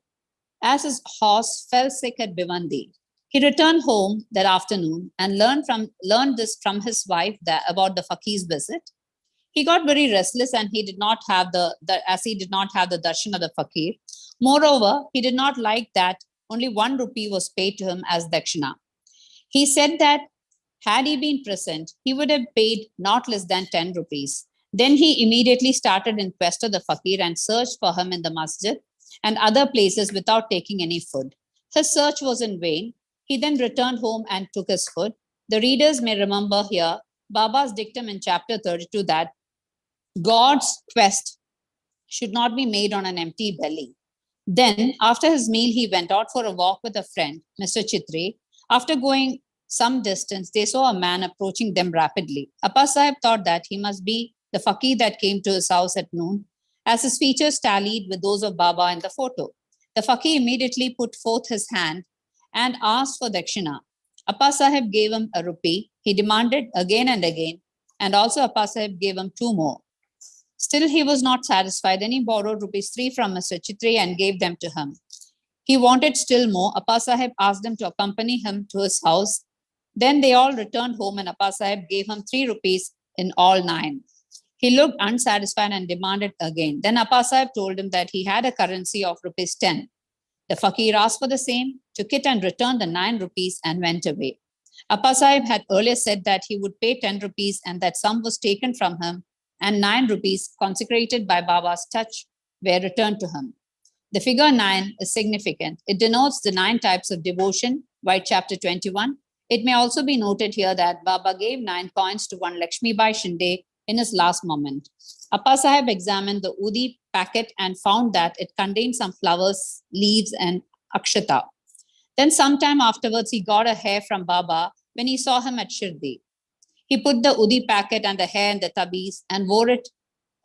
as his horse fell sick at Bhiwandi. He returned home that afternoon and learned this from his wife about the fakir's visit. He got very restless and he did not have the darshan of the fakir. Moreover, he did not like that only 1 rupee was paid to him as dakshina. He said that had he been present, he would have paid not less than 10 rupees. Then he immediately started in quest of the fakir and searched for him in the masjid and other places without taking any food. His search was in vain. He then returned home and took his food. The readers may remember here Baba's dictum in chapter 32 that God's quest should not be made on an empty belly. Then, after his meal, he went out for a walk with a friend, Mr. Chitri. After going some distance, they saw a man approaching them rapidly. Appa Sahib thought that he must be the fakir that came to his house at noon, as his features tallied with those of Baba in the photo. The fakir immediately put forth his hand and asked for dakshina. Appa Sahib gave him a rupee. He demanded again and again, and also Appa Sahib gave him 2 more. Still, he was not satisfied. Then he borrowed rupees 3 from Mr. Chitri and gave them to him. He wanted still more. Appa Sahib asked them to accompany him to his house. Then they all returned home and Appa Sahib gave him 3 rupees in all 9. He looked unsatisfied and demanded again. Then Appa Sahib told him that he had a currency of rupees 10. The fakir asked for the same, took it and returned the 9 rupees and went away. Appa Sahib had earlier said that he would pay 10 rupees and that some was taken from him and 9 rupees consecrated by Baba's touch were returned to him. The figure 9 is significant. It denotes the 9 types of devotion, White chapter 21. It may also be noted here that Baba gave 9 coins to one Lakshmi Bai Shinde in his last moment. Appa Sahib examined the Udi packet and found that it contained some flowers, leaves, and akshata. Then sometime afterwards, he got a hair from Baba when he saw him at Shirdi. He put the Udi packet and the hair in the tabiz and wore it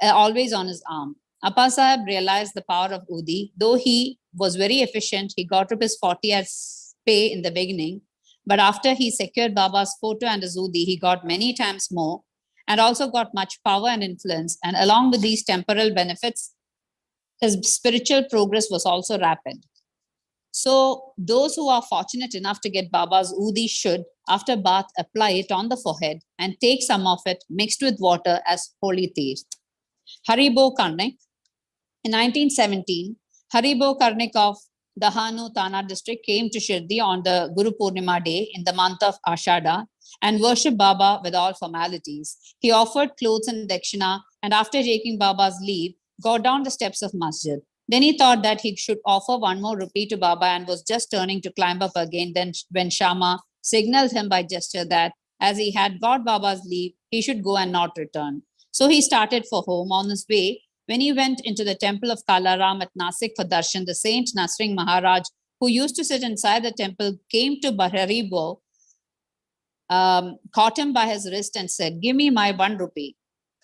always on his arm. Appa Sahib realized the power of Udi. Though he was very efficient, he got rupees 40 as pay in the beginning. But after he secured Baba's photo and his Udi, he got many times more and also got much power and influence. And along with these temporal benefits, his spiritual progress was also rapid. So those who are fortunate enough to get Baba's Udi should, after bath, apply it on the forehead and take some of it mixed with water as holy tirth. Haribo Karnik. In 1917, Haribo Karnik of Dahanu, Thana district came to Shirdi on the Guru Purnima day in the month of Ashada and worshipped Baba with all formalities. He offered clothes and dakshina and after taking Baba's leave, got down the steps of masjid. Then he thought that he should offer 1 more rupee to Baba and was just turning to climb up again. Then when Shama signaled him by gesture that as he had got Baba's leave, he should go and not return. So he started for home. On his way, when he went into the temple of Kalaram at Nasik for darshan, the saint Nasring Maharaj, who used to sit inside the temple, came to Haribo, caught him by his wrist and said, "Give me my 1 rupee."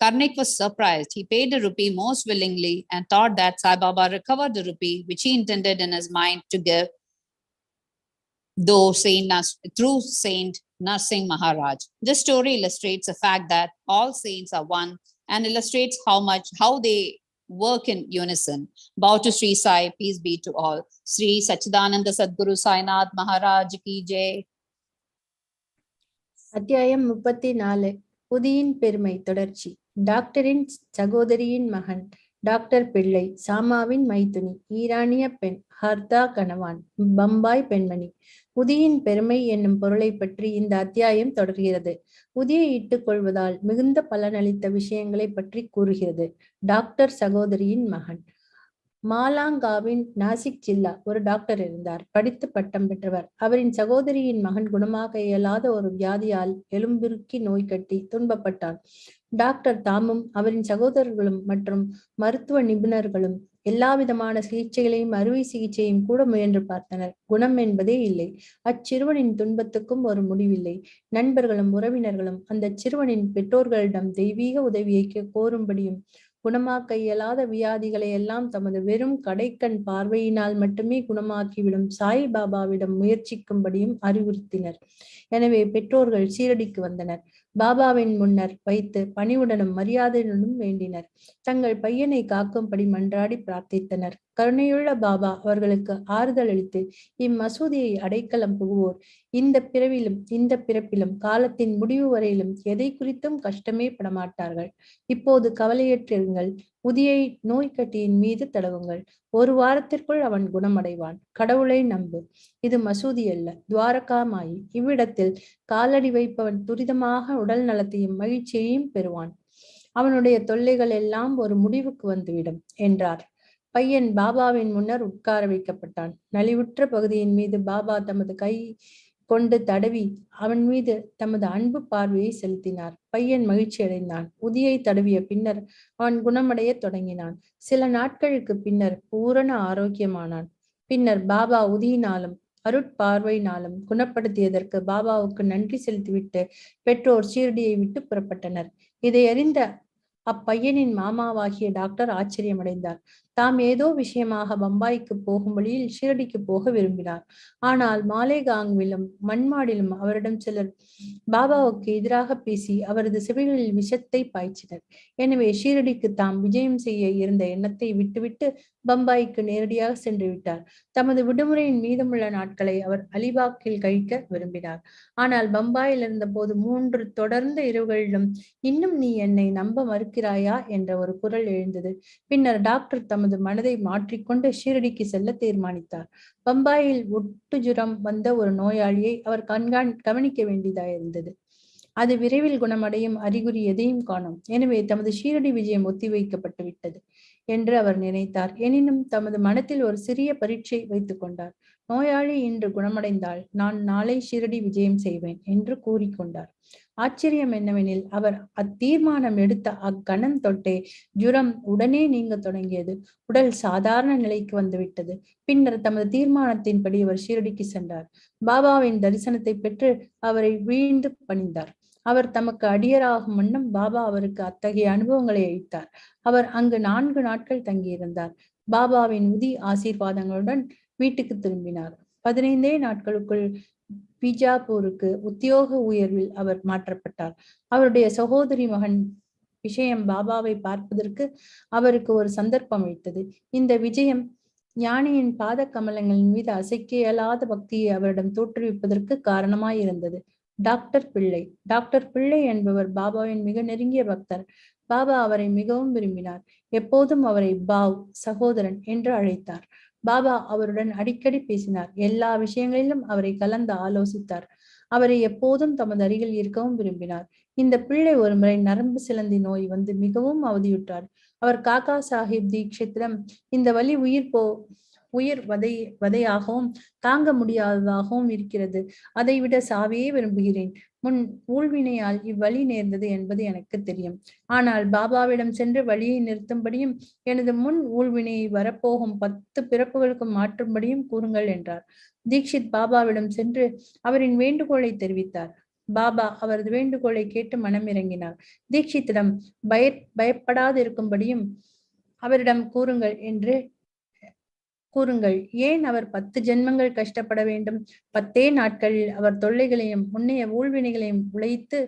Karnik was surprised. He paid the rupee most willingly and thought that Sai Baba recovered the rupee, which he intended in his mind to give through Saint Narsingh Maharaj. This story illustrates the fact that all saints are one and illustrates how they work in unison. Bow to Shri Sai, peace be to all. Shri Sachidananda Sadguru Sainath Maharaj ki jai. அத்தியாயம் 34 புதியின் பெருமை தொடர்ச்சி. டாக்டரின் சகோதரியின் மகன் doctor பிள்ளை, சாமாவின் மைத்துனி, ஈரானிய பெண், ஹர்தா கணவான், பம்பாய் பெண்மணி. உதியின் பெருமை என்னும் பொருளை பற்றி இந்த அத்தியாயம் தொடர்கிறது. உதியை இட்டுக் கொள்வதால் மிகுந்த பலனளித்த விஷயங்களை பற்றி கூறுகிறது. டாக்டர் சகோதரியின் மகன். மாலாங்காவின் நாசிக் ஜில்லா ஒரு டாக்டர் இருந்தார். படித்து பட்டம் பெற்றவர். அவரின் சகோதரியின் மகன் குணமாக இயலாத ஒரு வியாதியால் எலும்பிருக்கி நோய் கட்டி துன்பப்பட்டான். டாக்டர் தாமும் அவரின் சகோதரர்களும் மற்றும் மருத்துவ நிபுணர்களும் எல்லா விதமான சிகிச்சைகளையும் அறுவை சிகிச்சையும் கூட முயன்று பார்த்தனர். குணம் என்பதே இல்லை. அச்சிறுவனின் துன்பத்துக்கும் ஒரு முடிவில்லை. நண்பர்களும் உறவினர்களும் அந்த சிறுவனின் பெற்றோர்களிடம் தெய்வீக உதவியை கோரும்படியும் குணமாக்க இயலாத வியாதிகளை எல்லாம் தமது வெறும் கடைக்கண் பார்வையினால் மட்டுமே குணமாக்கிவிடும் சாய் பாபாவிடம் முயற்சிக்கும்படியும் அறிவுறுத்தினர். எனவே பெற்றோர்கள் சீரடிக்கு வந்தனர். பாபாவின் முன்னர் வைத்து பணிவுடனும் மரியாதையுடனும் வேண்டினர். தங்கள் பையனை காக்கும்படி மன்றாடி பிரார்த்தித்தனர். கருணையுள்ள பாபா அவர்களுக்கு ஆறுதல் அளித்து, இம்மசூதியை அடைக்கலம் புகுவோர் இந்த பிறப்பிலும் காலத்தின் முடிவு வரையிலும் எதை குறித்தும் கஷ்டமே படமாட்டார்கள். இப்போது கவலையற்றிருங்கள். உதியை நோய்க்கட்டியின் மீது தடவுங்கள். 1 வாரத்திற்குள் அவன் குணமடைவான். கடவுளை நம்பு. இது மசூதி அல்ல, துவாரகா மாயி. இவ்விடத்தில் காலடி வைப்பவன் துரிதமாக உடல் நலத்தையும் மகிழ்ச்சியையும் பெறுவான். அவனுடைய தொல்லைகள் எல்லாம் ஒரு முடிவுக்கு வந்துவிடும் என்றார். பையன் பாபாவின் முன்னர் உட்கார வைக்கப்பட்டான். நலிவுற்ற பகுதியின் மீது பாபா தமது கை கொண்டு தடவி அவன் மீது தமது அன்பு பார்வையை செலுத்தினார். பையன் மகிழ்ச்சி அடைந்தான். உதியை தடவிய பின்னர் அவன் குணமடைய தொடங்கினான். சில நாட்களுக்கு பின்னர் பூரண ஆரோக்கியமானான். பின்னர் பாபா உதியினாலும் அருட்பார்வையினாலும் குணப்படுத்தியதற்கு பாபாவுக்கு நன்றி செலுத்திவிட்டு பெற்றோர் ஷீர்டியை விட்டு புறப்பட்டனர். இதை அறிந்த அப்பையனின் மாமாவாகிய டாக்டர் ஆச்சரியமடைந்தார். தாம் ஏதோ விஷயமாக பம்பாய்க்கு போகும் வழியில் ஷீரடிக்கு போக விரும்பினார். ஆனால் மாலேகாங்கிலும் மண்மாடிலும் அவரிடம் சிலர் பாபாவுக்கு எதிராக பேசி அவரது செவிகளில் விஷத்தை பாய்ச்சினர். எனவே ஷீரடிக்கு தாம் விஜயம் செய்ய இருந்த எண்ணத்தை விட்டுவிட்டு பம்பாய்க்கு நேரடியாக சென்று விட்டார். தமது விடுமுறையின் மீதமுள்ள நாட்களை அவர் அலிபாக்கில் கழிக்க விரும்பினார். ஆனால் பம்பாயில் இருந்த போது 3 தொடர்ந்த இரவுகளிலும் இன்னும் நீ என்னை நம்ப மறுக்கிறாயா என்ற ஒரு குரல் எழுந்தது. பின்னர் டாக்டர் தமது மனதை மாற்றிக்கொண்டு ஷீரடிக்கு செல்ல தீர்மானித்தார். பம்பாயில் ஒட்டு ஜுரம் வந்த ஒரு நோயாளியை அவர் கவனிக்க வேண்டியதாயிருந்தது. அது விரைவில் குணமடையும் அறிகுறி எதையும் காணும். எனவே தமது ஷீரடி விஜயம் ஒத்திவைக்கப்பட்டு விட்டது என்று அவர் நினைத்தார். எனினும் தமது மனத்தில் ஒரு சிறிய பரீட்சை வைத்துக் கொண்டார். நோயாளி இன்று குணமடைந்தால் நான் நாளை ஷீரடி விஜயம் செய்வேன் என்று கூறிக்கொண்டார். ஆச்சரியம் என்னவெனில் அவர் அத்தீர்மானம் எடுத்த அக்கணம் தொட்டே ஜுரம் உடனே நீங்க தொடங்கியது. உடல் சாதாரண நிலைக்கு வந்துவிட்டது. பின்னர் தமது தீர்மானத்தின்படி அவர் ஷீரடிக்கு சென்றார். பாபாவின் தரிசனத்தை பெற்று அவரை வீழ்ந்து பணிந்தார். அவர் தமக்கு அடியராகும் வண்ணம் பாபா அவருக்கு அத்தகைய அனுபவங்களை அளித்தார். அவர் அங்கு 4 நாட்கள் தங்கியிருந்தார். பாபாவின் உதி ஆசீர்வாதங்களுடன் வீட்டுக்கு திரும்பினார். 15 நாட்களுக்குள் பீஜாப்பூருக்கு உத்தியோக உயர்வில் அவர் மாற்றப்பட்டார். அவருடைய சகோதரி மகன் விஷயம் பாபாவை பார்ப்பதற்கு அவருக்கு ஒரு சந்தர்ப்பம் அளித்தது. இந்த விஜயம் ஞானியின் பாத கமலங்களின் மீது அசைக்க இயலாத பக்தியை அவரிடம் தோற்றுவிப்பதற்கு காரணமாயிருந்தது. டாக்டர் பிள்ளை என்பவர் பாபாவின் மிக நெருங்கிய பக்தர். பாபா அவரை மிகவும் விரும்பினார். எப்போதும் அவரை பாவ், சகோதரன் என்று அழைத்தார். பாபா அவருடன் அடிக்கடி பேசினார். எல்லா விஷயங்களிலும் அவரை கலந்து ஆலோசித்தார். அவரை எப்போதும் தமது அருகில் இருக்கவும் விரும்பினார். இந்த பிள்ளை ஒருமுறை நரம்பு சிலந்தி நோய் வந்து மிகவும் அவதியுற்றார். அவர் காக்கா சாஹிப் தீட்சித்திடம் இந்த வலி உயிர் வதையாகவும் தாங்க முடியாததாகவும் இருக்கிறது. அதை விட சாவையே விரும்புகிறேன். முன் ஊழ்வினையால் இவ்வழி நேர்ந்தது என்பது எனக்கு தெரியும். ஆனால் பாபாவிடம் சென்று வழியை நிறுத்தும்படியும் எனது முன் ஊழ்வினையை வரப்போகும் 10 பிறப்புகளுக்கு மாற்றும்படியும் கூறுங்கள் என்றார். தீக்ஷித் பாபாவிடம் சென்று அவரின் வேண்டுகோளை தெரிவித்தார். பாபா அவரது வேண்டுகோளை கேட்டு மனம் இறங்கினார். தீக்ஷித்திடம் பயப்படாதிருக்கும்படியும் அவரிடம் கூறுங்கள். ஏன் அவர் 10 ஜென்மங்கள் கஷ்டப்பட வேண்டும்? 10 நாட்களில் அவர் தொல்லைகளையும் முன்னைய ஊழ்வினைகளையும் உழைத்து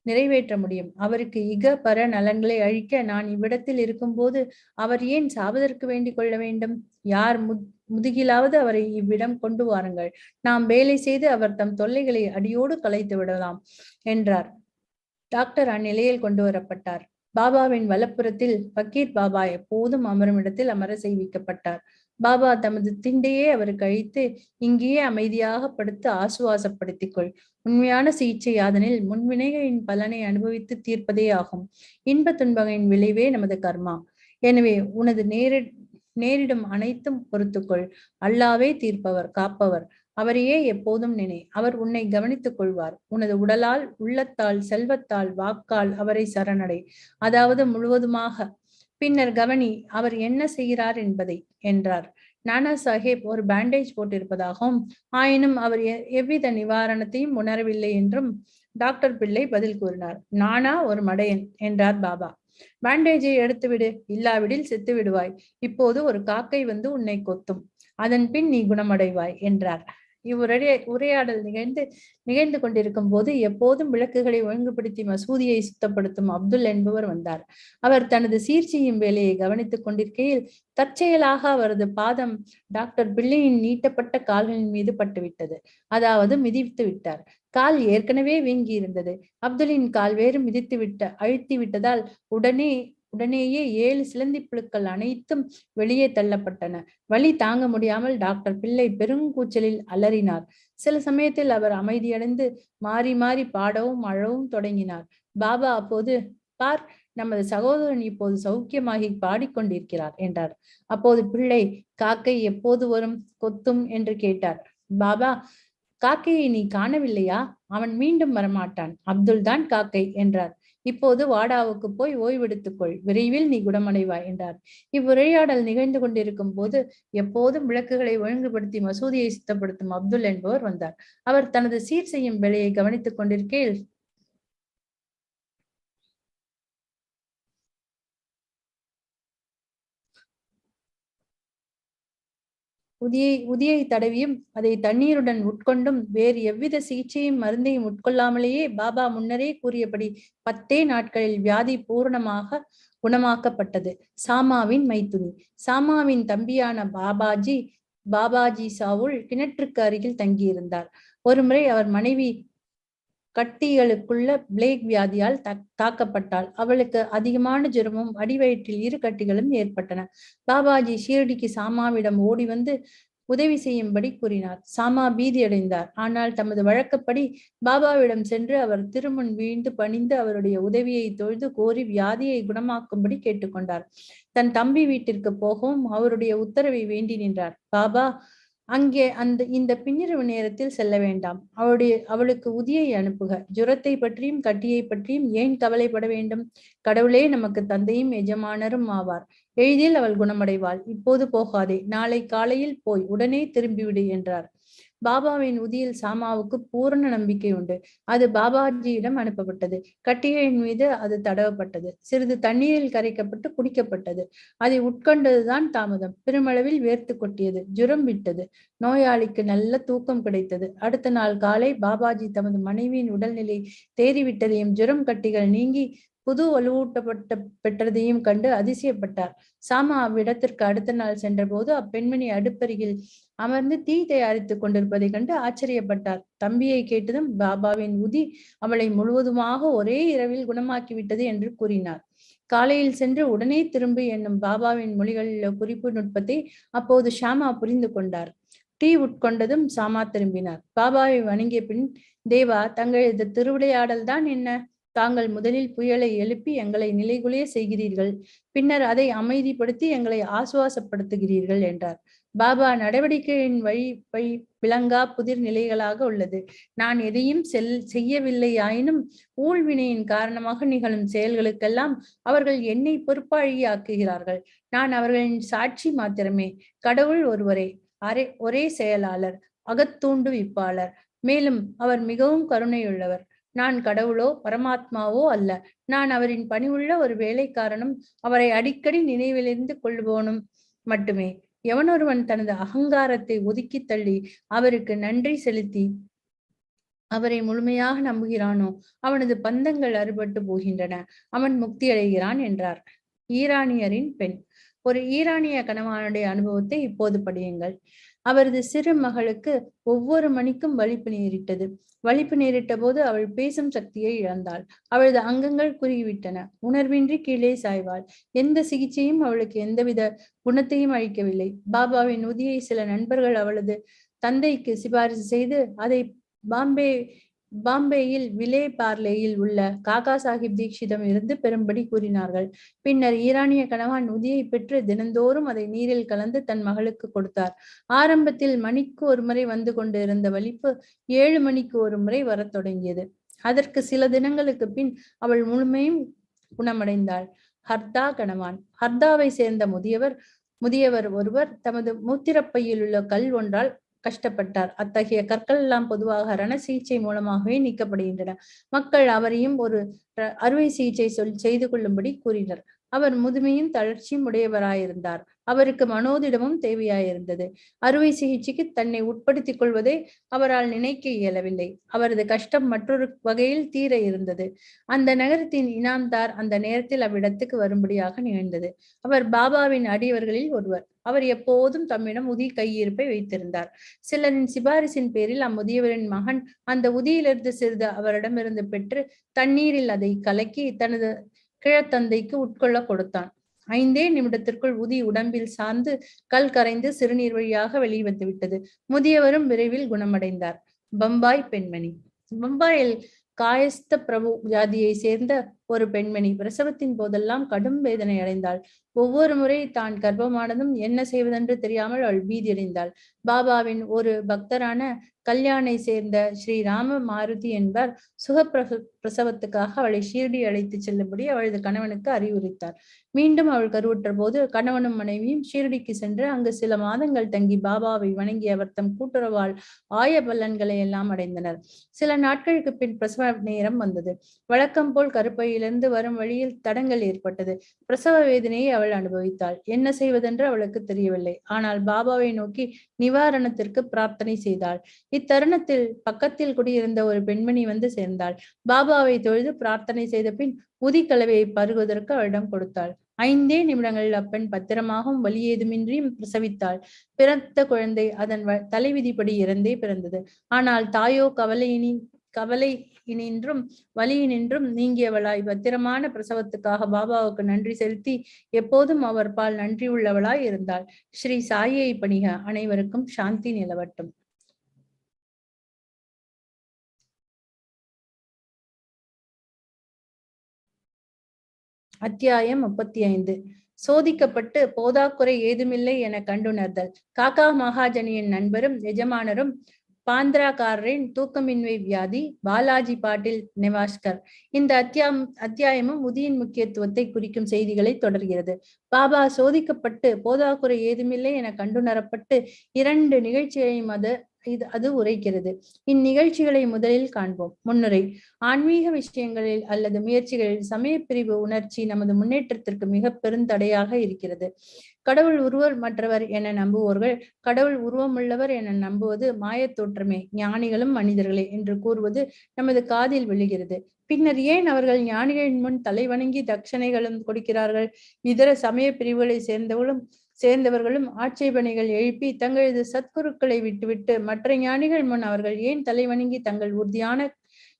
நிறைவேற்ற முடியும். அவருக்கு இக பர நலன்களை அழிக்க நான் இவ்விடத்தில் இருக்கும்போது அவர் ஏன் சாவதற்கு வேண்டிக் கொள்ள வேண்டும்? யார் முதுகிலாவது அவரை இவ்விடம் கொண்டு வாருங்கள். நாம் வேலை செய்து அவர் தம் தொல்லைகளை அடியோடு கலைத்து விடலாம் என்றார். டாக்டர் அந்நிலையில் கொண்டு வரப்பட்டார். பாபாவின் வலப்புறத்தில் பக்கீர் பாபா எப்போதும் அமரும் இடத்தில் அமர செய்விக்கப்பட்டார். பாபா தமது திண்டையே அவருக்கு அழித்து, இங்கேயே அமைதியாக படுத்து ஆசுவாசப்படுத்திக் கொள். உண்மையான சிகிச்சை யாதனில் முன்வினைகளின் பலனை அனுபவித்து தீர்ப்பதே ஆகும். இன்ப துன்பங்களின் விளைவே நமது கர்மா. எனவே உனது நேரிடும் அனைத்தும் பொறுத்துக்கொள். அல்லாவே தீர்ப்பவர், காப்பவர். அவரையே எப்போதும் நினை. அவர் உன்னை கவனித்துக் கொள்வார். உனது உடலால், உள்ளத்தால், செல்வத்தால், வாக்கால் அவரை சரணடை, அதாவது முழுவதுமாக. பின்னர் கவனி அவர் என்ன செய்கிறார் என்பதை என்றார். நானா சாஹேப் ஒரு பேண்டேஜ் போட்டிருப்பதாகவும் ஆயினும் அவர் எவ்வித நிவாரணத்தையும் உணரவில்லை என்றும் டாக்டர் பிள்ளை பதில் கூறினார். நானா ஒரு மடையன் என்றார் பாபா. பேண்டேஜை எடுத்துவிடு, இல்லாவிடில் செத்து விடுவாய். இப்போது ஒரு காக்கை வந்து உன்னை கொத்தும். அதன் பின் நீ குணமடைவாய் என்றார். உரையாடல் நிகழ்ந்து கொண்டிருக்கும் போது எப்போதும் விளக்குகளை ஒழுங்குபடுத்தி மசூதியை சுத்தப்படுத்தும் அப்துல் என்பவர் வந்தார். அவர் தனது சீர்ச்செய்யும் வேலையை கவனித்துக் கொண்டிருக்கையில் தற்செயலாக அவரது பாதம் டாக்டர் பிள்ளையின் நீட்டப்பட்ட கால்களின் மீது பட்டுவிட்டது. அதாவது மிதித்து விட்டார். கால் ஏற்கனவே வீங்கி இருந்தது. அப்துலின் கால் வேறு அழுத்தி விட்டதால் உடனேயே 7 சிலந்தி புழுக்கள் அனைத்தும் வெளியே தள்ளப்பட்டன. வலி தாங்க முடியாமல் டாக்டர் பிள்ளை பெருங்கூச்சலில் அலறினார். சில சமயத்தில் அவர் அமைதியடைந்து மாறி மாறி பாடவும் அழவும் தொடங்கினார். பாபா அப்போது, பார், நமது சகோதரன் இப்போது சௌக்கியமாகி பாடிக்கொண்டிருக்கிறார் என்றார். அப்போது பிள்ளை, காக்கை எப்போது வரும், கொத்தும் என்று கேட்டார். பாபா, காக்கையை நீ காணவில்லையா? அவன் மீண்டும் வரமாட்டான். அப்துல் தான் காக்கை என்றார். இப்போது வாடாவுக்கு போய் ஓய்வெடுத்துக்கொள், விரைவில் நீ குணமடைவாய் என்றார். இவ்வுரையாடல் நிகழ்ந்து கொண்டிருக்கும் போது எப்போதும் விளக்குகளை ஒழுங்குபடுத்தி மசூதியை சுத்தப்படுத்தும் அப்துல் என்பவர் வந்தார். அவர் தனது சீர் செய்யும் வேலையை கவனித்துக் கொண்டிருக்கையில் உதியை தடவியும் அதை தண்ணீருடன் உட்கொண்டும் வேறு எவ்வித சிகிச்சையும் மருந்தையும் உட்கொள்ளாமலேயே பாபா முன்னரே கூறியபடி 10 நாட்களில் வியாதி பூரணமாக குணமாக்கப்பட்டது. சாமாவின் மைத்துனி. சாமாவின் தம்பியான பாபாஜி சாவுல் கிணற்றுக்கு அருகில் தங்கியிருந்தார். ஒருமுறை அவர் மனைவி கட்டிகளுக்குள்ள பிளேக் வியாதியால் தாக்கப்பட்டாள். அவளுக்கு அதிகமான ஜுரமும் அடிவயிற்றில் 2 கட்டிகளும் ஏற்பட்டன. பாபாஜி ஷீரடிக்கு சாமாவிடம் ஓடி வந்து உதவி செய்யும்படி கூறினார். சாமா பீதியடைந்தார். ஆனால் தமது வழக்கப்படி பாபாவிடம் சென்று அவர் திருமுன் வீழ்ந்து பணிந்து அவருடைய உதவியை தொழுது கோரி வியாதியை குணமாக்கும்படி கேட்டுக்கொண்டார். தன் தம்பி வீட்டிற்கு போகவும் அவருடைய உத்தரவை வேண்டி நின்றார். பாபா, அங்கே இந்த பின்னிரவு நேரத்தில் செல்ல வேண்டாம். அவளுக்கு உதியை அனுப்புக. ஜுரத்தை பற்றியும் கட்டியை பற்றியும் ஏன் கவலைப்பட வேண்டும்? கடவுளே நமக்கு தந்தையும் எஜமானரும் ஆவார். எளிதில் அவள் குணமடைவாள். இப்போது போகாதே, நாளை காலையில் போய் உடனே திரும்பிவிடு என்றார். பாபாவின் உதியில் சாமாவுக்கு பூரண நம்பிக்கை உண்டு. அது பாபாஜியிடம் அனுப்பப்பட்டது. கட்டிகையின் மீது அது தடவப்பட்டது. சிறிது தண்ணீரில் கரைக்கப்பட்டு குடிக்கப்பட்டது. அதை உட்கொண்டதுதான் தாமதம். பெருமளவில் வேர்த்து கொட்டியது. ஜுரம் விட்டது. நோயாளிக்கு நல்ல தூக்கம் கிடைத்தது. அடுத்த நாள் காலை பாபாஜி தமது மனைவியின் உடல்நிலை தேறிவிட்டதையும் ஜுரம் கட்டிகள் நீங்கி புது வலுவூட்டப்பட்ட பெற்றதையும் கண்டு அதிசயப்பட்டார். சாமா அவ்விடத்திற்கு அடுத்த நாள் சென்றபோது அப்பெண்மணி அடுப்பருகில் அமர்ந்து தீ தயாரித்துக் கொண்டிருப்பதை கண்டு ஆச்சரியப்பட்டார். தம்பியை கேட்டதும் பாபாவின் உதி அவளை முழுவதுமாக ஒரே இரவில் குணமாக்கிவிட்டது என்று கூறினார். காலையில் சென்று உடனே திரும்பு என்னும் பாபாவின் மொழிகளில் குறிப்பு நுட்பத்தை அப்போது ஷாமா புரிந்து கொண்டார். டீ உட்கொண்டதும் சாமா திரும்பினார். பாபாவை வணங்கிய பின், தேவா, தங்களது திருவிளையாடல் தான் என்ன? தாங்கள் முதலில் புயலை எழுப்பி எங்களை நிலைகுலைய செய்கிறீர்கள், பின்னர் அதை அமைதிப்படுத்தி எங்களை ஆசுவாசப்படுத்துகிறீர்கள் என்றார். பாபா, நடவடிக்கையின் வழி விளங்கா புதிர் நிலைகளாக உள்ளது. நான் எதையும் செய்யவில்லையாயினும் ஊழ்வினையின் காரணமாக நிகழும் செயல்களுக்கெல்லாம் அவர்கள் என்னை பொறுப்பாளியாக்குகிறார்கள். நான் அவர்களின் சாட்சி மாத்திரமே. கடவுள் ஒருவரே, ஒரே செயலாளர், அகத்தூண்டுவிப்பாளர். மேலும் அவர் மிகவும் கருணையுள்ளவர். நான் கடவுளோ பரமாத்மாவோ அல்ல. நான் அவரின் பணிவுள்ள ஒரு வேலைக்காரனும் அவரை அடிக்கடி நினைவிலிருந்து கொள்வோனும் மட்டுமே. எவனொருவன் தனது அகங்காரத்தை ஒதுக்கி தள்ளி அவருக்கு நன்றி செலுத்தி அவரை முழுமையாக நம்புகிறானோ அவனது பந்தங்கள் அறுபட்டு போகின்றன. அவன் முக்தி அடைகிறான் என்றார். ஈரானியரின் பெண். ஒரு ஈரானிய கணவனுடைய அனுபவத்தை இப்போது படியுங்கள். அவரது சிறு மகளுக்கு ஒவ்வொரு மணிக்கும் வலிப்பு நேரிட்டது. வலிப்பு நேரிட்ட போது அவள் பேசும் சக்தியை இழந்தாள். அவளது அங்கங்கள் குறுகிவிட்டன. உணர்வின்றி கீழே சாய்வாள். எந்த சிகிச்சையும் அவளுக்கு எந்தவித குணத்தையும் அளிக்கவில்லை. பாபாவின் உதியை சில நண்பர்கள் அவளது தந்தைக்கு சிபாரிசு செய்து அதை பாம்பேயில் விலே பார்லேயில் உள்ள காக்கா சாஹிப் தீக்ஷிதம் இருந்து பெறும்படி கூறினார்கள். பின்னர் ஈரானிய கணவன் உதியை பெற்று தினந்தோறும் அதை நீரில் கலந்து தன் மகளுக்கு கொடுத்தார். ஆரம்பத்தில் மணிக்கு ஒரு முறை வந்து கொண்டிருந்த வலிப்பு 7 மணிக்கு ஒரு முறை வரத் தொடங்கியது. அதற்கு சில தினங்களுக்கு பின் அவள் முழுமையும் குணமடைந்தாள். ஹர்தா கணவான். ஹர்தாவை சேர்ந்த முதியவர் ஒருவர் தமது மூத்திரப்பையில் உள்ள கல் ஒன்றால் கஷ்டப்பட்டார். அத்தகைய கற்கள் எல்லாம் பொதுவாக ரண சிகிச்சை மூலமாகவே நீக்கப்படுகின்றன. மக்கள் அவரையும் ஒரு அறுவை சிகிச்சை செய்து கொள்ளும்படி கூறினர். அவர் முதுமையும் தளர்ச்சியும் உடையவராயிருந்தார். அவருக்கு மனோதிடமும் தேவையாயிருந்தது. அறுவை சிகிச்சைக்கு தன்னை உட்படுத்திக் கொள்வதை அவரால் நினைக்க இயலவில்லை. அவரது கஷ்டம் மற்றொரு வகையில் தீர இருந்தது. அந்த நகரத்தின் இனாம்தார் அந்த நேரத்தில் அவ்விடத்துக்கு வரும்படியாக நிகழ்ந்தது. அவர் பாபாவின் அடியவர்களில் ஒருவர். அவர் எப்போதும் தம்மிடம் உதி கையிருப்பை வைத்திருந்தார். சிலரின் சிபாரிசின் பேரில் அம்முதியவரின் மகன் அந்த உதியிலிருந்து சிறிது அவரிடமிருந்து பெற்று தண்ணீரில் அதை கலக்கி தனது கிழத்தந்தைக்கு உட்கொள்ள கொடுத்தான். 5 நிமிடத்திற்குள் உதி உடம்பில் சார்ந்து கல் கரைந்து சிறுநீர் வழியாக வெளிவந்து விட்டது. முதியவரும் விரைவில் குணமடைந்தார். பம்பாய் பெண்மணி. பம்பாயில் காயஸ்த பிரபு ஜாதியை சேர்ந்த ஒரு பெண்மணி பிரசவத்தின் போதெல்லாம் கடும் வேதனை அடைந்தாள். ஒவ்வொரு முறை தான் கர்ப்பமானதும் என்ன செய்வதென்று தெரியாமல் அவள் பீதியடைந்தாள். பாபாவின் ஒரு பக்தரான கல்யாணை சேர்ந்த ஸ்ரீ ராம மாருதி என்பவர் பிரசவத்துக்காக அவளை ஷீர்டி அழைத்து செல்லும்படி அவளது கணவனுக்கு அறிவுறுத்தார். மீண்டும் அவள் கருவுற்ற போது கணவனும் மனைவியும் ஷீர்டிக்கு சென்று அங்கு சில மாதங்கள் தங்கி பாபாவை வணங்கி அவர் தம் கூட்டுறவால் ஆய பலன்களை எல்லாம் அடைந்தனர். சில நாட்களுக்கு பின் பிரசவ நேரம் வந்தது. வழக்கம் போல் கருப்பையிலிருந்து வரும் வழியில் தடங்கள் ஏற்பட்டது. பிரசவ வேதனையை அவள் அனுபவித்தாள். என்ன செய்வதென்று அவளுக்கு தெரியவில்லை. ஆனால் பாபாவை நோக்கி நிவாரணத்திற்கு பிரார்த்தனை செய்தாள். இத்தருணத்தில் பக்கத்தில் குடியிருந்த ஒரு பெண்மணி வந்து சேர்ந்தாள். பாபாவை தொழுது பிரார்த்தனை செய்த பின் உதி கலவையை பருகுவதற்கு அவளிடம் கொடுத்தாள். 5 நிமிடங்களில் அப்பெண் பத்திரமாகவும் வலி ஏதுமின்றியும் பிரசவித்தாள். பிறந்த குழந்தை அதன் தலைவிதிப்படி இறந்தே பிறந்தது. ஆனால் தாயோ கவலையினின்றும் வலியினின்றும் நீங்கியவளாய் பத்திரமான பிரசவத்துக்காக பாபாவுக்கு நன்றி செலுத்தி எப்போதும் அவர் பால் நன்றி உள்ளவளாய் இருந்தாள். ஸ்ரீ சாயை பணிக. அனைவருக்கும் சாந்தி நிலவட்டும். அத்தியாயம் 35. சோதிக்கப்பட்டு போதாக்குறை ஏதுமில்லை என கண்டுணர்தல். காக்கா மகாஜனியின் நண்பரும் எஜமானரும் பாந்திராக்காரரின் தூக்கமின்மை வியாதி. பாலாஜி பாட்டில் நெவாஸ்கர். இந்த அத்தியாயமும் உதியின் முக்கியத்துவத்தை குறிக்கும் செய்திகளை தொடர்கிறது. பாபா சோதிக்கப்பட்டு போதாக்குறை ஏதுமில்லை என கண்டுணரப்பட்டு 2 நிகழ்ச்சிகளையும் அது உரைக்கிறது. இந்நிகழ்ச்சிகளை முதலில் காண்போம். முன்னுரை. ஆன்மீக விஷயங்களில் அல்லது முயற்சிகளில் சமயப்பிரிவு உணர்ச்சி நமது முன்னேற்றத்திற்கு மிக பெருந்தடையாக இருக்கிறது. கடவுள் உருவர் மற்றவர் என நம்புவோர்கள் கடவுள் உருவமுள்ளவர் என நம்புவது மாயத் தோற்றமே, ஞானிகளும் மனிதர்களே என்று கூறுவது நமது காதில் விழுகிறது. பின்னர் ஏன் அவர்கள் ஞானிகளின் முன் தலை வணங்கி தட்சணைகளும் கொடுக்கிறார்கள்? இதர சமய பிரிவுகளை சேர்ந்தவர்களும் ஆட்சேபனைகள் எழுப்பி தங்களது சத்குருக்களை விட்டுவிட்டு மற்ற ஞானிகள் முன் அவர்கள் ஏன் தலை வணங்கி தங்கள் உறுதியான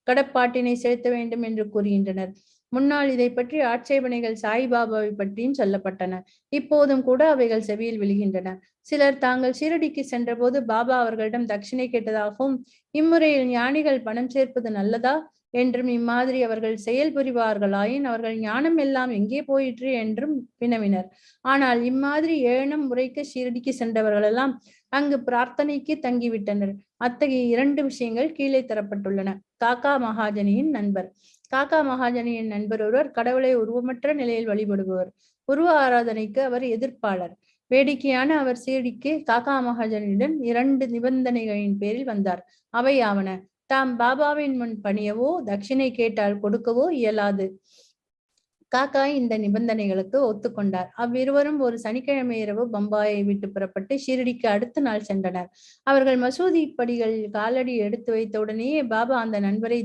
கடப்பாட்டினை செலுத்த வேண்டும் என்று கூறுகின்றனர். முன்னால் இதை பற்றி ஆட்சேபனைகள் சாய்பாபாவை பற்றியும் சொல்லப்பட்டன. இப்போதும் கூட அவைகள் செவியில் விழுகின்றன. சிலர் தாங்கள் ஷீரடிக்கு சென்ற போது பாபா அவர்களிடம் தட்சிணை கேட்டதாகவும் இம்முறையில் ஞானிகள் பணம் சேர்ப்பது நல்லதா என்றும் இம்மாதிரி அவர்கள் செயல் புரிவார்களாயின் அவர்கள் ஞானம் எல்லாம் எங்கே போயிற்று என்றும் வினவினர். ஆனால் இம்மாதிரி ஏழனம் முறைக்கு ஷீரடிக்கு சென்றவர்களெல்லாம் அங்கு பிரார்த்தனைக்கு தங்கிவிட்டனர். அத்தகைய 2 விஷயங்கள் கீழே தரப்பட்டுள்ளன. காக்கா மகாஜனியின் நண்பர். காக்கா மகாஜனியின் நண்பர் ஒருவர் கடவுளை உருவமற்ற நிலையில் வழிபடுபவர். உருவ ஆராதனைக்கு அவர் எதிர்ப்பாளர். வேடிக்கையான அவர் ஷீரடிக்கு காக்கா மகாஜனிடம் 2 நிபந்தனைகளின் பேரில் வந்தார். அவையாவன: தாம் பாபாவின் முன் பணியவோ தட்சிணை கேட்டால் கொடுக்கவோ இயலாது. காக்கா இந்த நிபந்தனைகளுக்கு ஒத்துக்கொண்டார். அவ்விருவரும் ஒரு சனிக்கிழமை இரவு பம்பாயை விட்டு புறப்பட்டு ஷீரடிக்கு அடுத்த நாள் சென்றனர். அவர்கள் மசூதி படிகளில் காலடி எடுத்து வைத்த உடனேயே பாபா அந்த நண்பரை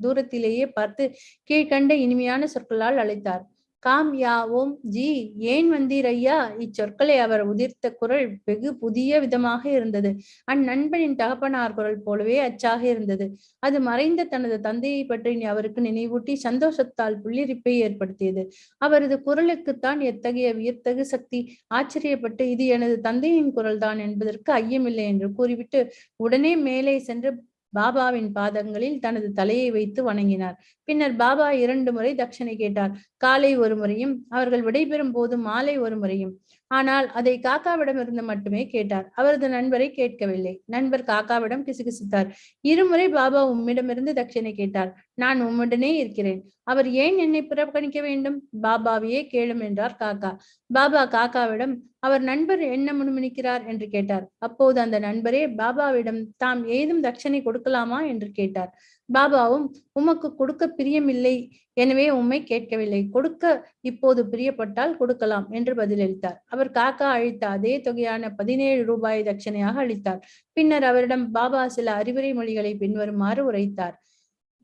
தூரத்திலேயே பார்த்து கீழ்கண்ட இனிமையான சொற்களால் அழைத்தார். காம் யா ஓம் ஜி, ஏன் வந்தீர் ஐயா? இச்சொற்களை அவர் உதிர்த்த குரல் வெகு புதிய விதமாக இருந்தது. அந்நண்பனின் தகப்பனார் குரல் போலவே அச்சாக இருந்தது. அது மறைந்த தனது தந்தையை பற்றி அவருக்கு நினைவூட்டி சந்தோஷத்தால் புள்ளிரிப்பை ஏற்படுத்தியது. அவரது குரலுக்குத்தான் எத்தகைய வியத்தகு சக்தி! ஆச்சரியப்பட்டு இது எனது தந்தையின் குரல் தான் என்பதற்கு ஐயமில்லை என்று கூறிவிட்டு உடனே மேலே சென்று பாபாவின் பாதங்களில் தனது தலையை வைத்து வணங்கினார். பின்னர் பாபா 2 முறை தட்சணை கேட்டார். காலை ஒரு முறையும் அவர்கள் விடைபெறும் போது மாலை ஒரு முறையும். ஆனால் அதை காக்காவிடமிருந்து மட்டுமே கேட்டார். அவரது நண்பரை கேட்கவில்லை. நண்பர் காக்காவிடம் கிசுகிசுத்தார். 2 முறை பாபா உம்மிடமிருந்து தட்சணை கேட்டார். நான் உம்முடனே இருக்கிறேன். அவர் ஏன் என்னை புறக்கணிக்க வேண்டும்? பாபாவையே கேளும் என்றார் காக்கா. பாபா காக்காவிடம் அவர் நண்பர் என்ன முணுமுணுக்கிறார் என்று கேட்டார். அப்போது அந்த நண்பரே பாபாவிடம் தாம் ஏதும் தட்சணை கொடுக்கலாமா என்று கேட்டார். பாபாவும் உமக்கு கொடுக்க பிரியமில்லை, எனவே உம்மை கேட்கவில்லை. கொடுக்க இப்போது பிரியப்பட்டால் கொடுக்கலாம் என்று பதிலளித்தார். அவர் காக்கா அளித்த அதே தொகையான 17 ரூபாய் தட்சணையாக அளித்தார். பின்னர் அவரிடம் பாபா சில அறிவுரை மொழிகளை பின்வருமாறு உரைத்தார்.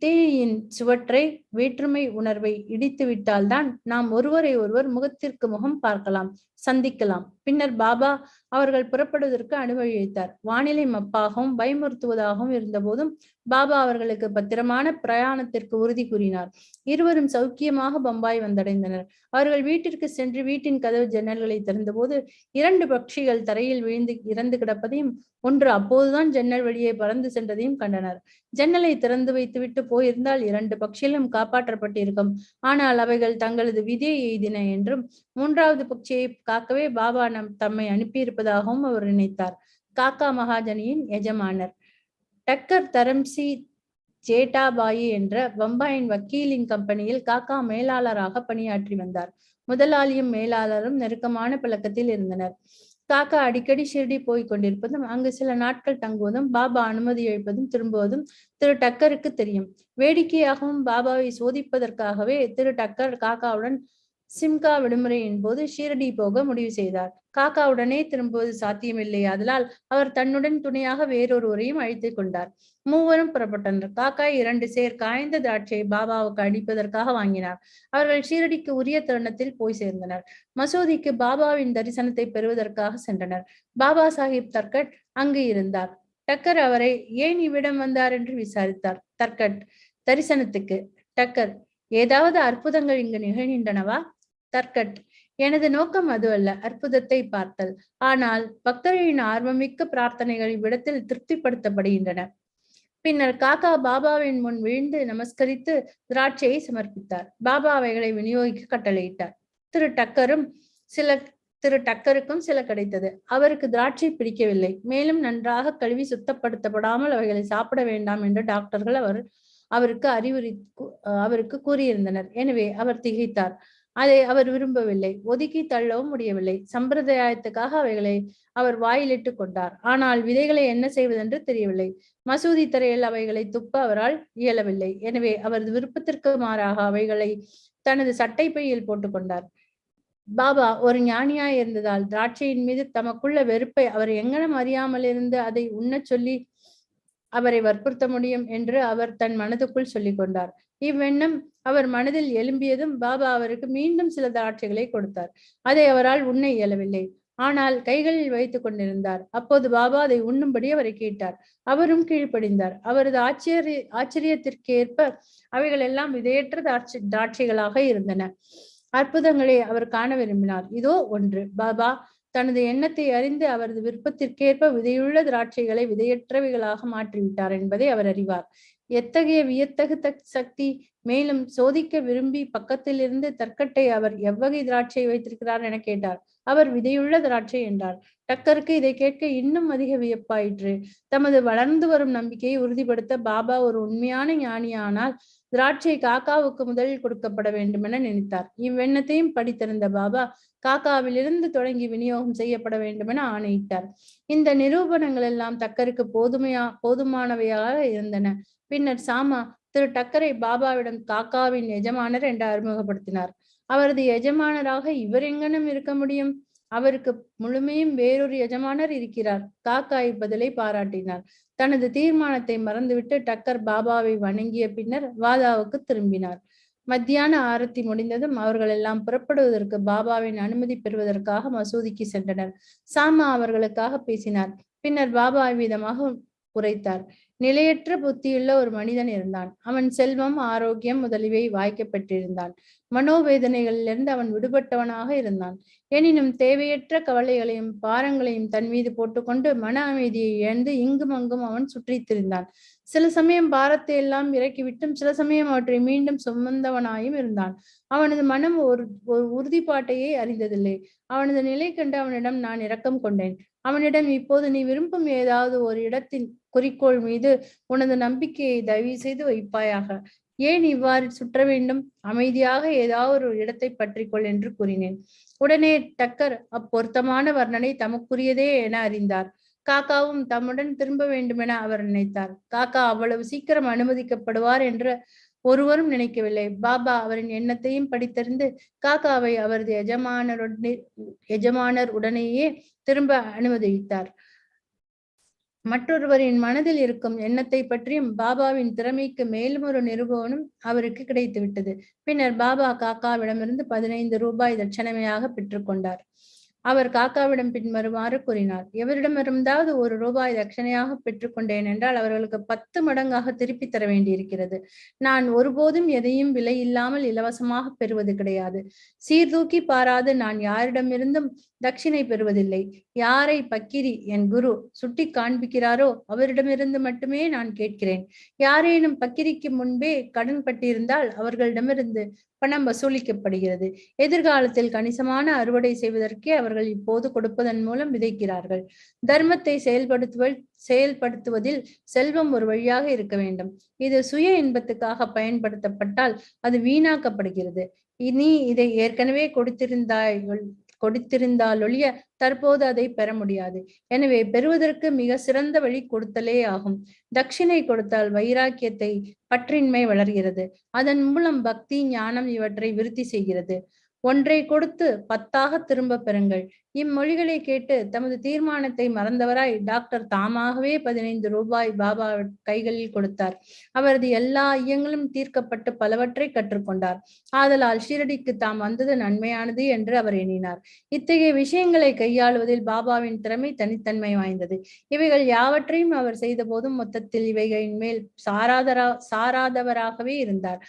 தீயின் சுவற்றை வேற்றுமை உணர்வை இடித்து விட்டால்தான் நாம் ஒருவரை ஒருவர் முகத்திற்கு முகம் பார்க்கலாம், சந்திக்கலாம். பின்னர் பாபா அவர்கள் புறப்படுவதற்கு அனுமதியளித்தார். வானிலை மப்பாகவும் பயமுறுத்துவதாகவும் இருந்த போதும் பாபா அவர்களுக்கு பத்திரமான பிரயாணத்திற்கு உறுதி கூறினார். இருவரும் சௌக்கியமாக பம்பாய் வந்தடைந்தனர். அவர்கள் வீட்டிற்கு சென்று வீட்டின் கதவு ஜன்னல்களை திறந்தபோது 2 பட்சிகள் தரையில் விழுந்து இறந்து கிடப்பதையும், ஒன்று அப்போதுதான் ஜன்னல் வழியே பறந்து சென்றதையும் கண்டனர். ஜன்னலை திறந்து வைத்துவிட்டு போயிருந்தால் 2 பட்சிகளும் காப்பாற்றப்பட்டிருக்கும். ஆனால் அவைகள் தங்களது விதியை எய்தின என்றும் 3வது பட்சியை காக்கவே பாபா தம்மை அனுப்பியிருப்பதாகவும் அவர் நினைத்தார். காக்கா மகாஜனியின் எஜமானர் டக்கர் தரம்சி ஜேட்டாபாயி என்ற பம்பாயின் வக்கீலின் கம்பெனியில் காக்கா மேலாளராக பணியாற்றி வந்தார். முதலாளியும் மேலாளரும் நெருக்கமான பழக்கத்தில் இருந்தனர். காக்கா அடிக்கடி ஷிர்டி போய் கொண்டிருப்பதும் அங்கு சில நாட்கள் தங்குவதும் பாபா அனுமதி அளிப்பதும் திரும்புவதும் திரு டக்கருக்கு தெரியும். வேடிக்கையாகவும் பாபாவை சோதிப்பதற்காகவே திரு டக்கர் காக்காவுடன் சிம்கா விடுமுறையின் போது ஷீரடி போக முடிவு செய்தார். காக்காவுடனே திரும்புவது சாத்தியமில்லை. அதனால் அவர் தன்னுடன் துணையாக வேறொருவரையும் அழைத்துக் கொண்டார். மூவரும் புறப்பட்டனர். காக்கா 2 சேர் காய்ந்த திராட்சையை பாபாவுக்கு அடிப்பதற்காக வாங்கினார். அவர்கள் ஷீரடிக்கு உரிய தருணத்தில் போய் சேர்ந்தனர். மசூதிக்கு பாபாவின் தரிசனத்தை பெறுவதற்காக சென்றனர். பாபா சாஹிப் தர்கட் அங்கு இருந்தார். டக்கர் அவரை ஏன் இவ்விடம் வந்தார் என்று விசாரித்தார். தர்கட், தரிசனத்துக்கு. டக்கர், ஏதாவது அற்புதங்கள் இங்கு நிகழ்கின்றனவா? தர்கட், எனது நோக்கம் அது அல்ல, அற்புதத்தை பார்த்தல். ஆனால் பக்தர்களின் ஆர்வமிக்க பிரார்த்தனைகள் இவ்விடத்தில் திருப்திப்படுத்தப்படுகின்றன. பின்னர் காக்கா பாபாவின் முன் விழுந்து நமஸ்கரித்து திராட்சையை சமர்ப்பித்தார். பாபா அவைகளை விநியோகிக்க கட்டளையிட்டார். திரு டக்கருக்கும் சில கிடைத்தது. அவருக்கு திராட்சை பிடிக்கவில்லை. மேலும் நன்றாக கழுவி சுத்தப்படுத்தப்படாமல் அவைகளை சாப்பிட வேண்டாம் என்று டாக்டர்கள் அவருக்கு கூறியிருந்தனர். எனவே அவர் திகைத்தார். அதை அவர் விரும்பவில்லை. ஒதுக்கி தள்ளவும் முடியவில்லை. சம்பிரதாயத்துக்காக அவைகளை அவர் வாயிலிட்டு கொண்டார். ஆனால் விதைகளை என்ன செய்வதென்று தெரியவில்லை. மசூதி தரையில் அவைகளை துப்ப அவரால் இயலவில்லை. எனவே அவரது விருப்பத்திற்கு மாறாக அவைகளை தனது சட்டை பையில் போட்டுக்கொண்டார். பாபா ஒரு ஞானியாய் இருந்ததால் திராட்சையின் மீது தமக்குள்ள வெறுப்பை அவர் எங்கனம் அறியாமல் இருந்து அதை உண்ணச் சொல்லி அவரை வற்புறுத்த முடியும் என்று அவர் தன் மனதுக்குள் சொல்லிக் கொண்டார். இவ்வெண்ணம் அவர் மனதில் எழும்பியதும் பாபா அவருக்கு மீண்டும் சில திராட்சைகளை கொடுத்தார். அதை அவரால் உண்ண இயலவில்லை. ஆனால் கைகளில் வைத்துக் கொண்டிருந்தார். அப்போது பாபா அதை உண்ணும்படி அவரை கேட்டார். அவரும் கீழ்ப்படிந்தார். அவரது ஆச்சரியத்திற்கேற்ப அவைகள் எல்லாம் விதையற்ற திராட்சைகளாக இருந்தன. அற்புதங்களை அவர் காண விரும்பினார். இதோ ஒன்று. பாபா தனது எண்ணத்தை அறிந்து அவரது விருப்பத்திற்கேற்ப விதையுள்ள திராட்சைகளை விதையற்றவைகளாக மாற்றிவிட்டார் என்பதை அவர் அறிவார். எத்தகைய வியத்தகு சக்தி! மேலும் சோதிக்க விரும்பி பக்கத்தில் இருந்து தர்கட்டை அவர் எவ்வகை திராட்சை வைத்திருக்கிறார் என கேட்டார். அவர் விதையுள்ள திராட்சை என்றார். டக்கருக்கு இதை கேட்க இன்னும் அதிக வியப்பாயிற்று. தமது வளர்ந்து வரும் நம்பிக்கையை உறுதிப்படுத்த பாபா ஒரு உண்மையான ஞானியானால் திராட்சை காக்காவுக்கு முதலில் கொடுக்கப்பட வேண்டும் என நினைத்தார். இவ்வெண்ணத்தையும் படித்திருந்த பாபா காக்காவிலிருந்து தொடங்கி விநியோகம் செய்யப்பட வேண்டும் என ஆணையிட்டார். இந்த நிரூபணங்கள் எல்லாம் டக்கருக்கு போதுமானவையாக இருந்தன. பின்னர் சாமா திரு டக்கரை பாபாவிடம் காக்காவின் எஜமானர் என்று அறிமுகப்படுத்தினார். அவரது எஜமானராக இவர் எங்கனும் இருக்க முடியும்? அவருக்கு முழுமையும் வேறொரு எஜமானர் இருக்கிறார். காக்கா இப்பதிலை பாராட்டினார். தனது தீர்மானத்தை மறந்துவிட்டு டக்கர் பாபாவை வணங்கிய பின்னர் வாதாவுக்கு திரும்பினார். மத்தியான ஆரத்தி முடிந்ததும் அவர்கள் எல்லாம் புறப்படுவதற்கு பாபாவின் அனுமதி பெறுவதற்காக மசூதிக்கு சென்றனர். சாமா அவர்களுக்காக பேசினார். பின்னர் பாபா விதமாக உரைத்தார். நிலையற்ற புத்தியுள்ள ஒரு மனிதன் இருந்தான். அவன் செல்வம், ஆரோக்கியம் முதலியவை வாய்க்கப்பட்டிருந்தான். மனோவேதனைகளிலிருந்து அவன் விடுபட்டவனாக இருந்தான். எனினும் தேவையற்ற கவலைகளையும் பாரங்களையும் தன் மீது போட்டுக்கொண்டு மன அமைதியை இழந்து இங்கும் அங்கும் அவன் சுற்றித் திரிந்தான். சில சமயம் பாரத்தை எல்லாம் இறக்கிவிட்டும் சில சமயம் அவற்றை மீண்டும் சுமந்தவனாயும் இருந்தான். அவனது மனம் ஒரு உறுதிப்பாட்டையே அறிந்ததில்லை. அவனது நிலை கண்டு அவனிடம் நான் இரக்கம் கொண்டேன். அவனிடம், இப்போது நீ விரும்பும் ஏதாவது ஒரு இடத்தின் குறிக்கோள் மீது உனது நம்பிக்கையை தயவு செய்து வைப்பாயாக. ஏன் இவ்வாறு சுற்ற வேண்டும்? அமைதியாக ஏதாவது ஒரு இடத்தை பற்றிக்கொள் என்று கூறினேன். உடனே டக்கர் அப்பொருத்தமான வர்ணனை தமக்குரியதே என அறிந்தார். காக்காவும் தம்முடன் திரும்ப வேண்டுமென அவர் நினைத்தார். காக்கா அவ்வளவு சீக்கிரம் அனுமதிக்கப்படுவார் என்று ஒருவரும் நினைக்கவில்லை. பாபா அவரின் எண்ணத்தையும் படித்தறிந்து காக்காவை அவரது எஜமானர் உடனேயே திரும்ப அனுமதித்தார். மற்றொருவரின் மனதில் இருக்கும் எண்ணத்தை பற்றியும் பாபாவின் திறமைக்கு மேலும் ஒரு நிரூபணம் அவருக்கு கிடைத்துவிட்டது. பின்னர் பாபா காக்காவிடமிருந்து 15 ரூபாய் தட்சணையாக பெற்றுக்கொண்டார். அவர் காக்காவிடம் பின்வருமாறு கூறினார்: எவரிடமிருந்தாவது 1 ரூபாய் தட்சணையாக பெற்றுக்கொண்டேன் என்றால் அவர்களுக்கு 10 மடங்காக திருப்பி தர வேண்டியிருக்கிறது. நான் ஒருபோதும் எதையும் விலை இல்லாமல் இலவசமாக பெறுவது கிடையாது. சீர்தூக்கி பாராது நான் யாரிடமிருந்தும் தட்சிணை பெறுவதில்லை. யாரை பக்கிரி என் குரு சுட்டி காண்பிக்கிறாரோ அவரிடமிருந்து மட்டுமே நான் கேட்கிறேன். யாரேனும் பக்கிரிக்கு முன்பே கடன் பட்டிருந்தால் அவர்களிடமிருந்து பணம் வசூலிக்கப்படுகிறது. எதிர்காலத்தில் கணிசமான அறுவடை செய்வதற்கே அவர்கள் இப்போது கொடுப்பதன் மூலம் விதைக்கிறார்கள். தர்மத்தை செயல்படுத்துவதில் செல்வம் ஒரு வழியாக இருக்க வேண்டும். இது சுய இன்பத்துக்காக பயன்படுத்தப்பட்டால் அது வீணாக்கப்படுகிறது. நீ இதை ஏற்கனவே கொடுத்திருந்தாலொழிய தற்போது அதை பெற முடியாது. எனவே பெறுவதற்கு மிக சிறந்த வழி கொடுத்தலே ஆகும். தட்சிணை கொடுத்தால் வைராக்கியத்தை பற்றின்மை வளர்கிறது. அதன் மூலம் பக்தி, ஞானம் இவற்றை விருத்தி செய்கிறது. ஒன்றை கொடுத்து 10ஆக திரும்ப பெறுங்கள். இம்மொழிகளை கேட்டு தமது தீர்மானத்தை மறந்தவராய் டாக்டர் தாமாகவே 15 ரூபாய் பாபா கைகளில் கொடுத்தார். அவரது எல்லா ஐயங்களும் தீர்க்கப்பட்டு பலவற்றை கற்றுக்கொண்டார். ஆதலால் ஷீரடிக்கு தாம் வந்தது நன்மையானது என்று அவர் எண்ணினார். இத்தகைய விஷயங்களை கையாளுவதில் பாபாவின் திறமை தனித்தன்மை வாய்ந்தது. இவைகள் யாவற்றையும் அவர் செய்த போதும் மொத்தத்தில் இவைகளின் மேல் சாராதவராகவே இருந்தார்.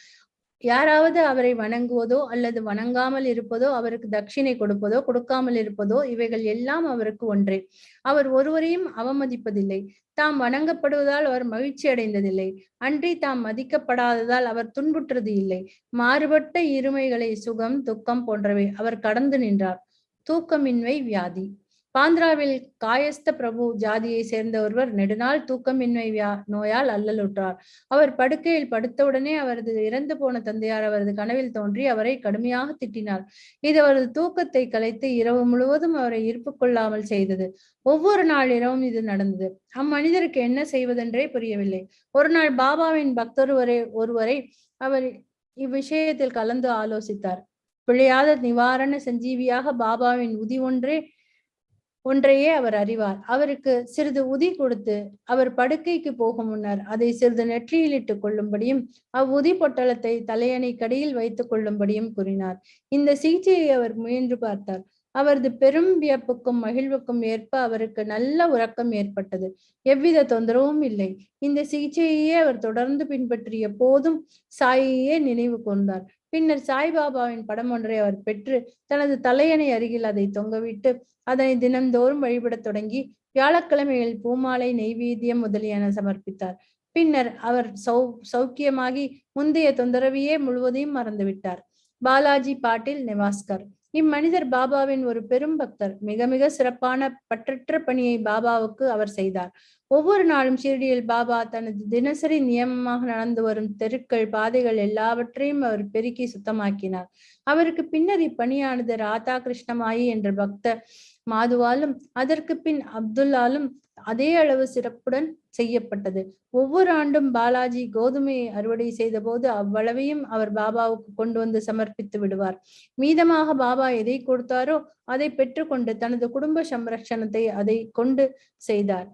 யாராவது அவரை வணங்குவதோ அல்லது வணங்காமல் இருப்பதோ, அவருக்கு தட்சிணை கொடுப்பதோ கொடுக்காமல் இருப்பதோ, இவைகள் எல்லாம் அவருக்கு ஒன்றே. அவர் ஒருவரையும் அவமதிப்பதில்லை. தாம் வணங்கப்படுவதால் அவர் மகிழ்ச்சி அடைந்ததில்லை. அன்றி தாம் மதிக்கப்படாததால் அவர் துன்புற்றது இல்லை. மாறுபட்ட இருமைகளை, சுகம், துக்கம் போன்றவை அவர் கடந்து நின்றார். தூக்கமின்மை வியாதி. பாந்திராவில் காயஸ்த பிரபு ஜாதியை சேர்ந்த ஒருவர் நெடுநாள் தூக்கமின்மை நோயால் அல்லலுற்றார். அவர் படுக்கையில் படுத்தவுடனே அவரது இறந்து போன தந்தையார் அவரது கனவில் தோன்றி அவரை கடுமையாக திட்டினார். இது அவரது தூக்கத்தை கலைத்து இரவு முழுவதும் அவரை ஈர்ப்பு கொள்ளாமல் செய்தது. ஒவ்வொரு நாள் இரவும் இது நடந்தது. அம்மனிதருக்கு என்ன செய்வதென்றே புரியவில்லை. ஒரு நாள் பாபாவின் பக்தர் ஒருவரை அவர் இவ்விஷயத்தில் கலந்து ஆலோசித்தார். பிழையாத நிவாரண சஞ்சீவியாக பாபாவின் உதி ஒன்றையே அவர் அறிவார். அவருக்கு சிறிது உதி கொடுத்து அவர் படுக்கைக்கு போகும் முன்னர் அதை சிறிது நெற்றியில் இட்டுக் கொள்ளும்படியும் அவ்வுதி பொட்டலத்தை தலையணை கடியில் வைத்துக் கொள்ளும்படியும் கூறினார். இந்த சிகிச்சையை அவர் முயன்று பார்த்தார். அவரது பெரும் வியப்புக்கும் மகிழ்வுக்கும் ஏற்ப அவருக்கு நல்ல உறக்கம் ஏற்பட்டது. எவ்வித தொந்தரவும் இல்லை. இந்த சிகிச்சையே அவர் தொடர்ந்து பின்பற்றிய போதும் சாயையே நினைவு கூர்ந்தார். பின்னர் சாய்பாபாவின் படம் ஒன்றை அவர் பெற்று தனது தலையணை அருகில் அதை தொங்கவிட்டு அதனை தினந்தோறும் வழிபடத் தொடங்கி வியாழக்கிழமைகளில் பூமாலை, நெய்வேத்தியம் முதலியன சமர்ப்பித்தார். பின்னர் அவர் சௌக்கியமாகி முந்தைய தொந்தரவையே முழுவதையும் மறந்துவிட்டார். பாலாஜி பாட்டில் நெவாஸ்கர். இம்மனிதர் பாபாவின் ஒரு பெரும் பக்தர். மிக மிக சிறப்பான பற்றற்ற பணியை பாபாவுக்கு அவர் செய்தார். ஒவ்வொரு நாளும் ஷிரடியில் பாபா தனது தினசரி நியமமாக நடந்து வரும் தெருக்கள், பாதைகள் எல்லாவற்றையும் அவர் பெருக்கி சுத்தமாக்கினார். அவருக்கு பின்னர் இப்பணியானது ராதா கிருஷ்ணமாயி என்ற பக்த மாதுவாலும் அதற்கு பின் அப்துல்லாலும் அதே அளவு சிறப்புடன் செய்யப்பட்டது. ஒவ்வொரு ஆண்டும் பாலாஜி கோதுமையை அறுவடை செய்த போது அவ்வளவையும் அவர் பாபாவுக்கு கொண்டு வந்து சமர்ப்பித்து விடுவார். மீதமாக பாபா எதை கொடுத்தாரோ அதை பெற்றுக்கொண்டு தனது குடும்ப சம்ரட்சணத்தை அதை கொண்டு செய்தார்.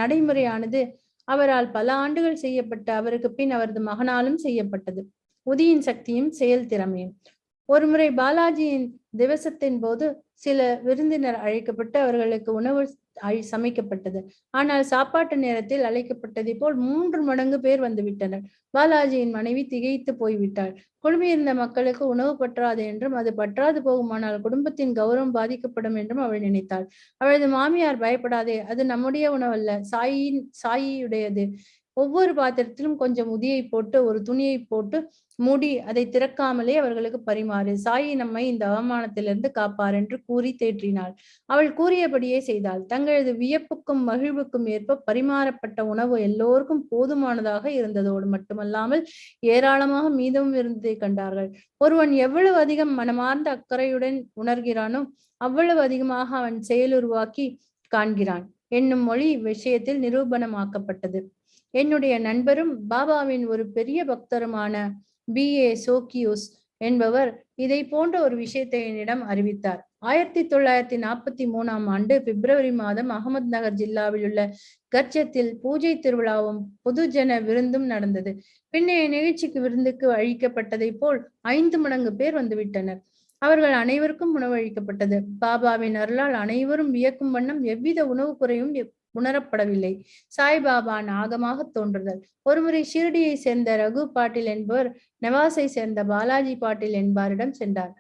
நடைமுறையானது அவரால் பல ஆண்டுகள் செய்யப்பட்ட அவருக்கு பின் அவரது மகனாலும் செய்யப்பட்டது. உதியின் சக்தியும் செயல் திறமையும். ஒருமுறை பாலாஜியின் திவசத்தின் போது சில விருந்தினர் அழைக்கப்பட்டு அவர்களுக்கு உணவு சமைக்கப்பட்டது. ஆனால் சாப்பாட்டு நேரத்தில் அழைக்கப்பட்டதை போல் 3 மடங்கு பேர் வந்துவிட்டனர். பாலாஜியின் மனைவி திகைத்து போய்விட்டாள். குழுமியிருந்த மக்களுக்கு உணவு பற்றாது என்றும் அது பற்றாது போகுமானால் குடும்பத்தின் கௌரவம் பாதிக்கப்படும் என்றும் அவள் நினைத்தாள். அவளது மாமியார், பயப்படாதே, அது நம்முடைய உணவல்ல, சாயியுடையது. ஒவ்வொரு பாத்திரத்திலும் கொஞ்சம் உதியை போட்டு ஒரு துணியை போட்டு மூடி அதை திறக்காமலே அவர்களுக்கு பரிமாறு. சாயி நம்மை இந்த அவமானத்திலிருந்து காப்பார் என்று கூறி தேற்றினாள். அவள் கூறியபடியே செய்தாள். தங்களது வியப்புக்கும் மகிழ்வுக்கும் ஏற்ப பரிமாறப்பட்ட உணவு எல்லோருக்கும் போதுமானதாக இருந்ததோடு மட்டுமல்லாமல் ஏராளமாக மீதமும் இருந்ததை கண்டார்கள். ஒருவன் எவ்வளவு அதிகம் மனமார்ந்த அக்கறையுடன் உணர்கிறானோ அவ்வளவு அதிகமாக அவன் செயலுருவாக்கி காண்கிறான் என்னும் மொழி விஷயத்தில் நிரூபணமாக்கப்பட்டது. என்னுடைய நண்பரும் பாபாவின் ஒரு பெரிய பக்தருமான B.A. சோக்கியூஸ் என்பவர் இதை போன்ற ஒரு விஷயத்தை என்னிடம் அறிவித்தார். 1943 பிப்ரவரி மாதம் அகமது நகர் ஜில்லாவில் உள்ள கர்ஜத்தில் பூஜை திருவிழாவும் பொதுஜன விருந்தும் நடந்தது. பின்னைய நிகழ்ச்சிக்கு விருந்துக்கு அழிக்கப்பட்டதை போல் 5 மடங்கு பேர் வந்துவிட்டனர். அவர்கள் அனைவருக்கும் உணவு அளிக்கப்பட்டது. பாபாவின் அருளால் அனைவரும் வியக்கும் வண்ணம் எவ்வித உணவு குறையும் உணரப்படவில்லை. சாய்பாபா நாகமாக தோன்றுதல். ஒருமுறை ஷிரடியை சேர்ந்த ரகு பாட்டில் என்பவர் நவாஸை சேர்ந்த பாலாஜி பாட்டில் என்பாரிடம் சென்றார்.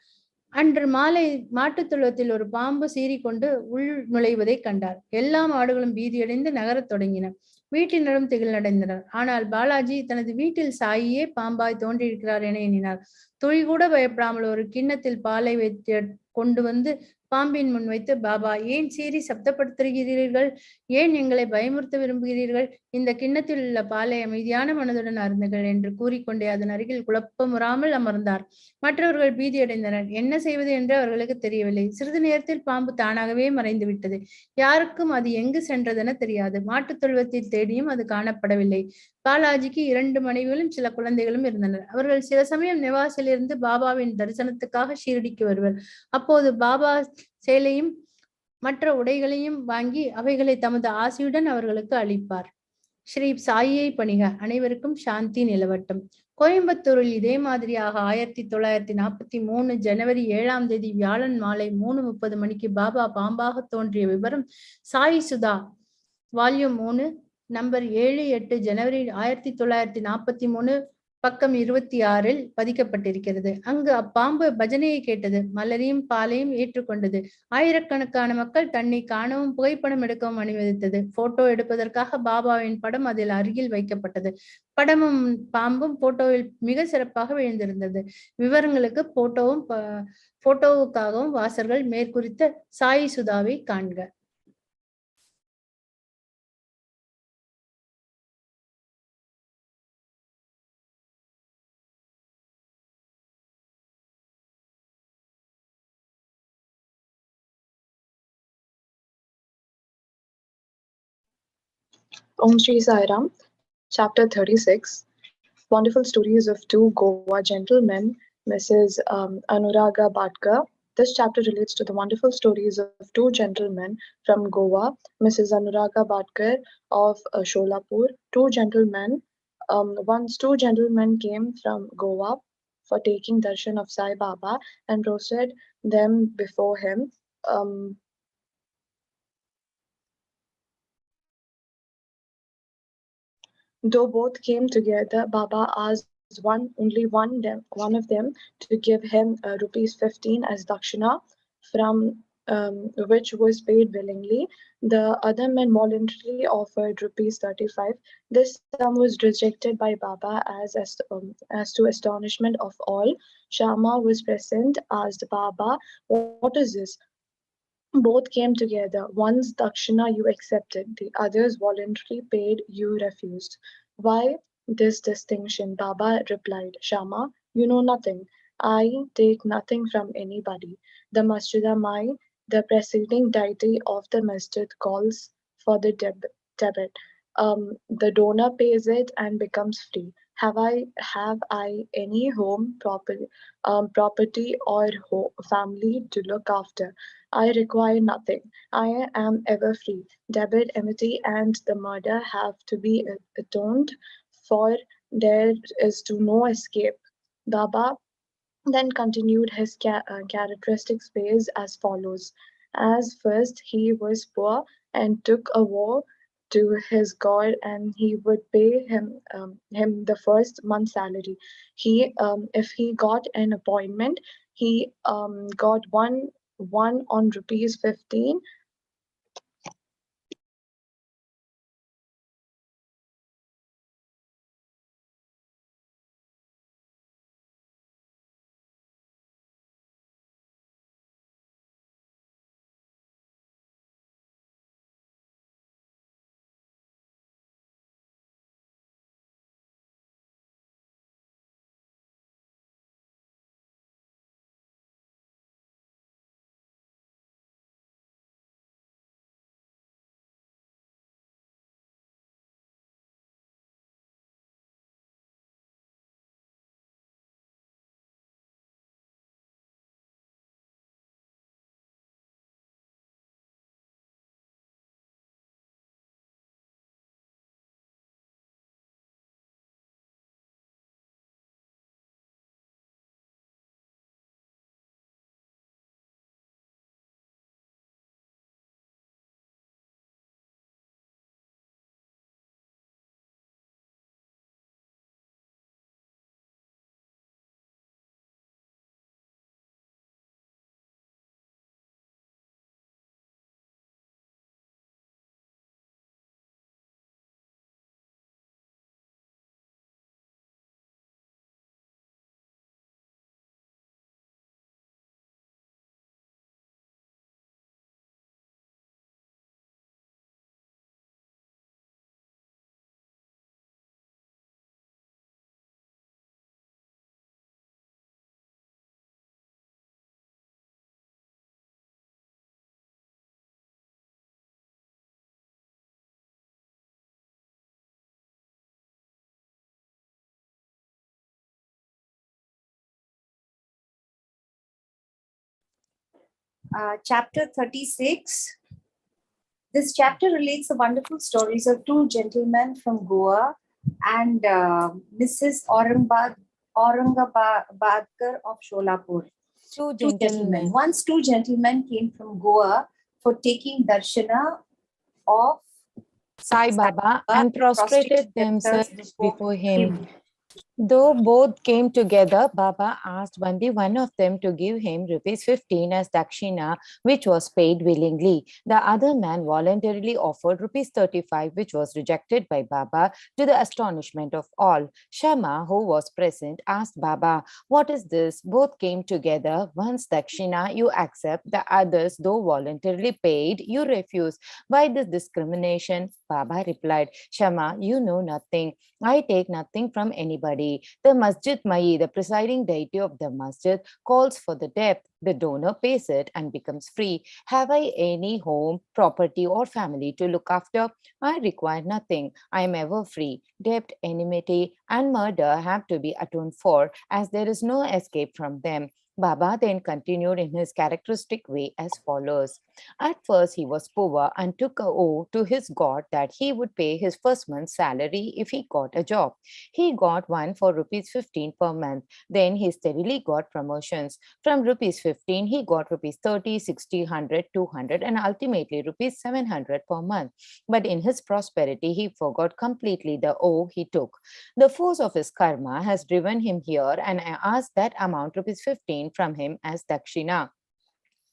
அன்று மாலை மாட்டுத் தொழுவத்தில் ஒரு பாம்பு சீறிக்கொண்டு உள் நுழைவதை கண்டார். எல்லா மாடுகளும் பீதியடைந்து நகரத் தொடங்கின. வீட்டினரும் திகிலடைந்தனர். ஆனால் பாலாஜி தனது வீட்டில் சாயியே பாம்பாய் தோன்றியிருக்கிறார் என எண்ணினார். துளி கூட பயப்படாமல் ஒரு கிண்ணத்தில் பாலை வைத்து கொண்டு வந்து பாம்பின் முன் வைத்து, பாபா, ஏன் சீறி சப்தப்படுத்துகிறீர்கள்? ஏன் எங்களை பயமுறுத்த விரும்புகிறீர்கள்? இந்த கிண்ணத்தில் உள்ள பாலை அமைதியான மனதுடன் அருந்துகள் என்று கூறிக்கொண்டே அதன் அருகில் குழப்பமுறாமல் அமர்ந்தார். மற்றவர்கள் பீதியடைந்தனர். என்ன செய்வது என்று அவர்களுக்கு தெரியவில்லை. சிறிது நேரத்தில் பாம்பு தானாகவே மறைந்து விட்டது. யாருக்கும் அது எங்கு சென்றதென தெரியாது. மாட்டுத் தொழுவத்தில் தேடியும் அது காணப்படவில்லை. பாலாஜிக்கு 2 மனைவிகளும் சில குழந்தைகளும் இருந்தனர். அவர்கள் சில சமயம் நெவாஸிலிருந்து பாபாவின் தரிசனத்துக்காக ஷீரடிக்கு வருவர். அப்போது பாபா சேலையும் மற்ற உடைகளையும் வாங்கி அவைகளை தமது ஆசியுடன் அவர்களுக்கு அளிப்பார். ஸ்ரீ சாயியை பணிக. அனைவருக்கும் சாந்தி நிலவட்டும். கோயம்புத்தூரில் இதே மாதிரியாக 1943 ஜனவரி 7ஆம் தேதி வியாழன் மாலை 3:30 மணிக்கு பாபா பாம்பாக தோன்றிய விவரம் சாய் சுதா வால்யூம் 3 நம்பர் 7-8 ஜனவரி 1943 பக்கம் 26 பதிக்கப்பட்டிருக்கிறது. அங்கு அப்பாம்பு பஜனையை கேட்டது. மலரையும் பாலையும் ஏற்றுக்கொண்டது. ஆயிரக்கணக்கான மக்கள் தன்னை காணவும் புகைப்படம் எடுக்கவும் அனுமதித்தது. போட்டோ எடுப்பதற்காக பாபாவின் படம் அதில் அருகில் வைக்கப்பட்டது. படமும் பாம்பும் போட்டோவில் மிக சிறப்பாக விழுந்திருந்தது. விவரங்களுக்கு போட்டோவுக்காகவும் வாசகர்கள் மேற்குறித்த சாய் சுதாவை காண்க. Om Shri Sai Ram, Chapter 36. Wonderful stories of two Goa gentlemen, Mrs. Anuraga Bhatkar. This chapter relates to the wonderful stories of two gentlemen from Goa, Mrs. Anuraga Bhatkar of Sholapur. Once two gentlemen came from Goa for taking darshan of Sai Baba and roasted them before him. Though both came together, Baba asked only one of them to give him rupees 15 as dakshina, from which was paid willingly. The other man voluntarily offered rupees 35. This sum was rejected by Baba as to astonishment of all. Shama was present, asked Baba, "What is this? Both came together. One's dakshina you accepted, the others voluntarily paid, you refused. Why this distinction?" Baba replied, "Shama, you know nothing. I take nothing from anybody. The Masjida Mai, the preceding deity of the masjid, calls for the debit. The donor pays it and becomes free. Have I any home, property or family to look after? I require nothing. I am ever free. Debit, enmity, and the murder have to be atoned for. There is to no escape." Baba then continued his characteristic ways as follows. As first, he was poor and took a vow to his God, and he would pay him the first month's salary. If he got an appointment, he got one on rupees 15. chapter 36. This chapter relates the wonderful stories of two gentlemen from Goa and Mrs. Aurangabadkar of Sholapur. Two gentlemen. Once two gentlemen came from Goa for taking darshana of Sai Baba and prostrated themselves before him. Though both came together, Baba asked only one of them to give him rupees 15 as dakshina, which was paid willingly. The other man voluntarily offered rupees 35, which was rejected by Baba, to the astonishment of all. Shama, who was present, asked Baba, "What is this? Both came together. Once dakshina you accept, the others, though voluntarily paid, you refuse. Why this discrimination?" Baba replied, "Shama, you know nothing. I take nothing from anybody. The Masjid Mai, the presiding deity of the masjid, calls for the debt. The donor pays it and becomes free. Have I any home, property, or family to look after? I require nothing. I am ever free. Debt, enmity, and murder have to be atoned for, as there is no escape from them." Baba then continued in his characteristic way as follows. At first, he was poor and took a oath to his God that he would pay his first month's salary if he got a job. He got one for rupees 15 per month. Then he steadily got promotions. From rupees 15, he got rupees 30, 60, 100, 200, and ultimately rupees 700 per month. But in his prosperity, he forgot completely the oath he took. The force of his karma has driven him here, and I asked that amount, rupees 15, from him as dakshina.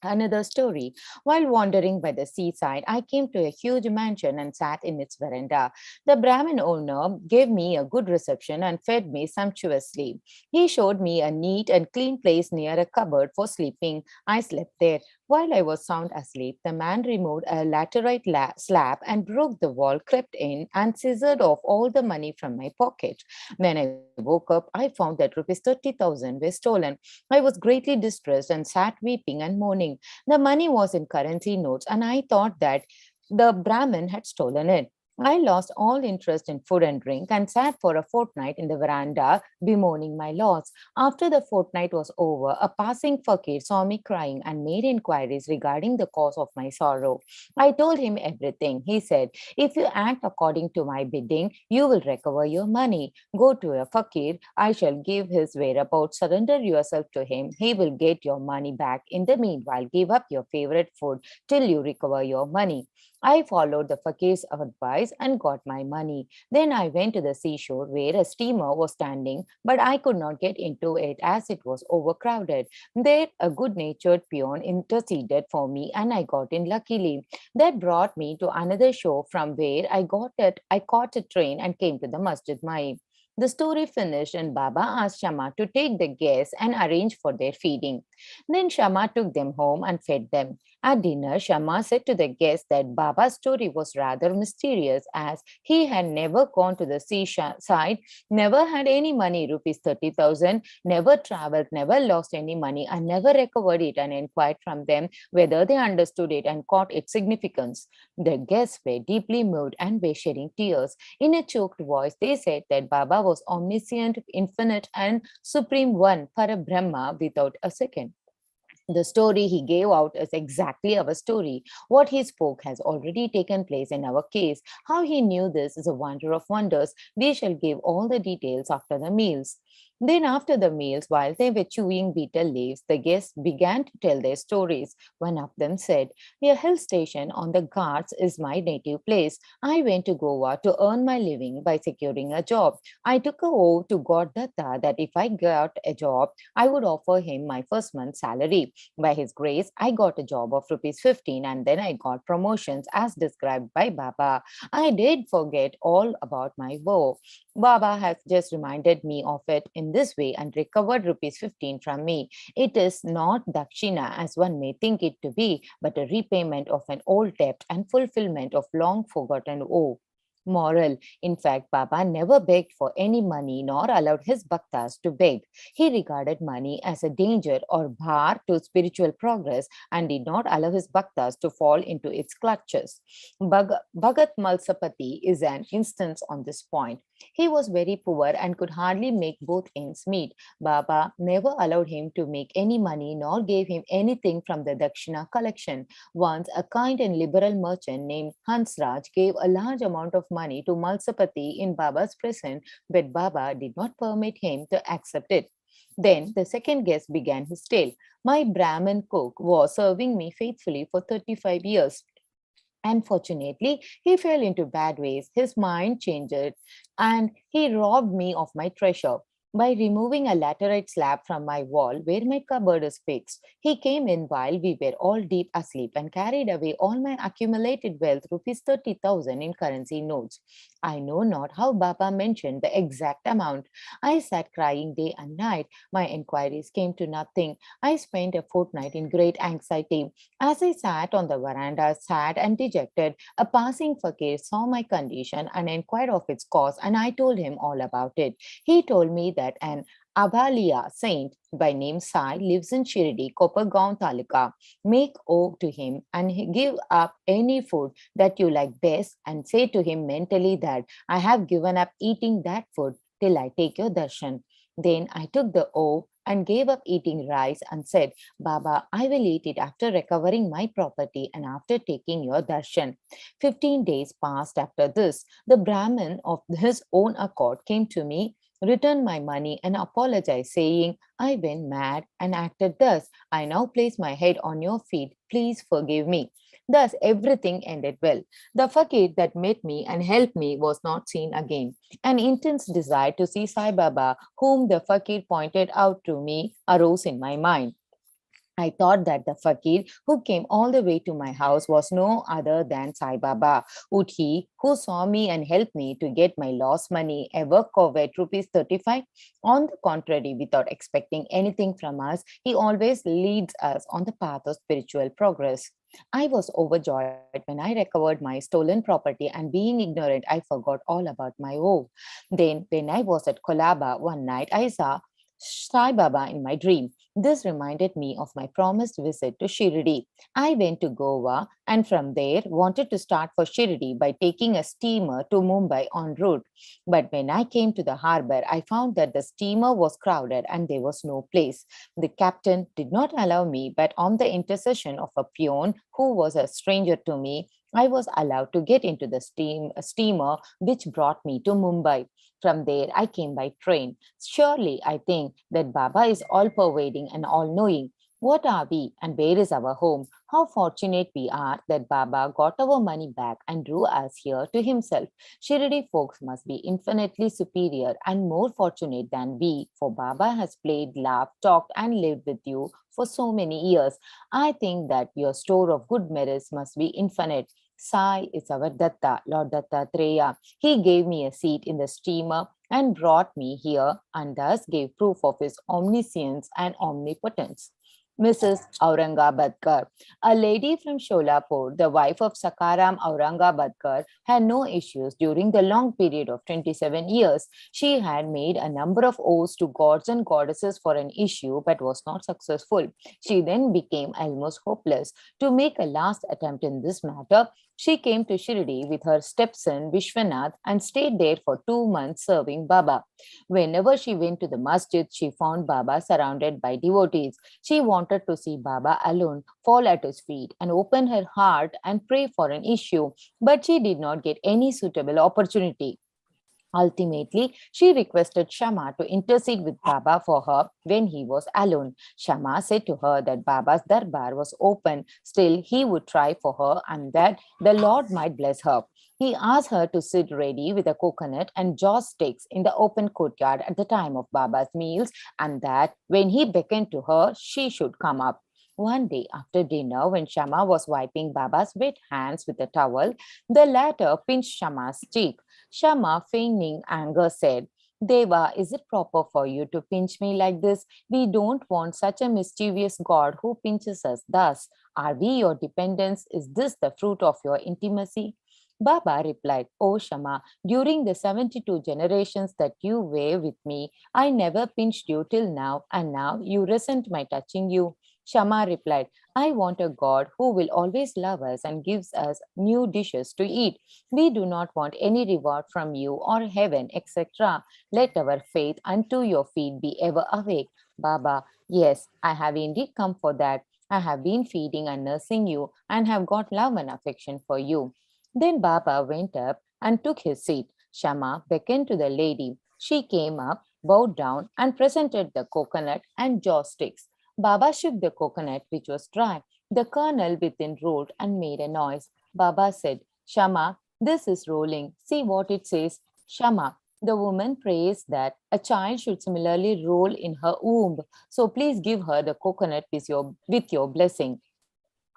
Another story. While wandering by the seaside, I came to a huge mansion and sat in its veranda. The Brahmin owner gave me a good reception and fed me sumptuously. He showed me a neat and clean place near a cupboard for sleeping. I slept there. While I was sound asleep, the man removed a laterite slab and broke the wall, crept in, and scissored off all the money from my pocket. When I woke up, I found that rupees 30,000 were stolen. I was greatly distressed and sat weeping and mourning. The money was in currency notes, and I thought that the Brahmin had stolen it. I lost all interest in food and drink and sat for a fortnight in the veranda, bemoaning my loss. After the fortnight was over, a passing fakir saw me crying and made inquiries regarding the cause of my sorrow. I told him everything. He said, "If you act according to my bidding, you will recover your money. Go to a fakir. I shall give his whereabouts. Surrender yourself to him. He will get your money back. In the meanwhile, give up your favorite food till you recover your money." I followed the fakir's advice and got my money. Then I went to the seashore where a steamer was standing, but I could not get into it as it was overcrowded. There, a good-natured peon interceded for me and I got in luckily. That brought me to another shore from where I caught a train and came to the Masjid Mai. The story finished and Baba asked Shama to take the guests and arrange for their feeding. Then Shama took them home and fed them. At dinner, Shama said to the guests that Baba's story was rather mysterious as he had never gone to the seaside, never had any money, rupees 30,000, never traveled, never lost any money, and never recovered it, and inquired from them whether they understood it and caught its significance. The guests were deeply moved and were shedding tears. In a choked voice, they said that Baba was omniscient, infinite, and supreme one, Parabrahma, without a second. The story he gave out is exactly our story. What he spoke has already taken place in our case. How he knew this is a wonder of wonders. We shall give all the details after the meals. Then after the meals, while they were chewing betel leaves, the guests began to tell their stories. One of them said, "A hill station on the Ghats is my native place. I went to Goa to earn my living by securing a job. I took a oath to God Datta that if I got a job, I would offer him my first month's salary. By his grace, I got a job of rupees 15 and then I got promotions as described by Baba. I did forget all about my woe. Baba has just reminded me of it in this way and recovered rupees 15 from me. It is not dakshina as one may think it to be, but a repayment of an old debt and fulfillment of long forgotten oath." Moral. In fact, Baba never begged for any money nor allowed his bhaktas to beg. He regarded money as a danger or bar to spiritual progress and did not allow his bhaktas to fall into its clutches. Bhagat Malsapati is an instance on this point. He was very poor and could hardly make both ends meet. Baba never allowed him to make any money nor gave him anything from the Dakshina collection. Once, a kind and liberal merchant named Hansraj gave a large amount of money to Malsapati in Baba's present, but Baba did not permit him to accept it. Then the second guest began his tale. My Brahmin cook was serving me faithfully for 35 years. Unfortunately, he fell into bad ways. His mind changed and he robbed me of my treasure. By removing a laterite slab from my wall where my cupboard is fixed, he came in while we were all deep asleep and carried away all my accumulated wealth, rupees 30,000 in currency notes. I know not how Baba mentioned the exact amount. I sat crying day and night. My inquiries came to nothing. I spent a fortnight in great anxiety. As I sat on the veranda, sad and dejected, a passing fakir saw my condition and inquired of its cause, and I told him all about it. He told me that an Abaliya saint by name Sai lives in Shirdi, Kopargaon Talika. Make oath to him and give up any food that you like best and say to him mentally that I have given up eating that food till I take your darshan. Then I took the oath and gave up eating rice and said, Baba, I will eat it after recovering my property and after taking your darshan. 15 days passed after this. The Brahmin of his own accord came to me, returned my money and apologized, saying, I went mad and acted thus. I now place my head on your feet. Please forgive me. Thus everything ended well. The fakir that met me and helped me was not seen again. An intense desire to see Sai Baba, whom the fakir pointed out to me, arose in my mind. I thought that the fakir who came all the way to my house was no other than Sai Baba. Would he, who saw me and helped me to get my lost money, ever covet rupees 35? On the contrary, without expecting anything from us, he always leads us on the path of spiritual progress. I was overjoyed when I recovered my stolen property, and being ignorant, I forgot all about my woe. Then, when I was at Kolaba one night, I saw Sai Baba in my dream. This reminded me of my promised visit to Shirdi. I went to Goa and from there wanted to start for Shirdi by taking a steamer to Mumbai en route. But when I came to the harbor, I found that the steamer was crowded and there was no place. The captain did not allow me, but on the intercession of a peon who was a stranger to me, I was allowed to get into the steamer which brought me to Mumbai. From there, I came by train. Surely, I think that Baba is all pervading and all knowing. What are we and where is our home? How fortunate we are that Baba got our money back and drew us here to himself. Shirdi folks must be infinitely superior and more fortunate than we, for Baba has played, laughed, talked, and lived with you for so many years. I think that your store of good merits must be infinite. Sai is our Datta, Lord Dattatreya. He gave me a seat in the steamer and brought me here and thus gave proof of his omniscience and omnipotence. Mrs. Aurangabadkar. A lady from Sholapur, the wife of Sakaram Aurangabadkar, had no issues during the long period of 27 years. She had made a number of oaths to gods and goddesses for an issue but was not successful. She then became almost hopeless. To make a last attempt in this matter, she came to Shirdi with her stepson Vishwanath and stayed there for 2 months serving Baba. Whenever she went to the masjid, she found Baba surrounded by devotees. She wanted to see Baba alone, fall at his feet, and open her heart and pray for an issue, but she did not get any suitable opportunity. Ultimately, she requested Shama to intercede with Baba for her when he was alone. Shama said to her that Baba's darbar was open, still he would try for her and that the Lord might bless her. He asked her to sit ready with a coconut and joss sticks in the open courtyard at the time of Baba's meals, and that when he beckoned to her, she should come up. One day after dinner, when Shama was wiping Baba's wet hands with a towel, the latter pinched Shama's cheek. Shama, feigning anger, said, Deva, is it proper for you to pinch me like this? We don't want such a mischievous God who pinches us thus. Are we your dependents? Is this the fruit of your intimacy? Baba replied, Oh Shama, during the 72 generations that you were with me, I never pinched you till now, and now you resent my touching you. Shama replied, I want a God who will always love us and gives us new dishes to eat. We do not want any reward from you or heaven, etc. Let our faith unto your feet be ever awake. Baba, yes, I have indeed come for that. I have been feeding and nursing you and have got love and affection for you. Then Baba went up and took his seat. Shama beckoned to the lady. She came up, bowed down, and presented the coconut and joss sticks. Baba shook the coconut, which was dry. The kernel within rolled and made a noise. Baba said, Shama, this is rolling. See what it says. Shama, the woman prays that a child should similarly roll in her womb. So please give her the coconut with your blessing.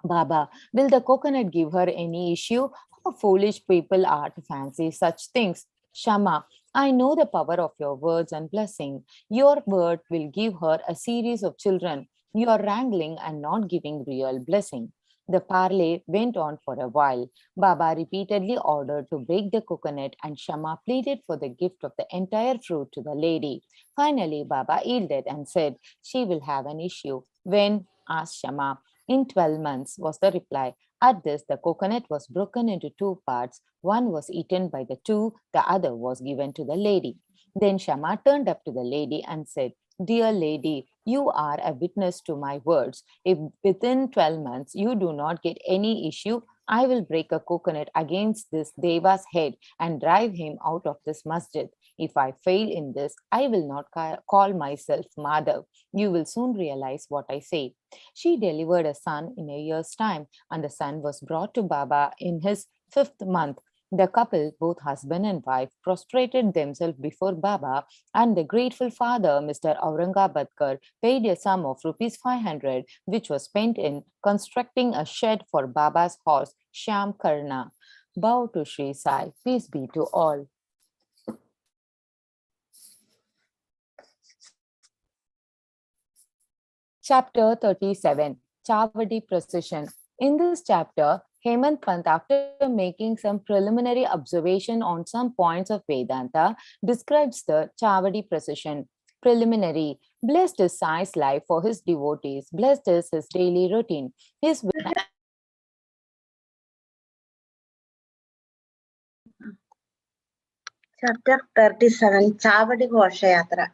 Baba, will the coconut give her any issue? How foolish people are to fancy such things. Shama, I know the power of your words and blessing. Your word will give her a series of children. You are wrangling and not giving real blessing. The parley went on for a while. Baba repeatedly ordered to break the coconut and Shama pleaded for the gift of the entire fruit to the lady. Finally, Baba yielded and said, she will have an issue. When? Asked Shama. In 12 months, was the reply. At this, the coconut was broken into two parts. One was eaten by the two, the other was given to the lady. Then Shama turned up to the lady and said, Dear lady, you are a witness to my words. If within 12 months you do not get any issue, I will break a coconut against this Deva's head and drive him out of this masjid. If I fail in this, I will not call myself Madhav. You will soon realize what I say. She delivered a son in a year's time, and the son was brought to Baba in his 5th month. The couple, both husband and wife, prostrated themselves before Baba, and the grateful father, Mr. Aurangabadkar, paid a sum of rupees 500, which was spent in constructing a shed for Baba's horse, Shyam Karna. Bow to Shri Sai. Peace be to all. Chapter 37, Chavadi Procession. In this chapter, Hemant Pant, after making some preliminary observation on some points of Vedanta, describes the Chavadi procession. Preliminary. Blessed is Sai's life for his devotees. Blessed is his daily routine. His Chapter 37, Chavadi Ghoshayatra.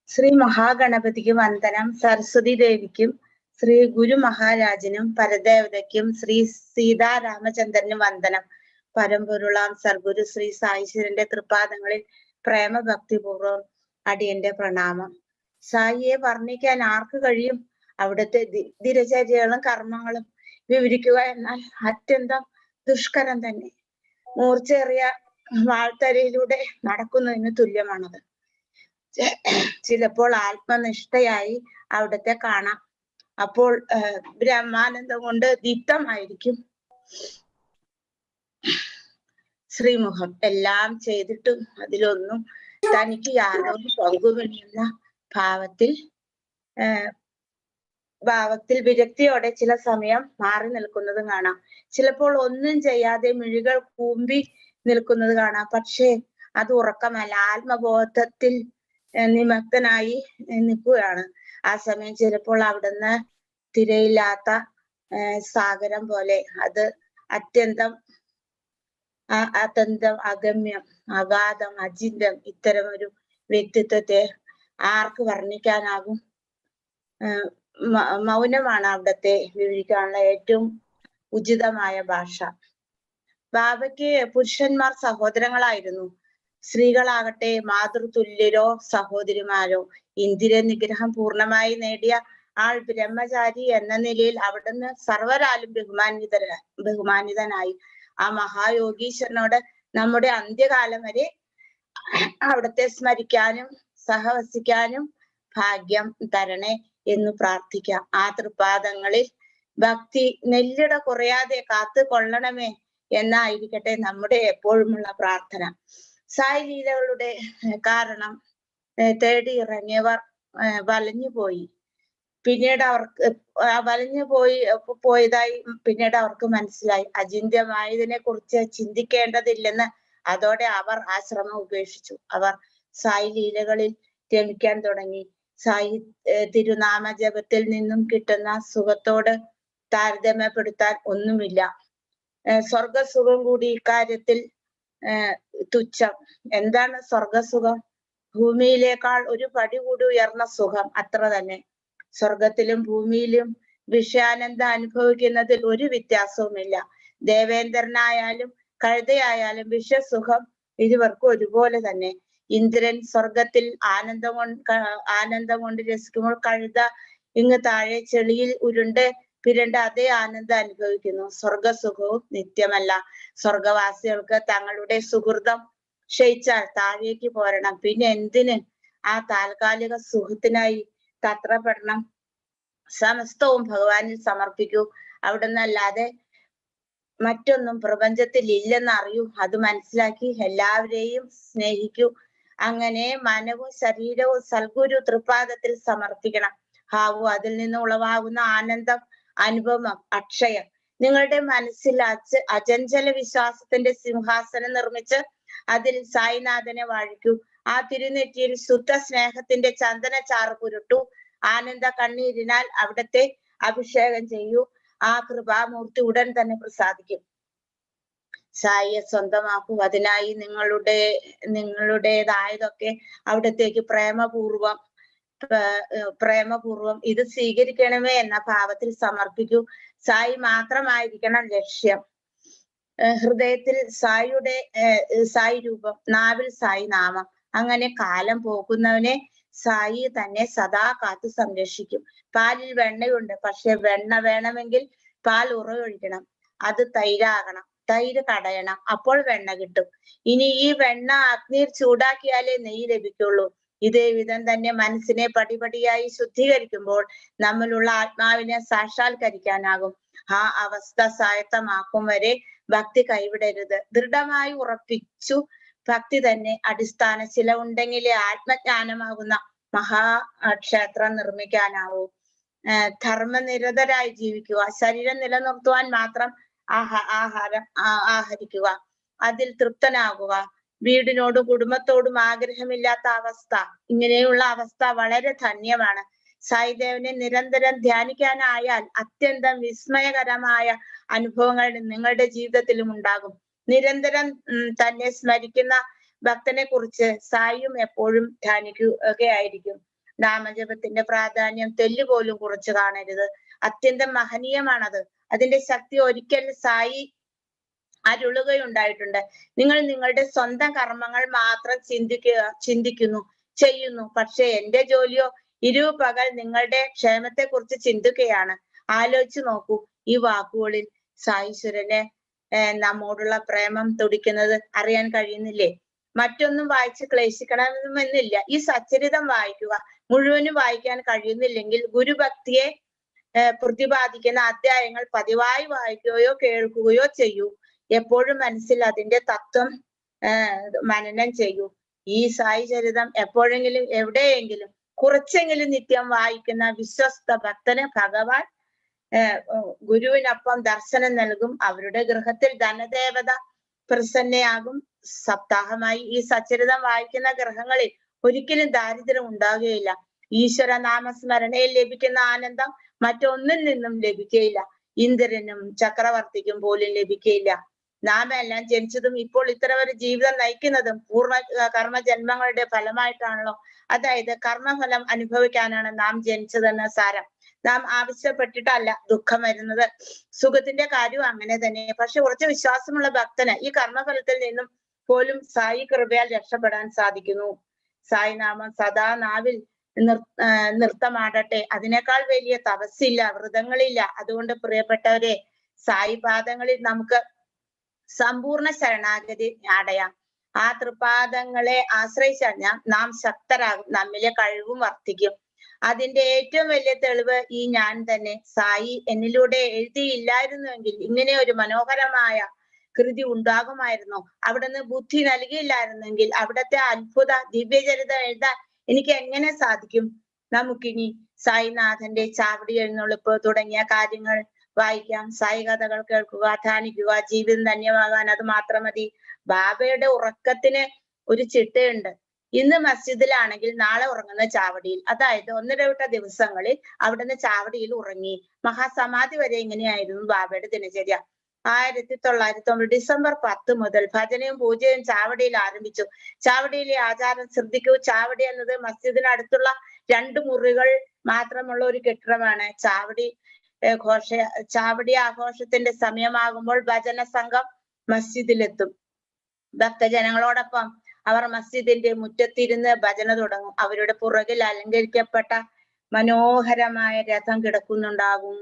Sri Mahaganapathiku Vandanam, Saraswati Devikkum, Sri Guru Maharajanum, Paradevadakum, Sri Sita Ramachandranum Vandanam, Parampurulam, Sarguru Sri Sai Shirinde Kripadangalil, Prema Bhakti Purvam, Adiyante Pranamam. Saiye വർണ്ണിക്കാൻ ആർക്ക് കഴിയും? അവിടുത്തെ ദിനചര്യകളും കർമ്മങ്ങളും വിവരിക്കുക എന്നാൽ അത്യന്തം ദുഷ്കരം തന്നെ. മൂർച്ചേറിയ വാൾത്തരയിലൂടെ നടക്കുന്നതിന് തുല്യമാണത്. ചിലപ്പോൾ ആത്മനിഷ്ഠയായി അവിടത്തെ കാണാം. അപ്പോൾ ബ്രഹ്മാനന്ദം കൊണ്ട് ദീപ്തമായിരിക്കും ശ്രീമുഖം. എല്ലാം ചെയ്തിട്ടും അതിലൊന്നും തനിക്ക് യാതൊരു പങ്കുമില്ല ഭാവത്തിൽ വിരക്തിയോടെ ചില സമയം മാറി നിൽക്കുന്നതും കാണാം. ചിലപ്പോൾ ഒന്നും ചെയ്യാതെ മിഴികൾ കൂമ്പി നിൽക്കുന്നത് കാണാം. പക്ഷേ അത് ഉറക്കമല്ല, ആത്മബോധത്തിൽ നിമഗ്നനായി നിൽക്കുകയാണ്. ആ സമയം ചിലപ്പോൾ അവിടുന്ന് തിരയില്ലാത്ത സാഗരം പോലെ, അത് അത്യന്തം അഗമ്യം, അഗാധം, അചിന്യം. ഇത്തരം ഒരു വ്യക്തിത്വത്തെ ആർക്ക് വർണ്ണിക്കാനാകും? മൗനമാണ് അവിടത്തെ വിവരിക്കാനുള്ള ഏറ്റവും ഉചിതമായ ഭാഷ. ബാബയ്ക്ക് പുരുഷന്മാർ സഹോദരങ്ങളായിരുന്നു. സ്ത്രീകളാകട്ടെ മാതൃതുല്യരോ സഹോദരിമാരോ. ഇന്ദ്രിയ നിഗ്രഹം പൂർണ്ണമായി നേടിയ ആൾ ബ്രഹ്മചാരി എന്ന നിലയിൽ അവിടുന്ന് സർവരാലും ബഹുമാനിതനായി. ആ മഹായോഗീശ്വരനോട് നമ്മുടെ അന്ത്യകാലം വരെ അവിടത്തെ സ്മരിക്കാനും സഹവസിക്കാനും ഭാഗ്യം തരണേ എന്ന് പ്രാർത്ഥിക്കാം. ആ തൃപാദങ്ങളിൽ ഭക്തി നെല്ലിട കുറയാതെ കാത്തു കൊള്ളണമേ എന്നായിരിക്കട്ടെ നമ്മുടെ എപ്പോഴുമുള്ള പ്രാർത്ഥന. സായി ലീലകളുടെ കാരണം തേടി ഇറങ്ങിയവർ വലഞ്ഞുപോയി. പിന്നീട് അവർക്ക് പോയതായി പിന്നീട് അവർക്ക് മനസ്സിലായി. അചിന്ത്യമായതിനെ കുറിച്ച് ചിന്തിക്കേണ്ടതില്ലെന്ന്. അതോടെ അവർ ആശ്രമം ഉപേക്ഷിച്ചു. അവർ സായി ലീലകളിൽ രമിക്കാൻ തുടങ്ങി. സായി തിരുനാമ ജപത്തിൽ നിന്നും കിട്ടുന്ന സുഖത്തോട് താരതമ്യപ്പെടുത്താൻ ഒന്നുമില്ല. സ്വർഗസുഖം കൂടി ഇക്കാര്യത്തിൽ തുച്ഛം. എന്താണ് സ്വർഗസുഖം? ഭൂമിയിലേക്കാൾ ഒരു പടി കൂടി ഉയർന്ന സുഖം, അത്ര തന്നെ. സ്വർഗത്തിലും ഭൂമിയിലും വിഷയാനന്ദം അനുഭവിക്കുന്നതിൽ ഒരു വ്യത്യാസവുമില്ല. ദേവേന്ദ്രനായാലും കഴുതയായാലും വിഷസുഖം ഇരുവർക്കും ഒരുപോലെ തന്നെ. ഇന്ദ്രൻ സ്വർഗത്തിൽ ആനന്ദം കൊണ്ട് രസിക്കുമ്പോൾ കഴുത ഇങ്ങ് താഴെ ചെളിയിൽ പിരണ്ട് അതേ ആനന്ദം അനുഭവിക്കുന്നു. സ്വർഗസുഖവും നിത്യമല്ല. സ്വർഗവാസികൾക്ക് തങ്ങളുടെ സുഹൃതം ക്ഷയിച്ചാൽ താഴേക്ക് പോരണം. പിന്നെ എന്തിന് ആ താൽക്കാലിക സുഖത്തിനായി തത്രപ്പെടണം? സമസ്തവും ഭഗവാനിൽ സമർപ്പിക്കൂ. അവിടുന്നല്ലാതെ മറ്റൊന്നും പ്രപഞ്ചത്തിൽ ഇല്ലെന്ന് അറിയൂ. അത് മനസ്സിലാക്കി എല്ലാവരെയും സ്നേഹിക്കൂ. അങ്ങനെ മനവും ശരീരവും സൽഗുരു തൃപ്പാദത്തിൽ സമർപ്പിക്കണം. ഹാവു അതിൽ നിന്ന് ഉളവാകുന്ന ആനന്ദം അനുപമം, അക്ഷയം. നിങ്ങളുടെ മനസ്സിൽ അചഞ്ചല വിശ്വാസത്തിന്റെ സിംഹാസനം നിർമ്മിച്ച് അതിൽ സായിനാഥനെ വാഴിക്കൂ. ആ തിരുനെറ്റിയിൽ ശുദ്ധ സ്നേഹത്തിന്റെ ചന്ദന ചാറ് പുരട്ടു. ആനന്ദ കണ്ണീരിനാൽ അവിടത്തെ അഭിഷേകം ചെയ്യൂ. ആ കൃപാമൂർത്തി ഉടൻ തന്നെ പ്രസാദിക്കും. സായിയെ സ്വന്തമാക്കൂ. അതിനായി നിങ്ങളുടേതായതൊക്കെ അവിടത്തേക്ക് പ്രേമപൂർവം ഇത് സ്വീകരിക്കണമേ എന്ന ഭാവത്തിൽ സമർപ്പിക്കൂ. സായി മാത്രമായിരിക്കണം ലക്ഷ്യം. ഹൃദയത്തിൽ സായി രൂപം, നാവിൽ സായി നാമം. അങ്ങനെ കാലം പോകുന്നവനെ സായി തന്നെ സദാ കാത്തു സംരക്ഷിക്കും. പാലിൽ വെണ്ണയുണ്ട്, പക്ഷെ വെണ്ണ വേണമെങ്കിൽ പാൽ ഉറയൊഴിക്കണം. അത് തൈരാകണം, തൈര് കടയണം, അപ്പോൾ വെണ്ണ കിട്ടും. ഇനി ഈ വെണ്ണ അഗ്നിയിൽ ചൂടാക്കിയാലേ നെയ്യ് ലഭിക്കുള്ളൂ. ഇതേ വിധം തന്നെ മനസ്സിനെ പടിപടിയായി ശുദ്ധീകരിക്കുമ്പോൾ നമ്മളുള്ള ആത്മാവിനെ സാക്ഷാത്കരിക്കാനാകും. ആ അവസ്ഥ സ്വായത്തമാക്കും വരെ ഭക്തി കൈവിടരുത്. ദൃഢമായി ഉറപ്പിച്ചു ഭക്തി തന്നെ അടിസ്ഥാന ശില ഉണ്ടെങ്കിലേ ആത്മജ്ഞാനമാകുന്ന മഹാക്ഷേത്രം നിർമ്മിക്കാനാവൂ. ധർമ്മനിരതരായി ജീവിക്കുക. ശരീരം നിലനിർത്തുവാൻ മാത്രം ആഹരിക്കുക. അതിൽ തൃപ്തനാകുക. വീടിനോടും കുടുംബത്തോടും ആഗ്രഹമില്ലാത്ത അവസ്ഥ. ഇങ്ങനെയുള്ള അവസ്ഥ വളരെ ധന്യമാണ്. സായിദേവനെ നിരന്തരം ധ്യാനിക്കാനായാൽ അത്യന്തം വിസ്മയകരമായ അനുഭവങ്ങൾ നിങ്ങളുടെ ജീവിതത്തിലും ഉണ്ടാകും. നിരന്തരം തന്നെ സ്മരിക്കുന്ന ഭക്തനെ കുറിച്ച് സായിയും എപ്പോഴും ധ്യാനിക്കുകയായിരിക്കും. നാമജപത്തിന്റെ പ്രാധാന്യം തെല്ലുപോലും കുറച്ചു കാണരുത്. അത്യന്തം മഹനീയമാണത്. അതിന്റെ ശക്തി ഒരിക്കൽ സായി അരുളുകയുണ്ടായിട്ടുണ്ട്. നിങ്ങൾ നിങ്ങളുടെ സ്വന്തം കർമ്മങ്ങൾ മാത്രം ചെയ്യുന്നു. പക്ഷെ എന്റെ ജോലിയോ ഇരുപകൽ നിങ്ങളുടെ ക്ഷേമത്തെ കുറിച്ച് ചിന്തിക്കുകയാണ്. ആലോചിച്ചു നോക്കൂ. ഈ വാക്കുകളിൽ സായീശ്വരന് നമ്മോടുള്ള പ്രേമം തുടിക്കുന്നത് അറിയാൻ കഴിയുന്നില്ലേ? മറ്റൊന്നും വായിച്ച് ക്ലേശിക്കണമെന്നില്ല. ഈ സച്ചരിതം വായിക്കുക. മുഴുവനും വായിക്കാൻ കഴിയുന്നില്ലെങ്കിൽ ഗുരുഭക്തിയെ പ്രതിപാദിക്കുന്ന അധ്യായങ്ങൾ പതിവായി വായിക്കുകയോ കേൾക്കുകയോ ചെയ്യൂ. എപ്പോഴും മനസ്സിൽ അതിന്റെ തത്വം മനനം ചെയ്യൂ. ഈ സായി ചരിതം എപ്പോഴെങ്കിലും എവിടെയെങ്കിലും കുറച്ചെങ്കിലും നിത്യം വായിക്കുന്ന വിശ്വസ്ത ഭക്തന് ഭഗവാൻ ഗുരുവിനൊപ്പം ദർശനം നൽകും. അവരുടെ ഗൃഹത്തിൽ ധനദേവത പ്രസന്നയാകും. സപ്താഹമായി ഈ സച്ചരിതം വായിക്കുന്ന ഗൃഹങ്ങളിൽ ഒരിക്കലും ദാരിദ്ര്യം ഉണ്ടാകുകയില്ല. ഈശ്വര നാമസ്മരണയിൽ ലഭിക്കുന്ന ആനന്ദം മറ്റൊന്നിൽ നിന്നും ലഭിക്കുകയില്ല. ഇന്ദ്രനും ചക്രവർത്തിക്കും പോലും ലഭിക്കുകയില്ല. നാം എല്ലാം ജനിച്ചതും ഇപ്പോൾ ഇത്ര ഒരു ജീവിതം നയിക്കുന്നതും പൂർണ്ണ കർമ്മജന്മങ്ങളുടെ ഫലമായിട്ടാണല്ലോ. അതായത് കർമ്മഫലം അനുഭവിക്കാനാണ് നാം ജനിച്ചതെന്ന സാരം. നാം ആവശ്യപ്പെട്ടിട്ടല്ല ദുഃഖം വരുന്നത്. സുഖത്തിന്റെ കാര്യവും അങ്ങനെ തന്നെ. പക്ഷെ കുറച്ച് വിശ്വാസമുള്ള ഭക്തന് ഈ കർമ്മഫലത്തിൽ നിന്നും പോലും സായി കൃപയാൽ രക്ഷപ്പെടാൻ സാധിക്കുന്നു. സായി നാമം സദാ നാവിൽ നൃത്തമാടട്ടെ. അതിനേക്കാൾ വലിയ തപസ്സില്ല, വ്രതങ്ങളില്ല. അതുകൊണ്ട് പ്രിയപ്പെട്ടവരെ, സായി പാദങ്ങളിൽ നമുക്ക് സമ്പൂർണ്ണ ശരണാഗതി അടയാം. ആ തൃപാദങ്ങളെ ആശ്രയിച്ചാൽ നാം ശക്തരാകും, നമ്മിലെ കഴിവും വർദ്ധിക്കും. അതിന്റെ ഏറ്റവും വലിയ തെളിവ് ഈ ഞാൻ തന്നെ. സായി എന്നിലൂടെ എഴുതിയില്ലായിരുന്നുവെങ്കിൽ ഇങ്ങനെ ഒരു മനോഹരമായ കൃതി ഉണ്ടാകുമായിരുന്നു. അവിടുന്ന് ബുദ്ധി നൽകിയില്ലായിരുന്നെങ്കിൽ അവിടത്തെ അത്ഭുത ദിവ്യചരിതം എഴുതാൻ എനിക്ക് എങ്ങനെ സാധിക്കും? നമുക്കിനി സായിനാഥന്റെ ചാവടി എഴുന്നള്ളിപ്പ് തുടങ്ങിയ കാര്യങ്ങൾ വായിക്കാം. സായി കഥകൾ കേൾക്കുക, ധ്യാനിക്കുക. ജീവിതം ധന്യമാകാൻ അത് മാത്രം മതി. ബാബയുടെ ഉറക്കത്തിന് ഒരു ചിട്ടയുണ്ട്. ഇന്ന് മസ്ജിദിലാണെങ്കിൽ നാളെ ഉറങ്ങുന്ന ചാവടിയിൽ. അതായത് ഒന്നിടവിട്ട ദിവസങ്ങളിൽ അവിടുന്ന് ചാവടിയിൽ ഉറങ്ങി. മഹാസമാധി വരെ ഇങ്ങനെയായിരുന്നു ബാബയുടെ ദിനചര്യ. 1909 ഡിസംബർ 10 മുതൽ ഭജനയും പൂജയും ചാവടിയിൽ ആരംഭിച്ചു. ചാവടിയിലെ ആചാരം ശ്രദ്ധിക്കൂ. ചാവടി എന്നത് മസ്ജിദിനടുത്തുള്ള 2 മുറികൾ മാത്രമുള്ള ഒരു കെട്ടിടമാണ്. ചാവടി ആഘോഷത്തിന്റെ സമയമാകുമ്പോൾ ഭജന സംഘം മസ്ജിദിലെത്തും. ഭക്തജനങ്ങളോടൊപ്പം അവർ മസ്ജിദിന്റെ മുറ്റത്തിരുന്ന് ഭജന തുടങ്ങും. അവരുടെ പുറകിൽ അലങ്കരിക്കപ്പെട്ട മനോഹരമായ രഥം കിടക്കുന്നുണ്ടാകും.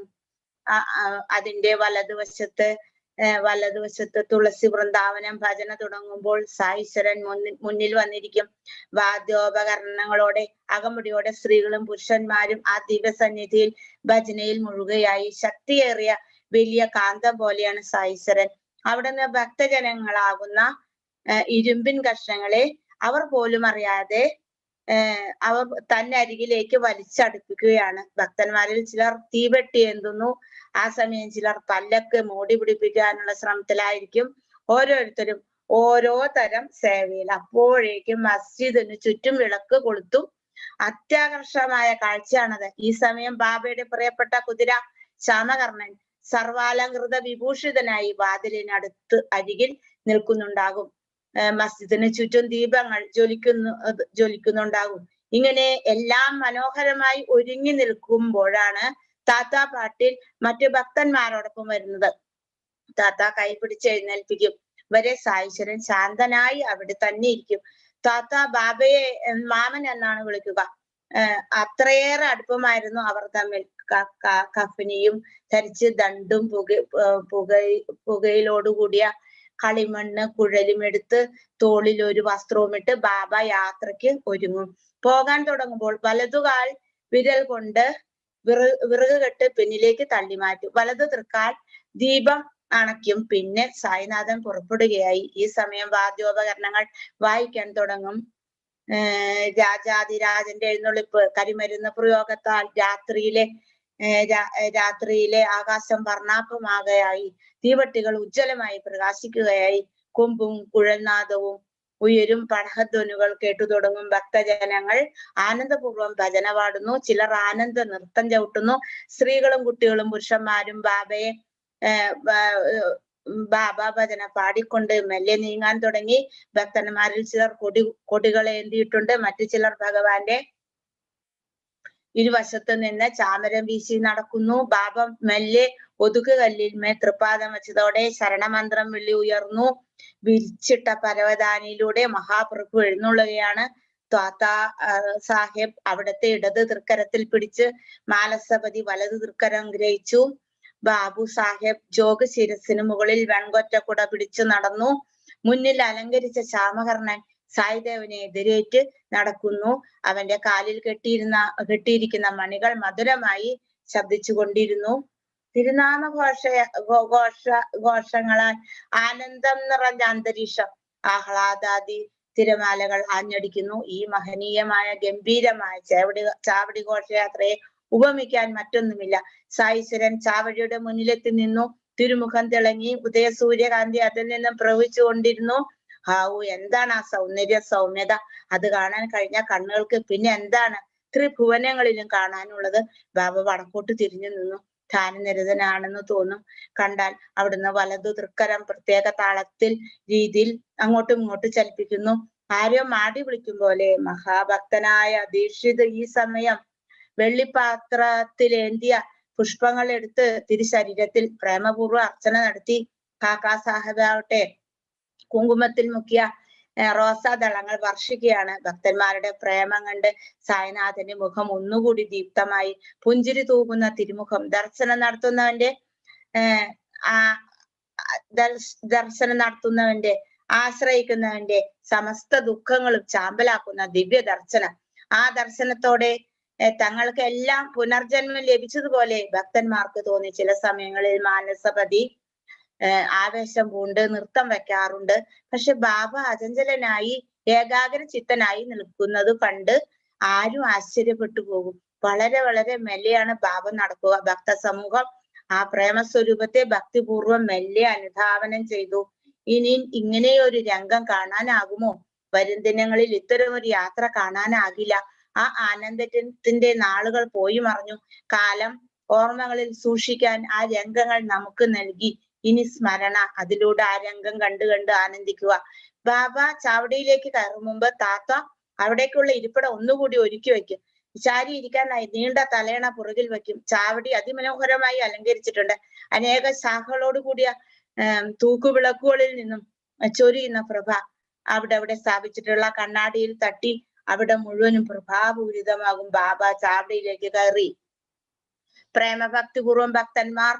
അതിന്റെ വലതുവശത്ത് തുളസി വൃന്ദാവനം. ഭജന തുടങ്ങുമ്പോൾ സായിശ്വരൻ മുന്നിൽ വന്നിരിക്കും. വാദ്യോപകരണങ്ങളോടെ അകമ്പടിയോടെ സ്ത്രീകളും പുരുഷന്മാരും ആ ദിവ്യസന്നിധിയിൽ ഭജനയിൽ മുഴുകയായി. ശക്തിയേറിയ വലിയ കാന്തം പോലെയാണ് സായിശ്വരൻ. അവിടുന്ന് ഭക്തജനങ്ങളാകുന്ന ഇരുമ്പിൻ കഷ്ണങ്ങളെ അവർ പോലും അറിയാതെ അവർ തന്നെ അരികിലേക്ക് വലിച്ചടുപ്പിക്കുകയാണ്. ഭക്തന്മാരിൽ ചിലർ തീവെട്ടി എന്തുന്നു. ആ സമയം ചിലർ പല്ലക്ക് മോടി പിടിപ്പിക്കാനുള്ള ശ്രമത്തിലായിരിക്കും. ഓരോരുത്തരും ഓരോ തരം സേവയിൽ. അപ്പോഴേക്കും മസ്ജിദിന് ചുറ്റും വിളക്ക് കൊളുത്തും. അത്യാകർഷമായ കാഴ്ചയാണത്. ഈ സമയം ബാബയുടെ പ്രിയപ്പെട്ട കുതിര ശ്യാമകർണൻ സർവാലങ്കൃത വിഭൂഷിതനായി വാതിലിനടുത്ത് അരികിൽ നിൽക്കുന്നുണ്ടാകും. മസ്ജിദിന് ചുറ്റും ദീപങ്ങൾ ജ്വലിക്കുന്നുണ്ടാകും. ഇങ്ങനെ എല്ലാം മനോഹരമായി ഒരുങ്ങി നിൽക്കുമ്പോഴാണ് താത്ത പാട്ടിൽ മറ്റു ഭക്തന്മാരോടൊപ്പം വരുന്നത്. താത്ത കൈ പിടിച്ച് എഴുന്നേൽപ്പിക്കും. വരെ സായിശ്വരൻ ശാന്തനായി അവിടെ തന്നെ ഇരിക്കും. താത്ത ബാബയെ മാമൻ എന്നാണ് വിളിക്കുക. അത്രയേറെ അടുപ്പമായിരുന്നു അവർ തമ്മിൽ. കഫനിയും ധരിച്ച് ദണ്ടും പുകയിലോടുകൂടിയ കളിമണ്ണ് കുഴലും എടുത്ത് തോളിൽ ഒരു വസ്ത്രവും ഇട്ട് ബാബ യാത്രയ്ക്ക് ഒരുങ്ങും. പോകാൻ തുടങ്ങുമ്പോൾ വലതുകാൽ വിരൽ കൊണ്ട് വിറക് കെട്ട് പിന്നിലേക്ക് തള്ളി മാറ്റും. വലതു തൃക്കാൽ ദീപം അണയ്ക്കും. പിന്നെ സായിനാഥൻ പുറപ്പെടുകയായി. ഈ സമയം വാദ്യോപകരണങ്ങൾ വായിക്കാൻ തുടങ്ങും. രാജാതിരാജന്റെ എഴുന്നള്ളിപ്പ്. കരിമരുന്ന് പ്രയോഗത്താൽ രാത്രിയിലെ ആകാശം വർണ്ണാഭമാകയായി. തീവട്ടികൾ ഉജ്ജ്വലമായി പ്രകാശിക്കുകയായി. കൊമ്പും കുഴൽനാദവും ഉയരും പടഹധ്വനുകൾ കേട്ടു തുടങ്ങും. ഭക്തജനങ്ങൾ ആനന്ദപൂർവ്വം ഭജന പാടുന്നു. ചിലർ ആനന്ദ നൃത്തം ചവിട്ടുന്നു. സ്ത്രീകളും കുട്ടികളും പുരുഷന്മാരും ബാബ ഭജന പാടിക്കൊണ്ട് മെല്ലെ നീങ്ങാൻ തുടങ്ങി. ഭക്തന്മാരിൽ ചിലർ കൊടികൾ ഏന്തിയിട്ടുണ്ട്. മറ്റു ചിലർ ഭഗവാന്റെ ഇരുവശത്ത് നിന്ന് ചാമരം വീശി നടക്കുന്നു. ബാബ മെല്ലെ ഒതുക്കുകല്ലിന്മേൽ തൃപ്പാദം വെച്ചതോടെ ശരണമന്ത്രം വിളി ഉയർന്നു. വിരിച്ചിട്ട പരവതാനിയിലൂടെ മഹാപ്രഭു എഴുന്നള്ളുകയാണ്. ത്വാത്ത സാഹേബ് അവിടത്തെ ഇടത് തൃക്കരത്തിൽ പിടിച്ച് മാലസപതി വലതു തൃക്കരം ഗ്രഹിച്ചു. ബാബു സാഹേബ് ജോഗ് ശിരസിന് മുകളിൽ വെൺകൊറ്റ കുട പിടിച്ചു നടന്നു. മുന്നിൽ അലങ്കരിച്ച ശ്യാമകർണൻ സായിദേവനെ എതിരേറ്റ് നടക്കുന്നു. അവന്റെ കാലിൽ കെട്ടിയിരിക്കുന്ന മണികൾ മധുരമായി ശബ്ദിച്ചു കൊണ്ടിരുന്നു. തിരുനാമ ഘോഷങ്ങളാൽ ആനന്ദം നിറഞ്ഞ അന്തരീക്ഷം. ആഹ്ലാദാദി തിരമാലകൾ ആഞ്ഞടിക്കുന്നു. ഈ മഹനീയമായ ഗംഭീരമായ ചാവടി ഘോഷയാത്രയെ ഉപമിക്കാൻ മറ്റൊന്നുമില്ല. സായിശ്വരൻ ചാവടിയുടെ മുന്നിലെത്തി നിന്നു. തിരുമുഖം തിളങ്ങി. ഉദയസൂര്യകാന്തി അതിൽ നിന്നും പ്രവഹിച്ചു കൊണ്ടിരുന്നു. ഹാവു, എന്താണ് ആ സൗമ്യത! അത് കാണാൻ കഴിഞ്ഞ കണ്ണുകൾക്ക് പിന്നെ എന്താണ് ത്രിഭുവനങ്ങളിലും കാണാനുള്ളത്? ബാബ വടക്കോട്ട് തിരിഞ്ഞു നിന്നു. ധ്യാനനിരതനാണെന്ന് തോന്നും. കണ്ടാൽ അവിടുന്ന് വലതു തൃക്കരം പ്രത്യേക രീതിയിൽ അങ്ങോട്ടും ഇങ്ങോട്ടും ചലിപ്പിക്കുന്നു. ആരോ മാടി വിളിക്കും പോലെ. മഹാഭക്തനായ ദീക്ഷിത് ഈ സമയം വെള്ളിപ്പാത്രത്തിലേന്തിയ പുഷ്പങ്ങൾ എടുത്ത് തിരുശരീരത്തിൽ പ്രേമപൂർവ്വം അർച്ചന നടത്തി. കാക്കാ സാഹബ് ആവട്ടെ കുങ്കുമത്തിൽ മുക്കിയ റോസാദളങ്ങൾ വർഷിക്കുകയാണ്. ഭക്തന്മാരുടെ പ്രേമം കണ്ട് സായിനാഥന്റെ മുഖം ഒന്നുകൂടി ദീപ്തമായി. പുഞ്ചിരി തൂകുന്ന തിരുമുഖം. ദർശനം നടത്തുന്നവന്റെ ആശ്രയിക്കുന്നവന്റെ സമസ്ത ദുഃഖങ്ങളും ചാമ്പലാക്കുന്ന ദിവ്യ ദർശനം. ആ ദർശനത്തോടെ തങ്ങൾക്ക് എല്ലാം പുനർജന്മം ലഭിച്ചതുപോലെ ഭക്തന്മാർക്ക് തോന്നി. ചില സമയങ്ങളിൽ മാനസപതി ആവേശം പൂണ്ട് നൃത്തം വെക്കാറുണ്ട്. പക്ഷെ ബാബ അചഞ്ചലനായി ഏകാഗ്ര ചിത്തനായി നിൽക്കുന്നത് കണ്ട് ആരും ആശ്ചര്യപ്പെട്ടു പോകും. വളരെ വളരെ മെല്ലെയാണ് ബാബ നടക്കുക. ഭക്ത സമൂഹം ആ പ്രേമസ്വരൂപത്തെ ഭക്തിപൂർവ്വം മെല്ലെ അനുധാവനം ചെയ്തു. ഇനി ഇങ്ങനെയൊരു രംഗം കാണാനാകുമോ? വരും ദിനങ്ങളിൽ ഇത്തരമൊരു യാത്ര കാണാനാകില്ല. ആ ആനന്ദത്തിന്റെ നാളുകൾ പോയി മറഞ്ഞു. കാലം ഓർമ്മകളിൽ സൂക്ഷിക്കാൻ ആ രംഗങ്ങൾ നമുക്ക് നൽകി. ഇനി സ്മരണ, അതിലൂടെ ആ രംഗം കണ്ട് കണ്ട് ആനന്ദിക്കുക. ബാബ ചാവടിയിലേക്ക് കയറും മുമ്പ് താത്ത അവിടേക്കുള്ള ഇരിപ്പിടം ഒന്നുകൂടി ഒരുക്കി വയ്ക്കും. ചാരി ഇരിക്കാനായി നീണ്ട തലയണ പുറകിൽ വയ്ക്കും. ചാവടി അതിമനോഹരമായി അലങ്കരിച്ചിട്ടുണ്ട്. അനേക ശാഖകളോട് കൂടിയ തൂക്കുവിളക്കുകളിൽ നിന്നും ചൊരിയുന്ന പ്രഭ അവിടെ സ്ഥാപിച്ചിട്ടുള്ള കണ്ണാടിയിൽ തട്ടി അവിടെ മുഴുവനും പ്രഭാപൂരിതമാകും. ബാബ ചാവടിയിലേക്ക് കയറി. പ്രേമഭക്തിപൂർവം ഭക്തന്മാർ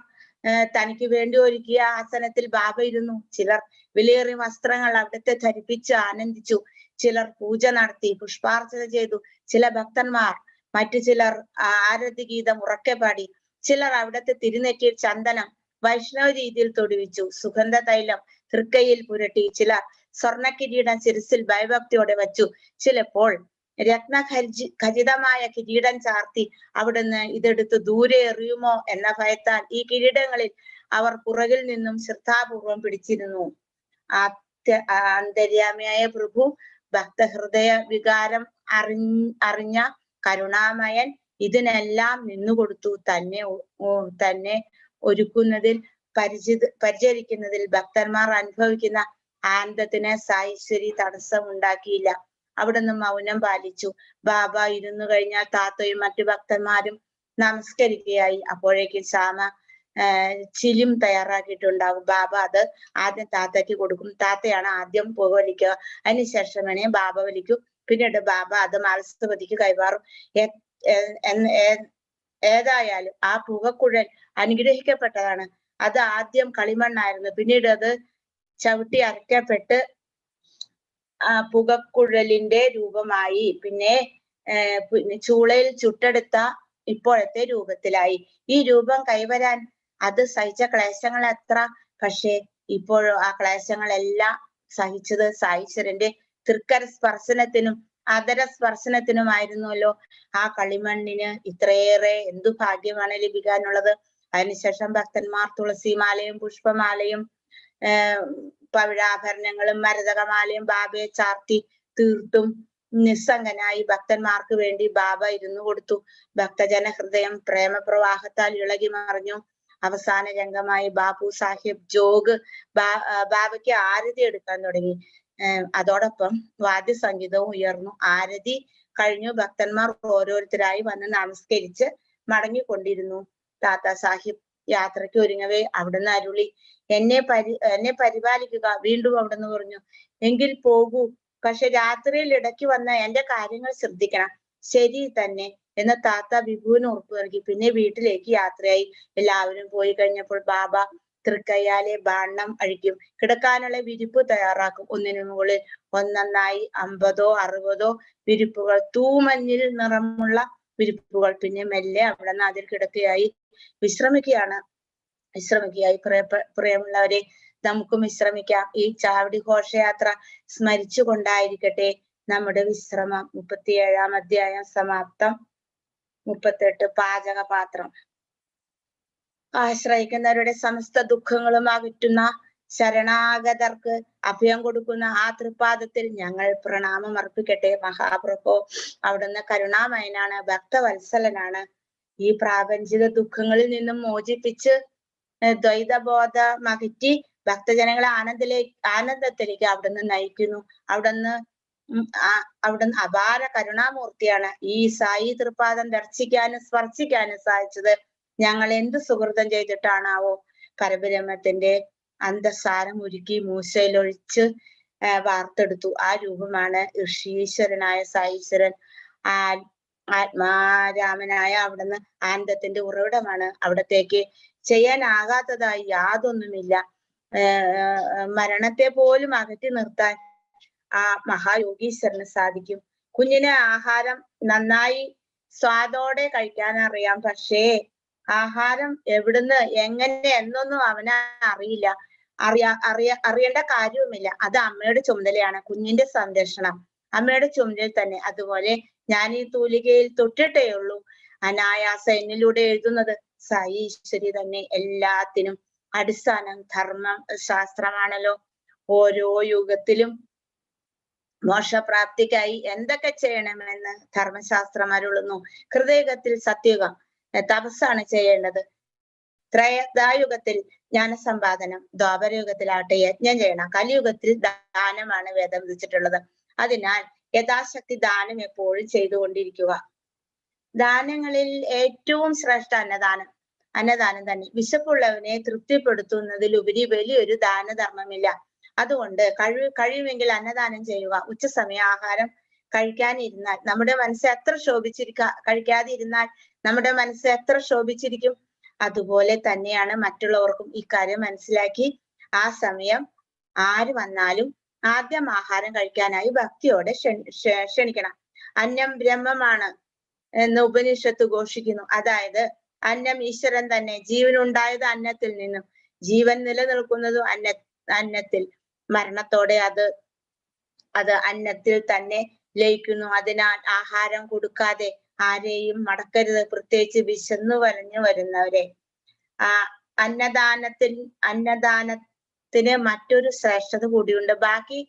തനിക്ക് വേണ്ടി ഒരുക്കിയ ആസനത്തിൽ ബാബ ഇരുന്നു. ചിലർ വിലയേറിയ വസ്ത്രങ്ങൾ അവിടുത്തെ ധരിപ്പിച്ച് ആനന്ദിച്ചു. ചിലർ പൂജ നടത്തി, പുഷ്പാർച്ചന ചെയ്തു. ചില ഭക്തന്മാർ മറ്റു ചിലർ ആരതി ഗീതം ഉറക്കെ പാടി. ചിലർ അവിടുത്തെ തിരുനെറ്റിയിൽ ചന്ദനം വൈഷ്ണവ രീതിയിൽ തൊടുവിച്ചു. സുഗന്ധ തൈലം തൃക്കൈയിൽ പുരട്ടി. ചിലർ സ്വർണ്ണ കിരീടം ശിരസിൽ ഭയഭക്തിയോടെ വച്ചു. ചിലപ്പോൾ രത്നഖചിതമായ കിരീടം ചാർത്തി അവിടുന്ന് ഇതെടുത്ത് ദൂരെ എറിയുമോ എന്ന ഭയത്താൽ ഈ കിരീടങ്ങളിൽ അവർ പുറകിൽ നിന്നും ശ്രദ്ധാപൂർവം പിടിച്ചിരുന്നു. അന്തര്യാമിയായ പ്രഭു ഭക്തഹൃദയ വികാരം അറിഞ്ഞ കരുണാമയൻ ഇതിനെല്ലാം നിന്നുകൊടുത്തു. തന്നെ ഒരുക്കുന്നതിൽ പരിചരിക്കുന്നതിൽ ഭക്തന്മാർ അനുഭവിക്കുന്ന ആനന്ദത്തിന് സായിശ്വരി തടസ്സം ഉണ്ടാക്കിയില്ല. അവിടുന്ന് മൗനം പാലിച്ചു. ബാബ ഇരുന്നു കഴിഞ്ഞാൽ താത്തയും മറ്റു ഭക്തന്മാരും നമസ്കരിക്കുകയായി. അപ്പോഴേക്കും ശ്യാമ ചിലും തയ്യാറാക്കിയിട്ടുണ്ടാകും. ബാബ അത് ആദ്യം താത്തയ്ക്ക് കൊടുക്കും. താത്തയാണ് ആദ്യം പുക വലിക്കുക. അതിനുശേഷം വേണേ ബാബ വലിക്കും. പിന്നീട് ബാബ അത് മാത്സവതിക്ക് കൈമാറും. ഏതായാലും ആ പുകക്കുഴൽ അനുഗ്രഹിക്കപ്പെട്ടതാണ്. അത് ആദ്യം കളിമണ്ണായിരുന്നു. പിന്നീട് അത് ചവിട്ടി അരയ്ക്കപ്പെട്ട് പുകക്കുഴലിന്റെ രൂപമായി. പിന്നെ ചൂളയിൽ ചുട്ടെടുത്ത ഇപ്പോഴത്തെ രൂപത്തിലായി. ഈ രൂപം കൈവരാൻ അത് സഹിച്ച ക്ലേശങ്ങൾ എത്ര! പക്ഷേ ഇപ്പോഴും ആ ക്ലേശങ്ങളെല്ലാം സഹിച്ചത് സായിശ്വരന്റെ തൃക്കര സ്പർശനത്തിനും ആദര സ്പർശനത്തിനുമായിരുന്നല്ലോ. ആ കളിമണ്ണിന് ഇത്രയേറെ എന്തു ഭാഗ്യമാണ് ലഭിക്കാനുള്ളത്. അതിനുശേഷം ഭക്തന്മാർ തുളസിമാലയും പുഷ്പമാലയും പവിഴാഭരണങ്ങളും മരതകമാലയും ബാബയെ ചാർത്തി തീർത്തും നിസ്സംഗനായി ഭക്തന്മാർക്ക് വേണ്ടി ബാബ ഇരുന്നു കൊടുത്തു. ഭക്തജന ഹൃദയം പ്രേമപ്രവാഹത്താൽ ഇളകി മറിഞ്ഞു. അവസാന രംഗമായി ബാബു സാഹിബ് ജോഗ് ബാബയ്ക്ക് ആരതി എടുക്കാൻ തുടങ്ങി. അതോടൊപ്പം വാദ്യസംഗീതവും ഉയർന്നു. ആരതി കഴിഞ്ഞു. ഭക്തന്മാർ ഓരോരുത്തരായി വന്ന് നമസ്കരിച്ച് മടങ്ങിക്കൊണ്ടിരുന്നു. താത്ത സാഹിബ് യാത്രയ്ക്ക് ഒരുങ്ങവേ അവിടുന്ന് അരുളി, എന്നെ പരിപാലിക്കുക. വീണ്ടും അവിടുന്ന് പറഞ്ഞു, എങ്കിൽ പോകൂ, പക്ഷെ രാത്രിയിൽ ഇടയ്ക്ക് വന്ന എന്റെ കാര്യങ്ങൾ ശ്രദ്ധിക്കണം. ശരി തന്നെ എന്ന് താത്ത വിഭുവിന് ഉറപ്പു നൽകി. പിന്നെ വീട്ടിലേക്ക് യാത്രയായി. എല്ലാവരും പോയി കഴിഞ്ഞപ്പോൾ ബാബ തൃക്കയ്യാലെ ബാണ്ണം അഴിക്കും. കിടക്കാനുള്ള വിരിപ്പ് തയ്യാറാക്കും. ഒന്നിനു മുകളിൽ ഒന്നൊന്നായി 50ഓ 60ഓ വിരിപ്പുകൾ, തൂമഞ്ഞിൽ നിറമുള്ള വിരിപ്പുകൾ. പിന്നെ മെല്ലെ അവിടുന്ന് അതിൽ കിടക്കുകയായി വിശ്രമിക്കുകയായി. പ്രിയമുള്ളവരെ, നമുക്കും വിശ്രമിക്കാം. ഈ ചാവടി ഘോഷയാത്ര സ്മരിച്ചു കൊണ്ടായിരിക്കട്ടെ നമ്മുടെ വിശ്രമം. 37-ാം അധ്യായം സമാപ്തം. 38 പാചകപാത്രം. ആശ്രയിക്കുന്നവരുടെ സമസ്ത ദുഃഖങ്ങളും അകറ്റുന്ന ശരണാഗതർക്ക് അഭയം കൊടുക്കുന്ന ആ തൃപ്പാദത്തിൽ ഞങ്ങൾ പ്രണാമം അർപ്പിക്കട്ടെ. മഹാപ്രഭു അവിടുന്ന് കരുണാമയനാണ്, ഭക്തവത്സലനാണ്. ഈ പ്രാപഞ്ചിക ദുഃഖങ്ങളിൽ നിന്നും മോചിപ്പിച്ച് ദ്വൈതബോധമകറ്റി ഭക്തജനങ്ങളെ ആനന്ദത്തിലേക്ക് അവിടുന്ന് നയിക്കുന്നു. അവിടുന്ന് അപാര കരുണാമൂർത്തിയാണ്. ഈ സായി തൃപ്പാദം ദർശിക്കാനും സ്പർശിക്കാനും സാധിച്ചത് ഞങ്ങൾ എന്ത് സുഹൃതം ചെയ്തിട്ടാണാവോ. പരബ്രഹ്മത്തിന്റെ അന്തസാരം ഉരുക്കി മൂശയിലൊഴിച്ച് വാർത്തെടുത്തു. ആ രൂപമാണ് ഋഷീശ്വരനായ സായീശ്വരൻ. ആത്മാരാമനായ അവിടുന്ന് ആനന്ദത്തിന്റെ ഉറവിടമാണ്. അവിടത്തേക്ക് ചെയ്യാനാകാത്തതായി യാതൊന്നുമില്ല. മരണത്തെ പോലും അകറ്റി നിർത്താൻ ആ മഹായോഗീശ്വരന് സാധിക്കും. കുഞ്ഞിന് ആഹാരം നന്നായി സ്വാദോടെ കഴിക്കാൻ അറിയാം. പക്ഷേ ആഹാരം എവിടുന്ന് എങ്ങനെ എന്നൊന്നും അവന് അറിയില്ല. അറിയേണ്ട കാര്യവുമില്ല. അത് അമ്മയുടെ ചുമതലയാണ്. കുഞ്ഞിന്റെ സംരക്ഷണം അമ്മയുടെ ചുമതല തന്നെ. അതുപോലെ ഞാൻ ഈ തൂലികയിൽ തൊട്ടിട്ടേ ഉള്ളൂ. അനായാസം എന്നിലൂടെ എഴുതുന്നത് സായി ഈശ്വരി തന്നെ. എല്ലാത്തിനും അടിസ്ഥാനം ധർമ്മം ശാസ്ത്രമാണല്ലോ. ഓരോ യുഗത്തിലും മോക്ഷപ്രാപ്തിക്കായി എന്തൊക്കെ ചെയ്യണമെന്ന് ധർമ്മശാസ്ത്രം അരുളുന്നു. ഹൃദയത്തിൽ സത്യയുഗം തപസ്സാണ് ചെയ്യേണ്ടത്. ത്രേതായുഗത്തിൽ ജ്ഞാനസമ്പാദനം, ദ്വാപരയുഗത്തിലാവട്ടെ യജ്ഞം ചെയ്യണം, കലിയുഗത്തിൽ ദാനമാണ് വേദം വിധിച്ചിട്ടുള്ളത്. അതിനാൽ യഥാശക്തി ദാനം എപ്പോഴും ചെയ്തുകൊണ്ടിരിക്കുക. ദാനങ്ങളിൽ ഏറ്റവും ശ്രേഷ്ഠ അന്നദാനം തന്നെ. വിശപ്പുള്ളവനെ തൃപ്തിപ്പെടുത്തുന്നതിലുപരി വലിയൊരു ദാനധർമ്മമില്ല. അതുകൊണ്ട് കഴിയുമെങ്കിൽ അന്നദാനം ചെയ്യുക. ഉച്ചസമയ ആഹാരം കഴിക്കാനിരുന്നാൽ നമ്മുടെ മനസ്സ് എത്ര കഴിക്കാതെ ഇരുന്നാൽ നമ്മുടെ മനസ്സ് എത്ര ശോഭിച്ചിരിക്കും. അതുപോലെ തന്നെയാണ് മറ്റുള്ളവർക്കും ഇക്കാര്യം മനസ്സിലാക്കി ആ സമയം ആര് വന്നാലും ആദ്യം ആഹാരം കഴിക്കാനായി ഭക്തിയോടെ ക്ഷണിക്കണം. അന്നം ബ്രഹ്മമാണ് എന്ന് ഉപനിഷത്ത് ഘോഷിക്കുന്നു. അതായത് അന്നം ഈശ്വരൻ തന്നെ. ജീവൻ ഉണ്ടായത് അന്നത്തിൽ നിന്നും, ജീവൻ നിലനിൽക്കുന്നതും അന്നത്തിൽ. മരണത്തോടെ അത് അന്നത്തിൽ തന്നെ ലയിക്കുന്നു. അതിനാൽ ആഹാരം കൊടുക്കാതെ ആരെയും മടക്കരുത്, പ്രത്യേകിച്ച് വിശന്നു വലഞ്ഞു വരുന്നവരെ. അന്നദാനത്തിന് മറ്റൊരു ശ്രേഷ്ഠത കൂടിയുണ്ട്. ബാക്കി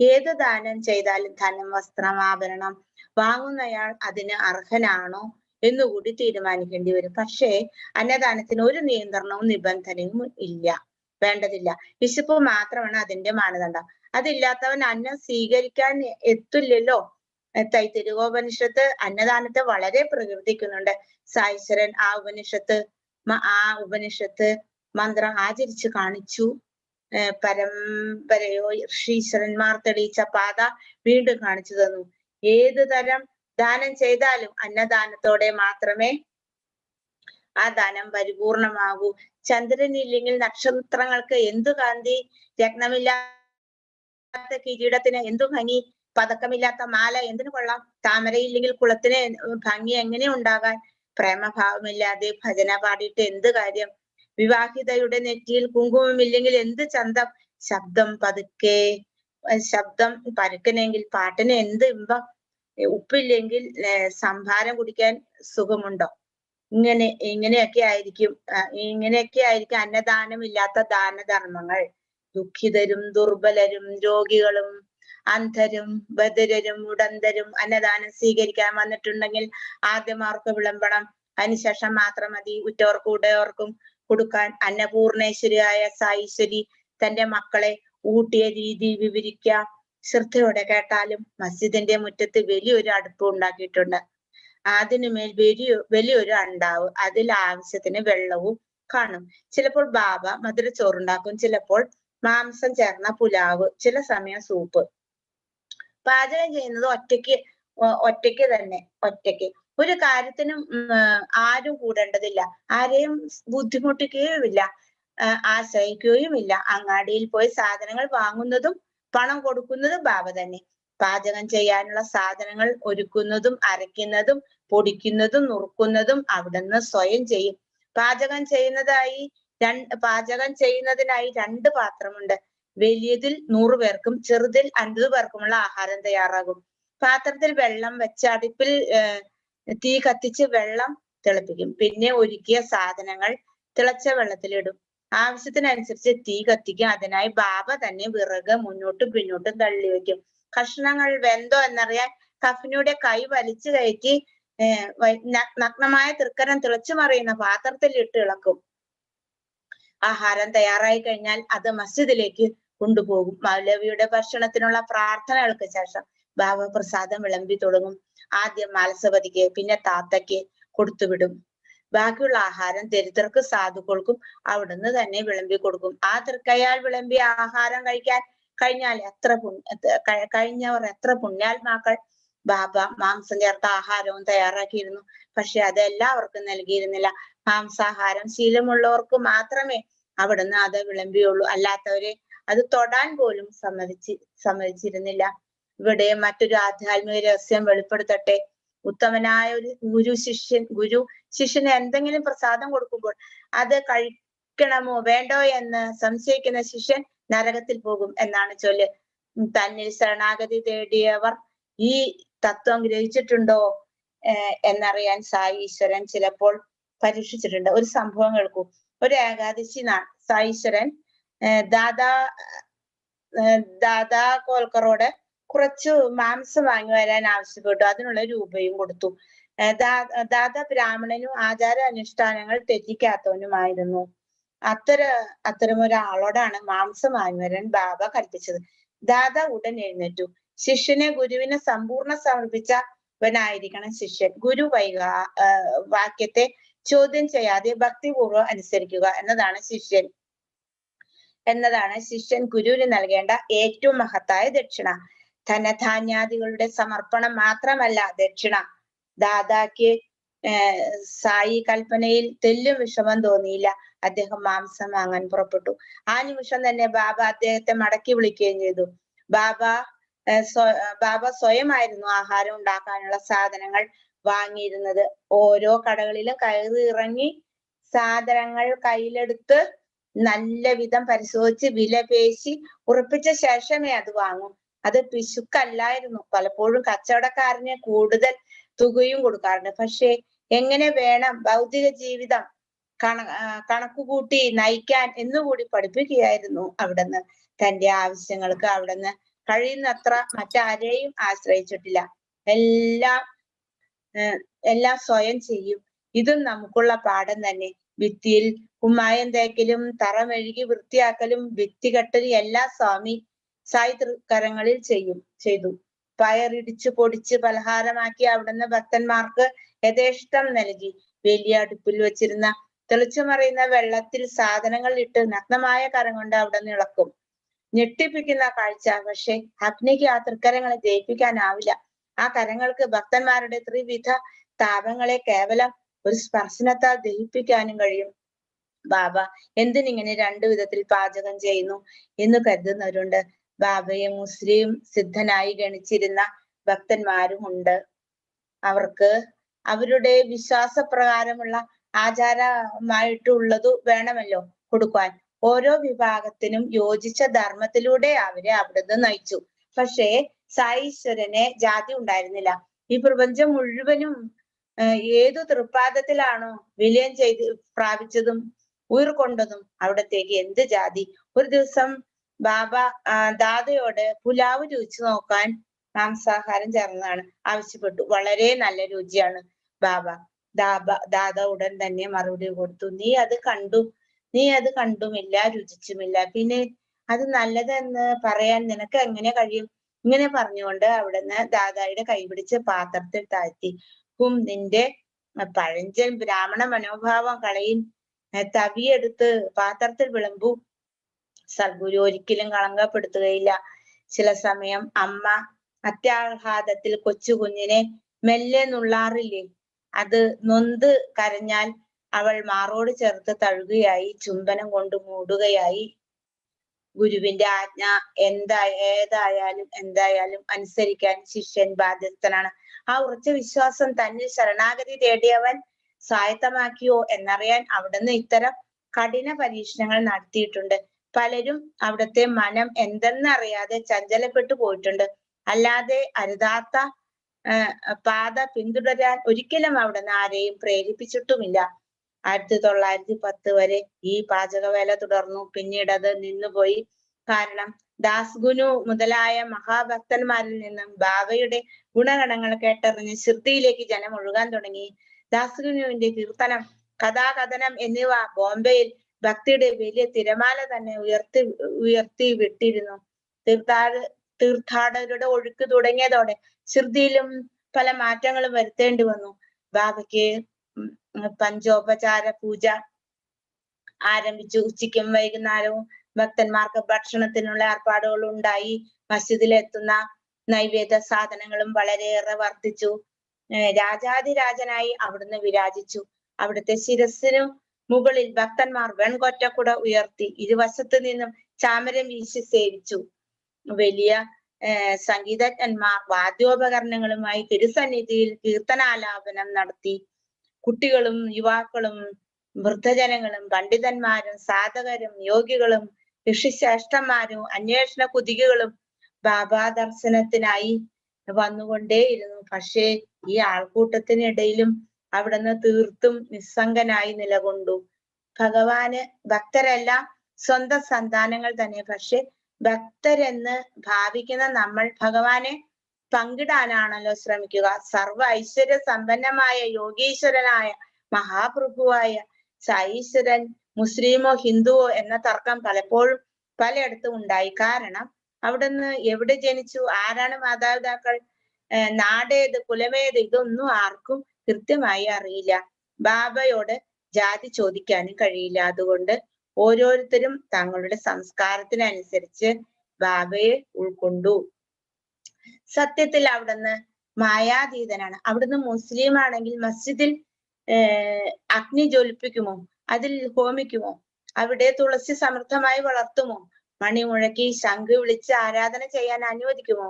ഏത് ദാനം ചെയ്താലും ധനം, വസ്ത്രം, ആഭരണം വാങ്ങുന്നയാൾ അതിന് അർഹനാണോ എന്നുകൂടി തീരുമാനിക്കേണ്ടി വരും. പക്ഷേ അന്നദാനത്തിന് ഒരു നിയന്ത്രണവും നിബന്ധനയും വേണ്ടതില്ല. വിശപ്പ് മാത്രമാണ് അതിന്റെ മാനദണ്ഡം. അതില്ലാത്തവൻ അന്നം സ്വീകരിക്കാൻ എത്തില്ലല്ലോ. തൈത്തിരീയോപനിഷത്ത് അന്നദാനത്തെ വളരെ പ്രകീർത്തിക്കുന്നുണ്ട്. സായിശ്വരൻ ആ ഉപനിഷത്ത് മന്ത്രം ആചരിച്ചു കാണിച്ചു. പരമ്പരയോ ഋഷീശ്വരന്മാർ തെളിയിച്ച പാത വീണ്ടും കാണിച്ചു തന്നു. ഏതു തരം ദാനം ചെയ്താലും അന്നദാനത്തോടെ മാത്രമേ ആ ദാനം പരിപൂർണമാകൂ. ചന്ദ്രനില്ലെങ്കിൽ നക്ഷത്രങ്ങൾക്ക് എന്തു കാന്തി, രത്നമില്ലാത്ത കിരീടത്തിന് എന്തു ഭംഗി, പതക്കമില്ലാത്ത മാല എന്തിനു കൊള്ളാം, താമരയില്ലെങ്കിൽ കുളത്തിന് ഭംഗി എങ്ങനെ ഉണ്ടാകാൻ, പ്രേമഭാവമില്ലാതെ ഭജന പാടിയിട്ട് എന്ത് കാര്യം, വിവാഹിതയുടെ നെറ്റിയിൽ കുങ്കുമമില്ലെങ്കിൽ എന്ത് ചന്തം, ശബ്ദം പരുക്കനെങ്കിൽ പാട്ടിന് എന്ത് ഇമ്പം, ഉപ്പില്ലെങ്കിൽ സംഭാരം കുടിക്കാൻ സുഖമുണ്ടോ. ഇങ്ങനെയൊക്കെ ആയിരിക്കും അന്നദാനമില്ലാത്ത ദാനധർമ്മങ്ങൾ. ദുഃഖിതരും ദുർബലരും രോഗികളും അന്ധരും ബധിരരും ഉടന്തരും അന്നദാനം സ്വീകരിക്കാൻ വന്നിട്ടുണ്ടെങ്കിൽ ആദ്യം അവർക്ക് വിളമ്പണം. അതിനുശേഷം മാത്രം മതി ഉറ്റവർക്കും ഉടയവർക്കും കൊടുക്കാൻ. അന്നപൂർണേശ്വരിയായ സായിശ്വരി തന്റെ മക്കളെ ഊട്ടിയ രീതി വിവരിക്കാം. ശ്രദ്ധയോടെ കേട്ടാലും മസ്ജിദിന്റെ മുറ്റത്ത് വലിയൊരു അടുപ്പ് ഉണ്ടാക്കിയിട്ടുണ്ട്. അതിനുമേൽ വലിയൊരു അണ്ടാവ്, അതിൽ ആവശ്യത്തിന് വെള്ളവും കാണും. ചിലപ്പോൾ ബാബ മധുരച്ചോറുണ്ടാക്കും, ചിലപ്പോൾ മാംസം ചേർന്ന പുലാവ്, ചില സമയം സൂപ്പ്. പാചകം ചെയ്യുന്നത് ഒറ്റയ്ക്ക്. ഒരു കാര്യത്തിനും ആരും കൂടേണ്ടതില്ല, ആരെയും ബുദ്ധിമുട്ടിക്കുകയുമില്ല, ആശ്രയിക്കുകയുമില്ല. അങ്ങാടിയിൽ പോയി സാധനങ്ങൾ വാങ്ങുന്നതും പണം കൊടുക്കുന്നതും ബാബ തന്നെ. പാചകം ചെയ്യാനുള്ള സാധനങ്ങൾ ഒരുക്കുന്നതും അരയ്ക്കുന്നതും പൊടിക്കുന്നതും നുറുക്കുന്നതും അവിടുന്ന് സ്വയം ചെയ്യും. പാചകം ചെയ്യുന്നതിനായി 2 പാത്രമുണ്ട്. വലിയതിൽ 100 പേർക്കും ചെറുതിൽ 50 പേർക്കുമുള്ള ആഹാരം തയ്യാറാകും. പാത്രത്തിൽ വെള്ളം വെച്ച് അടുപ്പിൽ തീ കത്തിച്ച് വെള്ളം തിളപ്പിക്കും. പിന്നെ ഒരുക്കിയ സാധനങ്ങൾ തിളച്ച വെള്ളത്തിലിടും. ആവശ്യത്തിനനുസരിച്ച് തീ കത്തിക്കും. അതിനായി ബാബ തന്നെ വിറക് മുന്നോട്ടും പിന്നോട്ടും തള്ളി വെക്കും. കഷ്ണങ്ങൾ വെന്തോ എന്നറിയാൻ കഫിനിയുടെ കൈ വലിച്ചു കയറ്റി നഗ്നമായ തൃക്കരം തിളച്ചു മറിയുന്ന പാത്രത്തിൽ ഇട്ട് ഇളക്കും. ആഹാരം തയ്യാറായി കഴിഞ്ഞാൽ അത് മസ്ജിദിലേക്ക് കൊണ്ടുപോകും. മൗലവിയുടെ ഭക്ഷണത്തിനുള്ള പ്രാർത്ഥനകൾക്ക് ശേഷം ബാബ പ്രസാദം വിളമ്പി തുടങ്ങും. ആദ്യം മാലസപതിക്ക്, പിന്നെ താത്തയ്ക്ക് കൊടുത്തുവിടും. ബാക്കിയുള്ള ആഹാരം ദരിദ്രർക്ക് സാധുക്കൾക്കും അവിടുന്ന് തന്നെ വിളമ്പി കൊടുക്കും. ആ തൃക്കയാൽ വിളമ്പിയ ആഹാരം കഴിക്കാൻ കഴിഞ്ഞവർ എത്ര പുണ്യാത്മാക്കൾ. ബാബ മാംസം ചേർത്ത ആഹാരവും തയ്യാറാക്കിയിരുന്നു. പക്ഷെ അത് എല്ലാവർക്കും നൽകിയിരുന്നില്ല. മാംസാഹാരം ശീലമുള്ളവർക്ക് മാത്രമേ അവിടുന്ന് അത് വിളമ്പിയുള്ളൂ. അല്ലാത്തവരെ അത് തൊടാൻ പോലും സമ്മതിച്ചിരുന്നില്ല. ഇവിടെ മറ്റൊരു ആധ്യാത്മിക രഹസ്യം വെളിപ്പെടുത്തട്ടെ. ഉത്തമനായ ഒരു ഗുരു ശിഷ്യന് എന്തെങ്കിലും പ്രസാദം കൊടുക്കുമ്പോൾ അത് കഴിക്കണമോ വേണ്ടോ എന്ന് സംശയിക്കുന്ന ശിഷ്യൻ നരകത്തിൽ പോകും എന്നാണ് ചൊല്ല്. തന്നിൽ ശരണാഗതി തേടിയവർ ഈ തത്വം ഗ്രഹിച്ചിട്ടുണ്ടോ എന്നറിയാൻ സായി ഈശ്വരൻ ചിലപ്പോൾ പരീക്ഷിച്ചിട്ടുണ്ട്. ഒരു സംഭവം കേൾക്കൂ. ഒരു ഏകാദശി സായി ഈശ്വരൻ ദാദാ കോൽക്കറോട് കുറച്ച് മാംസം വാങ്ങി വരാൻ ആവശ്യപ്പെട്ടു. അതിനുള്ള രൂപയും കൊടുത്തു. ദാദ ബ്രാഹ്മണനും ആചാര അനുഷ്ഠാനങ്ങൾ തെറ്റിക്കാത്തവനുമായിരുന്നു. അത്തരമൊരാളോടാണ് മാംസം വാങ്ങി വരാൻ ബാബ കൽപ്പിച്ചത്. ദാദ ഉടൻ എഴുന്നേറ്റു. ശിഷ്യനെ ഗുരുവിന് സമ്പൂർണ്ണ സമർപ്പിച്ചവനായിരിക്കണം ശിഷ്യൻ. ഗുരു വാക്യത്തെ ചോദ്യം ചെയ്യാതെ ഭക്തിപൂർവ്വം അനുസരിക്കുക എന്നതാണ് ശിഷ്യൻ ഗുരുവിന് നൽകേണ്ട ഏറ്റവും മഹത്തായ ദക്ഷിണ. ധനധാന്യാദികളുടെ സമർപ്പണം മാത്രമല്ല ദക്ഷിണ. ദാദാക്ക് സായി കൽപ്പനയിൽ തെല്ലും വിഷമം തോന്നിയില്ല. അദ്ദേഹം മാംസം വാങ്ങാൻ പുറപ്പെട്ടു. ആ നിമിഷം തന്നെ ബാബ അദ്ദേഹത്തെ മടക്കി വിളിക്കുകയും ചെയ്തു. ബാബ സ്വയമായിരുന്നു ആഹാരം ഉണ്ടാക്കാനുള്ള സാധനങ്ങൾ വാങ്ങിയിരുന്നത്. ഓരോ കടകളിലും കയറി ഇറങ്ങി സാധനങ്ങൾ കയ്യിലെടുത്ത് നല്ല വിധം പരിശോധിച്ച് വില പേശി ഉറപ്പിച്ച ശേഷമേ അത് വാങ്ങൂ. അത് പിശുക്കല്ലായിരുന്നു. പലപ്പോഴും കച്ചവടക്കാരന് കൂടുതൽ തുകയും കൊടുക്കാറുണ്ട്. പക്ഷെ എങ്ങനെ വേണം ഭൗതിക ജീവിതം കണക്കുകൂട്ടി നയിക്കാൻ എന്നുകൂടി പഠിപ്പിക്കുകയായിരുന്നു അവിടുന്ന്. തന്റെ ആവശ്യങ്ങൾക്ക് അവിടുന്ന് കഴിയുന്നത്ര മറ്റാരെയും ആശ്രയിച്ചിട്ടില്ല. എല്ലാം സ്വയം ചെയ്യും. ഇതും നമുക്കുള്ള പാഠം തന്നെ. ഭിത്തിയിൽ കുമ്മായം തേക്കലും തറ മെഴുകി വൃത്തിയാക്കലും ഭിത്തി കെട്ടലും എല്ലാം സായി തൃക്കരങ്ങളിൽ ചെയ്തു. പയറിടിച്ചു പൊടിച്ച് പലഹാരമാക്കി അവിടുന്ന് ഭക്തന്മാർക്ക് യഥേഷ്ടം നൽകി. വലിയ അടുപ്പിൽ വെച്ചിരുന്ന തെളിച്ചുമറിയുന്ന വെള്ളത്തിൽ സാധനങ്ങൾ ഇട്ട് നഗ്നമായ കരം കൊണ്ട് അവിടുന്ന് ഇളക്കും. ഞെട്ടിപ്പിക്കുന്ന കാഴ്ച. പക്ഷെ അഗ്നിക്ക് ആ തൃക്കരങ്ങളെ ദഹിപ്പിക്കാനാവില്ല. ആ കരങ്ങൾക്ക് ഭക്തന്മാരുടെ ത്രിവിധ താപങ്ങളെ കേവലം ഒരു സ്പർശനത്താൽ ദഹിപ്പിക്കാനും കഴിയും. ബാബ എന്തിനിങ്ങനെ രണ്ടു വിധത്തിൽ പാചകം ചെയ്യുന്നു എന്ന് കരുതുന്നവരുണ്ട്. ബാബയെ മുസ്ലിം സിദ്ധനായി ഗണിച്ചിരുന്ന ഭക്തന്മാരും ഉണ്ട്. അവർക്ക് അവരുടെ വിശ്വാസപ്രകാരമുള്ള ആചാരമായിട്ടുള്ളതു വേണമല്ലോ കൊടുക്കാൻ. ഓരോ വിഭാഗത്തിനും യോജിച്ച ധർമ്മത്തിലൂടെ അവരെ അവിടുന്ന് നയിച്ചു. പക്ഷേ സായീശ്വരന് ജാതി ഉണ്ടായിരുന്നില്ല. ഈ പ്രപഞ്ചം മുഴുവനും ഏതു തൃപ്പാദത്തിലാണോ വിലയം പ്രാപിച്ചതും ഉയർകൊണ്ടതും അവിടത്തേക്ക് എന്ത് ജാതി. ഒരു ദിവസം ബാബ ദാദയോട് പുലാവ് രുചിച്ചു നോക്കാൻ മാംസാഹാരം ചേർന്നതാണ് ആവശ്യപ്പെട്ടു. വളരെ നല്ല രുചിയാണ് ബാബ. ദാദ ഉടൻ തന്നെ മറുപടി കൊടുത്തു. നീ അത് കണ്ടുമില്ല, രുചിച്ചുമില്ല, പിന്നെ അത് നല്ലതെന്ന് പറയാൻ നിനക്ക് എങ്ങനെ കഴിയും? ഇങ്ങനെ പറഞ്ഞുകൊണ്ട് അവിടുന്ന് ദാദായുടെ കൈപിടിച്ച് പാത്രത്തിൽ താഴ്ത്തി. നിന്റെ പഴഞ്ചൻ ബ്രാഹ്മണ മനോഭാവം കളയും. തവിയെടുത്ത് പാത്രത്തിൽ വിളമ്പൂ. സദ്ഗുരു ഒരിക്കലും കളങ്കപ്പെടുത്തുകയില്ല. ചില സമയം അമ്മ അത്യാഹ്ലാദത്തിൽ കൊച്ചു കുഞ്ഞിനെ മെല്ലെ നുള്ളാറില്ലേ? അത് നൊന്ത് കരഞ്ഞാൽ അവൾ മാറോട് ചേർത്ത് തഴുകുകയായി ചുംബനം കൊണ്ട് മൂടുകയായി. ഗുരുവിന്റെ ആജ്ഞ എന്തായാലും അനുസരിക്കാൻ ശിഷ്യൻ ബാധ്യസ്ഥനാണ്. ആ ഉറച്ച വിശ്വാസം തന്നിൽ ശരണാഗതി തേടിയവൻ സ്വായത്തമാക്കിയോ എന്നറിയാൻ അവിടുന്ന് ഇത്തരം കഠിന പരീക്ഷണങ്ങൾ നടത്തിയിട്ടുണ്ട്. പലരും അവിടുത്തെ മനം എന്തെന്നറിയാതെ ചഞ്ചലപ്പെട്ടു പോയിട്ടുണ്ട്. അല്ലാതെ അരുതാത്ത പാത പിന്തുടരാൻ ഒരിക്കലും അവിടുന്ന് ആരെയും പ്രേരിപ്പിച്ചിട്ടുമില്ല. 1910 വരെ ഈ പാചകവേല തുടർന്നു. പിന്നീട് അത് നിന്നുപോയി. കാരണം ദാസ്ഗുനു മുതലായ മഹാഭക്തന്മാരിൽ നിന്നും ബാബയുടെ ഗുണഗണങ്ങൾ കേട്ടറിഞ്ഞ് ഷിർദിയിലേക്ക് ജനം ഒഴുകാൻ തുടങ്ങി. ദാസ്ഗുനുവിന്റെ കീർത്തനം, കഥാകഥനം എന്നിവ ബോംബെയിൽ ഭക്തിയുടെ വലിയ തിരമാല തന്നെ ഉയർത്തി വിട്ടിരുന്നു. തീർത്ഥാടകരുടെ ഒഴുക്ക് തുടങ്ങിയതോടെ ഷിർദിയിലും പല മാറ്റങ്ങളും വരുത്തേണ്ടി വന്നു. ബാബയ്ക്ക് പഞ്ചോപചാര പൂജ ആരംഭിച്ചു. ഉച്ചയ്ക്കും വൈകുന്നേരവും ഭക്തന്മാർക്ക് ഭക്ഷണത്തിനുള്ള ഏർപ്പാടുകൾ ഉണ്ടായി. മസ്ജിദിലെത്തുന്ന നൈവേദ്യ സാധനങ്ങളും വളരെയേറെ വർദ്ധിച്ചു. രാജാതിരാജനായി അവിടുന്ന് വിരാജിച്ചു. അവിടുത്തെ ശിരസിനു മുകളിൽ ഭക്തന്മാർ വെൺകൊറ്റക്കുട ഉയർത്തി ഇരുവശത്തു നിന്നും ചാമരം വീശി സേവിച്ചു. വലിയ സംഗീതജ്ഞന്മാർ വാദ്യോപകരണങ്ങളുമായി തിരുസന്നിധിയിൽ കീർത്തനാലാപനം നടത്തി. കുട്ടികളും യുവാക്കളും വൃദ്ധജനങ്ങളും പണ്ഡിതന്മാരും സാധകരും യോഗികളും ഋഷിശ്രേഷ്ഠന്മാരും അന്വേഷണ കുതികകളും ബാബാ ദർശനത്തിനായി വന്നുകൊണ്ടേയിരുന്നു. പക്ഷേ ഈ ആൾക്കൂട്ടത്തിനിടയിലും അവിടുന്ന് തീർത്തും നിസ്സംഗനായി നിലകൊണ്ടു. ഭഗവാന് ഭക്തരെല്ലാം സ്വന്തം സന്താനങ്ങൾ തന്നെ. പക്ഷെ ഭക്തരെന്ന് ഭാവിക്കുന്ന നമ്മൾ ഭഗവാനെ പങ്കിടാനാണല്ലോ ശ്രമിക്കുക. സർവ ഐശ്വര്യ സമ്പന്നമായ യോഗീശ്വരനായ മഹാപ്രഭുവായ സായീശ്വരൻ മുസ്ലിമോ ഹിന്ദുവോ എന്ന തർക്കം പലപ്പോഴും പലയിടത്തും ഉണ്ടായി. കാരണം അവിടുന്ന് എവിടെ ജനിച്ചു, ആരാണ് മാതാപിതാക്കൾ, നാടേത്, കുലമേത്, ഇതൊന്നും ആർക്കും കൃത്യമായി അറിയില്ല. ബാബയോട് ജാതി ചോദിക്കാനും കഴിയില്ല. അതുകൊണ്ട് ഓരോരുത്തരും തങ്ങളുടെ സംസ്കാരത്തിനനുസരിച്ച് ബാബയെ ഉൾക്കൊണ്ടു. സത്യത്തിൽ അവിടുന്ന് മായാതീതനാണ്. അവിടുന്ന് മുസ്ലിം ആണെങ്കിൽ മസ്ജിദിൽ അഗ്നി ജ്വലിപ്പിക്കുമോ, അതിൽ ഹോമിക്കുമോ, അവിടെ തുളസി സമൃദ്ധമായി വളർത്തുമോ, മണി മുഴക്കി ശംഖ് വിളിച്ച് ആരാധന ചെയ്യാൻ അനുവദിക്കുമോ,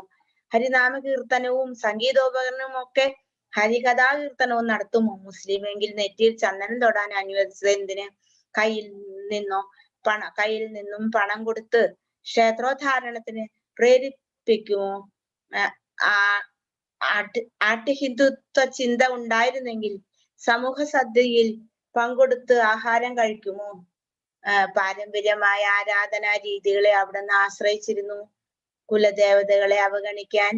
ഹരിനാമ കീർത്തനവും സംഗീതോപകരണവും ഒക്കെ ഹരികഥാ കീർത്തനവും നടത്തുമോ? മുസ്ലിമെങ്കിൽ നെറ്റിയിൽ ചന്ദനം തൊടാൻ അനുവദിച്ചത് എന്തിന്? കയ്യിൽ നിന്നും പണം കൊടുത്ത് ക്ഷേത്രോദ്ധാരണത്തിന് പ്രേരിപ്പിക്കുമോ? ഹിന്ദുത്വ ചിന്ത ഉണ്ടായിരുന്നെങ്കിൽ സമൂഹ സദ്യയിൽ പങ്കെടുത്ത് ആഹാരം കഴിക്കുമോ? പാരമ്പര്യമായ ആരാധനാ രീതികളെ അവിടുന്ന് ആശ്രയിച്ചിരുന്നു. കുലദേവതകളെ അവഗണിക്കാൻ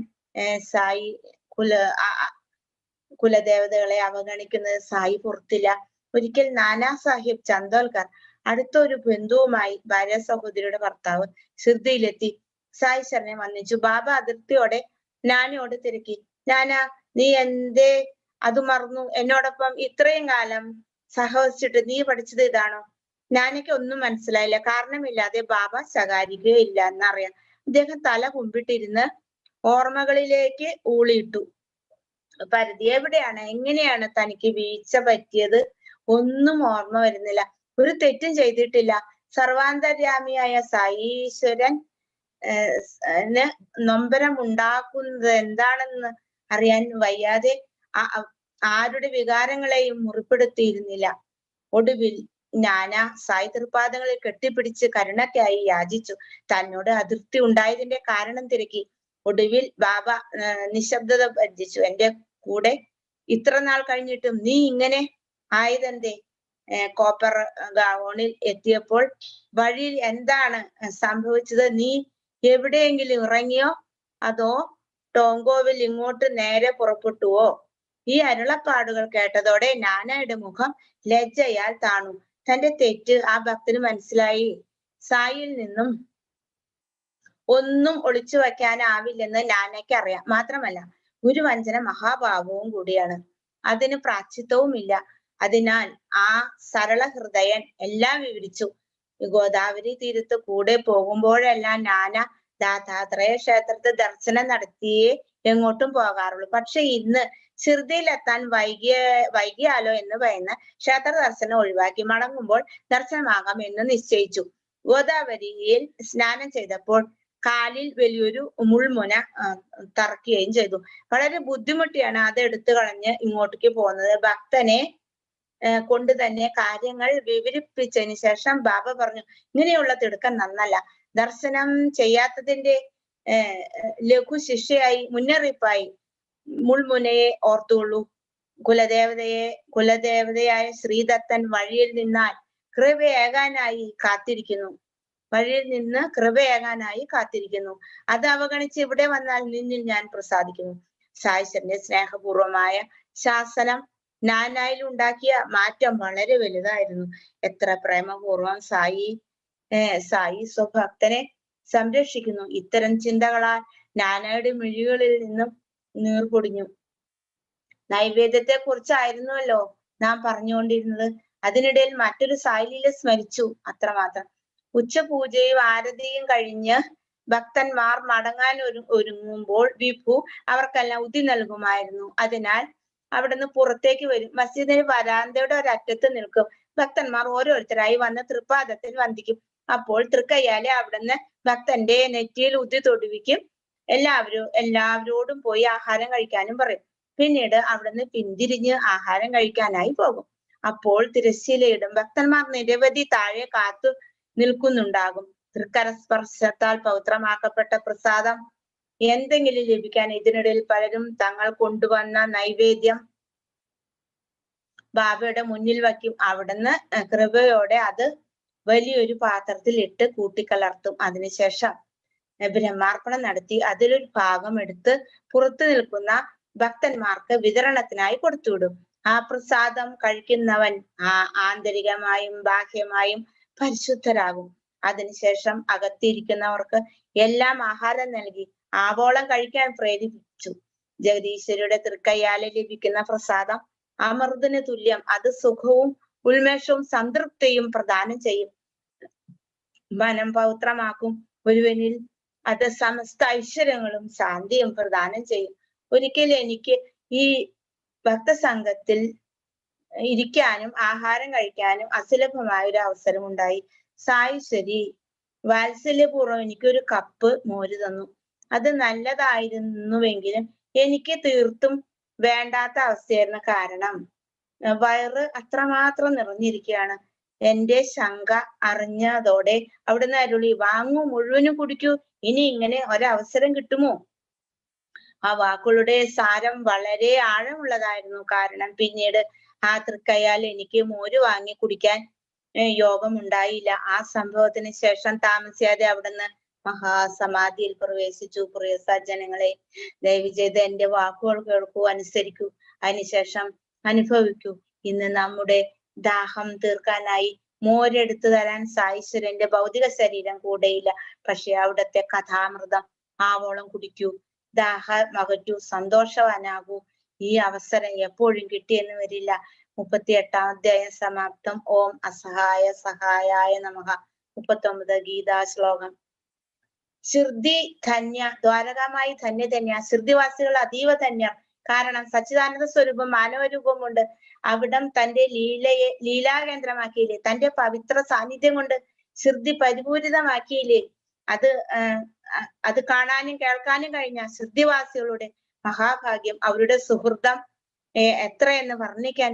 കുലദേവതകളെ അവഗണിക്കുന്നത് സായി പുറത്തില്ല. ഒരിക്കൽ നാനാ സാഹിബ് ചന്ദോൽക്കർ അടുത്ത ഒരു ബന്ധുവുമായി ഭാര്യ സഹോദരിയുടെ ഭർത്താവ് ഷിർദിയിലെത്തി സായി ശരനെ വന്ദിച്ചു. ബാബ അതിർത്തിയോടെ നാനയോട് തിരക്കി, നാനാ, നീ എന്തേ അത് മറന്നു? എന്നോടൊപ്പം ഇത്രയും കാലം സഹവസിച്ചിട്ട് നീ പഠിച്ചത് ഇതാണോ? നാനയ്ക്ക് ഒന്നും മനസ്സിലായില്ല. കാരണമില്ലാതെ ബാബ ശകാരിക്കുകയില്ല എന്നറിയാം. അദ്ദേഹം തല കുമ്പിട്ടിരുന്ന് ഓർമ്മകളിലേക്ക് ഊളിയിട്ടു. പരിധി എവിടെയാണ്, എങ്ങനെയാണ് തനിക്ക് വീഴ്ച പറ്റിയത്? ഒന്നും ഓർമ്മ വരുന്നില്ല. ഒരു തെറ്റും ചെയ്തിട്ടില്ല. സർവാന്തര്യാമിയായ സായീശ്വരൻ നൊമ്പരം ഉണ്ടാക്കുന്നത് എന്താണെന്ന് അറിയാൻ വയ്യാതെ ആരുടെ വികാരങ്ങളെയും മുറിപ്പെടുത്തിയിരുന്നില്ല. ഒടുവിൽ നാന സായി തൃപ്പാദങ്ങളിൽ കെട്ടിപ്പിടിച്ച് കരുണയ്ക്കായി യാചിച്ചു. തന്നോട് അതിർത്തി ഉണ്ടായതിന്റെ കാരണം തിരക്കി. ഒടുവിൽ ബാബ നിശബ്ദത ഭജിച്ചു. എന്റെ കൂടെ ഇത്ര നാൾ കഴിഞ്ഞിട്ടും നീ ഇങ്ങനെ ആയതെന്തേ? കോപ്പർ ഗാവോണിൽ എത്തിയപ്പോൾ വഴിയിൽ എന്താണ് സംഭവിച്ചത്? നീ എവിടെയെങ്കിലും ഇറങ്ങിയോ, അതോ ടോങ്കോവിൽ ഇങ്ങോട്ട് നേരെ പുറപ്പെട്ടുവോ? ഈ അരുളപ്പാടുകൾ കേട്ടതോടെ നാനയുടെ മുഖം ലജ്ജയാൽ താണു. തന്റെ തെറ്റ് ആ ഭക്തന് മനസ്സിലായി. സായിൽ നിന്നും ഒന്നും ഒളിച്ചു വയ്ക്കാനാവില്ലെന്ന് നാനയ്ക്ക് അറിയാം. മാത്രമല്ല ഗുരുവഞ്ചന മഹാഭാവവും കൂടിയാണ്. അതിന് പ്രായശ്ചിത്തവുമില്ല. അതിനാൽ ആ സരള ഹൃദയൻ എല്ലാം വിവരിച്ചു. ഗോദാവരി തീരത്ത് കൂടെ പോകുമ്പോഴെല്ലാം നാന ദാതാത്രേയ ക്ഷേത്രത്തിൽ ദർശനം നടത്തിയേ എങ്ങോട്ടും പോകാറുള്ളൂ. പക്ഷെ ഇന്ന് ഷിർദിയിലെത്താൻ വൈകിയാലോ എന്ന് ഭയന്ന് ക്ഷേത്ര ദർശനം ഒഴിവാക്കി മടങ്ങുമ്പോൾ ദർശനമാകാം എന്ന് നിശ്ചയിച്ചു. ഗോദാവരിയിൽ സ്നാനം ചെയ്തപ്പോൾ കാലിൽ വലിയൊരു മുൾമുന തറക്കുകയും ചെയ്തു. വളരെ ബുദ്ധിമുട്ടിയാണ് അത് എടുത്തു കളഞ്ഞ് ഇങ്ങോട്ടേക്ക് പോകുന്നത്. ഭക്തനെ കൊണ്ട് തന്നെ കാര്യങ്ങൾ വിവരിപ്പിച്ചതിന് ശേഷം ബാബ പറഞ്ഞു, ഇങ്ങനെയുള്ള തിടുക്കം നന്നല്ല. ദർശനം ചെയ്യാത്തതിന്റെ ലഘു ശിക്ഷയായി മുന്നറിയിപ്പായി മുൾമുനയെ ഓർത്തുകൊള്ളൂ. കുലദേവതയായ ശ്രീദത്തൻ വഴിയിൽ നിന്നാൽ കൃപയേകാനായി കാത്തിരിക്കുന്നു. അത് അവഗണിച്ച് ഇവിടെ വന്നാൽ നിന്നിൽ ഞാൻ പ്രസാദിക്കുന്നു. സായിശന്റെ സ്നേഹപൂർവമായ ശാസനം നാനായിൽ ഉണ്ടാക്കിയ മാറ്റം വളരെ വലുതായിരുന്നു. എത്ര പ്രേമപൂർവം സായി സ്വഭക്തനെ സംരക്ഷിക്കുന്നു. ഇത്തരം ചിന്തകളാൽ നാനയുടെ മിഴികളിൽ നിന്നും നീർപൊടിഞ്ഞു. നൈവേദ്യത്തെ കുറിച്ചായിരുന്നുവല്ലോ നാം പറഞ്ഞുകൊണ്ടിരുന്നത്. അതിനിടയിൽ മറ്റൊരു സായിലീല സ്മരിച്ചു, അത്രമാത്രം. ഉച്ചപൂജയും ആരതിയും കഴിഞ്ഞ് ഭക്തന്മാർ മടങ്ങാൻ ഒരുങ്ങുമ്പോൾ വിഭു അവർക്കെല്ലാം ഉതി നൽകുമായിരുന്നു. അതിനാൽ അവിടുന്ന് പുറത്തേക്ക് വരും. മസ്ജിദിന് വരാന്തയുടെ ഒരറ്റത്ത് നിൽക്കും. ഭക്തന്മാർ ഓരോരുത്തരായി വന്ന് തൃപ്പാദത്തിൽ വന്ദിക്കും. അപ്പോൾ തൃക്കയ്യാലെ അവിടുന്ന് ഭക്തന്റെ നെറ്റിയിൽ ഉതി തൊടുവിക്കും. എല്ലാവരോടും പോയി ആഹാരം കഴിക്കാനും പറയും. പിന്നീട് അവിടുന്ന് പിന്തിരിഞ്ഞ് ആഹാരം കഴിക്കാനായി പോകും. അപ്പോൾ തിരശ്ശീലയിടും. ഭക്തന്മാർ നിരവധി താഴെ കാത്തു നിൽക്കുന്നുണ്ടാകും. തൃക്കരസ്പർശത്താൽ പവിത്രമാക്കപ്പെട്ട പ്രസാദം എന്തെങ്കിലും ലഭിക്കാൻ ഇതിനിടയിൽ പലരും തങ്ങൾ കൊണ്ടുവന്ന നൈവേദ്യം ബാബയുടെ മുന്നിൽ വയ്ക്കും. അവിടുന്ന് കൃപയോടെ അത് വലിയൊരു പാത്രത്തിൽ ഇട്ട് കൂട്ടിക്കലർത്തും. അതിനുശേഷം ബ്രഹ്മാർപ്പണം നടത്തി അതിലൊരു ഭാഗം എടുത്ത് പുറത്തു നിൽക്കുന്ന ഭക്തന്മാർക്ക് വിതരണത്തിനായി കൊടുത്തുവിടും. ആ പ്രസാദം കഴിക്കുന്നവൻ ആന്തരികമായും ബാഹ്യമായും പരിശുദ്ധരാകും. അതിനുശേഷം അകത്തിരിക്കുന്നവർക്ക് എല്ലാം ആഹാരം നൽകി ആവോളം കഴിക്കാൻ പ്രേരിപ്പിച്ചു. ജഗദീശ്വരിയുടെ തൃക്കയ്യാലെ ലഭിക്കുന്ന പ്രസാദം അമൃതിന് തുല്യം. അത് സുഖവും ഉന്മേഷവും സംതൃപ്തിയും പ്രദാനം ചെയ്യും. മനം പവിത്രമാക്കും. ഒരുവനിൽ അത് സമസ്ത ഐശ്വര്യങ്ങളും ശാന്തിയും പ്രദാനം ചെയ്യും. ഒരിക്കൽ എനിക്ക് ഈ ഭക്തസംഘത്തിൽ ഇരിക്കാനും ആഹാരം കഴിക്കാനും അസുലഭമായ ഒരു അവസരം ഉണ്ടായി. സായിശ്വരി വാത്സല്യപൂർവ്വം എനിക്കൊരു കപ്പ് മോര് തന്നു. അത് നല്ലതായിരുന്നുവെങ്കിലും എനിക്ക് തീർത്തും വേണ്ടാത്ത അവസ്ഥയായിരുന്നു. കാരണം വയറ് അത്രമാത്രം നിറഞ്ഞിരിക്കുകയാണ്. എന്റെ ശങ്ക അറിഞ്ഞതോടെ അവിടുന്ന് അരുളി, വാങ്ങൂ, മുഴുവനും കുടിക്കൂ, ഇനി ഇങ്ങനെ ഒരവസരം കിട്ടുമോ? ആ വാക്കുകളുടെ സാരം വളരെ ആഴമുള്ളതായിരുന്നു. കാരണം പിന്നീട് ആ തൃക്കയ്യാൽ എനിക്ക് മോര് വാങ്ങി കുടിക്കാൻ യോഗമുണ്ടായില്ല. ആ സംഭവത്തിന് ശേഷം താമസിയാതെ അവിടുന്ന് മഹാസമാധിയിൽ പ്രവേശിച്ചു. പ്രിയ സജ്ജനങ്ങളെ, ദയവ് ചെയ്ത് എന്റെ വാക്കുകൾ കേൾക്കൂ, അനുസരിക്കൂ, അതിനുശേഷം അനുഭവിക്കൂ. ഇന്ന് നമ്മുടെ ദാഹം തീർക്കാനായി മോരെടുത്തു തരാൻ സായിശ്വരന്റെ ഭൗതിക ശരീരം കൂടെയില്ല. പക്ഷെ അവിടുത്തെ കഥാമൃതം ആവോളം കുടിക്കൂ, ദാഹം അകറ്റൂ, സന്തോഷവാനാകൂ. ഈ അവസരം എപ്പോഴും കിട്ടിയെന്ന് വരില്ല. 38-ാം അധ്യായം സമാപ്തം. ഓം അസഹായ സഹായായ നമഃ. 39 ഗീതാ ശ്ലോകം. ഷിർദി ധന്യ, ദ്വാരകമായി ധന്യ. ഷിർദിവാസികൾ അതീവ ധന്യർ. കാരണം സച്ചിദാനന്ദ സ്വരൂപം മാനവരൂപം കൊണ്ട് അവിടം തന്റെ ലീലാകേന്ദ്രമാക്കിയില്ലേ. തന്റെ പവിത്ര സാന്നിധ്യം കൊണ്ട് ഷിർദി പരിപൂരിതമാക്കിയില്ലേ. അത് കാണാനും കേൾക്കാനും കഴിഞ്ഞ ഷിർദിവാസികളുടെ മഹാഭാഗ്യം. അവരുടെ സുഹൃതം എത്രയെന്ന് വർണ്ണിക്കാൻ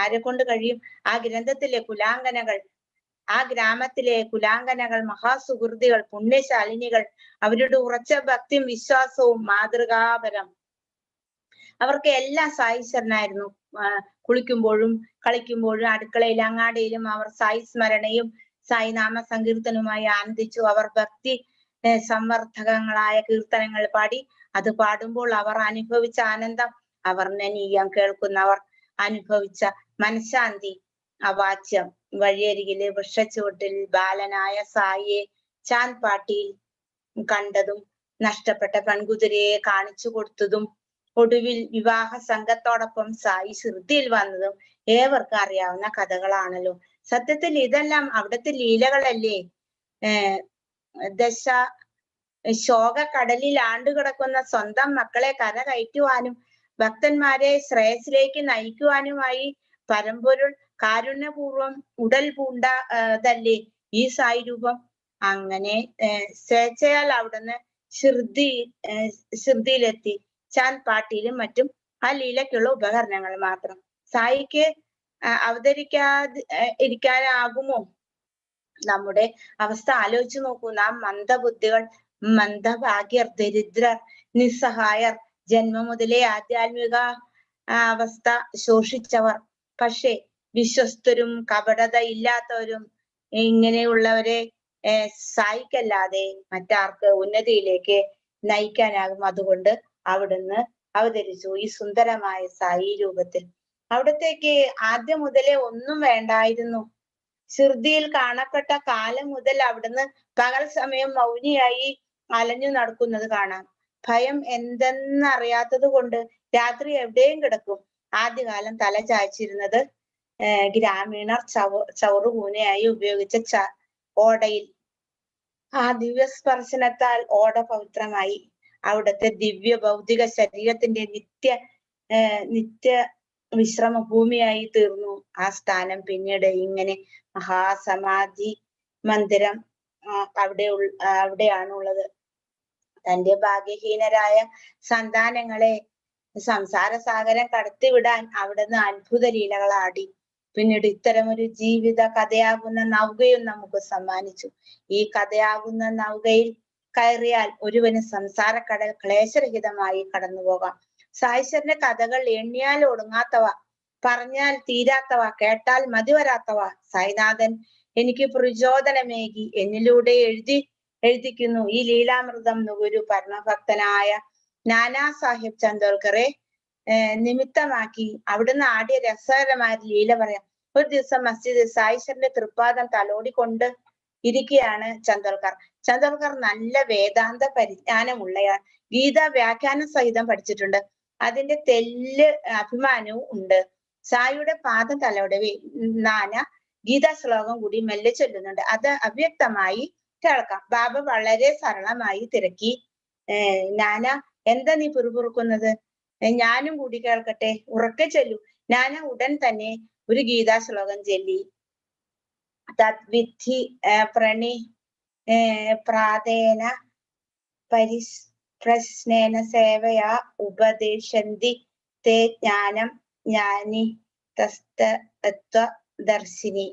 ആരെ കൊണ്ട് കഴിയും? ആ ഗ്രാമത്തിലെ കുലാങ്കനകൾ മഹാസുഹൃതികൾ, പുണ്യശാലിനികൾ. അവരുടെ ഉറച്ച ഭക്തിയും വിശ്വാസവും മാതൃകാപരം. അവർക്ക് എല്ലാം സായിശ്വരനായിരുന്നു. കുളിക്കുമ്പോഴും കളിക്കുമ്പോഴും അടുക്കളയിലും അങ്ങാടിയിലും അവർ സായി സ്മരണയും സായി നാമ സങ്കീർത്തനുമായി ആനന്ദിച്ചു. അവർ ഭക്തി സംവർദ്ധകങ്ങളായ കീർത്തനങ്ങൾ പാടി. അത് പാടുമ്പോൾ അവർ അനുഭവിച്ച ആനന്ദം അവർണ്ണനീയം. കേൾക്കുന്നവർ അനുഭവിച്ച മനഃശാന്തി അവാച്യം. വഴിയരികിലെ വൃക്ഷച്ചുവട്ടിൽ ബാലനായ സായിയെ ചാന്ദ് പാട്ടിയിൽ കണ്ടതും നഷ്ടപ്പെട്ട പെൺകുതിരയെ കാണിച്ചു കൊടുത്തതും ഒടുവിൽ വിവാഹ സംഘത്തോടൊപ്പം സായി ഷിർദിയിൽ വന്നതും ഏവർക്കും അറിയാവുന്ന കഥകളാണല്ലോ. സത്യത്തിൽ ഇതെല്ലാം അവിടുത്തെ ലീലകളല്ലേ. ശോക കടലിൽ ആണ്ടുകിടക്കുന്ന സ്വന്തം മക്കളെ കര കയറ്റുവാനും ഭക്തന്മാരെ ശ്രേയസിലേക്ക് നയിക്കുവാനുമായി പരമ്പൊരുൾ കാരുണ്യപൂർവം ഉടൽ പൂണ്ടതല്ലേ ഈ സായി രൂപം. അങ്ങനെ സ്വേച്ഛയാൽ അവിടുന്ന് ഷിർദിയിലെത്തി. ചാന്ദ് പാട്ടിയിലും മറ്റും ആ ലീലയ്ക്കുള്ള ഉപകരണങ്ങൾ മാത്രം. സായിക്ക് ഇരിക്കാനാകുമോ? നമ്മുടെ അവസ്ഥ ആലോചിച്ചു നോക്കൂ. നാം മന്ദബുദ്ധികൾ, മന്ദഭാഗ്യർ, ദരിദ്രർ, നിസ്സഹായർ, ജന്മം മുതലേ ആധ്യാത്മിക അവസ്ഥ ശോഷിച്ചവർ. പക്ഷേ വിശ്വസ്തരും കപടത ഇല്ലാത്തവരും ഇങ്ങനെയുള്ളവരെ സായിക്കല്ലാതെ മറ്റാർക്ക് ഉന്നതിയിലേക്ക് നയിക്കാനാകും? അതുകൊണ്ട് അവിടുന്ന് അവതരിച്ചു ഈ സുന്ദരമായ സായി രൂപത്തിൽ. അവിടത്തേക്ക് ആദ്യം മുതലേ ഒന്നും വേണ്ടായിരുന്നു. ഷിർദിയിൽ കാണപ്പെട്ട കാലം മുതൽ അവിടുന്ന് പകൽ സമയം മൗനിയായി അലഞ്ഞു നടക്കുന്നത് കാണാം. ഭയം എന്തെന്നറിയാത്തത് കൊണ്ട് രാത്രി എവിടെയും കിടക്കും. ആദ്യകാലം തല ചായ്ച്ചിരുന്നത് ഗ്രാമീണർ ചവറുകൂനയായി ഉപയോഗിച്ച ഓടയിൽ. ആ ദിവ്യസ്പർശനത്താൽ ഓട പവിത്രമായി. അവിടുത്തെ ദിവ്യ ഭൗതിക ശരീരത്തിന്റെ നിത്യ വിശ്രമ ഭൂമിയായി തീർന്നു ആ സ്ഥാനം. പിന്നീട് ഇങ്ങനെ മഹാസമാധി മന്ദിരം അവിടെയാണുള്ളത്. തന്റെ ഭാഗ്യഹീനരായ സന്താനങ്ങളെ സംസാര സാഗരം കടത്തിവിടാൻ അവിടുന്ന് അത്ഭുത ലീലകളാടി. പിന്നീട് ഇത്തരമൊരു ജീവിത കഥയാകുന്ന നൗകയും നമുക്ക് സമ്മാനിച്ചു. ഈ കഥയാകുന്ന നൗകയിൽ കയറിയാൽ ഒരുവന് സംസാരക്കടൽ ക്ലേശരഹിതമായി കടന്നുപോകാം. സായിശ്വരന്റെ കഥകൾ എണ്ണിയാൽ ഒടുങ്ങാത്തവ, പറഞ്ഞാൽ തീരാത്തവ, കേട്ടാൽ മതിവരാത്തവ. സായിനാഥൻ എനിക്ക് പ്രചോദനമേകി എന്നിലൂടെ എഴുതിക്കുന്നു. ഈ ലീലാമൃതം നുകുരു പരമഭക്തനായ നാനാ സാഹിബ് ചന്ദോൽക്കറെ നിമിത്തമാക്കി അവിടുന്ന് ആടിയ രസകരമായ ലീല പറയാം. ഒരു ദിവസം മസ്ജിദ് സായിശ്വരന്റെ തൃപ്പാദം തലോടിക്കൊണ്ട് ഇരിക്കുകയാണ് ചന്ദോൽക്കർ. ചന്ദോൽക്കർ നല്ല വേദാന്ത പരിജ്ഞാനമുള്ളയാൾ. ഗീത വ്യാഖ്യാന സഹിതം പഠിച്ചിട്ടുണ്ട്. അതിന്റെ തെല്ല് അഭിമാനവും ഉണ്ട്. സായിയുടെ പാദം തലോടവേ നാന ഗീതാ ശ്ലോകം കൂടി മെല്ലെ ചൊല്ലുന്നുണ്ട്. അത് അവ്യക്തമായി കേൾക്കാം. ബാബ വളരെ സരളമായി തിരക്കി, നാന എന്താ നീ പിറുപിറുക്കുന്നത്? ഞാനും കൂടി കേൾക്കട്ടെ, ഉറക്കെ ചൊല്ലു. നാന ഉടൻ തന്നെ ഒരു ഗീതാ ശ്ലോകം ചൊല്ലി. തദ്വിധി പ്രണി പ്രാതേന പരിപ്രശ്നേന സേവയാ ഉപദേശന്തി തേ ജ്ഞാനം ജ്ഞാനി തത്വദർശിനി.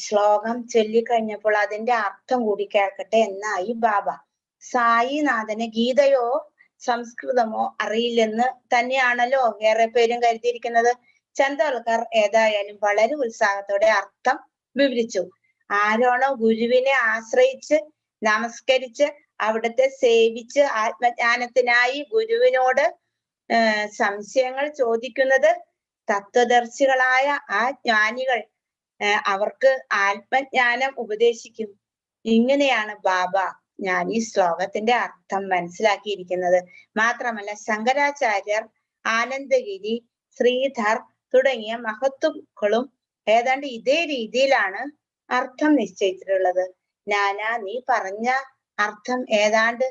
ശ്ലോകം ചൊല്ലിക്കഴിഞ്ഞപ്പോൾ അതിന്റെ അർത്ഥം കൂടി കേൾക്കട്ടെ എന്നായി ബാബ. സായിനാഥന് ഗീതയോ സംസ്കൃതമോ അറിയില്ലെന്ന് തന്നെയാണല്ലോ ഏറെ പേരും കരുതിയിരിക്കുന്നത്. ചന്ദോൽക്കർ ഏതായാലും വളരെ ഉത്സാഹത്തോടെ അർത്ഥം വിവരിച്ചു. ആരാണോ ഗുരുവിനെ ആശ്രയിച്ച് നമസ്കരിച്ച് അവിടുത്തെ സേവിച്ച് ആത്മജ്ഞാനത്തിനായി ഗുരുവിനോട് സംശയങ്ങൾ ചോദിക്കുന്നത്, തത്വദർശികളായ ആ ജ്ഞാനികൾ അവർക്ക് ആത്മജ്ഞാനം ഉപദേശിക്കും. ഇങ്ങനെയാണ് ബാബ ഞാൻ ഈ ശ്ലോകത്തിന്റെ അർത്ഥം മനസ്സിലാക്കിയിരിക്കുന്നത്. മാത്രമല്ല ശങ്കരാചാര്യർ, ആനന്ദഗിരി, ശ്രീധർ തുടങ്ങിയ മഹത്തുക്കളും ഏതാണ്ട് ഇതേ രീതിയിലാണ് അർത്ഥം നിശ്ചയിച്ചിട്ടുള്ളത്. നാനാ നീ പറഞ്ഞ അർത്ഥം ഏതാണ്ട്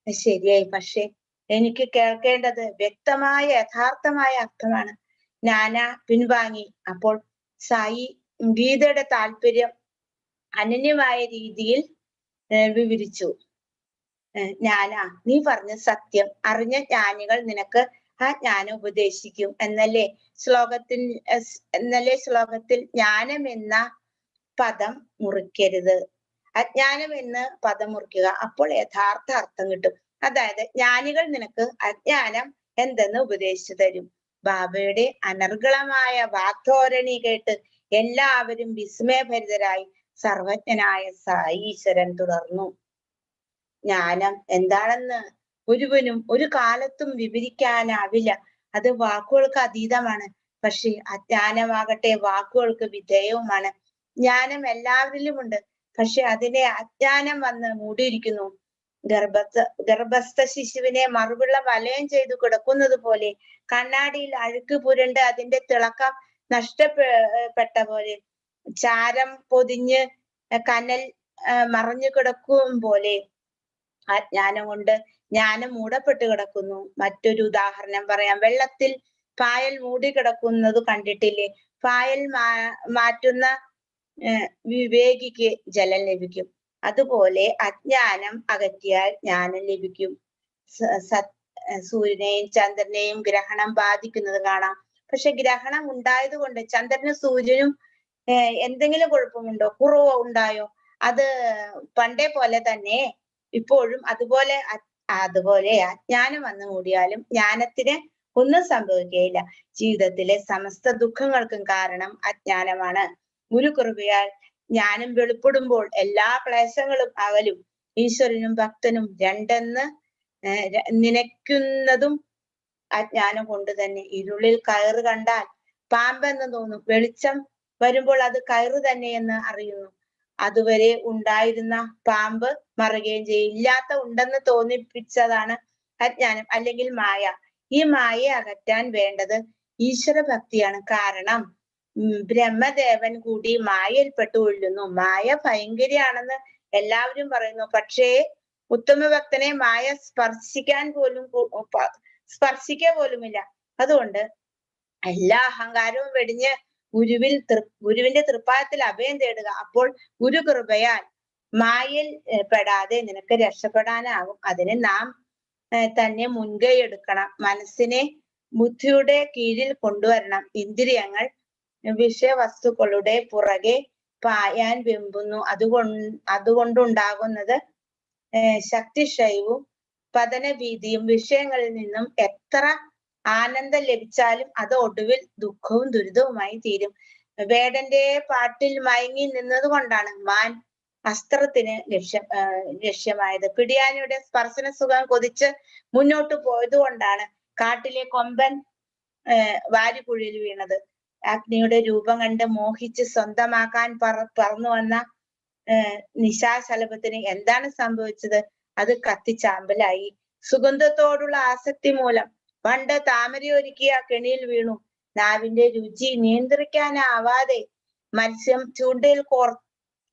ശരിയായി, പക്ഷെ എനിക്ക് കേൾക്കേണ്ടത് വ്യക്തമായ യഥാർത്ഥമായ അർത്ഥമാണ്. നാന പിൻവാങ്ങി. അപ്പോൾ സായി ഗീതയുടെ താല്പര്യം അനന്യമായ രീതിയിൽ വിവരിച്ചു. ജ്ഞാന നീ പറഞ്ഞ സത്യം. അറിഞ്ഞ ജ്ഞാനികൾ നിനക്ക് ആ ജ്ഞാനം ഉപദേശിക്കും എന്നല്ലേ ശ്ലോകത്തിൽ ജ്ഞാനം എന്ന പദം മുറിക്കരുത്, അജ്ഞാനം എന്ന് പദം മുറിക്കുക. അപ്പോൾ യഥാർത്ഥ അർത്ഥം കിട്ടും. അതായത് ജ്ഞാനികൾ നിനക്ക് അജ്ഞാനം എന്തെന്ന് ഉപദേശിച്ചു തരും. ബാബയുടെ അനർഗളമായ വാഗ്ധോരണി കേട്ട് എല്ലാവരും വിസ്മയഭരിതരായി. സർവജ്ഞനായ സായി ഈശ്വരൻ തുടർന്നു. ജ്ഞാനം എന്താണെന്ന് ഒരുവനും ഒരു കാലത്തും വിവരിക്കാനാവില്ല. അത് വാക്കുകൾക്ക് അതീതമാണ്. പക്ഷെ അജ്ഞാനമാകട്ടെ വാക്കുകൾക്ക് വിധേയവുമാണ്. ജ്ഞാനം എല്ലാവരിലുമുണ്ട്, പക്ഷെ അതിനെ അജ്ഞാനം വന്ന് മൂടിയിരിക്കുന്നു. ഗർഭസ്ഥ ശിശുവിനെ മറുപിള്ള വലയം ചെയ്തു കിടക്കുന്നത് പോലെ, കണ്ണാടിയിൽ അഴുക്ക് പുരണ്ട് അതിന്റെ തിളക്കം നഷ്ടപ്പെട്ട പോലെ, ചാരം പൊതിഞ്ഞ് കനൽ മറഞ്ഞു കിടക്കും പോലെ അജ്ഞാനം കൊണ്ട് ജ്ഞാനം മൂടപ്പെട്ട് കിടക്കുന്നു. മറ്റൊരു ഉദാഹരണം പറയാം. വെള്ളത്തിൽ പായൽ മൂടി കിടക്കുന്നത് കണ്ടിട്ടില്ലേ? പായൽ മാറ്റുന്ന വിവേകിക്ക് ജലം ലഭിക്കും. അതുപോലെ അജ്ഞാനം അകറ്റിയാൽ ജ്ഞാനം ലഭിക്കും. സൂര്യനെയും ചന്ദ്രനെയും ഗ്രഹണം ബാധിക്കുന്നത് കാണാം. പക്ഷെ ഗ്രഹണം ഉണ്ടായത് കൊണ്ട് ചന്ദ്രനും സൂര്യനും എന്തെങ്കിലും കുഴപ്പമുണ്ടോ, കുറവോ ഉണ്ടായോ? അത് പണ്ടേ പോലെ തന്നെ ഇപ്പോഴും അതുപോലെ അജ്ഞാനം വന്നു കൂടിയാലും ജ്ഞാനത്തിന് ഒന്നും സംഭവിക്കുകയില്ല. ജീവിതത്തിലെ സമസ്ത ദുഃഖങ്ങൾക്കും കാരണം അജ്ഞാനമാണ്. ഗുരുകൃപയാൽ ജ്ഞാനം വെളിപ്പെടുമ്പോൾ എല്ലാ ക്ലേശങ്ങളും അകലും. ഈശ്വരനും ഭക്തനും രണ്ടെന്ന് നനയ്ക്കുന്നതും അജ്ഞാനം കൊണ്ട് തന്നെ. ഇരുളിൽ കയറ് കണ്ടാൽ പാമ്പെന്ന് തോന്നും. വെളിച്ചം വരുമ്പോൾ അത് കയറ് തന്നെയെന്ന് അറിയുന്നു. അതുവരെ ഉണ്ടായിരുന്ന പാമ്പ് മറുകയും ചെയ്യും. ഇല്ലാത്ത ഉണ്ടെന്ന് തോന്നിപ്പിച്ചതാണ് അജ്ഞാനം അല്ലെങ്കിൽ മായ. ഈ മായയെ അകറ്റാൻ വേണ്ടത് ഈശ്വര ഭക്തിയാണ്. കാരണം ബ്രഹ്മദേവൻ കൂടി മായയിൽപ്പെട്ടു കൊള്ളുന്നു. മായ ഭയങ്കരിയാണെന്ന് എല്ലാവരും പറയുന്നു. പക്ഷേ ഉത്തമ ഭക്തനെ മായ സ്പർശിക്കുക പോലുമില്ല. അതുകൊണ്ട് എല്ലാ അഹങ്കാരവും വെടിഞ്ഞ് ഗുരുവിന്റെ തൃപ്പാദത്തിൽ അഭയം തേടുക. അപ്പോൾ ഗുരു കൃപയാൽ മായയിൽ പെടാതെ നിനക്ക് രക്ഷപ്പെടാനാകും. അതിന് നാം തന്നെ മുൻകൈ എടുക്കണം. മനസ്സിനെ ബുദ്ധിയുടെ കീഴിൽ കൊണ്ടുവരണം. ഇന്ദ്രിയങ്ങൾ വിഷയവസ്തുക്കളുടെ പുറകെ പായാൻ വെമ്പുന്നു. അതുകൊണ്ടുണ്ടാകുന്നത് ശക്തിക്ഷയവും പതനഭീതിയും. വിഷയങ്ങളിൽ നിന്നും എത്ര ആനന്ദം ലഭിച്ചാലും അത് ഒടുവിൽ ദുഃഖവും ദുരിതവുമായി തീരും. വേടന്റെ പാട്ടിൽ മയങ്ങി നിന്നത് കൊണ്ടാണ് മാൻ അസ്ത്രത്തിന് ലക്ഷ്യമായത്. പിടിയാനയുടെ സ്പർശന സുഖം കൊതിച്ച് മുന്നോട്ട് പോയതുകൊണ്ടാണ് കാട്ടിലെ കൊമ്പൻ വാരിക്കുഴിയിൽ വീണത്. അഗ്നിയുടെ രൂപം കണ്ട് മോഹിച്ച് സ്വന്തമാക്കാൻ പറന്നു വന്ന നിശാശലഭത്തിന് എന്താണ് സംഭവിച്ചത്? അത് കത്തിച്ചാമ്പലായി. സുഗന്ധത്തോടുള്ള ആസക്തി മൂലം പണ്ട് താമരയൊരുക്കിയ കെണിയിൽ വീണു. നാവിന്റെ രുചി നിയന്ത്രിക്കാനാവാതെ മത്സ്യം ചൂണ്ടയിൽ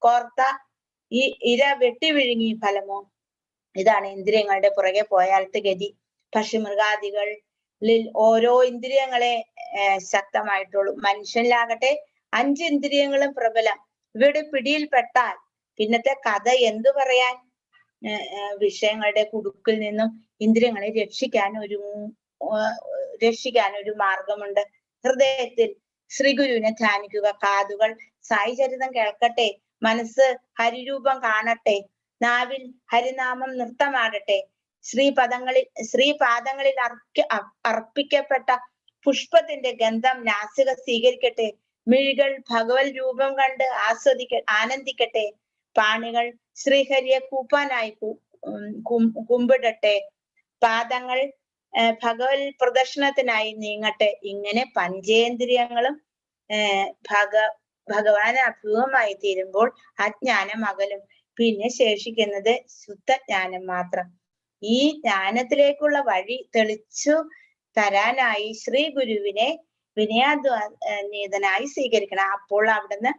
കോർത്ത ഈ ഇര വെട്ടി വിഴുങ്ങി. ഫലമോ ഇതാണ് ഇന്ദ്രിയങ്ങളുടെ പുറകെ പോയാലത്തെ ഗതി. പക്ഷിമൃഗാദികളിൽ ഓരോ ഇന്ദ്രിയങ്ങളെ ശക്തമായിട്ടുള്ളൂ. മനുഷ്യനിലാകട്ടെ 5 ഇന്ദ്രിയങ്ങളും പ്രബലം. ഇവയുടെ പിടിയിൽപ്പെട്ടാൽ പിന്നത്തെ കഥ എന്തു പറയാൻ? വിഷയങ്ങളുടെ കുടുക്കിൽ നിന്നും ഇന്ദ്രിയങ്ങളെ രക്ഷിക്കാൻ ഒരു മാർഗമുണ്ട്. ഹൃദയത്തിൽ ശ്രീഗുരുവിനെ ധ്യാനിക്കുക. കാതുകൾ സായി ചരിതം കേൾക്കട്ടെ. മനസ്സ് ഹരിരൂപം കാണട്ടെ. നാവിൽ ഹരിനാമം നൃത്തമാടട്ടെ. ശ്രീപാദങ്ങളിൽ അർപ്പിക്കപ്പെട്ട പുഷ്പത്തിന്റെ ഗന്ധം നാസിക സ്വീകരിക്കട്ടെ. മിഴികൾ ഭഗവത് രൂപം കണ്ട് ആനന്ദിക്കട്ടെ. പാണികൾ ശ്രീഹരിയെ കൂപ്പാനായി കുമ്പിടട്ടെ. പാദങ്ങൾ ഭഗവത് പ്രദർശനത്തിനായി നീങ്ങട്ടെ. ഇങ്ങനെ പഞ്ചേന്ദ്രിയങ്ങളും ഭഗവാന് അഭിമുഖമായി തീരുമ്പോൾ അജ്ഞാനം അകലും. പിന്നെ ശേഷിക്കുന്നത് ശുദ്ധജ്ഞാനം മാത്രം. ഈ ജ്ഞാനത്തിലേക്കുള്ള വഴി തെളിച്ചു തരാനായി ശ്രീ ഗുരുവിനെ വിനയാന്വിതനായി സ്വീകരിക്കണം. അപ്പോൾ അവിടുന്ന്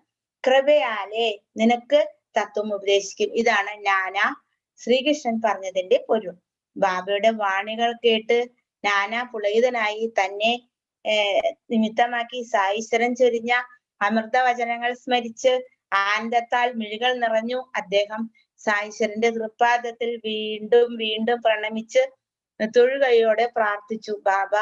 കൃപയാലെ നിനക്ക് തത്വം ഉപദേശിക്കും. ഇതാണ് നാനാ ശ്രീകൃഷ്ണൻ പറഞ്ഞതിന്റെ പൊരുൾ. ബാബയുടെ വാണികൾ കേട്ട് നാനാ പുളകിതനായി തന്നെ നിമിത്തമാക്കി സായിശ്വരൻ ചൊരിഞ്ഞ അമൃതവചനങ്ങൾ സ്മരിച്ച് ആനന്ദത്താൽ മിഴികൾ നിറഞ്ഞു. അദ്ദേഹം സായിശ്വരന്റെ തൃപ്പാദത്തിൽ വീണ്ടും വീണ്ടും പ്രണമിച്ച് തൊഴുകയോടെ പ്രാർത്ഥിച്ചു. ബാബ,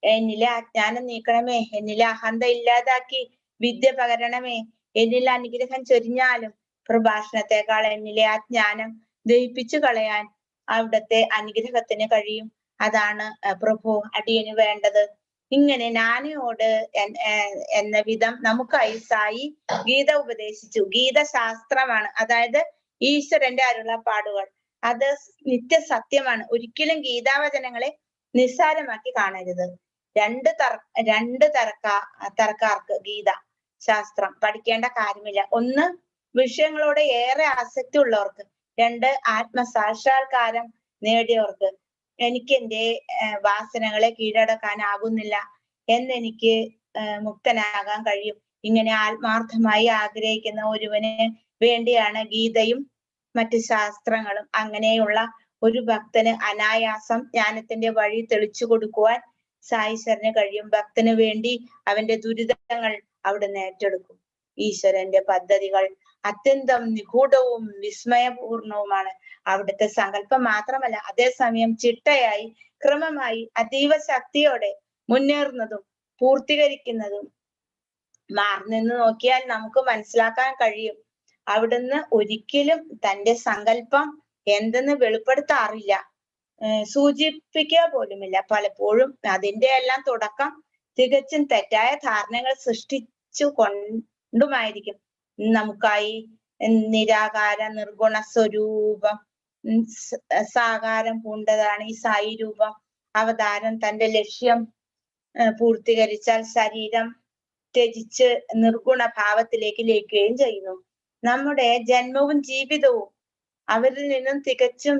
എന്നിലെ അജ്ഞാനം നീക്കണമേ. എന്നിലെ അഹന്ത ഇല്ലാതാക്കി വിദ്യ പകരണമേ. എന്നിൽ അനുഗ്രഹം ചൊരിഞ്ഞാലും പ്രഭാഷണത്തെക്കാൾ എന്നിലെ അജ്ഞാനം ദഹിപ്പിച്ചു കളയാൻ അവിടുത്തെ അനുഗ്രഹത്തിന് കഴിയും. അതാണ് പ്രഭു അടിയന് വേണ്ടത്. ഇങ്ങനെ നാനയോട് എന്ന വിധം നമുക്കായി സായി ഗീത ഉപദേശിച്ചു. ഗീത ശാസ്ത്രമാണ്, അതായത് ഈശ്വരന്റെ അരുളപ്പാടുകൾ. അത് നിത്യസത്യമാണ്. ഒരിക്കലും ഗീതാവചനങ്ങളെ നിസ്സാരമാക്കി കാണരുത്. രണ്ട് തരക്കാർക്ക് ഗീത ശാസ്ത്രം പഠിക്കേണ്ട കാര്യമില്ല. 1, വിഷയങ്ങളോട് ഏറെ ആസക്തി ഉള്ളവർക്ക്. 2, ആത്മസാക്ഷാത്കാരം നേടിയവർക്ക്. എനിക്ക് എന്റെ വാസനകളെ കീഴടക്കാനാകുന്നില്ല എന്നെനിക്ക് മുക്തനാകാൻ കഴിയും. ഇങ്ങനെ ആത്മാർത്ഥമായി ആഗ്രഹിക്കുന്ന ഒരുവന് വേണ്ടിയാണ് ഗീതയും മറ്റ് ശാസ്ത്രങ്ങളും. അങ്ങനെയുള്ള ഒരു ഭക്തന് അനായാസം ജ്ഞാനത്തിന്റെ വഴി തെളിച്ചു കൊടുക്കുവാൻ സായിശ്വരന് കഴിയും. ഭക്തന് വേണ്ടി അവന്റെ ദുരിതങ്ങൾ അവിടുന്ന് ഏറ്റെടുക്കും. ഈശ്വരന്റെ പദ്ധതികൾ അത്യന്തം നിഗൂഢവും വിസ്മയപൂർണവുമാണ്. അവിടുത്തെ സങ്കല്പം മാത്രമല്ല, അതേസമയം ചിട്ടയായി ക്രമമായി അതീവ ശക്തിയോടെ മുന്നേറുന്നതും പൂർത്തീകരിക്കുന്നതും. മാർനിന്ന് നോക്കിയാൽ നമുക്ക് മനസ്സിലാക്കാൻ കഴിയും. അവിടുന്ന് ഒരിക്കലും തന്റെ സങ്കല്പം എന്തെന്ന് വെളിപ്പെടുത്താറില്ല, സൂചിപ്പിക്കുക പോലുമില്ല. പലപ്പോഴും അതിന്റെ എല്ലാം തുടക്കം തികച്ചും തെറ്റായ ധാരണകൾ സൃഷ്ടിച്ചു കൊണ്ടുമായിരിക്കും. നമുക്കായി നിരാകാര നിർഗുണ സ്വരൂപം സാകാരം പൂണ്ടതാണ് ഈ സായി രൂപം. അവതാരം തന്റെ ലക്ഷ്യം പൂർത്തീകരിച്ചാൽ ശരീരം ത്യജിച്ച് നിർഗുണ ഭാവത്തിലേക്ക് ലയിക്കുകയും ചെയ്യുന്നു. നമ്മുടെ ജന്മവും ജീവിതവും അവരിൽ നിന്നും തികച്ചും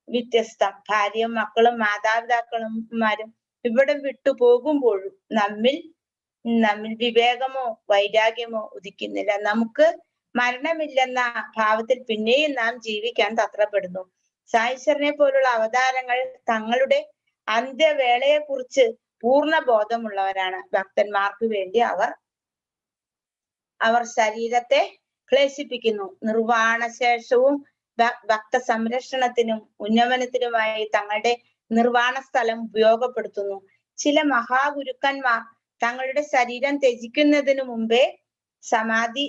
വ്യത്യസ്തം. ഭാര്യയും മക്കളും മാതാപിതാക്കളുമാരും ഇവിടെ വിട്ടു പോകുമ്പോഴും നമ്മിൽ വിവേകമോ വൈരാഗ്യമോ ഉദിക്കുന്നില്ല. നമുക്ക് മരണമില്ലെന്ന ഭാവത്തിൽ പിന്നെയും നാം ജീവിക്കാൻ തത്രപ്പെടുന്നു. സായിശ്വരനെ പോലുള്ള അവതാരങ്ങൾ തങ്ങളുടെ അന്ത്യവേളയെ കുറിച്ച് പൂർണ്ണ ബോധമുള്ളവരാണ്. ഭക്തന്മാർക്ക് വേണ്ടി അവർ ശരീരത്തെ ക്ലേശിപ്പിക്കുന്നു. നിർവാണശേഷവും ഭക്ത സംരക്ഷണത്തിനും ഉന്നമനത്തിനുമായി തങ്ങളുടെ നിർവാണ സ്ഥലം ഉപയോഗപ്പെടുത്തുന്നു. ചില മഹാഗുരുക്കന്മാർ തങ്ങളുടെ ശരീരം ത്യജിക്കുന്നതിനു മുമ്പേ സമാധി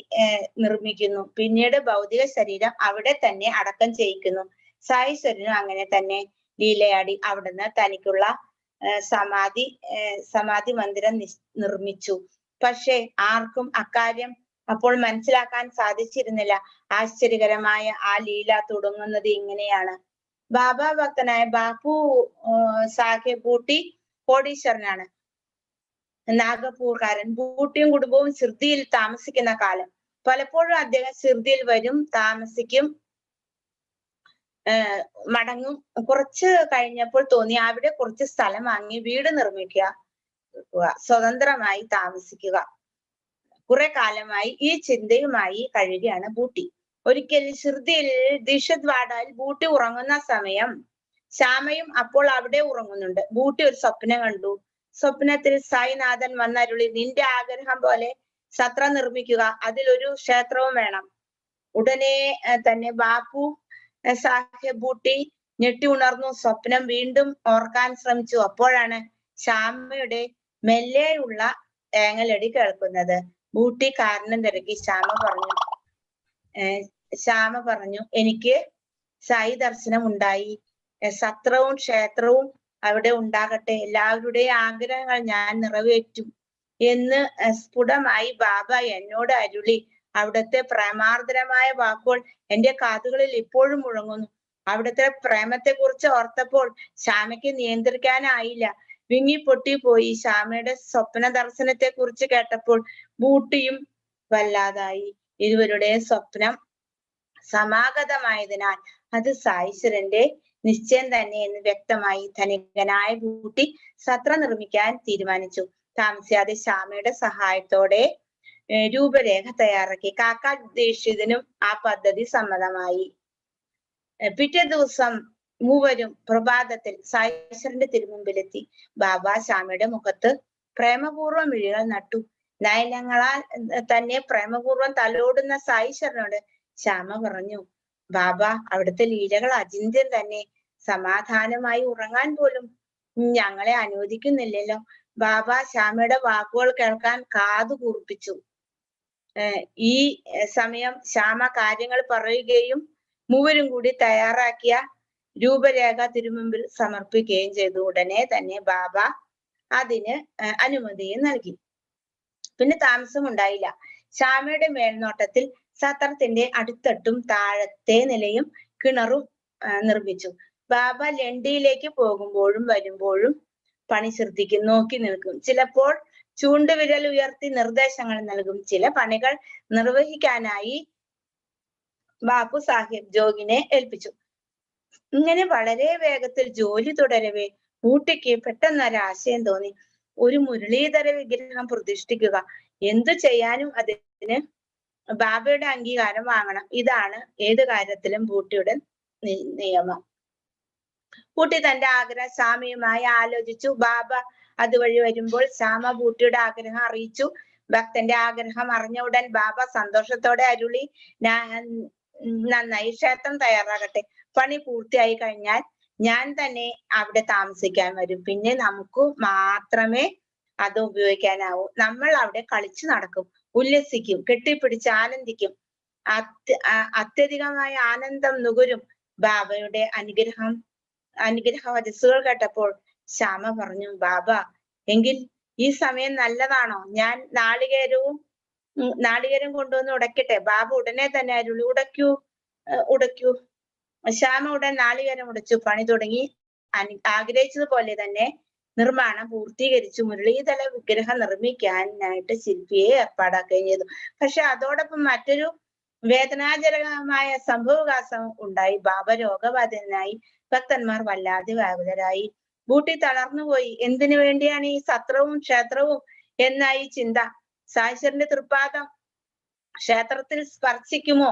നിർമ്മിക്കുന്നു. പിന്നീട് ഭൗതിക ശരീരം അവിടെ തന്നെ അടക്കം ചെയ്യിക്കുന്നു. സായിശ്വരനും അങ്ങനെ തന്നെ ലീലയാടി അവിടുന്ന് തനിക്കുള്ള സമാധി മന്ദിരം നിർമ്മിച്ചു. പക്ഷെ ആർക്കും അക്കാര്യം അപ്പോൾ മനസ്സിലാക്കാൻ സാധിച്ചിരുന്നില്ല. ആശ്ചര്യകരമായ ആ ലീല തുടങ്ങുന്നത് ഇങ്ങനെയാണ്. ബാബ ഭക്തനായ ബാപ്പു സാഹേബ് ബൂട്ടി കോടീശ്വരനാണ്, നാഗപൂർകാരൻ. ബൂട്ടിയും കുടുംബവും ഷിർദിയിൽ താമസിക്കുന്ന കാലം. പലപ്പോഴും അദ്ദേഹം ഷിർദിയിൽ വരും, താമസിക്കും, മടങ്ങും. കുറച്ച് കഴിഞ്ഞപ്പോൾ തോന്നി അവിടെ കുറച്ച് സ്ഥലം വാങ്ങി വീട് നിർമ്മിക്കുക, സ്വതന്ത്രമായി താമസിക്കുക. കുറെ കാലമായി ഈ ചിന്തയുമായി കഴിയുകയാണ് ബൂട്ടി. ഒരിക്കൽ ഷിർദിയിൽ ദിഷദ്വാഡയിൽ ബൂട്ടി ഉറങ്ങുന്ന സമയം ശ്യാമയും അപ്പോൾ അവിടെ ഉറങ്ങുന്നുണ്ട്. ബൂട്ടി ഒരു സ്വപ്നം കണ്ടു. സ്വപ്നത്തിൽ സായിനാഥൻ വന്നരുളി, നിന്റെ ആഗ്രഹം പോലെ സത്രം നിർമ്മിക്കുക, അതിലൊരു ക്ഷേത്രവും വേണം. ഉടനെ തന്നെ ബാപ്പു സാഹേബ് ബൂട്ടി ഞെട്ടി ഉണർന്നു. സ്വപ്നം വീണ്ടും ഓർക്കാൻ ശ്രമിച്ചു. അപ്പോഴാണ് ശ്യാമയുടെ മെല്ലെയുള്ള ഏങ്ങലടി കേൾക്കുന്നത്. ബൂട്ടി കാരണം തിരക്കി. ശ്യാമ പറഞ്ഞു, എനിക്ക് സായി ദർശനം ഉണ്ടായി, സത്രവും ക്ഷേത്രവും അവിടെ ഉണ്ടാകട്ടെ, എല്ലാവരുടെയും ആഗ്രഹങ്ങൾ ഞാൻ നിറവേറ്റും എന്ന് സ്ഫുടമായി ബാബ എന്നോട് അരുളി. അവിടുത്തെ പ്രേമാർദ്രമായ വാക്കുകൾ എന്റെ കാതുകളിൽ ഇപ്പോഴും മുഴങ്ങുന്നു. അവിടുത്തെ പ്രേമത്തെ കുറിച്ച് ഓർത്തപ്പോൾ ശ്യാമയ്ക്ക് നിയന്ത്രിക്കാനായില്ല, വിങ്ങി പൊട്ടിപ്പോയി. ശ്യാമയുടെ സ്വപ്ന ദർശനത്തെ കുറിച്ച് കേട്ടപ്പോൾ ബൂട്ടിയും വല്ലാതായി. ഇരുവരുടെയും സ്വപ്നം സമാഗതമായതിനാൽ അത് സായിശ്വരന്റെ നിശ്ചയം തന്നെ എന്ന് വ്യക്തമായി. ധനികനായ ബൂട്ടി സത്രം നിർമ്മിക്കാൻ തീരുമാനിച്ചു. താമസിയാതെ ശ്യാമയുടെ സഹായത്തോടെ രൂപരേഖ തയ്യാറാക്കി. കാക്ക ദീക്ഷിതിനും ആ പദ്ധതി സമ്മതമായി. പിറ്റേ ദിവസം മൂവരും പ്രഭാതത്തിൽ സായിശ്വരന്റെ തിരുമുമ്പിലെത്തി. ബാബ ശ്യാമയുടെ മുഖത്ത് പ്രേമപൂർവ്വം മിഴികൾ നട്ടു. നയനങ്ങളാൽ തന്നെ പ്രേമപൂർവ്വം തലോടുന്ന സായിശ്വരനോട് ശ്യാമ പറഞ്ഞു, ബാബ, അവിടുത്തെ ലീലകൾ അചിന്ത്യം തന്നെ. സമാധാനമായി ഉറങ്ങാൻ പോലും ഞങ്ങളെ അനുവദിക്കുന്നില്ലല്ലോ. ബാബ ശ്യാമയുടെ വാക്കുകൾ കേൾക്കാൻ കാതു കൂർപ്പിച്ചു. ഈ സമയം ശ്യാമ കാര്യങ്ങൾ പറയുകയും മൂവരും കൂടി തയ്യാറാക്കിയ രൂപരേഖ തിരുമുമ്പിൽ സമർപ്പിക്കുകയും ചെയ്തു. ഉടനെ തന്നെ ബാബ അതിന് അനുമതിയും നൽകി. പിന്നെ താമസം ഉണ്ടായില്ല. ശ്യാമയുടെ മേൽനോട്ടത്തിൽ സത്രത്തിന്റെ അടിത്തട്ടും താഴത്തെ നിലയും കിണറും നിർമ്മിച്ചു. ബാബ ലണ്ടിയിലേക്ക് പോകുമ്പോഴും വരുമ്പോഴും പണി ശ്രദ്ധിക്കും, നോക്കി നിൽക്കും. ചിലപ്പോൾ ചൂണ്ടുവിരൽ ഉയർത്തി നിർദ്ദേശങ്ങൾ നൽകും. ചില പണികൾ നിർവഹിക്കാനായി ബാപ്പു സാഹിബ് ജോഗിനെ ഏൽപ്പിച്ചു. ഇങ്ങനെ വളരെ വേഗത്തിൽ ജോലി തുടരവേ ബൂട്ടിക്ക് പെട്ടെന്നൊരാശയം തോന്നി. ഒരു മുരളീധര വിഗ്രഹം പ്രതിഷ്ഠിക്കുക. എന്തു ചെയ്യാനും അതിന് ബാബയുടെ അംഗീകാരം വാങ്ങണം. ഇതാണ് ഏത് കാര്യത്തിലും ബൂട്ടിയുടെ നിയമം. ബൂട്ടി തന്റെ ആഗ്രഹം ശ്യാമയുമായി ആലോചിച്ചു. ബാബ അതുവഴി വരുമ്പോൾ ശ്യാമ ബൂട്ടിയുടെ ആഗ്രഹം അറിയിച്ചു. ഭക്തന്റെ ആഗ്രഹം അറിഞ്ഞ ഉടൻ ബാബ സന്തോഷത്തോടെ അരുളി, നന്നായി, ക്ഷേത്രം തയ്യാറാകട്ടെ. പണി പൂർത്തിയായി കഴിഞ്ഞാൽ ഞാൻ തന്നെ അവിടെ താമസിക്കാൻ വരും. പിന്നെ നമുക്ക് മാത്രമേ അത് ഉപയോഗിക്കാനാവൂ. നമ്മൾ അവിടെ കളിച്ചു നടക്കും, ഉല്ലസിക്കും, കെട്ടിപ്പിടിച്ച് ആനന്ദിക്കും. അത്യധികമായ ആനന്ദം നുകരും. ബാബയുടെ അനുഗ്രഹ വചസ്സുകൾ കേട്ടപ്പോൾ ശ്യാമ പറഞ്ഞു, ബാബ, എങ്കിൽ ഈ സമയം നല്ലതാണോ? ഞാൻ നാളികേരം കൊണ്ടുവന്ന് ഉടയ്ക്കട്ടെ? ബാബ ഉടനെ തന്നെ അരുളി, ഉടയ്ക്കൂ. ശ്യാമ ഉടൻ നാളികേരം ഉടച്ചു. പണി തുടങ്ങി. ആഗ്രഹിച്ചതുപോലെ തന്നെ നിർമ്മാണം പൂർത്തീകരിച്ചു. മുരളീധര വിഗ്രഹം നിർമ്മിക്കാനായിട്ട് ശില്പിയെ ഏർപ്പാടാക്കുകയും ചെയ്തു. പക്ഷെ അതോടൊപ്പം മറ്റൊരു വേദനാജനകമായ സംഭവവികാസം ഉണ്ടായി. ബാബ രോഗബാധിതനായി. ഭക്തന്മാർ വല്ലാതെ വ്യാകുലരായി. ബൂട്ടി തളർന്നുപോയി. എന്തിനു വേണ്ടിയാണ് ഈ സത്രവും ക്ഷേത്രവും എന്നായി ചിന്ത. സായിശ്വരന്റെ തൃപ്പാദം ക്ഷേത്രത്തിൽ സ്പർശിക്കുമോ?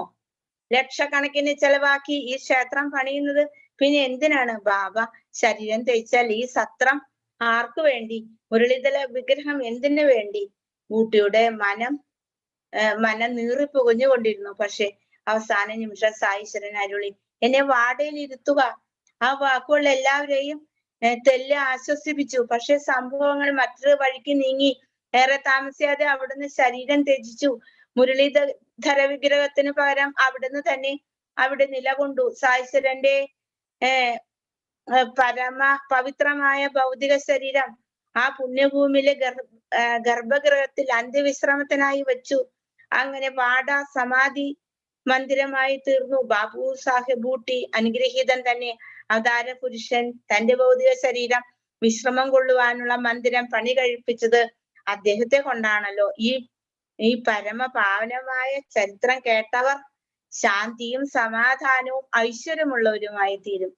ലക്ഷക്കണക്കിന് ചെലവാക്കി ഈ ക്ഷേത്രം പണിയുന്നത് പിന്നെ എന്തിനാണ്? ബാബ ശരീരം തേച്ചാൽ ഈ സത്രം ആർക്കു വേണ്ടി? മുരളീധര വിഗ്രഹം എന്തിനു വേണ്ടി? ബൂട്ടിയുടെ മനം നീറിപ്പുകഞ്ഞുകൊണ്ടിരുന്നു. പക്ഷെ അവസാന നിമിഷം സായിശ്വരൻ അരുളി, എന്നെ വാടയിൽ ഇരുത്തുക. ആ വാക്കുകൾ എല്ലാവരെയും ആശ്വസിപ്പിച്ചു. പക്ഷെ സംഭവങ്ങൾ മറ്റൊരു വഴിക്ക് നീങ്ങി. ഏറെ താമസിയാതെ അവിടുന്ന് ശരീരം ത്യജിച്ചു. മുരളീധര വിഗ്രഹത്തിന് പകരം അവിടുന്ന് തന്നെ അവിടെ നിലകൊണ്ടു. സായിശ്വരന്റെ പവിത്രമായ ഭൗതിക ശരീരം ആ പുണ്യഭൂമിയിലെ ഗർഭഗൃഹത്തിൽ അന്ത്യവിശ്രമത്തിനായി വെച്ചു. അങ്ങനെ വാഡ സമാധി മന്ദിരമായി തീർന്നു. ബാബു സാഹിബ് ബൂട്ടി അനുഗ്രഹീതൻ തന്നെ അവതാര പുരുഷൻ തന്റെ ഭൗതിക ശരീരം വിശ്രമം കൊള്ളുവാനുള്ള മന്ദിരം പണി കഴിപ്പിച്ചത് അദ്ദേഹത്തെ കൊണ്ടാണല്ലോ. ഈ പരമപാവനമായ ചരിത്രം കേട്ടവർ ശാന്തിയും സമാധാനവും ഐശ്വര്യമുള്ളവരുമായി തീരും.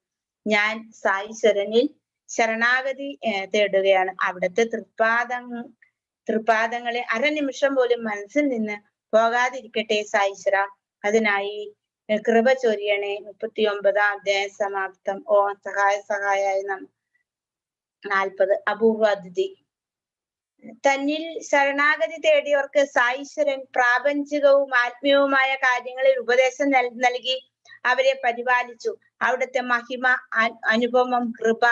ഞാൻ സായിശ്വരനിൽ ശരണാഗതി തേടുകയാണ്. അവിടുത്തെ തൃപ്പാദങ്ങളെ അരനിമിഷം പോലും മനസ്സിൽ നിന്ന് പോകാതിരിക്കട്ടെ സായിശ്വര. അതിനായി കൃപ ചൊരിയണേ. 39 അധ്യായം സമാപ്തം. ഓം സഹായ നാം. 40 അപൂർവ അതിഥി. തന്നിൽ ശരണാഗതി തേടിയവർക്ക് സായിശ്വരൻ പ്രാപഞ്ചികവും ആത്മീയവുമായ കാര്യങ്ങളിൽ ഉപദേശം നൽകി അവരെ പരിപാലിച്ചു. അവിടുത്തെ മഹിമ, അനുപമം, കൃപ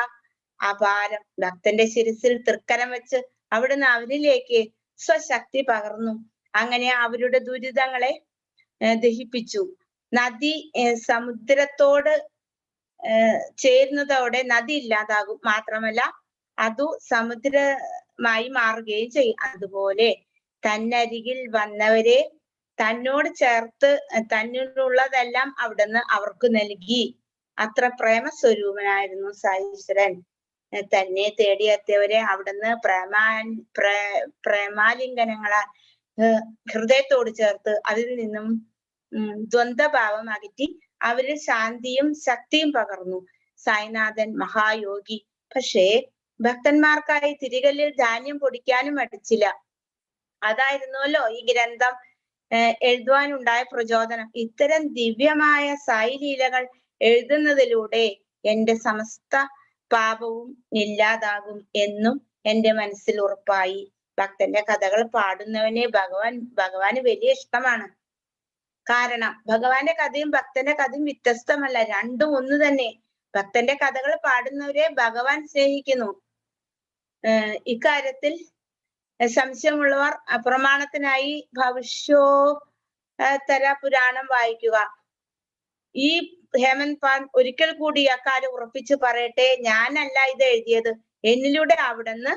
അപാരം. ഭക്തന്റെ ശിരസിൽ തൃക്കരം വെച്ച് അവിടുന്ന് അവരിലേക്ക് സ്വശക്തി പകർന്നു. അങ്ങനെ അവരുടെ ദുരിതങ്ങളെ ദഹിപ്പിച്ചു. നദി സമുദ്രത്തോട് ചേരുന്നതോടെ നദി ഇല്ലാതാകും. മാത്രമല്ല അതു സമുദ്രമായി മാറുകയും ചെയ്യും. അതുപോലെ തന്നരികിൽ വന്നവരെ തന്നോട് ചേർത്ത് തന്നിലുള്ളതെല്ലാം അവിടുന്ന് അവർക്ക് നൽകി. അത്ര പ്രേമസ്വരൂപനായിരുന്നു സായിശ്വരൻ. തന്നെ തേടിയെത്തിയവരെ അവിടുന്ന് പ്രേമാലിംഗനങ്ങളാൽ ഹൃദയത്തോട് ചേർത്ത് അതിൽ നിന്നും ദ്വന്ദ്ഭാവം അകറ്റി അവരിൽ ശാന്തിയും ശക്തിയും പകർന്നു. സായിനാഥൻ മഹായോഗി. പക്ഷേ ഭക്തന്മാർക്കായി തിരികല്ലിൽ ധാന്യം പൊടിക്കാനും മടിച്ചില്ല. അതായിരുന്നല്ലോ ഈ ഗ്രന്ഥം എഴുതുവാനുണ്ടായ പ്രചോദനം. ഇത്തരം ദിവ്യമായ സായി ലീലകൾ എഴുതുന്നതിലൂടെ എന്റെ സമസ്ത പാപവും ഇല്ലാതാകും എന്നും എന്റെ മനസ്സിൽ ഉറപ്പായി. ഭക്തന്റെ കഥകൾ പാടുന്നവനെ ഭഗവാന് വലിയ ഇഷ്ടമാണ്. കാരണം ഭഗവാന്റെ കഥയും ഭക്തന്റെ കഥയും വ്യത്യസ്തമല്ല, രണ്ടും ഒന്ന് തന്നെ. ഭക്തന്റെ കഥകൾ പാടുന്നവരെ ഭഗവാൻ സ്നേഹിക്കുന്നു. ഇക്കാര്യത്തിൽ സംശയമുള്ളവർ പ്രമാണത്തിനായി ഭവിഷ്യോത്തര പുരാണം വായിക്കുക. ഈ ഹേമന്ത് പാൻ ഒരിക്കൽ കൂടി അക്കാര്യം ഉറപ്പിച്ചു പറയട്ടെ, ഞാനല്ല ഇത് എഴുതിയത്, എന്നിലൂടെ അവിടുന്ന്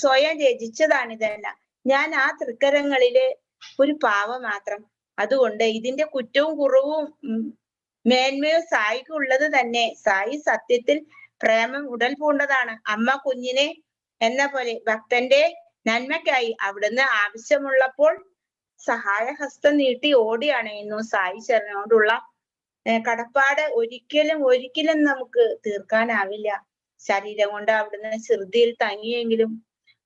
സ്വയം രചിച്ചതാണിതല്ല. ഞാൻ ആ തൃക്കരങ്ങളിലെ ഒരു പാവ മാത്രം. അതുകൊണ്ട് ഇതിന്റെ കുറ്റവും കുറവും മേന്മയോ സായിക്ക് ഉള്ളത് തന്നെ. സായി സത്യത്തിൽ പ്രേമം ഉടൽ പൂണ്ടതാണ്. അമ്മ കുഞ്ഞിനെ എന്ന പോലെ ഭക്തന്റെ നന്മയ്ക്കായി അവിടുന്ന് ആവശ്യമുള്ളപ്പോൾ സഹായഹസ്തം നീട്ടി ഓടി അണയുന്നു. സായി ശരണോടുള്ള കടപ്പാട് ഒരിക്കലും നമുക്ക് തീർക്കാനാവില്ല. ശരീരം കൊണ്ട് അവിടുന്ന് ശ്രുതിയിൽ തങ്ങിയെങ്കിലും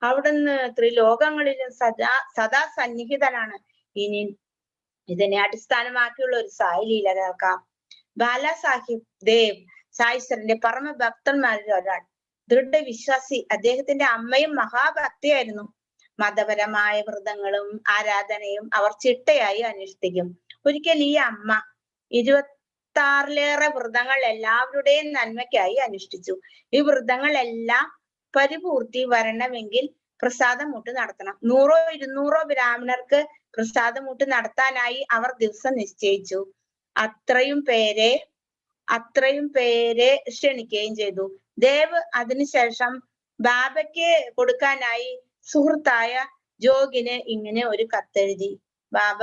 അവിടുന്ന് ത്രിലോകങ്ങളിലും സദാ സന്നിഹിതനാണ്. ഇനി ഇതിനെ അടിസ്ഥാനമാക്കിയുള്ള ഒരു സായി ലീല കേൾക്കാം. ബാലാ സാഹിബ് ദേവ് സായിശ്വരന്റെ പരമഭക്തന്മാരിൽ ഒരാൾ, ദൃഢവിശ്വാസി. അദ്ദേഹത്തിന്റെ അമ്മയും മഹാഭക്തിയായിരുന്നു. മതപരമായ വ്രതങ്ങളും ആരാധനയും അവർ ചിട്ടയായി അനുഷ്ഠിക്കും. ഒരിക്കൽ ഈ അമ്മ 26ലേറെ വ്രതങ്ങൾ എല്ലാവരുടെയും നന്മയ്ക്കായി അനുഷ്ഠിച്ചു. ഈ വ്രതങ്ങളെല്ലാം പരിപൂർത്തി വരണമെങ്കിൽ പ്രസാദമൂട്ട് നടത്തണം. 100 or 200 ബ്രാഹ്മണർക്ക് പ്രസാദമൂട്ട് നടത്താനായി അവർ ദിവസം നിശ്ചയിച്ചു. അത്രയും പേരെ ക്ഷണിക്കുകയും ചെയ്തു. ദേവ് അതിനുശേഷം ബാബയ്ക്ക് കൊടുക്കാനായി സുഹൃത്തായ ജോഗിന് ഇങ്ങനെ ഒരു കത്തെഴുതി. ബാബ,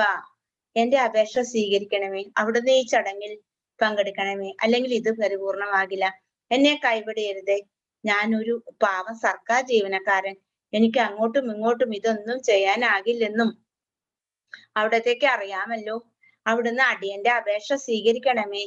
എന്റെ അപേക്ഷ സ്വീകരിക്കണമേ. അവിടുന്ന് ഈ ചടങ്ങിൽ പങ്കെടുക്കണമേ. അല്ലെങ്കിൽ ഇത് പരിപൂർണമാകില്ല. എന്നെ കൈവിടരുതേ. ഞാനൊരു പാവം സർക്കാർ ജീവനക്കാരൻ. എനിക്ക് അങ്ങോട്ടും ഇങ്ങോട്ടും ഇതൊന്നും ചെയ്യാനാകില്ലെന്നും അവിടത്തേക്ക് അറിയാമല്ലോ. അവിടുന്ന് അടിയന്റെ അപേക്ഷ സ്വീകരിക്കണമേ.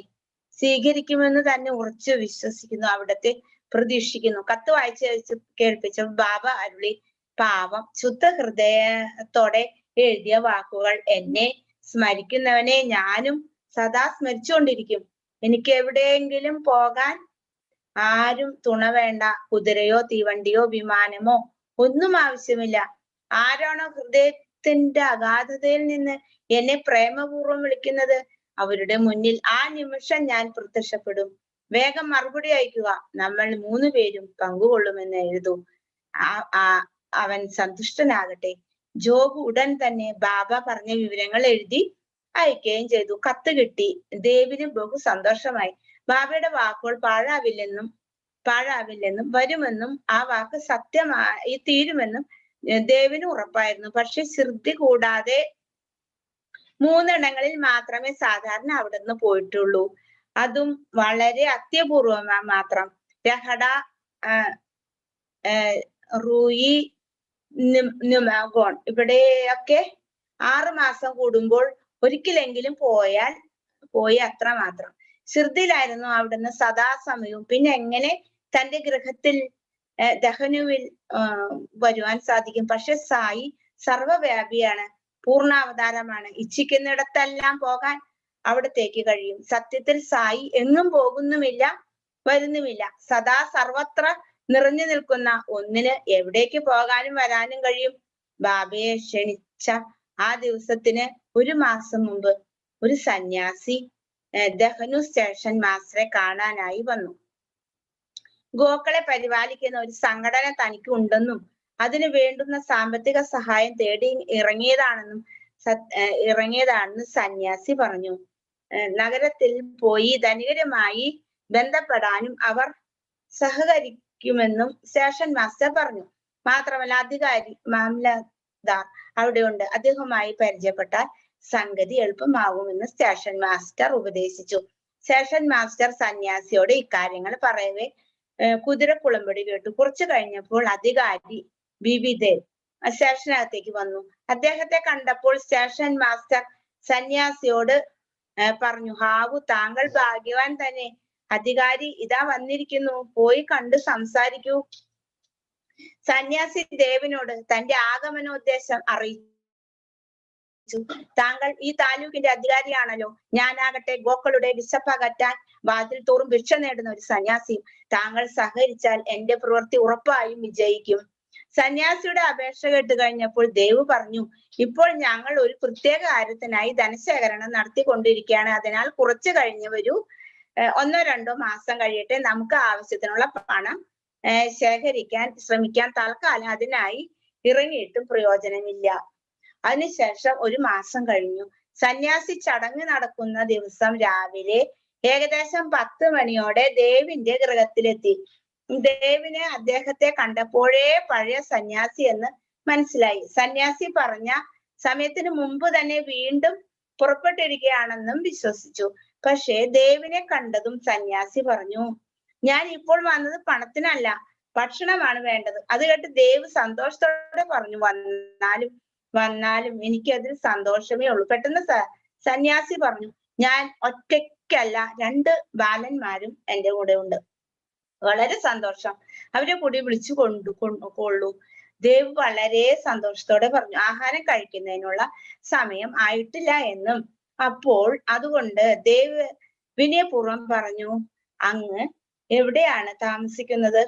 സ്വീകരിക്കുമെന്ന് തന്നെ ഉറച്ചു വിശ്വസിക്കുന്നു. അവിടത്തെ പ്രതീക്ഷിക്കുന്നു. കത്ത് വായിച്ച് കേൾപ്പിച്ച ബാബ അരുളി, പാവം ശുദ്ധ ഹൃദയത്തോടെ എഴുതിയ വാക്കുകൾ. എന്നെ സ്മരിക്കുന്നവനെ ഞാനും സദാ സ്മരിച്ചുകൊണ്ടിരിക്കും. എനിക്ക് എവിടെയെങ്കിലും പോകാൻ ആരും തുണ വേണ്ട. കുതിരയോ തീവണ്ടിയോ വിമാനമോ ഒന്നും ആവശ്യമില്ല. ആരാണോ ഹൃദയത്തിന്റെ അഗാധതയിൽ നിന്ന് എന്നെ പ്രേമപൂർവ്വം വിളിക്കുന്നത്, അവരുടെ മുന്നിൽ ആ നിമിഷം ഞാൻ പ്രത്യക്ഷപ്പെടും. വേഗം മറുപടി അയക്കുക. നമ്മൾ 3 പേരും പങ്കുകൊള്ളുമെന്ന് എഴുതൂ. അവൻ സന്തുഷ്ടനാകട്ടെ. ജോബ് ഉടൻ തന്നെ ബാബ പറഞ്ഞ വിവരങ്ങൾ എഴുതി അയക്കുകയും ചെയ്തു. കത്ത് കിട്ടി. ദേവിന് ബഹു സന്തോഷമായി. ബാബയുടെ വാക്കുകൾ പാഴാവില്ലെന്നും വരുമെന്നും ആ വാക്ക് സത്യമായി തീരുമെന്നും ദേവിന് ഉറപ്പായിരുന്നു. പക്ഷെ ശ്രുതി കൂടാതെ 3 മാത്രമേ സാധാരണ അവിടുന്ന് പോയിട്ടുള്ളൂ. അതും വളരെ അത്യപൂർവം മാത്രം. രഹഡ, റൂയി, നുമാഗോൺ ഇവിടെയൊക്കെ 6 മാസം കൂടുമ്പോൾ ഒരിക്കലെങ്കിലും പോയി അത്ര മാത്രം. ഷിർദിയിലായിരുന്നു അവിടുന്ന് സദാസമയവും. പിന്നെ എങ്ങനെ തന്റെ ഗൃഹത്തിൽ ദഹനുവിൽ വരുവാൻ സാധിക്കും? പക്ഷെ സായി സർവവ്യാപിയാണ്, പൂർണ്ണാവതാരമാണ്. ഇച്ഛിക്കുന്നിടത്തെല്ലാം പോകാൻ അവിടത്തേക്ക് കഴിയും. സത്യത്തിൽ സായി എങ്ങും പോകുന്നുമില്ല, വരുന്നുമില്ല. സദാ സർവത്ര നിറഞ്ഞു നിൽക്കുന്ന ഒന്നിന് എവിടേക്ക് പോകാനും വരാനും കഴിയും? ബാബയെ ക്ഷണിച്ച ആ ദിവസത്തിന് 1 മാസം മുമ്പ് ഒരു സന്യാസി ദഹനു സ്റ്റേഷൻ മാസ്റ്ററെ കാണാനായി വന്നു. ഗോക്കളെ പരിപാലിക്കുന്ന ഒരു സംഘടന തനിക്ക് ഉണ്ടെന്നും അതിന് വേണ്ടുന്ന സാമ്പത്തിക സഹായം തേടി ഇറങ്ങിയതാണെന്ന് സന്യാസി പറഞ്ഞു. നഗരത്തിൽ പോയി ധനികരുമായി ബന്ധപ്പെടാനും അവർ സഹകരിക്കുമെന്നും സ്റ്റേഷൻ മാസ്റ്റർ പറഞ്ഞു. മാത്രമല്ല അധികാരി മാംലദാർ അവിടെയുണ്ട്, അദ്ദേഹവുമായി പരിചയപ്പെട്ടാൽ സംഗതി എളുപ്പമാകുമെന്ന് സ്റ്റേഷൻ മാസ്റ്റർ ഉപദേശിച്ചു. സ്റ്റേഷൻ മാസ്റ്റർ സന്യാസിയോട് ഇക്കാര്യങ്ങൾ പറയവേ കുതിരക്കുളമ്പടി കേട്ടു. കുറച്ചു കഴിഞ്ഞപ്പോൾ അധികാരി വിവിധ സ്റ്റേഷനകത്തേക്ക് വന്നു. അദ്ദേഹത്തെ കണ്ടപ്പോൾ സ്റ്റേഷൻ മാസ്റ്റർ സന്യാസിയോട് പറഞ്ഞു, ഹാവു, താങ്കൾ ഭാഗ്യവാൻ തന്നെ. അധികാരി ഇതാ വന്നിരിക്കുന്നു, പോയി കണ്ട് സംസാരിക്കൂ. സന്യാസി ദേവിനോട് തന്റെ ആഗമനോദ്ദേശം അറിയിച്ചു. താങ്കൾ ഈ താലൂക്കിന്റെ അധികാരിയാണല്ലോ. ഞാനാകട്ടെ ഗോക്കളുടെ വിശപ്പകറ്റാൻ വാതിൽ തോറും ഭിക്ഷ നേടുന്ന ഒരു സന്യാസിയും. താങ്കൾ സഹകരിച്ചാൽ എന്റെ പ്രവൃത്തി ഉറപ്പായും വിജയിക്കും. സന്യാസിയുടെ അപേക്ഷ കേട്ട് കഴിഞ്ഞപ്പോൾ ദേവ് പറഞ്ഞു, ഇപ്പോൾ ഞങ്ങൾ ഒരു പ്രത്യേക കാര്യത്തിനായി ധനശേഖരണം നടത്തിക്കൊണ്ടിരിക്കുകയാണ്. അതിനാൽ കുറച്ചു കഴിഞ്ഞ് വരൂ, 1-2 മാസം കഴിയട്ടെ, നമുക്ക് ആവശ്യത്തിനുള്ള പണം ശേഖരിക്കാൻ ശ്രമിക്കാൻ. തൽക്കാലം അതിനായി ഇറങ്ങിയിട്ടും പ്രയോജനമില്ല. അതിനുശേഷം 1 മാസം കഴിഞ്ഞു. സന്യാസി ചടങ്ങ് നടക്കുന്ന ദിവസം രാവിലെ ഏകദേശം 10 മണിയോടെ ദേവിന്റെ ഗൃഹത്തിലെത്തി. ദേവിന് അദ്ദേഹത്തെ കണ്ടപ്പോഴേ പഴയ സന്യാസി എന്ന് മനസ്സിലായി. സന്യാസി പറഞ്ഞ സമയത്തിന് മുമ്പ് തന്നെ വീണ്ടും പുറപ്പെട്ടിരിക്കുകയാണെന്നും വിശ്വസിച്ചു. പക്ഷേ ദേവിനെ കണ്ടതും സന്യാസി പറഞ്ഞു, ഞാൻ ഇപ്പോൾ വന്നത് പണത്തിനല്ല, ഭക്ഷണമാണ് വേണ്ടത്. അത് കേട്ട് ദേവ് സന്തോഷത്തോടെ പറഞ്ഞു, വന്നാലും എനിക്ക് അതിൽ സന്തോഷമേ ഉള്ളൂ. പെട്ടെന്ന് സന്യാസി പറഞ്ഞു, ഞാൻ ഒറ്റയ്ക്കല്ല, 2 ബാലന്മാരും എന്റെ കൂടെ ഉണ്ട്. വളരെ സന്തോഷം, അവരെ കൂടി വിളിച്ചു കൊള്ളൂ. ദേവ് വളരെ സന്തോഷത്തോടെ പറഞ്ഞു, ആഹാരം കഴിക്കുന്നതിനുള്ള സമയം ആയിട്ടില്ല എന്നും. അപ്പോൾ അതുകൊണ്ട് ദേവ് വിനയപൂർവ്വം പറഞ്ഞു, അങ്ങ് എവിടെയാണ് താമസിക്കുന്നത്?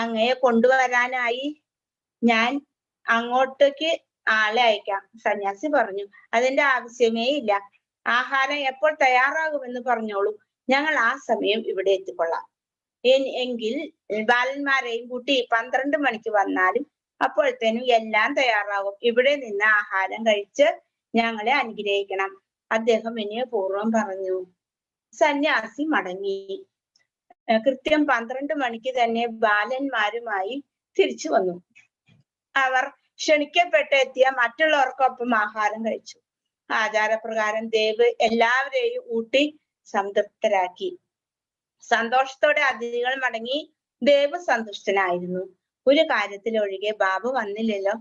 അങ്ങയെ കൊണ്ടുവരാനായി ഞാൻ അങ്ങോട്ടേക്ക് ആളെ അയക്കാം. സന്യാസി പറഞ്ഞു, അതിന്റെ ആവശ്യമേ ഇല്ല. ആഹാരം എപ്പോൾ തയ്യാറാകുമെന്ന് പറഞ്ഞോളൂ, ഞങ്ങൾ ആ സമയം ഇവിടെ എത്തിക്കൊള്ളാം. എങ്കിൽ ബാലന്മാരെയും കൂട്ടി 12 മണിക്ക് വന്നാലും അപ്പോഴത്തേനും എല്ലാം തയ്യാറാകും. ഇവിടെ നിന്ന് ആഹാരം കഴിച്ച് ഞങ്ങളെ അനുഗ്രഹിക്കണം. അദ്ദേഹം വിനയപൂർവ്വം പറഞ്ഞു. സന്യാസി മടങ്ങി. കൃത്യം 12 മണിക്ക് തന്നെ ബാലന്മാരുമായി തിരിച്ചു വന്നു. അവർ ക്ഷണിക്കപ്പെട്ടെത്തിയ മറ്റുള്ളവർക്കൊപ്പം ആഹാരം കഴിച്ചു. ആചാരപ്രകാരം ദേവ് എല്ലാവരെയും ഊട്ടി സംതൃപ്തരാക്കി. സന്തോഷത്തോടെ അതിഥികൾ മടങ്ങി. ദേവ് സന്തുഷ്ടനായിരുന്നു. ഒരു കാര്യത്തിൽ ഒഴികെ ബാബ വന്നില്ലല്ലോ.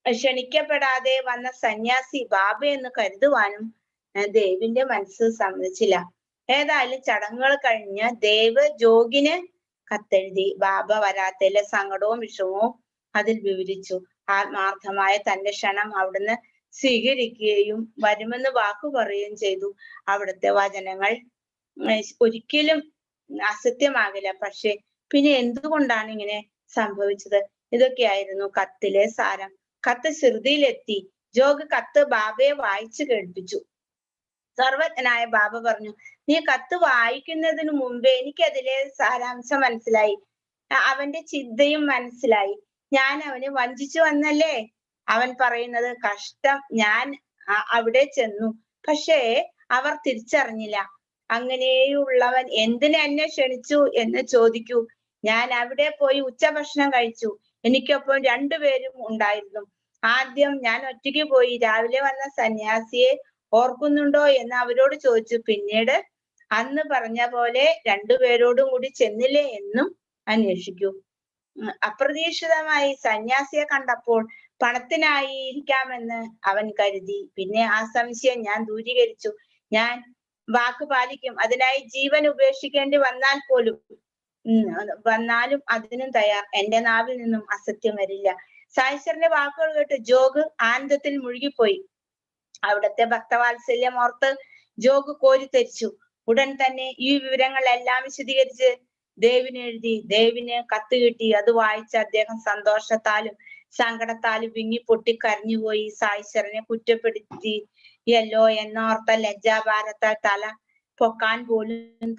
ക്ഷണിക്കപ്പെടാതെ വന്ന സന്യാസി ബാബ എന്ന് കരുതുവാനും ദേവിന്റെ മനസ്സ് സമ്മതിച്ചില്ല. ഏതായാലും ചടങ്ങുകൾ കഴിഞ്ഞ് ദേവ് ജോഗിന് കത്തെഴുതി. ബാബ വരാത്തതിലെ സങ്കടവും വിഷമവും അതിൽ വിവരിച്ചു. ആത്മാർത്ഥമായ തന്റെ ക്ഷണം അവിടുന്ന് സ്വീകരിക്കുകയും വരുമെന്ന് വാക്കു പറയുകയും ചെയ്തു. അവിടുത്തെ വചനങ്ങൾ ഒരിക്കലും അസത്യമാകില്ല. പക്ഷെ പിന്നെ എന്തുകൊണ്ടാണ് ഇങ്ങനെ സംഭവിച്ചത്? ഇതൊക്കെയായിരുന്നു കത്തിലെ സാരം. കത്ത് ഷിർദിയിലെത്തി. ജോഗ് കത്ത് ബാബയെ വായിച്ചു കേൾപ്പിച്ചു. സർവജ്ഞനായ ബാബ പറഞ്ഞു, നീ കത്ത് വായിക്കുന്നതിന് മുമ്പേ എനിക്കതിലെ സാരാംശം മനസ്സിലായി. അവന്റെ ചിന്തയും മനസ്സിലായി. ഞാൻ അവനെ വഞ്ചിച്ചു വന്നല്ലേ? അവൻ പറയുന്നത് കഷ്ടം. ഞാൻ അവിടെ ചെന്നു, പക്ഷേ അവർ തിരിച്ചറിഞ്ഞില്ല. അങ്ങനെയുള്ളവൻ എന്തിന് എന്നെ ക്ഷണിച്ചു എന്ന് ചോദിക്കൂ. ഞാൻ അവിടെ പോയി ഉച്ചഭക്ഷണം കഴിച്ചു. എനിക്കൊപ്പം 2 പേരും ഉണ്ടായിരുന്നു. ആദ്യം ഞാൻ ഒറ്റയ്ക്ക് പോയി രാവിലെ വന്ന സന്യാസിയെ ഓർക്കുന്നുണ്ടോ എന്ന് അവരോട് ചോദിച്ചു. പിന്നീട് അന്ന് പറഞ്ഞ പോലെ രണ്ടുപേരോടും കൂടി ചെന്നില്ലേ എന്നും അന്വേഷിക്കൂ. അപ്രതീക്ഷിതമായി സന്യാസിയെ കണ്ടപ്പോൾ പണത്തിനായിരിക്കാമെന്ന് അവൻ കരുതി. പിന്നെ ആ സംശയം ഞാൻ ദൂരീകരിച്ചു. ഞാൻ വാക്ക് പാലിക്കും, അതിനായി ജീവൻ ഉപേക്ഷിക്കേണ്ടി വന്നാലും അതിനും തയ്യാർ. എന്റെ നാവിൽ നിന്നും അസത്യം വരില്ല. സായിശ്വരന്റെ വാക്കുകൾ കേട്ട് ജോഗ് ആനന്ദത്തിൽ മുഴുകിപ്പോയി. അവിടുത്തെ ഭക്തവാത്സല്യം ഓർത്ത് ജോഗ് കോരിത്തെരിച്ചു. ഉടൻ തന്നെ ഈ വിവരങ്ങളെല്ലാം വിശദീകരിച്ച് ദേവിന് എഴുതി. ദേവിന് കത്ത് കിട്ടി. അത് വായിച്ച അദ്ദേഹം സന്തോഷത്താലും സങ്കടത്താലും വിങ്ങി പൊട്ടി കരഞ്ഞുപോയി. സായിശ്വരനെ കുറ്റപ്പെടുത്തിയല്ലോ എന്നോർത്ത ലജ്ജാഭാരത്താൽ തല പൊക്കാൻ പോലും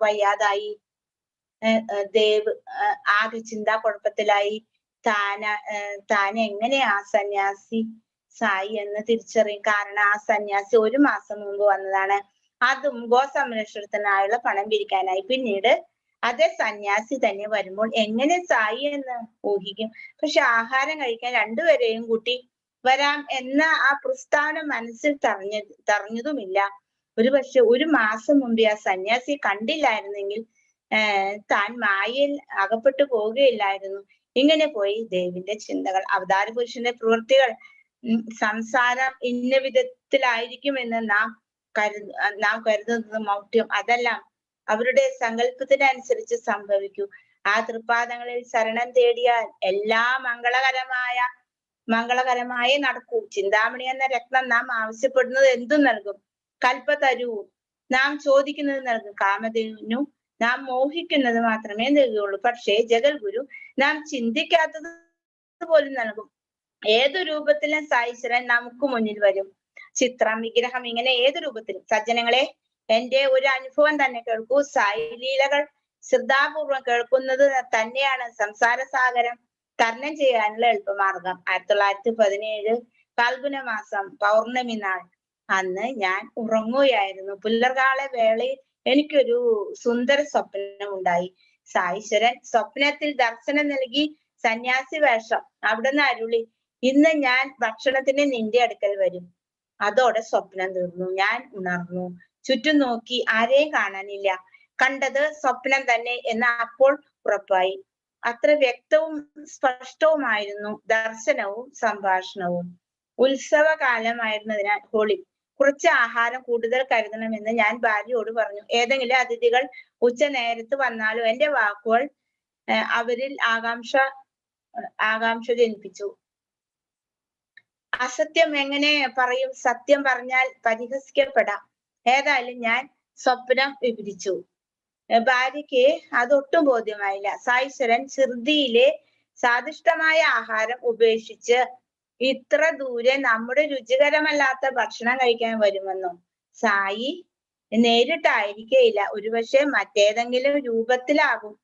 വയ്യാതായി. ദേവ് ആകെ ചിന്താക്കുഴപ്പത്തിലായി. താൻ എങ്ങനെയാ സന്യാസി സായി എന്ന് തിരിച്ചറിയും. കാരണം ആ സന്യാസി 1 മാസം മുമ്പ് വന്നതാണ്, അതും ഗോസംരക്ഷണത്തിനായുള്ള പണം പിരിക്കാനായി. പിന്നീട് അതേ സന്യാസി തന്നെ വരുമ്പോൾ എങ്ങനെ സായി എന്ന് ഊഹിക്കും. പക്ഷെ ആഹാരം കഴിക്കാൻ രണ്ടുപേരെയും കൂട്ടി വരാം എന്ന ആ പ്രസ്താവന മനസ്സിൽ തറഞ്ഞതുമില്ല. ഒരുപക്ഷെ 1 മാസം മുമ്പേ ആ സന്യാസിയെ കണ്ടില്ലായിരുന്നെങ്കിൽ താൻ മായയിൽ അകപ്പെട്ടു പോവുകയില്ലായിരുന്നു. ഇങ്ങനെ പോയി ദേവിന്റെ ചിന്തകൾ. അവതാര പുരുഷന്റെ പ്രവൃത്തികൾ, സംസാരം ഇന്ന വിധത്തിലായിരിക്കുമെന്ന് നാം കരുതുന്നത് മൗഢ്യം. അതെല്ലാം അവരുടെ സങ്കല്പത്തിനനുസരിച്ച് സംഭവിക്കൂ. ആ തൃപ്പാദങ്ങളിൽ ശരണം തേടിയാൽ എല്ലാം മംഗളകരമായി നടക്കൂ. ചിന്താമണി എന്ന രത്നം നാം ആവശ്യപ്പെടുന്നത് എന്തും നൽകും. കൽപ്പതരു നാം ചോദിക്കുന്നത് നൽകും. കാമധേനു നാം മോഹിക്കുന്നത് മാത്രമേ നൽകുകയുള്ളൂ. പക്ഷേ ജഗൽഗുരു നാം ചിന്തിക്കാത്തത് പോലും നൽകും. ഏതു രൂപത്തിലും സായിശ്വരൻ നമുക്ക് മുന്നിൽ വരും. ചിത്രം, വിഗ്രഹം, ഇങ്ങനെ ഏതു രൂപത്തിലും. സജ്ജനങ്ങളെ, എന്റെ ഒരു അനുഭവം തന്നെ കേൾക്കൂ. സായി ലീലകൾ ശ്രദ്ധാപൂർവം കേൾക്കുന്നത് തന്നെയാണ് സംസാര സാഗരം തരണം ചെയ്യാനുള്ള എളുപ്പമാർഗം. 1917 ഫാൽഗുന മാസം പൗർണമി നാൾ. അന്ന് ഞാൻ ഉറങ്ങുകയായിരുന്നു. പുലർകാല വേളയിൽ എനിക്കൊരു സുന്ദര സ്വപ്നം ഉണ്ടായി. സായിശ്വരൻ സ്വപ്നത്തിൽ ദർശനം നൽകി. സന്യാസി വേഷം. അവിടുന്ന് അരുളി, ഇന്ന് ഞാൻ ഭക്ഷണത്തിന് നിന്റെ അടുക്കൽ വരും. അതോടെ സ്വപ്നം തീർന്നു. ഞാൻ ഉണർന്നു. ചുറ്റും നോക്കി, ആരെയും കാണാനില്ല. കണ്ടത് സ്വപ്നം തന്നെ എന്ന് അപ്പോൾ ഉറപ്പായി. അത്ര വ്യക്തവും സ്പഷ്ടവുമായിരുന്നു ദർശനവും സംഭാഷണവും. ഉത്സവകാലമായിരുന്നതിനാൽ ഹോളി. കുറച്ച് ആഹാരം കൂടുതൽ കരുതണമെന്ന് ഞാൻ ഭാര്യയോട് പറഞ്ഞു. ഏതെങ്കിലും അതിഥികൾ ഉച്ചനേരത്ത് വന്നാലും എന്റെ വാക്കുകൾ അവരിൽ ആകാംക്ഷ ജനിപ്പിച്ചു. അസത്യം എങ്ങനെ പറയും? സത്യം പറഞ്ഞാൽ പരിഹസിക്കപ്പെടാം. ഏതായാലും ഞാൻ സ്വപ്നം വിവരിച്ചു. ഭാര്യയ്ക്ക് അതൊട്ടും ബോധ്യമായില്ല. സായിശ്വരൻ ഷിർദിയിലെ സ്വാദിഷ്ടമായ ആഹാരം ഉപേക്ഷിച്ച് ഇത്ര ദൂരെ നമ്മുടെ രുചികരമല്ലാത്ത ഭക്ഷണം കഴിക്കാൻ വരുമെന്നോ? സായി നേരിട്ടായിരിക്കയില്ല, ഒരുപക്ഷെ മറ്റേതെങ്കിലും രൂപത്തിലാകും.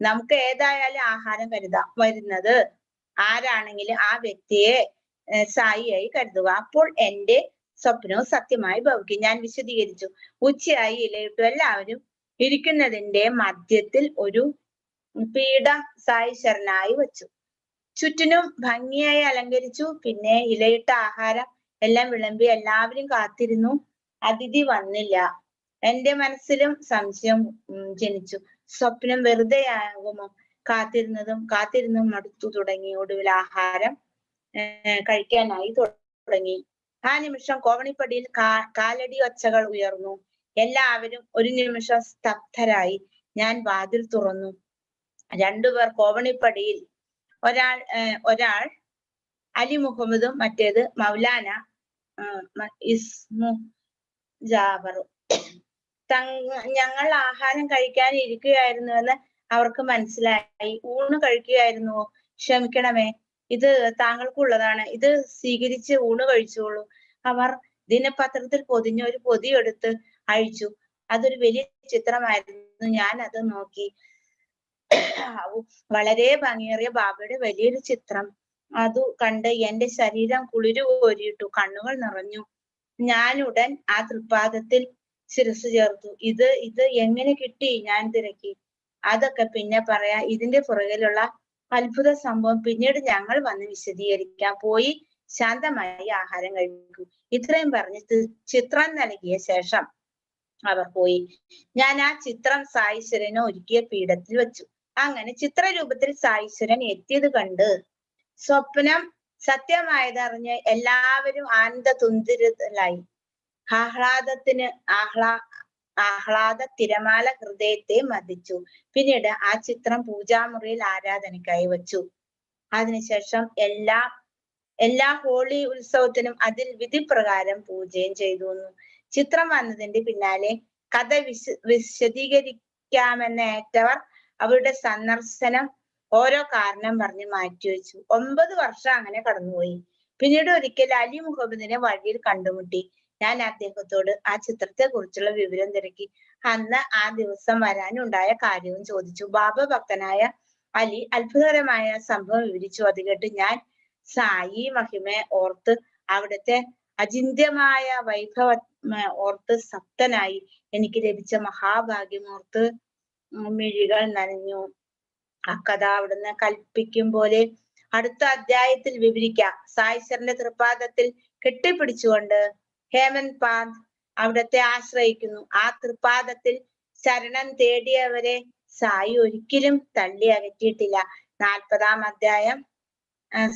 നമുക്ക് ഏതായാലും ആഹാരം കരുതാം. വരുന്നത് ആരാണെങ്കിലും ആ വ്യക്തിയെ സായിയായി കരുതുക. അപ്പോൾ എന്റെ സ്വപ്നവും സത്യമായി ഭവിക്കും. ഞാൻ വിശദീകരിച്ചു. ഉച്ചയായി ഇലയിട്ടു. എല്ലാവരും ഇരിക്കുന്നതിന്റെ മധ്യത്തിൽ ഒരു പീഠം സായിശ്വരനായി വെച്ചു. ചുറ്റിനും ഭംഗിയായി അലങ്കരിച്ചു. പിന്നെ ഇലയിട്ട ആഹാരം എല്ലാം വിളമ്പി. എല്ലാവരും കാത്തിരുന്നു. അതിഥി വന്നില്ല. എന്റെ മനസ്സിലും സംശയം ജനിച്ചു. സ്വപ്നം വെറുതെയാകുമോ? കാത്തിരുന്നും മടുത്തു തുടങ്ങി. ഒടുവിൽ ആഹാരം കഴിക്കാനായി തുടങ്ങി. ആ നിമിഷം കോവണിപ്പടിയിൽ കാലടി ഒച്ചകൾ ഉയർന്നു. എല്ലാവരും ഒരു നിമിഷം സ്തബ്ധരായി. ഞാൻ വാതിൽ തുറന്നു. 2 പേർ കോവണിപ്പടിയിൽ. ഒരാൾ അലി മുഹമ്മദും മറ്റേത് മൗലാന ഇസ്മു ജാബറും. ഞങ്ങൾ ആഹാരം കഴിക്കാൻ ഇരിക്കുകയായിരുന്നുവെന്ന് അവർക്ക് മനസ്സിലായി. ഊണ് കഴിക്കുകയായിരുന്നുവോ? ക്ഷമിക്കണമേ, ഇത് താങ്കൾക്കുള്ളതാണ്. ഇത് സ്വീകരിച്ച് ഊണ് കഴിച്ചോളൂ. അവർ ദിനപത്രത്തിൽ പൊതിഞ്ഞ ഒരു പൊതി എടുത്ത് അഴിച്ചു. അതൊരു വലിയ ചിത്രമായിരുന്നു. ഞാൻ അത് നോക്കി. വളരെ ഭംഗിയേറിയ ബാബയുടെ വലിയൊരു ചിത്രം. അതു കണ്ട് എന്റെ ശരീരം കുളിരു കോരിയിട്ടു. കണ്ണുകൾ നിറഞ്ഞു. ഞാനുടൻ ആ തൃപ്പാദത്തിൽ ശിരസ് ചേർത്തു. ഇത് എങ്ങനെ കിട്ടി? ഞാൻ തിരക്കി. അതൊക്കെ പിന്നെ പറയാ. ഇതിന്റെ പുറകിലുള്ള അത്ഭുത സംഭവം പിന്നീട് ഞങ്ങൾ വന്ന് വിശദീകരിക്കാൻ. പോയി ശാന്തമായി ആഹാരം കഴിക്കൂ. ഇത്രയും പറഞ്ഞ് ചിത്രം നൽകിയ ശേഷം അവർ പോയി. ഞാൻ ആ ചിത്രം സായീശ്വരന് ഒരുക്കിയ പീഠത്തിൽ വെച്ചു. അങ്ങനെ ചിത്രരൂപത്തിൽ സായീശ്വരൻ എത്തിയത് കണ്ട് സ്വപ്നം സത്യമായതറിഞ്ഞ് എല്ലാവരും ആനന്ദ തുന്തിരലായി. ആഹ്ലാദ തിരമാല ഹൃദയത്തെ മതിച്ചു. പിന്നീട് ആ ചിത്രം പൂജാമുറിയിൽ ആരാധനയ്ക്കായി വെച്ചു. അതിനുശേഷം എല്ലാ ഹോളി ഉത്സവത്തിനും അതിൽ വിധിപ്രകാരം പൂജയും ചെയ്തു. ചിത്രം വന്നതിന്റെ പിന്നാലെ കഥ വിശദീകരിക്കാമെന്നേറ്റവർ അവരുടെ സന്ദർശനം ഓരോ കാരണം പറഞ്ഞ് മാറ്റിവെച്ചു. 9 വർഷം അങ്ങനെ കടന്നുപോയി. പിന്നീട് ഒരിക്കൽ അലി മുഹമ്മദിനെ വഴിയിൽ കണ്ടുമുട്ടി. ഞാൻ അദ്ദേഹത്തോട് ആ ചിത്രത്തെ കുറിച്ചുള്ള വിവരം തിരക്കി. അന്ന് ആ ദിവസം വരാനുണ്ടായ കാര്യവും ചോദിച്ചു. ബാബ ഭക്തനായ അലി അത്ഭുതകരമായ സംഭവം വിവരിച്ചു. അത് കേട്ട് ഞാൻ സായി മഹിമയെ ഓർത്ത് അവിടുത്തെ അചിന്ത്യമായ വൈഭവ ഓർത്ത് സപ്തനായി. എനിക്ക് ലഭിച്ച മഹാഭാഗ്യം ഓർത്ത് മിഴികൾ നനഞ്ഞു. ആ കഥ അവിടുന്ന് കൽപ്പിക്കും പോലെ അടുത്ത അധ്യായത്തിൽ വിവരിക്കാം. സായിശ്വരന്റെ തൃപ്പാദത്തിൽ കെട്ടിപ്പിടിച്ചുകൊണ്ട് ഹേമന്ത് പാന്ത് അവിടത്തെ ആശ്രയിക്കുന്നു. ആ തൃപ്പാദത്തിൽ ശരണം തേടിയവരെ സായി ഒരിക്കലും തള്ളി അകറ്റിയിട്ടില്ല. 40-ാം അധ്യായം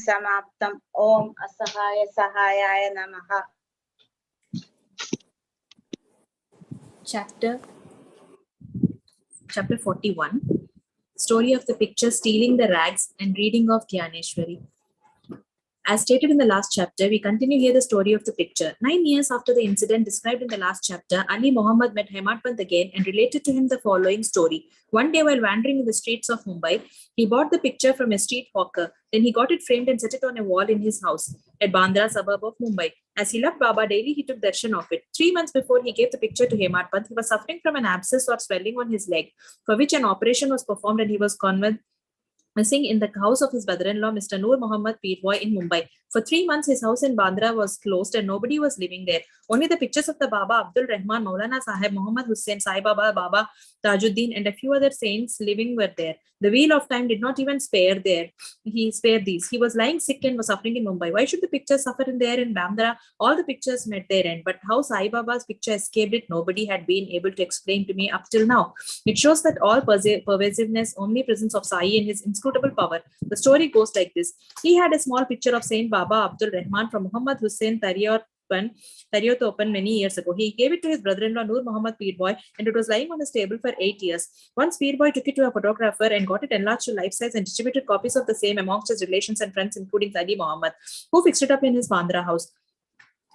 സമാപ്തം. ഓം അസഹായ സഹായായ നമഃ. Chapter 41. Story of the picture Stealing the Rags and Reading of Dhyaneshwari. As stated in the last chapter, we continue here the story of the picture. 9 years after the incident described in the last chapter, Ali Muhammad met Hemant Pant again and related to him the following story. One day while wandering in the streets of Mumbai, he bought the picture from a street hawker. Then he got it framed and set it on a wall in his house at Bandra suburb of Mumbai. As he loved Baba daily, he took darshan of it. 3 months before he gave the picture to Hemant Pant, he was suffering from an abscess or swelling on his leg, for which an operation was performed, and he was convalescing in the house of his brother-in-law, Mr. Noor Muhammad Peerboy in Mumbai. For 3 months, his house in Bandra was closed and nobody was living there. Only the pictures of the Baba Abdul Rahman, Maulana Sahib, Muhammad Hussain, Sai Baba, Baba Tajuddin, and a few other saints living were there. The wheel of time did not even spare these. He was lying sick and was suffering in Mumbai. Why should the pictures suffer in there in Bandra? All the pictures met their end. But how Sai Baba's picture escaped it, nobody had been able to explain to me up till now. It shows that all pervasiveness, omnipresence of Sai and his inscrutable power. The story goes like this. He had a small picture of Saint Baba Abdul Rahman from Muhammad Hussain Tariotopan many years ago. He gave it to his brother-in-law Noor Muhammad Peerboy, and it was lying on his table for 8 years. Once Peerboy took it to a photographer and got it enlarged to life size and distributed copies of the same amongst his relations and friends, including Ali Muhammad, who fixed it up in his Bandra house.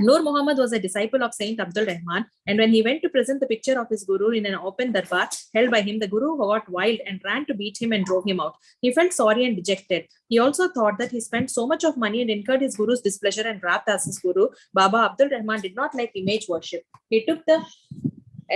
Noor Muhammad was a disciple of Saint Abdul Rahman, and when he went to present the picture of his guru in an open darbar held by him, the guru got wild and ran to beat him and drove him out. He felt sorry and dejected. He also thought that he spent so much of money and incurred his guru's displeasure and wrath, as his guru, Baba Abdul Rahman, did not like image worship. He took the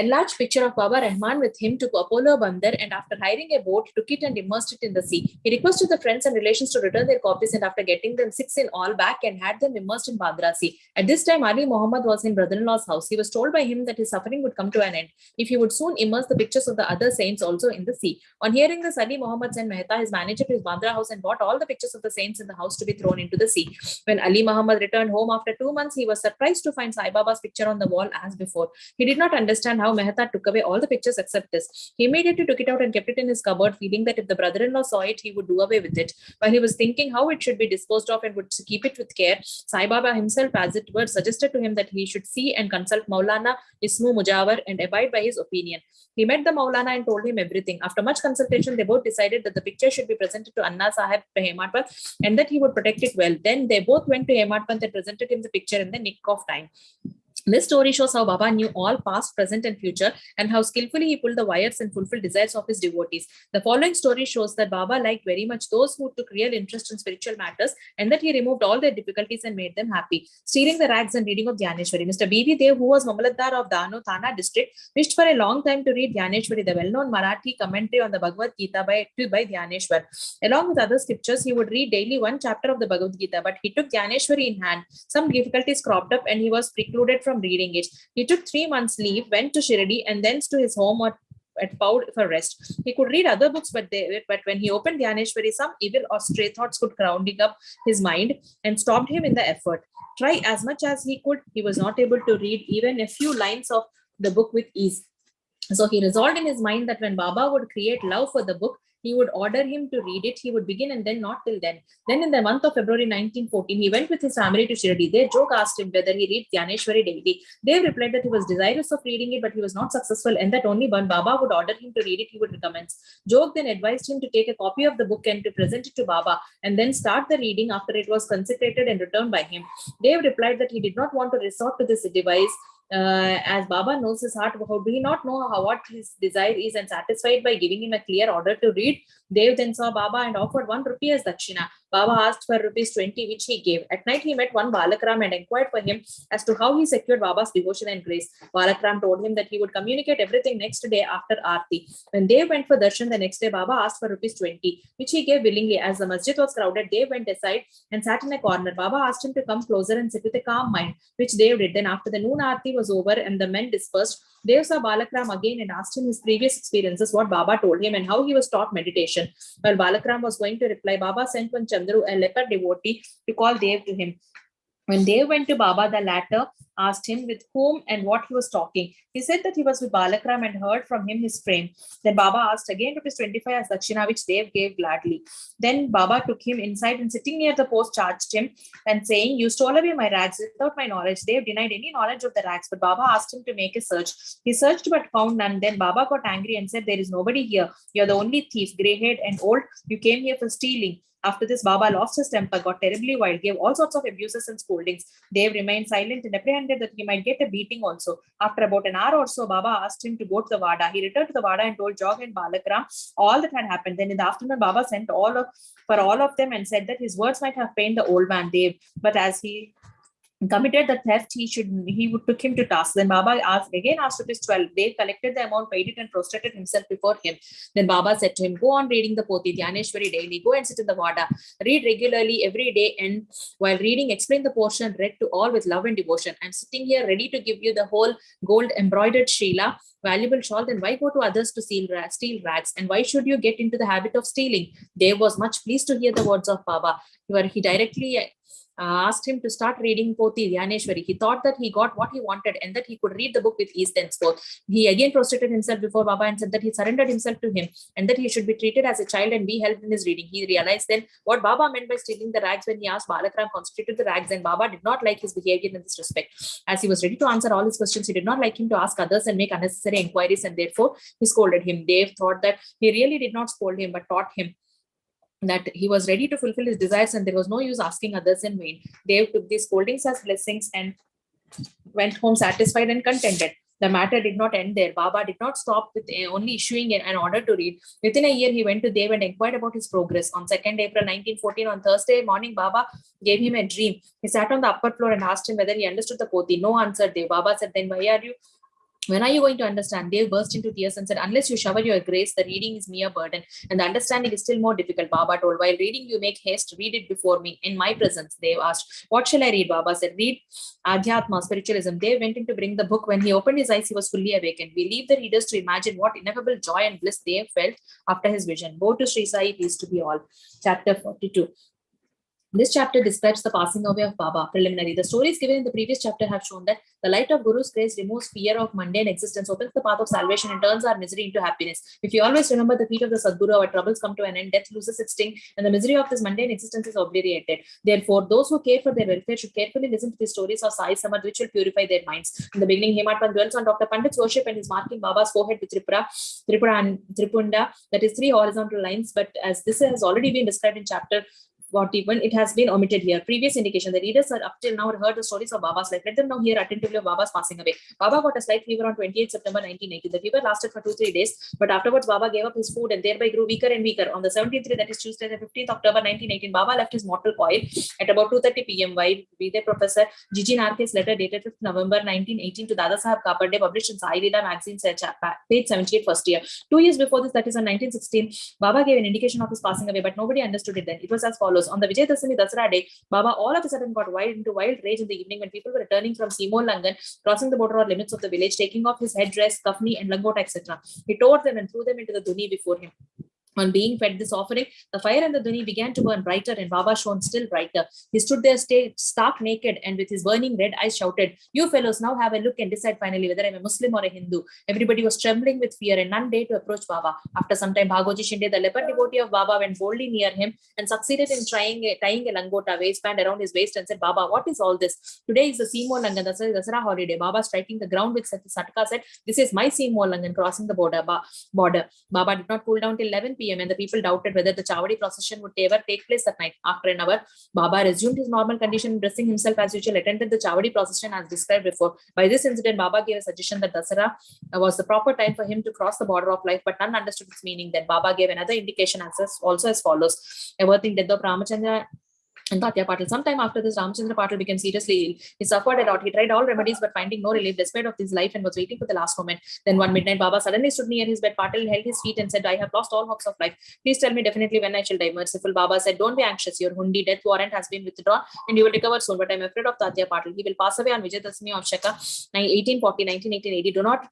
enlarged picture of Baba Rahman with him to Apollo Bandar, and after hiring a boat, took it and immersed it in the sea. He requested the friends and relations to return their copies, and after getting them 6 in all back, and had them immersed in Bandra Sea. At this time, Ali Muhammad was in brother-in-law's house. He was told by him that his suffering would come to an end if he would soon immerse the pictures of the other saints also in the sea. On hearing this, Ali Muhammad sent Mehta, his manager, to his Bandra house and bought all the pictures of the saints in the house to be thrown into the sea. When Ali Muhammad returned home after 2 months, he was surprised to find Sai Baba's picture on the wall as before. He did not understand how Mehta took away all the pictures except this. He immediately took it out and kept it in his cupboard, feeling that if the brother-in-law saw it, he would do away with it. While he was thinking how it should be disposed of and would keep it with care, Sai Baba himself, as it were, suggested to him that he should see and consult Maulana Ismu Mujawar and abide by his opinion. He met the Maulana and told him everything. After much consultation, they both decided that the picture should be presented to Anna Sahib Hemant Pant and that he would protect it well. Then they both went to Hemant Pant and presented him the picture in the nick of time. This story shows how Baba knew all past, present, and future, and how skillfully he pulled the wires and fulfilled desires of his devotees. The following story shows that Baba liked very much those who took real interest in spiritual matters, and that he removed all their difficulties and made them happy. Stealing the Rags and Reading of Dhyaneshwari. Mr. B.V. Dev, who was Mamaladdar of Dano, Thana district, wished for a long time to read Dhyaneshwari, the well-known Marathi commentary on the Bhagavad Gita by Dhyaneshwar. Along with other scriptures, he would read daily one chapter of the Bhagavad Gita, but he took Dhyaneshwari in hand. Some difficulties cropped up and he was precluded from reading it. He took 3 months leave, went to Shirdi and thence to his home bowed for rest. He could read other books, but when he opened Dhyaneshwari, some evil or stray thoughts could crowding up his mind and stopped him in the effort. Try as much as he could, he was not able to read even a few lines of the book with ease. So he resolved in his mind that when Baba would create love for the book, he would order him to read it. He would begin and then not till then. Then in the month of February 1914, he went with his family to Shirdi. Their Jog asked him whether he read Dhyaneshwari daily. They replied that he was desirous of reading it, but he was not successful, and that only when Baba would order him to read it, he would recommence. Jog then advised him to take a copy of the book and to present it to Baba, and then start the reading after it was consecrated and returned by him. Dev replied that he did not want to resort to this device, as Baba knows his heart. How do he not know what his desire is, and satisfied by giving him a clear order to read? Dev then saw Baba and offered 1 rupee as dakshina. Baba asked for ₹20, which he gave. At night, he met one Balakram and inquired for him as to how he secured Baba's devotion and grace. Balakram told him that he would communicate everything next day after Aarti. When Dev went for darshan the next day, Baba asked for ₹20, which he gave willingly. As the masjid was crowded, Dev went aside and sat in a corner. Baba asked him to come closer and sit with a calm mind, which Dev did. Then after the noon Aarti was over and the men dispersed, Dev saw Balakram again and asked him his previous experiences, what Baba told him, and how he was taught meditation. While Balakram was going to reply, Baba sent one Chandru, a leper devotee, to call Dev to him. When Dev went to Baba, the latter asked him with whom and what he was talking. He said that he was with Balakram and heard from him his frame. Then Baba asked again ₹25 as dakshina, which Dev gave gladly. Then Baba took him inside and sitting near the post charged him and saying, you stole away my rags without my knowledge. Dev denied any knowledge of the rags, but Baba asked him to make a search. He searched but found none. Then Baba got angry and said, there is nobody here. You're the only thief, grey-haired and old. You came here for stealing. After this, Baba lost his temper, got terribly wild, gave all sorts of abuses and scoldings. Dev remained silent and apprehended that he might get a beating also. After about an hour or so, Baba asked him to go to the Vada. He returned to the Vada and told Jog and Balakram all that had happened. Then in the afternoon, Baba sent for all of them and said that his words might have pained the old man Dev, but as he committed the theft, he would took him to task. Then Baba asked ₹12. Dev collected the amount, paid it, and prostrated himself before him. Then Baba said to him, go on reading the Poti Dhyaneshwari daily. Go and sit in the Vada. Read regularly every day, and while reading, explain the portion read to all with love and devotion. I'm sitting here ready to give you the whole gold embroidered Srila, valuable shawl. Then why go to others to steal rags? And why should you get into the habit of stealing? Dev was much pleased to hear the words of Baba. He directly asked him to start reading Poti Dhyaneshwari. He thought that he got what he wanted and that he could read the book with ease thenceforth. He again prostrated himself before Baba and said that he surrendered himself to him and that he should be treated as a child and be helped in his reading. He realized then what Baba meant by stealing the rags when he asked Balakram constituted the rags, and Baba did not like his behavior in this respect. As he was ready to answer all his questions, he did not like him to ask others and make unnecessary inquiries, and therefore he scolded him. Dev thought that he really did not scold him but taught him that he was ready to fulfill his desires and there was no use asking others in vain. Dev took these scoldings as blessings and went home satisfied and contented. The matter did not end there. Baba did not stop with only issuing an order to read. Within a year, he went to Dev and inquired about his progress. On 2nd April 1914, on Thursday morning, Baba gave him a dream. He sat on the upper floor and asked him whether he understood the Poti. No, answered Dev. Baba said, then when are you going to understand? Dev burst into tears and said, unless you shower your grace, the reading is mere burden and the understanding is still more difficult. Baba told, while reading, you make haste, read it before me, in my presence. Dev asked, what shall I read? Baba said, read Adhyatma, spiritualism. Dev went in to bring the book. When he opened his eyes, he was fully awakened. We leave the readers to imagine what ineffable joy and bliss Dev felt after his vision. Go to Shirdi Sai, peace to be all. Chapter 42. This chapter describes the passing away of Baba. Preliminary. The stories given in the previous chapter have shown that the light of Guru's grace removes fear of mundane existence, opens the path of salvation, and turns our misery into happiness. If we always remember the feet of the Sadguru, our troubles come to an end, death loses its sting, and the misery of this mundane existence is obliterated. Therefore, those who care for their welfare should carefully listen to the stories of Sai Samarth, which will purify their minds. In the beginning, Hematpan dwells on Dr. Pandit's worship and is marking Baba's forehead with Tripura and Tripunda, that is 3 horizontal lines. But as this has already been described in chapter 41, it has been omitted here. Previous indication, the readers are up till now heard the stories of Baba's life. Let them now hear attentively of Baba's passing away. Baba got a slight fever on 28 September 1980. The fever lasted for 2-3 days, but afterwards Baba gave up his food and thereby grew weaker and weaker. On the 17th day, that is Tuesday, the 15th October 1918, Baba left his mortal coil at about 2:30 p.m. While Vide Professor Gigi Narke's letter dated 5th November 1918 to Dada Sahab Kapade, published in Sai Leela magazine, page 78, first year. 2 years before this, that is on 1916, Baba gave an indication of his passing away, but nobody understood it then. It was as follows. fevers. On the Vijayadashami Dasara day, Baba all of a sudden got into wild rage in the evening when people were returning from Simolangan, crossing the border or limits of the village, taking off his headdress, kafni, and langota, etc. He tore them and threw them into the duni before him. On being fed this offering, the fire and the duni began to burn brighter, and Baba shone still brighter. He stood there stark naked and with his burning red eyes shouted, "You fellows now have a look and decide finally whether I'm a Muslim or a Hindu." Everybody was trembling with fear and none dared to approach Baba. After some time, Bhagoji Shinde, the leper devotee of Baba, went boldly near him and succeeded in tying a langota waistband around his waist and said, "Baba, what is all this? Today is the Simo Langan Dasara holiday." Baba, striking the ground with Satka, said, "This is my Simo Langan crossing the border." Baba did not cool down till 11 p.m. and the people doubted whether the Chavadi procession would ever take place that night. After an hour, Baba resumed his normal condition, dressing himself as usual, attended the Chavadi procession as described before. By this incident, Baba gave a suggestion that Dasara was the proper time for him to cross the border of life, but none understood its meaning. Then Baba gave another indication also as follows. Averting death of Ramachandra and Tatya Patil. Sometime after this, Ramachandra Patil became seriously ill. He suffered a lot. He tried all remedies, but finding no relief, despite of his life, and was waiting for the last moment. Then one midnight, Baba suddenly stood near his bed. Patil held his feet and said, "I have lost all hopes of life. Please tell me definitely when I shall die." Merciful Baba said, "Don't be anxious. Your hundi death warrant has been withdrawn and you will recover soon. But I'm afraid of Tatya Patil. He will pass away on Vijayadashami of Shaka 1840, 1980. Do not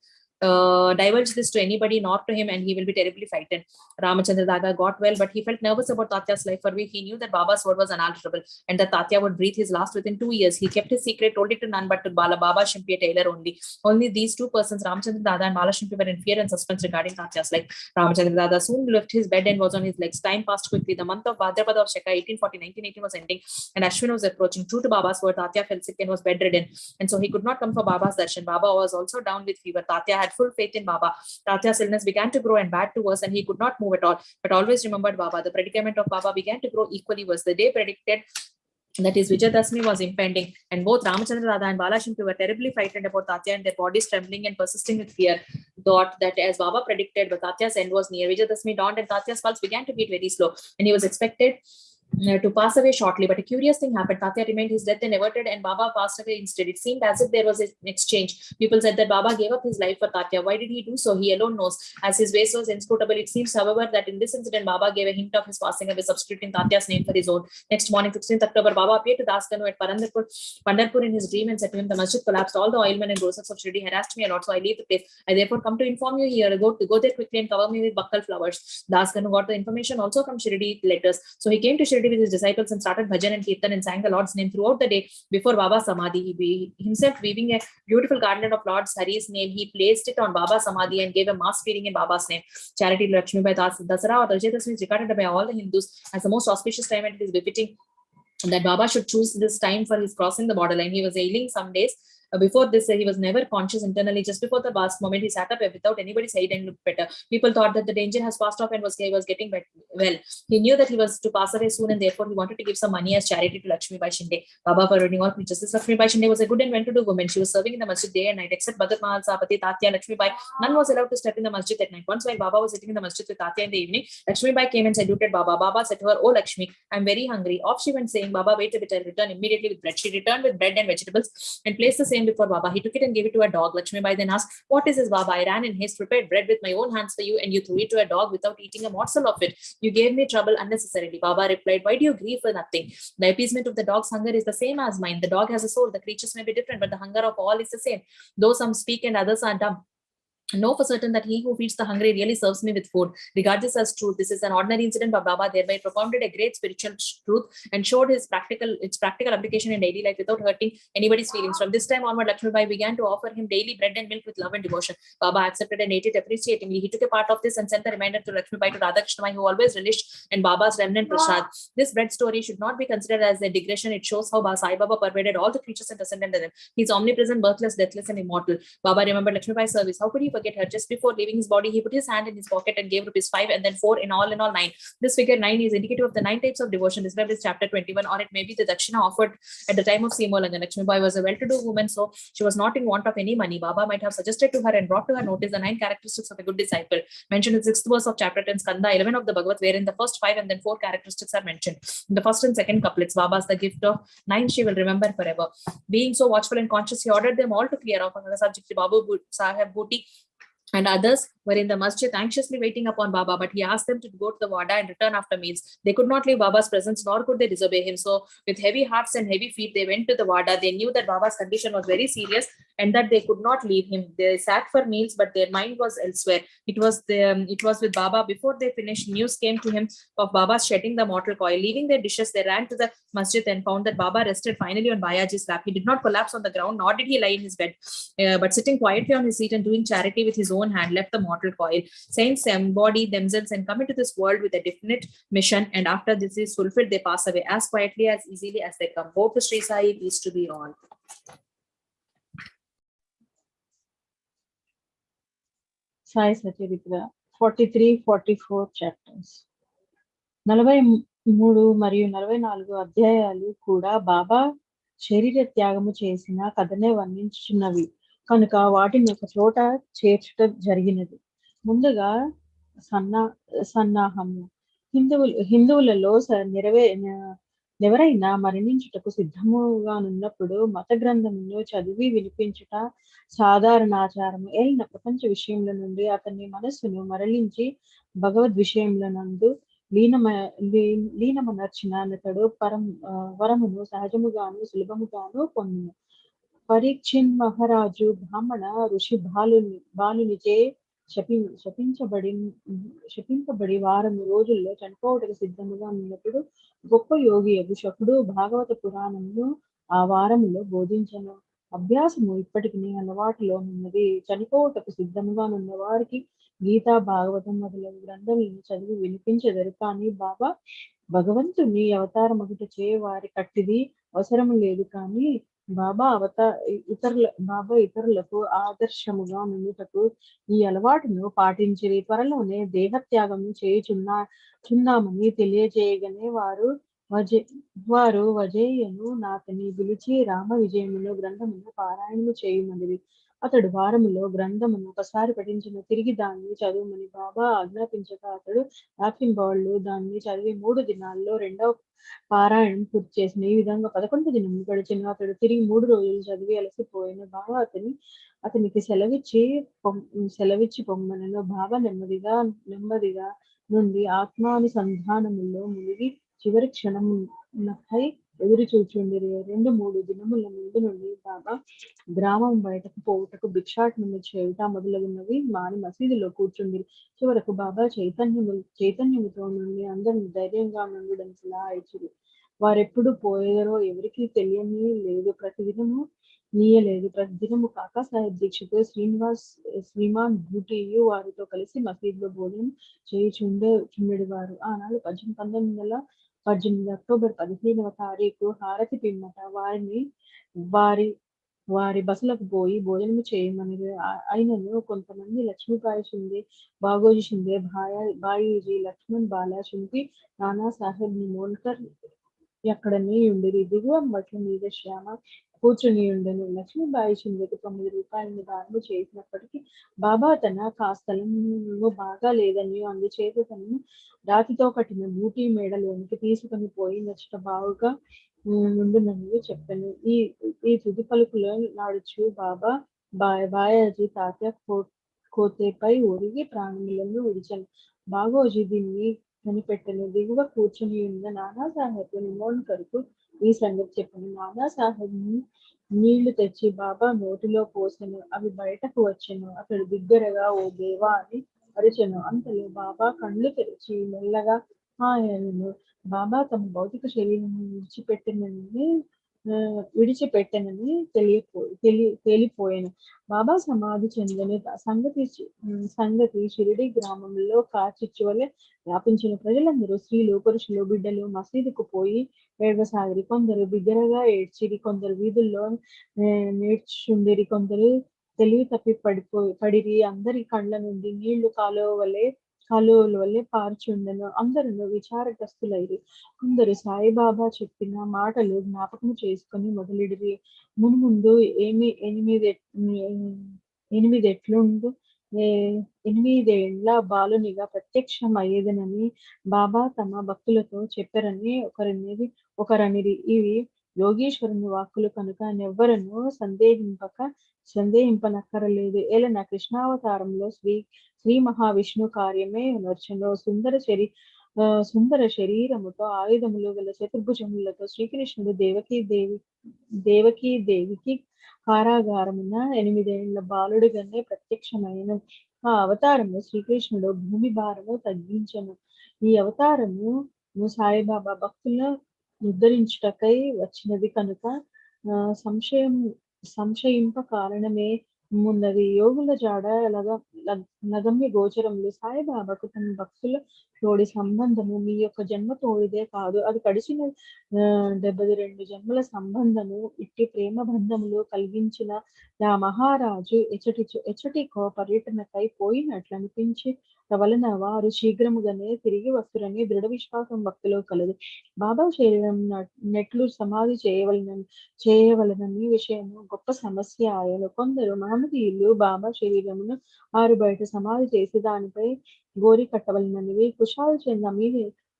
divulge this to anybody, not to him, and he will be terribly frightened." Ramachandra Daga got well, but he felt nervous about Tatya's life, for he knew that Baba's word was unalterable and that Tatya would breathe his last within 2 years. He kept his secret, told it to none but to Baba Shimpi, a tailor only. Only these two persons, Ramachandra Dada and Bala Shimpi, were in fear and suspense regarding Tatya's life. Ramachandra Dada soon left his bed and was on his legs. Time passed quickly. The month of Bhadrapada of Shaka 1840, 1918 was ending, and Ashwin was approaching. True to Baba's word, Tatya fell sick and was bedridden, and so he could not come for Baba's darshan. Baba was also down with fever. Tatya had full faith in Baba. Tatya's illness began to grow and bad to worse, and he could not move at all, but always remembered Baba. The predicament of Baba began to grow equally worse. The day predicted, that is Vijayadashami, was impending, and both Ramachandra Dada and Bala Shimpi were terribly frightened about Tatya, and their bodies trembling and persisting with fear. Thought that as Baba predicted, but Tatya's end was near. Vijayadashami dawned and Tatya's pulse began to beat very slow, and he was expected to pass away shortly. But a curious thing happened. Tatya remained his death and averted, and Baba passed away instead. It seemed as if there was an exchange. People said that Baba gave up his life for Tatya. Why did he do so? He alone knows, as his ways was inscrutable. It seems, however, that in this incident, Baba gave a hint of his passing away, substituting Tatya's name for his own. Next morning, 16th October, Baba appeared to Das Kanu at Pandarpur in his dream and said to him, "The masjid collapsed. All the oilmen and grocers of Shirdi harassed me a lot, so I leave the place. I therefore come to inform you here. Go there quickly and cover me with bakkal flowers." Das Kanu got the information also from Shirdi letters. So he came to Shirdi with his disciples and started bhajan and kirtan and sang the Lord's name throughout the day. Before Baba's samadhi, he himself weaving a beautiful garland of Lord Hari's name, he placed it on Baba's samadhi and gave a mass feeding in Baba's name. Charity to Lakshmi by Dasara or Vijayadashami is regarded by all the Hindus as the most auspicious time, and it is befitting that Baba should choose this time for his crossing the borderline. He was ailing some days. Before this, he was never conscious internally. Just before the last moment, he sat up without anybody's aid and looked better. People thought that the danger has passed off and he was getting well. He knew that he was to pass away soon, and therefore he wanted to give some money as charity to Lakshmi Bai Shinde, Baba forwarding all creatures. This Lakshmi Bai Shinde was a good and well-to-do woman. She was serving in the masjid day and night, except Bhagat Mahal Sapati, Tatya, Lakshmi Bai. None was allowed to step in the masjid at night. Once while Baba was sitting in the masjid with Tatya in the evening, Lakshmi Bai came and saluted Baba. Baba said to her, "Oh Lakshmi, I'm very hungry." Off she went, saying, "Baba, wait a bit, I'll return immediately with bread." She returned with bread and vegetables and placed the same before Baba. He took it and gave it to a dog. Lakshmi Bai then asked, "What is this, Baba?" "I ran in haste, prepared bread with my own hands for you, and you threw it to a dog without eating a morsel of it. You gave me trouble unnecessarily." Baba replied, "Why do you grieve for nothing? The appeasement of the dog's hunger is the same as mine. The dog has a soul. The creatures may be different, but the hunger of all is the same. Though some speak and others are dumb, know for certain that he who feeds the hungry really serves me with food. Regard this as truth. This is an ordinary incident, but Baba thereby propounded a great spiritual truth and showed its practical application in daily life without hurting anybody's feelings. From this time onward, Lakshmi Bai began to offer him daily bread and milk with love and devotion. Baba accepted and ate it appreciatingly. He took a part of this and sent the reminder to Lakshmi Bai to Radhakrishna Bai, who always relished in Baba's remnant prasad. This bread story should not be considered as a digression. It shows how Sai Baba pervaded all the creatures and transcended them. He is omnipresent, birthless, deathless, and immortal. Baba remembered Lakshmi Bai's service. How could he forget her? Just before leaving his body, he put his hand in his pocket and gave ₹5 and then 4 in all 9. This figure 9 is indicative of the 9 types of devotion described in chapter 21, or it may be the dakshina offered at the time of Simolangan. Lakshmi Bai was a well-to-do woman, so she was not in want of any money. Baba might have suggested to her and brought to her notice the 9 characteristics of a good disciple mentioned in the 6th verse of chapter 10, Skanda 11 of the Bhagavad, wherein the first 5 and then 4 characteristics are mentioned. In the first and second couplets, Baba's the gift of 9 she will remember forever. Being so watchful and conscious, he ordered them all to clear off. Sahib Bhuti and others were in the masjid anxiously waiting upon Baba, but he asked them to go to the wada and return after meals. They could not leave Baba's presence, nor could they disobey him. So with heavy hearts and heavy feet, they went to the wada. They knew that Baba's condition was very serious and that they could not leave him. They sat for meals, but their mind was elsewhere. It was with Baba. Before they finished, news came to him of Baba shedding the mortal coil. Leaving their dishes, they ran to the masjid and found that Baba rested finally on Bayaji's lap. He did not collapse on the ground, nor did he lie in his bed, but sitting quietly on his seat and doing charity with his own hand, left the mortal coil. Saints embody themselves and come into this world with a definite mission, and after this is fulfilled, they pass away as quietly, as easily as they come. Hope to Sri Sai, peace to be all. Sai Satcharita 43-44 chapters. 43 మరియు 44 అధ్యాయాలు కూడా బాబా శరీర త్యాగము చేసిన కథనే వర్ణించుచున్నవి కనుక వాటిని ఒక చోట చేర్చుట జరిగినది. ముందుగా సన్నాహము. హిందువులలో ఎవరైనా మరణించుటకు సిద్ధముగానున్నప్పుడు మత గ్రంథమును చదివి వినిపించుట సాధారణ ఆచారము. ఏలిన ప్రపంచ విషయముల నుండి అతని మనస్సును మరలించి భగవద్ విషయముల నందు లీనమనర్చిన అతడు వరమును సహజముగాను సులభముగాను పొందును. పరీక్షిన్ మహారాజు బ్రాహ్మణ ఋషి బాలునిచే శపింపబడి వారం రోజుల్లో చనిపోవటకు సిద్ధముగా ఉన్నప్పుడు గొప్ప యోగి శకుడు భాగవత పురాణమును ఆ వారములో బోధించను. అభ్యాసము ఇప్పటికి అలవాటులో ఉన్నది. చనిపోవటకు సిద్ధముగా ఉన్న వారికి గీతా భాగవతం మొదలగు గ్రంథములను చదివి వినిపించెదరు. కానీ బాబా భగవంతుని అవతారమగుట చే వారి కట్టిది అవసరము లేదు. కానీ బాబా ఇతరులకు ఆదర్శముగా నుండుటకు ఈ అలవాటును పాటించిరి. త్వరలోనే దేహత్యాగం చేయుచున్నామని తెలియజేయగానే వారు వజేయను నాతని పిలిచి రామ విజయమును గ్రంథమును పారాయణము చేయమనిది. అతడు వారములో గ్రంథమును ఒకసారి పఠించిన తిరిగి దాన్ని చదువుమని బాబా ఆజ్ఞాపించగా అతడు రాత్రింబవళ్ళు దాన్ని చదివి 3 దినాల్లో రెండవ పారాయణం పూర్తి చేసిన. ఈ విధంగా 11 దినములు గడిచిన. అతడు తిరిగి 3 రోజులు చదివి అలసిపోయిన. బాబా అతనికి సెలవిచ్చి పొమ్మనను. బాబా నెమ్మదిగా నుండి ఆత్మానుసంధానములో మునిగి చివరి క్షణమునకై ఎదురు చూచుండిరి. 2-3 దినముల ముందు నుండి బాబా గ్రామం బయటకు పోవుటకు భిక్షాటనము చేయుట మొదలగున్నవి మాని మసీదులో కూర్చుండిరి. చివరకు బాబా చైతన్యముతో నుండి అందరిని ధైర్యంగా నుండని సలహా ఇచ్చిరి. వారెప్పుడు పోయేదరో ఎవరికి తెలియని లేదు. ప్రతిదినము కాకా సాహెబ్ దీక్షిత్ శ్రీమాన్ భూటియు వారితో కలిసి మసీదులో భోజనం చేయుచుండేవారు. ఆనాడు 1918 అక్టోబర్ 15వ తారీఖు హారతి పిమ్మట వారి బసలకు పోయి భోజనము చేయమని అయినను కొంతమంది లక్ష్మీబాయి షిందే, బాగోజీ షిందే, బాయిజీ, లక్ష్మణ్ బాలా షింపి, నానా సాహెబ్ నిమోన్కర్ ఎక్కడనే ఉండేది. దిగువ మట్ల మీద శ్యామ కూర్చుని ఉండను. లక్ష్మీబాయి షిందేకు 9 రూపాయలను దానము చేసినప్పటికీ బాబా తన స్థలము బాగా లేదని అందుచేత తనను రాతితో కట్టిన బూటీ మేడలోనికి తీసుకొని పోయి నచ్చట బావుగా నుండునని చెప్పాను. ఈ తుది పలుకులో నాడుచు బాబా బాయాజీ తాత్య కోతేపై ఒరిగి ప్రాణములను విడిచాను. బాగోజీ దీన్ని కనిపెట్టను. దిగువ కూర్చుని ఉన్న నానా సాహెబ్ నిమోన్కర్కు ఈ సంగతి చెప్పాను. నానా సాహెబ్ నీళ్లు తెచ్చి బాబా నోటిలో పోసెను. అవి బయటకు వచ్చెను. అతడు బిగ్గరగా ఓ దేవా అని అరిచెను. అంతలో బాబా కళ్ళు తెరిచి మెల్లగా ఆయనను. బాబా తమ భౌతిక శరీరం విడిచిపెట్టనని తేలిపోయాను. బాబా సమాధి చెందిన సంగతి షిరిడి గ్రామంలో కార్చిచ్చు వలె వ్యాపించిన. ప్రజలందరూ స్త్రీలు, పురుషులు, బిడ్డలు మసీదుకు పోయి ఏడవసాగిరి. కొందరు బిగ్గరగా ఏడ్చిరి, కొందరు వీధుల్లో నేర్చుండిరి, కొందరు తెలివి తప్పి పడిరి. అందరి కళ్ళ నుండి నీళ్లు కాలువల వల్లే పారుచుండెను. అందరూ విచారగ్రస్తులైరి. కొందరు సాయిబాబా చెప్పిన మాటలు జ్ఞాపకం చేసుకుని మొదలెడిరి. మున్ముందు 8 ఏళ్ల బాలునిగా ప్రత్యక్షం అయ్యేదనని బాబా తమ భక్తులతో చెప్పారని ఒకరనిరి. ఇవి యోగీశ్వరుని వాక్కులు కనుక నెవ్వరను సందేహింపక సందేహింపనక్కరలేదు. ఏలన కృష్ణావతారంలో శ్రీ మహావిష్ణు కార్యమే నర్చను సుందర శరీరముతో ఆయుధములు గల చతుర్భుజములతో శ్రీకృష్ణుడు దేవకీ దేవికి కారాగారమున 8 ఏళ్ల బాలుడిగానే ప్రత్యక్షమైన. ఆ అవతారము శ్రీకృష్ణుడు భూమి భారము తగ్గించను. ఈ అవతారము సాయిబాబా భక్తుల ఉద్ధరించుటకై వచ్చినది కనుక సంశయింప కారణమే ఉన్నది. యోగుల జాడ నగమ్య గోచరములు. సాయిబాబాకు తన భక్తుల తోడి సంబంధము మీ యొక్క జన్మ తోడిదే కాదు, అది గడిచిన 72 జన్మల సంబంధము. ఇట్టి ప్రేమ బంధములు కలిగించిన ఆ మహారాజు ఎచ్చటికో పర్యటనకై పోయినట్లు అనిపించి వలన వారు శీఘ్రముగానే తిరిగి వస్తురని దృఢ విశ్వాసం భక్తులు కలదు. బాబా శరీరం నెట్లు సమాధి చేయవలనని విషయము గొప్ప సమస్య ఆయను. కొందరు మహమ్మదీయులు బాబా శరీరమును ఆరు బయట సమాధి చేసి దానిపై గోరి కట్టవలననివి. కుషాల్ చంద్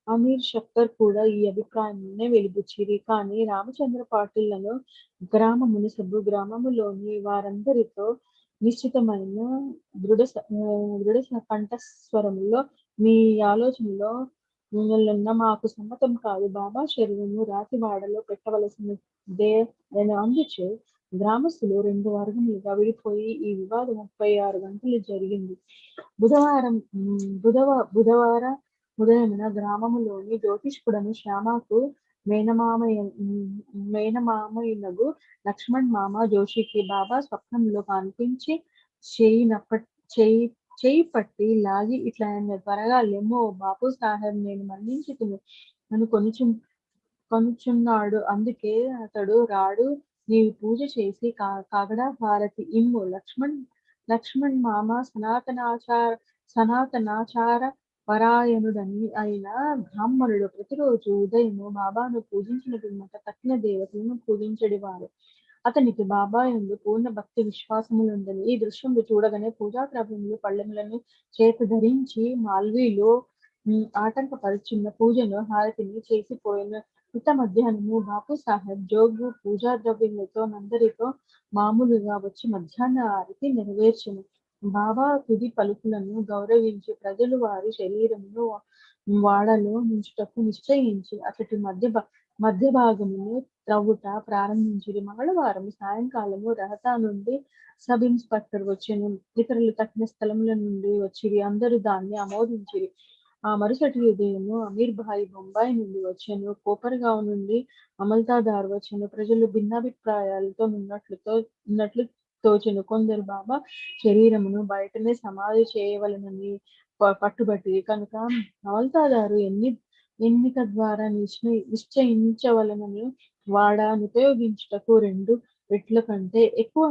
అమీర్ షక్కర్ కూడా ఈ అభిప్రాయాన్ని వెలిబుచ్చిరి. కానీ రామచంద్ర పాటిళ్లను గ్రామములోని వారందరితో నిశ్చితమైన దృఢ కంఠస్వరములో మీ ఆలోచనలో మాకు సమ్మతం కాదు. బాబా శరీరము రాతివాడలో పెట్టవలసినదే అని అందుచే గ్రామస్తులు 2 వర్గములుగా విడిపోయి ఈ వివాదం 36 గంటలు జరిగింది. బుధవార ఉదయమున గ్రామములోని జ్యోతిష్కుడను శ్యామకు మేనమామయ్యనగు లక్ష్మణ్ మామ జోషికి బాబా స్వప్నంలో కనిపించి చేయి పట్టి లాగి ఇట్లా త్వరగా లెమ్మో బాపు సాహెబ్, నేను మరణించి నన్ను కొనుచున్నాడు, అందుకే అతడు రాడు, నీవు పూజ చేసి కాగడా హారతి ఇమ్ము. లక్ష్మణ్ మామ సనాతనాచార పరాయణుడని అయిన బ్రాహ్మణుడు. ప్రతిరోజు ఉదయము బాబాను పూజించిన పిమ్మట తక్కిన దేవతలను పూజించడివారు. అతనికి బాబా యందు పూర్ణ భక్తి విశ్వాసములుండని. ఈ దృశ్యములు చూడగానే పూజా ద్రవ్యములు పళ్ళెములను చేత ధరించి మాల్వీలో ఆటంకపరుచున్న పూజను హారతిని చేసిపోయిన. ఇంత మధ్యాహ్నము బాపు సాహెబ్ జోగు పూజా ద్రవ్యములతో అందరితో మామూలుగా వచ్చి మధ్యాహ్న హారతి నెరవేర్చెను. బాబా తుది పలుకులను గౌరవించి ప్రజలు వారి శరీరమును వాడలో నుంచుటకు నిశ్చయించి అతడి మధ్య భాగమును త్రవ్వుట ప్రారంభించిరి. మంగళవారం సాయంకాలము రహతా నుండి సబ్ ఇన్స్పెక్టర్ వచ్చెను. ఇతరులు తక్కిన స్థలముల నుండి వచ్చిరి. అందరూ దాన్ని ఆమోదించిరి. ఆ మరుసటి ఉదయము అమీర్ భాయ్ బొంబాయి నుండి వచ్చెను. కోపర్గావ్ నుండి అమల్తాదార్ వచ్చెను. ప్రజలు భిన్నాభిప్రాయాలతో ఉన్నట్లు తోచెను. కొందరు బాబా శరీరమును బయటనే సమాధి చేయవలనని పట్టుబట్టి కనుక అమల్తాదారు ఎన్నిక ద్వారా నిశ్చయించవలనని వాడాను ఉపయోగించుటకు 2 రెట్ల కంటే ఎక్కువ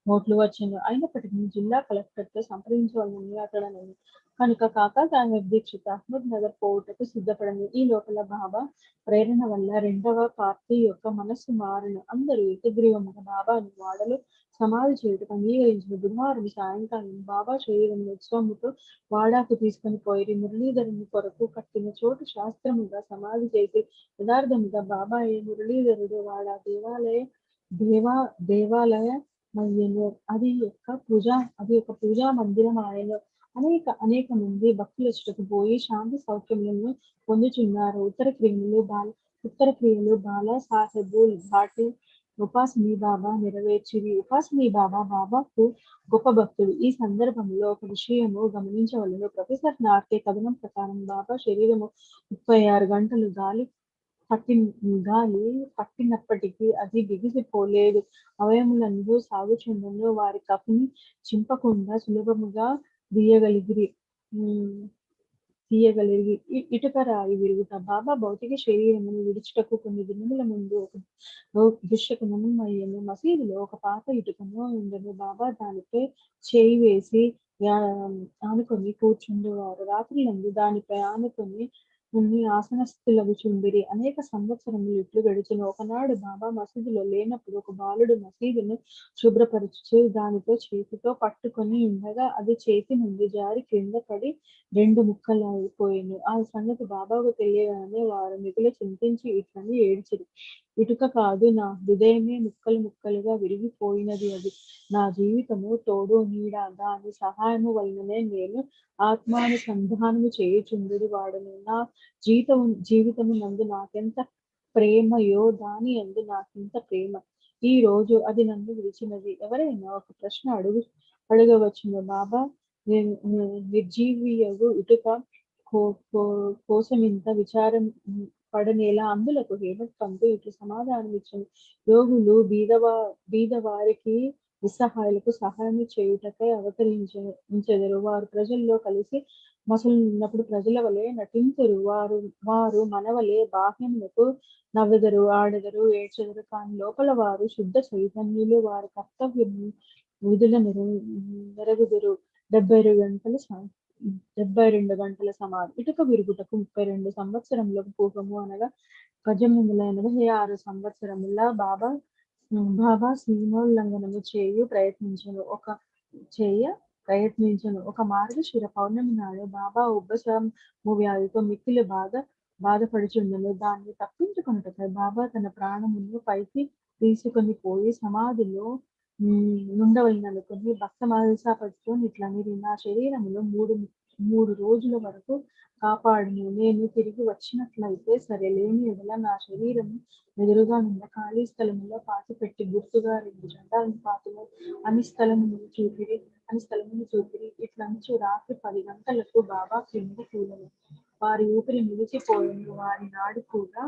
ఓట్లు వచ్చెను. అయినప్పటికీ జిల్లా కలెక్టర్తో సంప్రదించవాలని అతడనను. కనుక కాకా సాహెబ్ దీక్షిత్ అహ్మద్ నగర్ పోవుటకు సిద్ధపడను. ఈ లోపల బాబా ప్రేరణ వల్ల 2వ పార్టీ యొక్క మనస్సు మారను. అందరూ ఏకగ్రీవముగా బాబాను వాడలో సమాధి చేయుటకు అంగీకరించిన. బుధవారం సాయంకాలం బాబా శరీరం ఉత్సవముతో వాడాకు తీసుకొని పోయి మురళీధరుని కొరకు కట్టిన చోటు శాస్త్రముగా సమాధి చేసి యథార్థముగా బాబాయే మురళీధరుడు వాడా దేవాలయ అయ్యను. అది ఒక పూజా మందిరం ఆయను. అనేక మంది భక్తులు వచ్చుటకు పోయి శాంతి సౌఖ్యములను పొందుచున్నారు. ఉత్తర క్రియలు బాలా సాహెబు ఘాటి ఉపాసనీ బాబా నెరవేర్చిరి. ఉపాసనీ బాబాకు గొప్ప భక్తుడు. ఈ సందర్భంలో ఒక విషయము గమనించవలను. ప్రొఫెసర్ నార్కే కథనం ప్రకారం బాబా శరీరము 36 గంటలు గాలి పట్టినప్పటికీ అది బిగిసిపోలేదు. అవయములందు సాగుచుండను. వారి కఫిని చింపకుండా సులభముగా తీయగలిగిరి. ఇటుక రాయి విరుగుట. బాబా భౌతిక శరీరమును విడుచుటకు కొన్ని దినముల ముందు ఒక దుశ్శకునము అయ్యను. మసీదులో ఒక పాత ఇటుకను ఉండను. బాబా దానిపై చేయి వేసి ఆనుకొని కూర్చుండేవారు. రాత్రులందు దానిపై ఆనుకొని ఆసనస్థులగుచుండిరి. అనేక సంవత్సరములు ఇట్లు గడిచెను. ఒకనాడు బాబా మసీదులో లేనప్పుడు ఒక బాలుడు మసీదును శుభ్రపరచు దానితో చేతితో పట్టుకొని ఉండగా అది చేతి నుండి జారి క్రింద పడి 2 ముక్కలైపోయెను. ఆ సంగతి బాబాకు తెలియగానే వారు మిగుల చింతించి ఇట్లని ఏడ్చిరి. ఇటుక కాదు, నా హృదయమే ముక్కలు ముక్కలుగా విరిగిపోయినది. అది నా జీవితము తోడు నీడ, దాని సహాయము వలననే నేను ఆత్మానుసంధానము చేయుచుండుడు వాడను. నా జీవితము నందు నాకెంత ప్రేమయో దాని యందు నాకింత ప్రేమ. ఈ రోజు అది నన్ను విడిచినది. ఎవరైనా ఒక ప్రశ్న అడగవచ్చును, బాబా నిర్జీవియగు ఇటుక కోసమింత విచారం పడనేలా? అందులకు హేమత్ పంతు ఇట్లు సమాధానం ఇచ్చింది, యోగులు బీదవారికి నిస్సహాయులకు సహాయం చేయుటకై అవతరించెదరు. వారు ప్రజల్లో కలిసి మసలున్నప్పుడు ప్రజల వలె నటింతురు. వారు మనవలే బాహ్యములకు నవ్వెదరు, ఆడెదరు, ఏడ్చెదరు. కానీ లోపల వారు శుద్ధ చైతన్యులు. వారి కర్తవ్యం విధుల నెరగుదురు. 72 గంటల సమాధి. ఇటుక విరుగుటకు 32 సంవత్సరములకు పూర్వము, అనగా 1886 సంవత్సరముల బాబా సీమోల్లంఘనము ప్రయత్నించను. ఒక మార్గశిర పౌర్ణమి నాడు బాబా ఉబ్బసము వ్యాధితో మిక్కిలి బాధపడుచుండెను. దాన్ని తప్పించుకొనుటకై బాబా తన ప్రాణమును పైకి తీసుకొని పోయి సమాధిలో నుండవలననుకుని భక్త మహల్సాపతితో ఇట్లనిరి, నా శరీరమును మూడు రోజుల వరకు కాపాడును. నేను తిరిగి వచ్చినట్లయితే సరే, లేని ఎడల నా శరీరము ఎదురుగా ఉన్న ఖాళీ స్థలములో పాతిపెట్టి గుర్తుగా 2 జెండాలను పాతును అని స్థలమును చూపిరి. ఇట్లంచు రాత్రి 10 గంటలకు బాబా క్రింద కూలెను. వారి ఊపిరి నిలిచిపోయెను. వారి నాడి కూడా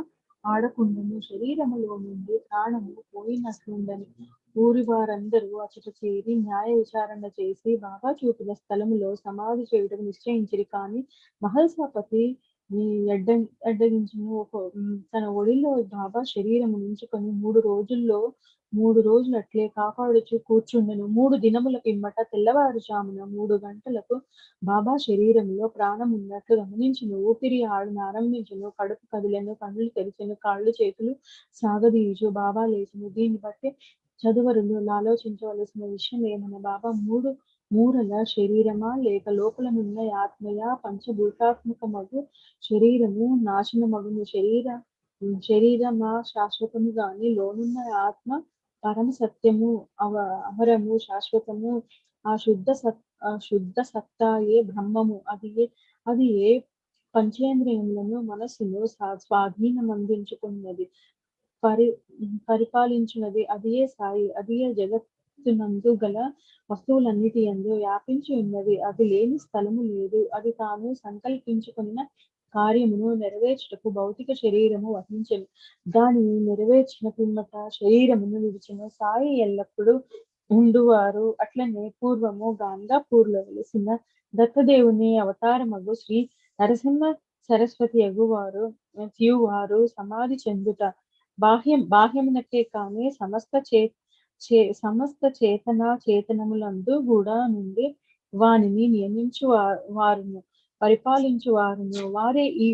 ఆడకుండెను. శరీరములో నుండి ప్రాణము పోయినట్లుండెను. ఊరి వారందరూ అచట చేరి న్యాయ విచారణ చేసి బాబా చూపిన స్థలములో సమాధి చేయుటకు నిశ్చయించిరి. కానీ మహల్సాపతి అడ్డగించును. తన ఒడిలో బాబా శరీరము ఉంచుకొని 3 రోజులు అట్లే కాపాడుచు కూర్చుండెను. 3 దినముల పిమ్మట తెల్లవారుజామున 3 గంటలకు బాబా శరీరములో ప్రాణం ఉన్నట్లు గమనించును. ఊపిరి ఆరంభించును. కడుపు కదిలెను. కన్నులు తెరిచెను. కాళ్ళు చేతులు సాగదీయుచు బాబా లేచెను. దీన్ని బట్టి చదువరులు ఆలోచించవలసిన విషయం ఏమన, బాబా మూరల శరీరమా, లేక లోపలనున్న ఆత్మయా? పంచభూతాత్మకమగు శరీరము నాశనమగును. శరీరమా శాశ్వతము గాని లోనున్న ఆత్మ పరమ సత్యము, అమరము, శాశ్వతము. ఆ శుద్ధ సత్తాయే బ్రహ్మము. అది ఏ పంచేంద్రియములను మనస్సును స్వాధీనమందించుకున్నది, పరిపాలించున్నది. అదియే సాయి. అదియే జగత్తునందు గల వస్తువులన్నిటి యందు వ్యాపించి ఉన్నది. అది లేని స్థలము లేదు. అది తాను సంకల్పించుకున్న కార్యమును నెరవేర్చుటకు భౌతిక శరీరము వహించెను. దానిని నెరవేర్చిన పిమ్మట శరీరమును విడిచెను. సాయి ఎల్లప్పుడూ ఉండువారు. అట్లనే పూర్వము గాంగాపూర్లో వెలిసిన దత్తదేవుని అవతారమగు శ్రీ నరసింహ సరస్వతి అగువారు సమాధి చెందుట బాహ్యమునకే కానీ సమస్త చేతనములందు కూడా నుండి వానిని నియమించు వారును పరిపాలించు వారును వారే ఈ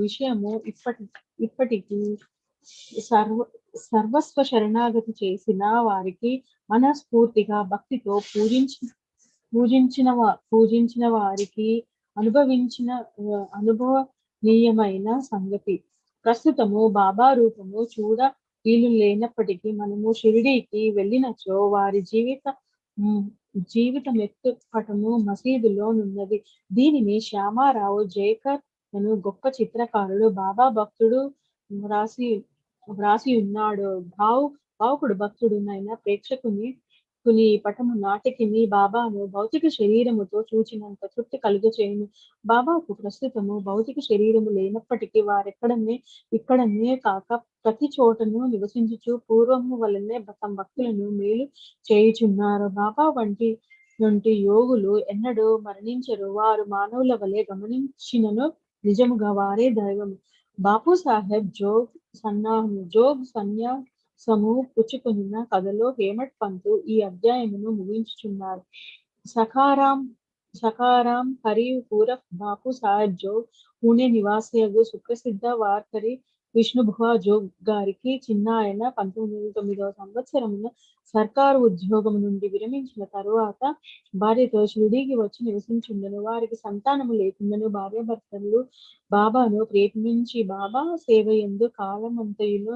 విషయము ఇప్పటికీ సర్వస్వ శరణాగతి చేసిన వారికి మనస్ఫూర్తిగా భక్తితో పూజించిన వారికి అనుభవనీయమైన సంగతి. ప్రస్తుతము బాబా రూపము చూడ వీలు లేనప్పటికీ మనము షిరిడీకి వెళ్ళినచో వారి జీవిత మెత్తుపటము మసీదులో నున్నది. దీనిని శ్యామారావు జేకర్ అను గొప్ప చిత్రకారుడు బాబా భక్తుడు వ్రాసి ఉన్నాడు. భావుకుడు భక్తుడునైన ప్రేక్షకుని పటము నాటికిని బాబాను భౌతిక శరీరముతో చూచినంత తృప్తి కలుగచేయును. బాబాకు ప్రస్తుతము భౌతిక శరీరము లేనప్పటికీ ఇక్కడనే కాక ప్రతి చోటను నివసించుచు పూర్వము వలనే తమ భక్తులను మేలు చేయుచున్నారు. బాబా వంటి యోగులు ఎన్నడూ మరణించరు. వారు మానవుల వలె గమనించినను నిజముగా వారే దైవము. బాపు సాహెబ్ జోగ్ సన్యాసము పుచ్చుకున్న కథలో హేమట్ పంతు ఈ అధ్యాయమును ముగించుచున్నారు. సఖారాం హరి పూరఫ్ బాపు సాహెబ్ జోగ్ పూణే నివాసియగు సుప్రసిద్ధ వార్కరి విష్ణుభువ జోగ్ గారికి చిన్నాయన 1909వ సంవత్సరమున సర్కారు ఉద్యోగం నుండి విరమించిన తరువాత భార్యతో షిరిడీకి వచ్చి నివసించుండెను. వారికి సంతానము లేకుండాను భార్యాభర్తలు బాబాను ప్రేమించి బాబా సేవ యందు కాలమంతయును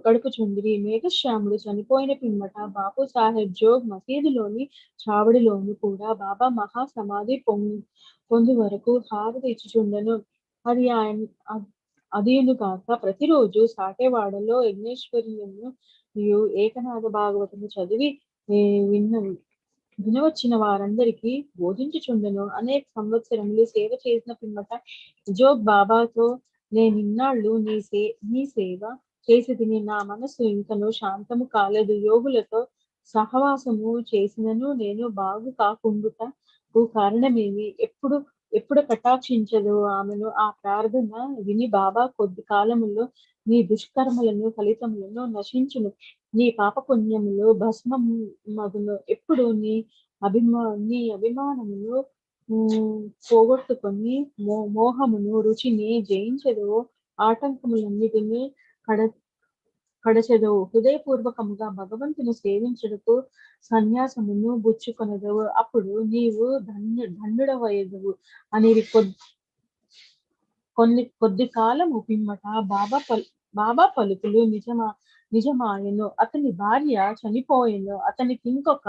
గడుపుచుండిరి. మేఘశ్యాముడు చనిపోయిన పిమ్మట బాపు సాహెబ్ జోగ్ మసీదులోని చావడిలోను కూడా బాబా మహాసమాధి పొందు వరకు హారతి ఇచ్చుచుండెను. అది అదేను కాక ప్రతిరోజు సాటేవాడలో యజ్ఞేశ్వరిను ఏకనాథ భాగవతము చదివి వినవచ్చిన వారందరికీ బోధించుచుండెను. అనేక సంవత్సరములు సేవ చేసిన పిమ్మట జోగ్ బాబాతో నేనిన్నాళ్ళు నీ సేవ చేసి తిని నా మనసు ఇంకను శాంతము కాలేదు. యోగులతో సహవాసము చేసినను నేను బాగు కాకుండుటకు కారణమేమి? ఎప్పుడు కటాక్షించదు ఆమెను? ఆ ప్రార్థన విని బాబా కొద్ది కాలములో నీ దుష్కర్మలను ఫలితములను నశించును, నీ పాపపుణ్యములు భస్మమగును. ఎప్పుడు నీ అభిమానమును పోగొట్టుకొని మోహమును రుచిని జయించదో ఆటంకములన్నిటినీ కడచెదవు. హృదయపూర్వకముగా భగవంతుని సేవించుటకు సన్యాసమును బుచ్చుకొనదవు. అప్పుడు నీవు ధన్యుడవయ్యదవు అని కొద్ది కాలము పిమ్మట బాబా పలుకులు నిజమాయను. అతని భార్య చనిపోయెను. అతనికి ఇంకొక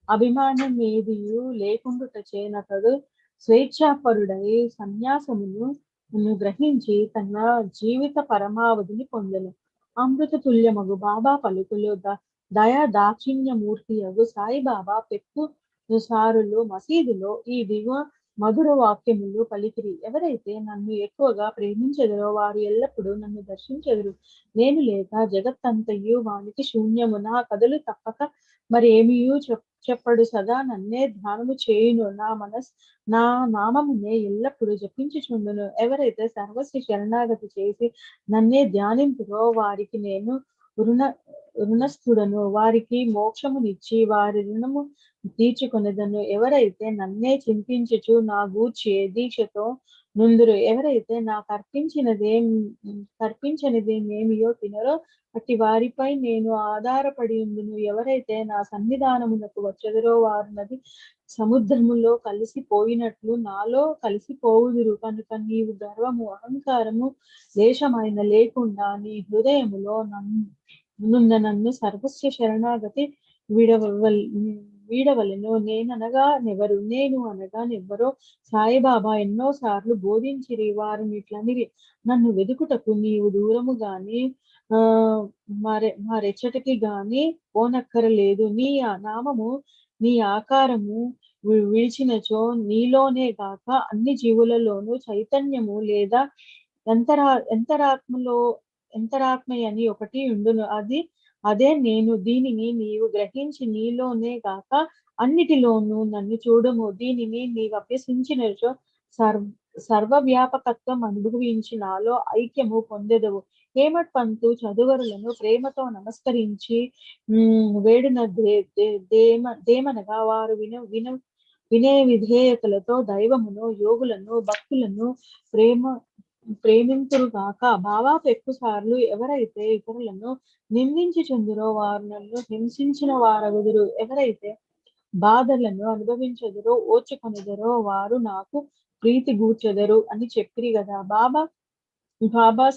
అభిమానమేదియు లేకుండుటచే నతడు స్వేచ్ఛాపరుడై సన్యాసమును గ్రహించి తన జీవిత పరమావధిని పొందెను. అమృత తుల్యమగు బాబా పలుకులు దయా దాక్షిణ్యమూర్తియగు సాయిబాబా పెక్కు సారులు మసీదులో ఈ దిగువ మధుర వాక్యములు పలికిరి. ఎవరైతే నన్ను ఎక్కువగా ప్రేమించెదరో వారు ఎల్లప్పుడూ నన్ను దర్శించెదరు. నేను లేక జగత్తంతయు వానికి శూన్యము. నా కథలు తప్పక మరేమియూ చెప్పడు. సదా నన్నే ధ్యానము చేయును. నా నామమునే ఎల్లప్పుడూ జపించుచుండును. ఎవరైతే సర్వస్వ శరణాగతి చేసి నన్నే ధ్యానింతురో వారికి నేను రుణస్థుడను. వారికి మోక్షమునిచ్చి వారి రుణము తీర్చుకొనెదను. ఎవరైతే నన్నే చింతించుచు నా గూర్చి దీక్షతో నుందురు, ఎవరైతే నాకు కర్పించనిదేమేమియో తినరో అట్టి వారిపై నేను ఆధారపడి ఉండును. ఎవరైతే నా సన్నిధానమునకు వచ్చెదరో వారు నది సముద్రములో కలిసిపోయినట్లు నాలో కలిసిపోవుదురు. కనుక నీవు గర్వము అహంకారము లేశమైన లేకుండా నీ హృదయములో నన్ను సర్వస్వ శరణాగతి వీడవలెను. నేను అనగా నెవ్వరో సాయిబాబా ఎన్నోసార్లు బోధించిరి. వారు ఇట్లనిరి, నన్ను వెదుకుటకు నీవు దూరము గాని మరెచ్చటికి గాని పోనక్కరలేదు. నీ నామము నీ ఆకారము విడిచినచో నీలోనే గాక అన్ని జీవులలోనూ చైతన్యము లేదా ఎంతరాత్మయని ఒకటి ఉండును. అదే నేను. దీనిని నీవు గ్రహించి నీలోనే గాక అన్నిటిలోనూ నన్ను చూడము. దీనిని నీవు అభ్యసించినచో సర్వవ్యాపకత్వం అనుభవించి నాలో ఐక్యము పొందెదవు. హేమట్ పంతు చదువరులను ప్రేమతో నమస్కరించి వేడున దేమనగా వారు వినయ విధేయతలతో దైవమును యోగులను భక్తులను ప్రేమింతురుగాక. బాబా ఎక్కుసార్లు ఎవరైతే ఇతరులను నిందించుచుందురో వారు నన్ను హింసించిన వారగుదురు. ఎవరైతే బాధలను అనుభవించెదరో ఓర్చుకొనెదరో వారు నాకు ప్రీతి గూర్చెదరు అని చెప్పిరి కదా. బాబా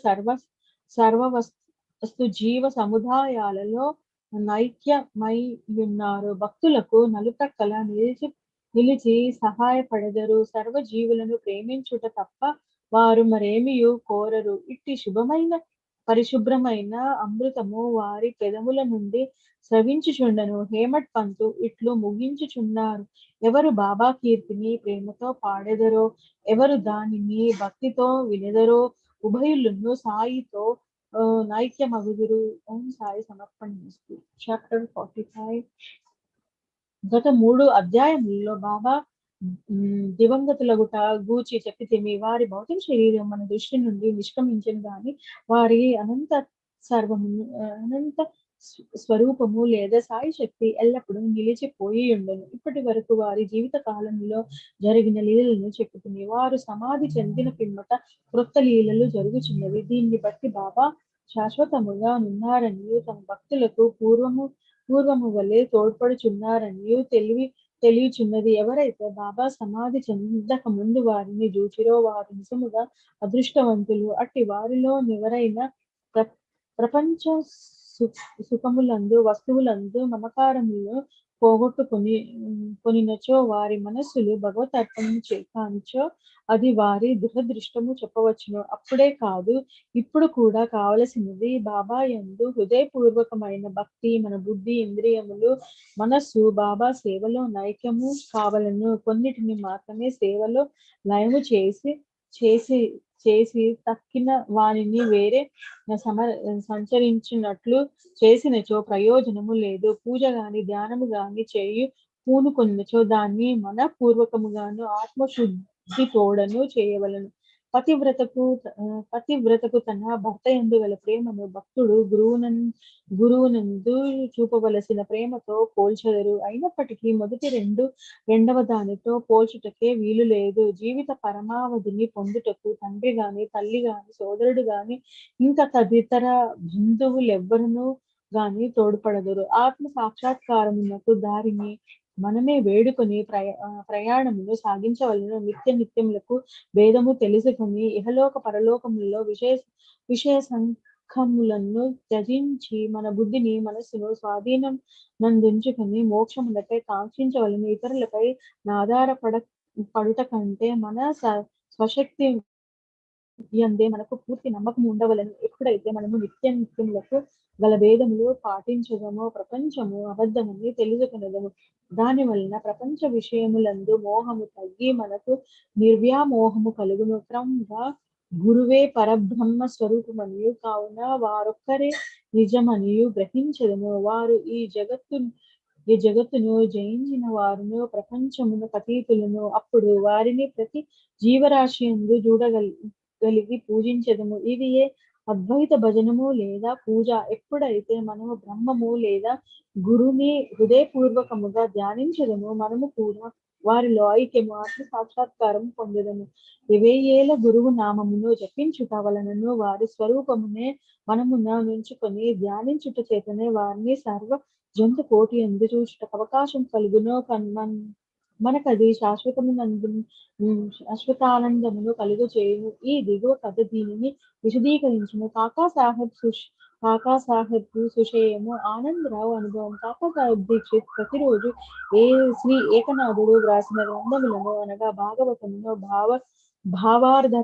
సర్వవస్తు జీవ సముదాయాలలో నైక్యమైయున్నారు. భక్తులకు నలుప్రక్కల నిలిచి సహాయపడెదరు. సర్వ జీవులను ప్రేమించుట తప్ప వారు మరేమియూ కోరరు. ఇట్టి శుభమైన పరిశుభ్రమైన అమృతము వారి పెదముల నుండి స్రవించుచుండెను. హేమట్ పంతు ఇట్లు ముగించుచున్నారు. ఎవరు బాబా కీర్తిని ప్రేమతో పాడెదరో, ఎవరు దానిని భక్తితో వినెదరో, ఉభయులను సాయితో నైక్యమగుదురు. ఓం సాయి సమర్పణమస్తు. చాప్టర్ 45. గత 3 అధ్యాయములలో బాబా దివంగతులగుట గూర్చి చెప్పితిమి. వారి భౌతిక శరీరం మన దృష్టి నుండి నిష్క్రమించను గాని వారి అనంత స్వరూపము లేదా సాయి శక్తి ఎల్లప్పుడూ నిలిచిపోయి ఉండను. ఇప్పటి వరకు వారి జీవిత కాలంలో జరిగిన లీలలను చెప్పుకుని వారు సమాధి చెందిన పిమ్మట క్రొత్త లీలలు జరుగుచున్నవి. దీన్ని బట్టి బాబా శాశ్వతముగా ఉన్నారని తమ భక్తులకు పూర్వము వలె తోడ్పడుచున్నారని తెలియచున్నది. ఎవరైతే బాబా సమాధి చెందక ముందు వారిని చూచిరో వారు నిజముగా అదృష్టవంతులు. అట్టి వారిలో ఎవరైనా ప్రపంచ సుఖములందు వస్తువులందు మమకారములు కొనినచో వారి మనస్సులు భగవత్ అర్పణము కానిచో అది వారి దురదృష్టము చెప్పవచ్చును. అప్పుడే కాదు, ఇప్పుడు కూడా కావలసినది బాబా యందు హృదయపూర్వకమైన భక్తి. మన బుద్ధి, ఇంద్రియములు, మనస్సు బాబా సేవలో నైక్యము కావలను. కొన్నిటిని మాత్రమే సేవలో లయము చేసి తక్కిన వానిని వేరే సంచరించినట్లు చేసినచో ప్రయోజనము లేదు. పూజ గాని ధ్యానము గాని చేయు పూనుకొన్నచో దాన్ని మనపూర్వకముగాను ఆత్మశుద్ధి తోడను చేయవలను. పతివ్రతకు తన భర్త యందు గల ప్రేమను భక్తుడు గురువునందు చూపవలసిన ప్రేమతో పోల్చెదరు. అయినప్పటికీ మొదటి రెండవ దానితో పోల్చుటకే వీలు లేదు. జీవిత పరమావధిని పొందుటకు తండ్రి గాని, తల్లి గాని, సోదరుడు గాని, ఇంకా తదితర బంధువులెవ్వరును గాని తోడ్పడదురు. ఆత్మ సాక్షాత్కారమునకు దారిని మనమే వేడుకొని ప్రయాణమును సాగించవలను. నిత్యములకు భేదము తెలుసుకొని ఇహలోక పరలోకములలో విషయ సంఖములను త్యజించి మన బుద్ధిని, మనస్సును స్వాధీనం నందుంచుకొని మోక్షములపై కాంక్షించవలను. ఇతరులపై ఆధారపడుట కంటే మన స్వశక్తి యందే మనకు పూర్తి నమ్మకం ఉండవలను. ఎప్పుడైతే మనము నిత్యములకు గల భేదములు పాటించదమో ప్రపంచము అబద్ధమని తెలుసుకునదము. దాని వలన ప్రపంచ విషయములందు మోహము తగ్గి మనకు నిర్వ్యామోహము కలుగును. క్రమంగా గురువే పరబ్రహ్మ స్వరూపమనియు కావున వారొక్కరే నిజమనియు గ్రహించదము. వారు ఈ జగత్తును జయించిన వారును ప్రపంచమును అతీతులను. అప్పుడు వారిని ప్రతి జీవరాశి యందు చూడగలిగి పూజించదము. ఇది ఏ అద్వైత భజనము లేదా పూజ. ఎప్పుడైతే మనము బ్రహ్మము లేదా గురుని హృదయపూర్వకముగా ధ్యానించదము మనము కూడా వారిలో ఐక్యము, ఆత్మ సాక్షాత్కారం పొందదము. 1000 గురువు నామమును జపించుట వలనను వారి స్వరూపమునే మనమున నుంచుకొని ధ్యానించుట చేతనే వారిని సర్వ జంతు కోటి యందు చూచుటకు అవకాశం కలుగును. మనకది శాశ్వతానందమును కలుగు చేయును. ఈ దిగువ కథ దీనిని విశదీకరించును. కాకాసాహెబ్ సుషేయము ఆనందరావు అనుభవం. కాకాసాహెబ్ దీక్షిత్ ప్రతిరోజు శ్రీ ఏకనాథుడు వ్రాసిన గ్రంథములను అనగా భాగవతమును, భావార్థ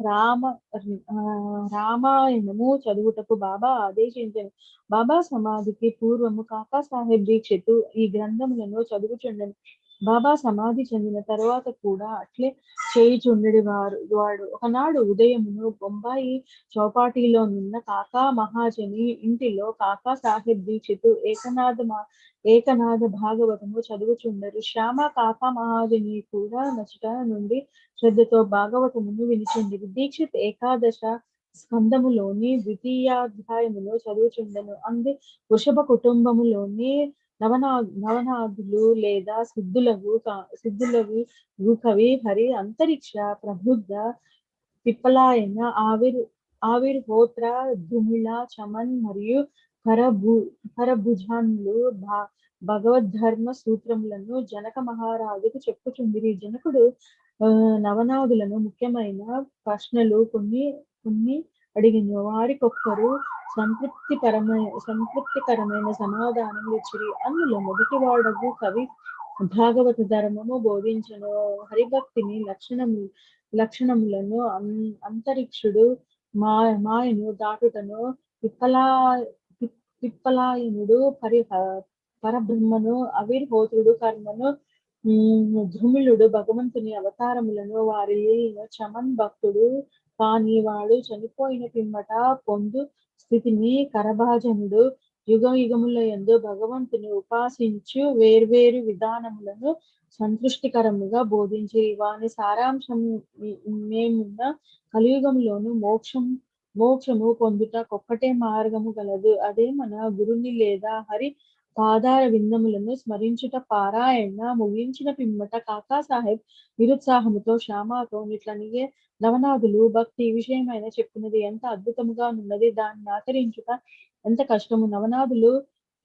రామాయణము చదువుటకు బాబా ఆదేశించను. బాబా సమాధికి పూర్వము కాకాసాహెబ్ దీక్షిత్ ఈ గ్రంథములను చదువుచుండెను. బాబా సమాధి చెందిన తరువాత కూడా అట్లే చేయుచుండెడి వాడు. ఒకనాడు ఉదయమును బొంబాయి చౌపాటీలో నున్న కాకా మహాజని ఇంటిలో కాకా సాహెబ్ దీక్షిత్ ఏకనాథ భాగవతము చదువుచుండరు. శ్యామ కాకా మహాజని కూడా నచుట నుండి శ్రద్ధతో భాగవతమును వినిచుండిరి. దీక్షిత్ ఏకాదశ స్కందములోని ద్వితీయాధ్యాయమును చదువుచుండెను. అందు వృషభ కుటుంబములోని నవనాథులు లేదా సిద్ధులగు కవి హరి అంతరిక్ష ప్రబుద్ధ పిప్పలాయన ఆవిర్హోత్ర దుమిళ చమన్ మరియు కరభుజాన్లు భగవద్ధర్మ సూత్రములను జనక మహారాజుకు చెప్పుచుండిరి. జనకుడు నవనాథులను ముఖ్యమైన ప్రశ్నలు కొన్ని అడిగిన వారికొక్కరు సంతృప్తికరమైన సమాధానం ఇచ్చిరి. అందులో మొదటి వాడగు కవి భాగవత ధర్మము బోధించను. హరిభక్తిని లక్షణములను అంతరిక్షుడు మాయను దాటుటను పిప్పలాయనుడు పరబ్రహ్మను ఆవిర్హోత్రుడు కర్మను ధృమిళుడు భగవంతుని అవతారములను వారి చమన్ భక్తుడు కాని వాడు చనిపోయిన పిమ్మట పొందు స్థితిని కరభాజనుడు యుగముల యందు భగవంతుని ఉపాసించు వేర్వేరు విధానములను సంతృష్టికరముగా బోధించి వాని సారాంశం మేమున్న కలియుగంలోను మోక్షము పొందుటకొక్కటే మార్గము గలదు, అదే మన గురుని లేదా హరి పాదార విందములను స్మరించుట. పారాయణ ముగించిన పిమ్మట కాకా సాహెబ్ నిరుత్సాహముతో శ్యామతో ఇట్లనిగే, నవనాథులు భక్తి విషయమైన చెప్పినది ఎంత అద్భుతముగా ఉన్నది, దాన్ని ఆచరించుట ఎంత కష్టము. నవనాథులు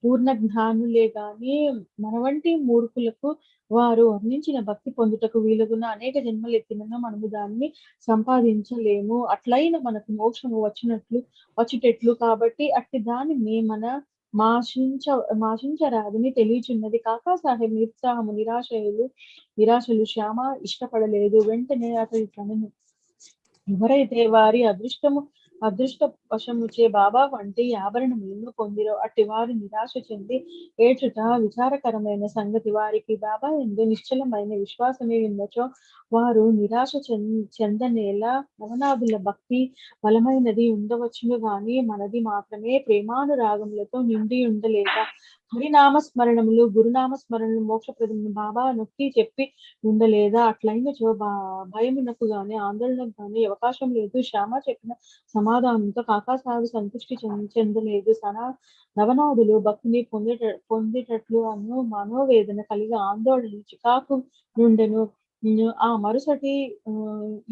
పూర్ణ జ్ఞానులే గాని మన వంటి మూర్ఖులకు వారు వర్ణించిన భక్తి పొందుటకు వీలుగున్న అనేక జన్మలు ఎత్తినను మనము దాన్ని సంపాదించలేము. అట్లయిన మనకు మోక్షము వచ్చుటెట్లు. కాబట్టి అట్టి దానిని మన మాశించరాదని తెలియచున్నది. కాకా సాహెబ్ నిరుత్సాహము నిరాశలు శ్యామ ఇష్టపడలేదు. వెంటనే అతడి తనను ఎవరైతే వారి అదృష్ట వశముచే బాబా వంటి ఆభరణములను పొందిరో అట్టి వారు నిరాశ చెంది ఏడ్చుట విచారకరమైన సంగతి. వారికి బాబా ఎందు నిశ్చలమైన విశ్వాసమే ఉన్నచో వారు నిరాశ చెందనేలా. నవనాథుల భక్తి బలమైనది ఉండవచ్చును గాని మనది మాత్రమే ప్రేమానురాగములతో నిండి ఉండలేక. హరినామస్మరణములు గురునామస్మరణలు మోక్షప్రదములు బాబా నొక్కి చెప్పి ఉండలేదా? అట్లయినచో భయమునకు గాని ఆందోళనకు గాని అవకాశం లేదు. శ్యామ చెప్పిన సమాధానంతో కాకా సాగు సంతృష్టి చెందలేదు. నవనాథులు భక్తిని పొందేటట్లు మనోవేదన కలిగి ఆందోళన చికాకు నుండెను. ఆ మరుసటి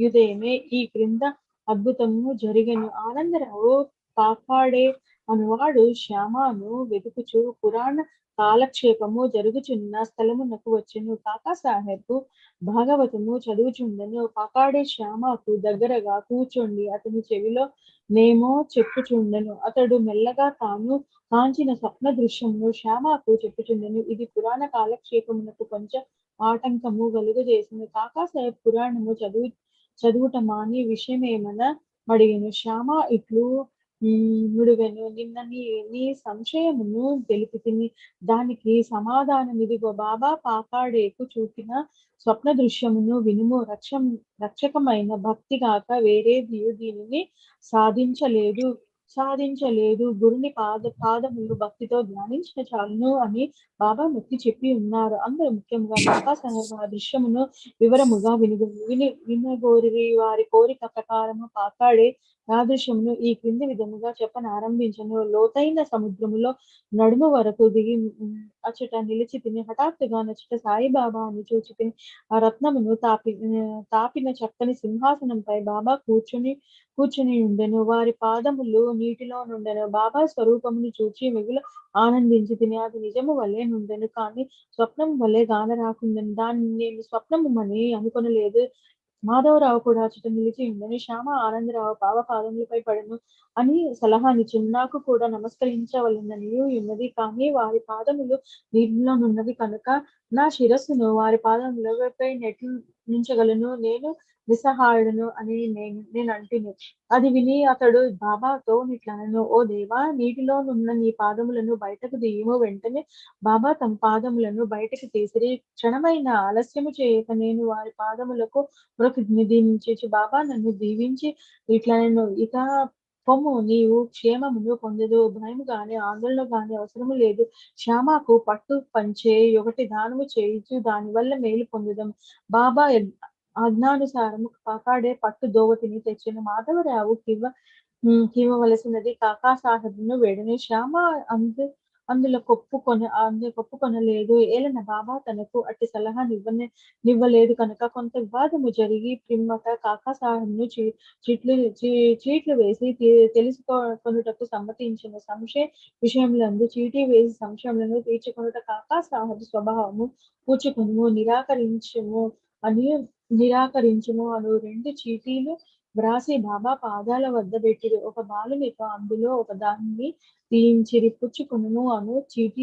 ఉదయమే ఈ క్రింద అద్భుతము జరిగెను. ఆనందరావు పాకాడే అనువాడు శ్యామను వెతుకుచు పురాణ కాలక్షేపము జరుగుచున్న స్థలమునకు వచ్చెను. కాకా సాహెబ్ భాగవతము చదువుచుండెను. పాకాడే శ్యామకు దగ్గరగా కూర్చొండి అతని చెవిలో నేమో చెప్పుచుండెను. అతడు మెల్లగా తాను కాంచిన స్వప్న దృశ్యమును శ్యామకు చెప్పుచుండెను. ఇది పురాణ కాలక్షేపమునకు కొంచెం ఆటంకము కలుగజేసింది. కాకా సాహెబ్ పురాణము చదువుట మాని విషయమేమన అడిగెను. శ్యామ ఇట్లు నుడివెను, నిన్న నీ సంశయమును తెలిపితిని, దానికి సమాధానమిదిగో. బాబా పాకాడేకు చూపిన స్వప్న దృశ్యమును వినుము. రక్షకమైన భక్తి గాక వేరేది దీనిని సాధించలేదు. గురుని పాదములు భక్తితో ధ్యానించిన చాలును అని బాబా నొక్కి చెప్పి ఉన్నారు. అందరూ ముఖ్యంగా కాకా సాహెబ్ ఆ దృశ్యమును వివరముగా వినగోరి. వారి కోరిక ప్రకారము పాకాడే ఆ దృశ్యమును ఈ క్రింది విధముగా చెప్పనారంభించను. లోతైన సముద్రములో నడుము వరకు దిగి అచ్చట నిలిచి తిని హఠాత్తుగా నచ్చట సాయిబాబా అని చూచి తిని ఆ రత్నమును తాపిన చక్కని సింహాసనంపై బాబా కూర్చుని ఉండెను. వారి పాదములు నీటిలో నుండెను. బాబా స్వరూపమును చూచి మిగులు ఆనందించి తిని అది నిజము వలె నుండెను, కానీ స్వప్నం వలె గాన రాకుండెను. దాన్ని నేను స్వప్నమని అనుకొనలేదు. మాధవరావు కూడా అచ్చట నిలిచి ఉండెను. శ్యామ ఆనందరావు బాబా పాదములపై పడెను అని సలహానిచ్చెను. నాకు కూడా నమస్కరించవలెనని ఉన్నది, కానీ వారి పాదములు నీటిలోనున్నవి కనుక నా శిరస్సును వారి పాదములపై నుంచగలను, నేను నిస్సహాయుడును అని నేను అంటిని. అది విని అతడు బాబాతో ఇట్లనెను, ఓ దేవా, నీటిలోనున్న నీ పాదములను బయటకు తీయుము. వెంటనే బాబా తమ పాదములను బయటకు తీసిరి. క్షణమైన ఆలస్యము చేయక నేను వారి పాదములకు దీవించి బాబా నన్ను దీవించి ఇట్లనెను, ఇక పొమ్ము, నీవు క్షేమమును పొందదు. భయము గాని ఆందోళన గాని అవసరము లేదు. శ్యామకు పట్టు పంచే ఒకటి దానము చేయించు, దానివల్ల మేలు పొందుదాం. బాబా ఆజ్ఞానుసారము పాకాడే పట్టు దోవతిని తెచ్చిన. మాధవరావు కివ్వవలసినది కాకా సాహెబ్ను వేడెను. శ్యామ అందులో కొప్పుకొనలేదు. ఏలన బాబా తనకు అట్టి సలహా నివ్వలేదు కనుక కొంత వివాదము జరిగి పిమ్మట కాకా సాహెబ్ను చీట్లు వేసి తెలుసుకొనుటకు సమ్మతించిన. సంశయ విషయములందు చీటీ వేసి సంశయములను తీర్చుకొనుట కాకా సాహెబ్ స్వభావము. పూచుకొనుము, నిరాకరించుము అను 2 చీటీలు వ్రాసి బాబా పాదాల వద్ద పెట్టిరు. ఒక బాలునితో అందులో ఒక దానిని తీయించిరి. పుచ్చుకొనుము అను చీటీ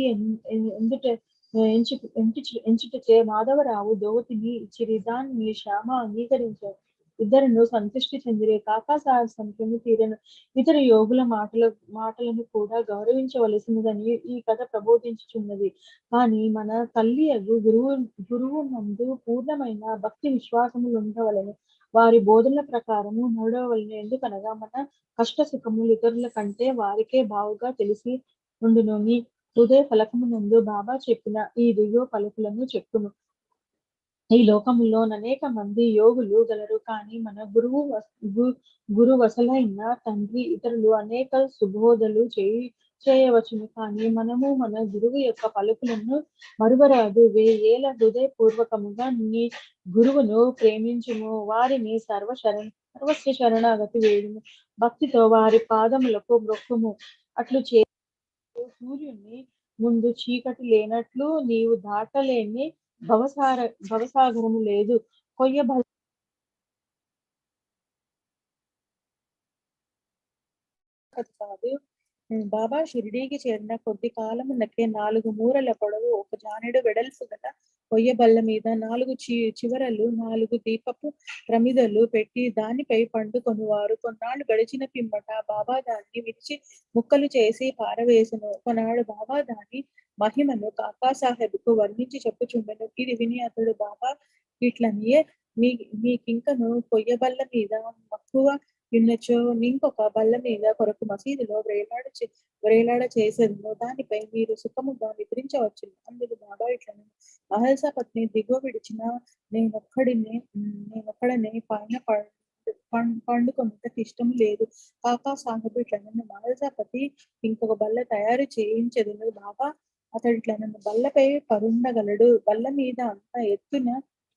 ఎంచుటచే మాధవరావు దోవతిని ఇచ్చిరి. దాన్ని శ్యామ అంగీకరించారు. ఇద్దరును సంతృష్టి చెందిరే. కాకా సాహెబ్ సంఖ్యను తీరను. ఇతర యోగుల మాటలను కూడా గౌరవించవలసినదని ఈ కథ ప్రబోధించుచున్నది. కానీ మన తల్లి గురువు నందు పూర్ణమైన భక్తి విశ్వాసములు ఉండవలను. వారి బోధనల ప్రకారము నడవవలను. ఎందుకనగా మన కష్ట సుఖములు ఇతరుల కంటే వారికే బావుగా తెలిసి ఉండును. నీ హృదయ ఫలకమునందు బాబా చెప్పిన ఈ దివ్య పలుకులను చెప్పును. ఈ లోకములో అనేక మంది యోగులు గలరు, కానీ మన గురువసలైన తండ్రి ఇతరులు అనేక సుబోధలు చేయవచ్చును, కానీ మనము మన గురువు యొక్క పలుకులను మరువరాదు. వేయేల హృదయపూర్వకముగా నీ గురువును ప్రేమించుము, వారిని సర్వస్వ శరణాగతి వేడుము, భక్తితో వారి పాదములకు మొక్కుము. అట్లు సూర్యుని ముందు చీకటి లేనట్లు నీవు దాటలేని భవసాగరము లేదు. కొయ్యబల్ల కాదు. బాబా షిరిడీకి చేరిన కొద్ది కాలమునకే 4 మూరల పొడవు, 1 జానెడు వెడల్పు గల కొయ్య బల్ల మీద 4 చివరలు 4 దీపపు ప్రమిదలు పెట్టి దానిపై పండుకొనువారు. కొన్నాళ్ళు గడిచిన పిమ్మట బాబా దాన్ని విరిచి ముక్కలు చేసి పారవేసెను. ఒకనాడు బాబా దాని మహిమను కాకాసాహెబ్కు వర్ణించి చెప్పుచుండెను. ఇది విని అతడు, బాబా ఇట్లనియే మీకింకను కొయ్యబల్ల మీద మక్కువ విన్నచో ఇంకొక బల్ల మీద కొరకు మసీదులో వ్రేలాడ చేసేదను, దానిపై మీరు సుఖముగా నిద్రించవచ్చు. అందుకు బాబా ఇట్లను, అహల్సా పత్ని దిగువ విడిచిన నేనొక్కడనే పైన పండుకొనుటకు ఇష్టం లేదు. కాకా సాహెబ్ ఇట్లను, అహల్సాపతి ఇంకొక బల్ల తయారు చేయించదును. బాబా అతడిట్లను, బల్లపై పరుండగలడు, బల్ల మీద అంత ఎత్తున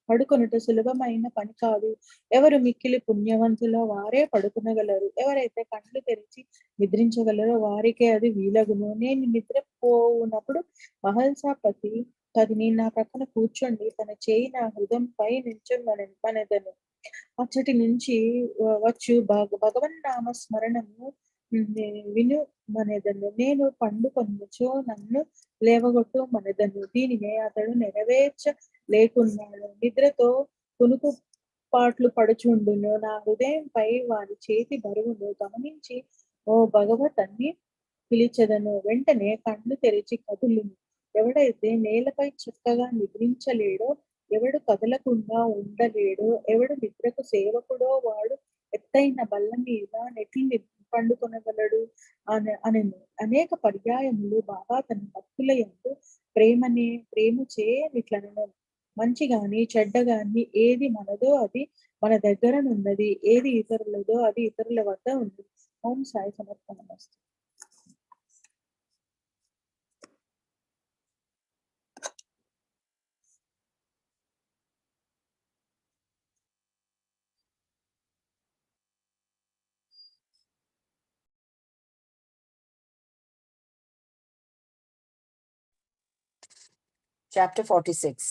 పడుకొనుట సులభమైన పని కాదు. ఎవరు మిక్కిలి పుణ్యవంతులో వారే పడుకునగలరు. ఎవరైతే కళ్ళు తెరిచి నిద్రించగలరో వారికే అది వీలగును. నేను నిద్రపోవునప్పుడు మహల్సాపతి పదిని నా ప్రక్కన కూర్చోండి, తన చేయి నా హృదయంపై నించమనెదను. అచ్చటి నుంచి వచ్చు భగవన్ నామ స్మరణము విను మనెదను. నేను పండుకొనుచో నన్ను లేవగొట్టు మనెదను. దీనినే అతడు నెరవేర్చ లేకున్నాడు. నిద్రతో కునుకు పాట్లు పడుచుండును. నా హృదయంపై వారి చేతి బరువును గమనించి ఓ భగవత్ అని పిలిచెదను. వెంటనే కళ్ళు తెరిచి కదులును. ఎవడైతే నేలపై చక్కగా నిద్రించలేడో, ఎవడు కదలకుండా ఉండలేడో, ఎవడు నిద్రకు సేవకుడో వాడు ఎత్తైన బల్ల మీద నెట్లు పండుకొనగలడు అనెను. అనేక పర్యాయములు బాబా తన భక్తుల యందు ప్రేమచే ఇట్లనెను, మంచి గాని చెడ్డ గాని ఏది మనదో అది మన దగ్గరనున్నది, ఏది ఇతరులదో అది ఇతరుల వద్ద ఉంది. Om Sai సమర్పణమస్తు. Chapter 46,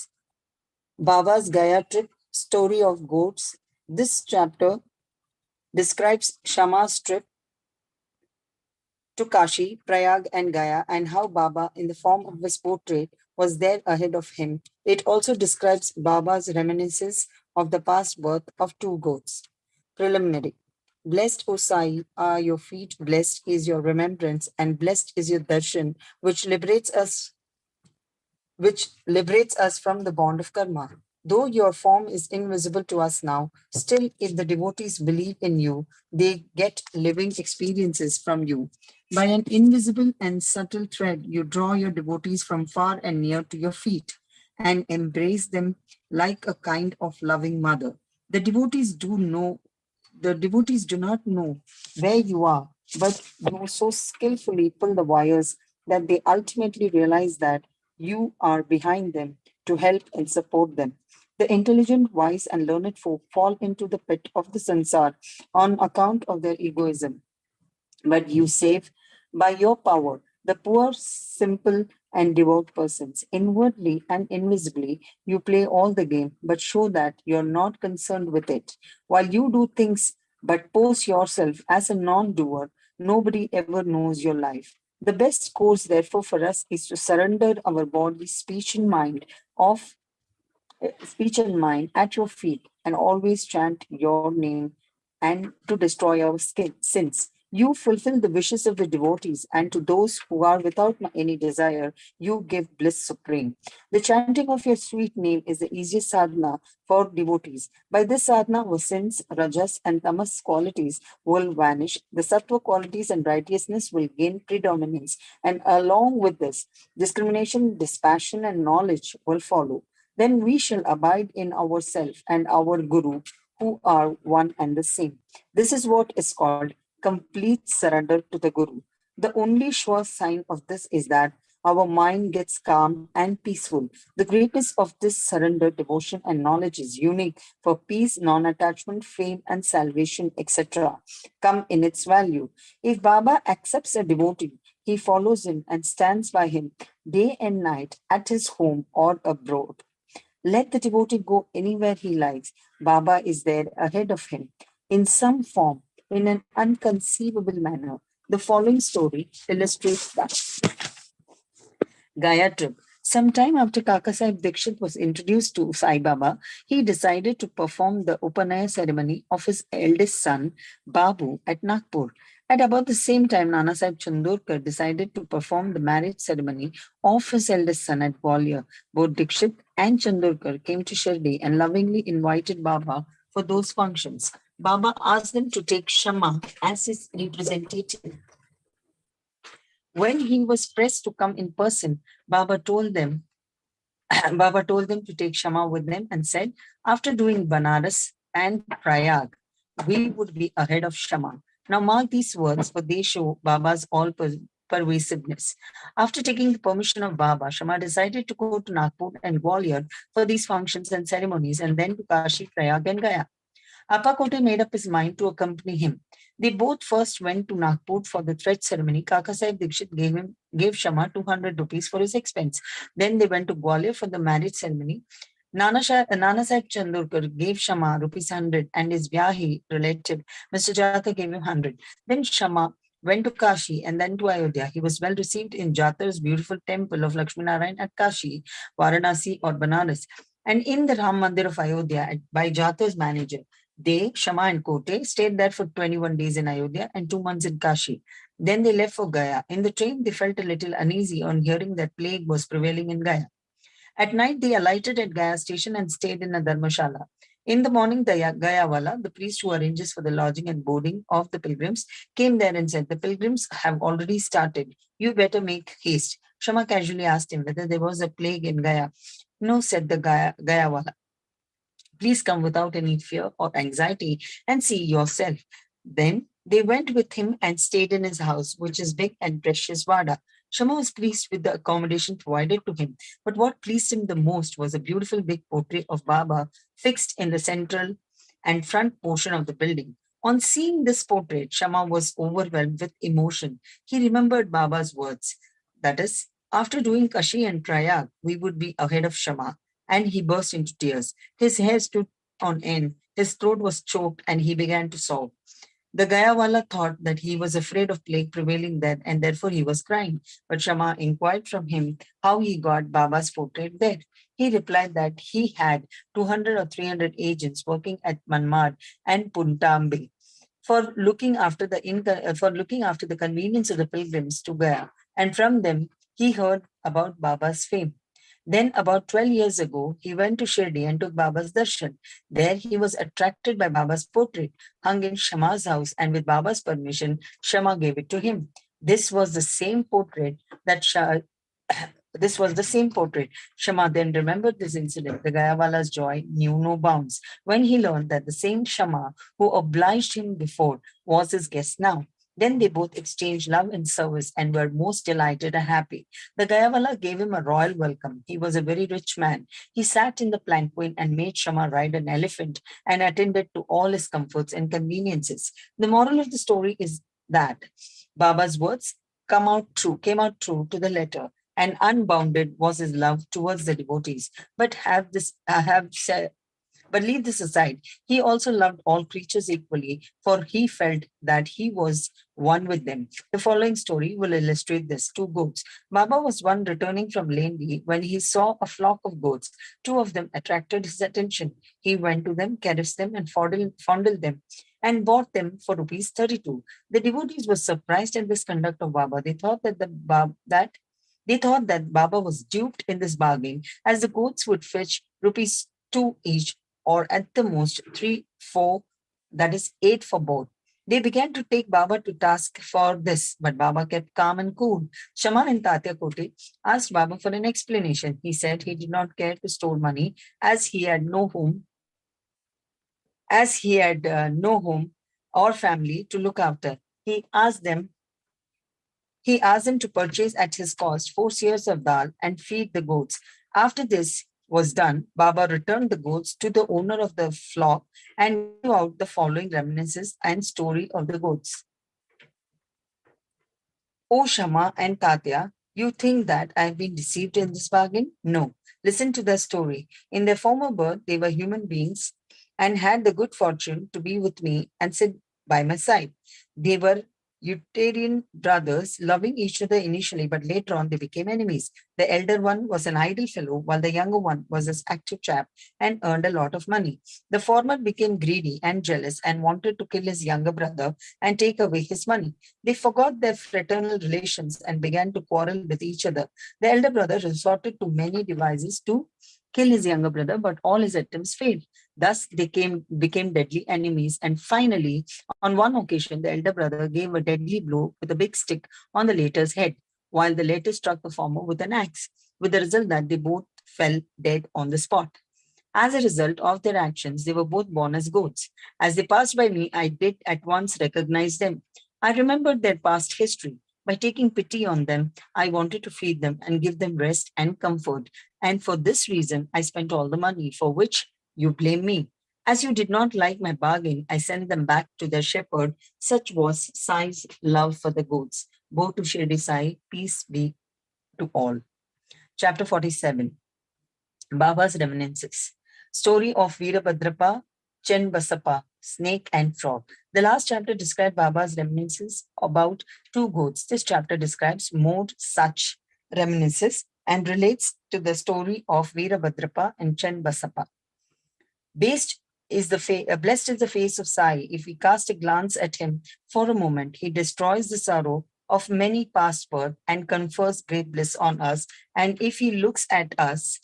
Baba's Gaya trip, story of goats. This chapter describes Shama's trip to Kashi, Prayag and Gaya, and how Baba, in the form of his portrait, was there ahead of him. It also describes Baba's reminiscences of the past birth of 2 goats. Preliminary. Blessed, O Sai, are your feet, blessed is your remembrance, and blessed is your darshan, which liberates us from the bond of karma. Though your form is invisible to us now, still, if the devotees believe in you, they get living experiences from you. By an invisible and subtle thread, you draw your devotees from far and near to your feet and embrace them like a kind of loving mother. The devotees do not know where you are, but you so skillfully pull the wires that they ultimately realize that you are behind them to help and support them. The intelligent, wise, and learned folk fall into the pit of the sansar on account of their egoism. But you save, by your power, the poor, simple, and devout persons. Inwardly and invisibly, you play all the game, but show that you're not concerned with it. While you do things but pose yourself as a non-doer, nobody ever knows your life. The best course, therefore, for us is to surrender our body, speech, and mind at your feet and always chant your name and to destroy our sins. You fulfill the wishes of the devotees, and to those who are without any desire, you give bliss supreme. The chanting of your sweet name is the easiest sadhana for devotees. By this sadhana, our sins, rajas, and tamas qualities will vanish. The sattva qualities and righteousness will gain predominance, and along with this, discrimination, dispassion, and knowledge will follow. then we shall abide in ourself and our Guru, who are one and the same. This is what is called complete surrender to the Guru. The only sure sign of this is that our mind gets calm and peaceful. The greatness of this surrender, devotion, and knowledge is unique, for peace, non-attachment, fame, and salvation, etc., come in its value. If Baba accepts a devotee, he follows him and stands by him day and night at his home or abroad. Let the devotee go anywhere he likes. Baba is there ahead of him in some form, in an unconceivable manner. The following story illustrates that. Gaya trip. Sometime after Kaka Sahib Dikshit was introduced to Sai Baba, he decided to perform the Upanaya ceremony of his eldest son, Babu, at Nagpur. At about the same time, Nana Sahib Chandorkar decided to perform the marriage ceremony of his eldest son at Gwalior. Both Dikshit and Chandorkar came to Shirdi and lovingly invited Baba for those functions. Baba asked them to take Shama as his representative. When he was pressed to come in person, Baba told them to take Shama with them and said, after doing Banaras and Prayag, we would be ahead of Shama. Now mark these words, for they show Baba's all-pervasiveness. After taking the permission of Baba, Shama decided to go to Nagpur and Gwalior for these functions and ceremonies, and then to Kashi, Prayag, and Gaya. Appakote made up his mind to accompany him. They both first went to Nagpur for the thread ceremony. Kaka Sahib Dikshit gave Shama 200 rupees for his expense. Then they went to Gwalior for the marriage ceremony. Nana Sahib Chandorkar gave Shama rupees 100 and his Vyahi relative, Mr. Jata, gave him 100. Then Shama went to Kashi and then to Ayodhya. He was well received in Jatar's beautiful temple of Lakshmi Narayan at Kashi, Varanasi, or Banaras, and in the Ram Mandir of Ayodhya by Jatar's manager. They, Shama and Kote, stayed there for 21 days in Ayodhya and 2 months in Kashi. Then they left for Gaya. In the train, they felt a little uneasy on hearing that plague was prevailing in Gaya. At night, they alighted at Gaya station and stayed in a dharmashala. In the morning, the Gayawala, the priest who arranges for the lodging and boarding of the pilgrims, came there and said, the pilgrims have already started. You better make haste. Shama casually asked him whether there was a plague in Gaya. No, said the Gayawala. Please come without any fear or anxiety and see yourself. Then they went with him and stayed in his house, which is big and precious Vada. Shama was pleased with the accommodation provided to him, but what pleased him the most was a beautiful big portrait of Baba fixed in the central and front portion of the building. On seeing this portrait, Shama was overwhelmed with emotion. He remembered Baba's words, that is, after doing Kashi and Prayag, we would be ahead of Shama. And he burst into tears. His hair stood on end, his throat was choked, and he began to sob. The Gayawala thought that he was afraid of plague prevailing there, and therefore he was crying. But Shama inquired from him how he got Baba's portrait there. He replied that he had 200 or 300 agents working at Manmad and Puntambe for looking after the convenience of the pilgrims to Gaya, and from them he heard about Baba's fame. Then, about 12 years ago, he went to Shirdi and took Baba's darshan. There, he was attracted by Baba's portrait, hung in Shama's house, and with Baba's permission, Shama gave it to him. This was the same portrait that Shama then remembered this incident. The Gayawala's joy knew no bounds when he learned that the same Shama who obliged him before was his guest now. Then they both exchanged love and service and were most delighted and happy. The Gayawala gave him a royal welcome. He was a very rich man. He sat in the palanquin and made Shama ride an elephant and attended to all his comforts and conveniences. The moral of the story is that Baba's words came out true to the letter, and unbounded was his love towards the devotees. But leave this aside. He also loved all creatures equally, for he felt that he was one with them. The following story will illustrate this. 2 goats. Baba was one returning from Lendi when he saw a flock of goats. 2 of them attracted his attention. He went to them, caressed them, and fondled them, and bought them for rupees 32. The devotees were surprised at this conduct of Baba. They thought that Baba was duped in this bargain, as the goats would fetch rupees 2 each, or at the most 3, 4, that is 8 for both. They began to take Baba to task for this, but Baba kept calm and cool. Shama and Tatya Kote asked Baba for an explanation. He said he did not care to store money as he had no home, no home or family to look after. He asked them to purchase at his cost 4 seers of dal and feed the goats. After this was done, Baba returned the goats to the owner of the flock and gave out the following reminiscences and story of the goats. O Shama and Tatya, you think that I have been deceived in this bargain? No. Listen to the story. In their former birth, they were human beings and had the good fortune to be with me and sit by my side. They were Utilitarian brothers, loving each other initially, but later on they became enemies. The elder one was an idle fellow, while the younger one was an active chap and earned a lot of money. The former became greedy and jealous and wanted to kill his younger brother and take away his money. They forgot their fraternal relations and began to quarrel with each other. The elder brother resorted to many devices to kill his younger brother, but all his attempts failed. Thus, they became deadly enemies. And finally, on one occasion, the elder brother gave a deadly blow with a big stick on the latter's head, while the latter struck the former with an axe, with the result that they both fell dead on the spot. As a result of their actions, they were both born as goats. As they passed by me, I did at once recognize them. I remembered their past history. By taking pity on them, I wanted to feed them and give them rest and comfort. And for this reason, I spent all the money for which you blame me. As you did not like my bargain, I sent them back to their shepherd. Such was Sai's love for the goats. Go to Shirdi Sai, peace be to all. Chapter 47, Baba's Reminiscences. Story of Veerabhadrapa, Chen Basappa, Snake and Frog. The last chapter described Baba's reminiscences about 2 goats. This chapter describes more such reminiscences and relates to the story of Veerabhadrapa and Chen Basappa. Blessed is the face of Sai. If we cast a glance at him for a moment, he destroys the sorrow of many past birth and confers great bliss on us. And if he looks at us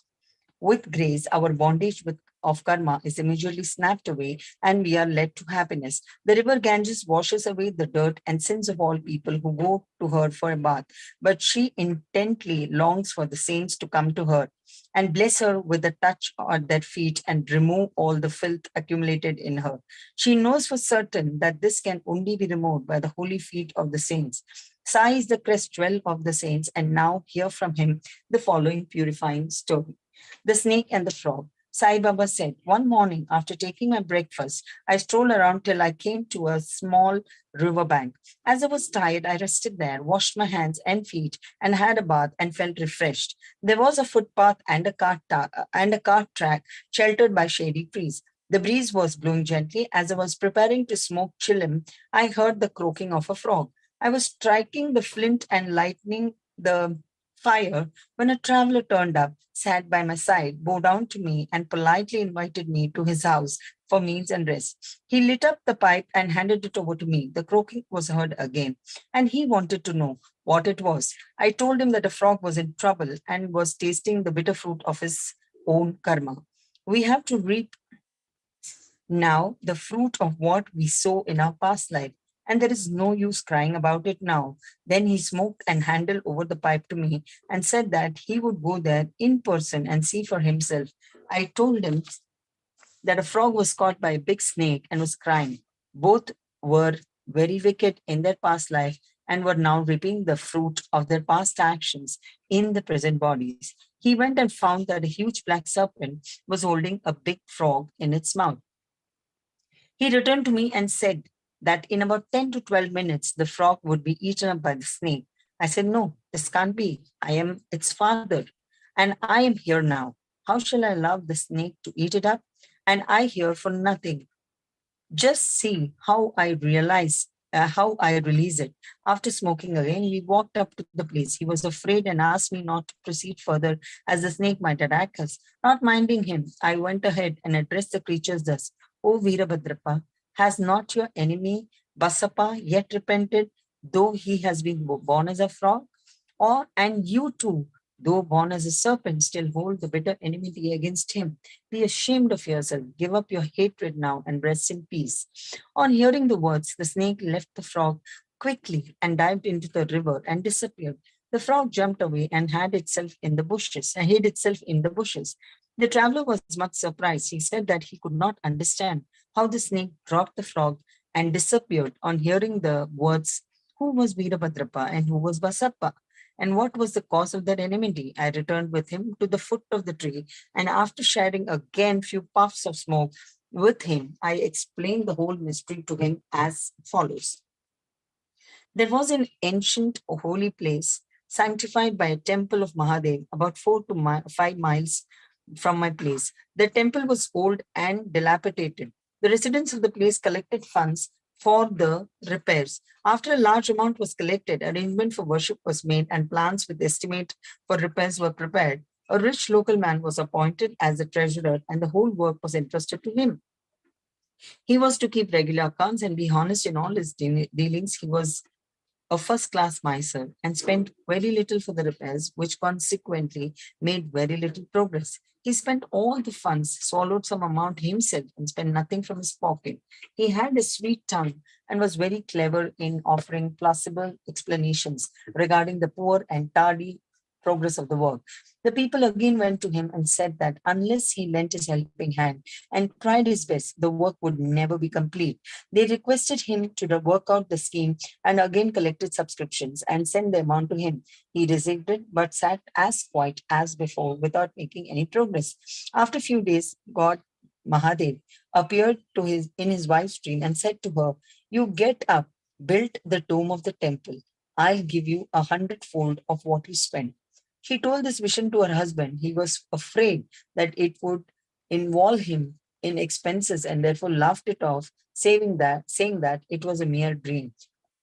with grace, our bondage of karma is immediately snapped away and we are led to happiness. The river Ganges washes away the dirt and sins of all people who go to her for a bath, but she intently longs for the saints to come to her and bless her with a touch on their feet and remove all the filth accumulated in her. She knows for certain that this can only be removed by the holy feet of the saints. Sai is the crest jewel of the saints, and now hear from him the following purifying story. The Snake and the Frog. Sai Baba said, one morning after taking my breakfast, I strolled around till I came to a small river bank. As I was tired, I rested there, washed my hands and feet, and had a bath and felt refreshed. There was a footpath and a cart track sheltered by shady trees. The breeze was blowing gently. As I was preparing to smoke chillum, I heard the croaking of a frog. I was striking the flint and lighting the fire when a traveler turned up, sat by my side, bowed down to me, and politely invited me to his house for meals and rest. He lit up the pipe and handed it over to me. The croaking was heard again, and he wanted to know what it was. I told him that a frog was in trouble and was tasting the bitter fruit of his own karma. We have to reap now the fruit of what we sow in our past life, and there is no use crying about it now. Then he smoked and handed over the pipe to me and said that he would go there in person and see for himself. I told him that a frog was caught by a big snake and was crying. Both were very wicked in their past life and were now reaping the fruit of their past actions in the present bodies. He went and found that a huge black serpent was holding a big frog in its mouth. He returned to me and said that in about 10 to 12 minutes, the frog would be eaten up by the snake. I said, no, this can't be. I am its father, and I am here now. How shall I allow the snake to eat it up? And I here for nothing. Just see how I release it. After smoking again, we walked up to the place. He was afraid and asked me not to proceed further as the snake might attack us. Not minding him, I went ahead and addressed the creatures thus. O Veerabhadrapa, has not your enemy Basappa yet repented, though he has been born as a frog? And you too, though born as a serpent, still hold the bitter enmity against him. Be ashamed of yourself. Give up your hatred now and rest in peace. On hearing the words, the snake left the frog quickly and dived into the river and disappeared. The frog jumped away and hid itself in the bushes. The traveler was much surprised. He said that he could not understand how the snake dropped the frog and disappeared. On hearing the words, who was Veerabhadrappa and who was Basappa? And what was the cause of that enmity? I returned with him to the foot of the tree, and after sharing again few puffs of smoke with him, I explained the whole mystery to him as follows. There was an ancient holy place sanctified by a temple of Mahadev about 4 to 5 miles from my place. The temple was old and dilapidated. The residents of the place collected funds for the repairs. After a large amount was collected, arrangement for worship was made and plans with estimate for repairs were prepared. A rich local man was appointed as the treasurer and the whole work was entrusted to him. He was to keep regular accounts and be honest in all his dealings. He was a first-class miser and spent very little for the repairs, which consequently made very little progress. He spent all the funds, swallowed some amount himself, and spent nothing from his pocket. He had a sweet tongue and was very clever in offering plausible explanations regarding the poor and tardy progress of the work. The people again went to him and said that unless he lent his helping hand and tried his best, the work would never be complete. They requested him to work out the scheme and again collected subscriptions and sent the amount to him. He received it, but sat as quiet as before without making any progress. After a few days, God Mahadev appeared in his wife's dream and said to her, "You get up, build the tomb of the temple. I'll give you 100-fold of what you spent." She told this vision to her husband. He was afraid that it would involve him in expenses and therefore laughed it off, saying that it was a mere dream,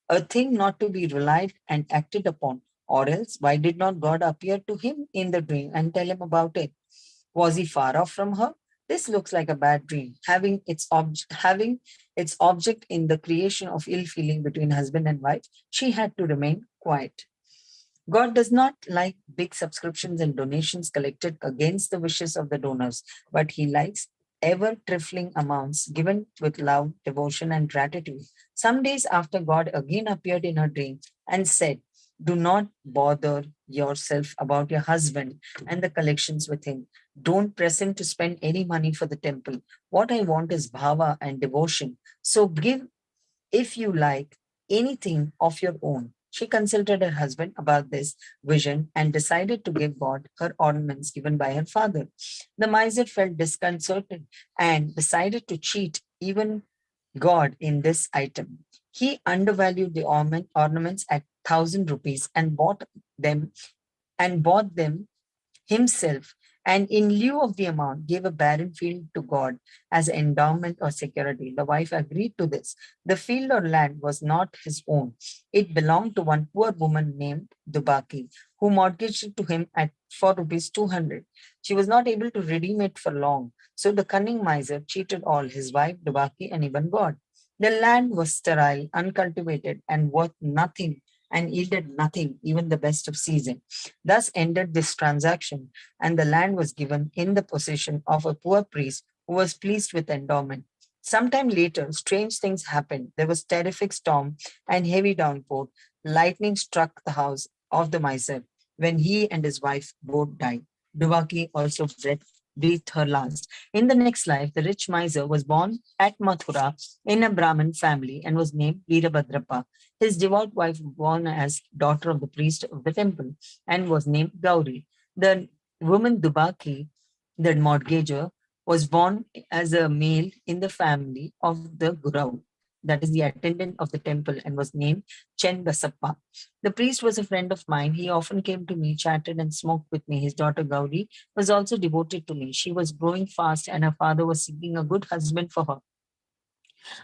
a thing not to be relied and acted upon. Or else, why did not God appear to him in the dream and tell him about it? Was he far off from her? This looks like a bad dream, having its object in the creation of ill feeling between husband and wife. She had to remain quiet. God does not like big subscriptions and donations collected against the wishes of the donors, but he likes ever trifling amounts given with love, devotion, and gratitude. Some days after, God again appeared in her dream and said, "Do not bother yourself about your husband and the collections with him. Don't press him to spend any money for the temple. What I want is bhava and devotion. So give, if you like, anything of your own." She consulted her husband about this vision and decided to give God her ornaments given by her father. The miser felt disconcerted and decided to cheat even God in this item. He undervalued the ornaments at 1,000 rupees and bought them himself, and in lieu of the amount gave a barren field to God as endowment or security. The wife agreed to this. The field or land was not his own. It belonged to one poor woman named Dubaki, who mortgaged it to him for rupees 200. She was not able to redeem it for long, so the cunning miser cheated all, his wife, Dubaki, and even God. The land was sterile, uncultivated, and worth nothing, and yielded nothing, even the best of season. Thus ended this transaction, and the land was given in the possession of a poor priest who was pleased with the endowment. Sometime later, strange things happened. There was terrific storm and heavy downpour. Lightning struck the house of the miser when he and his wife both died. Duvaki also breathed her last. In the next life, the rich miser was born at Mathura in a Brahmin family and was named Veerabhadrappa. His devout wife was born as daughter of the priest of the temple and was named Gauri. The woman Dubaki, the mortgager, was born as a male in the family of the Gurau, that is the attendant of the temple, and was named Chen Basappa. The priest was a friend of mine. He often came to me, chatted and smoked with me. His daughter Gauri was also devoted to me. She was growing fast and her father was seeking a good husband for her.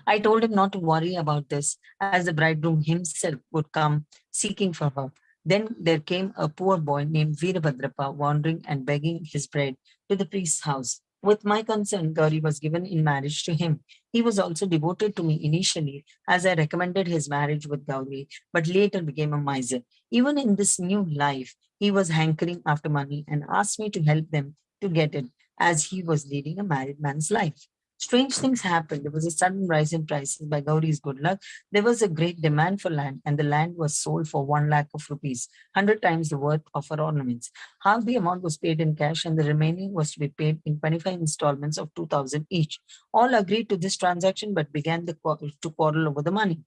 I told him not to worry about this, as the bridegroom himself would come seeking for her. Then there came a poor boy named Veerabhadrappa wandering and begging his bread to the priest's house. With my consent, Gauri was given in marriage to him. He was also devoted to me initially, as I recommended his marriage with Gauri, but later became a miser. Even in this new life, he was hankering after money and asked me to help them to get it, as he was leading a married man's life. Strange things happened. There was a sudden rise in prices by Gauri's good luck. There was a great demand for land, and the land was sold for 1 lakh of rupees, 100 times the worth of her ornaments. Half the amount was paid in cash, and the remaining was to be paid in 25 installments of 2,000 each. All agreed to this transaction, but began to quarrel over the money.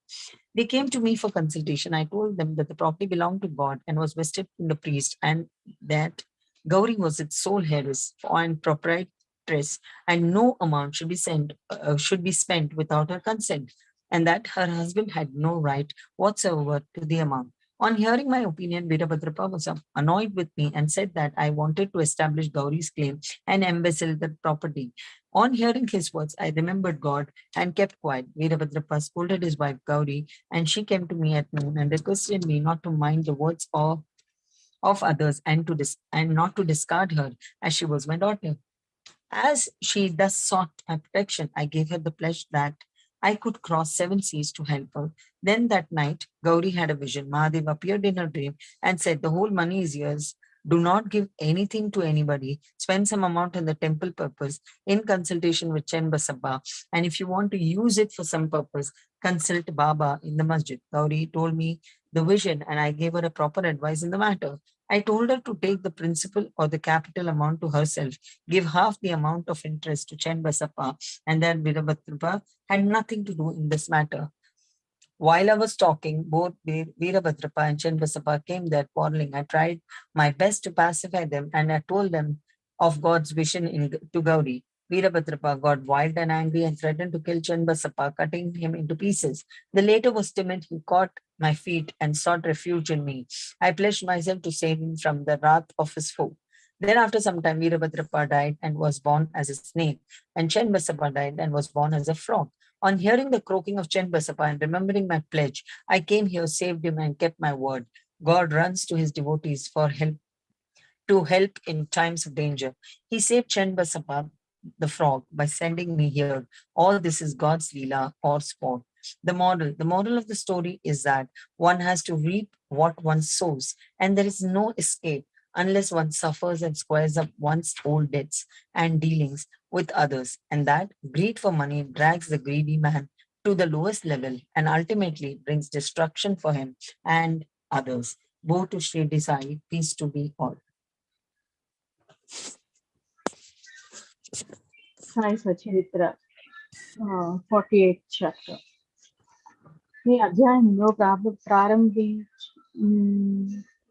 They came to me for consultation. I told them that the property belonged to God and was vested in the priest, and that Gauri was its sole heiress and proprietress, and no amount should be spent without her consent, and that her husband had no right whatsoever to the amount. On hearing my opinion, Veerabhadrapa was annoyed with me and said that I wanted to establish Gauri's claim and embezzle the property. On hearing his words, I remembered God and kept quiet. Veerabhadrapa scolded his wife Gauri, and she came to me at noon and requested me not to mind the words of others and not to discard her, as she was my daughter. As she thus sought my protection, I gave her the pledge that I could cross 7 seas to help her. Then that night, Gauri had a vision. Mahadev appeared in her dream and said, "The whole money is yours. Do not give anything to anybody. Spend some amount on the temple purpose in consultation with Chen Basappa. And if you want to use it for some purpose, consult Baba in the masjid." Gauri told me the vision, and I gave her a proper advice in the matter. I told her to take the principal or the capital amount to herself, give half the amount of interest to Chen Basappa, and that Veerabhadrapa had nothing to do in this matter. While I was talking, both Veerabhadrapa and Chen Basappa came there quarreling. I tried my best to pacify them, and I told them of God's vision to Gauri. Veerabhadrapa got wild and angry and threatened to kill Chen Basappa, cutting him into pieces. The latter was timid. He caught my feet and sought refuge in me. I pledged myself to save him from the wrath of his foe. Then after some time, Veerabhadrapa died and was born as a snake, and Chen Basappa died and was born as a frog. On hearing the croaking of Chen Basappa and remembering my pledge, I came here, saved him, and kept my word. God runs to his devotees for help, to help in times of danger. He saved Chen Basappa, the frog, by sending me here. All this is God's Leela or sport. The moral of the story is that one has to reap what one sows, and there is no escape unless one suffers and squares up one's old debts and dealings with others, and that greed for money drags the greedy man to the lowest level and ultimately brings destruction for him and others. Go to Shirdi Sai, peace to be all. Sai Satcharita 48th chapter. ఈ అధ్యాయంలో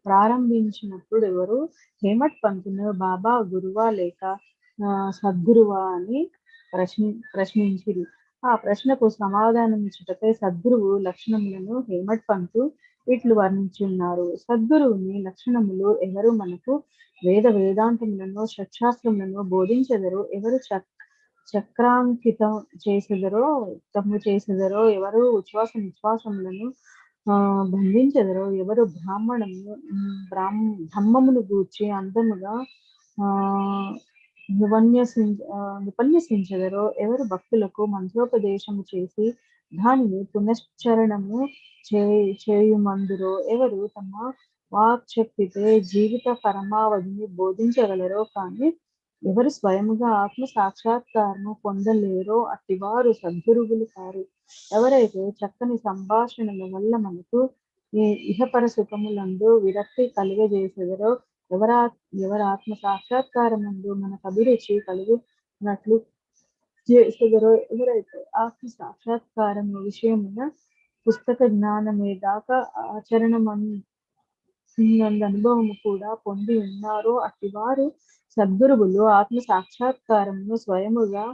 ప్రారంభించినప్పుడు ఎవరు హేమట్ పంతును బాబా గురువా లేక సద్గురువా అని ప్రశ్నించిరి. ఆ ప్రశ్నకు సమాధానం ఇచ్చుటకై సద్గురువు లక్షణములను హేమట్ పంతు ఇట్లు వర్ణించున్నారు. సద్గురువుని లక్షణములు ఎవరు మనకు వేదాంతములను షట్శాస్త్రములను బోధించెదరో, ఎవరు చక్రాంకితం చేసెదరో, ఎవరు ఉచ్ఛ్వాస నిశ్వాసములను బంధించెదరో, ఎవరు బ్రహ్మమును గూర్చి అందముగా ఉపన్యసించెదరో, ఎవరు భక్తులకు మంత్రోపదేశము చేసి దానిని పునశ్చరణము చేయుమందురో, ఎవరు తమ వాక్శక్తితో జీవిత పరమావధిని బోధించగలరో, కానీ ఎవరు స్వయముగా ఆత్మ సాక్షాత్కారము పొందలేరో అట్టివారు సద్గురువులు కారు. ఎవరైతే చక్కని సంభాషణల వల్ల మనకు ఈ ఇహపర సుఖములందు విరక్తి కలుగజేసెదరో, ఎవరు ఆత్మ సాక్షాత్కారమందు మనకు అభిరుచి కలుగునట్లు చేసెదరో, ఎవరైతే ఆత్మ సాక్షాత్కారము విషయమున పుస్తక జ్ఞానమే దాకా అనుభవము కూడా పొంది ఉన్నారో అట్టివారు సద్గురువులు. ఆత్మ సాక్షాత్కారమును స్వయముగా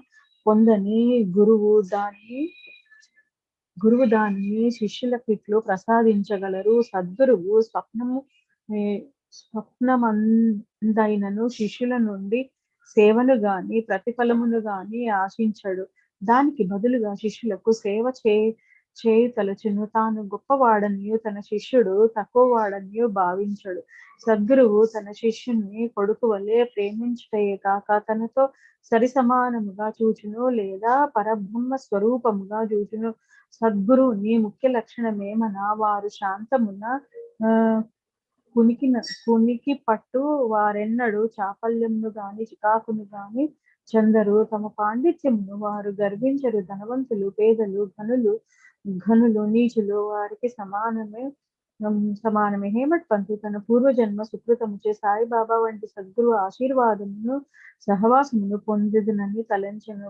పొందని గురువు దానిని శిష్యులకిట్లు ప్రసాదించగలరు. సద్గురువు స్వప్నమందైనను శిష్యుల నుండి సేవను గాని ప్రతిఫలమును గాని ఆశించడు. దానికి బదులుగా శిష్యులకు సేవ చేయి తలచును. తాను గొప్పవాడనియు తన శిష్యుడు తక్కువవాడనియు భావించడు. సద్గురువు తన శిష్యుని కొడుకు వలె ప్రేమించుటయే కాక తనతో సరి సమానముగా చూచును లేదా పరబ్రహ్మ స్వరూపముగా చూచును. సద్గురువుని ముఖ్య లక్షణమేమన వారు శాంతమున కునికి పట్టు వారెన్నడు చాపల్యమును గాని చికాకును గాని చెందరు. తమ పాండిత్యమును వారు గర్వించరు. ధనవంతులు పేదలు ఘనులు నీచులు వారికి సమానమే. హేమట్ పంతు తన పూర్వజన్మ సుకృతముచే సాయిబాబా వంటి సద్గురు ఆశీర్వాదమును సహవాసమును పొందుదునని తలంచెను.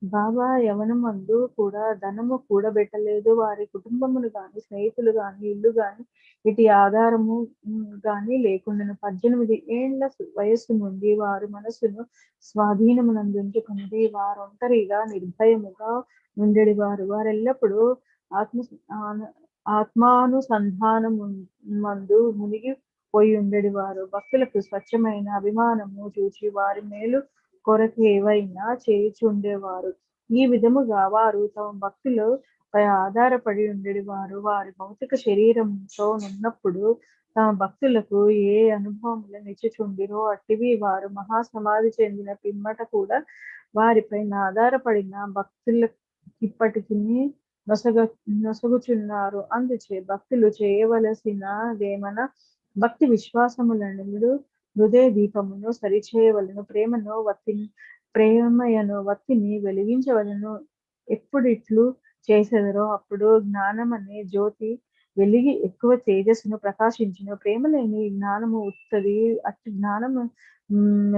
బాబా యవనమందు కూడా ధనము కూడబెట్టలేదు. వారి కుటుంబమును గాని స్నేహితులు గాని ఇల్లు గాని ఇటు ఆధారము గాని లేకుండాను. 18 ఏండ్ల వయస్సు నుండి వారు మనసును స్వాధీనమునందుంచుకున్నది. వారొంటరిగా నిర్భయముగా ఉండేవారు. వారెల్లప్పుడూ ఆత్మానుసంధానమందు మునిగి పోయి ఉండేవారు. భక్తులకు స్వచ్ఛమైన అభిమానము చూచి వారి మేలు కొరకు ఏవైనా చేయుచుండేవారు. ఈ విధముగా వారు తమ భక్తులపై ఆధారపడి ఉండేవారు. వారి భౌతిక శరీరంతో ఉన్నప్పుడు తమ భక్తులకు ఏ అనుభవములను ఇచ్చుచుండిరో అట్టివి వారు మహాసమాధి చెందిన పిమ్మట కూడా వారిపైన ఆధారపడిన భక్తులకిప్పటికీ నొసగుచున్నారు. అందుచే భక్తులు చేయవలసినదేమన భక్తి విశ్వాసములను హృదయ దీపమును సరిచేయవలను. ప్రేమయను వత్తిని వెలిగించవలను. ఎప్పుడిట్లు చేసెదరో అప్పుడు జ్ఞానమనే జ్యోతి వెలిగి ఎక్కువ తేజస్సును ప్రకాశించును. ప్రేమ లేని జ్ఞానము ఉత్తది. అట్టి జ్ఞానము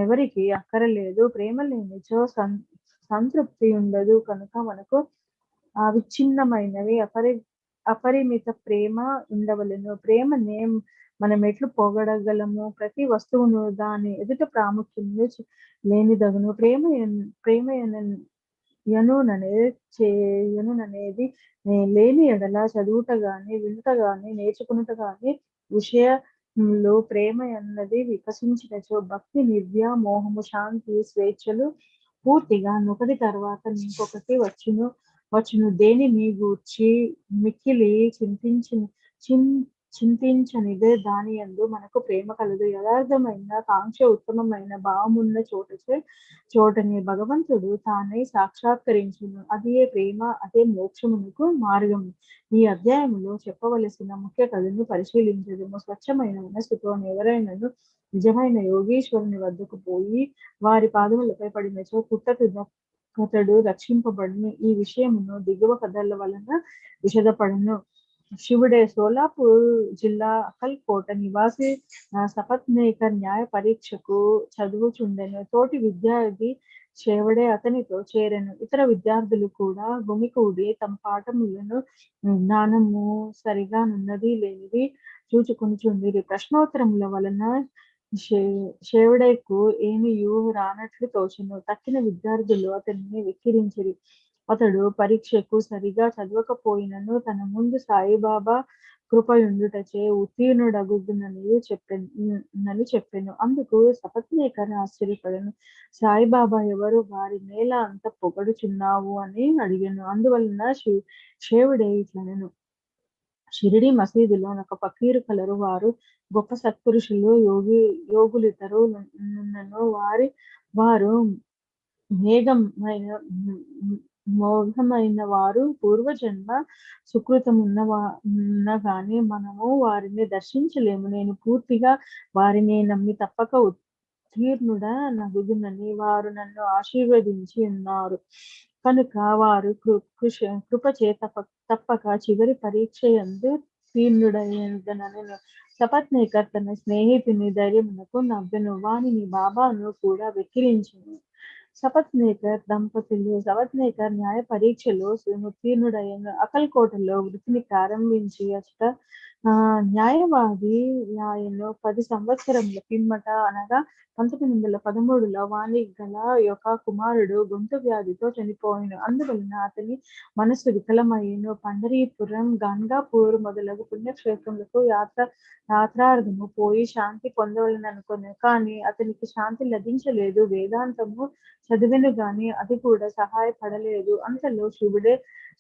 ఎవరికి అక్కరలేదు. ప్రేమ లేనిచో సంతృప్తి ఉండదు. కనుక మనకు అవిచ్ఛిన్నమైనవి అపరిమిత ప్రేమ ఉండవలెను. ప్రేమనే మనం ఎట్లు పోగొడగలము? ప్రతి వస్తువును దాని ఎదుట ప్రాముఖ్యము లేనిదగును. ప్రేమయనుననేది లేని ఎడల చదువుట గాని వినుట గాని నేర్చుకునుట గాని విషయంలో ప్రేమ అన్నది వికసించినచో భక్తి నిర్వ్యామోహము శాంతి స్వేచ్ఛలు పూర్తిగా ఒకటి తర్వాత ఇంకొకటి వచ్చును. దేనిని గూర్చి మిక్కిలి చింతించనిదే దాని యందు మనకు ప్రేమ కలదు. యథార్థమైన కాంక్ష ఉత్తమమైన భావమున్న చోటనే భగవంతుడు తానై సాక్షాత్కరించును. అదే ప్రేమ, అదే మోక్షమునకు మార్గము. ఈ అధ్యాయములో చెప్పవలసిన ముఖ్య కథను పరిశీలించదము. స్వచ్ఛమైన మనస్సుతో ఎవరైనాను నిజమైన యోగీశ్వరుని వద్దకు పోయి వారి పాదములపై పడినచో అతడు రక్షింపబడును. ఈ విషయమును దిగువ కథల వలన విషదపడును. శివుడే సోలాపూర్ జిల్లా అక్కల్కోట నివాసి సపత్నేకర్ న్యాయ పరీక్షకు చదువుచుండెను. తోటి విద్యార్థి శివుడే అతనితో చేరెను. ఇతర విద్యార్థులు కూడా గుమికూడి తమ పాఠములను జ్ఞానము సరిగా నున్నది లేనిది చూచుకొనుచుండిరి. ప్రశ్నోత్తరముల వలన శివుడేకు ఏమియు రానట్లు తోచెను. తక్కిన విద్యార్థులు అతనిని వెక్కిరించిరి. అతడు పరీక్షకు సరిగా చదవకపోయినను తన ముందు సాయిబాబా కృపయుండుటచే ఉత్తీర్ణుడగునని చెప్పెను. అందుకు సపత్నేకర్ ఆశ్చర్యపడెను. సాయిబాబా ఎవరు? వారి నేల అంత పొగడుచున్నావు అని అడిగాను. అందువలన శివుడే ఇట్లనెను. షిరిడి మసీదులో ఒక ఫకీరు కలరు. వారు గొప్ప సత్పురుషులు యోగులిద్దరు నున్నను. వారు మోఘమైన వారు. పూర్వజన్మ సుకృతమున్న గాని మనము వారిని దర్శించలేము. నేను పూర్తిగా వారిని నమ్మి తప్పక ఉత్తీర్ణుడా నగుదునని వారు నన్ను ఆశీర్వదించి ఉన్నారు. కనుక వారు కృపచే తప్పక చివరి పరీక్ష యందు తీర్ణుడైనను. సపత్నేకర్ తన స్నేహితుని ధైర్యమునకు నవ్వెను. వానిని బాబాను కూడా వెక్కిరించెను. సపత్నేకర్ న్యాయ పరీక్షలో ఉత్తీర్ణుడయ్యను. అక్కల్కోటలో వృత్తిని ప్రారంభించి అచట న్యాయవాది ఆయన 10 సంవత్సరముల పిమ్మట అనగా 1913లో వానికి గల యొక్క కుమారుడు గొంతు వ్యాధితో చనిపోయాను. అందువలన అతని మనస్సు వికలమయ్యను. పండరీపురం, గంగాపూర్ మొదలగు పుణ్యక్షేత్రములకు యాత్రార్థము పోయి శాంతి పొందవలననుకొనెను. కానీ అతనికి శాంతి లభించలేదు. వేదాంతము చదివెను గాని అది కూడా సహాయపడలేదు. అంతలో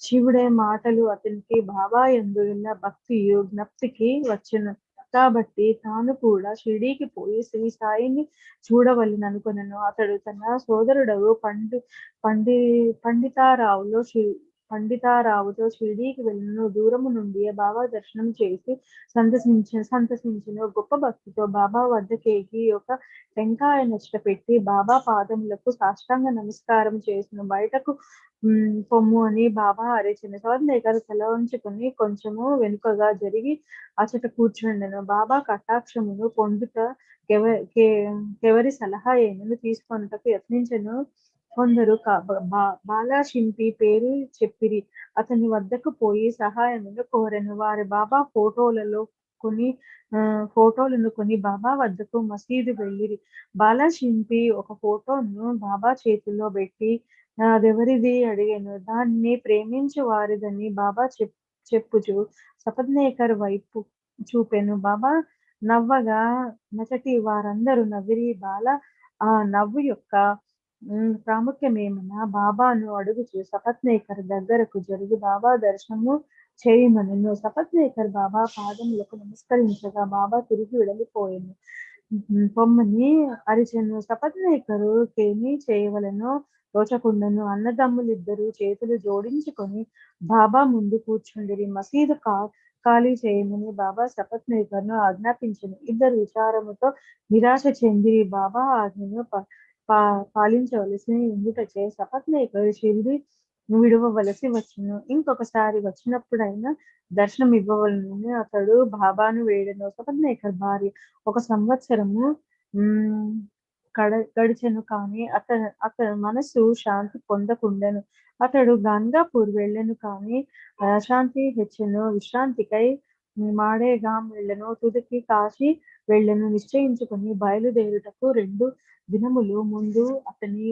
శివుడే మాటలు అతనికి బాబా యందు ఉన్న భక్తియు జ్ఞప్తికి వచ్చెను. కాబట్టి తాను కూడా షిరిడీకి పోయి శ్రీ సాయిని చూడవలెననుకొనెను. అతడు తన సోదరుడగు పండితారావుతో షిరిడీకి వెళ్ళెను. దూరము నుండి బాబా దర్శనం చేసి సంతసించెను. గొప్ప భక్తితో బాబా వద్దకేగి ఒక టెంకాయ నచ్చట పెట్టి బాబా పాదములకు సాష్టాంగ నమస్కారం చేసిన. బయటకు పొమ్ము అని బాబా అరిచెను. సోదరుడు తల ఉంచుకుని కొంచెము వెనుకగా జరిగి అచట కూర్చుండెను. బాబా కటాక్షమును పొందుట కెవరి సలహా ఏమను తీసుకొనుటకు యత్నించెను. కొందరు బాలాశింపి పేరు చెప్పిరి. అతని వద్దకు పోయి సహాయమును కోరెను. వారి బాబా ఫోటోలను కొని బాబా వద్దకు మసీదు వెళ్ళిరి. బాలాశింపి ఒక ఫోటోను బాబా చేతిలో పెట్టి అదెవరిది అడిగాను. దాన్ని ప్రేమించు వారిదని బాబా చెప్పుచు సపత్నేకర్ వైపు చూపెను. బాబా నవ్వగా నచటి వారందరూ నవ్విరి. బాల ఆ నవ్వు యొక్క ప్రాముఖ్యమేమన్నా బాబాను అడుగుచు సపత్నేకర్ దగ్గరకు జరిగి బాబా దర్శనము చేయమనెను. సపత్నేకర్ బాబా పాదములకు నమస్కరించగా బాబా తిరిగి వెళ్ళిపోయాను. పొమ్మని అరిచెను. సపత్నేకరు కేమీ చేయవలెనో తోచకుండెను. అన్నదమ్ములిద్దరూ చేతులు జోడించుకొని బాబా ముందు కూర్చుండిరి. మసీదు ఖాళీ చేయమని బాబా సపత్నేకర్ను ఆజ్ఞాపించెను. ఇద్దరు విచారముతో నిరాశ చెందిరి. బాబా ఆజ్ఞను పాలించవలసి ఉండుటచే సపత్నేకర్ షిరిడి విడవవలసి వచ్చును. ఇంకొకసారి వచ్చినప్పుడైనా దర్శనం ఇవ్వవలనని అతడు బాబాను వేడెను. సపత్నేకర్ భార్య 1 సంవత్సరము గడిచెను కానీ అతని మనసు శాంతి పొందకుండెను. అతడు గంగాపూర్ వెళ్ళెను కానీ అశాంతి హెచ్చెను. విశ్రాంతికై మాడేగాం వెళ్ళెను. తుదికి కాశీ వెళ్ళెను. నిశ్చయించుకుని బయలుదేరుటకు 2 దినములు ముందు అతని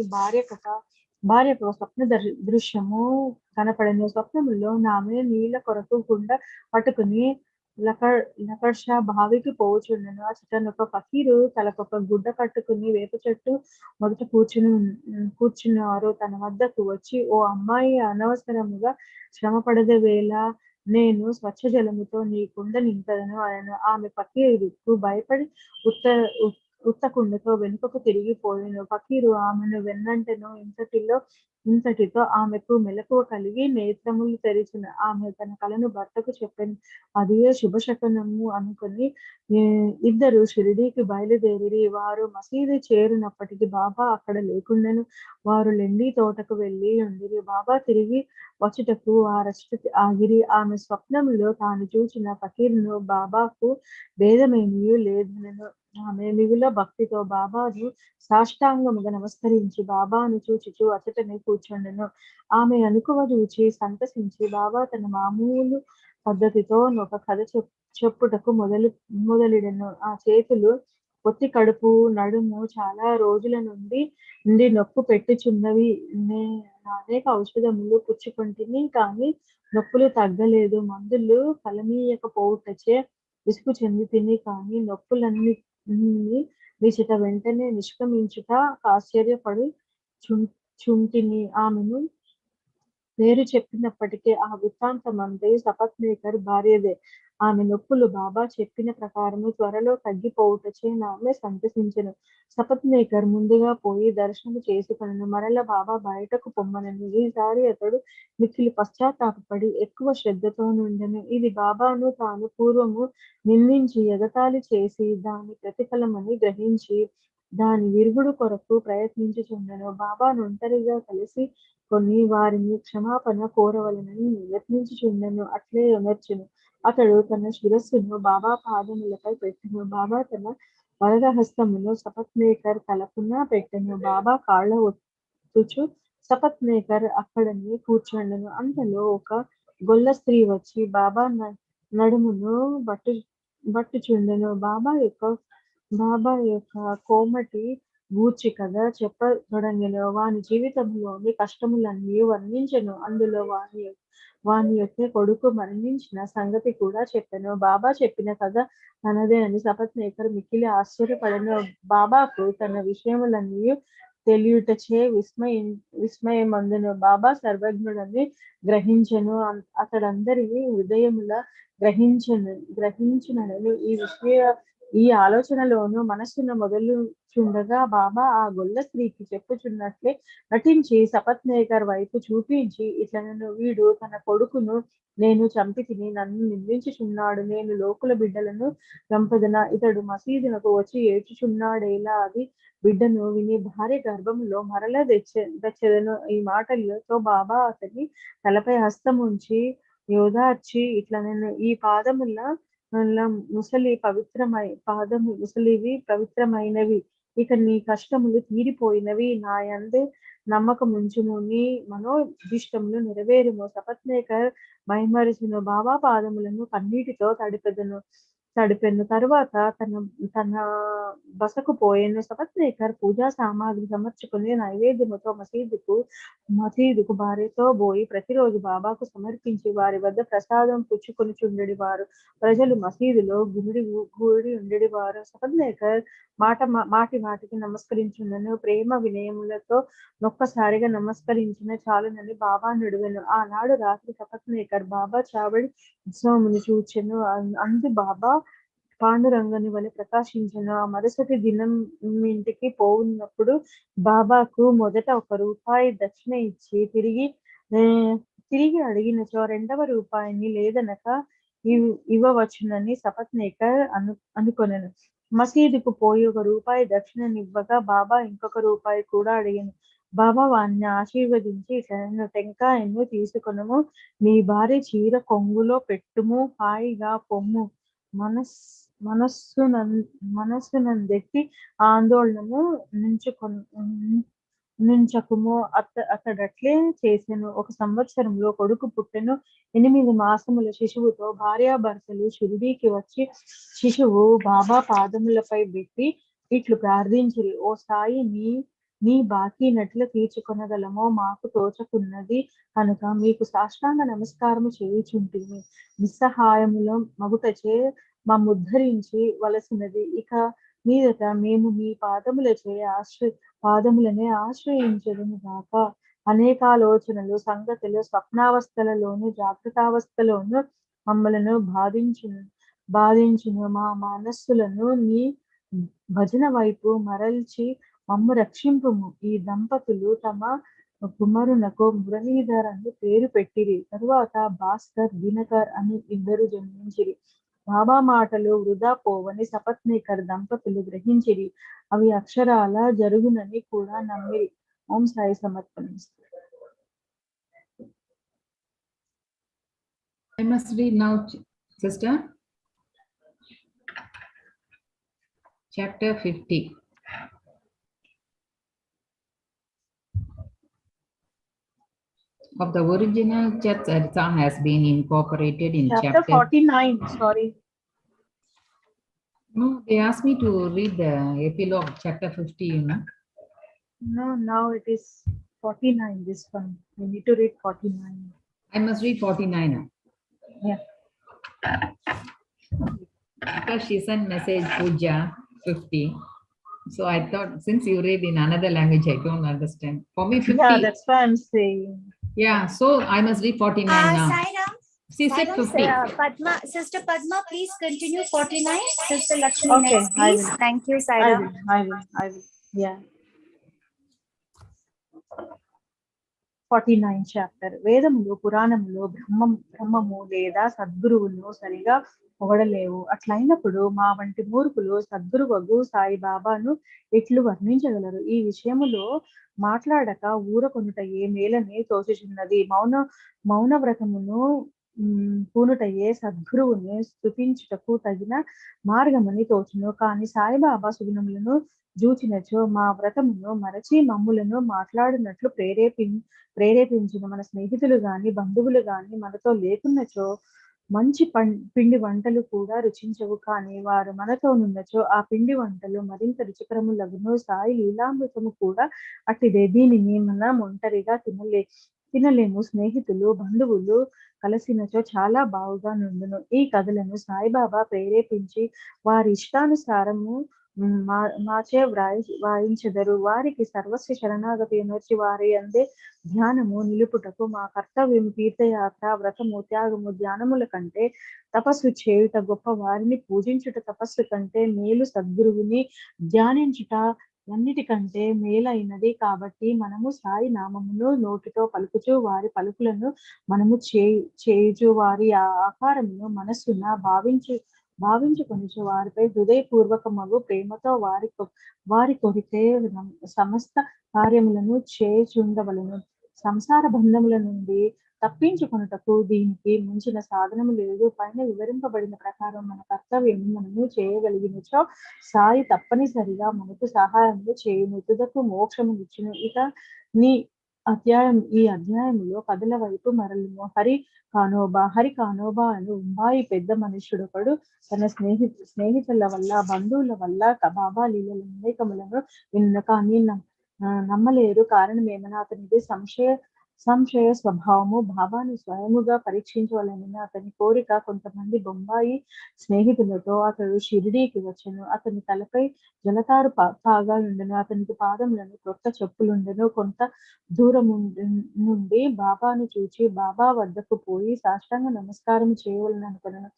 భార్యకు స్వప్న దృశ్యము కనపడెను. స్వప్నములో ఆమె నీళ్ల కొరకు కుండ పట్టుకుని లకర్షా బావికి పోవుచుండెను. అచటనొక ఫకీరు తలకొక గుడ్డ కట్టుకుని వేప చెట్టు మొదట కూర్చున్నారు. తన వద్దకు వచ్చి, ఓ అమ్మాయి, అనవసరముగా శ్రమపడదవేళ నేను స్వచ్ఛ జలముతో నీ కుండ నింపెదను అనెను. ఆమె ఫకీరుకు భయపడి ఉత్త కుండతో వెనుకకు తిరిగిపోయెను. ఫకీరు ఆమెను వెన్నంటెను. ఇంతటితో ఆమెకు మెలకువ కలిగి నేత్రములు తెరిచిన ఆమె తన కలను భర్తకు చెప్పెను. అదే శుభశకనము అనుకుని ఇద్దరు షిరిడీకి బయలుదేరిరి. వారు మసీదు చేరినప్పటికీ బాబా అక్కడ లేకుండెను. వారు లెండి తోటకు వెళ్ళి ఉండిరి. బాబా తిరిగి వచ్చుటకు వారచట ఆగిరి. ఆమె స్వప్నములో తాను చూచిన ఫకీరును బాబాకు భేదమేమీ లేదనెను. ఆమె మిగుల భక్తితో బాబాను సాష్టాంగముగా నమస్కరించి బాబాను చూచుచు అచటనే కూర్చుండెను. ఆమె అనుకువ చూచి సంతసించి బాబా తన మామూలు పద్ధతితో ఒక కథ చెప్పుటకు మొదలెడెను. ఆ చేతులు పొత్తి కడుపు నడుము చాలా రోజుల నుండి నొప్పు పెట్టుచున్నవి. అనేక ఔషధములు పుచ్చుకొంటిని కానీ నొప్పులు తగ్గలేదు. మందులు ఫలమీయకపోవుటచే విసుగు చెంది తిని కానీ నొప్పులన్నీ నిచట వెంటనే నిష్క్రమించుట ఆశ్చర్యపడు చుంటిని. ఆమెను పేరు చెప్పినప్పటికీ ఆ వృత్తాంతమందే సపత్నేకర్ భార్యదే. ఆమె నొప్పులు బాబా చెప్పిన ప్రకారము త్వరలో తగ్గిపోవుటచే ఆమె సంతసించెను. సపత్నేకర్ ముందుగా పోయి దర్శనము చేసుకొనెను. మరల బాబా బయటకు పొమ్మనెను. ఈసారి అతడు మిక్కిలి పశ్చాత్తాపపడి ఎక్కువ శ్రద్ధతో నుండెను. ఇది బాబాను తాను పూర్వము నిందించి ఎగతాళి చేసి దాని ప్రతిఫలమని గ్రహించి దాని విరుగుడు కొరకు ప్రయత్నించుచుండెను. బాబాను ఒంటరిగా కలిసి కొని వారిని క్షమాపణ కోరవలెనని యత్నించుచుండెను. అట్లే ఎమర్చెను. అతడు తన శిరస్సును బాబా పాదములపై పెట్టెను. బాబా తన వరద హస్తమును సపత్నేకర్ తలపున పెట్టెను. బాబా కాళ్ళ ఒత్తుచు సపత్నేకర్ అక్కడనే కూర్చుండెను. అంతలో ఒక గొల్ల స్త్రీ వచ్చి బాబా నడుమును బట్టుచుండెను. బాబా యొక్క కోమటి గూర్చి కథ చెప్పతొడగెను. వాని జీవితంలోని కష్టములన్నీ వర్ణించెను. అందులో వాని యొక్క కొడుకు మరణించిన సంగతి కూడా చెప్పెను. బాబా చెప్పిన కథ తనదే అని సపత్నేకర్ మిక్కిలి ఆశ్చర్యపడెను. బాబాకు తన విషయములన్నీ తెలియుటచే విస్మయమందును. బాబా సర్వజ్ఞుడని గ్రహించెను. అతడందరి హృదయముల గ్రహించునను ఈ ఆలోచనలోను మనస్సును మొదలుచుండగా బాబా ఆ గొల్ల స్త్రీకి చెప్పుచున్నట్లే నటించి సపత్నేకర్ వైపు చూపించి ఇట్లనను, వీడు తన కొడుకును నేను చంపితిని, నన్ను నిందించుచున్నాడు. నేను లోకుల బిడ్డలను చంపదనా? ఇతడు మసీదునకు వచ్చి ఏడ్చుచున్నాడేలా? అది బిడ్డను విని భార్య గర్భములో మరల తెచ్చెదను. ఈ మాటలతో బాబా అతని తలపై హస్తం ఉంచి యోదార్చి ఇట్లనను, ఈ ముసలివి పవిత్రమైనవి. ఇక నీ కష్టములు తీరిపోయినవి. నా యందు నమ్మకముంచుము, నీ మనోభిష్టములు నెరవేరుము. సపత్నేకర్ మైమరిచెను. బాబా పాదములను కన్నీటితో తడిపెను. తరువాత తన బసకు పోయెను. సపత్నేకర్ పూజా సామాగ్రి సమర్చుకుని నైవేద్యముతో మసీదుకు భార్యతో పోయి ప్రతిరోజు బాబాకు సమర్పించి వారి వద్ద ప్రసాదం పుచ్చుకొనుచుండెడి వారు. ప్రజలు మసీదులో గూడి ఉండేవారు. సపత్నేకర్ మాటికి నమస్కరించుండెను. ప్రేమ వినయములతో నొక్కసారిగా నమస్కరించిన చాలునని బాబా నడువెను. ఆనాడు రాత్రి సపత్నేకర్ బాబా చావడి ఉత్సవమును చూచెను. అందు బాబా పాండురంగని వలె ప్రకాశించెను. ఆ మరుసటి దినం ఇంటికి పోవున్నప్పుడు బాబాకు మొదట ₹1 దక్షిణ ఇచ్చి తిరిగి అడిగినచో ₹2 లేదనక ఇవ్వవచ్చునని సపత్నేకర్ అనుకొనెను. మసీదుకు పోయి ₹1 దక్షిణనివ్వగా బాబా ఇంకొక కూడా అడిగాను. బాబా వాణ్ణి ఆశీర్వదించి ఇట్లనెను, టెంకాయను తీసుకొనుము, నీ భార్య చీర కొంగులో పెట్టుము, హాయిగా పొమ్ము, మనస్సునందెట్టి ఆందోళనము నుంచకుము. అతడట్లే చేసెను. 1 సంవత్సరంలో కొడుకు పుట్టెను. 8 మాసముల శిశువుతో భార్యాభర్తలు షిరిడీకి వచ్చి శిశువు బాబా పాదములపై పెట్టి ఇట్లు ప్రార్థించిరి, ఓ సాయి, నీ బాకీ నట్ల తీర్చుకొనగలమో మాకు తోచకున్నది కనుక మీకు సాష్టాంగ నమస్కారము చేయుచుంటిమి. నిస్సహాయముల మగుటచే మమ్ముద్ధరించి వలసినది. ఇక మీదట మేము మీ పాదములనే ఆశ్రయించదుము గాక. అనేకాలోచనలు, సంగతులు స్వప్నావస్థలలోను జాగ్రత్తావస్థలోను మమ్మలను బాధించును. మా మనస్సులను నీ భజన వైపు మరల్చి మమ్ము రక్షింపుము. ఈ దంపతులు తమ కుమారునకు మురళీధర్ అని పేరు పెట్టిరి. తరువాత భాస్కర్, దినకర్ అని 2 జన్మించిరి. బాబా మాటలు వృధా పోవని సపత్నేకర్ దంపతులు గ్రహించిరి. అవి అక్షరాల జరుగునని కూడా నమ్మిరి. Om Sai సమర్పణిస్తు. I must read now, sister. Chapter 50. Of the original Satcharita has been incorporated in chapter 49. Sorry. No, they asked me to read the epilogue, chapter 50, you know. No, now it is 49, this one. We need to read 49. I must read 49. Yeah. Because she sent message Puja 50. So I thought, since you read in another language, I don't understand. For me, 50. Yeah, that's why I'm saying. Yeah, so I must read 49 now. Sairam, She said 50. Sister Padma, please continue 49. Sister Lakshmi, Okay, next, please. Thank you, Sairam. I will. Yeah. 49 chapter. వేదములు, పురాణములు బ్రహ్మము లేదా సద్గురువులను సరిగా పొగడలేవు. అట్లయినప్పుడు మా వంటి మూర్ఖులు సద్గురువగు సాయిబాబాను ఇట్లు వర్ణించగలరు. ఈ విషయములో మాట్లాడక ఊరకొనుటయే మేలని తోచుచున్నది. మౌన వ్రతమును పూనుటయే సద్గురువుని స్తుతించుటకు తగిన మార్గమని తోచును. కాని సాయిబాబా సుగుణములను జూచినచో మా వ్రతమును మరచి మమ్ములను మాట్లాడినట్లు ప్రేరేపించును. మన స్నేహితులు గాని బంధువులు గాని మనతో లేకున్నచో మంచి పిండి వంటలు కూడా రుచించవు, కానీ వారు మనతో నున్నచో ఆ పిండి వంటలు మరింత రుచికరములగును. సాయి లీలామృతము కూడా అట్టిదే. దీనిని మనం ఒంటరిగా తినలేము. స్నేహితులు బంధువులు కలిసినచో చాలా బావుగా నుండును. ఈ కథలను సాయిబాబా ప్రేరేపించి వారి ఇష్టానుసారము మాచే వాయించెదరు. వారికి సర్వస్వ శరణాగతి నొచ్చి వారి అందే ధ్యానము నిలుపుటకు మా కర్తవ్యము. తీర్థయాత్ర, వ్రతము, త్యాగము, ధ్యానముల కంటే తపస్సు చేయుట గొప్ప. వారిని పూజించుట తపస్సు కంటే మేలు. సద్గురువుని ధ్యానించుట అన్నిటికంటే మేలైనది. కాబట్టి మనము సాయి నామమును నోటితో పలుకుచు వారి పలుకులను మనము చేయుచు వారి ఆకారమును మనస్సున భావించుకొనుచు వారిపై హృదయపూర్వకమగు ప్రేమతో వారి కొరికే సమస్త కార్యములను చేయుచుండవలను. సంసార బంధముల నుండి తప్పించుకొనుటకు దీనికి మించిన సాధనము లేదు. పైన వివరింపబడిన ప్రకారం మన కర్తవ్యం మనము చేయగలిగినచో సాయి తప్పనిసరిగా మనకు సహాయము చేయును, తుదకు మోక్షమునిచ్చును. ఇక ఈ అధ్యాయములో కథల వైపు మరలుము. హరి కానోబా అను ఉంబాయి పెద్ద మనుష్యుడొకడు తన స్నేహితుల వల్ల, బంధువుల వల్ల బాబా లీలల అనేకములను విన్న, కానీ నమ్మలేరు. కారణమేమన్నా అతనిది సంశయ స్వభావము. బాబాను స్వయముగా పరీక్షించవలనని అతని కోరిక. కొంతమంది బొంబాయి స్నేహితులతో అతడు షిరిడీకి వచ్చెను. అతని తలపై జలతారు పాగాలుండెను, అతనికి పాదములను క్రొత్త చెప్పులుండెను. కొంత దూరం నుండి బాబాను చూచి బాబా వద్దకు పోయి సాష్టాంగ నమస్కారం చేయవలననుకొనెను.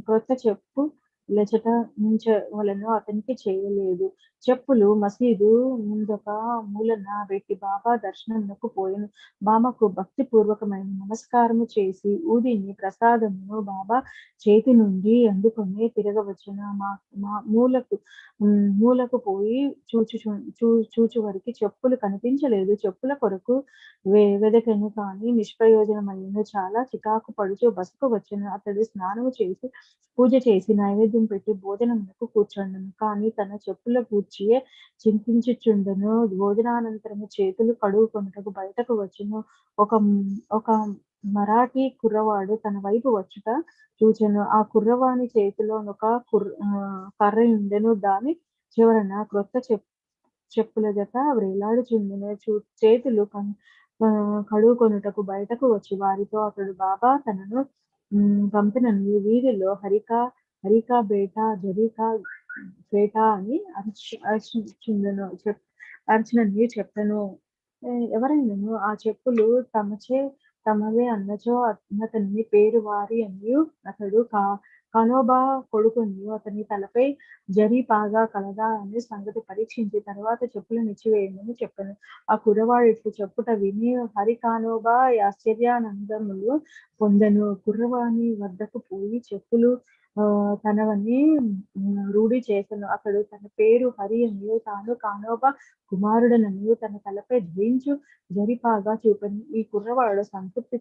క్రొత్త చెప్పు లెచట నుంచవలను అతనికి చేయలేదు. చెప్పులు మసీదు ముందొక మూలన పెట్టి బాబా దర్శనమునకు పోయెను. బాబాకు భక్తి పూర్వకమైన నమస్కారము చేసి ఊదిని ప్రసాదమును బాబా చేతి నుండి అందుకొని తిరగవచ్చును. మూలకు పోయి చూచు వరకు చెప్పులు కనిపించలేదు. చెప్పుల కొరకు వెదకెను, కానీ నిష్ప్రయోజనమయ్యను. చాలా చికాకు పడుచు బసకు వచ్చెను. అతడు స్నానము చేసి పూజ చేసి నైవేద్యం పెట్టి భోజనమునకు కూర్చుండెను, కానీ తన చెప్పుల గూర్చియే చింతించుచుండెను. భోజనానంతరము చేతులు కడుగుకొనుటకు బయటకు వచ్చెను. ఒక మరాఠీ కుర్రవాడు తన వైపు వచ్చుట చూచెను. ఆ కుర్రవాని చేతిలో ఒక కర్రయుండెను. దాని చివరన క్రొత్త చెప్పుల జత వ్రేలాడుచుండెను. చేతులు కడుగుకొనుటకు బయటకు వచ్చి వారితో అతడు బాబా తనను పంపినని వీధిలో హరికా బేటా జరీకా బేటా అని అర్చునని చెప్పెను. ఎవరైనాను ఆ చెప్పులు తమవే అన్నచో అతని పేరు వారి అనియు అతడు కానోబా కొడుకునియు అతని తలపై జరీ పాగా కలదా అనే సంగతి పరీక్షించి తర్వాత చెప్పులనిచ్చివేయమని చెప్పాను. ఆ కుర్రవాడు ఇట్లు చెప్పుట విని హరి కానోబా ఆశ్చర్యానందములు పొందెను. కుర్రవాణి వద్దకు పోయి చెప్పులు తనవని రూఢి చేసెను. అతడు తన పేరు హరి అనియు తాను కానోబా కుమారుడననియు తన తలపై ధరించు జరిపాగా చూపెను. ఈ కుర్రవాడు సంతృప్తి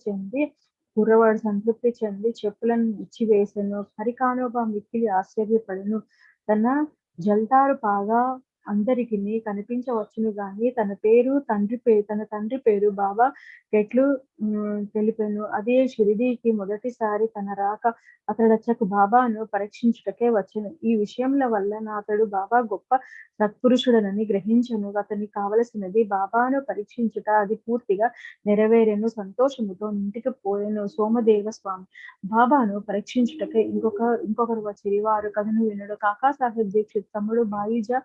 చెంది చెప్పులను ఇచ్చివేసెను. హరి కానోబా మిక్కిలి ఆశ్చర్యపడెను. తన జల్తారు పాగా అందరికి కనిపించవచ్చును గాని తన తండ్రి పేరు బాబా కెట్లు తెలిపెను. అదే షిరిడీకి మొదటిసారి తన రాక. అతడచ్చకు బాబాను పరీక్షించుటకే వచ్చెను. ఈ విషయముల వల్ల అతడు బాబా గొప్ప సత్పురుషుడనని గ్రహించెను. అతనికి కావలసినది బాబాను పరీక్షించుట. అది పూర్తిగా నెరవేరెను. సంతోషముతో ఇంటికి పోయెను. సోమదేవ స్వామి బాబాను పరీక్షించుటకే ఇంకొకరు వచ్చిరి. వారు కథను వినుడు. కాకాసాహెబ్ దీక్షిత్ తమ్ముడు బాయిజా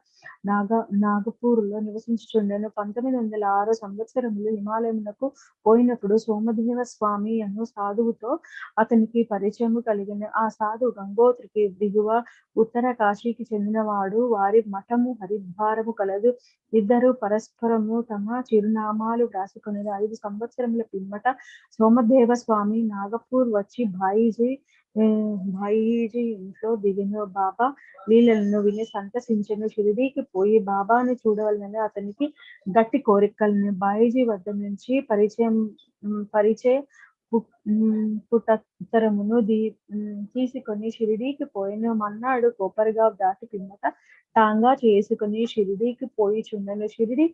నాగపూర్లో నివసించుచుండెను. 1906 సంవత్సరములు హిమాలయమునకు పోయినప్పుడు సోమదేవ స్వామి అను సాధువుతో అతనికి పరిచయము కలిగిన. ఆ సాధువు గంగోత్రికి దిగువ ఉత్తర కాశీకి చెందినవాడు. వారి మఠము హరిద్వారము కలదు. ఇద్దరు పరస్పరము తమ చిరునామాలు వ్రాసుకొనిరు. 5 సంవత్సరముల పిమ్మట సోమదేవ స్వామి నాగపూర్ వచ్చి భాయిజీ ఇంట్లో దిగెను. బాబా లీలలను విని సంతసించెను. షిరిడీకి పోయి బాబాను చూడవలనని అతనికి గట్టి కోరికలను. బాయిజీ వద్ద నుంచి పరిచయ పుటత్తరమును తీసుకొని షిరిడీకి పోయిన. మన్నాడు కోపర్గావ్ దాటి పిమ్మట టాంగా చేసుకుని షిరిడీకి పోయిచుండెను. షిరిడి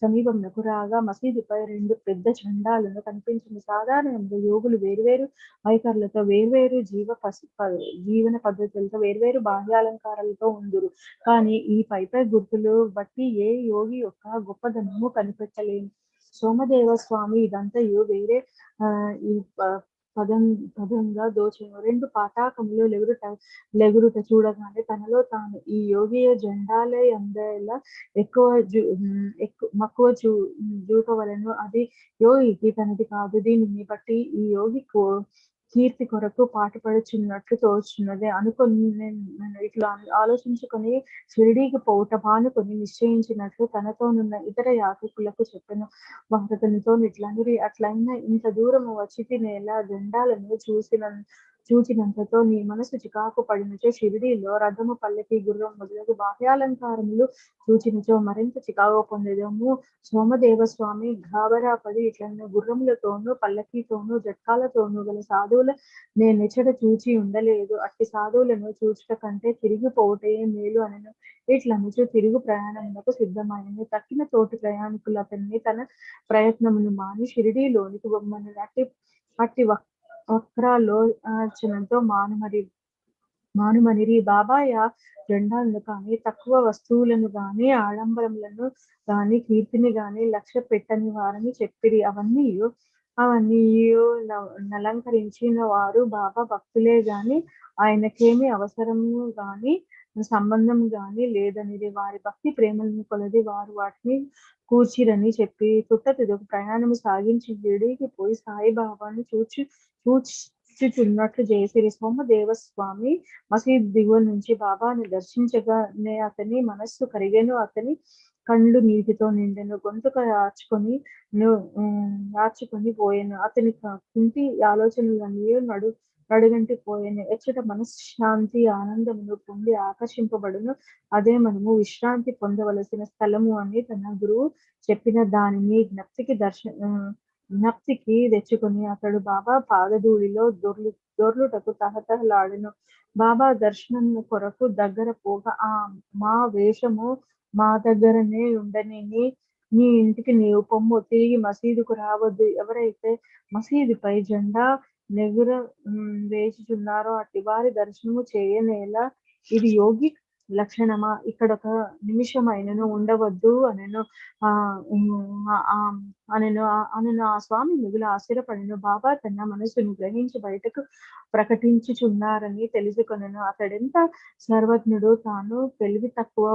సమీపమునకు రాగా మసీదుపై 2 పెద్ద జెండాలను కనిపించింది. సాధారణంగా యోగులు వేర్వేరు వైఖరులతో, వేర్వేరు జీవన పద్ధతులతో, వేర్వేరు బాహ్యాలంకారాలతో ఉందురు. కానీ ఈ పై గుర్తులు బట్టి ఏ యోగి యొక్క గొప్పదనము కనిపెట్టలేము. సోమదేవ స్వామి ఇదంతయు వేరే ఈ పదంగా దోచెను. 2 పాతాకములు లెగురుట చూడగానే తనలో తాను ఈ యోగి జెండాలే అందెలా మక్కువ చూపవలను, అది యోగికి తనది కాదు. దీనిని బట్టి ఈ యోగి కీర్తి కొరకు పాటుపడుచున్నట్లు తోచున్నది అనుకుని ఇట్లా ఆలోచించుకొని షిరిడీకి పోవుట పానుకొని నిశ్చయించినట్లు తనతోనున్న ఇతర యాత్రికులకు చెప్పెను. వారు తనతో ఇట్లనిరి, అట్లయినా ఇంత దూరము వచ్చి తినేలా జెండాలను చూచినంతతో నీ మనసు చికాకు పడినచో షిరిడీలో రథము, పల్లకి, గుర్రం మొదలగు బాహ్యాలంకారములు చూచినచో మరింత చికాకు పొందేదము. సోమదేవ స్వామి గాబరా పడి ఇట్లనే, గుర్రములతోనూ పల్లకీతోనూ జట్కాలతోనూ గల సాధువుల నేనెచ్చట చూచి ఉండలేదు. అట్టి సాధువులను చూచుట కంటే తిరిగిపోవుటే మేలు అనెను. ఇట్లనుచు తిరుగు ప్రయాణమునకు సిద్ధమాయెను. తక్కిన తోటి ప్రయాణికులు అతన్ని తన ప్రయత్నమును మాని షిరిడీలోనికి బొమ్మను అట్టి వక్రాలోచనతో మానుమనిరి. బాబాయ జెండాలను కానీ, తక్కువ వస్తువులను గాని, ఆడంబరములను గాని, కీర్తిని గాని లక్ష్య పెట్టని వారని చెప్పిరి. అవన్నీ నలంకరించిన వారు బాబా భక్తులే గాని ఆయనకేమి అవసరము గాని సంబంధం గాని లేదనిది. వారి భక్తి ప్రేమలను కొలది వారు వాటిని కూర్చిరని చెప్పి తుట్టతుదకు ప్రయాణము సాగించి షిరిడీకి పోయి సాయిబాబాను చూచుచున్నట్లు చేసిరి. సోమదేవస్వామి మసీదు దిగువ నుంచి బాబాను దర్శించగానే అతని మనస్సు కరిగెను. అతని కళ్ళు నీటితో నిండెను. గొంతుక యార్చుకొని పోయెను. అతని కుంటి ఆలోచనలన్నీ నడుగంటి పోయెను. ఎచ్చట మనశ్శాంతి ఆనందమును పొంది ఆకర్షింపబడును, అదే మనము విశ్రాంతి పొందవలసిన స్థలము అని తన గురువు చెప్పిన దానిని జ్ఞప్తికి తెచ్చుకొని అతడు బాబా పాదధూళిలో దొర్లుటకు తహతహలాడెను. బాబా దర్శనం కొరకు దగ్గర పోగా, మా వేషము మా దగ్గరనే ఉండని, నీ ఇంటికి నీవు పొమ్ము, తిరిగి మసీదుకు రావద్దు. ఎవరైతే మసీదుపై జెండా వేచుచున్నారో అట్టి వారి దర్శనము చేయనేలా. ఇది యోగి లక్షణమా? ఇక్కడొక నిమిషమైనను ఉండవద్దు అనెను. ఆ స్వామి మిగులు ఆశ్చర్యపడెను. బాబా తన మనసును గ్రహించి బయటకు ప్రకటించుచున్నారని తెలుసుకొనెను. అతడెంత సర్వజ్ఞుడు, తాను తెలివి తక్కువ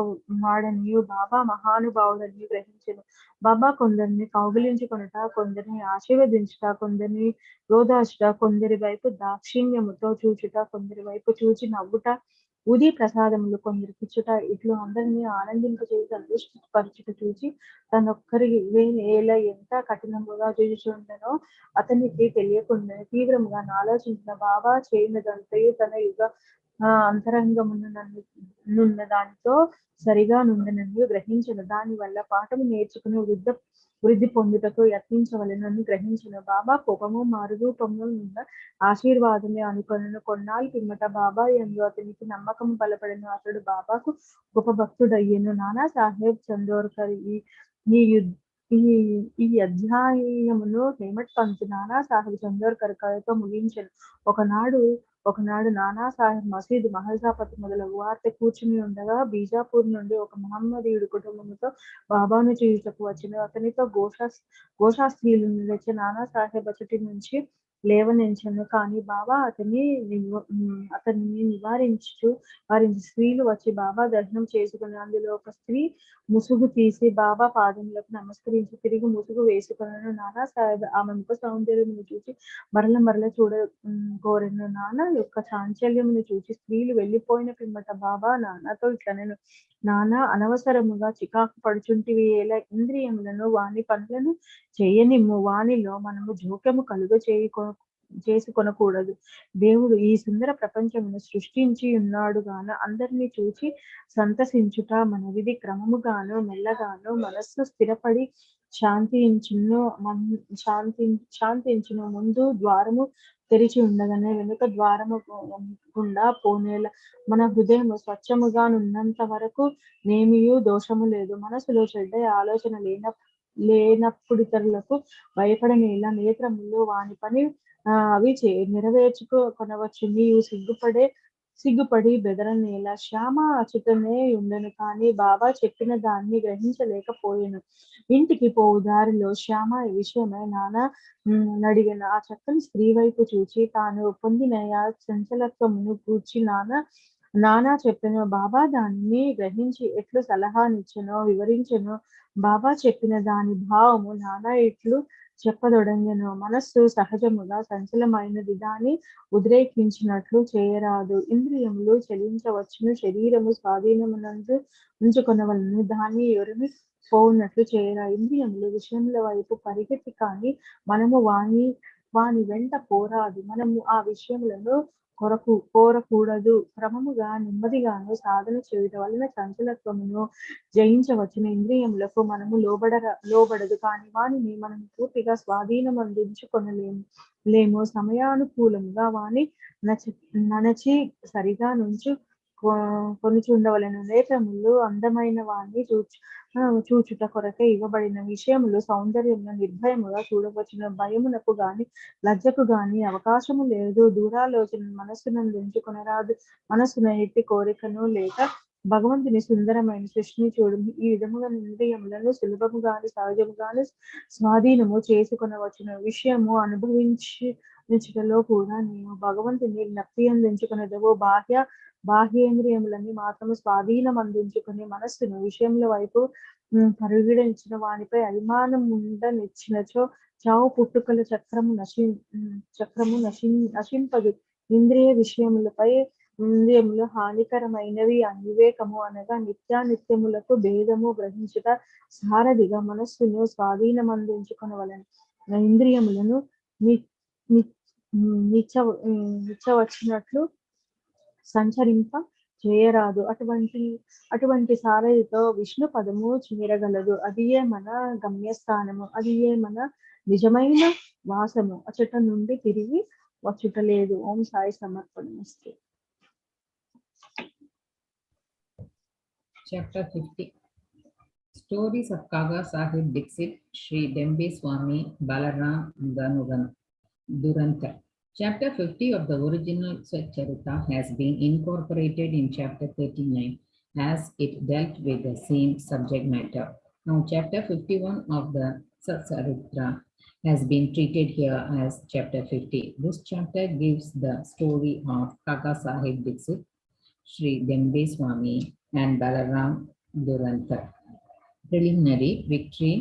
వాడనియు బాబా మహానుభావుడని గ్రహించెను. బాబా కొందరిని కౌగిలించుకొనుట, కొందరిని ఆశీర్వదించుట, కొందరిని రోదాచుట, కొందరి వైపు దాక్షిణ్యముతో చూచుట, కొందరి వైపు చూచి నవ్వుట, ఉది ప్రసాదములు కొందరికిచ్చుట, ఇట్లు అందరినీ ఆనందింపచేసి సంతృష్టిపరచుట చూచి తనొక్కరి నేల ఎంత కఠినముగా చూచుచుండెనో అతనికి తెలియకుండా తీవ్రముగా ఆలోచించిన బాబా చేయనదంతయు తన అంతరంగమునున్న దానితో సరిగా నుండెనని గ్రహించను. దాని వల్ల పాఠము నేర్చుకుని వృద్ధి పొందుటకు యత్నించవలెనని గ్రహించను. బాబా కోపము మారురూపము ఉన్న ఆశీర్వాదమే అనుకొనెను. కొన్నాళ్ళ పిమ్మట బాబా యందు అతనికి నమ్మకం బలపడెను. అతడు బాబాకు గొప్ప భక్తుడయ్యెను. నానా సాహెబ్ చందోర్కర్ ఈ అధ్యాయమును హేమట్ పంత్ నానా సాహెబ్ చందోర్కర్ కథతో ముగించెను. ఒకనాడు నానా సాహెబ్ మసీదు మహల్సాపతి మొదలగు వార్త కూర్చుని ఉండగా బీజాపూర్ నుండి ఒక మహమ్మదీయుడు కుటుంబముతో బాబాను చూచుటకు వచ్చెను. అతనితో గోషాస్త్రీలు తెచ్చి నానా సాహెబ్ అచటి నుంచి లేవనెంచెను. కానీ బాబా అతన్ని నివారించి స్త్రీలు వచ్చి బాబా దర్శనం చేసుకుని అందులో ఒక స్త్రీ ముసుగు తీసి బాబా పాదములకు నమస్కరించి తిరిగి ముసుగు వేసుకున్నాను. నానా సాహెబ్ ఆమె ముఖ సౌందర్యమును చూసి మరల చూడగోరెను. నానా యొక్క చాంచల్యమును చూసి స్త్రీలు వెళ్లిపోయిన పిమ్మట బాబా నానాతో ఇట్లనెను, నానా అనవసరముగా చికాకు పడుచుంటివి ఎలా? ఇంద్రియములను వాని పనులను చేయనిమ్ము. వానిలో మనము జోక్యము చేసుకొనకూడదు. దేవుడు ఈ సుందర ప్రపంచమును సృష్టించి ఉన్నాడు గాన అందరినీ చూచి సంతసించుట మన విధి. క్రమముగాను మెల్లగాను మనస్సు స్థిరపడి శాంతించును. ముందు ద్వారము తెరిచి ఉండగానే వెనుక ద్వారము గుండా పోనేల మన హృదయం స్వచ్ఛముగానున్నంత వరకు నేమియూ దోషము లేదు. మనసులో చెడ్డ ఆలోచన లేనప్పుడితరులకు భయపడనేలా నేత్రములు వాని పని అవి నెరవేర్చుకొనవచ్చు. నీవు సిగ్గుపడి బెదరనేలా. శ్యామ అచ్యుతనే ఉండెను, కానీ బాబా చెప్పిన దాన్ని గ్రహించలేకపోయాను. ఇంటికి పోవు దారిలో శ్యామ ఈ విషయమై నాన్న నడిగను. ఆ చక్కని స్త్రీ వైపు చూచి తాను పొందిన చంచలత్వమును గూర్చి నానా చెప్పెను. బాబా దానిని గ్రహించి ఎట్లు సలహానిచ్చెనో వివరించెను. బాబా చెప్పిన దాని భావము నానా ఇట్లు చెప్పదొడంగెను. మనస్సు సహజముగా సంచలమైనది, దాన్ని ఉద్రేకించినట్లు చేయరాదు. ఇంద్రియములు చలించవచ్చును, శరీరము స్వాధీనమునందు ఉంచుకొనవలను, దాన్ని ఎవరిని పోవునట్లు చేయరా. ఇంద్రియములు విషయముల వైపు పరిగెత్తి కానీ మనము వాని వెంట పోరాదు. మనము ఆ విషయములను కోరకూడదు. క్రమముగా నెమ్మదిగాను సాధన చేయుట వలన చంచలత్వమును జయించవచ్చును. ఇంద్రియములకు మనము లోబడదు, కానీ వానిని మనం పూర్తిగా స్వాధీనం అందించుకొనలేము. సమయానుకూలముగా వాని ననచి సరిగా కొనుచుండవలెను. నేత్రములు అందమైన వాణ్ణి చూచుట కొరకే ఇవ్వబడిన విషయములు సౌందర్యమును నిర్భయముగా చూడవచ్చును. భయమునకు గాని లజ్జకు గాని అవకాశము లేదు. దూరాలోచన మనస్సునందు ఉంచుకొనరాదు. మనస్సున ఎట్టి కోరికను లేక భగవంతుని సుందరమైన సృష్టిని చూడు. ఈ విధముగా ఇంద్రియములను సులభముగాను సహజముగాను స్వాధీనము చేసుకొనవచ్చును. విషయము అనుభవించుటలో కూడా నీవు భగవంతుని జ్ఞప్తి అందించుకునేదవు. బాహ్యేంద్రియములని మాత్రము స్వాధీనం అందించుకుని మనస్సును విషయముల వైపు పరుగిడించిన వానిపై అభిమానం ఉండనిచ్చినచో చావు పుట్టుకల చక్రము నశింపదు. ఇంద్రియములు హానికరమైనవి. అవివేకము అనగా నిత్యానిత్యములకు భేదము గ్రహించుట. సారథిగా మనస్సును స్వాధీనమందించుకొనవలెను. ఇంద్రియములను నిచ్చవచ్చినట్లు సంచరింప చేయరాదు. అటువంటి సారథితో విష్ణు పదము చేరగలదు. అదియే మన గమ్యస్థానము, అదియే మన నిజమైన వాసము. అచట నుండి తిరిగి వచ్చుట లేదు. Om Sai సమర్పణమస్తు. Chapter 50. Stories of Kaga Sahib Dixit, Sri Dembe Swami, Balaram Duranta. Chapter 50 of the original Satcharita has been incorporated in Chapter 39 as it dealt with the same subject matter. Now, Chapter 51 of the Satcharita has been treated here as Chapter 50. This chapter gives the story of Kaga Sahib Dixit, Sri Dembe Swami, and Balaram Duranta. Preliminary victory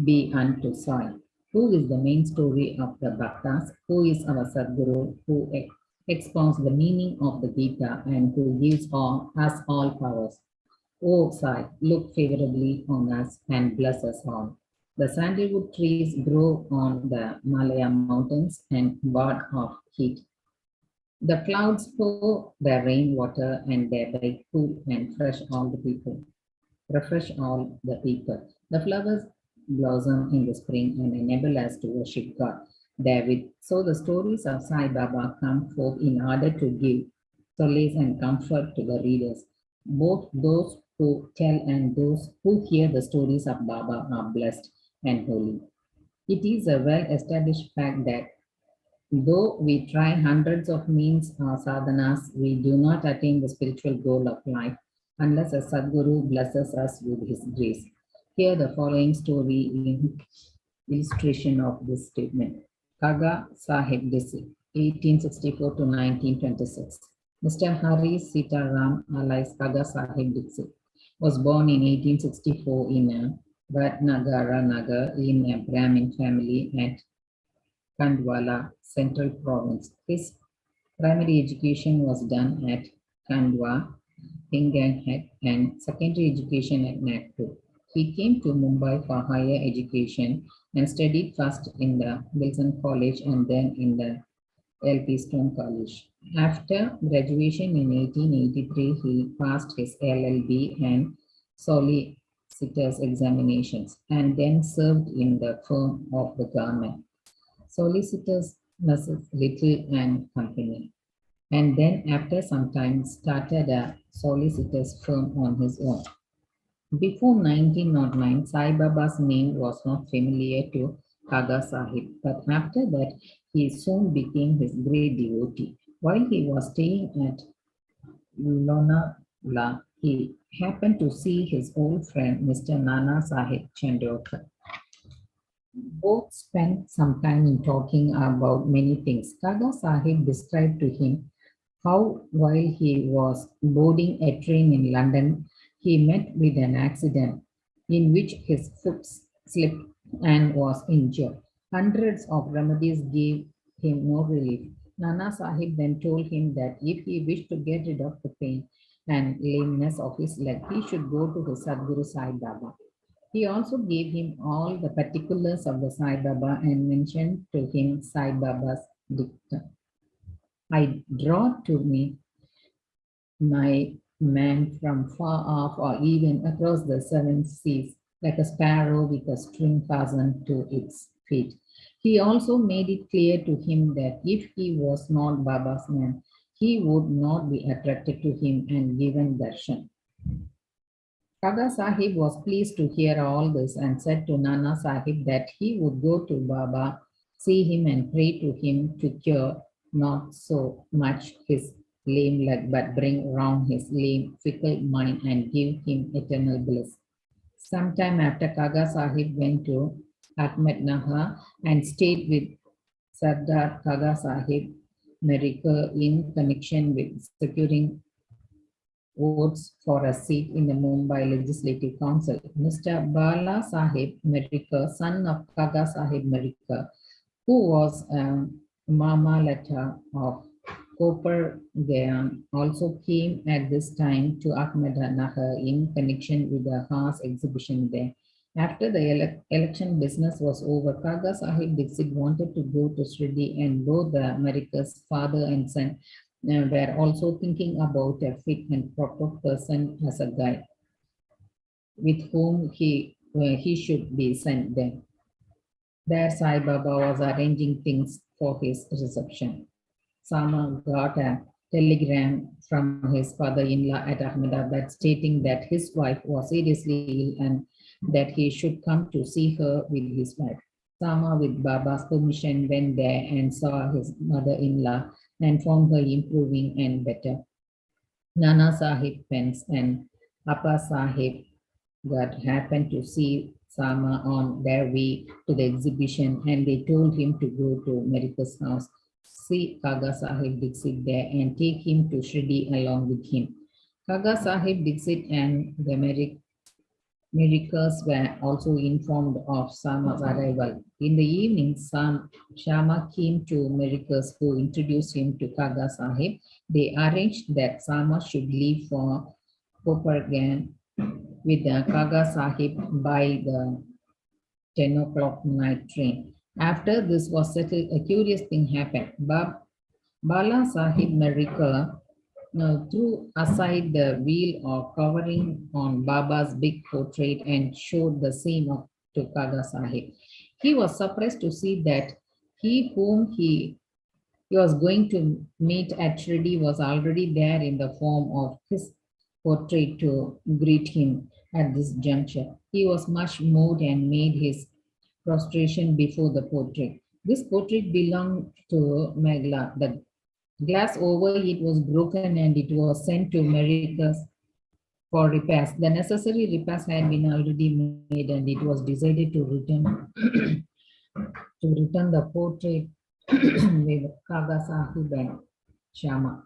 be unto Sai, who is the main story of the Bhaktas, who is our Sadguru, who expounds the meaning of the Gita and who gives us all powers. O Sai, look favorably on us and bless us all. The sandalwood trees grow on the Malaya mountains and ward off heat. The clouds pour their rainwater and thereby cool and refresh all the people. The flowers blossom in the spring and enable us to worship God therewith. So the stories of Sai Baba come forth in order to give solace and comfort to the readers. Both those who tell and those who hear the stories of Baba are blessed and holy. It is a well-established fact that though we try hundreds of means or sadhanas, we do not attain the spiritual goal of life unless a Sadguru blesses us with his grace. Here the following story in illustration of this statement. Kaga Sahib Dixit, 1864 to 1926. Mr. Hari Sitaram, alias Kaga Sahib Dixit, was born in 1864 in Vatnagara Nagar in a Brahmin family at Kandwala, Central Province. His primary education was done at Kandwa, Hinganghat, and secondary education at Nagpur. He came to Mumbai for higher education and studied first in the Wilson College and then in the LP Stone College. After graduation in 1883, he passed his LLB and solicitor's examinations and then served in the firm of the government. Solicitors Mrs. Little and Company, and then after some time started a solicitor's firm on his own. Before 1909, Sai Baba's name was not familiar to Kaga Sahib, but after that, he soon became his great devotee. While he was staying at Lonavala, he happened to see his old friend, Mr. Nana Sahib Chandorkar. Both spent some time in talking about many things. Kaga Sahib described to him how, while he was boarding a train in London, he met with an accident in which his foot slipped and was injured. Hundreds of remedies gave him no relief. Nana Sahib then told him that if he wished to get rid of the pain and lameness of his leg, he should go to his Sadguru Sai Baba. He also gave him all the particulars of the Sai Baba and mentioned to him Sai Baba's dictum. I draw to me my man from far off or even across the seven seas, like a sparrow with a string fastened to its feet. He also made it clear to him that if he was not Baba's man, he would not be attracted to him and given darshan. Kaga Sahib was pleased to hear all this and said to Nana Sahib that he would go to Baba, see him and pray to him to cure not so much his lame leg, but bring round his lame, fickle mind and give him eternal bliss. Sometime after, Kaga Sahib went to Ahmednagar and stayed with Sardar Kaga Sahib Merikar in connection with securing votes for a seat in the Mumbai Legislative Council. Mr. Bala Sahib Merikar, son of Kaga Sahib Merikar, who was Mama Lata of Kopar Gayan, also came at this time to Ahmednagar in connection with the horse exhibition there. After the election business was over, Kaga Sahib Dixit wanted to go to Shirdi, and both the Merikars, father and son, were also thinking about a fit and proper person as a guide with whom he should be sent there. There Sai Baba was arranging things for his reception. Sama got a telegram from his father-in-law at Ahmedabad stating that his wife was seriously ill and that he should come to see her with his wife. Sama, with Baba's permission, went there and saw his mother-in-law and found her improving and better. Nana Sahib Pence and Appa Sahib got happened to see Sama on their way to the exhibition, and they told him to go to Merika's house, see Kaga Sahib Dixit there and take him to Shirdi along with him. Kaga Sahib Dixit and the Merikars were also informed of Sama's arrival. In the evening, Shama came to Merikars, who introduced him to Kaga Sahib. They arranged that Sama should leave for Kopargan with the Kaga Sahib by the 10 o'clock night train. After this was settled, a curious thing happened. Bala Sahib Merikar threw aside the veil or covering on Baba's big portrait and showed the same to Kaga Sahib. He was surprised to see that he whom he was going to meet at Shirdi was already there in the form of his portrait to greet him at this juncture. He was much moved and made his prostration before the portrait. This portrait belonged to Megla. The glass over it was broken and it was sent to Merikars for repairs. The necessary repairs had been already made, and it was decided to return the portrait with Kaga Sahib and Shama.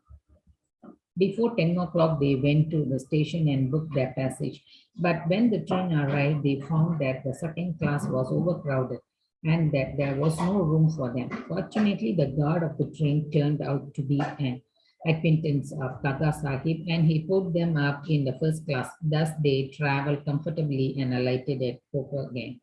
Before 10 o'clock, they went to the station and booked their passage. But when the train arrived, they found that the second class was overcrowded and that there was no room for them. Fortunately, the guard of the train turned out to be an acquaintance of Kaga Sahib, and he put them up in the first class. Thus, they traveled comfortably and alighted at Copenhagen.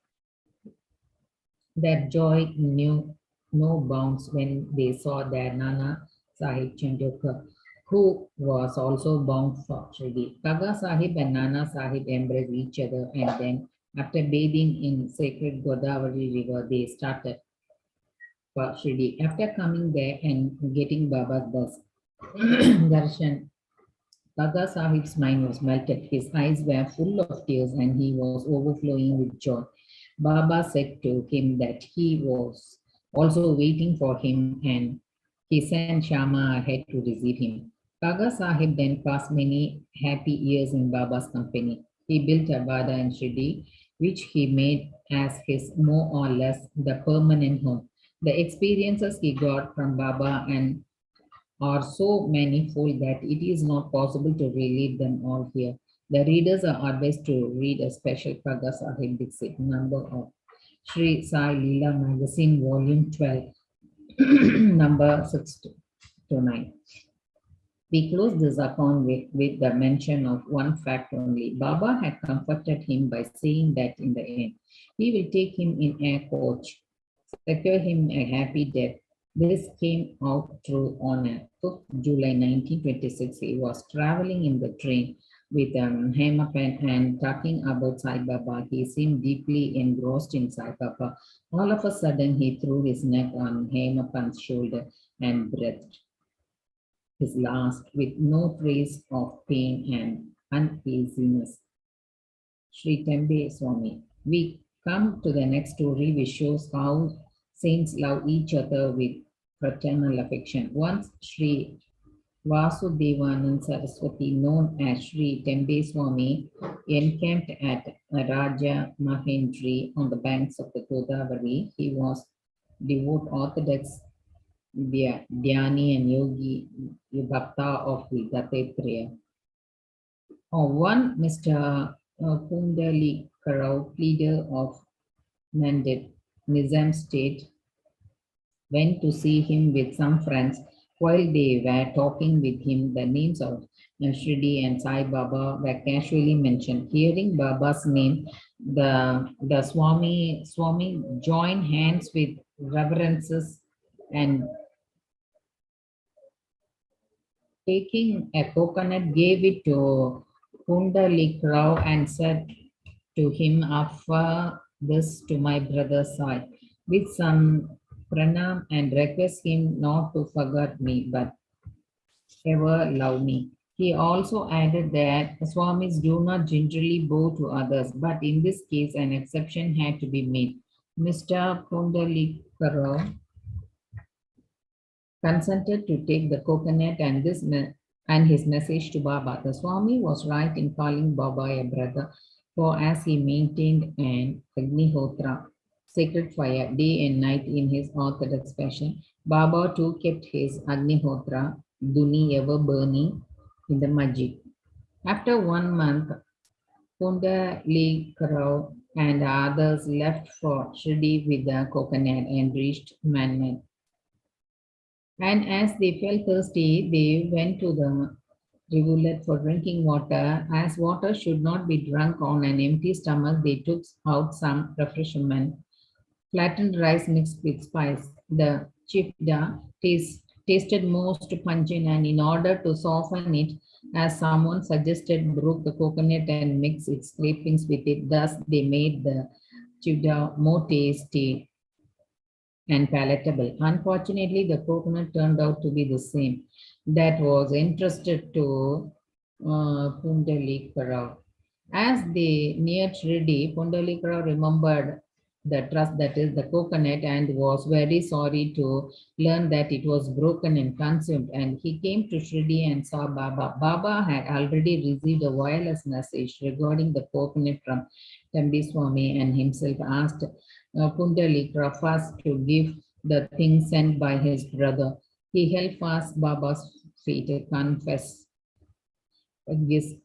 Their joy knew no bounds when they saw their Nana Sahib Chandorkar, who was also bound for Shirdi. Kaga Sahib and Nana Sahib embraced each other, and then, after bathing in sacred Godavari river, they started for Shirdi. After coming there and getting Baba's darshan, Kaga Sahib's mind was melted. His eyes were full of tears and he was overflowing with joy. Baba said to him that he was also waiting for him and he sent Shama ahead to receive him. Kaga Sahib then passed many happy years in Baba's company. He built a Vada in Shirdi, which he made as his more or less the permanent home. The experiences he got from Baba and are so manifold that it is not possible to relive them all here. The readers are advised to read a special Kaga Sahib Dixit number of Shri Sai Leela Magazine, Volume 12, number 6 to 9. We close this account with the mention of one fact only. Baba had comforted him by saying that in the end, he will take him in a coach, secure him a happy death. This came out true on 5th July 1926. He was traveling in the train with Hemapan and talking about Sai Baba. He seemed deeply engrossed in Sai Baba. All of a sudden, he threw his neck on Hemapan's shoulder and breathed his last with no trace of pain and uneasiness. Sri Tembe Swami. We come to the next story, which shows how saints love each other with fraternal affection. Once Sri Vasudevanand Saraswati, known as Sri Tembe Swami, encamped at Raja Mahendri on the banks of the Godavari. He was devout Orthodox Dhyani and Yogi Bhakta of the Dattatreya. One Mr. Pundali Karau, leader of Nanded Nizam state, went to see him with some friends. While they were talking with him, the names of Shirdi and Sai Baba were casually mentioned. Hearing Baba's name, the Swami joined hands with reverences and taking a coconut, gave it to Pundalik Rao and said to him, offer this to my brother Sai with some pranam and request him not to forget me but ever love me. He also added that Swamis do not generally bow to others, but in this case an exception had to be made. Mr. Pundalik Rao consented to take the coconut and his message to Baba. The Swami was right in calling Baba a brother, for as he maintained an Agnihotra, sacred fire, day and night in his orthodox fashion, Baba too kept his Agnihotra, Duni, ever burning in the masjid. After 1 month, Pundalikarao and others left for Shirdi with the coconut and reached Manman. And as they felt thirsty, they went to the rivulet for drinking water. As water should not be drunk on an empty stomach, they took out some refreshment, flattened rice mixed with spice. The chifda tasted most pungent, and in order to soften it, as someone suggested, broke the coconut and mixed its scrapings with it. Thus, they made the chifda more tasty and palatable. Unfortunately, the coconut turned out to be the same that was entrusted to Pundalikarao. As they neared Shirdi, Pundalikarao remembered the trust that is the coconut and was very sorry to learn that it was broken and consumed. And he came to Shirdi and saw Baba. Baba had already received a wireless message regarding the coconut from Tembe Swami and himself asked Pundalikarao first to give the thing sent by his brother. He held fast Baba's feet, confessed his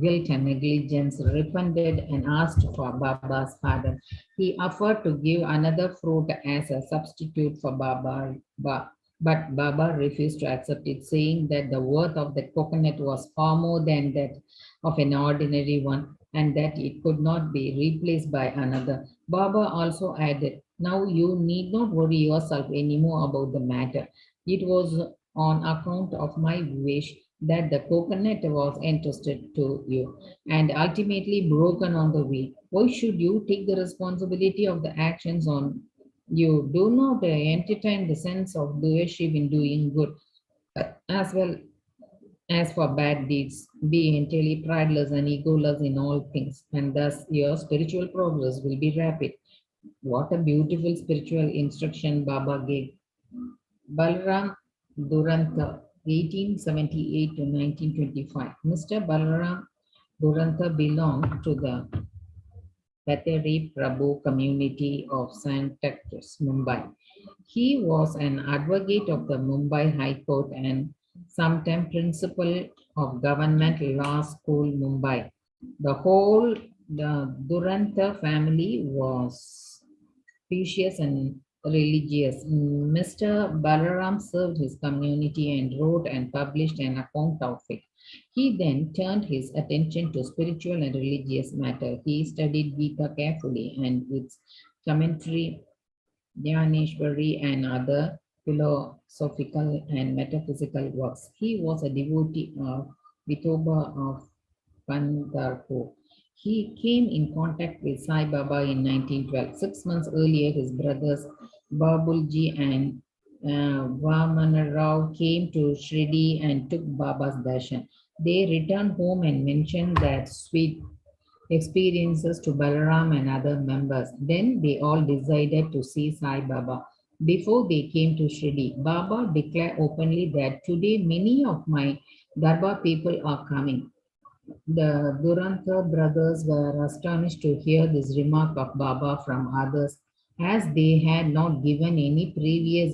guilt and negligence, repented and asked for Baba's pardon. He offered to give another fruit as a substitute for Baba, but Baba refused to accept it, saying that the worth of the coconut was far more than that of an ordinary one and that it could not be replaced by another. Baba also added, now you need not worry yourself anymore about the matter. It was on account of my wish that the coconut was entrusted to you and ultimately broken on the way. Why should you take the responsibility of the actions on you? Do not entertain the sense of doership in doing good, as well as for bad deeds. Be entirely prideless and egoless in all things, and thus your spiritual progress will be rapid. What a beautiful spiritual instruction Baba gave. Balram Duranta, 1878 to 1925. Mr. Balram Duranta belonged to the Pateri Prabhu community of Santa Cruz, Mumbai. He was an advocate of the Mumbai High Court and sometime principal of Government Law School, Mumbai. The Duranta family was pious and religious. Mr. Balaram served his community and wrote and published an account of it. He then turned his attention to spiritual and religious matter. He studied Gita carefully and its commentary, Dhaneshwari, and other philosophical and metaphysical works. He was a devotee of Vithoba of Pandharpur. He came in contact with Sai Baba in 1912. 6 months earlier, his brothers Babulji and Vamana Rao came to Shirdi and took Baba's darshan. They returned home and mentioned that sweet experiences to Balaram and other members. Then they all decided to see Sai Baba. Before they came to Shirdi, Baba declared openly that today many of my Darbar people are coming. The Duranta brothers were astonished to hear this remark of Baba from others, as they had not given any previous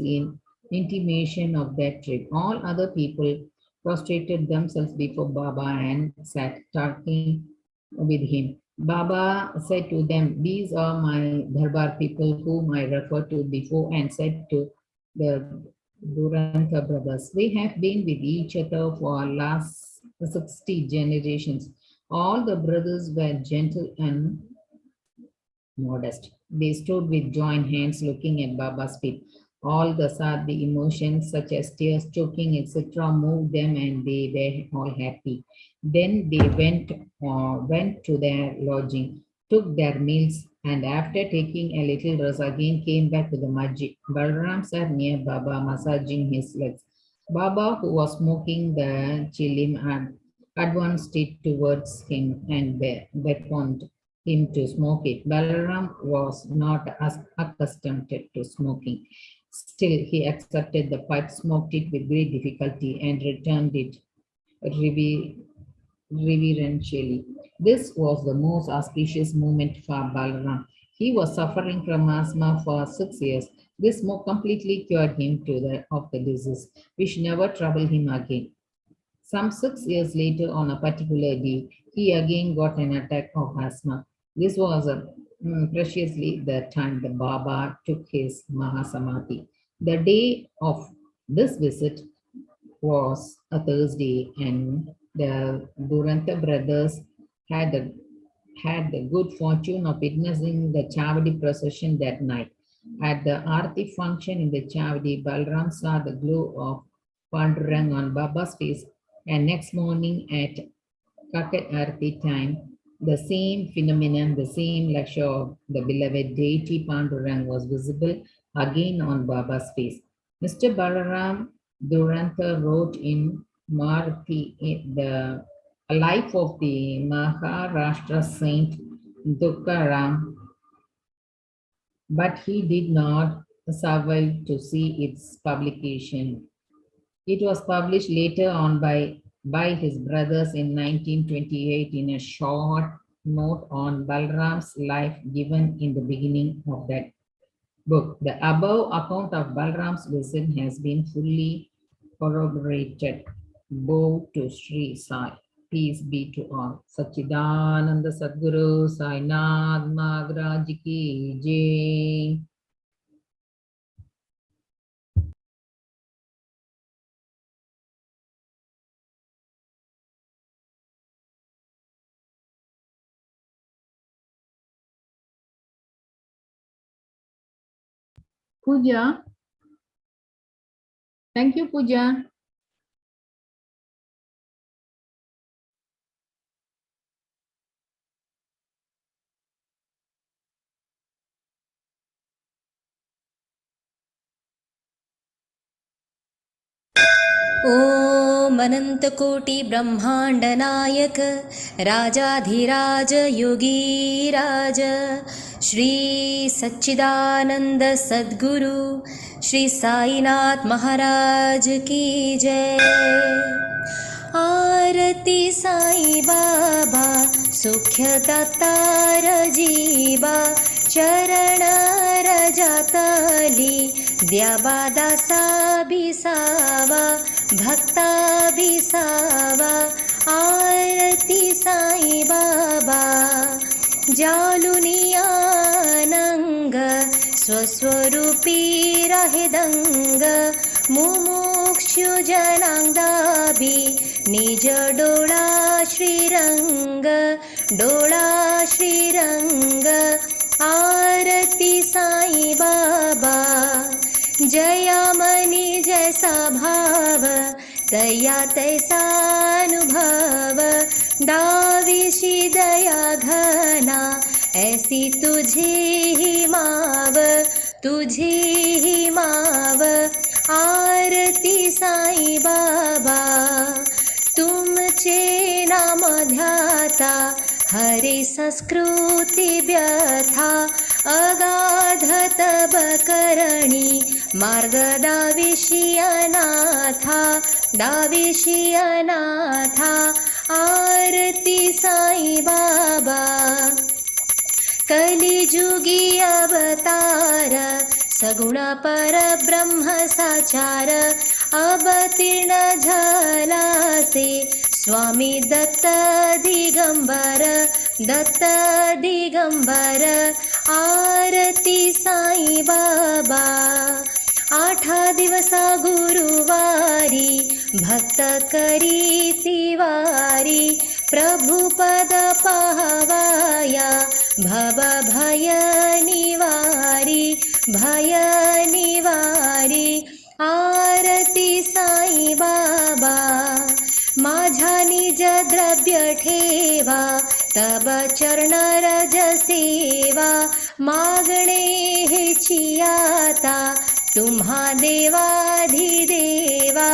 intimation of that trip. All other people prostrated themselves before Baba and sat talking with him. Baba said to them, "These are my Darbar people whom I referred to before," and said to the Duranta brothers, "We have been with each other for last 60 generations." All the brothers were gentle and modest. They stood with joined hands looking at Baba's feet. All the sadhi emotions such as tears, choking, etc. moved them and they were all happy. Then they went to their lodging, took their meals, and after taking a little rest again came back to the masjid. Balram sat near Baba, massaging his legs. Baba, who was smoking the chilim, advanced it towards him and beckoned him to smoke it. Balaram was not accustomed to smoking. Still, he accepted the pipe, smoked it with great difficulty, and returned it reverentially. This was the most auspicious moment for Balaram. He was suffering from asthma for 6 years. This smoke completely cured him of the disease, which never troubled him again. Some 6 years later, on a particular day, he again got an attack of asthma. This was preciously the time the Baba took his Mahasamadhi. The day of this visit was a Thursday, and the Duranta brothers had the good fortune of witnessing the Chavadi procession that night. At the Aarti function in the Chavadi, Balram saw the glow of Pandurang on Baba's face, and next morning at Kakat Aarti time, the same phenomenon, the same lecture of the beloved deity Pandurang was visible again on Baba's face. Mr. Balaram Duranta wrote in Marti, the life of the Maharashtra saint Dukaram, but he did not survive to see its publication. It was published later on by his brothers in 1928 in a short note on Balram's life given in the beginning of that book. The above account of Balram's visit has been fully corroborated. Bow to Sri Sai. Peace be to all. Sachidananda Sadguru Sainath Maharaj Ki Jai. Puja. Thank you, Puja. अनन्तकोटि ब्रह्माण्ड नायक राजाधिराज योगीराज श्री सच्चिदानंद सद्गुरु श्री साईनाथ महाराज की जय। आरती साई बाबा सुख्यदातार जीवा चरण रजातली द्याबा दासा बिसावा भक्ता बिसावा। आरती साई बाबा जालुनियानंग स्वस्वरूपी राहेदंग मुमुक्षु जनांगदाबी निज डोळा श्रीरंग डोळा श्रीरंग। आरती साई बाबा जयामनी जैसा भाव दया तैसा अनुभव दाविशी दया घना ऐसी तुझे ही माव तुझे ही माव। आरती साई बाबा तुमचे नाम ध्याता हरे संस्कृती व्यथा अगाध तब करणी मार्ग दाविशी अनाथा दाविशी अनाथा। आरती साई बाबा कलिजुगी अवतार सगुण पर ब्रह्म साचार अवतीर्ण झालासे स्वामी दत्त दिगंबर दत्त दिगंबर। आरती साई बाबा 8 दिवस गुरुवारी भक्त करी तिवारी प्रभुपद पाहवाया भव भय निवारी भय निवारी। आरती साई बाबा माझा निज द्रव्य ठेवा तब चरण रज सेवा मागणे हेची आता तुम्हा देवाधिदेवा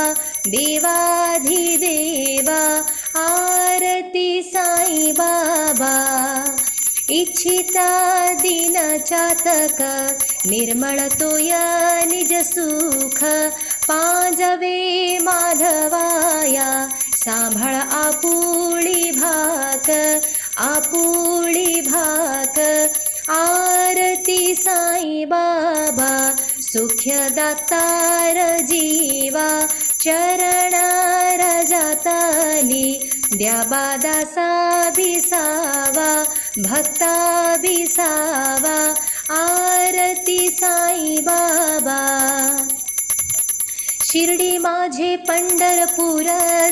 देवाधिदेवा। आरती साई बाबा इच्छिता दिन चातक निर्मळ तोय निज सुख पांजवे माधवाया सांभाळ आपुळी भाक आपुळी भाक। आरती साई बाबा सुख्य दातार जीवा चरण रजातली द्याबा दासा बिसावा भक्ता बिसावा। आरती साई बाबा शिर्डी माझे पंढरपूर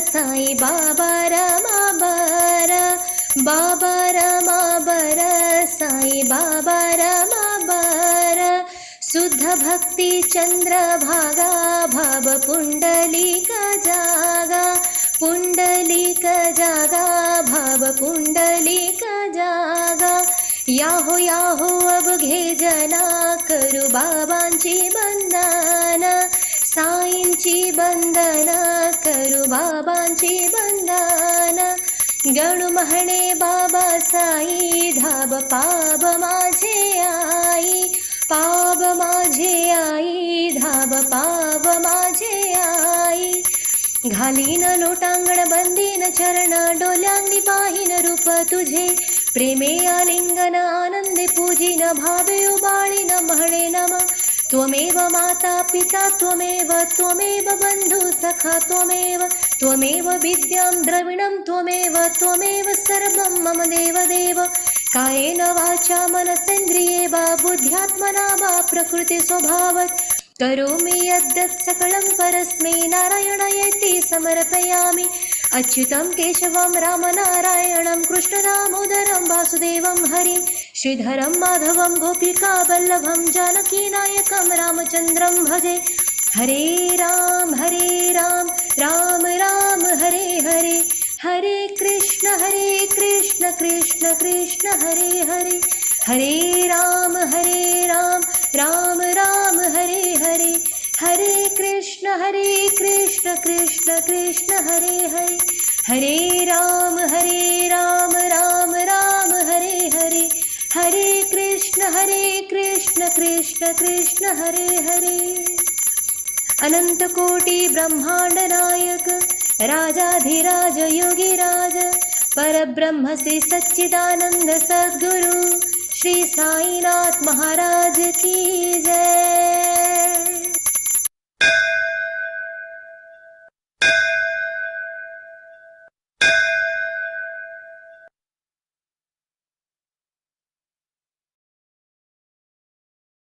साई बाबा रमा बर बाबा रमा बर साई बाबा रमा बर। शुद्ध भक्ती चंद्र भागा भाव पुंडलिक जागा पुंडलिक जागा भाव पुंडलिक जागा। याहो याहो अवघे जना करू बाबांची बंधन साईंची बंधन करू बाबांची बंधन। गणू म्हणे बाबा साई धाब पाब माझे आई पाब माझे आई धाब पाब माझे आई। घालीन लोटांगण बंदीन चरण डोल्यांगी पाहीन रूप तुझे प्रेमे आलिंगन आनंदे पूजिन भावे उबाळीन म्हणे नम। त्वमेव माता पिता त्वमेव त्वमेव बंधु सखा त्वमेव त्वमेव विद्यां द्रविणं त्वमेव त्वमेव सर्वं मम देव देव। कायेन वाचा मनसेन्द्रिये वा बुद्ध्यात्मना वा प्रकृति स्वभावत् करोमि यद्यत् सकलं परस्मै नारायणायेति समर्पयामि। अच्युतं केशवं रामनारायणं कृष्णदामोदरं वासुदेवं हरिं श्रीधरं माधवं गोपिकावल्लभं जानकीनायकं रामचन्द्रं भजे। हरे राम राम राम हरे हरे हरे कृष्ण कृष्ण कृष्ण हरे हरे। हरे राम राम राम हरे हरे हरे कृष्ण कृष्ण कृष्ण हरे हरे, हरे राम राम राम हरे हरे, हरे कृष्ण कृष्ण कृष्ण हरे हरे। अनंत कोटि ब्रह्मांड नायक राजाधिराज योगिराज परब्रह्म श्री सच्चिदानंद सद्गुरु श्री साईनाथ महाराज की जय।